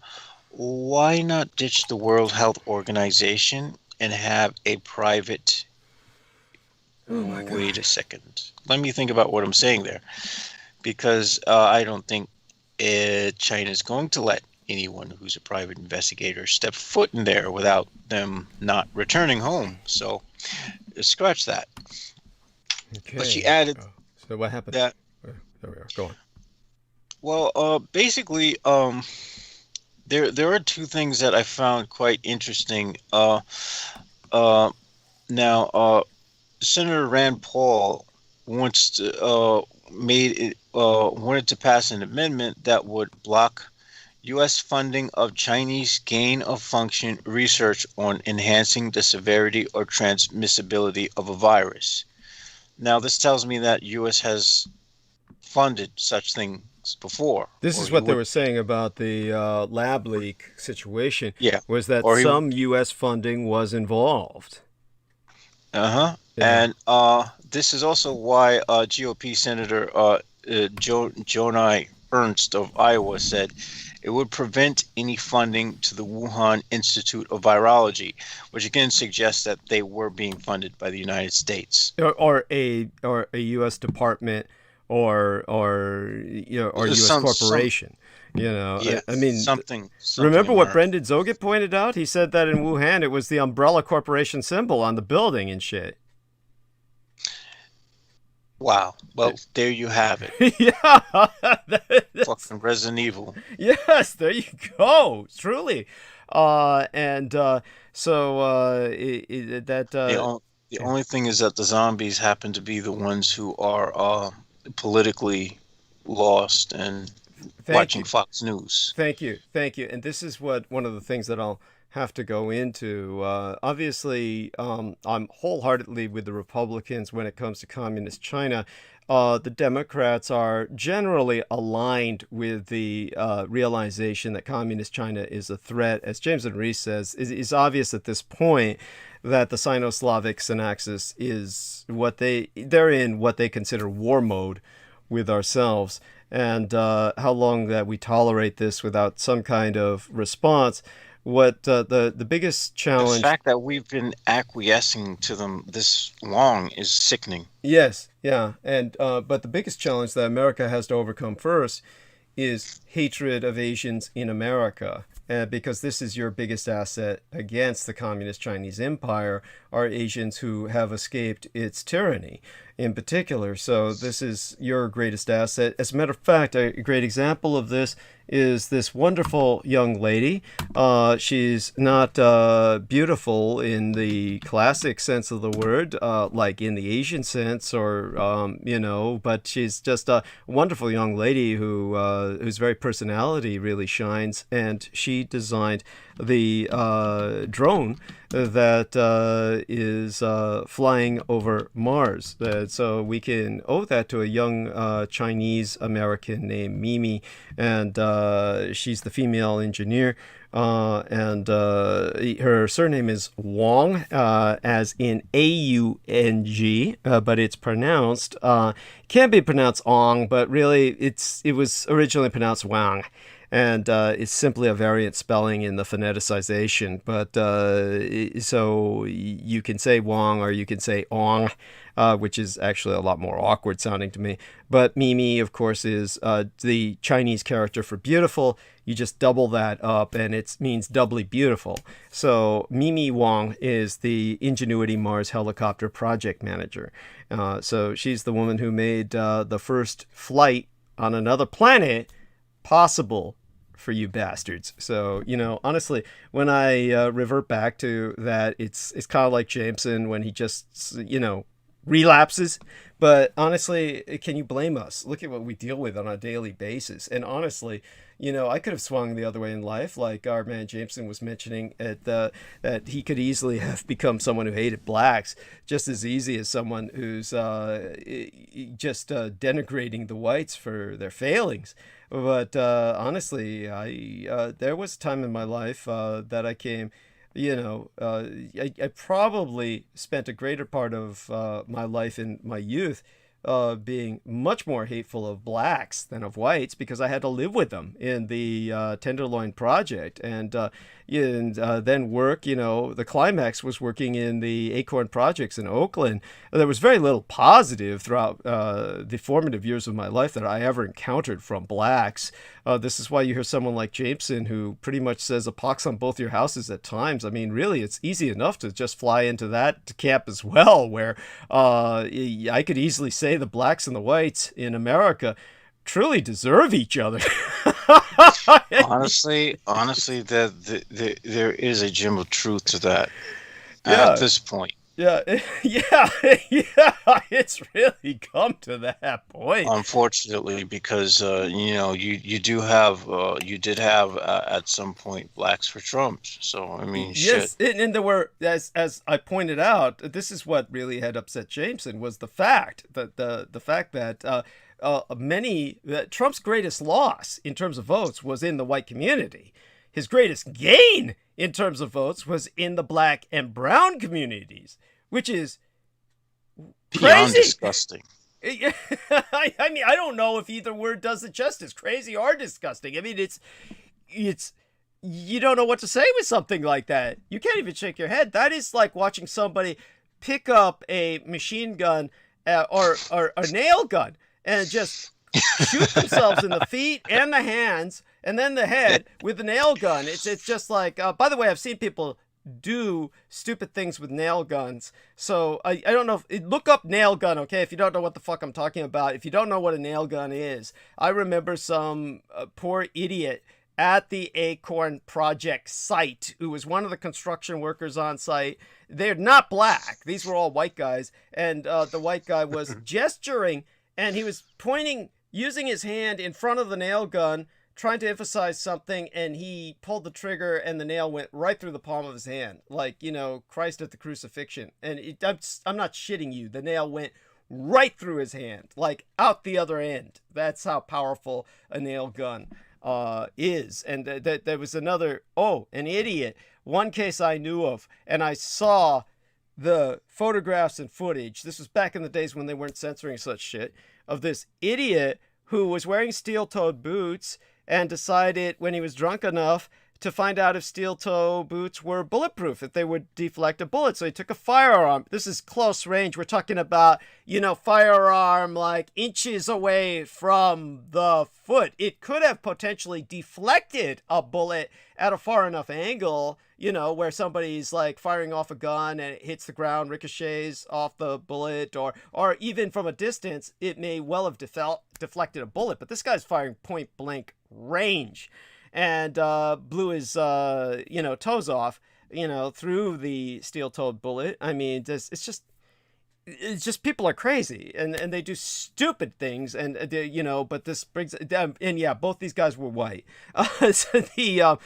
Why not ditch the World Health Organization and have a private... Wait a second. Let me think about what I'm saying there. Because I don't think China is going to let anyone who's a private investigator step foot in there without them not returning home. So scratch that. Okay. But she added... So what happened? That, there we are. Go on. Well, basically, there are two things that I found quite interesting. Now, Senator Rand Paul wanted to pass an amendment that would block U.S. funding of Chinese gain-of-function research on enhancing the severity or transmissibility of a virus. Now, this tells me that U.S. has funded such things before. This is what they were saying about the lab leak situation. Yeah. Was that some U.S. funding was involved. Uh-huh. Yeah. And this is also why GOP Senator Joni Ernst of Iowa said it would prevent any funding to the Wuhan Institute of Virology, which again suggests that they were being funded by the United States or a U.S. department or U.S. corporation. Yeah, I mean, something remember what American. Brendan Zoget pointed out? He said that in Wuhan it was the umbrella corporation symbol on the building and shit. Wow. Well, there you have it. Yeah. Fucking Resident Evil. Yes, there you go. Truly. The only thing is that the zombies happen to be the ones who are politically lost and watching Fox News. Thank you. And this is one of the things that I'll have to go into. Obviously, I'm wholeheartedly with the Republicans when it comes to communist China. The Democrats are generally aligned with the realization that communist China is a threat. As James and Reese says, it's obvious at this point that the Sino-Slavic Synaxis is they're in what they consider war mode with ourselves. And how long that we tolerate this without some kind of response. What the biggest challenge... The fact that we've been acquiescing to them this long is sickening. Yes, yeah. And but the biggest challenge that America has to overcome first is hatred of Asians in America. Because this is your biggest asset against the communist Chinese empire, are Asians who have escaped its tyranny in particular. So this is your greatest asset. As a matter of fact, a great example of this is this wonderful young lady. She's not beautiful in the classic sense of the word, like in the Asian sense, or but she's just a wonderful young lady whose very personality really shines, and she she designed the drone that is flying over Mars. So we can owe that to a young Chinese American named Mimi, and she's the female engineer. And her surname is Wong, as in Aung, but it's pronounced, can be pronounced Ong, but really it was originally pronounced Wang. And it's simply a variant spelling in the phoneticization. But so you can say Wong or you can say Ong, which is actually a lot more awkward sounding to me. But Mimi, of course, is the Chinese character for beautiful. You just double that up and it means doubly beautiful. So Mimi Wong is the Ingenuity Mars helicopter project manager. So she's the woman who made the first flight on another planet possible for you bastards. So, honestly, when I revert back to that, it's kind of like Jameson when he just, relapses. But honestly, can you blame us? Look at what we deal with on a daily basis. And honestly, I could have swung the other way in life, like our man Jameson was mentioning that he could easily have become someone who hated blacks just as easy as someone who's just denigrating the whites for their failings. But honestly, there was a time in my life that I came, I probably spent a greater part of my life in my youth being much more hateful of blacks than of whites, because I had to live with them in the Tenderloin Project, and then work. The climax was working in the Acorn Projects in Oakland. There was very little positive throughout the formative years of my life that I ever encountered from blacks. This is why you hear someone like Jameson who pretty much says a pox on both your houses at times. I mean, really, it's easy enough to just fly into that camp as well, where I could easily say the blacks and the whites in America truly deserve each other. honestly, there is a gem of truth to that at this point. Yeah, it's really come to that point. Unfortunately, because you did have at some point blacks for Trumps. So I mean, yes, and there were, as I pointed out, this is what really had upset Jameson, was the fact that the fact that Trump's greatest loss in terms of votes was in the white community. His greatest gain in terms of votes was in the black and brown communities, which is beyond crazy. Disgusting. I mean, I don't know if either word does it justice. Crazy or disgusting. I mean, it's you don't know what to say with something like that. You can't even shake your head. That is like watching somebody pick up a machine gun or a nail gun and just shoot themselves in the feet and the hands and then the head with the nail gun. It's just like, by the way, I've seen people do stupid things with nail guns. So I don't know. Look up nail gun, okay, if you don't know what the fuck I'm talking about. If you don't know what a nail gun is, I remember some poor idiot at the Acorn Project site who was one of the construction workers on site. They're not black. These were all white guys. And the white guy was gesturing, and he was pointing, using his hand in front of the nail gun, trying to emphasize something, and he pulled the trigger and the nail went right through the palm of his hand, like, Christ at the crucifixion. And I'm not shitting you. The nail went right through his hand, like out the other end. That's how powerful a nail gun is. And there was an idiot. One case I knew of, and I saw the photographs and footage. This was back in the days when they weren't censoring such shit, of this idiot who was wearing steel-toed boots and decided when he was drunk enough to find out if steel-toe boots were bulletproof, if they would deflect a bullet. So he took a firearm. This is close range. We're talking about, firearm like inches away from the foot. It could have potentially deflected a bullet at a far enough angle, where somebody's like firing off a gun and it hits the ground, ricochets off the bullet, or even from a distance, it may well have deflected a bullet. But this guy's firing point blank range, and blew his toes off, through the steel-toed bullet. I mean, it's just, it's just people are crazy and they do stupid things and they, but this brings and yeah, both these guys were white. So the other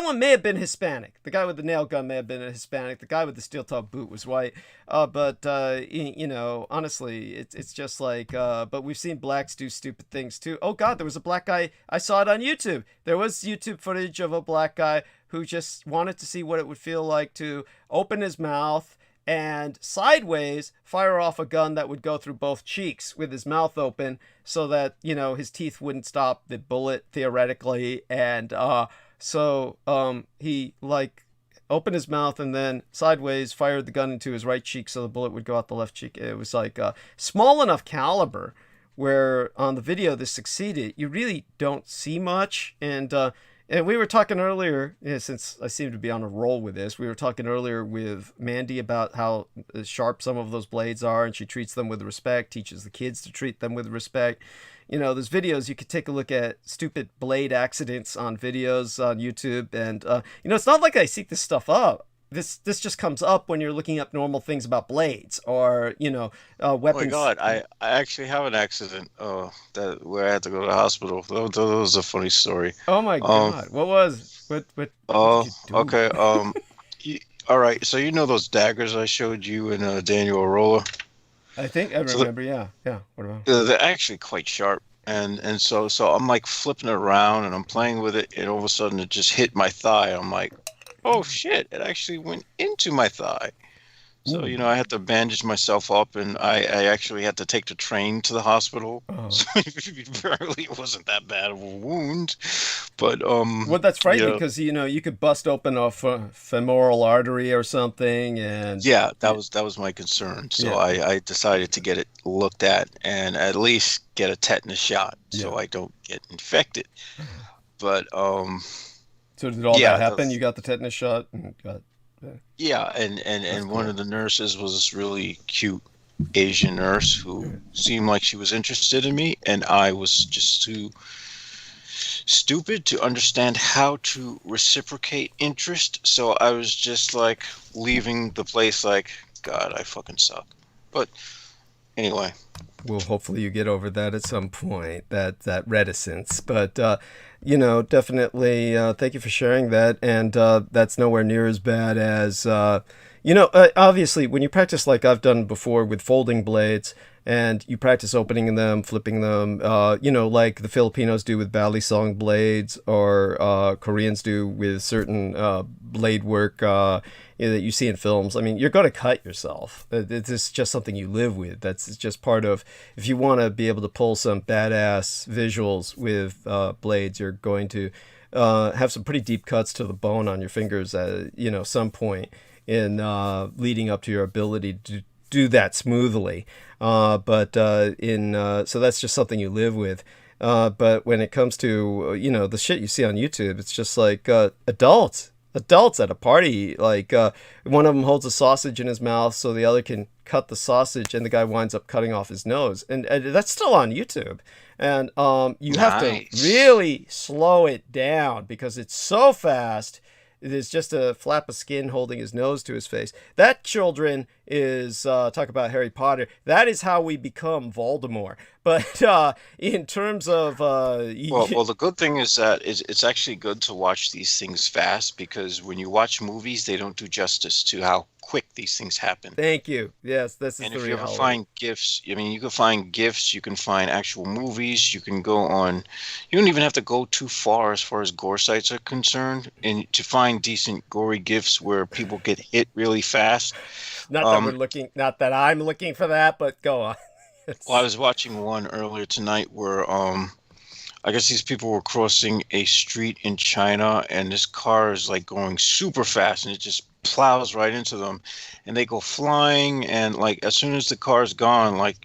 one may have been Hispanic. The guy with the nail gun may have been a Hispanic. The guy with the steel toe boot was white. But honestly, it's just like but we've seen blacks do stupid things too. Oh God, there was a black guy. I saw it on YouTube. There was YouTube footage of a black guy who just wanted to see what it would feel like to open his mouth and sideways fire off a gun that would go through both cheeks with his mouth open so that, his teeth wouldn't stop the bullet theoretically. And so he opened his mouth and then sideways fired the gun into his right cheek so the bullet would go out the left cheek. It was like a small enough caliber where on the video this succeeded. You really don't see much. And we were talking earlier, since I seem to be on a roll with this, we were talking earlier with Mandy about how sharp some of those blades are, and she treats them with respect, teaches the kids to treat them with respect. There's videos, you could take a look at stupid blade accidents on videos on YouTube, and, it's not like I seek this stuff up. This just comes up when you're looking up normal things about blades or, weapons. Oh my God, I actually have an accident where I had to go to the hospital. That was a funny story. Oh my God, what did you do? Okay. All right, so those daggers I showed you in Daniel Arola? I think I remember, yeah. What about? They're actually quite sharp. And so I'm like flipping it around and I'm playing with it, and all of a sudden it just hit my thigh. I'm like, oh shit, it actually went into my thigh. So, I had to bandage myself up, and I actually had to take the train to the hospital. Oh. So apparently it wasn't that bad of a wound. But well, that's frightening because you could bust open a femoral artery or something, and yeah, that was my concern. So I decided to get it looked at and at least get a tetanus shot so I don't get infected. But so did all that happen? You got the tetanus shot and got. Yeah, and one of the nurses was this really cute Asian nurse who seemed like she was interested in me, and I was just too stupid to understand how to reciprocate interest. So I was just like leaving the place like, God, I fucking suck. But anyway. Well, hopefully you get over that at some point, that reticence. But, definitely thank you for sharing that. And that's nowhere near as bad as, obviously, when you practice like I've done before with folding blades, and you practice opening them, flipping them, like the Filipinos do with balisong blades, or Koreans do with certain blade work that you see in films. I mean, you're going to cut yourself. It's just something you live with. That's just part of, if you want to be able to pull some badass visuals with blades, you're going to have some pretty deep cuts to the bone on your fingers at, some point in leading up to your ability to do that smoothly. So that's just something you live with. But when it comes to, the shit you see on YouTube, it's just like adults at a party, like one of them holds a sausage in his mouth so the other can cut the sausage, and the guy winds up cutting off his nose. And that's still on YouTube. And you have to really slow it down because it's so fast. It is just a flap of skin holding his nose to his face. That, children, is, talk about Harry Potter, that is how we become Voldemort. But in terms of... well, the good thing is that it's actually good to watch these things fast, because when you watch movies, they don't do justice to how quick these things happen. Thank you. Yes, this is the reality. And if you ever find GIFs, you can find GIFs, you can find actual movies, you can go on... You don't even have to go too far as gore sites are concerned, and to find decent gory GIFs where people get hit really fast. Not that I'm looking for that, but go on. Well, I was watching one earlier tonight where I guess these people were crossing a street in China, and this car is like going super fast, and it just plows right into them, and they go flying, and like as soon as the car's gone, like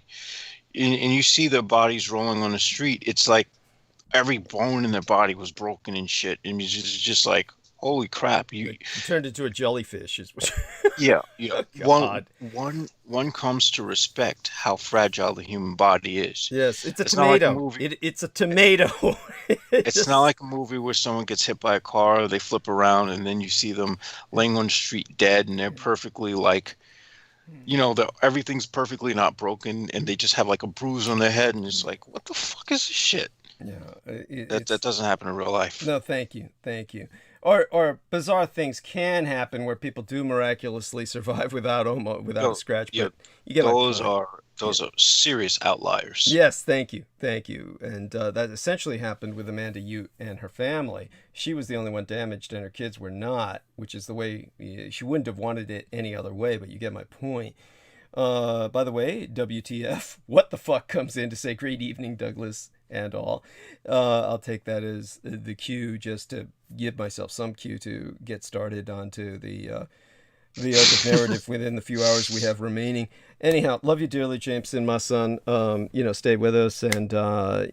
and you see their bodies rolling on the street, it's like every bone in their body was broken and shit, and it's just like, holy crap! You turned into a jellyfish. Yeah. One comes to respect how fragile the human body is. Yes, it's a tomato. It's a tomato. It's not like a movie where someone gets hit by a car, they flip around, and then you see them laying on the street dead, and they're perfectly like everything's perfectly not broken, and they just have like a bruise on their head, and it's like, what the fuck is this shit? Yeah, that doesn't happen in real life. No, thank you. Or bizarre things can happen where people do miraculously survive without a scratch. But you get those are serious outliers. Yes, thank you. And that essentially happened with Amanda Ute and her family. She was the only one damaged, and her kids were not, which is the way she wouldn't have wanted it any other way. But you get my point. By the way, WTF? What the fuck comes in to say great evening, Douglas and all? I'll take that as the cue, just to give myself some cue to get started onto the arc of narrative within the few hours we have remaining. Anyhow, love you dearly, Jameson, my son. Stay with us, and if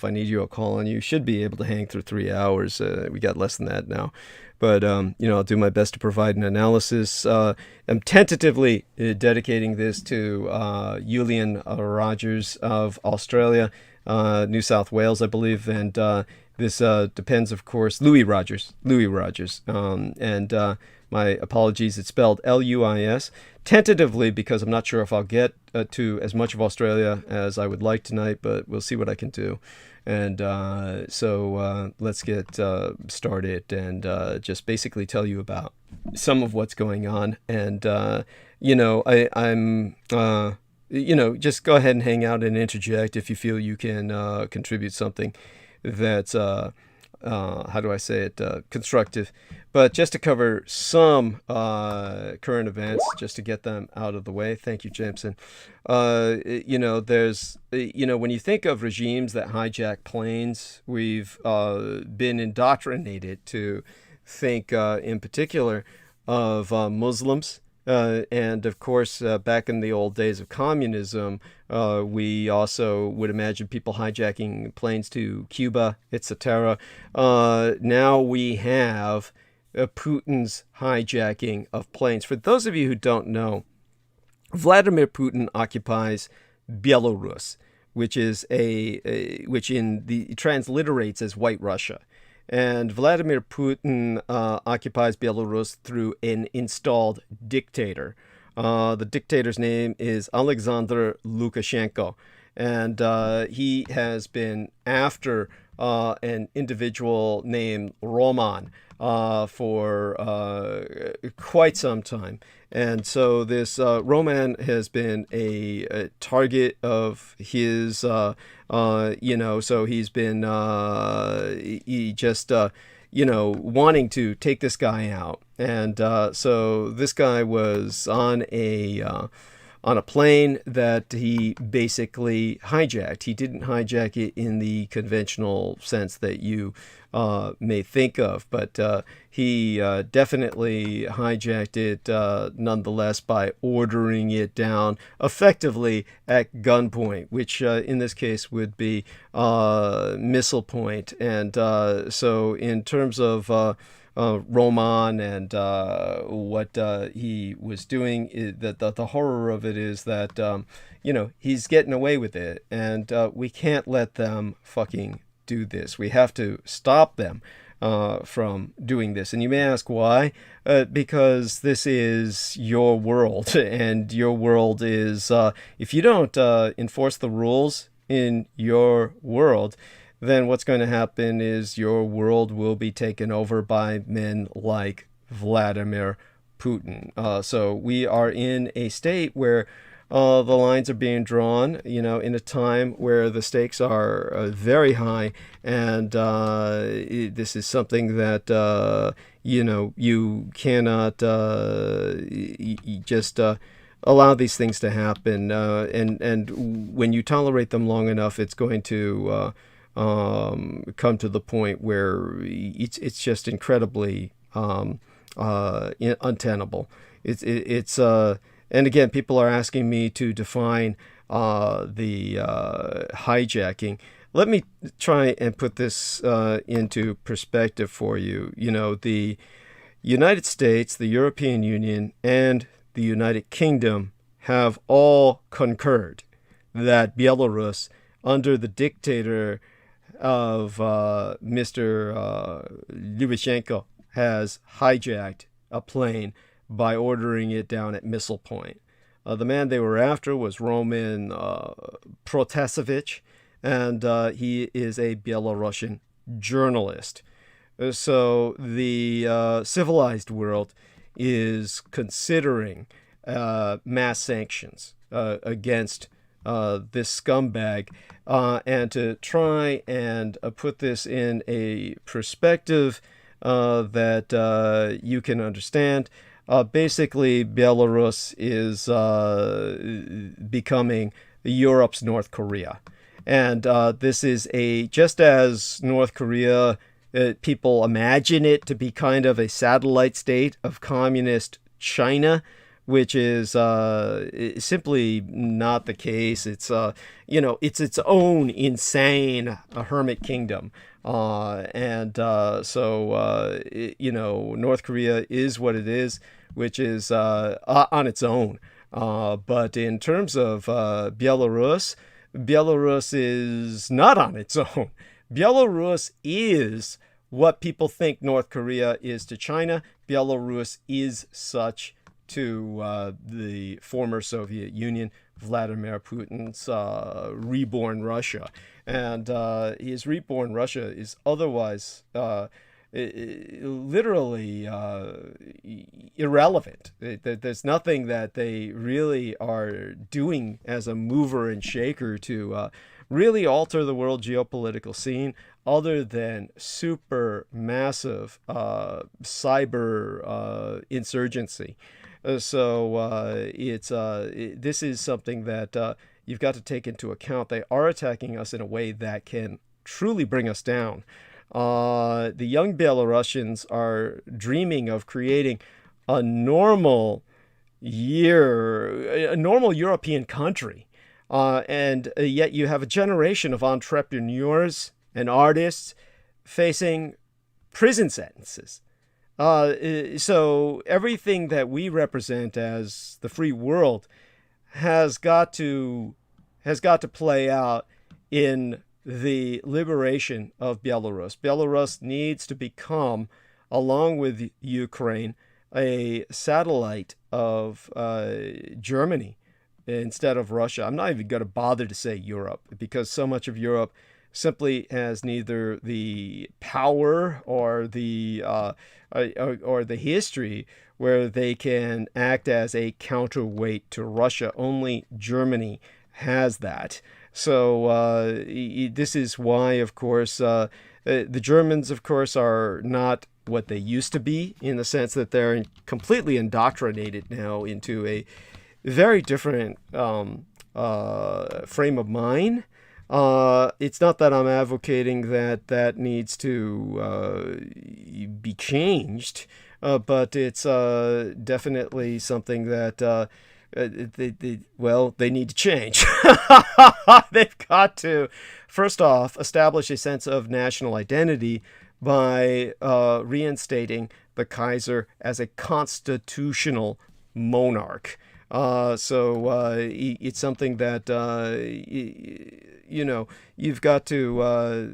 I need you, I'll call on you. Should be able to hang through 3 hours. We got less than that now. But, I'll do my best to provide an analysis. I'm tentatively dedicating this to Julian Rogers of Australia, New South Wales, I believe. And this depends, of course, Louis Rogers. And my apologies, it's spelled Luis. Tentatively, because I'm not sure if I'll get to as much of Australia as I would like tonight, but we'll see what I can do. And so let's get started and just basically tell you about some of what's going on. And, I'm just go ahead and hang out and interject if you feel you can contribute something that's, constructive. But just to cover some current events, just to get them out of the way. Thank you, Jameson. There's, when you think of regimes that hijack planes, we've been indoctrinated to think in particular of Muslims. And of course, back in the old days of communism, we also would imagine people hijacking planes to Cuba, etc. Now we have Putin's hijacking of planes. For those of you who don't know, Vladimir Putin occupies Belarus, which is which transliterates as White Russia. And Vladimir Putin occupies Belarus through an installed dictator. The dictator's name is Alexander Lukashenko. And he has been after an individual named Roman for quite some time. And so this Roman has been a target of his, so he's been wanting to take this guy out. And so this guy was on a plane that he basically hijacked. He didn't hijack it in the conventional sense that you may think of, but he definitely hijacked it nonetheless by ordering it down effectively at gunpoint, which in this case would be missile point. And so in terms of Roman and what he was doing, the horror of it is that he's getting away with it, and we can't let them fucking do this. We have to stop them from doing this. And you may ask why? Because this is your world, and your world is if you don't enforce the rules in your world, then what's going to happen is your world will be taken over by men like Vladimir Putin. So we are in a state where the lines are being drawn, in a time where the stakes are very high, and this is something that, you cannot just allow these things to happen. And when you tolerate them long enough, it's going to come to the point where it's just incredibly untenable. It's and again, people are asking me to define the hijacking. Let me try and put this into perspective for you. The United States, the European Union, and the United Kingdom have all concurred that Belarus, under the dictator of Mr. Lukashenko, has hijacked a plane by ordering it down at missile point. The man they were after was Roman Protasevich, and he is a Belarusian journalist. So the civilized world is considering mass sanctions against this scumbag, and to try and put this in a perspective that you can understand. Basically, Belarus is becoming Europe's North Korea. And this is just as North Korea, people imagine it to be kind of a satellite state of communist China, which is simply not the case. It's it's its own insane hermit kingdom, North Korea is what it is, which is on its own. But in terms of Belarus is not on its own. Belarus is what people think North Korea is to China. Belarus is such to the former Soviet Union, Vladimir Putin's reborn Russia. And his reborn Russia is otherwise literally irrelevant. There's nothing that they really are doing as a mover and shaker to really alter the world geopolitical scene, other than super massive cyber insurgency. This is something that you've got to take into account. They are attacking us in a way that can truly bring us down. The young Belarusians are dreaming of creating a normal European country. And yet you have a generation of entrepreneurs and artists facing prison sentences. So everything that we represent as the free world has got to play out in the liberation of Belarus. Belarus needs to become, along with Ukraine, a satellite of Germany instead of Russia. I'm not even going to bother to say Europe, because so much of Europe simply has neither the power or the history where they can act as a counterweight to Russia. Only Germany has that. So this is why, of course, the Germans, of course, are not what they used to be, in the sense that they're completely indoctrinated now into a very different frame of mind. It's not that I'm advocating that needs to be changed, but it's definitely something that they need to change. They've got to, first off, establish a sense of national identity by reinstating the Kaiser as a constitutional monarch. It's something that, you've got to,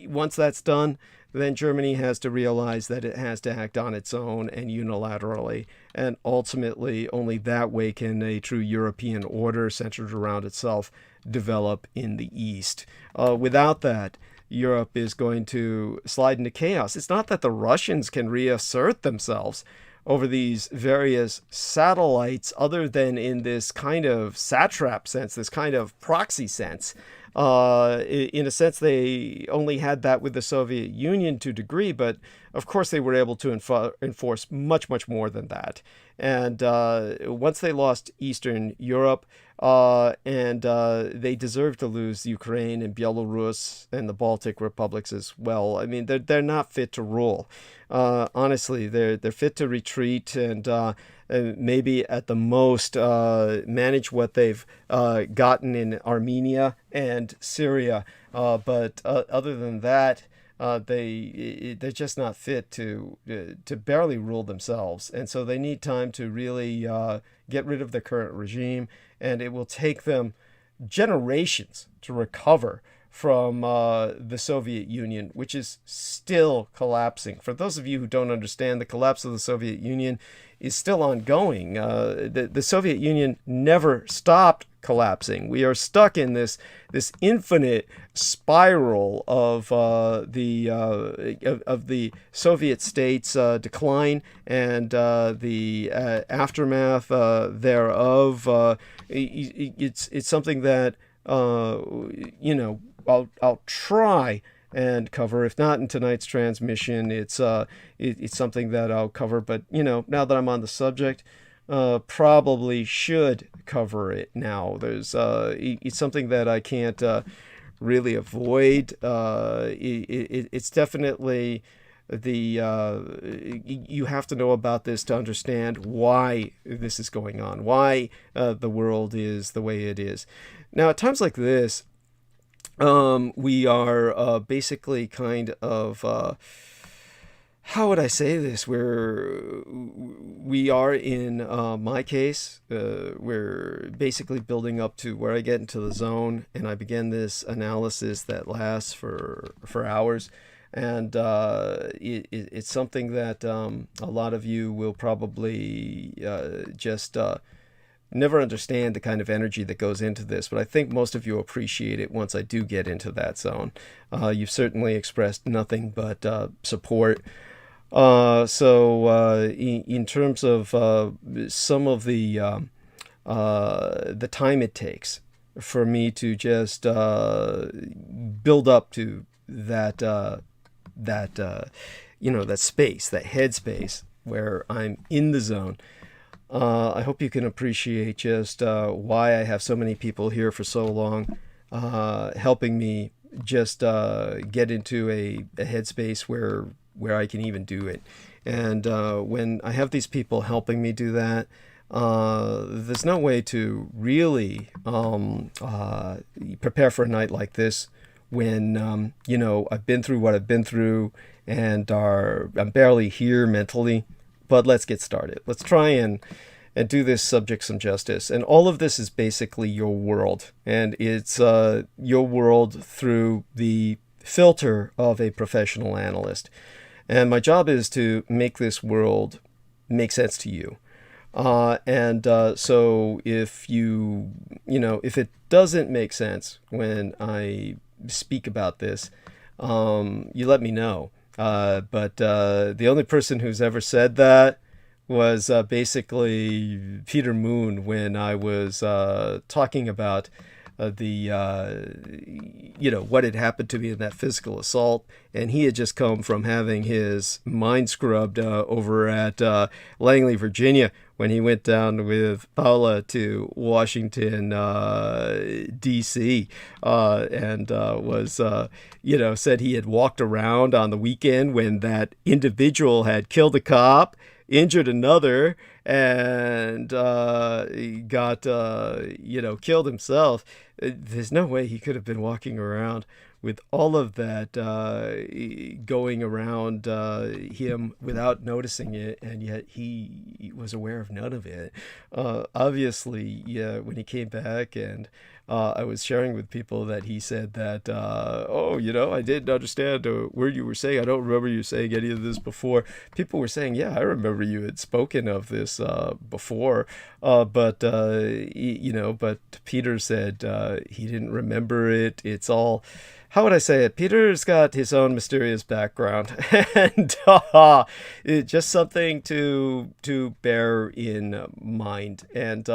once that's done, then Germany has to realize that it has to act on its own and unilaterally. And ultimately, only that way can a true European order centered around itself develop in the East. Without that, Europe is going to slide into chaos. It's not that the Russians can reassert themselves over these various satellites, other than in this kind of satrap sense, this kind of proxy sense. In a sense, they only had that with the Soviet Union to a degree, but of course they were able to enforce much, much more than that. And once they lost Eastern Europe, they deserve to lose Ukraine and Belarus and the Baltic republics as well. I mean, they're not fit to rule. Honestly, they're fit to retreat and maybe at the most manage what they've gotten in Armenia and Syria. But other than that, they're just not fit to barely rule themselves. And so they need time to really get rid of the current regime, and it will take them generations to recover from the Soviet Union, which is still collapsing. For those of you who don't understand, the collapse of the Soviet Union is still ongoing. The Soviet Union never stopped collapsing. We are stuck in this infinite spiral of the Soviet state's decline and the aftermath thereof. It's something that I'll try and cover. If not in tonight's transmission, it's something that I'll cover. But now that I'm on the subject, probably should cover it now. It's something that I can't really avoid. It's definitely you have to know about this to understand why this is going on, why the world is the way it is. Now, at times like this, we are basically kind of, how would I say this? We are in my case, we're basically building up to where I get into the zone and I begin this analysis that lasts for hours. And it's something that a lot of you will probably just never understand the kind of energy that goes into this, but I think most of you appreciate it once I do get into that zone. You've certainly expressed nothing but support. So in terms of some of the time it takes for me to just build up to that space, that head space where I'm in the zone. I hope you can appreciate just why I have so many people here for so long, helping me just get into a headspace where I can even do it. And when I have these people helping me do that, there's no way to really prepare for a night like this when I've been through what I've been through and I'm barely here mentally. But let's get started. Let's try and do this subject some justice. And all of this is basically your world. And it's your world through the filter of a professional analyst. And my job is to make this world make sense to you. So if if it doesn't make sense when I speak about this, you let me know. But the only person who's ever said that was basically Peter Moon when I was talking about what had happened to me in that physical assault. And he had just come from having his mind scrubbed over at Langley, Virginia, when he went down with Paula to Washington, D.C., and was, said he had walked around on the weekend when that individual had killed a cop, injured another, and got, killed himself. There's no way he could have been walking around with all of that going around him without noticing it, and yet he was aware of none of it. Obviously, when he came back and I was sharing with people that he said that, I didn't understand a word you were saying. I don't remember you saying any of this before. People were saying, yeah, I remember you had spoken of this before. But Peter said he didn't remember it. It's all, how would I say it? Peter's got his own mysterious background, and it's just something to bear in mind. And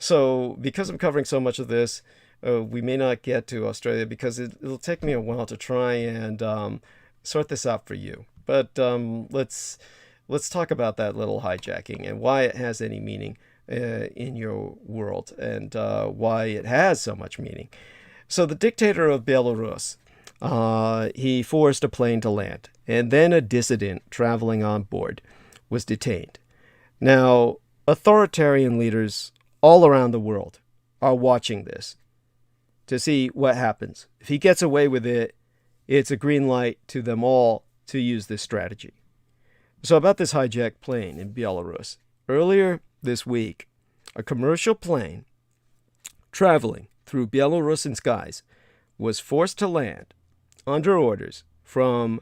so because I'm covering so much of this, we may not get to Australia because it'll take me a while to try and sort this out for you. But let's talk about that little hijacking and why it has any meaning in your world, and why it has so much meaning. So the dictator of Belarus, he forced a plane to land, and then a dissident traveling on board was detained. Now, authoritarian leaders all around the world are watching this to see what happens. If he gets away with it, it's a green light to them all to use this strategy. So about this hijacked plane in Belarus, earlier this week, a commercial plane traveling through Belarusian skies was forced to land under orders from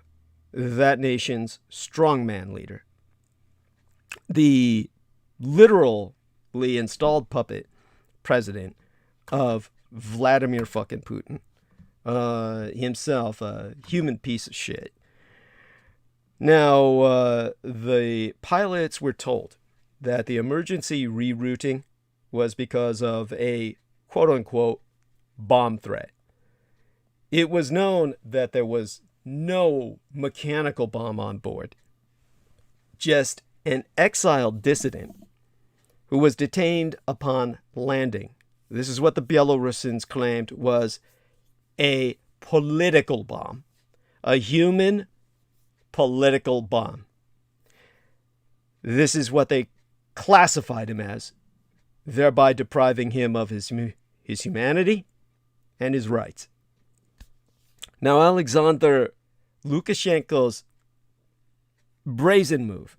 that nation's strongman leader, the literally installed puppet president of Vladimir fucking Putin, himself a human piece of shit. Now, the pilots were told that the emergency rerouting was because of a quote-unquote bomb threat. It was known that there was no mechanical bomb on board, just an exiled dissident who was detained upon landing. This is what the Belarusians claimed was a political bomb, a human political bomb. This is what they classified him as, thereby depriving him of his humanity and his rights. Now, Alexander Lukashenko's brazen move,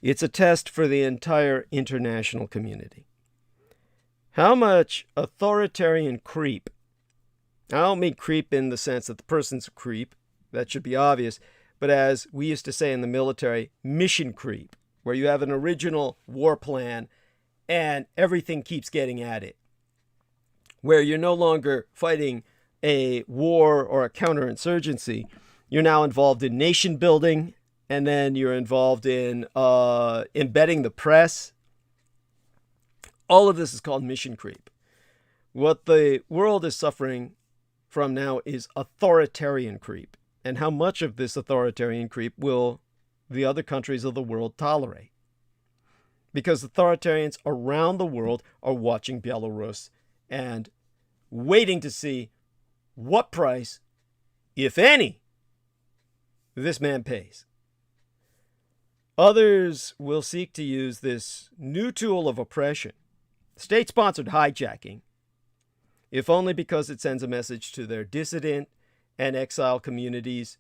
it's a test for the entire international community. How much authoritarian creep, I don't mean creep in the sense that the person's a creep, that should be obvious, but as we used to say in the military, mission creep, where you have an original war plan and everything keeps getting at it, where you're no longer fighting a war or a counterinsurgency. You're now involved in nation building, and then you're involved in embedding the press. All of this is called mission creep. What the world is suffering from now is authoritarian creep. And how much of this authoritarian creep will the other countries of the world tolerate? Because authoritarians around the world are watching Belarus and waiting to see what price, if any, this man pays. Others will seek to use this new tool of oppression, state-sponsored hijacking, if only because it sends a message to their dissident and exile communities: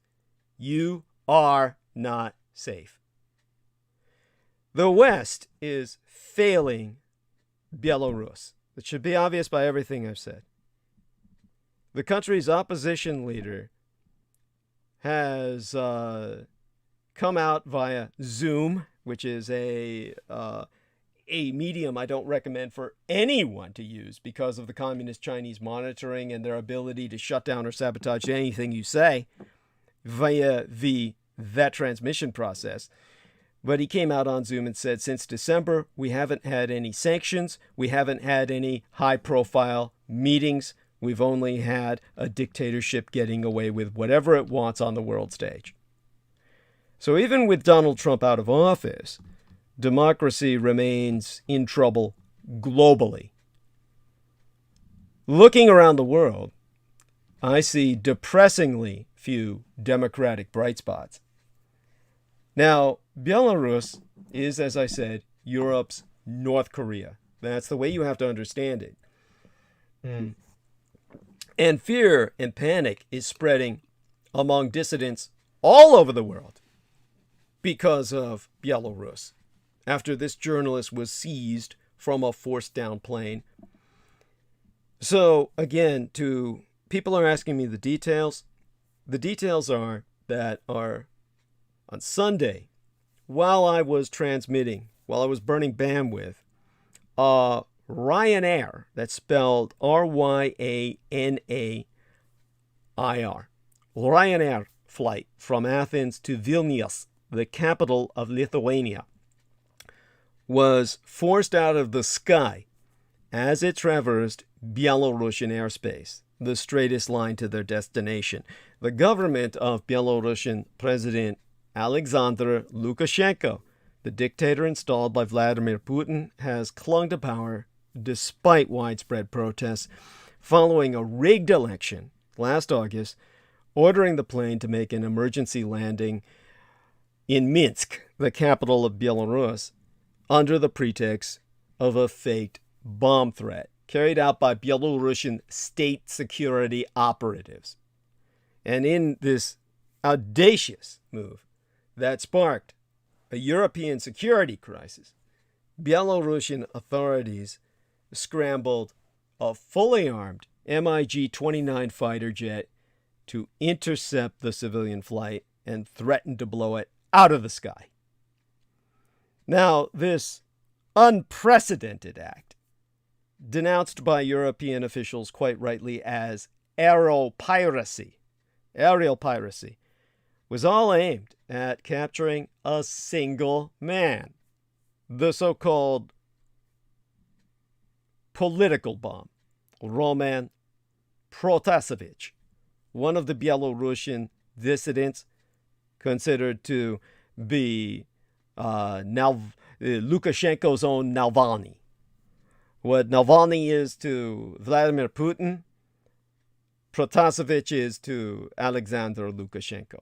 you are not safe. The West is failing Belarus. It should be obvious by everything I've said. The country's opposition leader has come out via Zoom, which is a medium I don't recommend for anyone to use because of the communist Chinese monitoring and their ability to shut down or sabotage anything you say via that transmission process. But he came out on Zoom and said, since December, we haven't had any sanctions. We haven't had any high-profile meetings. We've only had a dictatorship getting away with whatever it wants on the world stage. So even with Donald Trump out of office, democracy remains in trouble globally. Looking around the world, I see depressingly few democratic bright spots. Now, Belarus is, as I said, Europe's North Korea. That's the way you have to understand it. And fear and panic is spreading among dissidents all over the world because of Belarus, after this journalist was seized from a forced-down plane. So, again, people are asking me the details. The details are that on Sunday, while I was transmitting, while I was burning bandwidth, Ryanair, that's spelled Ryanair, Ryanair flight from Athens to Vilnius, the capital of Lithuania, was forced out of the sky as it traversed Belarusian airspace, the straightest line to their destination. The government of Belarusian President Alexander Lukashenko, the dictator installed by Vladimir Putin, has clung to power despite widespread protests following a rigged election last August, ordering the plane to make an emergency landing in Minsk, the capital of Belarus, under the pretext of a faked bomb threat carried out by Belarusian state security operatives. And in this audacious move that sparked a European security crisis, Belarusian authorities scrambled a fully armed MiG-29 fighter jet to intercept the civilian flight and threatened to blow it out of the sky. Now, this unprecedented act, denounced by European officials quite rightly as aerial piracy, was all aimed at capturing a single man, the so-called political bomb, Roman Protasevich, one of the Belarusian dissidents considered to be Lukashenko's own Navalny. What Navalny is to Vladimir Putin, Protasevich is to Alexander Lukashenko.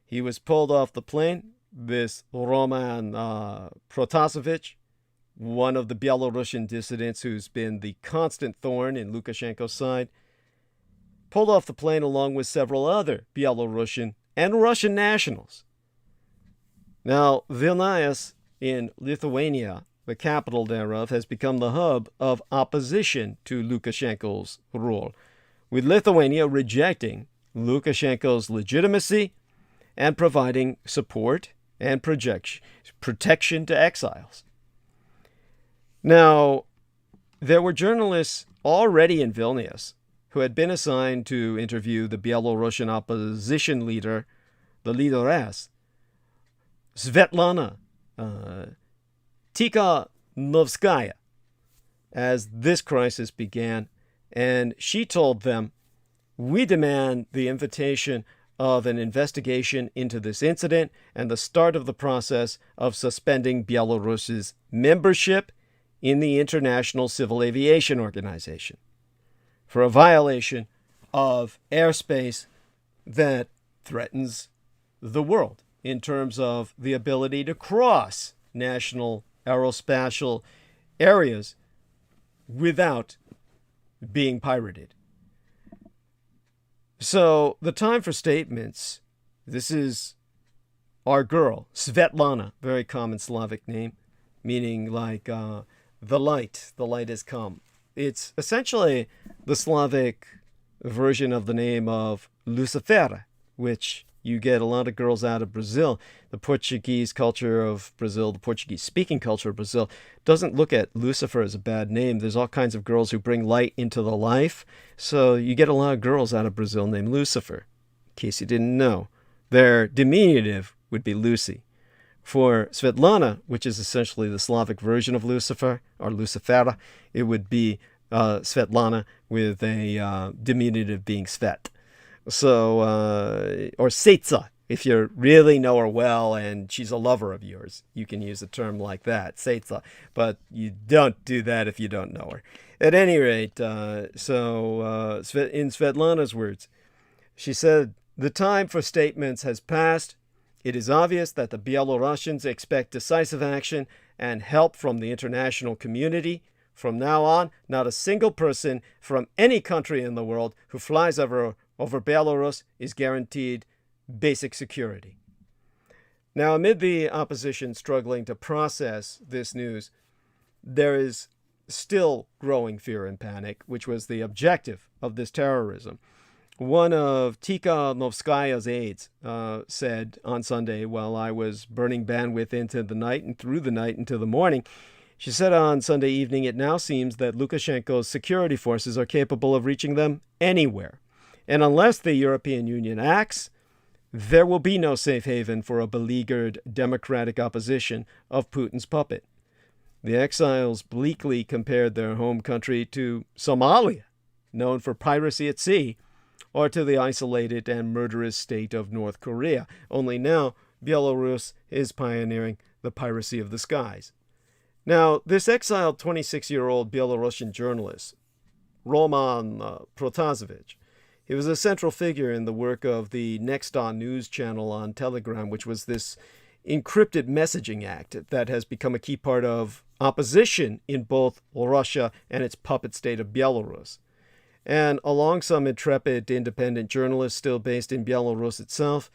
He was pulled off the plane. This Roman Protasevich, one of the Belarusian dissidents who's been the constant thorn in Lukashenko's side, pulled off the plane along with several other Belarusian and Russian nationals. Now, Vilnius in Lithuania, the capital thereof, has become the hub of opposition to Lukashenko's rule, with Lithuania rejecting Lukashenko's legitimacy and providing support and protection to exiles. Now, there were journalists already in Vilnius who had been assigned to interview the Belarusian opposition leader, the leaderess, Svetlana Tikhanovskaya, as this crisis began, and she told them, "We demand the invitation of an investigation into this incident and the start of the process of suspending Belarus's membership in the International Civil Aviation Organization for a violation of airspace that threatens the world in terms of the ability to cross national aerospatial areas without being pirated." So the time for statements, this is our girl, Svetlana, very common Slavic name, meaning like the light has come. It's essentially the Slavic version of the name of Lucifer, which you get a lot of girls out of Brazil. The Portuguese culture of Brazil, the Portuguese-speaking culture of Brazil, doesn't look at Lucifer as a bad name. There's all kinds of girls who bring light into the life. So you get a lot of girls out of Brazil named Lucifer, in case you didn't know. Their diminutive would be Lucy. For Svetlana, which is essentially the Slavic version of Lucifer, or Lucifera, it would be Svetlana with a diminutive being Svet. So, or Setsa, if you really know her well and she's a lover of yours, you can use a term like that, Setsa. But you don't do that if you don't know her. At any rate, in Svetlana's words, she said, "The time for statements has passed. It is obvious that the Belarusians expect decisive action and help from the international community. From now on, not a single person from any country in the world who flies over Belarus is guaranteed basic security." Now, amid the opposition struggling to process this news, there is still growing fear and panic, which was the objective of this terrorism. One of Tikhanovskaya's aides said on Sunday, while I was burning bandwidth into the night and through the night into the morning, she said on Sunday evening, "It now seems that Lukashenko's security forces are capable of reaching them anywhere. And unless the European Union acts, there will be no safe haven for a beleaguered democratic opposition of Putin's puppet." The exiles bleakly compared their home country to Somalia, known for piracy at sea, or to the isolated and murderous state of North Korea. Only now, Belarus is pioneering the piracy of the skies. Now, this exiled 26-year-old Belarusian journalist, Roman Protasevich, he was a central figure in the work of the Nexta news channel on Telegram, which was this encrypted messaging act that has become a key part of opposition in both Russia and its puppet state of Belarus. And along some intrepid independent journalists still based in Belarus itself,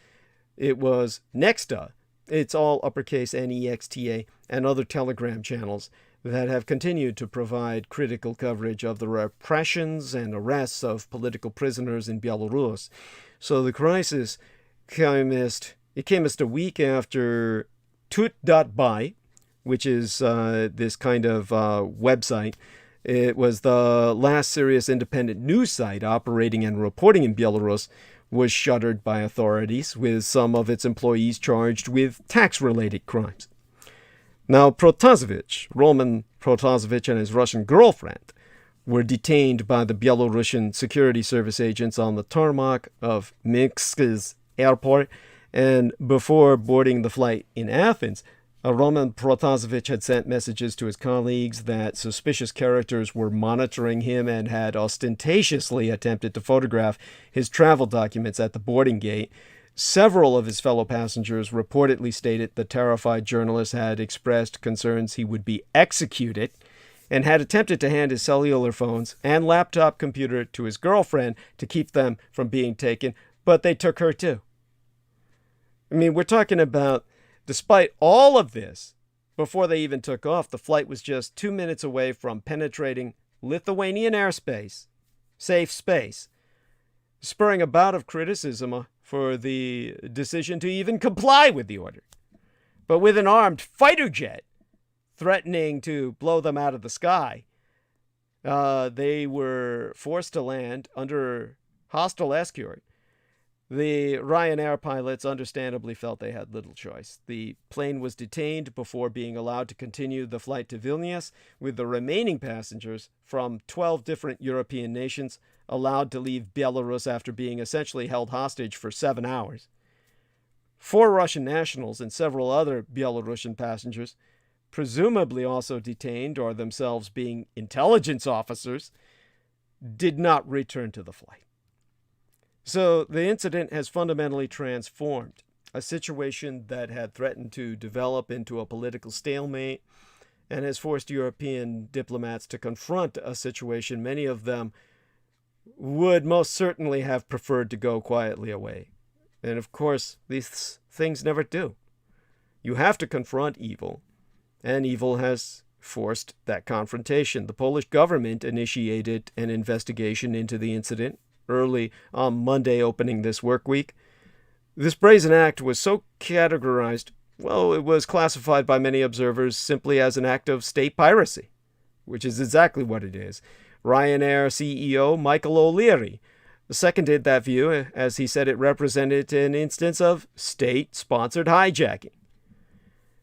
it was Nexta, it's all uppercase Nexta, and other Telegram channels that have continued to provide critical coverage of the repressions and arrests of political prisoners in Belarus. So the crisis came a week after TÁÍPBÉΗH, which is this kind of website. It was the last serious independent news site operating and reporting in Belarus, was shuttered by authorities, with some of its employees charged with tax-related crimes. Now, Protasevich, Roman Protasevich, and his Russian girlfriend were detained by the Belarusian security service agents on the tarmac of Minsk's airport, and before boarding the flight in Athens, Roman Protasevich had sent messages to his colleagues that suspicious characters were monitoring him and had ostentatiously attempted to photograph his travel documents at the boarding gate. Several of his fellow passengers reportedly stated the terrified journalist had expressed concerns he would be executed and had attempted to hand his cellular phones and laptop computer to his girlfriend to keep them from being taken, but they took her too. I mean, we're talking about, despite all of this, before they even took off, the flight was just 2 minutes away from penetrating Lithuanian airspace, safe space, spurring a bout of criticism for the decision to even comply with the order. But with an armed fighter jet threatening to blow them out of the sky, they were forced to land under hostile escort. The Ryanair pilots understandably felt they had little choice. The plane was detained before being allowed to continue the flight to Vilnius, with the remaining passengers from 12 different European nations allowed to leave Belarus after being essentially held hostage for 7 hours. 4 Russian nationals and several other Belarusian passengers, presumably also detained or themselves being intelligence officers, did not return to the flight. So the incident has fundamentally transformed a situation that had threatened to develop into a political stalemate and has forced European diplomats to confront a situation many of them would most certainly have preferred to go quietly away. And of course, these things never do. You have to confront evil, and evil has forced that confrontation. The Polish government initiated an investigation into the incident early on Monday, opening this work week. This brazen act was so categorized, well, it was classified by many observers simply as an act of state piracy, which is exactly what it is. Ryanair CEO Michael O'Leary seconded that view, as he said it represented an instance of state-sponsored hijacking.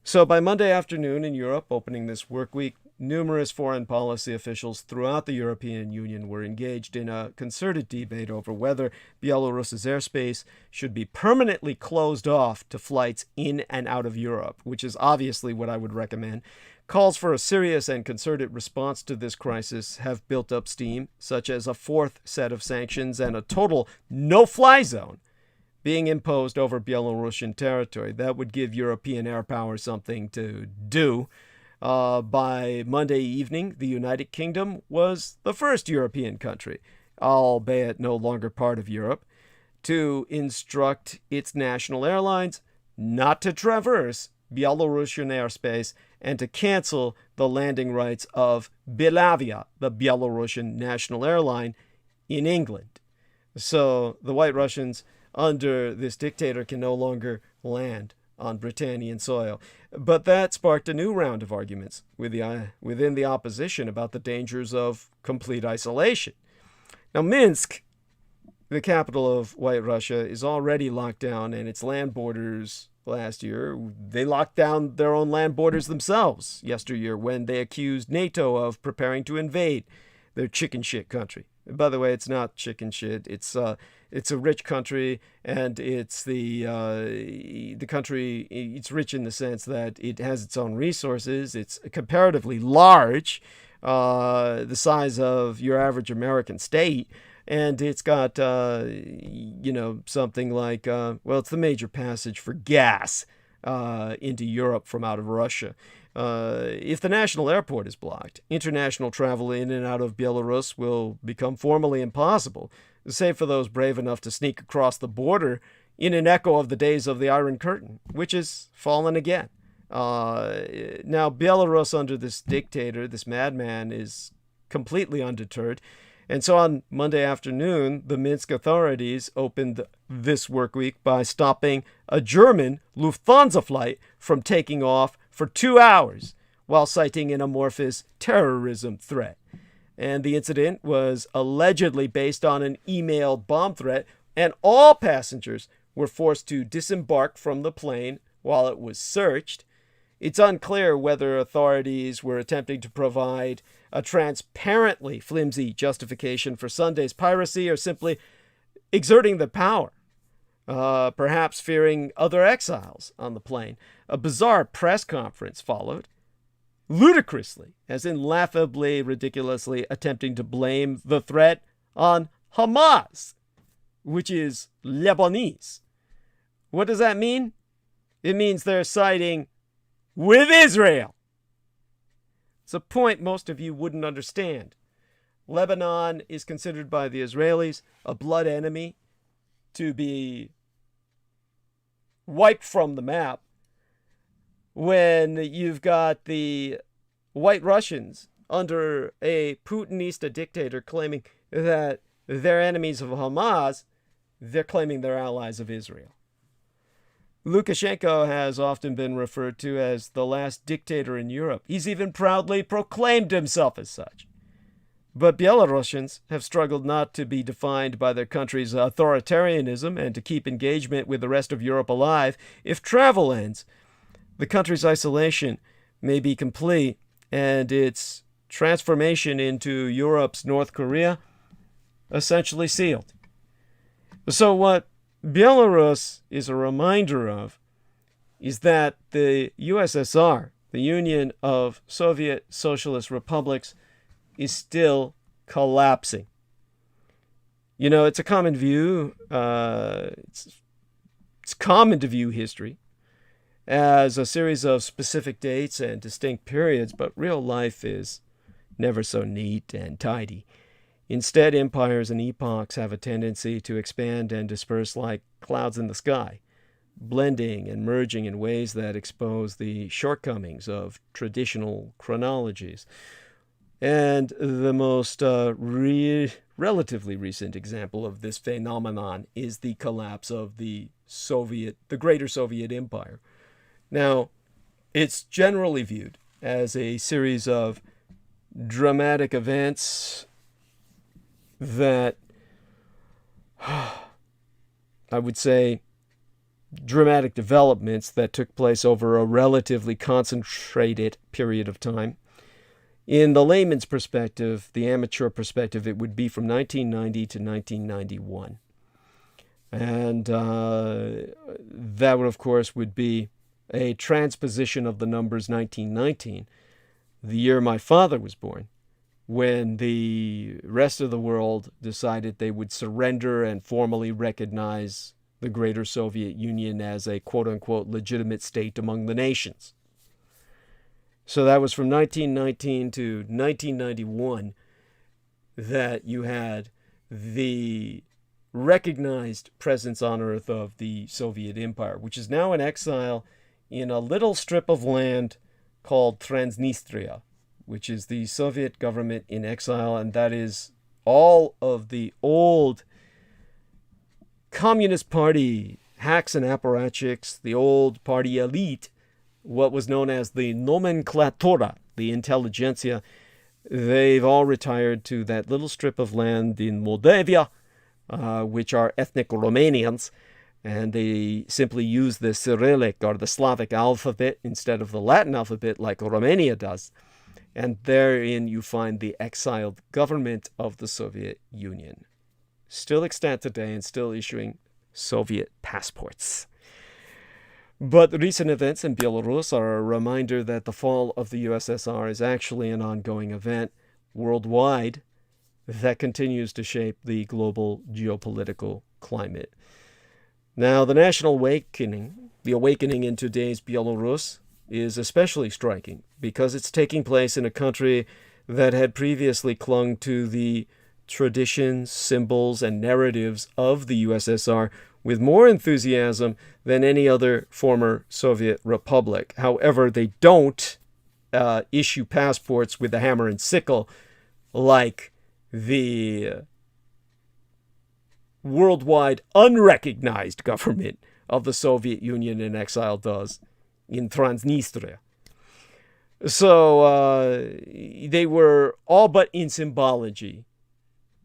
So by Monday afternoon in Europe, opening this work week, numerous foreign policy officials throughout the European Union were engaged in a concerted debate over whether Belarus's airspace should be permanently closed off to flights in and out of Europe, which is obviously what I would recommend. Calls for a serious and concerted response to this crisis have built up steam, such as a 4th set of sanctions and a total no-fly zone being imposed over Belarusian territory. That would give European air power something to do. By Monday evening, the United Kingdom was the first European country, albeit no longer part of Europe, to instruct its national airlines not to traverse Belarusian airspace and to cancel the landing rights of Belavia, the Belarusian national airline, in England. So the White Russians under this dictator can no longer land on Britannian soil. But that sparked a new round of arguments within the opposition about the dangers of complete isolation. Now, Minsk, the capital of White Russia, is already locked down, and its land borders last year, they locked down their own land borders themselves yesteryear when they accused NATO of preparing to invade their chicken shit country. By the way, it's not chicken shit. It's a rich country, and it's the country. It's rich in the sense that it has its own resources. It's comparatively large, the size of your average American state, and it's got something like it's the major passage for gas into Europe from out of Russia. If the national airport is blocked, international travel in and out of Belarus will become formally impossible, save for those brave enough to sneak across the border in an echo of the days of the Iron Curtain, which has fallen again. Now, Belarus under this dictator, this madman, is completely undeterred. And so on Monday afternoon, the Minsk authorities opened this work week by stopping a German Lufthansa flight from taking off for 2 hours while citing an amorphous terrorism threat. And the incident was allegedly based on an emailed bomb threat, and all passengers were forced to disembark from the plane while it was searched. It's unclear whether authorities were attempting to provide a transparently flimsy justification for Sunday's piracy or simply exerting the power, perhaps fearing other exiles on the plane. A bizarre press conference followed, ludicrously, as in laughably, ridiculously attempting to blame the threat on Hamas, which is Lebanese. What does that mean? It means they're siding with Israel. It's a point most of you wouldn't understand. Lebanon is considered by the Israelis a blood enemy to be wiped from the map, when you've got the White Russians under a Putinista dictator claiming that they're enemies of Hamas, they're claiming they're allies of Israel. Lukashenko has often been referred to as the last dictator in Europe. He's even proudly proclaimed himself as such. But Belarusians have struggled not to be defined by their country's authoritarianism and to keep engagement with the rest of Europe alive. If travel ends, the country's isolation may be complete and its transformation into Europe's North Korea essentially sealed. So what Belarus is a reminder of is that the USSR, the Union of Soviet Socialist Republics, is still collapsing. You know, it's a common view, it's common to view history as a series of specific dates and distinct periods, but real life is never so neat and tidy. Instead, empires and epochs have a tendency to expand and disperse like clouds in the sky, blending and merging in ways that expose the shortcomings of traditional chronologies. And the most relatively recent example of this phenomenon is the collapse of the Greater Soviet Empire. Now, it's generally viewed as a series of dramatic events that, I would say, dramatic developments that took place over a relatively concentrated period of time. In the layman's perspective, the amateur perspective, it would be from 1990 to 1991. And that would, of course, would be a transposition of the numbers 1919, the year my father was born, when the rest of the world decided they would surrender and formally recognize the Greater Soviet Union as a quote-unquote legitimate state among the nations. So that was from 1919 to 1991 that you had the recognized presence on Earth of the Soviet Empire, which is now in exile in a little strip of land called Transnistria, which is the Soviet government in exile, and that is all of the old Communist Party hacks and apparatchiks, the old party elite, what was known as the nomenklatura, the intelligentsia. They've all retired to that little strip of land in Moldavia, which are ethnic Romanians, and they simply use the Cyrillic or the Slavic alphabet instead of the Latin alphabet like Romania does. And therein you find the exiled government of the Soviet Union, still extant today and still issuing Soviet passports. But recent events in Belarus are a reminder that the fall of the USSR is actually an ongoing event worldwide that continues to shape the global geopolitical climate. Now, the national awakening, the awakening in today's Belarus, is especially striking because it's taking place in a country that had previously clung to the traditions, symbols, and narratives of the USSR with more enthusiasm than any other former Soviet republic. However, they don't issue passports with the hammer and sickle like the worldwide unrecognized government of the Soviet Union in exile does in Transnistria. So they were all but in symbology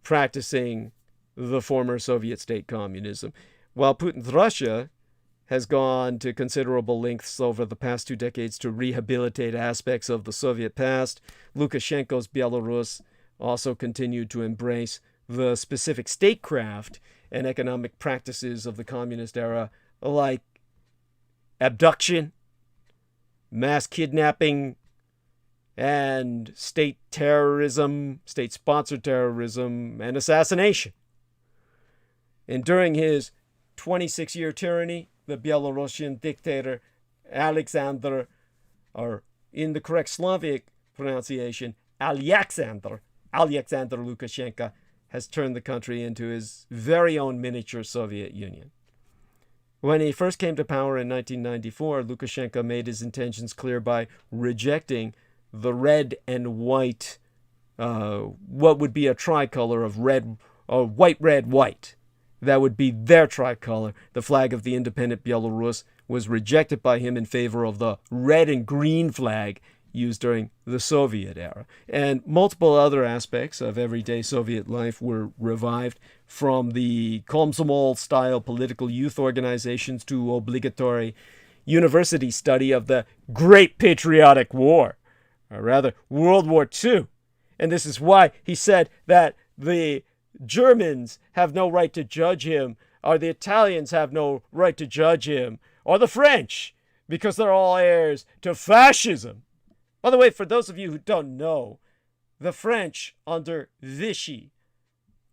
practicing the former Soviet state communism, while Putin's Russia has gone to considerable lengths over the past 2 decades to rehabilitate aspects of the Soviet past. Lukashenko's Belarus also continued to embrace the specific statecraft and economic practices of the communist era, like abduction, mass kidnapping, and state terrorism, state-sponsored terrorism, and assassination. And during his 26-year tyranny, the Belarusian dictator Alexander, or in the correct Slavic pronunciation, Alexander Lukashenko, has turned the country into his very own miniature Soviet Union. When he first came to power in 1994, Lukashenko made his intentions clear by rejecting the red and white, what would be a tricolor of red, or white, red, white. That would be their tricolor. The flag of the independent Belarus was rejected by him in favor of the red and green flag used during the Soviet era. And multiple other aspects of everyday Soviet life were revived, from the Komsomol-style political youth organizations to obligatory university study of the Great Patriotic War, or rather World War II. And this is why he said that the Germans have no right to judge him, or the Italians have no right to judge him, or the French, because they're all heirs to fascism. By the way, for those of you who don't know, the French under Vichy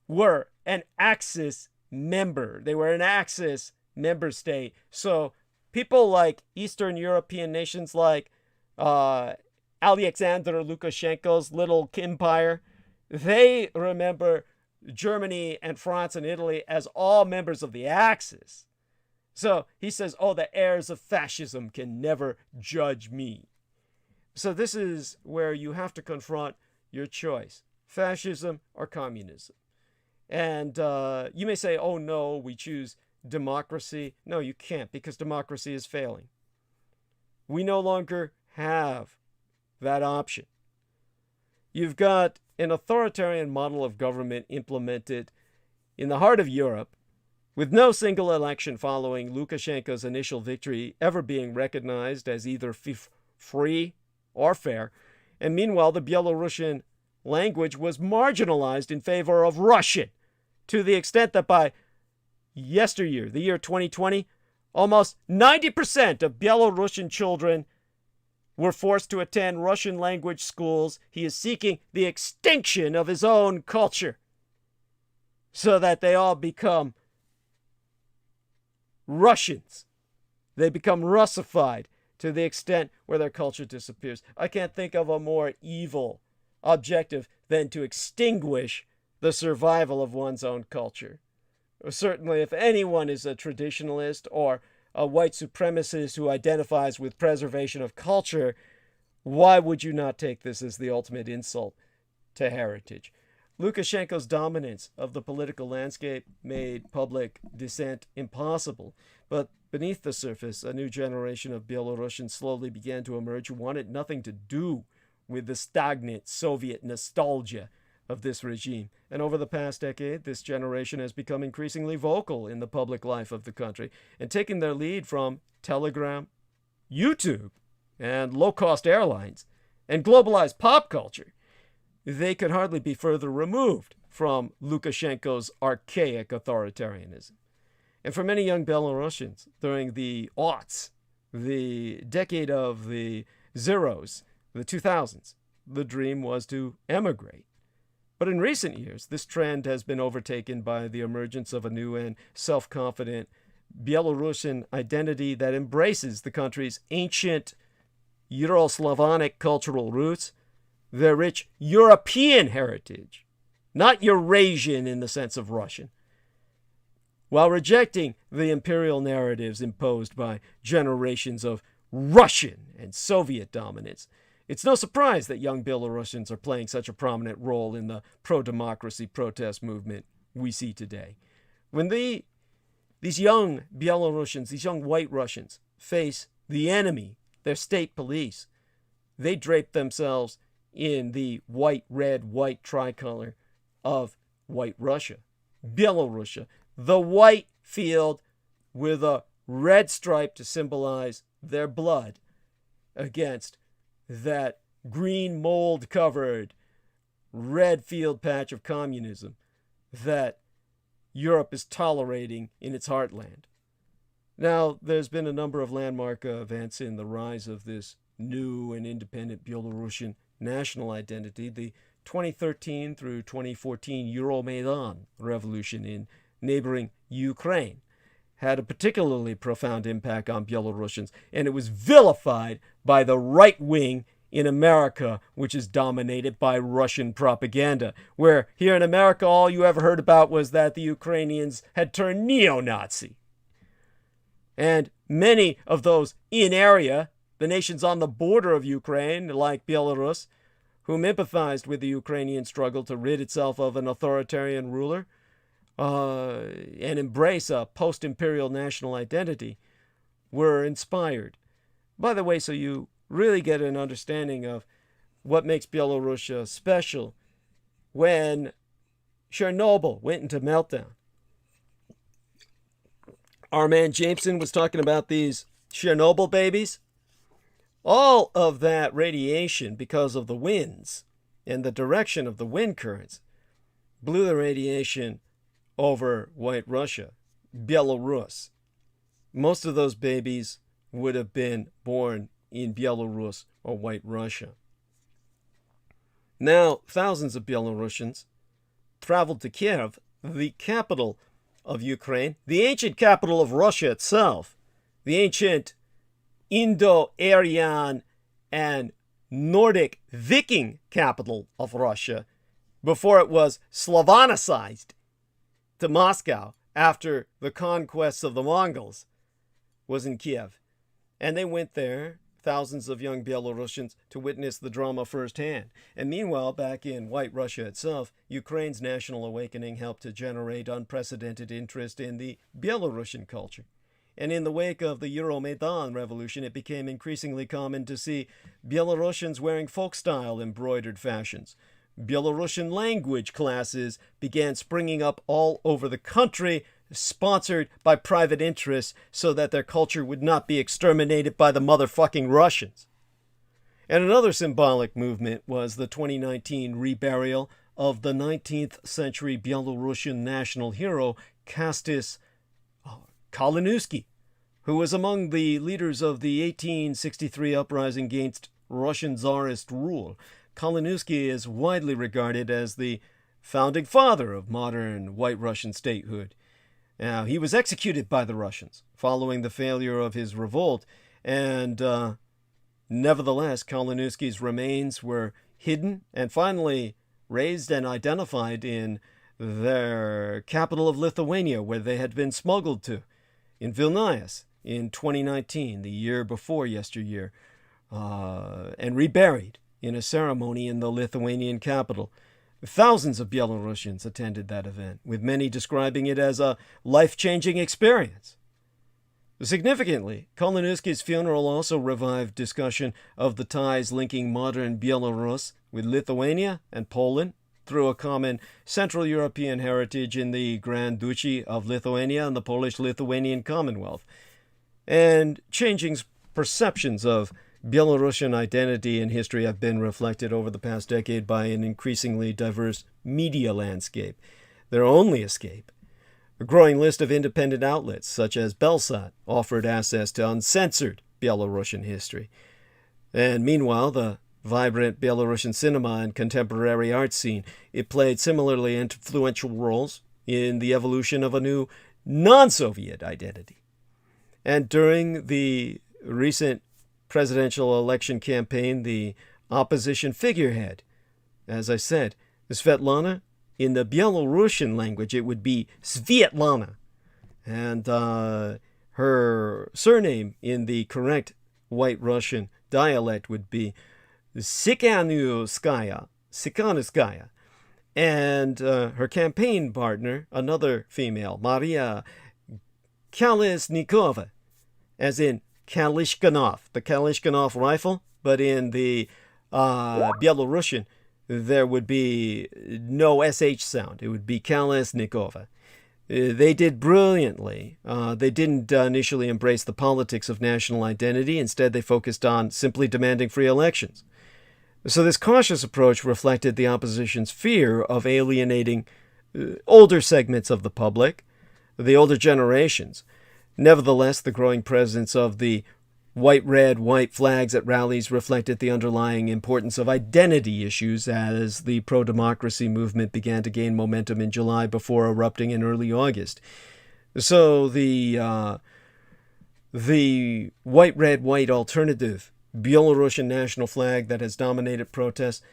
were an Axis member. They were an Axis member state. So people like Eastern European nations like Alexander Lukashenko's little empire, they remember Germany and France and Italy as all members of the Axis. So he says, oh, the heirs of fascism can never judge me. So this is where you have to confront your choice, fascism or communism. And you may say, oh no, we choose democracy. No, you can't, because democracy is failing. We no longer have that option. You've got an authoritarian model of government implemented in the heart of Europe, with no single election following Lukashenko's initial victory ever being recognized as either free or fair. And meanwhile, the Belarusian language was marginalized in favor of Russian, to the extent that by yesteryear, the year 2020, almost 90% of Belarusian children were forced to attend Russian language schools. He is seeking the extinction of his own culture so that they all become Russians. They become Russified to the extent where their culture disappears. I can't think of a more evil objective than to extinguish the survival of one's own culture. Certainly, if anyone is a traditionalist or a white supremacist who identifies with preservation of culture, why would you not take this as the ultimate insult to heritage? Lukashenko's dominance of the political landscape made public dissent impossible, but beneath the surface, a new generation of Belarusians slowly began to emerge who wanted nothing to do with the stagnant Soviet nostalgia of this regime. And over the past decade, this generation has become increasingly vocal in the public life of the country, and taking their lead from Telegram, YouTube, and low-cost airlines, and globalized pop culture. They could hardly be further removed from Lukashenko's archaic authoritarianism. And for many young Belarusians, during the aughts, the decade of the zeros, the 2000s, the dream was to emigrate. But in recent years, this trend has been overtaken by the emergence of a new and self-confident Belarusian identity that embraces the country's ancient Euro-Slavonic cultural roots, their rich European heritage, not Eurasian in the sense of Russian, while rejecting the imperial narratives imposed by generations of Russian and Soviet dominance. It's no surprise that young Belarusians are playing such a prominent role in the pro-democracy protest movement we see today. When these young Belarusians, these young white Russians, face the enemy, their state police, they drape themselves in the white, red, white tricolor of white Russia, Belarusia, the white field with a red stripe to symbolize their blood against that green mold-covered red field patch of communism that Europe is tolerating in its heartland. Now, there's been a number of landmark events in the rise of this new and independent Belarusian national identity. The 2013 through 2014 Euromaidan revolution in neighboring Ukraine had a particularly profound impact on Belarusians, and it was vilified by the right wing in America, which is dominated by Russian propaganda, where here in America all you ever heard about was that the Ukrainians had turned neo-Nazi. And many of those in area, the nations on the border of Ukraine, like Belarus, whom empathized with the Ukrainian struggle to rid itself of an authoritarian ruler, and embrace a post-imperial national identity, were inspired. By the way, so you really get an understanding of what makes Belarus special, when Chernobyl went into meltdown, our man Jameson was talking about these Chernobyl babies. All of that radiation, because of the winds and the direction of the wind currents, blew the radiation over white Russia, Belarus. Most of those babies would have been born in Belarus or white Russia. Now, thousands of Belarusians traveled to Kiev, the capital of Ukraine, the ancient capital of Russia itself, the ancient Indo-Aryan and Nordic Viking capital of Russia, before it was Slavanicized to Moscow after the conquests of the Mongols, was in Kiev. And they went there, thousands of young Belarusians, to witness the drama firsthand. And meanwhile, back in white Russia itself, Ukraine's national awakening helped to generate unprecedented interest in the Belarusian culture. And in the wake of the Euromaidan revolution, it became increasingly common to see Belarusians wearing folk-style embroidered fashions. Belarusian language classes began springing up all over the country, sponsored by private interests so that their culture would not be exterminated by the motherfucking Russians. And another symbolic movement was the 2019 reburial of the 19th century Belarusian national hero, Kostas Kalinovsky, who was among the leaders of the 1863 uprising against Russian Tsarist rule. Kalinovsky is widely regarded as the founding father of modern white Russian statehood. Now, he was executed by the Russians following the failure of his revolt, and nevertheless, Kalinovsky's remains were hidden and finally raised and identified in their capital of Lithuania, where they had been smuggled to, in Vilnius, in 2019, the year before yesteryear, and reburied in a ceremony in the Lithuanian capital. Thousands of Belarusians attended that event, with many describing it as a life-changing experience. Significantly, Kalinovsky's funeral also revived discussion of the ties linking modern Belarus with Lithuania and Poland through a common Central European heritage in the Grand Duchy of Lithuania and the Polish-Lithuanian Commonwealth, and changing perceptions of Belarusian identity and history have been reflected over the past decade by an increasingly diverse media landscape. Their only escape, a growing list of independent outlets, such as Belsat, offered access to uncensored Belarusian history. And meanwhile, the vibrant Belarusian cinema and contemporary art scene, it played similarly influential roles in the evolution of a new non-Soviet identity. And during the recent presidential election campaign, the opposition figurehead, as I said, Svetlana, in the Belarusian language, it would be Svetlana, And her surname in the correct White Russian dialect would be Sikhanouskaya. And her campaign partner, another female, Maria Kalesnikova, as in Kalishnikov, the Kalishnikov rifle, but in the Belarusian, there would be no SH sound. It would be Kalesnikova. They did brilliantly. They didn't initially embrace the politics of national identity. Instead, they focused on simply demanding free elections. So this cautious approach reflected the opposition's fear of alienating older segments of the public, the older generations. Nevertheless, the growing presence of the white, red, white flags at rallies reflected the underlying importance of identity issues as the pro-democracy movement began to gain momentum in July before erupting in early August. So the white, red, white alternative Belarusian national flag that has dominated protests,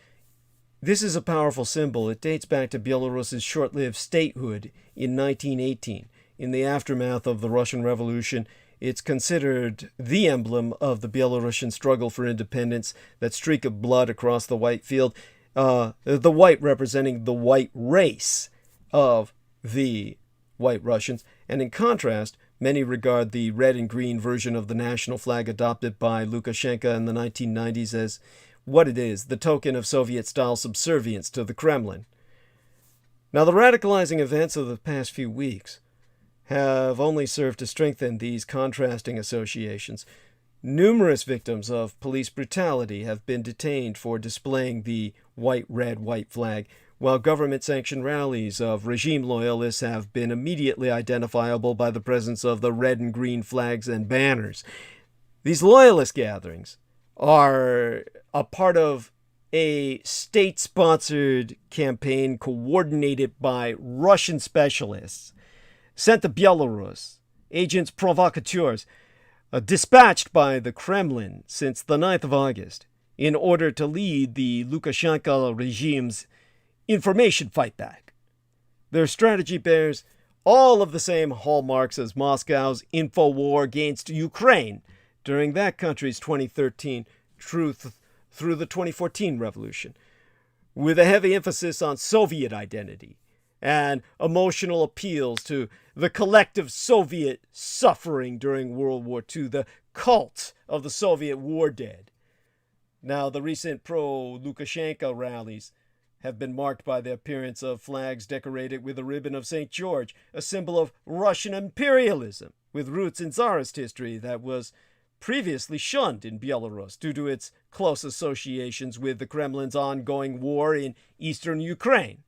this is a powerful symbol. It dates back to Belarus's short-lived statehood in 1918. In the aftermath of the Russian Revolution, it's considered the emblem of the Belarusian struggle for independence, that streak of blood across the white field, the white representing the white race of the White Russians. And in contrast, many regard the red and green version of the national flag adopted by Lukashenko in the 1990s as what it is, the token of Soviet-style subservience to the Kremlin. Now, the radicalizing events of the past few weeks have only served to strengthen these contrasting associations. Numerous victims of police brutality have been detained for displaying the white, red, white flag, while government-sanctioned rallies of regime loyalists have been immediately identifiable by the presence of the red and green flags and banners. These loyalist gatherings are a part of a state-sponsored campaign coordinated by Russian specialists sent to Belarus, agents provocateurs, dispatched by the Kremlin since the 9th of August in order to lead the Lukashenko regime's information fight back. Their strategy bears all of the same hallmarks as Moscow's info war against Ukraine during that country's 2013 through the 2014 revolution, with a heavy emphasis on Soviet identity and emotional appeals to the collective Soviet suffering during World War II, the cult of the Soviet war dead. Now, the recent pro-Lukashenko rallies have been marked by the appearance of flags decorated with a ribbon of St. George, a symbol of Russian imperialism with roots in Tsarist history that was previously shunned in Belarus due to its close associations with the Kremlin's ongoing war in eastern Ukraine.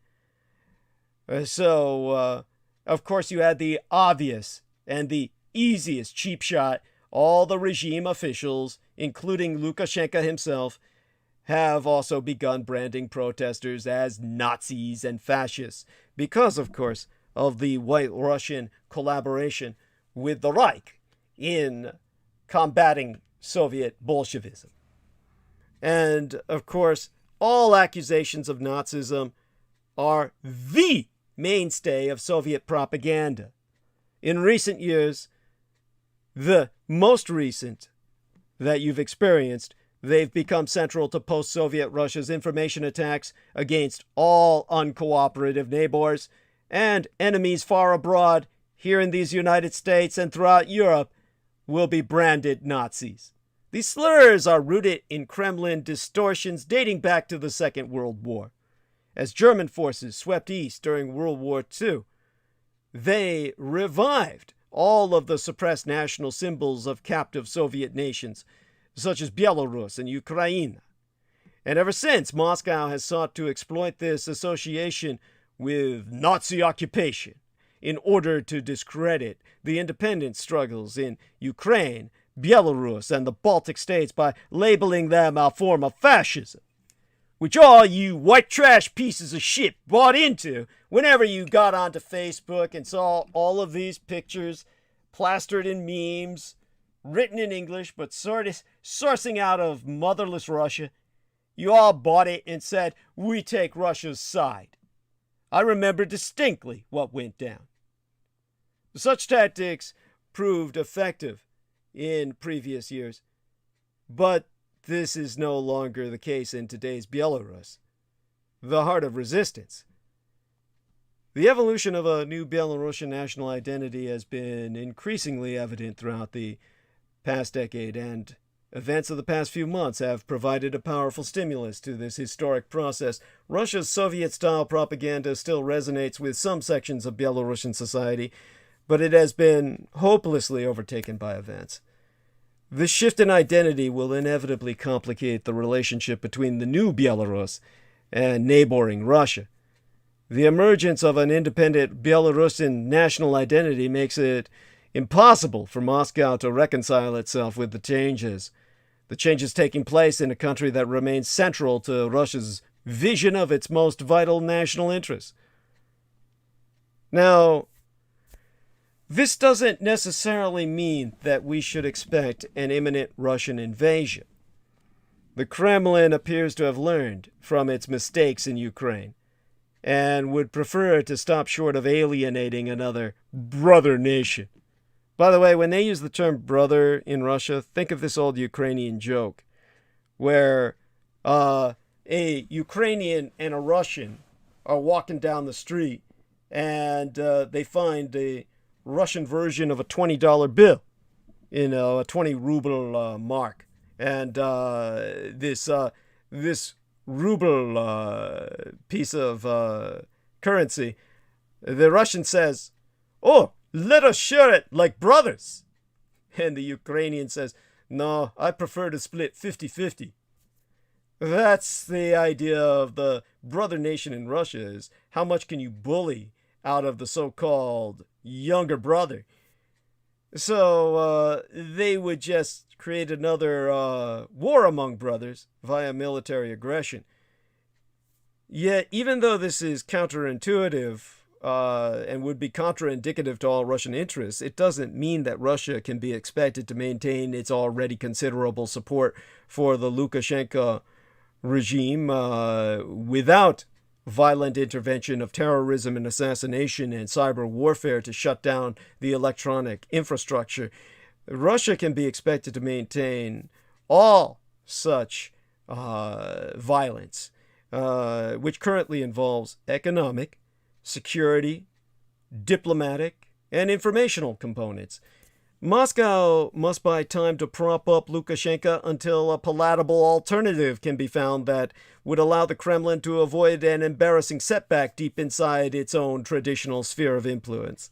So, of course, you had the obvious and the easiest cheap shot. All the regime officials, including Lukashenko himself, have also begun branding protesters as Nazis and fascists because, of course, of the White Russian collaboration with the Reich in combating Soviet Bolshevism. And, of course, all accusations of Nazism are the mainstay of Soviet propaganda. In recent years, the most recent that you've experienced, they've become central to post-Soviet Russia's information attacks against all uncooperative neighbors and enemies far abroad here in these United States and throughout Europe will be branded Nazis. These slurs are rooted in Kremlin distortions dating back to the Second World War. As German forces swept east during World War II, they revived all of the suppressed national symbols of captive Soviet nations, such as Belarus and Ukraine. And ever since, Moscow has sought to exploit this association with Nazi occupation in order to discredit the independence struggles in Ukraine, Belarus, and the Baltic states by labeling them a form of fascism, which all you white trash pieces of shit bought into whenever you got onto Facebook and saw all of these pictures plastered in memes, written in English, but sourcing out of motherless Russia. You all bought it and said, "We take Russia's side." I remember distinctly what went down. Such tactics proved effective in previous years, but this is no longer the case in today's Belarus, the heart of resistance. The evolution of a new Belarusian national identity has been increasingly evident throughout the past decade, and events of the past few months have provided a powerful stimulus to this historic process. Russia's Soviet-style propaganda still resonates with some sections of Belarusian society, but it has been hopelessly overtaken by events. This shift in identity will inevitably complicate the relationship between the new Belarus and neighboring Russia. The emergence of an independent Belarusian national identity makes it impossible for Moscow to reconcile itself with the changes taking place in a country that remains central to Russia's vision of its most vital national interests. Now, this doesn't necessarily mean that we should expect an imminent Russian invasion. The Kremlin appears to have learned from its mistakes in Ukraine and would prefer to stop short of alienating another brother nation. By the way, when they use the term brother in Russia, think of this old Ukrainian joke where a Ukrainian and a Russian are walking down the street and they find a Russian version of a $20 bill, a 20 ruble mark. And this ruble piece of currency, the Russian says, "Oh, let us share it like brothers." And the Ukrainian says, "No, I prefer to split 50-50. That's the idea of the brother nation in Russia, is how much can you bully out of the so-called younger brother. So they would just create another war among brothers via military aggression. Yet, even though this is counterintuitive and would be contraindicative to all Russian interests, it doesn't mean that Russia can be expected to maintain its already considerable support for the Lukashenko regime without violent intervention of terrorism and assassination and cyber warfare to shut down the electronic infrastructure. Russia can be expected to maintain all such violence, which currently involves economic, security, diplomatic, and informational components. Moscow must buy time to prop up Lukashenko until a palatable alternative can be found that would allow the Kremlin to avoid an embarrassing setback deep inside its own traditional sphere of influence.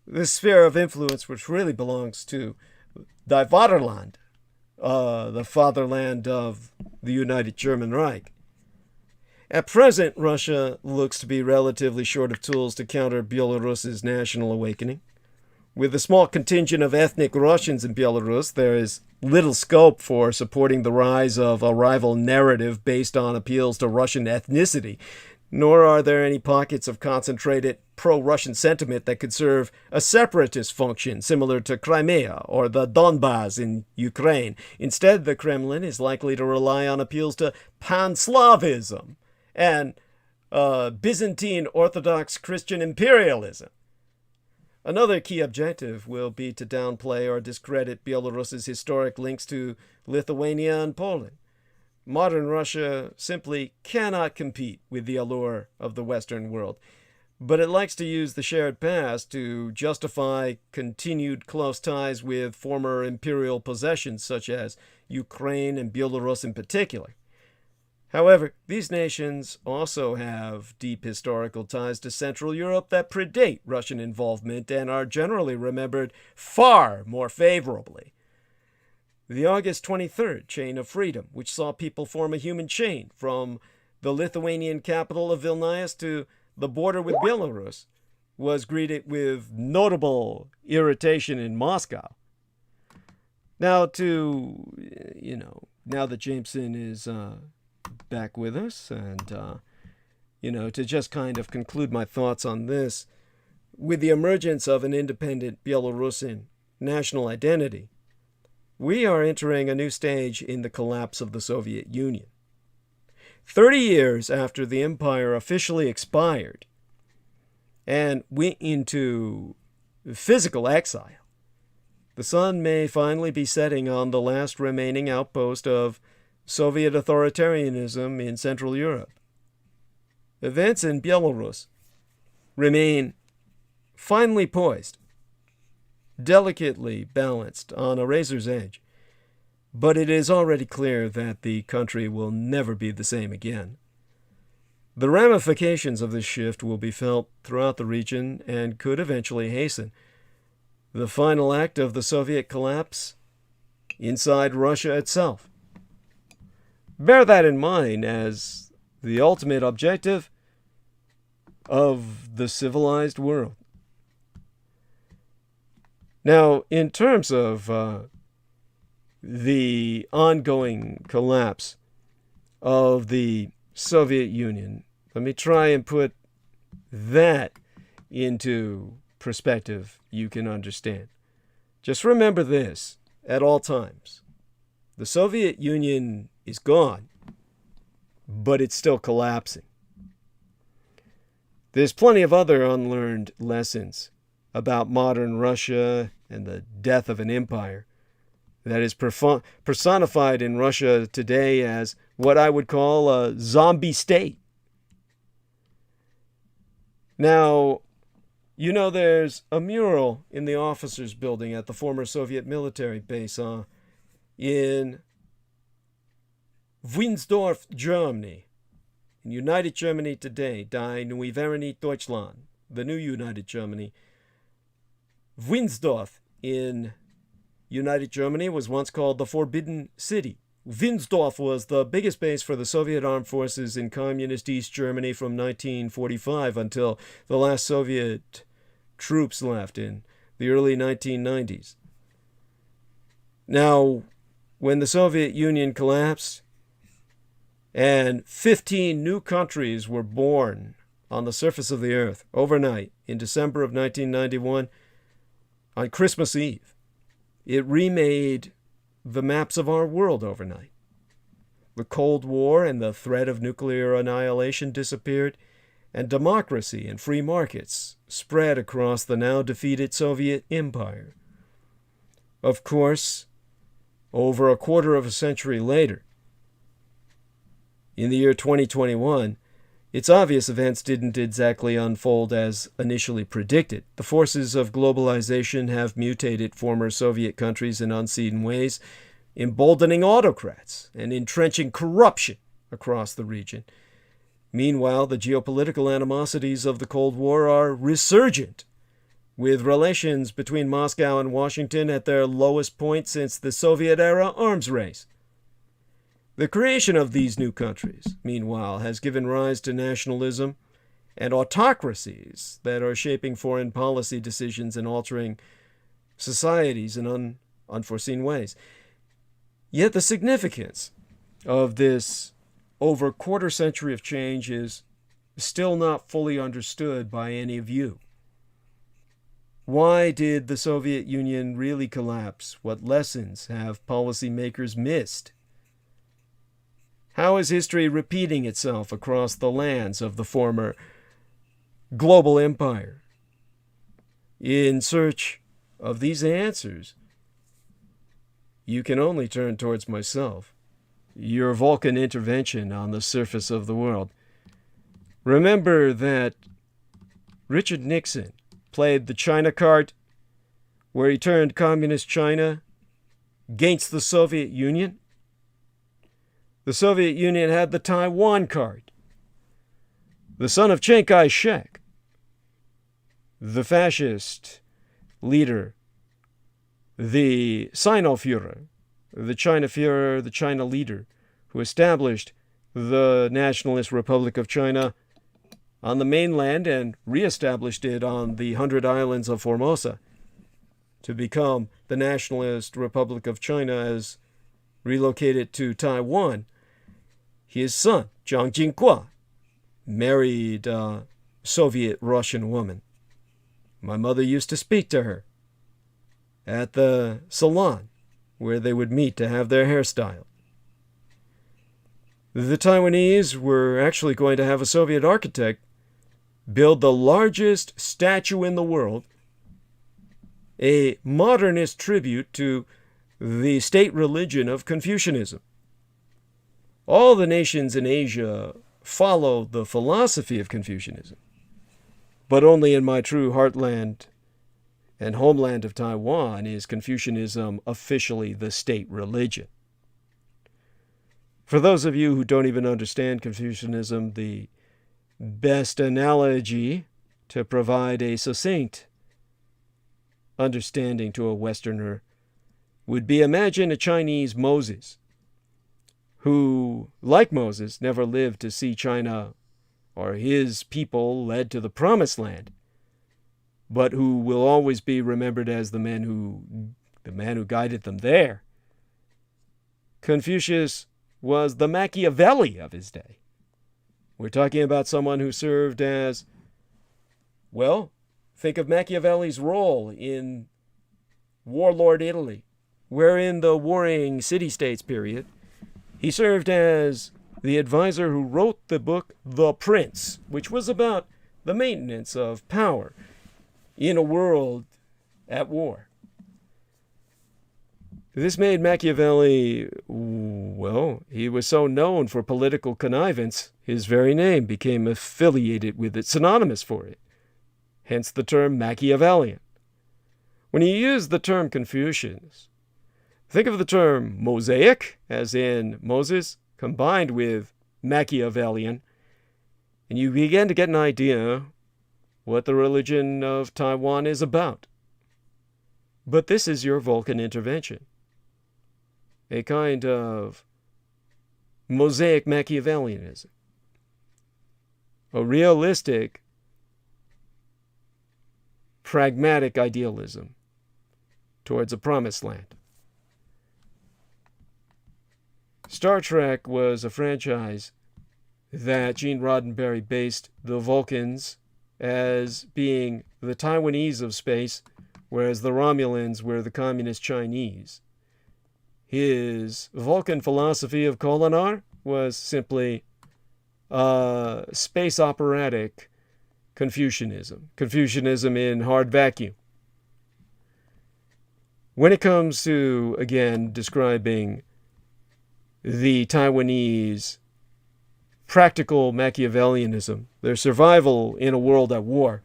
This sphere of influence, which really belongs to the Vaterland, the fatherland of the United German Reich. At present, Russia looks to be relatively short of tools to counter Belarus's national awakening. With a small contingent of ethnic Russians in Belarus, there is little scope for supporting the rise of a rival narrative based on appeals to Russian ethnicity, nor are there any pockets of concentrated pro-Russian sentiment that could serve a separatist function similar to Crimea or the Donbas in Ukraine. Instead, the Kremlin is likely to rely on appeals to Pan-Slavism and Byzantine Orthodox Christian imperialism. Another key objective will be to downplay or discredit Belarus's historic links to Lithuania and Poland. Modern Russia simply cannot compete with the allure of the Western world, but it likes to use the shared past to justify continued close ties with former imperial possessions such as Ukraine and Belarus in particular. However, these nations also have deep historical ties to Central Europe that predate Russian involvement and are generally remembered far more favorably. The August 23rd Chain of Freedom, which saw people form a human chain from the Lithuanian capital of Vilnius to the border with Belarus, was greeted with notable irritation in Moscow. Now now that Jameson is back with us, and to just kind of conclude my thoughts on this, with the emergence of an independent Belarusian national identity, we are entering a new stage in the collapse of the Soviet Union. 30 years after the empire officially expired and went into physical exile, the sun may finally be setting on the last remaining outpost of Soviet authoritarianism in Central Europe. Events in Belarus remain finely poised, delicately balanced on a razor's edge, but it is already clear that the country will never be the same again. The ramifications of this shift will be felt throughout the region and could eventually hasten the final act of the Soviet collapse inside Russia itself. Bear that in mind as the ultimate objective of the civilized world. Now, in terms of the ongoing collapse of the Soviet Union, let me try and put that into perspective you can understand. Just remember this at all times. The Soviet Union is gone, but it's still collapsing. There's plenty of other unlearned lessons about modern Russia and the death of an empire that is personified in Russia today as what I would call a zombie state. Now, you know there's a mural in the officers' building at the former Soviet military base in Winsdorf, Germany. In United Germany today, Die Neue Deutschland, the new United Germany. Winsdorf in United Germany was once called the Forbidden City. Winsdorf was the biggest base for the Soviet armed forces in communist East Germany from 1945 until the last Soviet troops left in the early 1990s. Now, when the Soviet Union collapsed and 15 new countries were born on the surface of the earth overnight in December of 1991, on Christmas Eve, it remade the maps of our world overnight. The Cold War and the threat of nuclear annihilation disappeared, and democracy and free markets spread across the now defeated Soviet Empire. Of course, over a quarter of a century later, in the year 2021, it's obvious events didn't exactly unfold as initially predicted. The forces of globalization have mutated former Soviet countries in unseen ways, emboldening autocrats and entrenching corruption across the region. Meanwhile, the geopolitical animosities of the Cold War are resurgent, with relations between Moscow and Washington at their lowest point since the Soviet-era arms race. The creation of these new countries, meanwhile, has given rise to nationalism and autocracies that are shaping foreign policy decisions and altering societies in unforeseen ways. Yet the significance of this over quarter century of change is still not fully understood by any of you. Why did the Soviet Union really collapse? What lessons have policymakers missed? How is history repeating itself across the lands of the former global empire? In search of these answers, you can only turn towards myself, your Vulcan intervention on the surface of the world. Remember that Richard Nixon played the China card, where he turned communist China against the Soviet Union. The Soviet Union had the Taiwan card. The son of Chiang Kai-shek, the fascist leader, the Sinosphere, the China Führer, the China leader, who established the Nationalist Republic of China on the mainland and reestablished it on the 100 islands of Formosa to become the Nationalist Republic of China as relocated to Taiwan. His son, Jiang Jingguo, married a Soviet-Russian woman. My mother used to speak to her at the salon where they would meet to have their hair styled. The Taiwanese were actually going to have a Soviet architect build the largest statue in the world a modernist tribute to the state religion of Confucianism. All the nations in Asia follow the philosophy of Confucianism, but only in my true heartland and homeland of Taiwan is Confucianism officially the state religion. For those of you who don't even understand Confucianism, the best analogy to provide a succinct understanding to a Westerner would be, imagine a Chinese Moses who, like Moses, never lived to see China or his people led to the promised land, but who will always be remembered as the man who guided them there. Confucius was the Machiavelli of his day. We're talking about someone who served as, well, think of Machiavelli's role in warlord Italy, where in the warring city-states period, he served as the advisor who wrote the book The Prince, which was about the maintenance of power in a world at war. This made Machiavelli, well, he was so known for political connivance, his very name became affiliated with it, synonymous for it. Hence the term Machiavellian. When you use the term Confucians, think of the term Mosaic, as in Moses, combined with Machiavellian, and you begin to get an idea what the religion of Taiwan is about. But this is your Vulcan intervention, a kind of Mosaic Machiavellianism, a realistic, pragmatic idealism towards a promised land. Star Trek was a franchise that Gene Roddenberry based the Vulcans as being the Taiwanese of space, whereas the Romulans were the communist Chinese. His Vulcan philosophy of Kolinar was simply space operatic Confucianism. Confucianism in hard vacuum. When it comes to, again, describing the Taiwanese practical Machiavellianism, their survival in a world at war,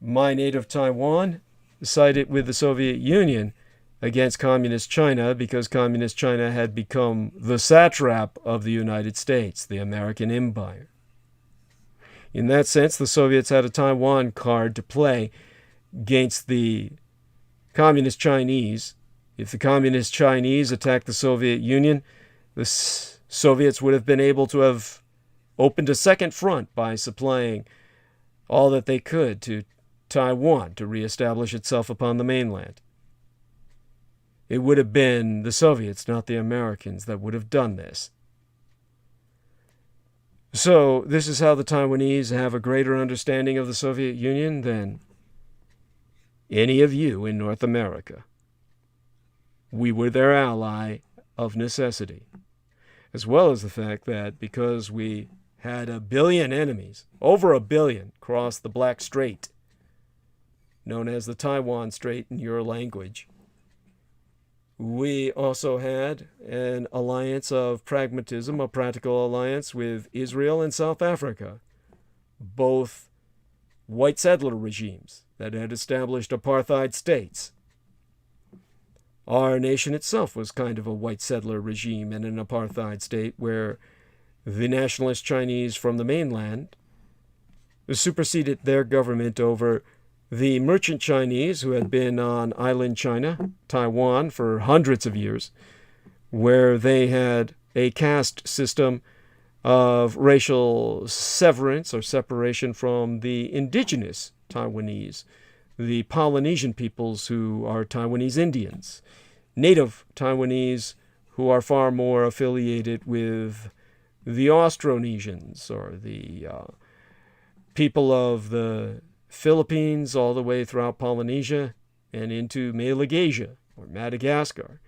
my native Taiwan sided with the Soviet Union against Communist China because Communist China had become the satrap of the United States, the American Empire. In that sense, the Soviets had a Taiwan card to play against the Communist Chinese. If the Communist Chinese attacked the Soviet Union, the Soviets would have been able to have opened a second front by supplying all that they could to Taiwan to reestablish itself upon the mainland. It would have been the Soviets, not the Americans, that would have done this. So this is how the Taiwanese have a greater understanding of the Soviet Union than any of you in North America. We were their ally of necessity, as well as the fact that because we had 1 billion enemies, over 1 billion, cross the Black Strait, known as the Taiwan Strait in your language, we also had an alliance of pragmatism, a practical alliance with Israel and South Africa, both white settler regimes that had established apartheid states. Our nation itself was kind of a white settler regime and an apartheid state where the nationalist Chinese from the mainland superseded their government over the merchant Chinese who had been on island China, Taiwan, for hundreds of years, where they had a caste system of racial severance or separation from the indigenous Taiwanese, the Polynesian peoples who are Taiwanese Indians, native Taiwanese who are far more affiliated with the Austronesians or the people of the Philippines all the way throughout Polynesia and into Melanesia or Madagascar,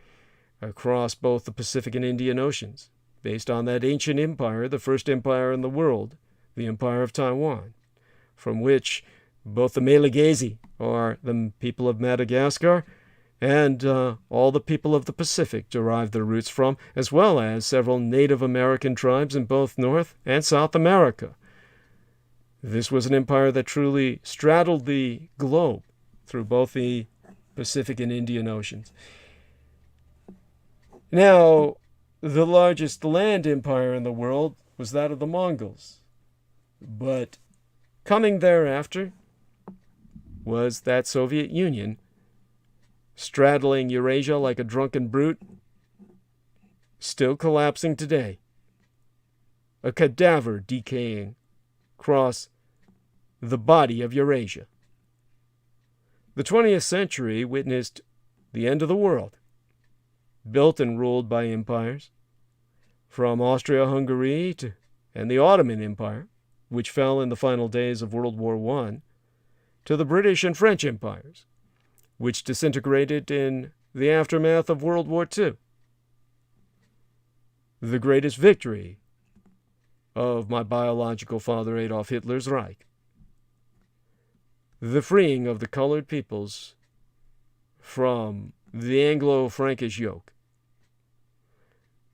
across both the Pacific and Indian Oceans, based on that ancient empire, the first empire in the world, the Empire of Taiwan, from which both the Malagasy, or the people of Madagascar, and all the people of the Pacific derived their roots from, as well as several Native American tribes in both North and South America. This was an empire that truly straddled the globe through both the Pacific and Indian Oceans. Now, the largest land empire in the world was that of the Mongols, but coming thereafter was that Soviet Union, straddling Eurasia like a drunken brute, still collapsing today, a cadaver decaying across the body of Eurasia. The 20th century witnessed the end of the world, built and ruled by empires, from Austria-Hungary and the Ottoman Empire, which fell in the final days of World War I, to the British and French empires, which disintegrated in the aftermath of World War II. The greatest victory of my biological father Adolf Hitler's Reich. The freeing of the colored peoples from the Anglo-Frankish yoke.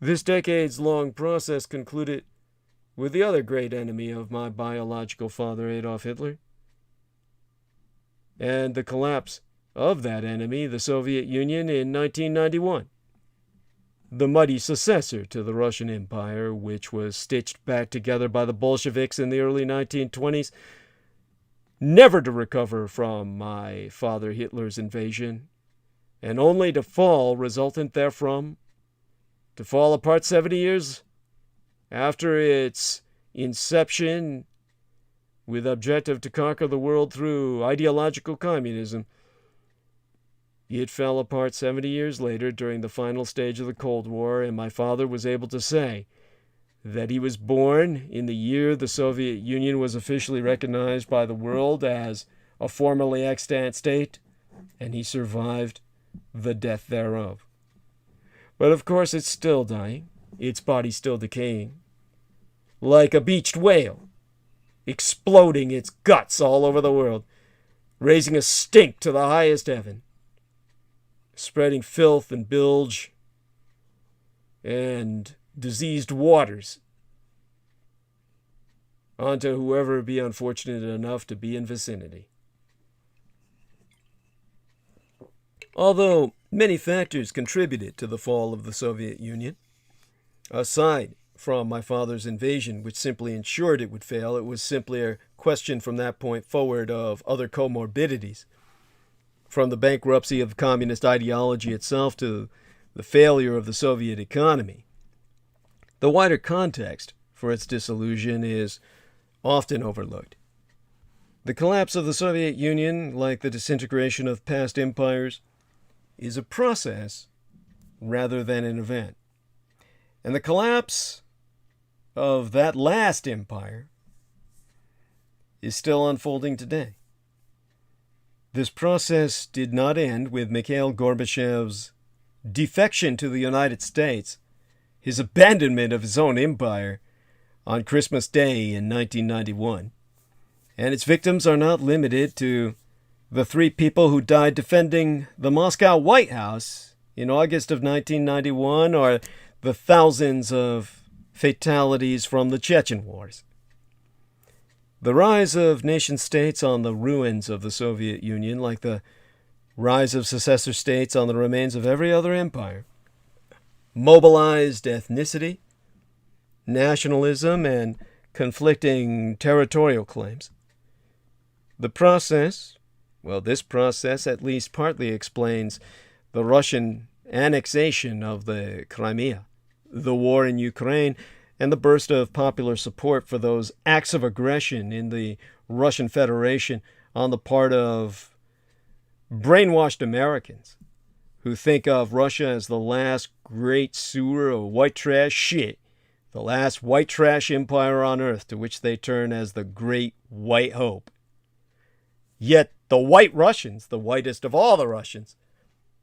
This decades-long process concluded with the other great enemy of my biological father Adolf Hitler, and the collapse of that enemy, the Soviet Union, in 1991. The mighty successor to the Russian Empire, which was stitched back together by the Bolsheviks in the early 1920s, never to recover from my father Hitler's invasion, and only to fall resultant therefrom, to fall apart 70 years after its inception with objective to conquer the world through ideological communism. It fell apart 70 years later during the final stage of the Cold War, and my father was able to say that he was born in the year the Soviet Union was officially recognized by the world as a formerly extant state, and he survived the death thereof. But of course it's still dying, its body still decaying, like a beached whale, exploding its guts all over the world, raising a stink to the highest heaven, spreading filth and bilge and diseased waters onto whoever be unfortunate enough to be in vicinity. Although many factors contributed to the fall of the Soviet Union, aside from my father's invasion, which simply ensured it would fail, it was simply a question from that point forward of other comorbidities, from the bankruptcy of communist ideology itself to the failure of the Soviet economy. The wider context for its dissolution is often overlooked. The collapse of the Soviet Union, like the disintegration of past empires, is a process rather than an event. And the collapse of that last empire is still unfolding today. This process did not end with Mikhail Gorbachev's defection to the United States, his abandonment of his own empire on Christmas Day in 1991. And its victims are not limited to the 3 people who died defending the Moscow White House in August of 1991, or the thousands of fatalities from the Chechen Wars. The rise of nation-states on the ruins of the Soviet Union, like the rise of successor states on the remains of every other empire, mobilized ethnicity, nationalism, and conflicting territorial claims. This process at least partly explains the Russian annexation of the Crimea, the war in Ukraine, and the burst of popular support for those acts of aggression in the Russian Federation on the part of brainwashed Americans who think of Russia as the last great sewer of white trash shit, the last white trash empire on earth to which they turn as the Great White Hope. Yet the white Russians, the whitest of all the Russians,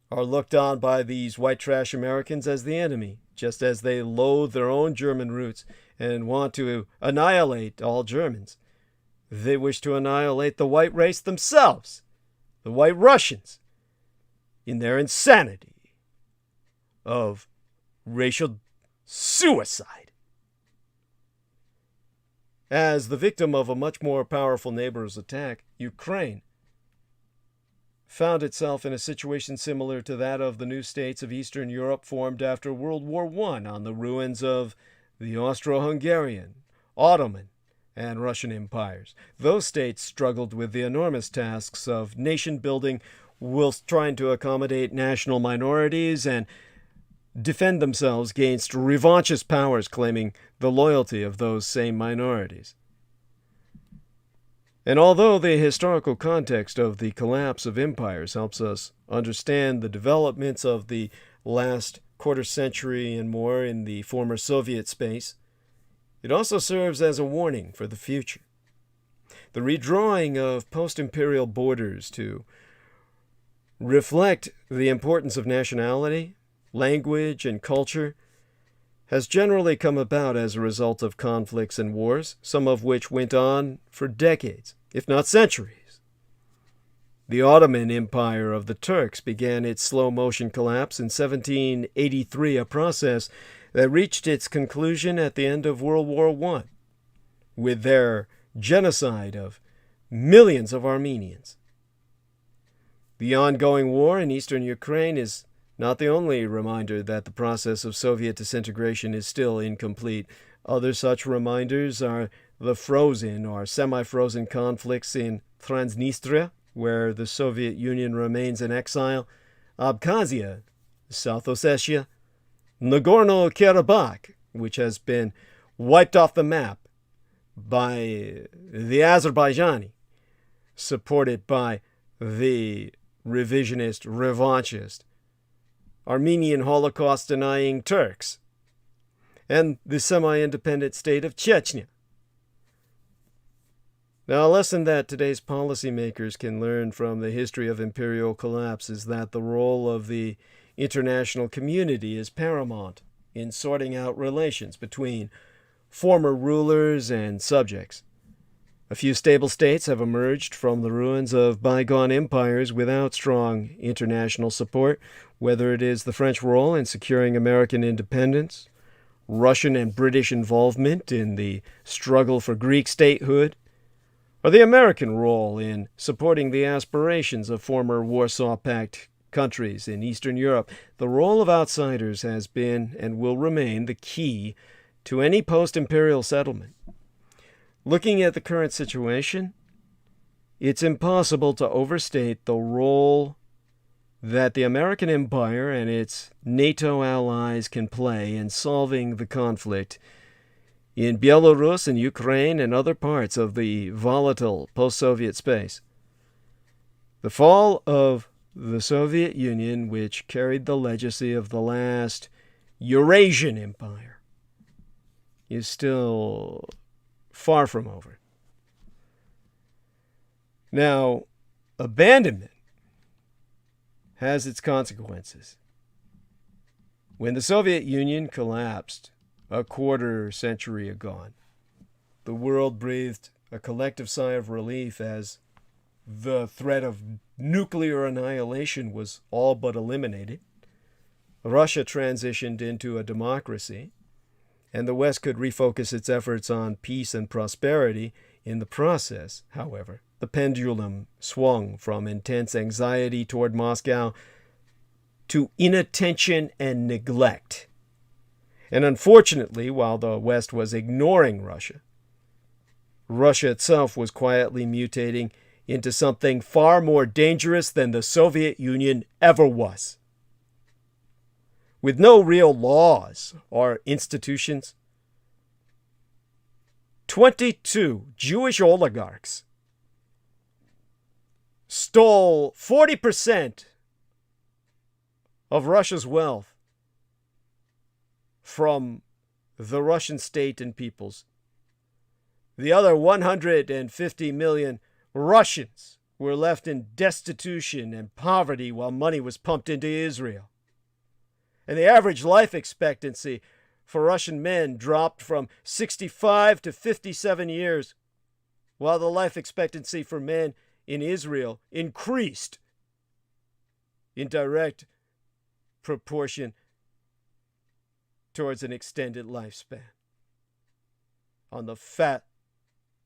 are looked on by these white trash Americans as the enemy, just as they loathe their own German roots and want to annihilate all Germans. They wish to annihilate the white race themselves, the White Russians, in their insanity of racial suicide. As the victim of a much more powerful neighbor's attack, Ukraine found itself in a situation similar to that of the new states of Eastern Europe formed after World War I on the ruins of the Austro-Hungarian, Ottoman, and Russian empires. Those states struggled with the enormous tasks of nation building whilst trying to accommodate national minorities and defend themselves against revanchist powers claiming the loyalty of those same minorities. And although the historical context of the collapse of empires helps us understand the developments of the last quarter century and more in the former Soviet space, it also serves as a warning for the future. The redrawing of post-imperial borders to reflect the importance of nationality, language, and culture has generally come about as a result of conflicts and wars, some of which went on for decades, if not centuries. The Ottoman Empire of the Turks began its slow-motion collapse in 1783, a process that reached its conclusion at the end of World War I, with their genocide of millions of Armenians. The ongoing war in eastern Ukraine is not the only reminder that the process of Soviet disintegration is still incomplete. Other such reminders are the frozen or semi-frozen conflicts in Transnistria, where the Soviet Union remains in exile, Abkhazia, South Ossetia, Nagorno-Karabakh, which has been wiped off the map by the Azerbaijani, supported by the revisionist, revanchist, Armenian Holocaust-denying Turks, and the semi-independent state of Chechnya. Now, a lesson that today's policymakers can learn from the history of imperial collapse is that the role of the international community is paramount in sorting out relations between former rulers and subjects. A few stable states have emerged from the ruins of bygone empires without strong international support, whether it is the French role in securing American independence, Russian and British involvement in the struggle for Greek statehood, or the American role in supporting the aspirations of former Warsaw Pact countries in Eastern Europe. The role of outsiders has been and will remain the key to any post-imperial settlement. Looking at the current situation, it's impossible to overstate the role that the American empire and its NATO allies can play in solving the conflict in Belarus and Ukraine and other parts of the volatile post-Soviet space. The fall of the Soviet Union, which carried the legacy of the last Eurasian empire, is still far from over. Now, abandonment has its consequences. When the Soviet Union collapsed a quarter century ago, the world breathed a collective sigh of relief as the threat of nuclear annihilation was all but eliminated. Russia transitioned into a democracy, and the West could refocus its efforts on peace and prosperity. In the process, however, the pendulum swung from intense anxiety toward Moscow to inattention and neglect. And unfortunately, while the West was ignoring Russia, Russia itself was quietly mutating into something far more dangerous than the Soviet Union ever was. With no real laws or institutions, 22 Jewish oligarchs stole 40% of Russia's wealth from the Russian state and peoples. The other 150 million Russians were left in destitution and poverty while money was pumped into Israel. And the average life expectancy for Russian men dropped from 65 to 57 years, while the life expectancy for men in Israel increased in direct proportion towards an extended lifespan on the fat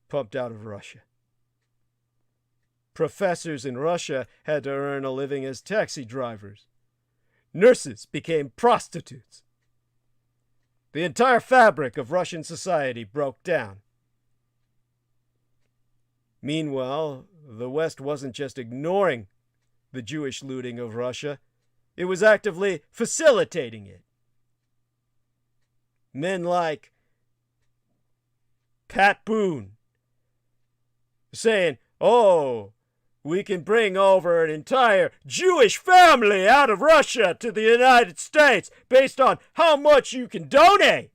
pumped out of Russia. Professors in Russia had to earn a living as taxi drivers. Nurses became prostitutes. The entire fabric of Russian society broke down. Meanwhile, the West wasn't just ignoring the Jewish looting of Russia, it was actively facilitating it. Men like Pat Boone saying, "Oh, we can bring over an entire Jewish family out of Russia to the United States based on how much you can donate."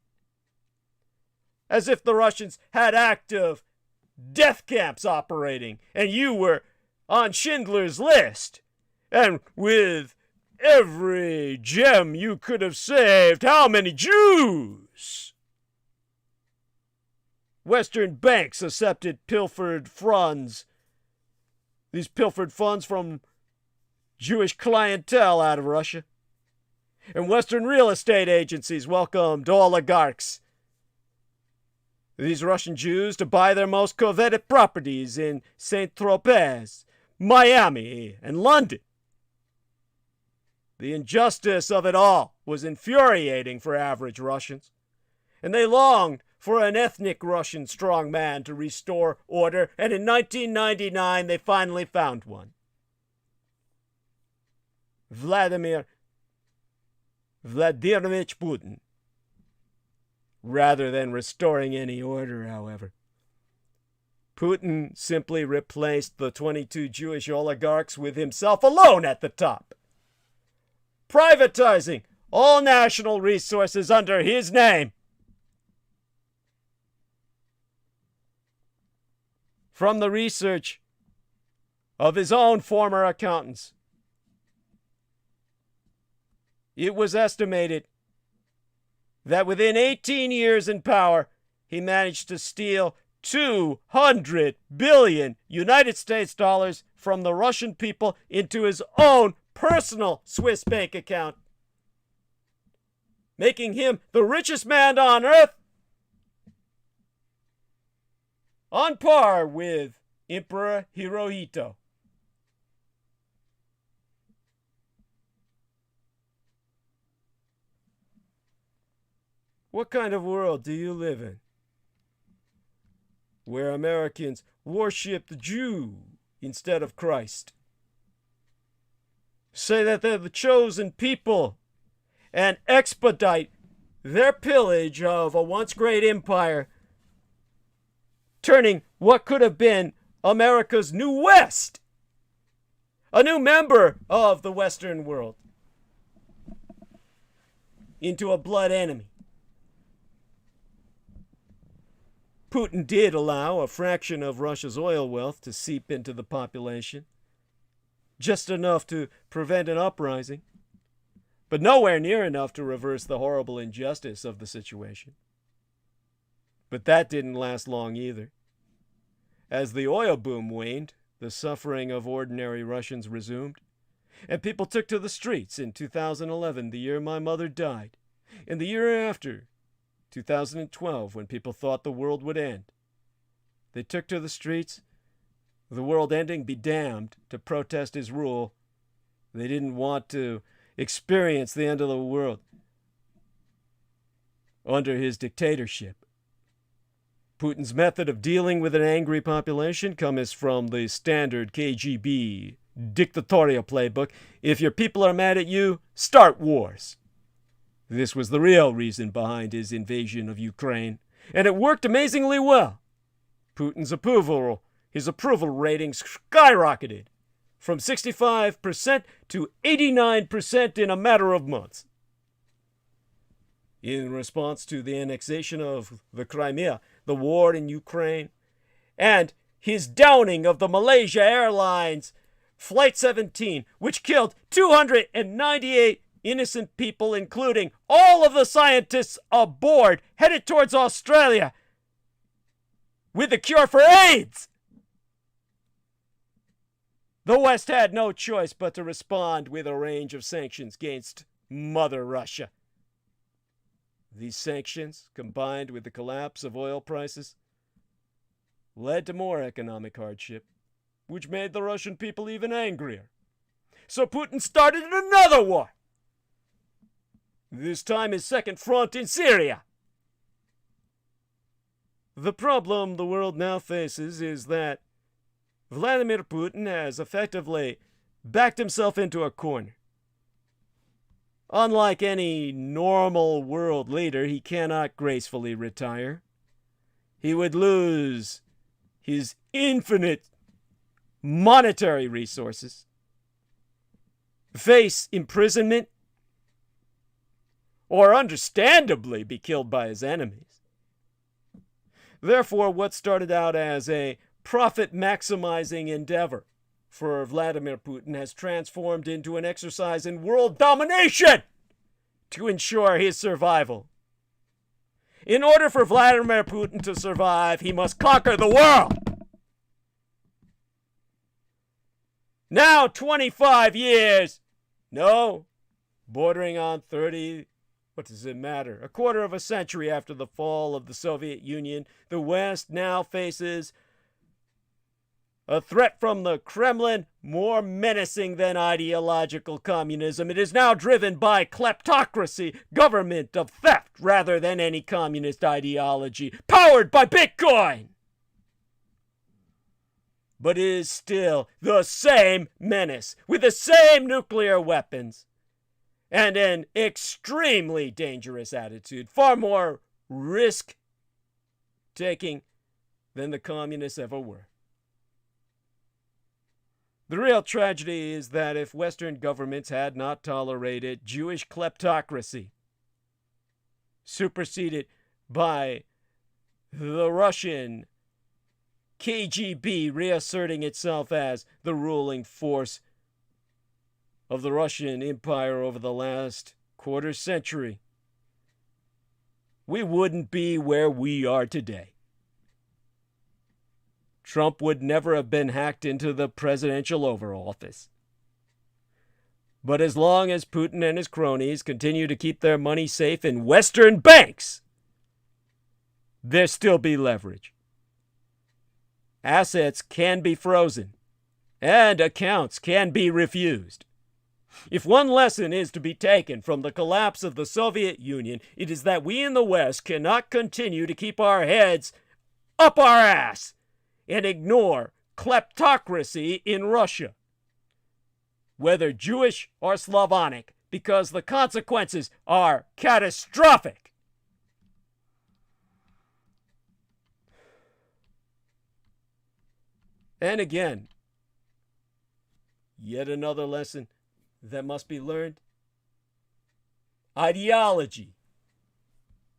As if the Russians had active death camps operating and you were on Schindler's List. And with every gem you could have saved, how many Jews? Western banks accepted pilfered funds. These pilfered funds from Jewish clientele out of Russia. And Western real estate agencies welcomed oligarchs, these Russian Jews, to buy their most coveted properties in Saint-Tropez, Miami, and London. The injustice of it all was infuriating for average Russians, and they longed for an ethnic Russian strongman to restore order, and in 1999 they finally found one. Vladimir Vladimirovich Putin. Rather than restoring any order, however, Putin simply replaced the 22 Jewish oligarchs with himself alone at the top, privatizing all national resources under his name. From the research of his own former accountants, it was estimated that within 18 years in power, he managed to steal 200 billion United States dollars from the Russian people into his own personal Swiss bank account, making him the richest man on earth, on par with Emperor Hirohito. What kind of world do you live in, where Americans worship the Jew instead of Christ, say that they're the chosen people, and expedite their pillage of a once great empire, turning what could have been America's new West, a new member of the Western world, into a blood enemy? Putin did allow a fraction of Russia's oil wealth to seep into the population, just enough to prevent an uprising, but nowhere near enough to reverse the horrible injustice of the situation. But that didn't last long either. As the oil boom waned, the suffering of ordinary Russians resumed, and people took to the streets in 2011, the year my mother died, and the year after, 2012, when people thought the world would end. They took to the streets, the world ending be damned, to protest his rule. They didn't want to experience the end of the world under his dictatorship. Putin's method of dealing with an angry population comes from the standard KGB dictatorial playbook. If your people are mad at you, start wars. This was the real reason behind his invasion of Ukraine, and it worked amazingly well. Putin's approval ratings skyrocketed from 65% to 89% in a matter of months. In response to the annexation of the Crimea, the war in Ukraine, and his downing of the Malaysia Airlines Flight 17, which killed 298 innocent people, including all of the scientists aboard, headed towards Australia with the cure for AIDS. the West had no choice but to respond with a range of sanctions against Mother Russia. These sanctions, combined with the collapse of oil prices, led to more economic hardship, which made the Russian people even angrier. So Putin started another war. This time his second front in Syria. The problem the world now faces is that Vladimir Putin has effectively backed himself into a corner. Unlike any normal world leader, he cannot gracefully retire. He would lose his infinite monetary resources, face imprisonment, or understandably be killed by his enemies. Therefore, what started out as a profit-maximizing endeavor for Vladimir Putin has transformed into an exercise in world domination to ensure his survival. In order for Vladimir Putin to survive, he must conquer the world. Now, 25 years, no, bordering on 30, what does it matter? A quarter of a century after the fall of the Soviet Union, the West now faces a threat from the Kremlin more menacing than ideological communism. It is now driven by kleptocracy, government of theft, rather than any communist ideology, powered by Bitcoin. But it is still the same menace, with the same nuclear weapons, and an extremely dangerous attitude, far more risk-taking than the communists ever were. The real tragedy is that if Western governments had not tolerated Jewish kleptocracy, superseded by the Russian KGB reasserting itself as the ruling force of the Russian Empire over the last quarter century, we wouldn't be where we are today. Trump would never have been hacked into the presidential Oval Office. But as long as Putin and his cronies continue to keep their money safe in Western banks, there still be leverage. Assets can be frozen, and accounts can be refused. If one lesson is to be taken from the collapse of the Soviet Union, it is that we in the West cannot continue to keep our heads up our ass and ignore kleptocracy in Russia, whether Jewish or Slavonic, because the consequences are catastrophic. And again, yet another lesson that must be learned. Ideology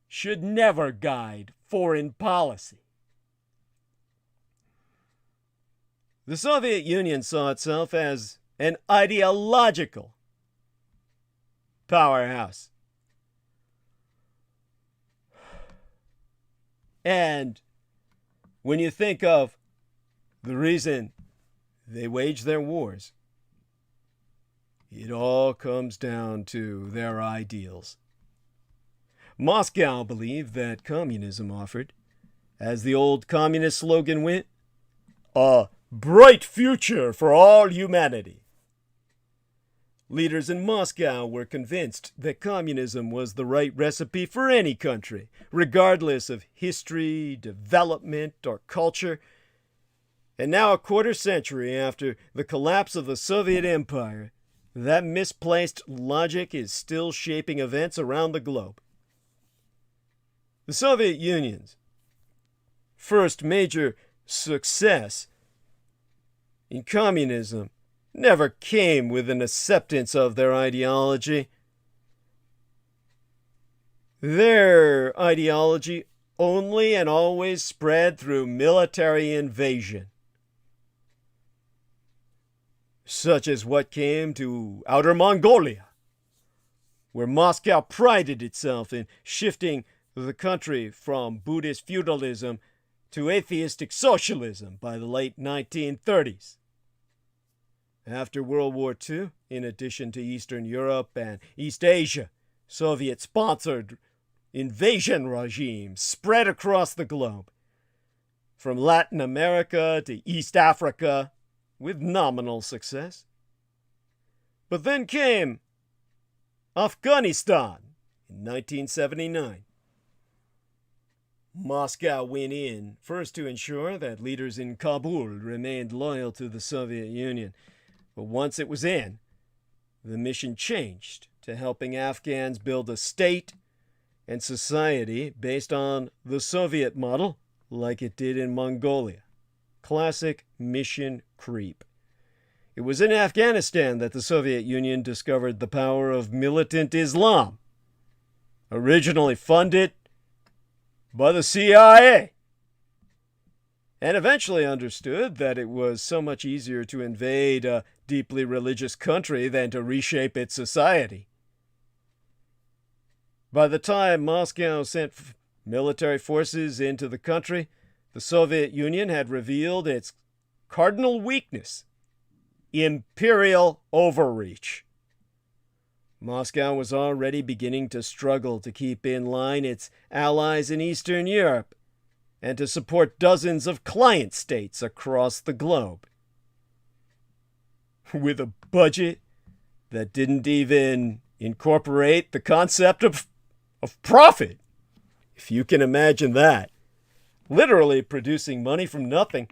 should never guide foreign policy. The Soviet Union saw itself as an ideological powerhouse. And when you think of the reason they waged their wars, it all comes down to their ideals. Moscow believed that communism offered, as the old communist slogan went, a bright future for all humanity. Leaders in Moscow were convinced that communism was the right recipe for any country, regardless of history, development, or culture. And now, a quarter century after the collapse of the Soviet Empire, that misplaced logic is still shaping events around the globe. The Soviet Union's first major success in communism never came with an acceptance of their ideology. Their ideology only and always spread through military invasion, such as what came to Outer Mongolia, where Moscow prided itself in shifting the country from Buddhist feudalism to atheistic socialism by the late 1930s. After World War II, in addition to Eastern Europe and East Asia, Soviet-sponsored invasion regimes spread across the globe, from Latin America to East Africa, with nominal success. But then came Afghanistan in 1979. Moscow went in, first to ensure that leaders in Kabul remained loyal to the Soviet Union. But once it was in, the mission changed to helping Afghans build a state and society based on the Soviet model, like it did in Mongolia. Classic mission creep. It was in Afghanistan that the Soviet Union discovered the power of militant Islam, originally funded by the CIA, and eventually understood that it was so much easier to invade a deeply religious country than to reshape its society. By the time Moscow sent military forces into the country, the Soviet Union had revealed its cardinal weakness: imperial overreach. Moscow was already beginning to struggle to keep in line its allies in Eastern Europe and to support dozens of client states across the globe. With a budget that didn't even incorporate the concept of profit, if you can imagine that. Literally producing money from nothing,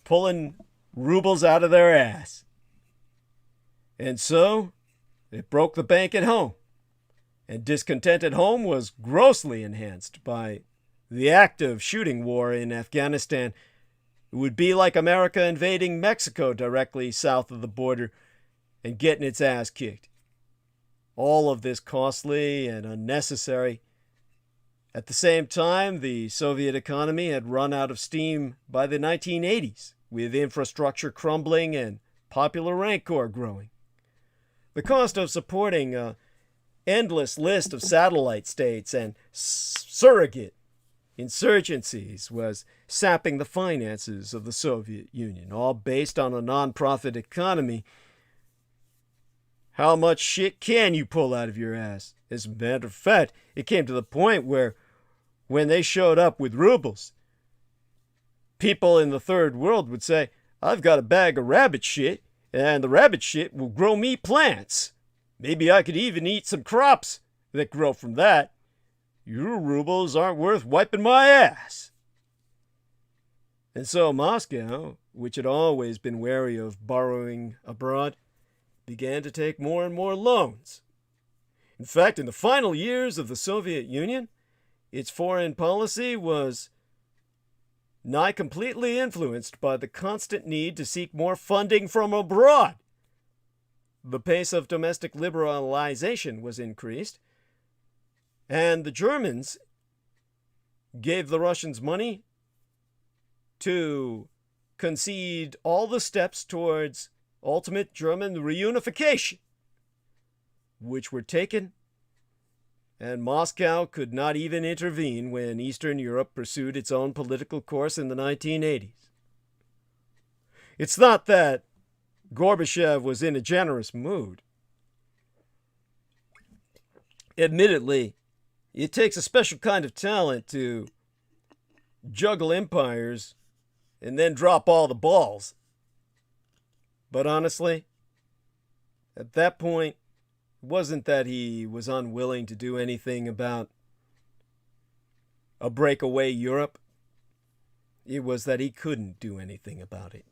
pulling rubles out of their ass. And so, it broke the bank at home, and discontent at home was grossly enhanced by the active shooting war in Afghanistan. It would be like America invading Mexico directly south of the border and getting its ass kicked. All of this costly and unnecessary. At the same time, the Soviet economy had run out of steam by the 1980s, with infrastructure crumbling and popular rancor growing. The cost of supporting an endless list of satellite states and surrogate insurgencies was sapping the finances of the Soviet Union, all based on a non-profit economy. How much shit can you pull out of your ass? As a matter of fact, it came to the point where when they showed up with rubles, people in the third world would say, I've got a bag of rabbit shit, and the rabbit shit will grow me plants. Maybe I could even eat some crops that grow from that. Your rubles aren't worth wiping my ass. And so Moscow, which had always been wary of borrowing abroad, began to take more and more loans. In fact, in the final years of the Soviet Union, its foreign policy was nigh completely influenced by the constant need to seek more funding from abroad. The pace of domestic liberalization was increased, and the Germans gave the Russians money to concede all the steps towards ultimate German reunification, which were taken, and Moscow could not even intervene when Eastern Europe pursued its own political course in the 1980s. It's not that Gorbachev was in a generous mood. Admittedly, it takes a special kind of talent to juggle empires and then drop all the balls. But honestly, at that point, it wasn't that he was unwilling to do anything about a breakaway Europe. It was that he couldn't do anything about it.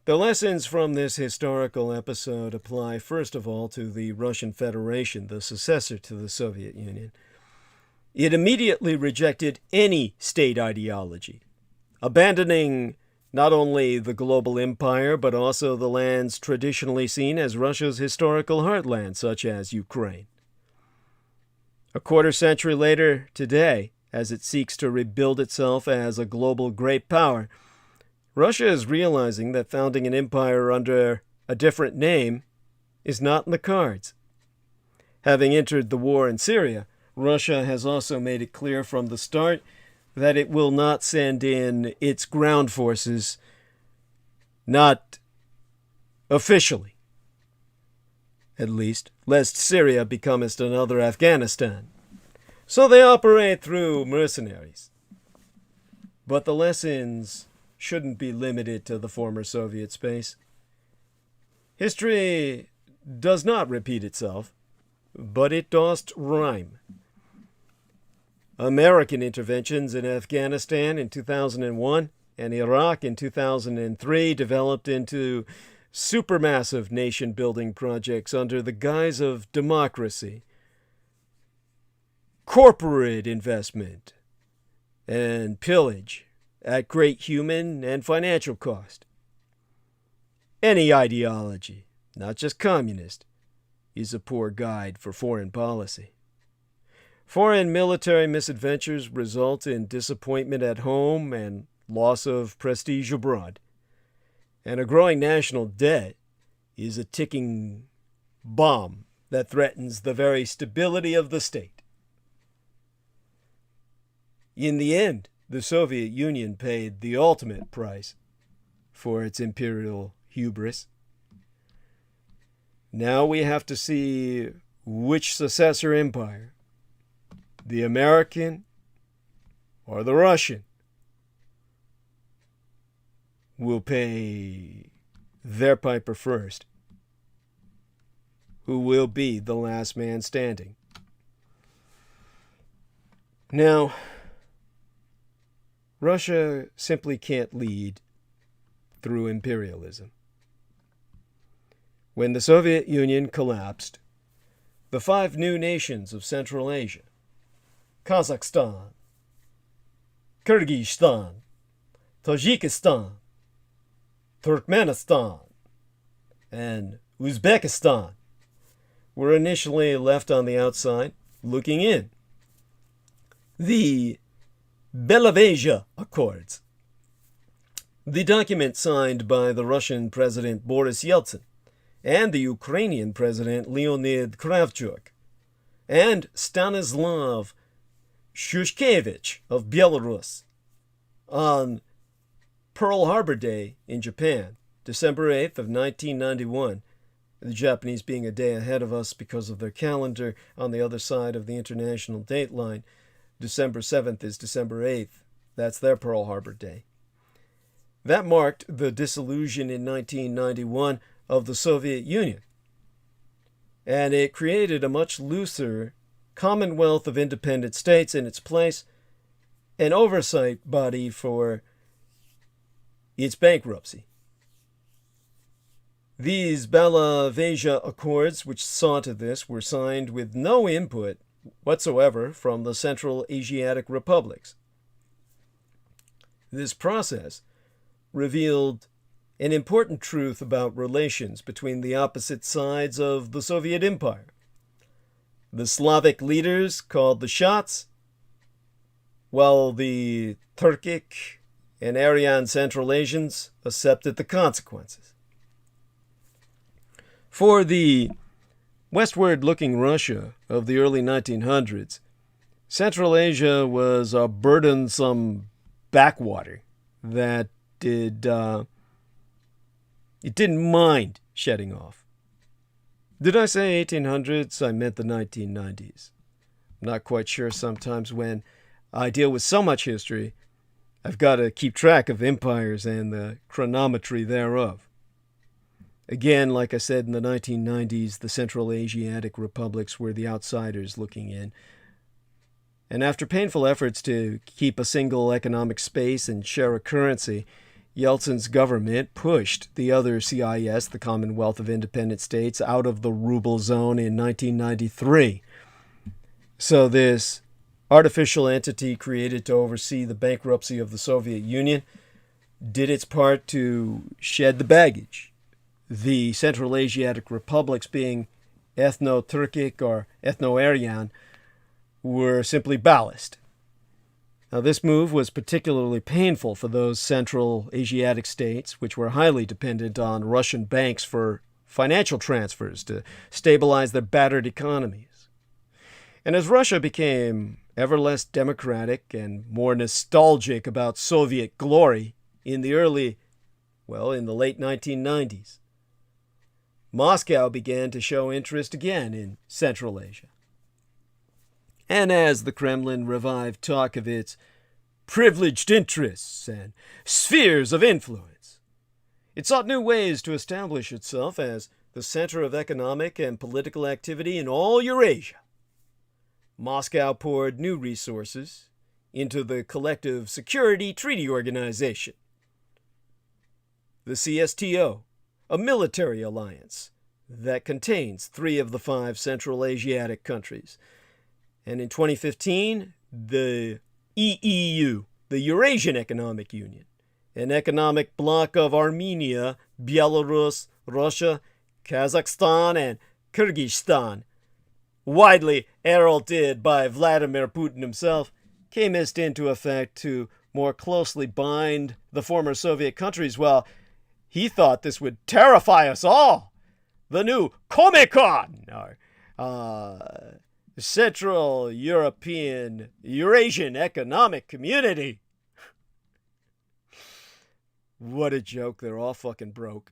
The lessons from this historical episode apply first of all to the Russian Federation, the successor to the Soviet Union. It immediately rejected any state ideology, abandoning not only the global empire, but also the lands traditionally seen as Russia's historical heartland, such as Ukraine. A quarter century later, today, as it seeks to rebuild itself as a global great power, Russia is realizing that founding an empire under a different name is not in the cards. Having entered the war in Syria, Russia has also made it clear from the start that it will not send in its ground forces, not officially, at least, lest Syria becomest another Afghanistan. So they operate through mercenaries. But the lessons shouldn't be limited to the former Soviet space. History does not repeat itself, but it doth rhyme. American interventions in Afghanistan in 2001 and Iraq in 2003 developed into supermassive nation-building projects under the guise of democracy, corporate investment, and pillage at great human and financial cost. Any ideology, not just communist, is a poor guide for foreign policy. Foreign military misadventures result in disappointment at home and loss of prestige abroad. And a growing national debt is a ticking bomb that threatens the very stability of the state. In the end, the Soviet Union paid the ultimate price for its imperial hubris. Now we have to see which successor empire, the American or the Russian, will pay their piper first. Who will be the last man standing? Now, Russia simply can't lead through imperialism. When the Soviet Union collapsed, the 5 new nations of Central Asia, Kazakhstan, Kyrgyzstan, Tajikistan, Turkmenistan, and Uzbekistan, were initially left on the outside, looking in. The Belavazia Accords, the document signed by the Russian President Boris Yeltsin and the Ukrainian President Leonid Kravchuk and Stanislav Shushkevich of Belarus on Pearl Harbor Day in Japan, December 8th of 1991, the Japanese being a day ahead of us because of their calendar on the other side of the international date line. December 7th is December 8th. That's their Pearl Harbor Day. That marked the dissolution in 1991 of the Soviet Union, and it created a much looser Commonwealth of Independent States in its place, an oversight body for its bankruptcy. These Belavazia Accords, which saw to this, were signed with no input whatsoever from the Central Asiatic republics. This process revealed an important truth about relations between the opposite sides of the Soviet Empire. The Slavic leaders called the shots, while the Turkic and Aryan Central Asians accepted the consequences. For the westward-looking Russia of the early 1900s, Central Asia was a burdensome backwater that it didn't mind shedding off. Did I say 1800s? I meant the 1990s. I'm not quite sure sometimes when I deal with so much history, I've got to keep track of empires and the chronometry thereof. Again, like I said, in the 1990s, the Central Asiatic republics were the outsiders looking in. And after painful efforts to keep a single economic space and share a currency, Yeltsin's government pushed the other CIS, the Commonwealth of Independent States, out of the ruble zone in 1993. So this artificial entity created to oversee the bankruptcy of the Soviet Union did its part to shed the baggage. The Central Asiatic republics, being ethno-Turkic or ethno-Aryan, were simply ballast. Now, this move was particularly painful for those Central Asiatic states, which were highly dependent on Russian banks for financial transfers to stabilize their battered economies. And as Russia became ever less democratic and more nostalgic about Soviet glory in the late 1990s, Moscow began to show interest again in Central Asia. And as the Kremlin revived talk of its privileged interests and spheres of influence, it sought new ways to establish itself as the center of economic and political activity in all Eurasia. Moscow poured new resources into the Collective Security Treaty Organization, the CSTO, a military alliance that contains 3 of the 5 Central Asiatic countries. And in 2015, the EEU, the Eurasian Economic Union, an economic bloc of Armenia, Belarus, Russia, Kazakhstan, and Kyrgyzstan, widely heralded by Vladimir Putin himself, came into effect to more closely bind the former Soviet countries. Well, he thought this would terrify us all. The new Comecon, or Central European Eurasian Economic Community. What a joke. They're all fucking broke.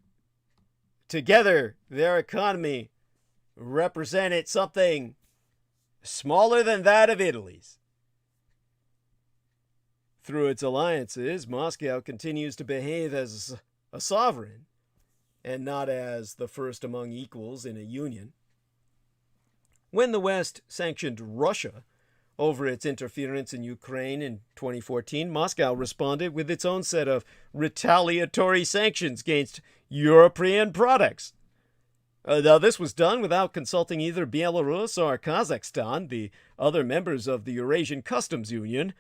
Together, their economy represented something smaller than that of Italy's. Through its alliances, Moscow continues to behave as a sovereign and not as the first among equals in a union. When the West sanctioned Russia over its interference in Ukraine in 2014, Moscow responded with its own set of retaliatory sanctions against European products. Now, this was done without consulting either Belarus or Kazakhstan, the other members of the Eurasian Customs Union,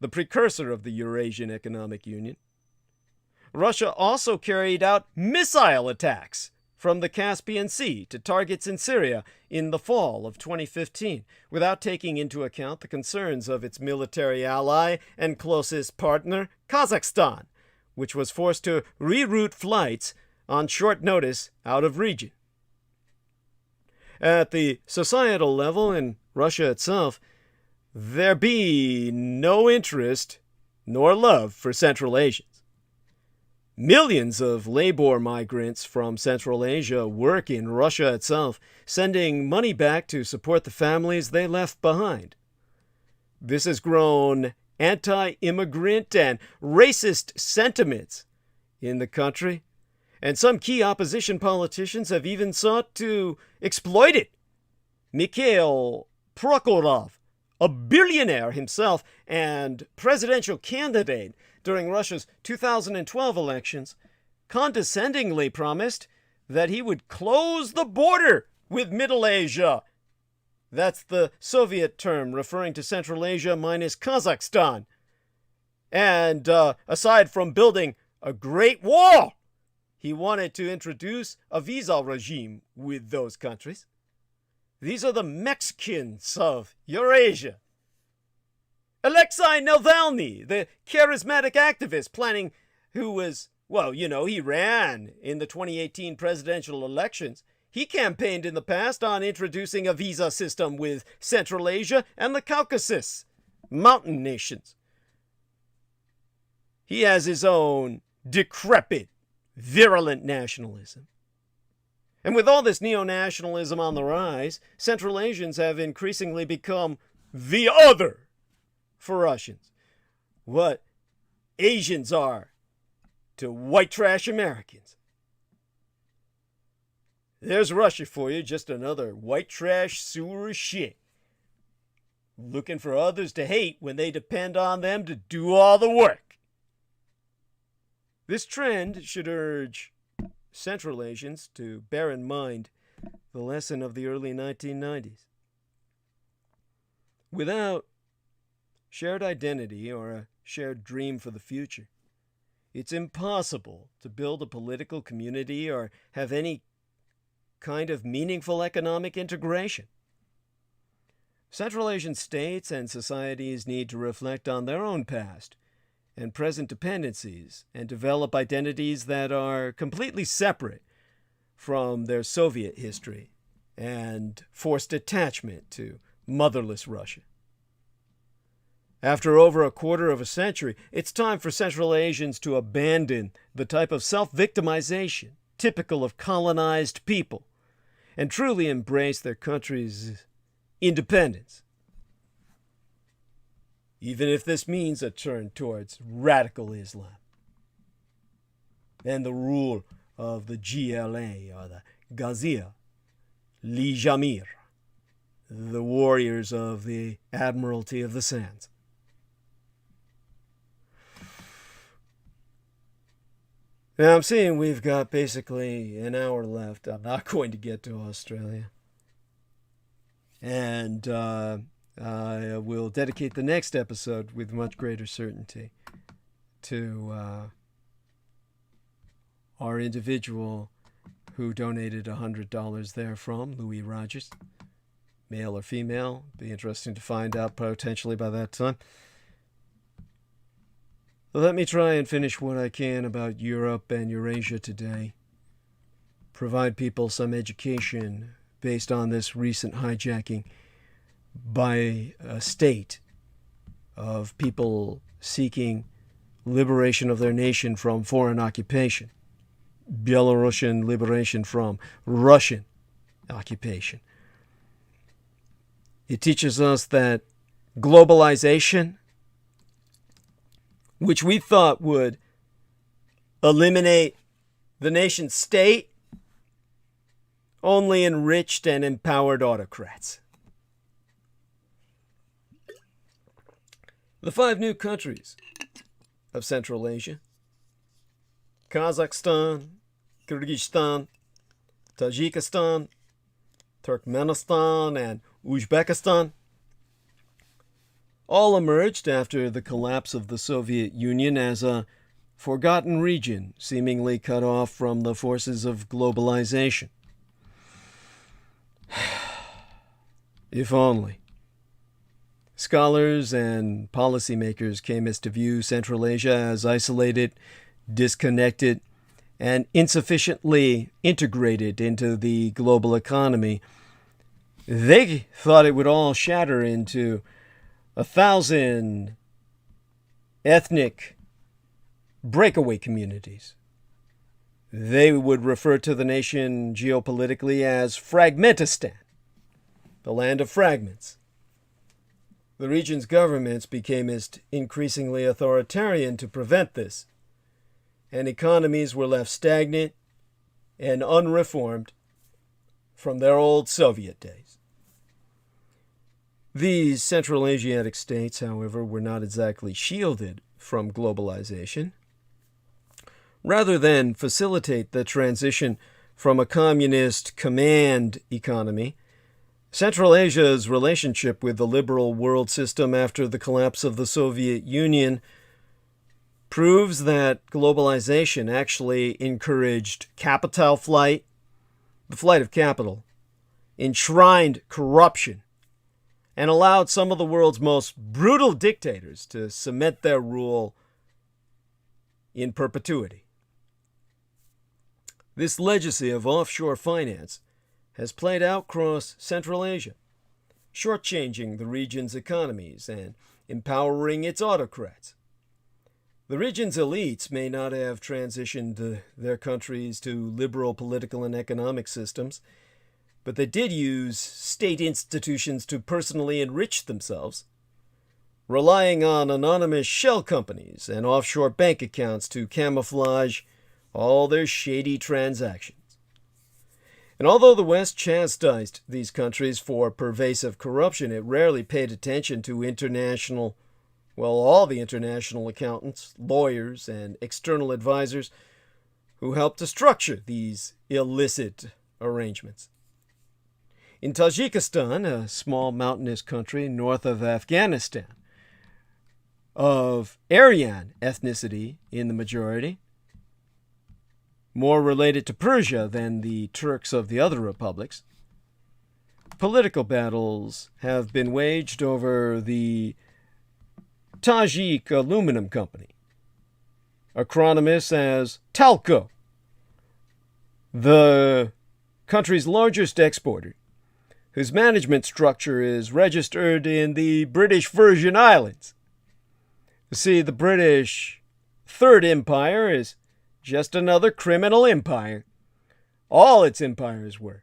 the precursor of the Eurasian Economic Union. Russia also carried out missile attacks from the Caspian Sea to targets in Syria in the fall of 2015, without taking into account the concerns of its military ally and closest partner, Kazakhstan, which was forced to reroute flights on short notice out of region. At the societal level in Russia itself, there be no interest nor love for Central Asians. Millions of labor migrants from Central Asia work in Russia itself, sending money back to support the families they left behind. This has grown anti-immigrant and racist sentiments in the country, and some key opposition politicians have even sought to exploit it. Mikhail Prokhorov, a billionaire himself and presidential candidate during Russia's 2012 elections, condescendingly promised that he would close the border with Middle Asia. That's the Soviet term referring to Central Asia minus Kazakhstan. And aside from building a Great Wall, he wanted to introduce a visa regime with those countries. These are the Mexicans of Eurasia. Alexei Navalny, the charismatic activist who was, he ran in the 2018 presidential elections. He campaigned in the past on introducing a visa system with Central Asia and the Caucasus mountain nations. He has his own decrepit, virulent nationalism. And with all this neo-nationalism on the rise, Central Asians have increasingly become the other for Russians. What Asians are to white trash Americans. There's Russia for you, just another white trash sewer of shit. Looking for others to hate when they depend on them to do all the work. This trend should urge Central Asians to bear in mind the lesson of the early 1990s. Without shared identity or a shared dream for the future, it's impossible to build a political community or have any kind of meaningful economic integration. Central Asian states and societies need to reflect on their own past and present dependencies and develop identities that are completely separate from their Soviet history and forced attachment to motherless Russia. After over a quarter of a century, it's time for Central Asians to abandon the type of self-victimization typical of colonized people and truly embrace their country's independence, even if this means a turn towards radical Islam and the rule of the GLA, or the Ghazia, Lijamir, the warriors of the Admiralty of the Sands. Now, I'm seeing we've got basically an hour left. I'm not going to get to Australia. And I will dedicate the next episode with much greater certainty to our individual who donated $100 therefrom, Louis Rogers, male or female. Be interesting to find out potentially by that time. Let me try and finish what I can about Europe and Eurasia today. Provide people some education based on this recent hijacking by a state of people seeking liberation of their nation from foreign occupation. Belarusian liberation from Russian occupation. It teaches us that globalization, which we thought would eliminate the nation state, only enriched and empowered autocrats. The 5 new countries of Central Asia, Kazakhstan, Kyrgyzstan, Tajikistan, Turkmenistan, and Uzbekistan, all emerged after the collapse of the Soviet Union as a forgotten region, seemingly cut off from the forces of globalization. If only. Scholars and policymakers came to view Central Asia as isolated, disconnected, and insufficiently integrated into the global economy. They thought it would all shatter into 1,000 ethnic breakaway communities. They would refer to the nation geopolitically as Fragmentistan, the land of fragments. The region's governments became increasingly authoritarian to prevent this, and economies were left stagnant and unreformed from their old Soviet days. These Central Asiatic states, however, were not exactly shielded from globalization. Rather than facilitate the transition from a communist command economy, Central Asia's relationship with the liberal world system after the collapse of the Soviet Union proves that globalization actually encouraged capital flight, the flight of capital, enshrined corruption, and allowed some of the world's most brutal dictators to cement their rule in perpetuity. This legacy of offshore finance has played out across Central Asia, shortchanging the region's economies and empowering its autocrats. The region's elites may not have transitioned their countries to liberal political and economic systems, but they did use state institutions to personally enrich themselves, relying on anonymous shell companies and offshore bank accounts to camouflage all their shady transactions. And although the West chastised these countries for pervasive corruption, it rarely paid attention to all the international accountants, lawyers, and external advisors who helped to structure these illicit arrangements. In Tajikistan, a small mountainous country north of Afghanistan, of Aryan ethnicity in the majority, more related to Persia than the Turks of the other republics, political battles have been waged over the Tajik Aluminum Company, acronymous as TALCO, the country's largest exporter, whose management structure is registered in the British Virgin Islands. You see, the British Third Empire is just another criminal empire. All its empires were.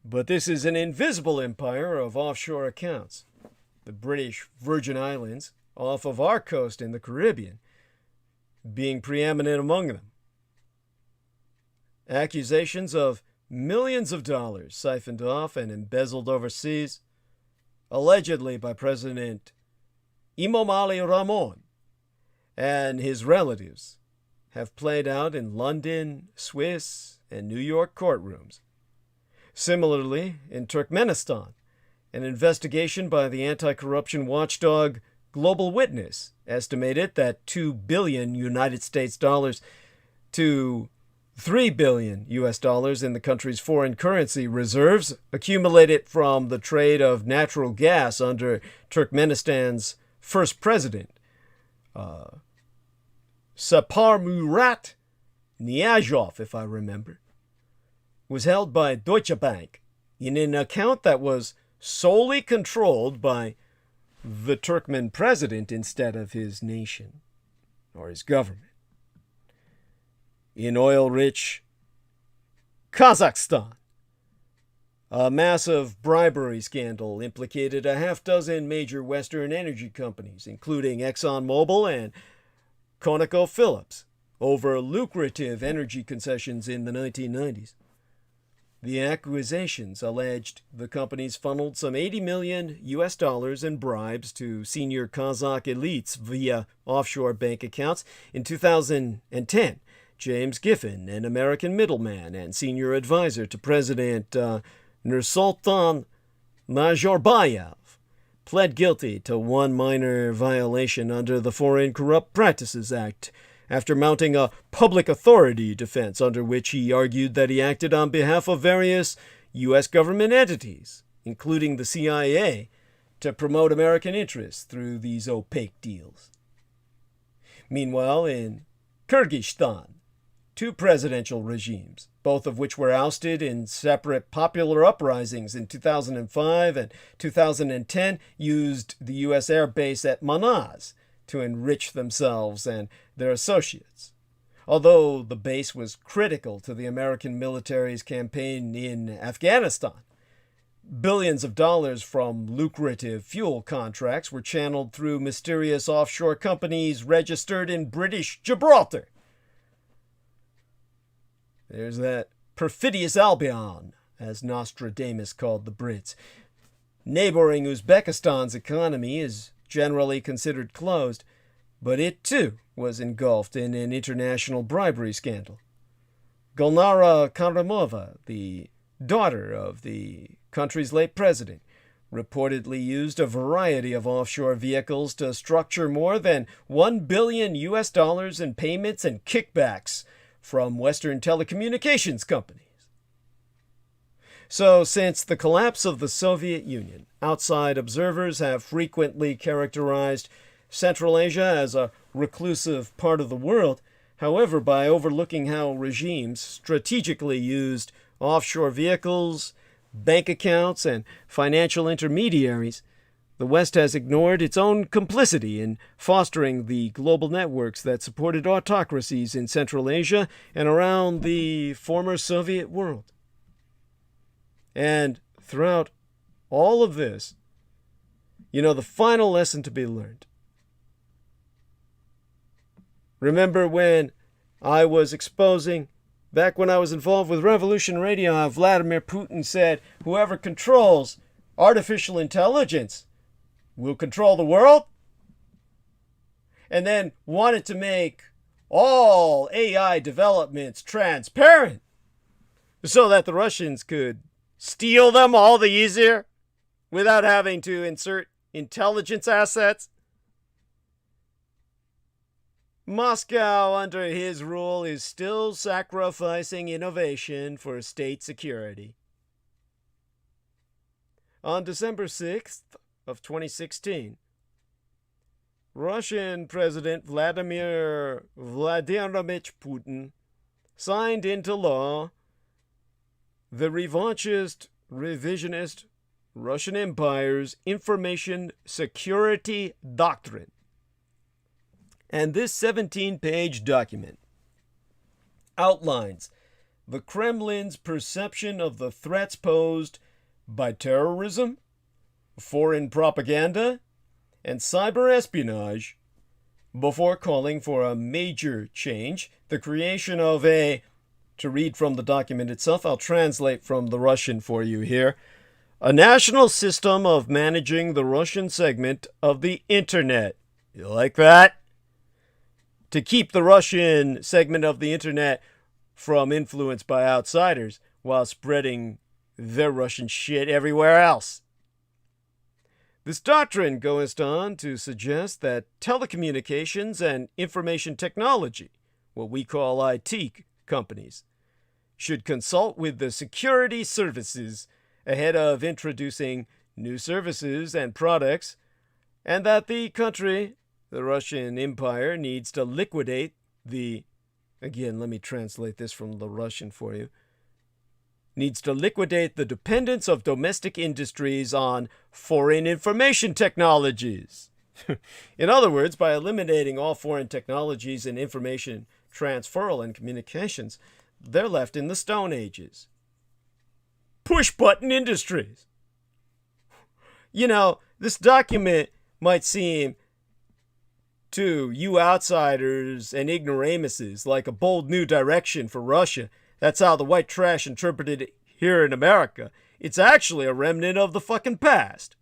But this is an invisible empire of offshore accounts. The British Virgin Islands, off of our coast in the Caribbean, being preeminent among them. Accusations of millions of dollars siphoned off and embezzled overseas, allegedly by President Imomali Rahmon and his relatives, have played out in London, Swiss, and New York courtrooms. Similarly, in Turkmenistan, an investigation by the anti-corruption watchdog Global Witness estimated that $2 billion United States dollars to $3 billion US dollars in the country's foreign currency reserves accumulated from the trade of natural gas under Turkmenistan's first president, Saparmurat Niyazov, if I remember, was held by Deutsche Bank in an account that was solely controlled by the Turkmen president instead of his nation or his government. In oil-rich Kazakhstan, a massive bribery scandal implicated a half-dozen major Western energy companies, including ExxonMobil and ConocoPhillips, over lucrative energy concessions in the 1990s. The accusations alleged the companies funneled some $80 million US dollars in bribes to senior Kazakh elites via offshore bank accounts. In 2010, James Giffen, an American middleman and senior advisor to President Nursultan Nazarbayev, pled guilty to one minor violation under the Foreign Corrupt Practices Act after mounting a public authority defense under which he argued that he acted on behalf of various U.S. government entities, including the CIA, to promote American interests through these opaque deals. Meanwhile, in Kyrgyzstan, two presidential regimes, both of which were ousted in separate popular uprisings in 2005 and 2010, used the U.S. air base at Manaz to enrich themselves and their associates. Although the base was critical to the American military's campaign in Afghanistan, billions of dollars from lucrative fuel contracts were channeled through mysterious offshore companies registered in British Gibraltar. There's that perfidious Albion, as Nostradamus called the Brits. Neighboring Uzbekistan's economy is generally considered closed, but it too was engulfed in an international bribery scandal. Gulnara Karimova, the daughter of the country's late president, reportedly used a variety of offshore vehicles to structure more than $1 billion US dollars in payments and kickbacks from Western telecommunications companies. So, since the collapse of the Soviet Union, outside observers have frequently characterized Central Asia as a reclusive part of the world. However, by overlooking how regimes strategically used offshore vehicles, bank accounts, and financial intermediaries, the West has ignored its own complicity in fostering the global networks that supported autocracies in Central Asia and around the former Soviet world. And throughout all of this, the final lesson to be learned. Remember when I was exposing, back when I was involved with Revolution Radio, how Vladimir Putin said, whoever controls artificial intelligence will control the world? And then wanted to make all AI developments transparent so that the Russians could steal them all the easier without having to insert intelligence assets. Moscow, under his rule, is still sacrificing innovation for state security. On December 6th of 2016, Russian President Vladimir Vladimirovich Putin signed into law the revanchist, revisionist Russian Empire's Information Security Doctrine. And this 17-page document outlines the Kremlin's perception of the threats posed by terrorism, foreign propaganda, and cyber espionage before calling for a major change, the creation of a, to read from the document itself, I'll translate from the Russian for you here, a national system of managing the Russian segment of the internet. You like that? To keep the Russian segment of the internet from influence by outsiders while spreading their Russian shit everywhere else. This doctrine goes on to suggest that telecommunications and information technology, what we call IT companies, should consult with the security services ahead of introducing new services and products, and that the country, the Russian Empire, needs to liquidate the, again, let me translate this from the Russian for you, needs to liquidate the dependence of domestic industries on foreign information technologies. In other words, by eliminating all foreign technologies in information transferal and communications, they're left in the Stone Ages. Push-button industries. You know, this document might seem to you outsiders and ignoramuses like a bold new direction for Russia. That's how the white trash interpreted it here in America. It's actually a remnant of the fucking past.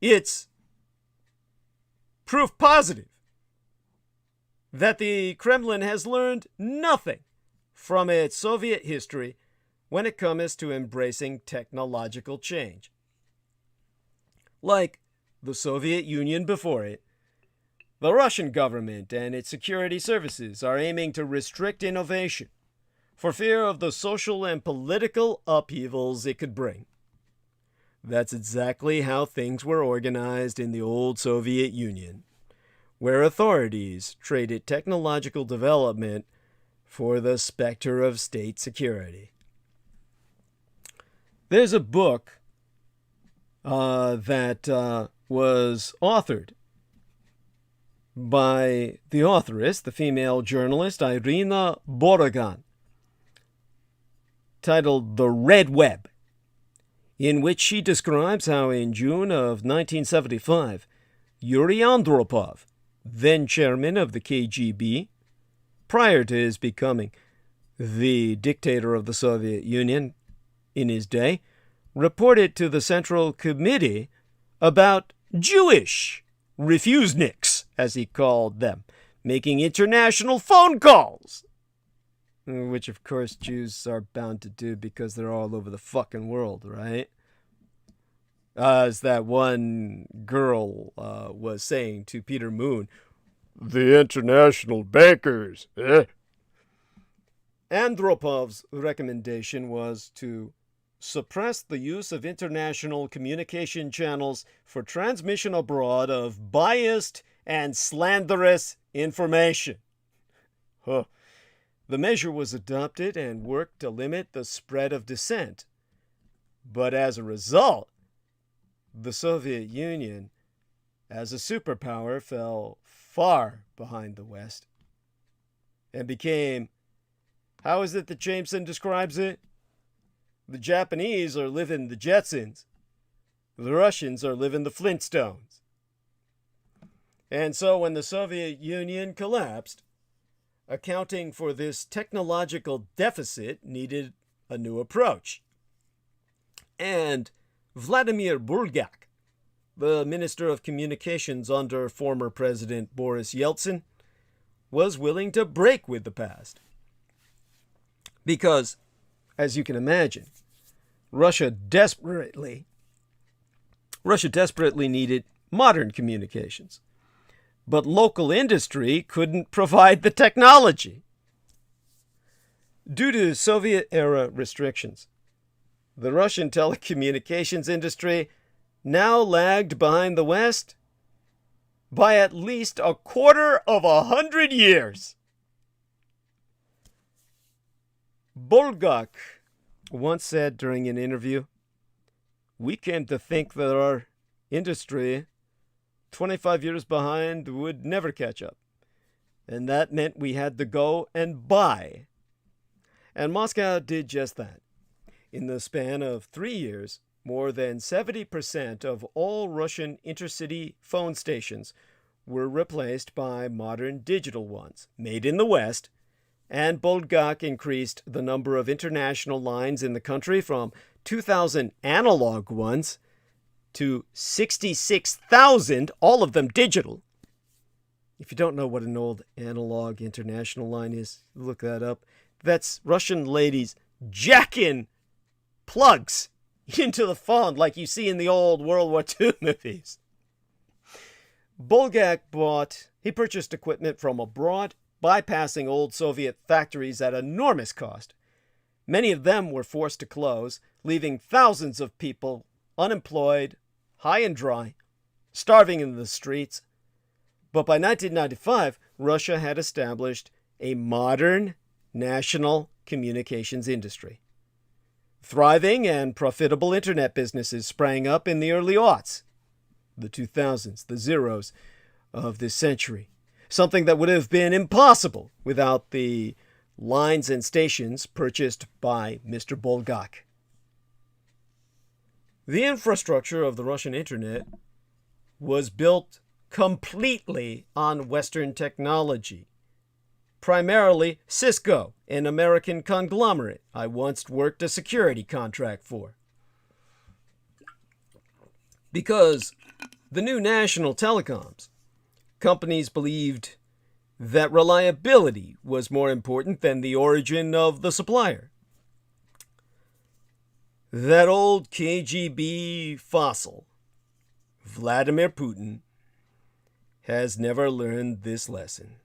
It's proof positive that the Kremlin has learned nothing from its Soviet history when it comes to embracing technological change. Like the Soviet Union before it, the Russian government and its security services are aiming to restrict innovation for fear of the social and political upheavals it could bring. That's exactly how things were organized in the old Soviet Union, where authorities traded technological development for the specter of state security. There's a book that was authored by the authoress, the female journalist Irina Borogan, titled The Red Web, in which she describes how in June of 1975, Yuri Andropov, then chairman of the KGB, prior to his becoming the dictator of the Soviet Union in his day, reported to the Central Committee about Jewish refuseniks, as he called them, making international phone calls, which of course Jews are bound to do because they're all over the fucking world, right? As that one girl was saying to Peter Moon, the international bankers, eh? Andropov's recommendation was to suppress the use of international communication channels for transmission abroad of biased and slanderous information. Huh. The measure was adopted and worked to limit the spread of dissent. But as a result, the Soviet Union, as a superpower, fell far behind the West and became, how is it that Jameson describes it? The Japanese are living the Jetsons. The Russians are living the Flintstones. And so when the Soviet Union collapsed, accounting for this technological deficit needed a new approach. And Vladimir Bulgak, the Minister of Communications under former President Boris Yeltsin, was willing to break with the past. Because, as you can imagine, Russia desperately needed modern communications. But local industry couldn't provide the technology. Due to Soviet-era restrictions, the Russian telecommunications industry now lagged behind the West by at least 250 years. Bulgak once said during an interview, "We came to think that our industry, 25 years behind, would never catch up. And that meant we had to go and buy. And Moscow did just that. In the span of 3 years, more than 70% of all Russian intercity phone stations were replaced by modern digital ones, made in the West, and Bulgak increased the number of international lines in the country from 2,000 analog ones to 66,000, all of them digital. If you don't know what an old analog international line is, look that up. That's Russian ladies jacking plugs into the phone like you see in the old World War II movies. Bulgak purchased equipment from abroad, bypassing old Soviet factories at enormous cost. Many of them were forced to close, leaving thousands of people unemployed, high and dry, starving in the streets. But by 1995, Russia had established a modern national communications industry. Thriving and profitable internet businesses sprang up in the early aughts, the 2000s, the zeros of this century. Something that would have been impossible without the lines and stations purchased by Mr. Bulgak. The infrastructure of the Russian internet was built completely on Western technology. Primarily Cisco, an American conglomerate I once worked a security contract for. Because the new national telecoms companies believed that reliability was more important than the origin of the supplier. That old KGB fossil, Vladimir Putin, has never learned this lesson.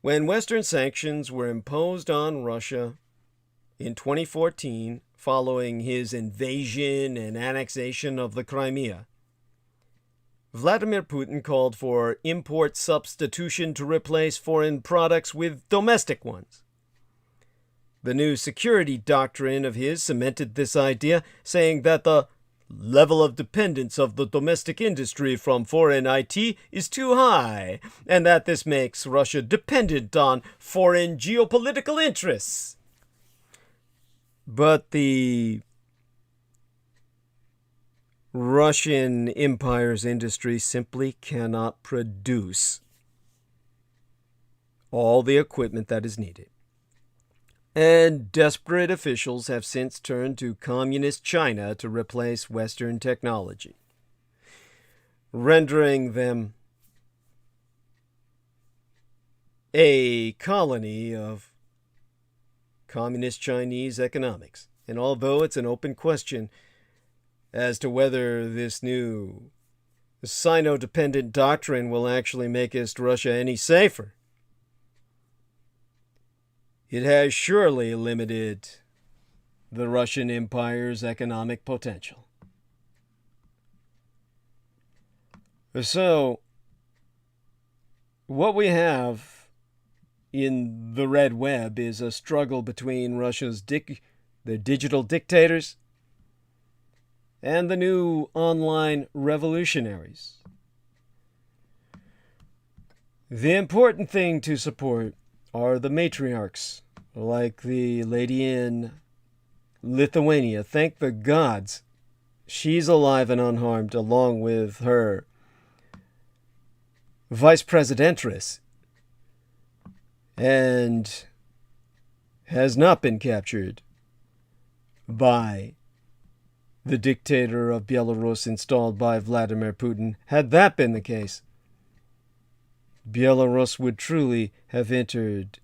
When Western sanctions were imposed on Russia in 2014 following his invasion and annexation of the Crimea, Vladimir Putin called for import substitution to replace foreign products with domestic ones. The new security doctrine of his cemented this idea, saying that the level of dependence of the domestic industry from foreign IT is too high, and that this makes Russia dependent on foreign geopolitical interests. But the Russian Empire's industry simply cannot produce all the equipment that is needed. And desperate officials have since turned to communist China to replace Western technology, rendering them a colony of communist Chinese economics. And although it's an open question as to whether this new Sino-dependent doctrine will actually make East Russia any safer, it has surely limited the Russian Empire's economic potential. So, what we have in the red web is a struggle between Russia's the digital dictators and the new online revolutionaries. The important thing to support are the matriarchs, like the lady in Lithuania. Thank the gods she's alive and unharmed, along with her vice presidentress, and has not been captured by the dictator of Belarus installed by Vladimir Putin. Had that been the case, Belarus would truly have entered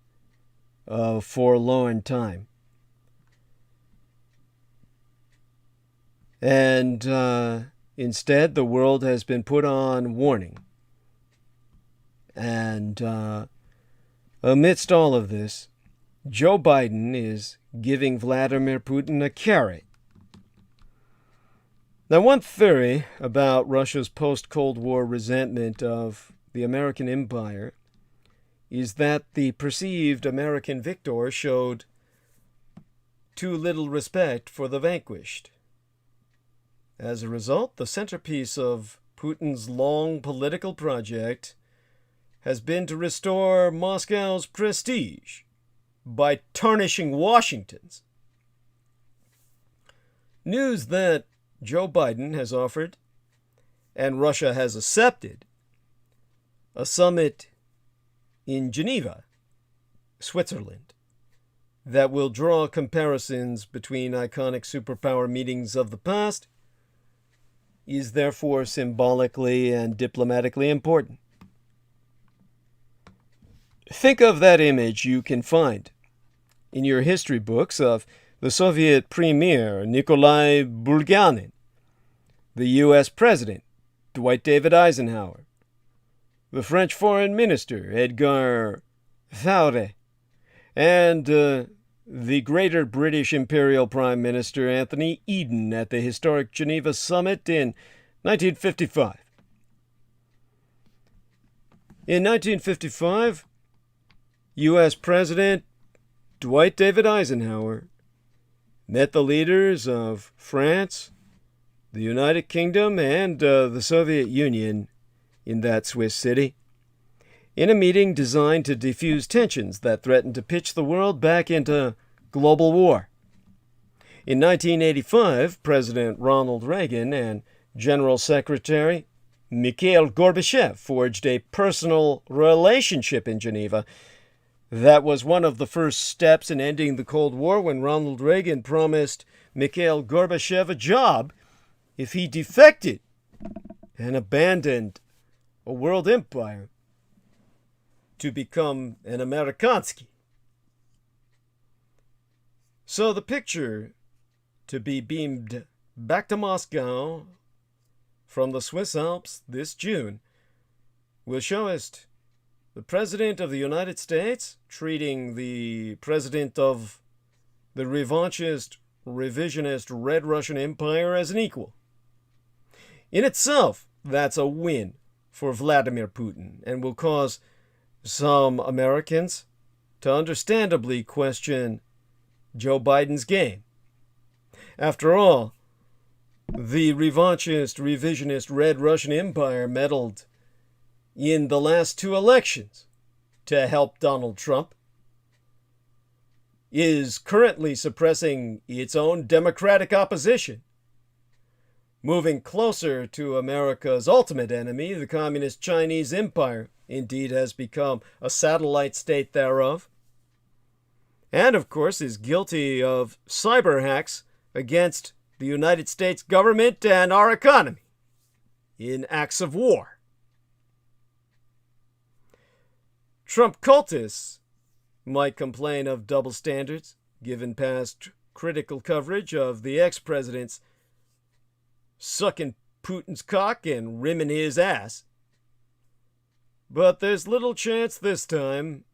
a forlorn time. And instead, the world has been put on warning. And amidst all of this, Joe Biden is giving Vladimir Putin a carrot. Now, one theory about Russia's post-Cold War resentment of the American empire is that the perceived American victor showed too little respect for the vanquished. As a result, the centerpiece of Putin's long political project has been to restore Moscow's prestige by tarnishing Washington's. News that Joe Biden has offered, and Russia has accepted, a summit in Geneva, Switzerland, that will draw comparisons between iconic superpower meetings of the past is therefore symbolically and diplomatically important. Think of that image you can find in your history books of the Soviet Premier Nikolai Bulganin, the U.S. President Dwight David Eisenhower, the French Foreign Minister Edgar Faure, and the Greater British Imperial Prime Minister Anthony Eden at the historic Geneva Summit in 1955. In 1955, U.S. President Dwight David Eisenhower met the leaders of France, the United Kingdom, and the Soviet Union in that Swiss city, in a meeting designed to defuse tensions that threatened to pitch the world back into global war. In 1985, President Ronald Reagan and General Secretary Mikhail Gorbachev forged a personal relationship in Geneva. That was one of the first steps in ending the Cold War, when Ronald Reagan promised Mikhail Gorbachev a job if he defected and abandoned a world empire to become an Amerikansky. So the picture to be beamed back to Moscow from the Swiss Alps this June will show us the President of the United States treating the President of the revanchist, revisionist Red Russian Empire as an equal. In itself, that's a win for Vladimir Putin and will cause some Americans to understandably question Joe Biden's game. After all, the revanchist, revisionist Red Russian Empire meddled in the last two elections to help Donald Trump, is currently suppressing its own Democratic opposition, moving closer to America's ultimate enemy, the Communist Chinese Empire, indeed has become a satellite state thereof, and of course is guilty of cyber hacks against the United States government and our economy in acts of war. Trump cultists might complain of double standards, given past critical coverage of the ex-president's sucking Putin's cock and rimming his ass. But there's little chance this time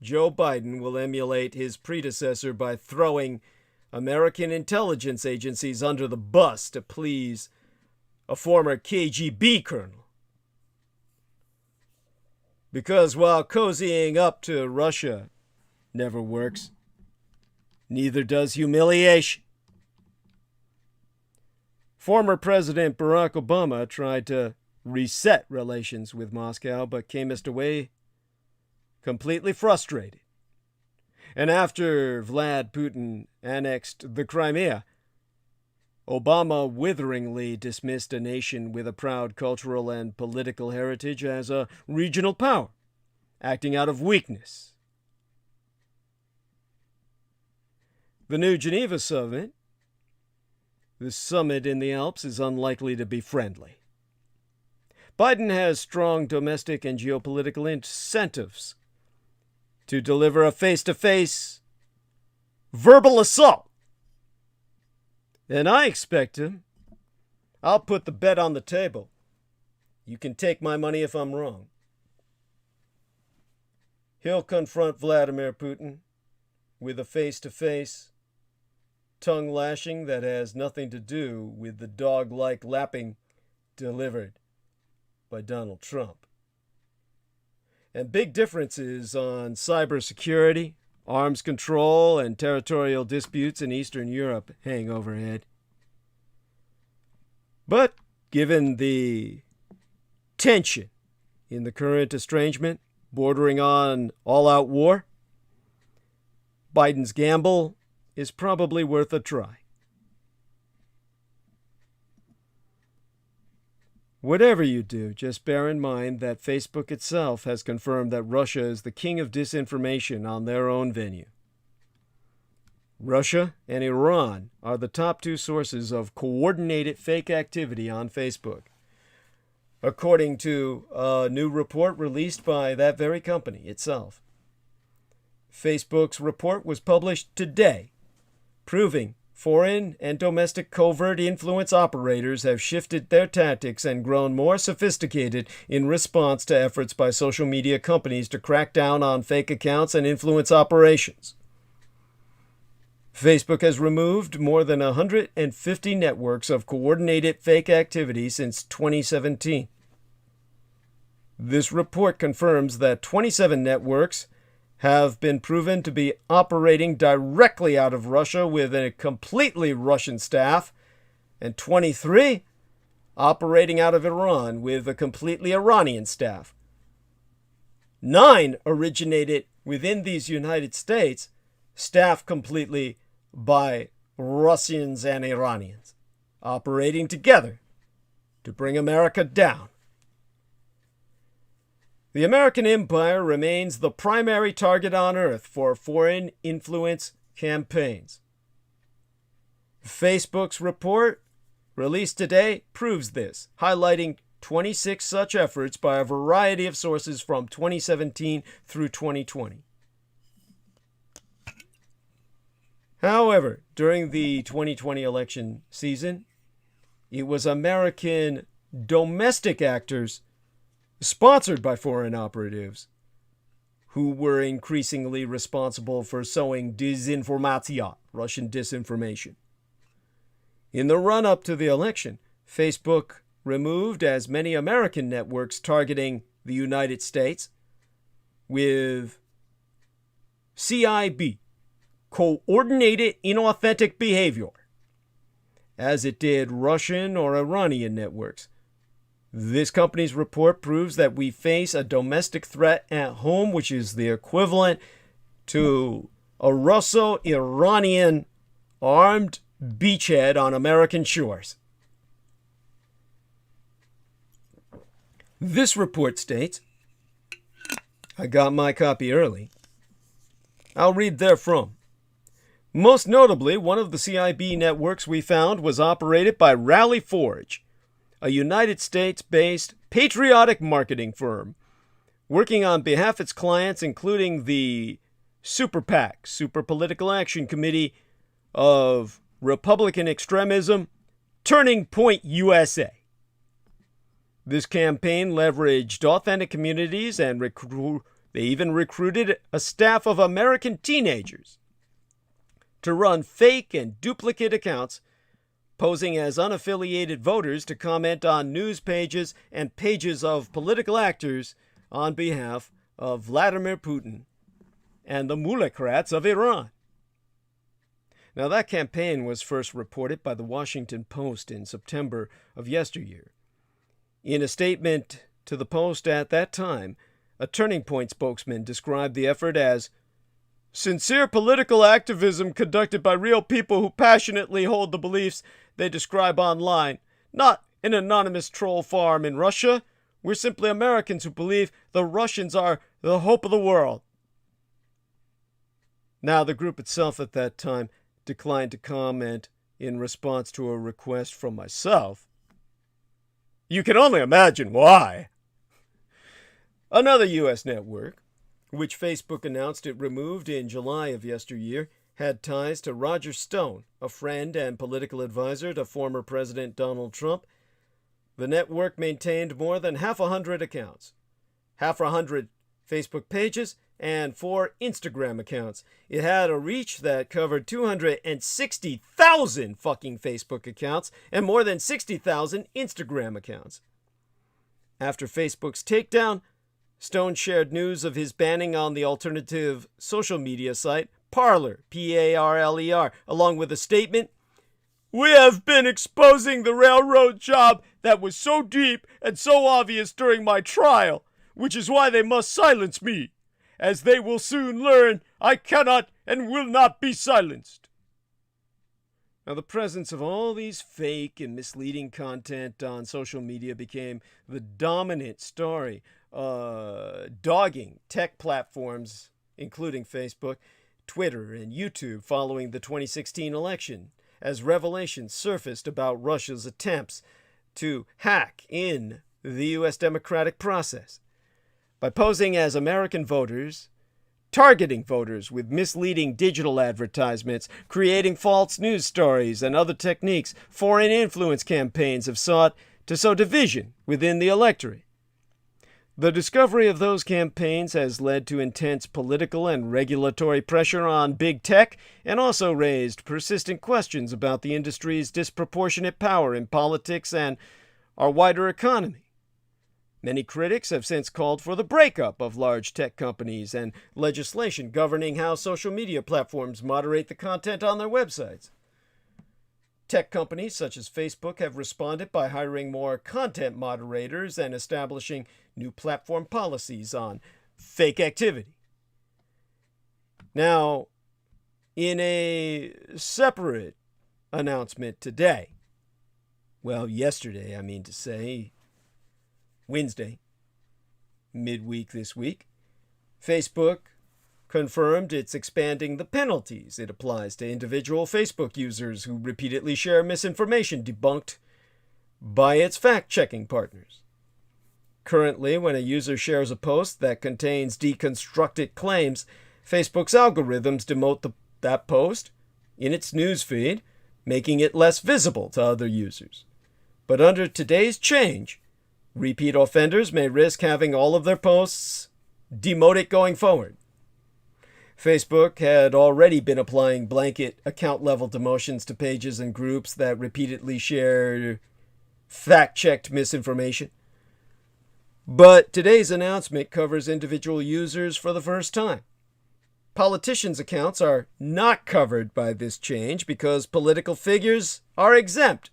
Joe Biden will emulate his predecessor by throwing American intelligence agencies under the bus to please a former KGB colonel. Because while cozying up to Russia never works, neither does humiliation. Former President Barack Obama tried to reset relations with Moscow, but came away completely frustrated. And after Vlad Putin annexed the Crimea, Obama witheringly dismissed a nation with a proud cultural and political heritage as a regional power, acting out of weakness. The new Geneva summit, the summit in the Alps, is unlikely to be friendly. Biden has strong domestic and geopolitical incentives to deliver a face-to-face verbal assault. And I expect him. I'll put the bet on the table. You can take my money if I'm wrong. He'll confront Vladimir Putin with a face-to-face tongue lashing that has nothing to do with the dog-like lapping delivered by Donald Trump. And big differences on cybersecurity, arms control, and territorial disputes in Eastern Europe hang overhead. But given the tension in the current estrangement, bordering on all-out war, Biden's gamble is probably worth a try. Whatever you do, just bear in mind that Facebook itself has confirmed that Russia is the king of disinformation on their own venue. Russia and Iran are the top two sources of coordinated fake activity on Facebook, according to a new report released by that very company itself. Facebook's report was published today, proving foreign and domestic covert influence operators have shifted their tactics and grown more sophisticated in response to efforts by social media companies to crack down on fake accounts and influence operations. Facebook has removed more than 150 networks of coordinated fake activity since 2017. This report confirms that 27 networks have been proven to be operating directly out of Russia with a completely Russian staff, and 23 operating out of Iran with a completely Iranian staff. 9 originated within these United States, staffed completely by Russians and Iranians, operating together to bring America down. The American empire remains the primary target on Earth for foreign influence campaigns. Facebook's report, released today, proves this, highlighting 26 such efforts by a variety of sources from 2017 through 2020. However, during the 2020 election season, it was American domestic actors sponsored by foreign operatives who were increasingly responsible for sowing disinformation, Russian disinformation. In the run-up to the election, Facebook removed as many American networks targeting the United States with CIB, Coordinated Inauthentic Behavior, as it did Russian or Iranian networks. This company's report proves that we face a domestic threat at home, which is the equivalent to a Russo-Iranian armed beachhead on American shores. This report states, I got my copy early. I'll read therefrom. Most notably, one of the CIB networks we found was operated by Rally Forge, a United States-based patriotic marketing firm, working on behalf of its clients, including the Super PAC, Super Political Action Committee of Republican Extremism, Turning Point USA. This campaign leveraged authentic communities and they even recruited a staff of American teenagers to run fake and duplicate accounts posing as unaffiliated voters to comment on news pages and pages of political actors on behalf of Vladimir Putin and the mulokrats of Iran. Now, that campaign was first reported by the Washington Post in September of yesteryear. In a statement to the Post at that time, a Turning Point spokesman described the effort as sincere political activism conducted by real people who passionately hold the beliefs they describe online, not an anonymous troll farm in Russia. We're simply Americans who believe the Russians are the hope of the world. Now, the group itself at that time declined to comment in response to a request from myself. You can only imagine why. Another U.S. network, which Facebook announced it removed in July of yesteryear, had ties to Roger Stone, a friend and political advisor to former President Donald Trump. The network maintained more than 100 accounts, 100 Facebook pages, and 4 Instagram accounts. It had a reach that covered 260,000 fucking Facebook accounts and more than 60,000 Instagram accounts. After Facebook's takedown, Stone shared news of his banning on the alternative social media site Parler, P-A-R-L-E-R, along with a statement, "We have been exposing the railroad job that was so deep and so obvious during my trial, which is why they must silence me. as they will soon learn I cannot and will not be silenced. Now, the presence of all these fake and misleading content on social media became the dominant story, dogging tech platforms, including Facebook, Twitter, and YouTube following the 2016 election, as revelations surfaced about Russia's attempts to hack in the U.S. democratic process. By posing as American voters, targeting voters with misleading digital advertisements, creating false news stories, and other techniques, foreign influence campaigns have sought to sow division within the electorate. The discovery of those campaigns has led to intense political and regulatory pressure on big tech and also raised persistent questions about the industry's disproportionate power in politics and our wider economy. Many critics have since called for the breakup of large tech companies and legislation governing how social media platforms moderate the content on their websites. Tech companies such as Facebook have responded by hiring more content moderators and establishing new platform policies on fake activity. Now, in a separate announcement today, yesterday, Wednesday, midweek this week, Facebook confirmed it's expanding the penalties it applies to individual Facebook users who repeatedly share misinformation debunked by its fact-checking partners. Currently, when a user shares a post that contains deconstructed claims, Facebook's algorithms demote that post in its newsfeed, making it less visible to other users. But under today's change, repeat offenders may risk having all of their posts demoted going forward. Facebook had already been applying blanket account-level demotions to pages and groups that repeatedly shared fact-checked misinformation. But today's announcement covers individual users for the first time. Politicians' accounts are not covered by this change because political figures are exempt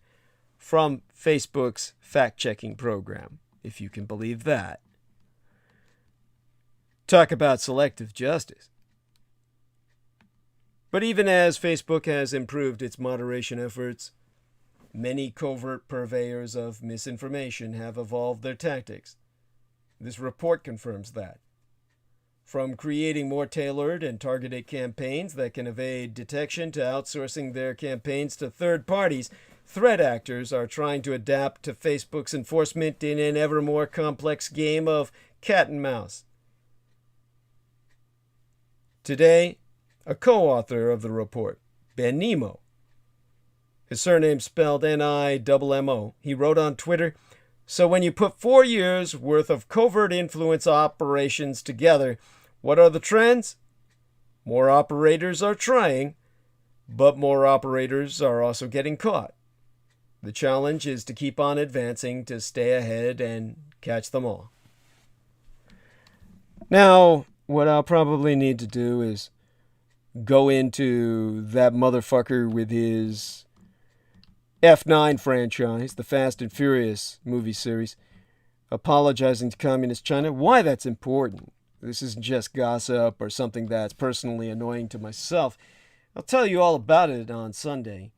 from Facebook's fact-checking program, if you can believe that. Talk about selective justice. But even as Facebook has improved its moderation efforts, many covert purveyors of misinformation have evolved their tactics. This report confirms that. From creating more tailored and targeted campaigns that can evade detection to outsourcing their campaigns to third parties, threat actors are trying to adapt to Facebook's enforcement in an ever more complex game of cat and mouse. Today, a co-author of the report, Ben Nemo, his surname spelled N-I-M-M-O, he wrote on Twitter, "So when you put 4 years worth of covert influence operations together, what are the trends? More operators are trying, but more operators are also getting caught. The challenge is to keep on advancing to stay ahead and catch them all." Now, what I'll probably need to do is go into that motherfucker with his F9 franchise, the Fast and Furious movie series, apologizing to Communist China. Why that's important. This isn't just gossip or something that's personally annoying to myself. I'll tell you all about it on Sunday.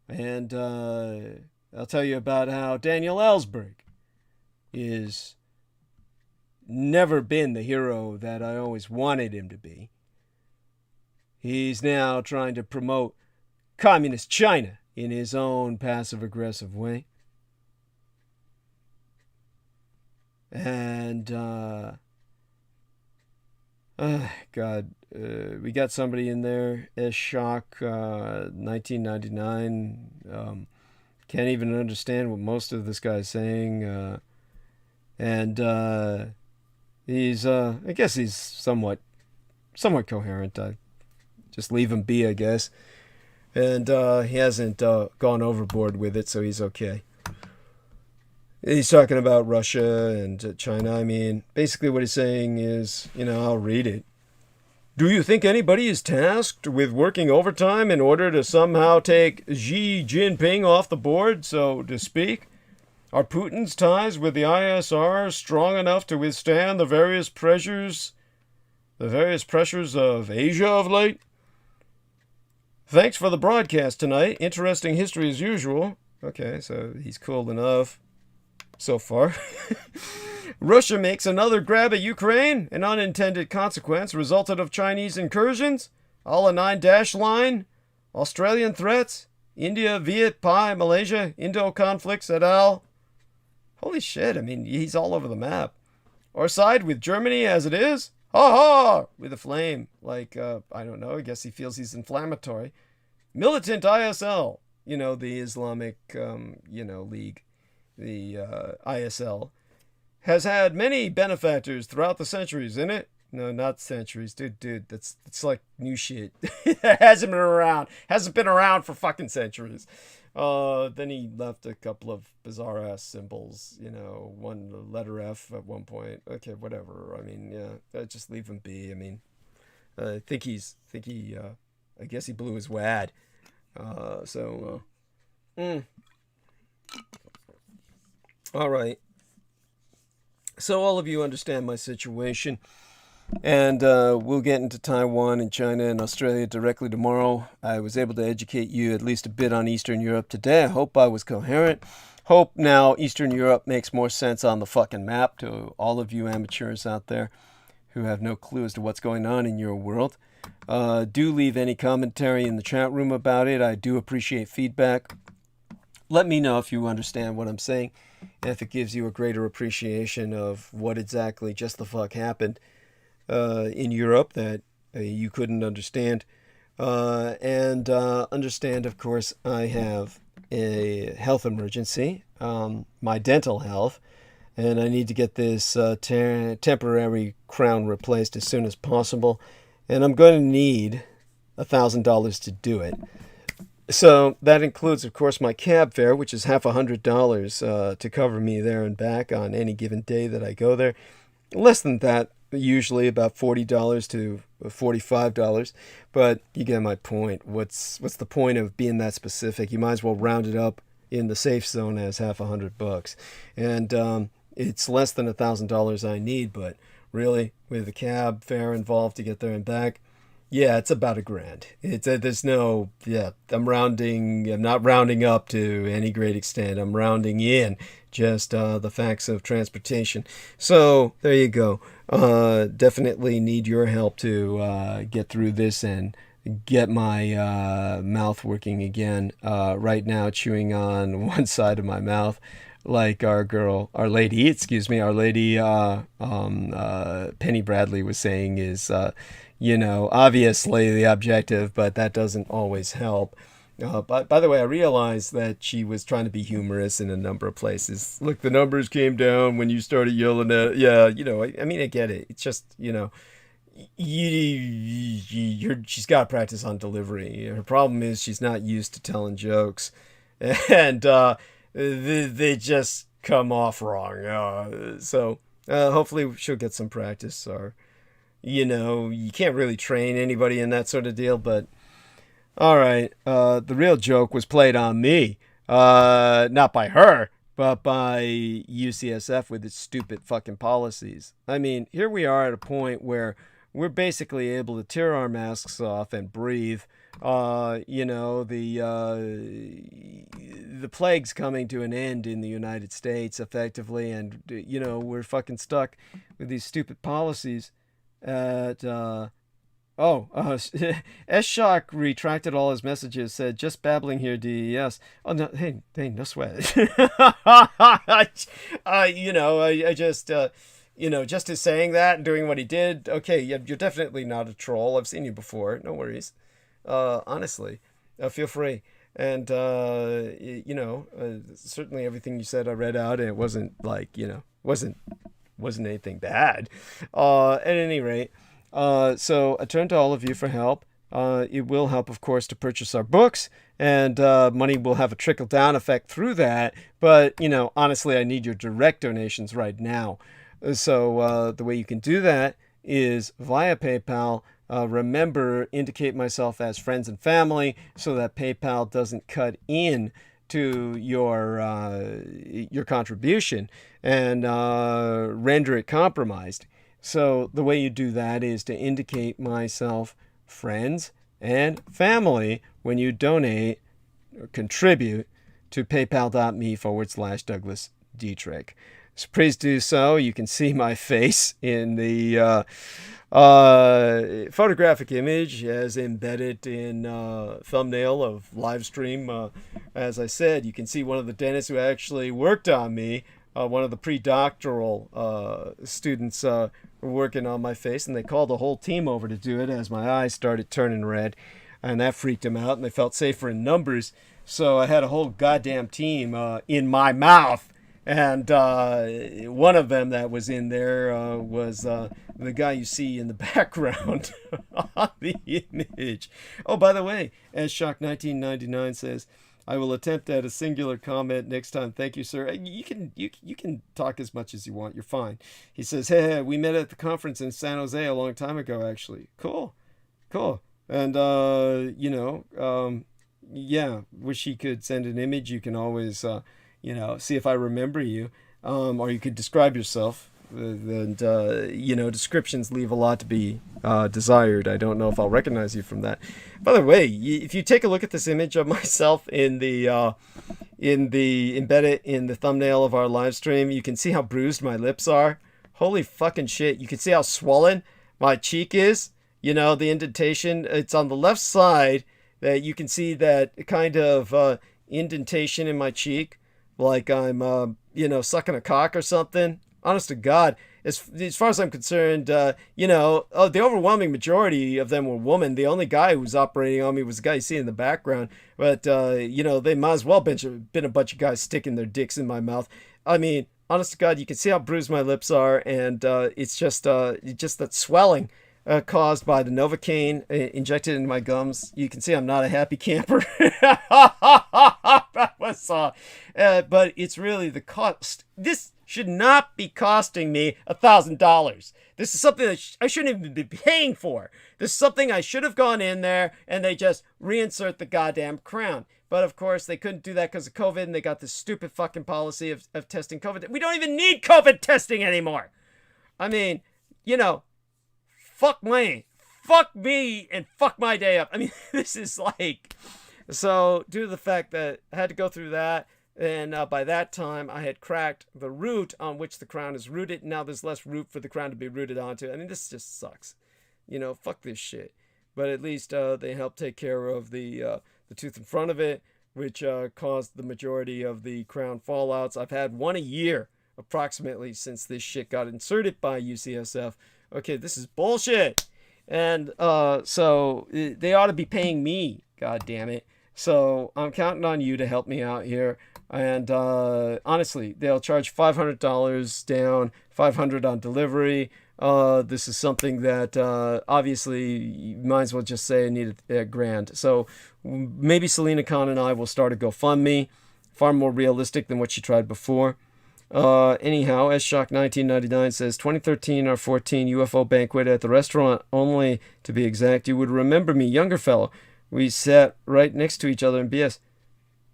And I'll tell you about how Daniel Ellsberg is never been the hero that I always wanted him to be. He's now trying to promote Communist China in his own passive-aggressive way. And, we got somebody in there, S-Shock, 1999, can't even understand what most of this guy's saying, he's, I guess he's somewhat coherent. I just leave him be, I guess. And he hasn't gone overboard with it, so he's okay. He's talking about Russia and China. I mean, basically what he's saying is, I'll read it. "Do you think anybody is tasked with working overtime in order to somehow take Xi Jinping off the board, so to speak? Are Putin's ties with the ISR strong enough to withstand the various pressures the various pressures of Asia of late? Thanks for the broadcast tonight. Interesting history as usual. Okay, so he's cool enough so far. Russia makes another grab at Ukraine. An unintended consequence resulted of Chinese incursions. Allah 9 line. Australian threats. India, Viet, Pi, Malaysia, Indo conflicts et al. Holy shit, I mean, he's all over the map. Or side with Germany as it is. Ha ha! With a flame. Like, I don't know, I guess he feels he's inflammatory. Militant ISL. You know, the Islamic, League. The ISL. Has had many benefactors throughout the centuries, isn't it? No, not centuries. Dude, it's like new shit. Hasn't been around for fucking centuries. Then he left a couple of bizarre ass symbols, one letter F at one point. Okay, whatever. I mean, yeah, just leave him be. I mean, I guess he blew his wad. All right. So all of you understand my situation. And we'll get into Taiwan and China and Australia directly tomorrow. I was able to educate you at least a bit on Eastern Europe today. I hope I was coherent. Hope now Eastern Europe makes more sense on the fucking map to all of you amateurs out there who have no clue as to what's going on in your world. Do leave any commentary in the chat room about it. I do appreciate feedback. Let me know if you understand what I'm saying and if it gives you a greater appreciation of what exactly just the fuck happened in Europe that you couldn't understand. And understand, of course, I have a health emergency, my dental health, and I need to get this temporary crown replaced as soon as possible. And I'm going to need $1,000 to do it. So that includes, of course, my cab fare, which is $150 to cover me there and back on any given day that I go there. Less than that, usually about $40 to $45, but you get my point. What's the point of being that specific? You might as well round it up in the safe zone as $100. And it's less than $1,000 I need, but really, with the cab fare involved to get there and back, yeah, it's about $1,000. I'm not rounding up to any great extent. I'm rounding in just the facts of transportation. So there you go. Definitely need your help to get through this and get my mouth working again. Right now, chewing on one side of my mouth, like our lady, Penny Bradley was saying, is obviously the objective, but that doesn't always help. But by the way, I realized that she was trying to be humorous in a number of places. Look, the numbers came down when you started yelling at. Yeah, I mean, I get it. It's just, she's got to practice on delivery. Her problem is she's not used to telling jokes, and they just come off wrong. So hopefully she'll get some practice. Or, you can't really train anybody in that sort of deal, but. All right, the real joke was played on me, not by her, but by UCSF with its stupid fucking policies. I mean, here we are at a point where we're basically able to tear our masks off and breathe. The plague's coming to an end in the United States effectively, and, we're fucking stuck with these stupid policies at... S-Shock retracted all his messages, said, just babbling here, DES. Oh, no, hey, no sweat. I just, just as saying that and doing what he did, okay, you're definitely not a troll. I've seen you before. No worries. Honestly, feel free. And, certainly everything you said I read out, and it wasn't like, wasn't anything bad. At any rate, so I turn to all of you for help. It will help, of course, to purchase our books, and money will have a trickle-down effect through that. But, honestly, I need your direct donations right now. So the way you can do that is via PayPal. Remember, indicate myself as friends and family so that PayPal doesn't cut in to your contribution and render it compromised. So the way you do that is to indicate myself, friends, and family when you donate or contribute to paypal.me/Douglas Dietrich. So please do so. You can see my face in the photographic image as embedded in thumbnail of live stream. As I said, you can see one of the dentists who actually worked on me. One of the pre-doctoral students were working on my face, and they called the whole team over to do it as my eyes started turning red, and that freaked them out, and they felt safer in numbers. So I had a whole goddamn team in my mouth. And one of them that was in there was the guy you see in the background on the image. Oh, by the way, as Shock1999 says, I will attempt at a singular comment next time. Thank you, sir. You can talk as much as you want. You're fine. He says, hey, we met at the conference in San Jose a long time ago, actually. Cool. And, yeah, wish he could send an image. You can always... see if I remember you, or you could describe yourself. And, descriptions leave a lot to be desired. I don't know if I'll recognize you from that. By the way, if you take a look at this image of myself in the embedded in the thumbnail of our live stream, you can see how bruised my lips are. Holy fucking shit. You can see how swollen my cheek is. The indentation, it's on the left side that you can see that kind of indentation in my cheek. Like I'm, sucking a cock or something. Honest to God, as far as I'm concerned, the overwhelming majority of them were women. The only guy who was operating on me was the guy you see in the background. But, they might as well have been a bunch of guys sticking their dicks in my mouth. I mean, honest to God, you can see how bruised my lips are, and it's just that swelling caused by the Novocaine injected into my gums. You can see I'm not a happy camper. That was, but it's really the cost. This should not be costing me $1,000. This is something that I shouldn't even be paying for. This is something I should have gone in there and they just reinsert the goddamn crown. But of course, they couldn't do that because of COVID, and they got this stupid fucking policy of testing COVID. We don't even need COVID testing anymore. I mean, fuck me, and fuck my day up. I mean, this is like, so due to the fact that I had to go through that, and by that time I had cracked the root on which the crown is rooted. Now there's less root for the crown to be rooted onto. I mean, this just sucks. Fuck this shit. But at least they helped take care of the tooth in front of it, which caused the majority of the crown fallouts. I've had one a year approximately since this shit got inserted by UCSF. Okay, this is bullshit. And so they ought to be paying me, god damn it. So I'm counting on you to help me out here. And honestly, they'll charge $500 down, $500 on delivery. This is something that obviously you might as well just say I need $1,000. So maybe Selena Khan and I will start a GoFundMe, far more realistic than what she tried before. Anyhow, SShock1999 says, 2013 or 14 UFO banquet at the restaurant only, to be exact. You would remember me, younger fellow. We sat right next to each other in BS.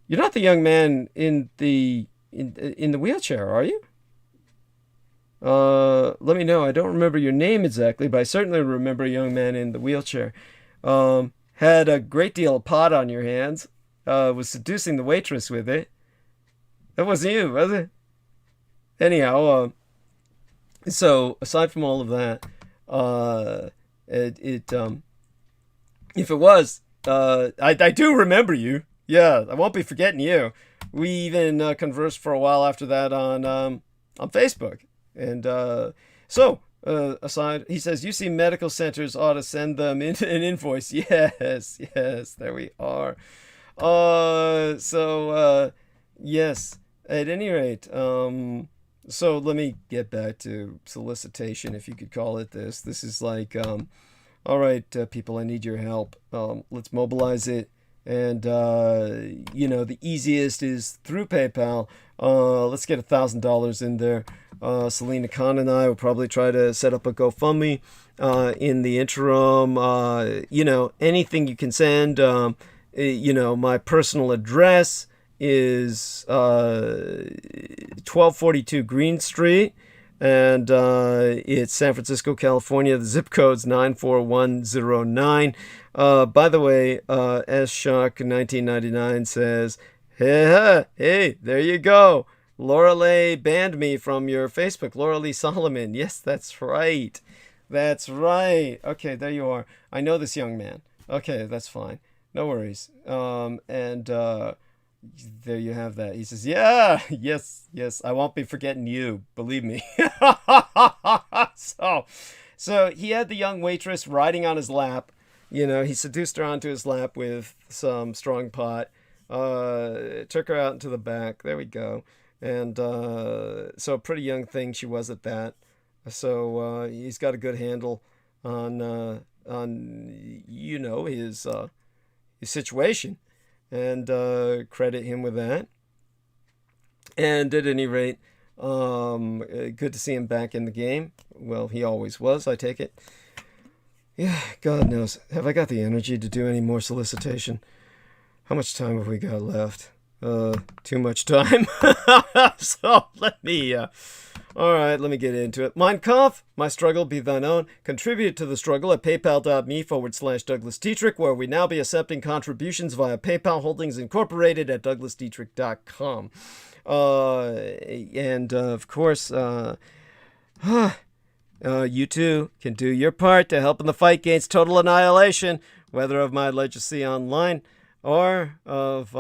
You're not the young man in the wheelchair, are you? Let me know. I don't remember your name exactly, but I certainly remember a young man in the wheelchair. Had a great deal of pot on your hands. Was seducing the waitress with it. That wasn't you, was it? Anyhow, so aside from all of that, if it was, I do remember you. Yeah, I won't be forgetting you. We even conversed for a while after that on Facebook. And aside, he says, UC medical centers ought to send them an invoice. Yes, there we are. Yes, at any rate, so let me get back to solicitation, if you could call it this. This is like, all right, people, I need your help. Let's mobilize it. And, the easiest is through PayPal. Let's get $1,000 in there. Selena Khan and I will probably try to set up a GoFundMe in the interim. Anything you can send. My personal address is 1242 Green Street, And it's San Francisco, California. The zip code's 94109. By the way, S Shock 1999 says, hey, there you go. Lorelei banned me from your Facebook. Lorelei Solomon. Yes, that's right. That's right. Okay, there you are. I know this young man. Okay, that's fine. No worries. There you have that. He says, yeah, yes, I won't be forgetting you. Believe me. So he had the young waitress riding on his lap. He seduced her onto his lap with some strong pot. Took her out into the back. There we go. And so a pretty young thing she was at that. So he's got a good handle on his situation. And credit him with that. And at any rate, good to see him back in the game. Well, he always was, I take it. Yeah, God knows. Have I got the energy to do any more solicitation? How much time have we got left? Too much time. So let me get into it. Mein Kampf, my struggle be thine own. Contribute to the struggle at paypal.me/Douglas Dietrich, where we now be accepting contributions via PayPal Holdings Incorporated at douglasdietrich.com. And of course, you too can do your part to help in the fight against total annihilation, whether of my legacy online or of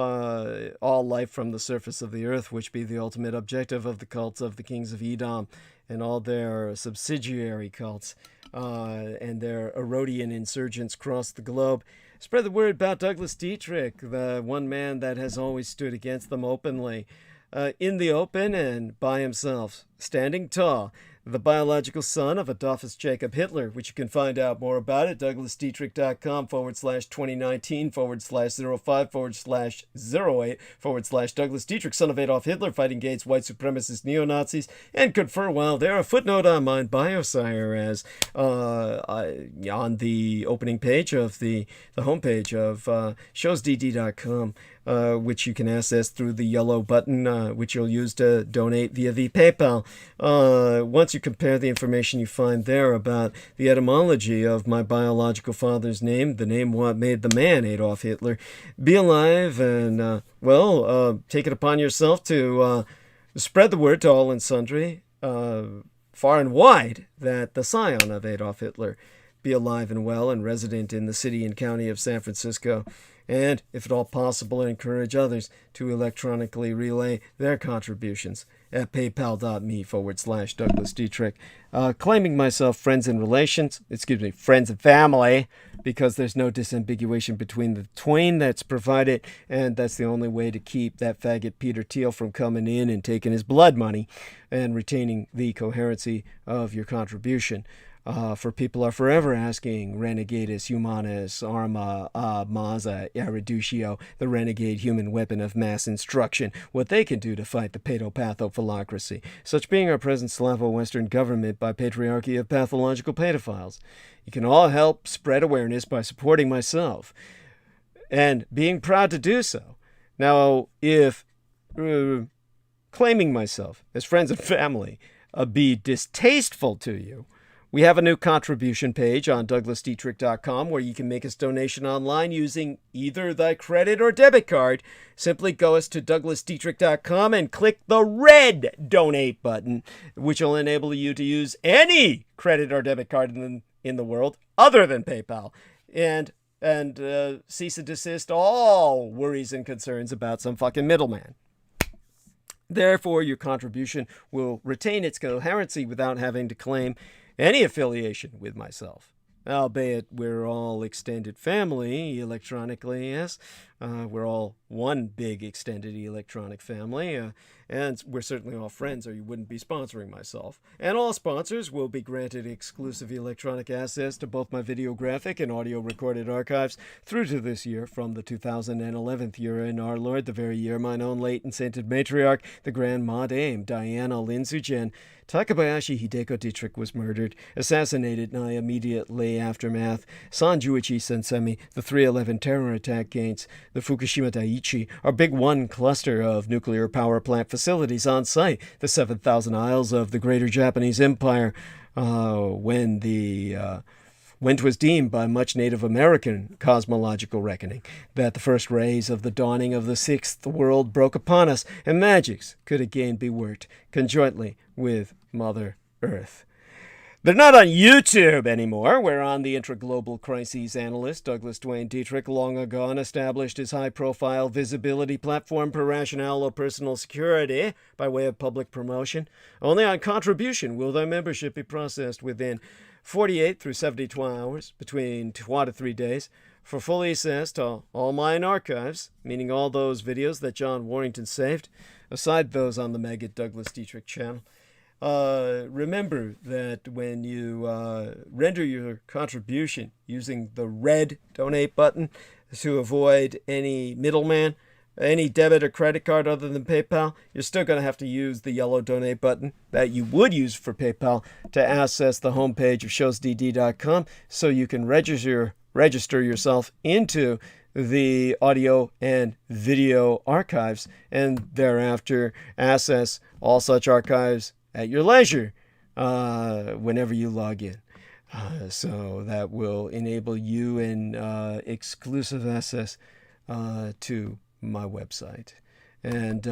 all life from the surface of the earth, which be the ultimate objective of the cults of the kings of Edom and all their subsidiary cults and their Herodian insurgents across the globe. Spread the word about Douglas Dietrich, the one man that has always stood against them openly, in the open and by himself, standing tall, the biological son of Adolphus Jacob Hitler, which you can find out more about at douglasdietrich.com/2019/05/08/ Douglas Dietrich, son of Adolf Hitler, fighting against white supremacist neo-Nazis, and confer while there. A footnote on my bio, sire, as on the opening page of the homepage of showsdd.com, which you can access through the yellow button, which you'll use to donate via the PayPal. Once you compare the information you find there about the etymology of my biological father's name, the name what made the man, Adolf Hitler, be alive and, take it upon yourself to spread the word to all and sundry, far and wide, that the scion of Adolf Hitler be alive and well and resident in the city and county of San Francisco, and, if at all possible, encourage others to electronically relay their contributions at paypal.me/Douglas Dietrich. Claiming myself friends and family, because there's no disambiguation between the twain that's provided, and that's the only way to keep that faggot Peter Thiel from coming in and taking his blood money and retaining the coherency of your contribution. For people are forever asking, Renegatus Humanus Arma Maza Eruditio, the renegade human weapon of mass instruction, what they can do to fight the pedopathophyllocracy, such being our present Slavo-Western government by patriarchy of pathological pedophiles. You can all help spread awareness by supporting myself, and being proud to do so. Now, if claiming myself as friends and family be distasteful to you, we have a new contribution page on douglasdietrich.com where you can make us donation online using either thy credit or debit card. Simply go us to douglasdietrich.com and click the red donate button, which will enable you to use any credit or debit card in the world other than PayPal, and cease and desist all worries and concerns about some fucking middleman. Therefore, your contribution will retain its coherency without having to claim any affiliation with myself. Albeit we're all extended family electronically, yes. We're all one big extended electronic family, and we're certainly all friends or you wouldn't be sponsoring myself. And all sponsors will be granted exclusive electronic access to both my videographic and audio recorded archives through to this year, from the 2011th year in our Lord, the very year mine own late and sainted matriarch, the Grand Madame Diana Lin Zujian Takabayashi Hideko Dietrich was murdered, assassinated nigh immediately aftermath, Sanjuichi Sensemi, the 311 terror attack gates, the Fukushima Daiichi, our Big One cluster of nuclear power plant facilities on site, the 7,000 isles of the Greater Japanese Empire, when 'twas deemed by much Native American cosmological reckoning that the first rays of the dawning of the sixth world broke upon us, and magics could again be worked conjointly with Mother Earth. They're not on YouTube anymore, whereon the intra-global crises analyst Douglas Duane Dietrich long ago established his high-profile visibility platform per rationale of personal security by way of public promotion. Only on contribution will their membership be processed within 48 through 72 hours, between 2 to 3 days, for full access to all mine archives, meaning all those videos that John Warrington saved, aside those on the Megat Douglas Dietrich channel. Remember that when you render your contribution using the red donate button to avoid any middleman, any debit or credit card other than PayPal, you're still going to have to use the yellow donate button that you would use for PayPal to access the homepage of showsdd.com so you can register yourself into the audio and video archives and thereafter access all such archives at your leisure whenever you log in. So that will enable you an exclusive access to my website. And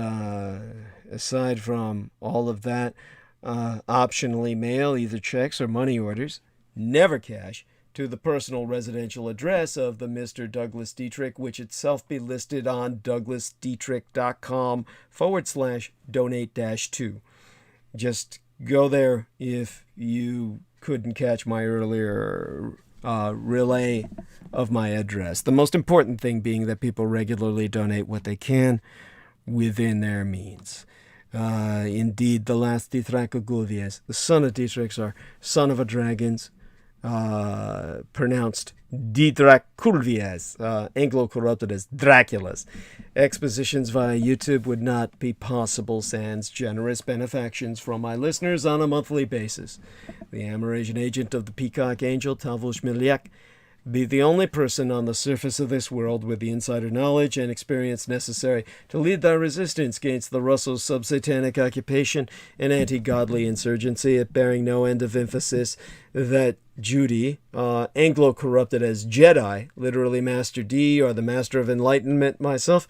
aside from all of that, optionally mail either checks or money orders, never cash, to the personal residential address of the Mr. Douglas Dietrich, which itself be listed on douglasdietrich.com/donate-2. Just go there if you couldn't catch my earlier relay of my address. The most important thing being that people regularly donate what they can within their means. Indeed, the last Dietrich Gulvies, the son of Dietrichs, are son of a dragons, pronounced Dietrich Gulvies, Anglo-corrupted as Dracula's. Expositions via YouTube would not be possible sans generous benefactions from my listeners on a monthly basis. The Amerasian agent of the Peacock Angel, Tavush Miliak, be the only person on the surface of this world with the insider knowledge and experience necessary to lead thy resistance against the Russo sub-satanic occupation and anti-godly insurgency, at bearing no end of emphasis that Judy, Anglo-corrupted as Jedi, literally Master D, or the Master of Enlightenment myself,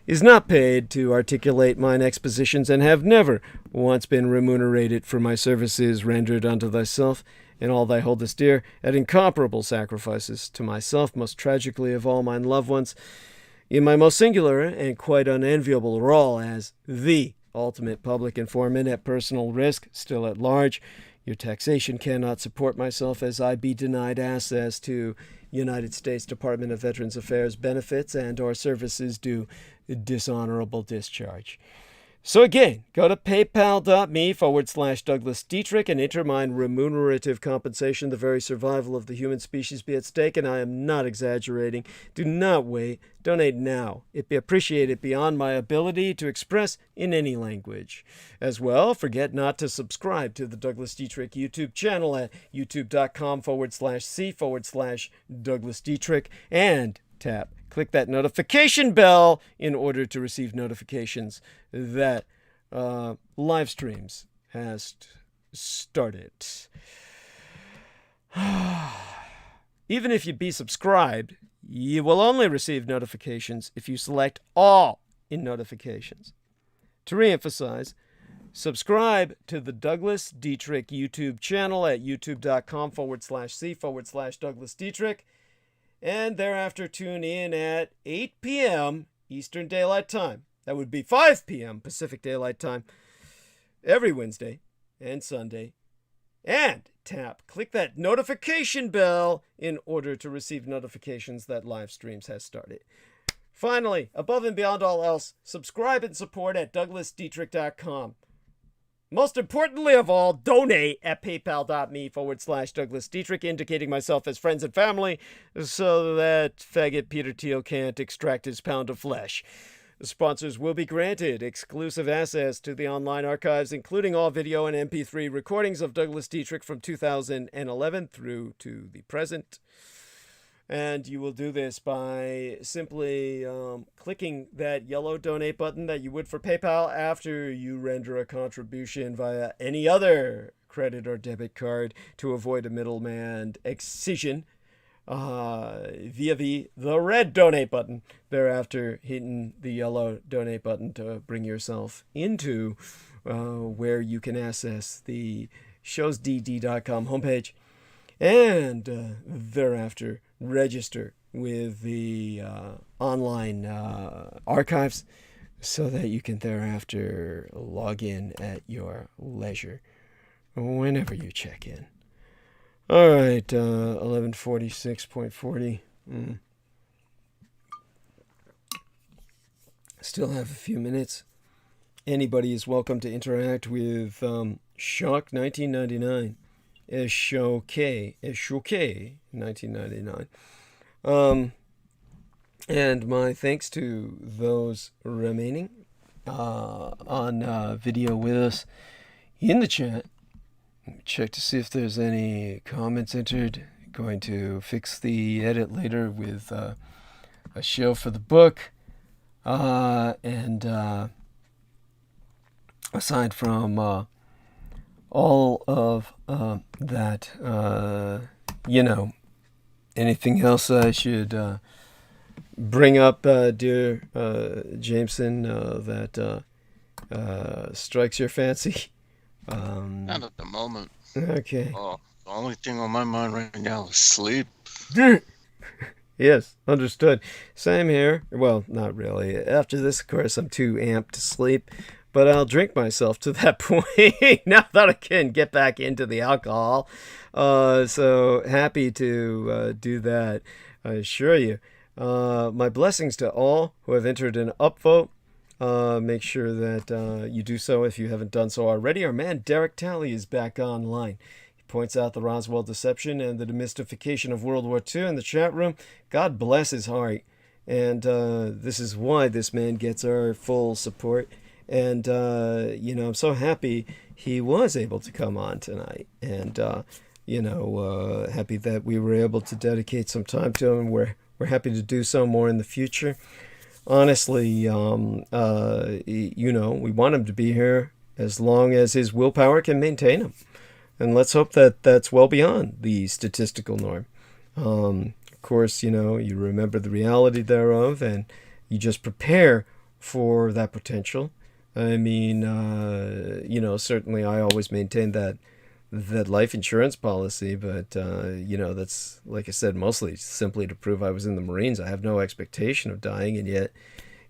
is not paid to articulate mine expositions, and have never once been remunerated for my services rendered unto thyself and all thy holdest dear, at incomparable sacrifices to myself, most tragically of all mine loved ones, in my most singular and quite unenviable role as the ultimate public informant at personal risk, still at large. Your taxation cannot support myself, as I be denied access to United States Department of Veterans Affairs benefits and or services due dishonorable discharge. So again, go to paypal.me/Douglas Dietrich and enter mine remunerative compensation. The very survival of the human species be at stake, and I am not exaggerating. Do not wait. Donate now. It be appreciated beyond my ability to express in any language. As well, forget not to subscribe to the Douglas Dietrich YouTube channel at youtube.com/C/Douglas Dietrich and click that notification bell in order to receive notifications that live streams has started. Even if you be subscribed, you will only receive notifications if you select all in notifications. To reemphasize, subscribe to the Douglas Dietrich YouTube channel at youtube.com/C/Douglas Dietrich. And thereafter tune in at 8 p.m. Eastern Daylight Time. That would be 5 p.m. Pacific Daylight Time every Wednesday and Sunday. And click that notification bell in order to receive notifications that live streams has started. Finally, above and beyond all else, subscribe and support at douglasdietrich.com. Most importantly of all, donate at paypal.me/Douglas Dietrich, indicating myself as friends and family so that faggot Peter Thiel can't extract his pound of flesh. The sponsors will be granted exclusive access to the online archives, including all video and MP3 recordings of Douglas Dietrich from 2011 through to the present. And you will do this by simply clicking that yellow donate button that you would for PayPal after you render a contribution via any other credit or debit card to avoid a middleman excision via the red donate button. Thereafter, hitting the yellow donate button to bring yourself into where you can access the showsdd.com homepage. And thereafter, register with the online archives so that you can thereafter log in at your leisure whenever you check in. All right, 1146.40. Still have a few minutes. Anybody is welcome to interact with Shock 1999. Shock 1999. And my thanks to those remaining on video with us in the chat. Check to see if there's any comments entered. Going to fix the edit later with a show for the book. And aside from all of that, anything else I should bring up, dear Jameson, that strikes your fancy? Not at the moment. Okay. Oh, the only thing on my mind right now is sleep. Yes, understood. Same here. Well, not really. After this, of course, I'm too amped to sleep, but I'll drink myself to that point now that I can get back into the alcohol. So happy to do that, I assure you. My blessings to all who have entered an upvote. Make sure that you do so if you haven't done so already. Our man Derek Talley is back online. He points out the Roswell deception and the demystification of World War II in the chat room. God bless his heart. And this is why this man gets our full support. And, I'm so happy he was able to come on tonight. And, happy that we were able to dedicate some time to him. We're happy to do so more in the future. Honestly, we want him to be here as long as his willpower can maintain him. And let's hope that that's well beyond the statistical norm. Of course, you remember the reality thereof, and you just prepare for that potential. I mean, certainly I always maintain that life insurance policy, but, that's, like I said, mostly simply to prove I was in the Marines. I have no expectation of dying, and yet,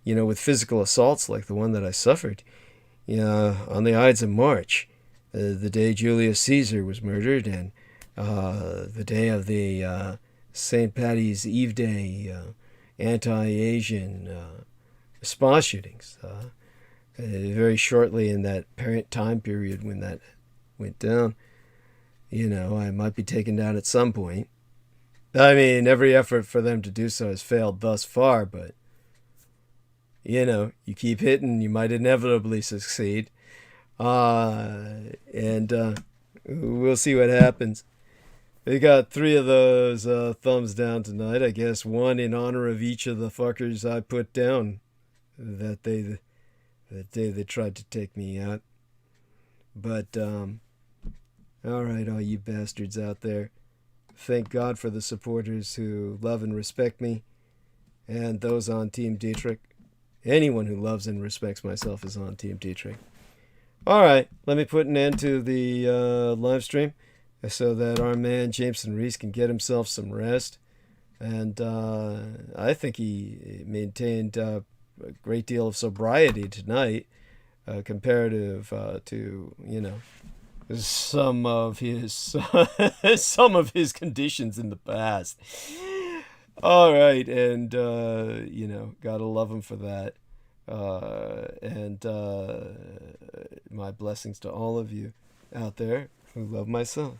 with physical assaults like the one that I suffered, on the Ides of March, the day Julius Caesar was murdered, and the day of the St. Paddy's Eve Day anti-Asian spa shootings, very shortly in that time period when that went down. I might be taken down at some point. I mean, every effort for them to do so has failed thus far, but, you keep hitting, you might inevitably succeed. And we'll see what happens. We got 3 of those thumbs down tonight. I guess 1 in honor of each of the fuckers I put down that day they tried to take me out. But, all right, all you bastards out there. Thank God for the supporters who love and respect me, and those on Team Dietrich. Anyone who loves and respects myself is on Team Dietrich. All right, let me put an end to the live stream so that our man Jameson Reese can get himself some rest. And I think he maintained a great deal of sobriety tonight, comparative to, some of his conditions in the past. All right, and gotta love him for that. And my blessings to all of you out there who love myself.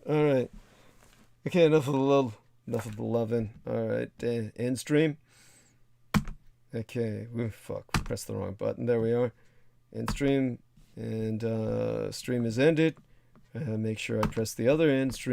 All right, okay, enough of the loving. All right, end stream. Okay, pressed the wrong button. There we are. End stream. And stream is ended. Make sure I press the other end stream.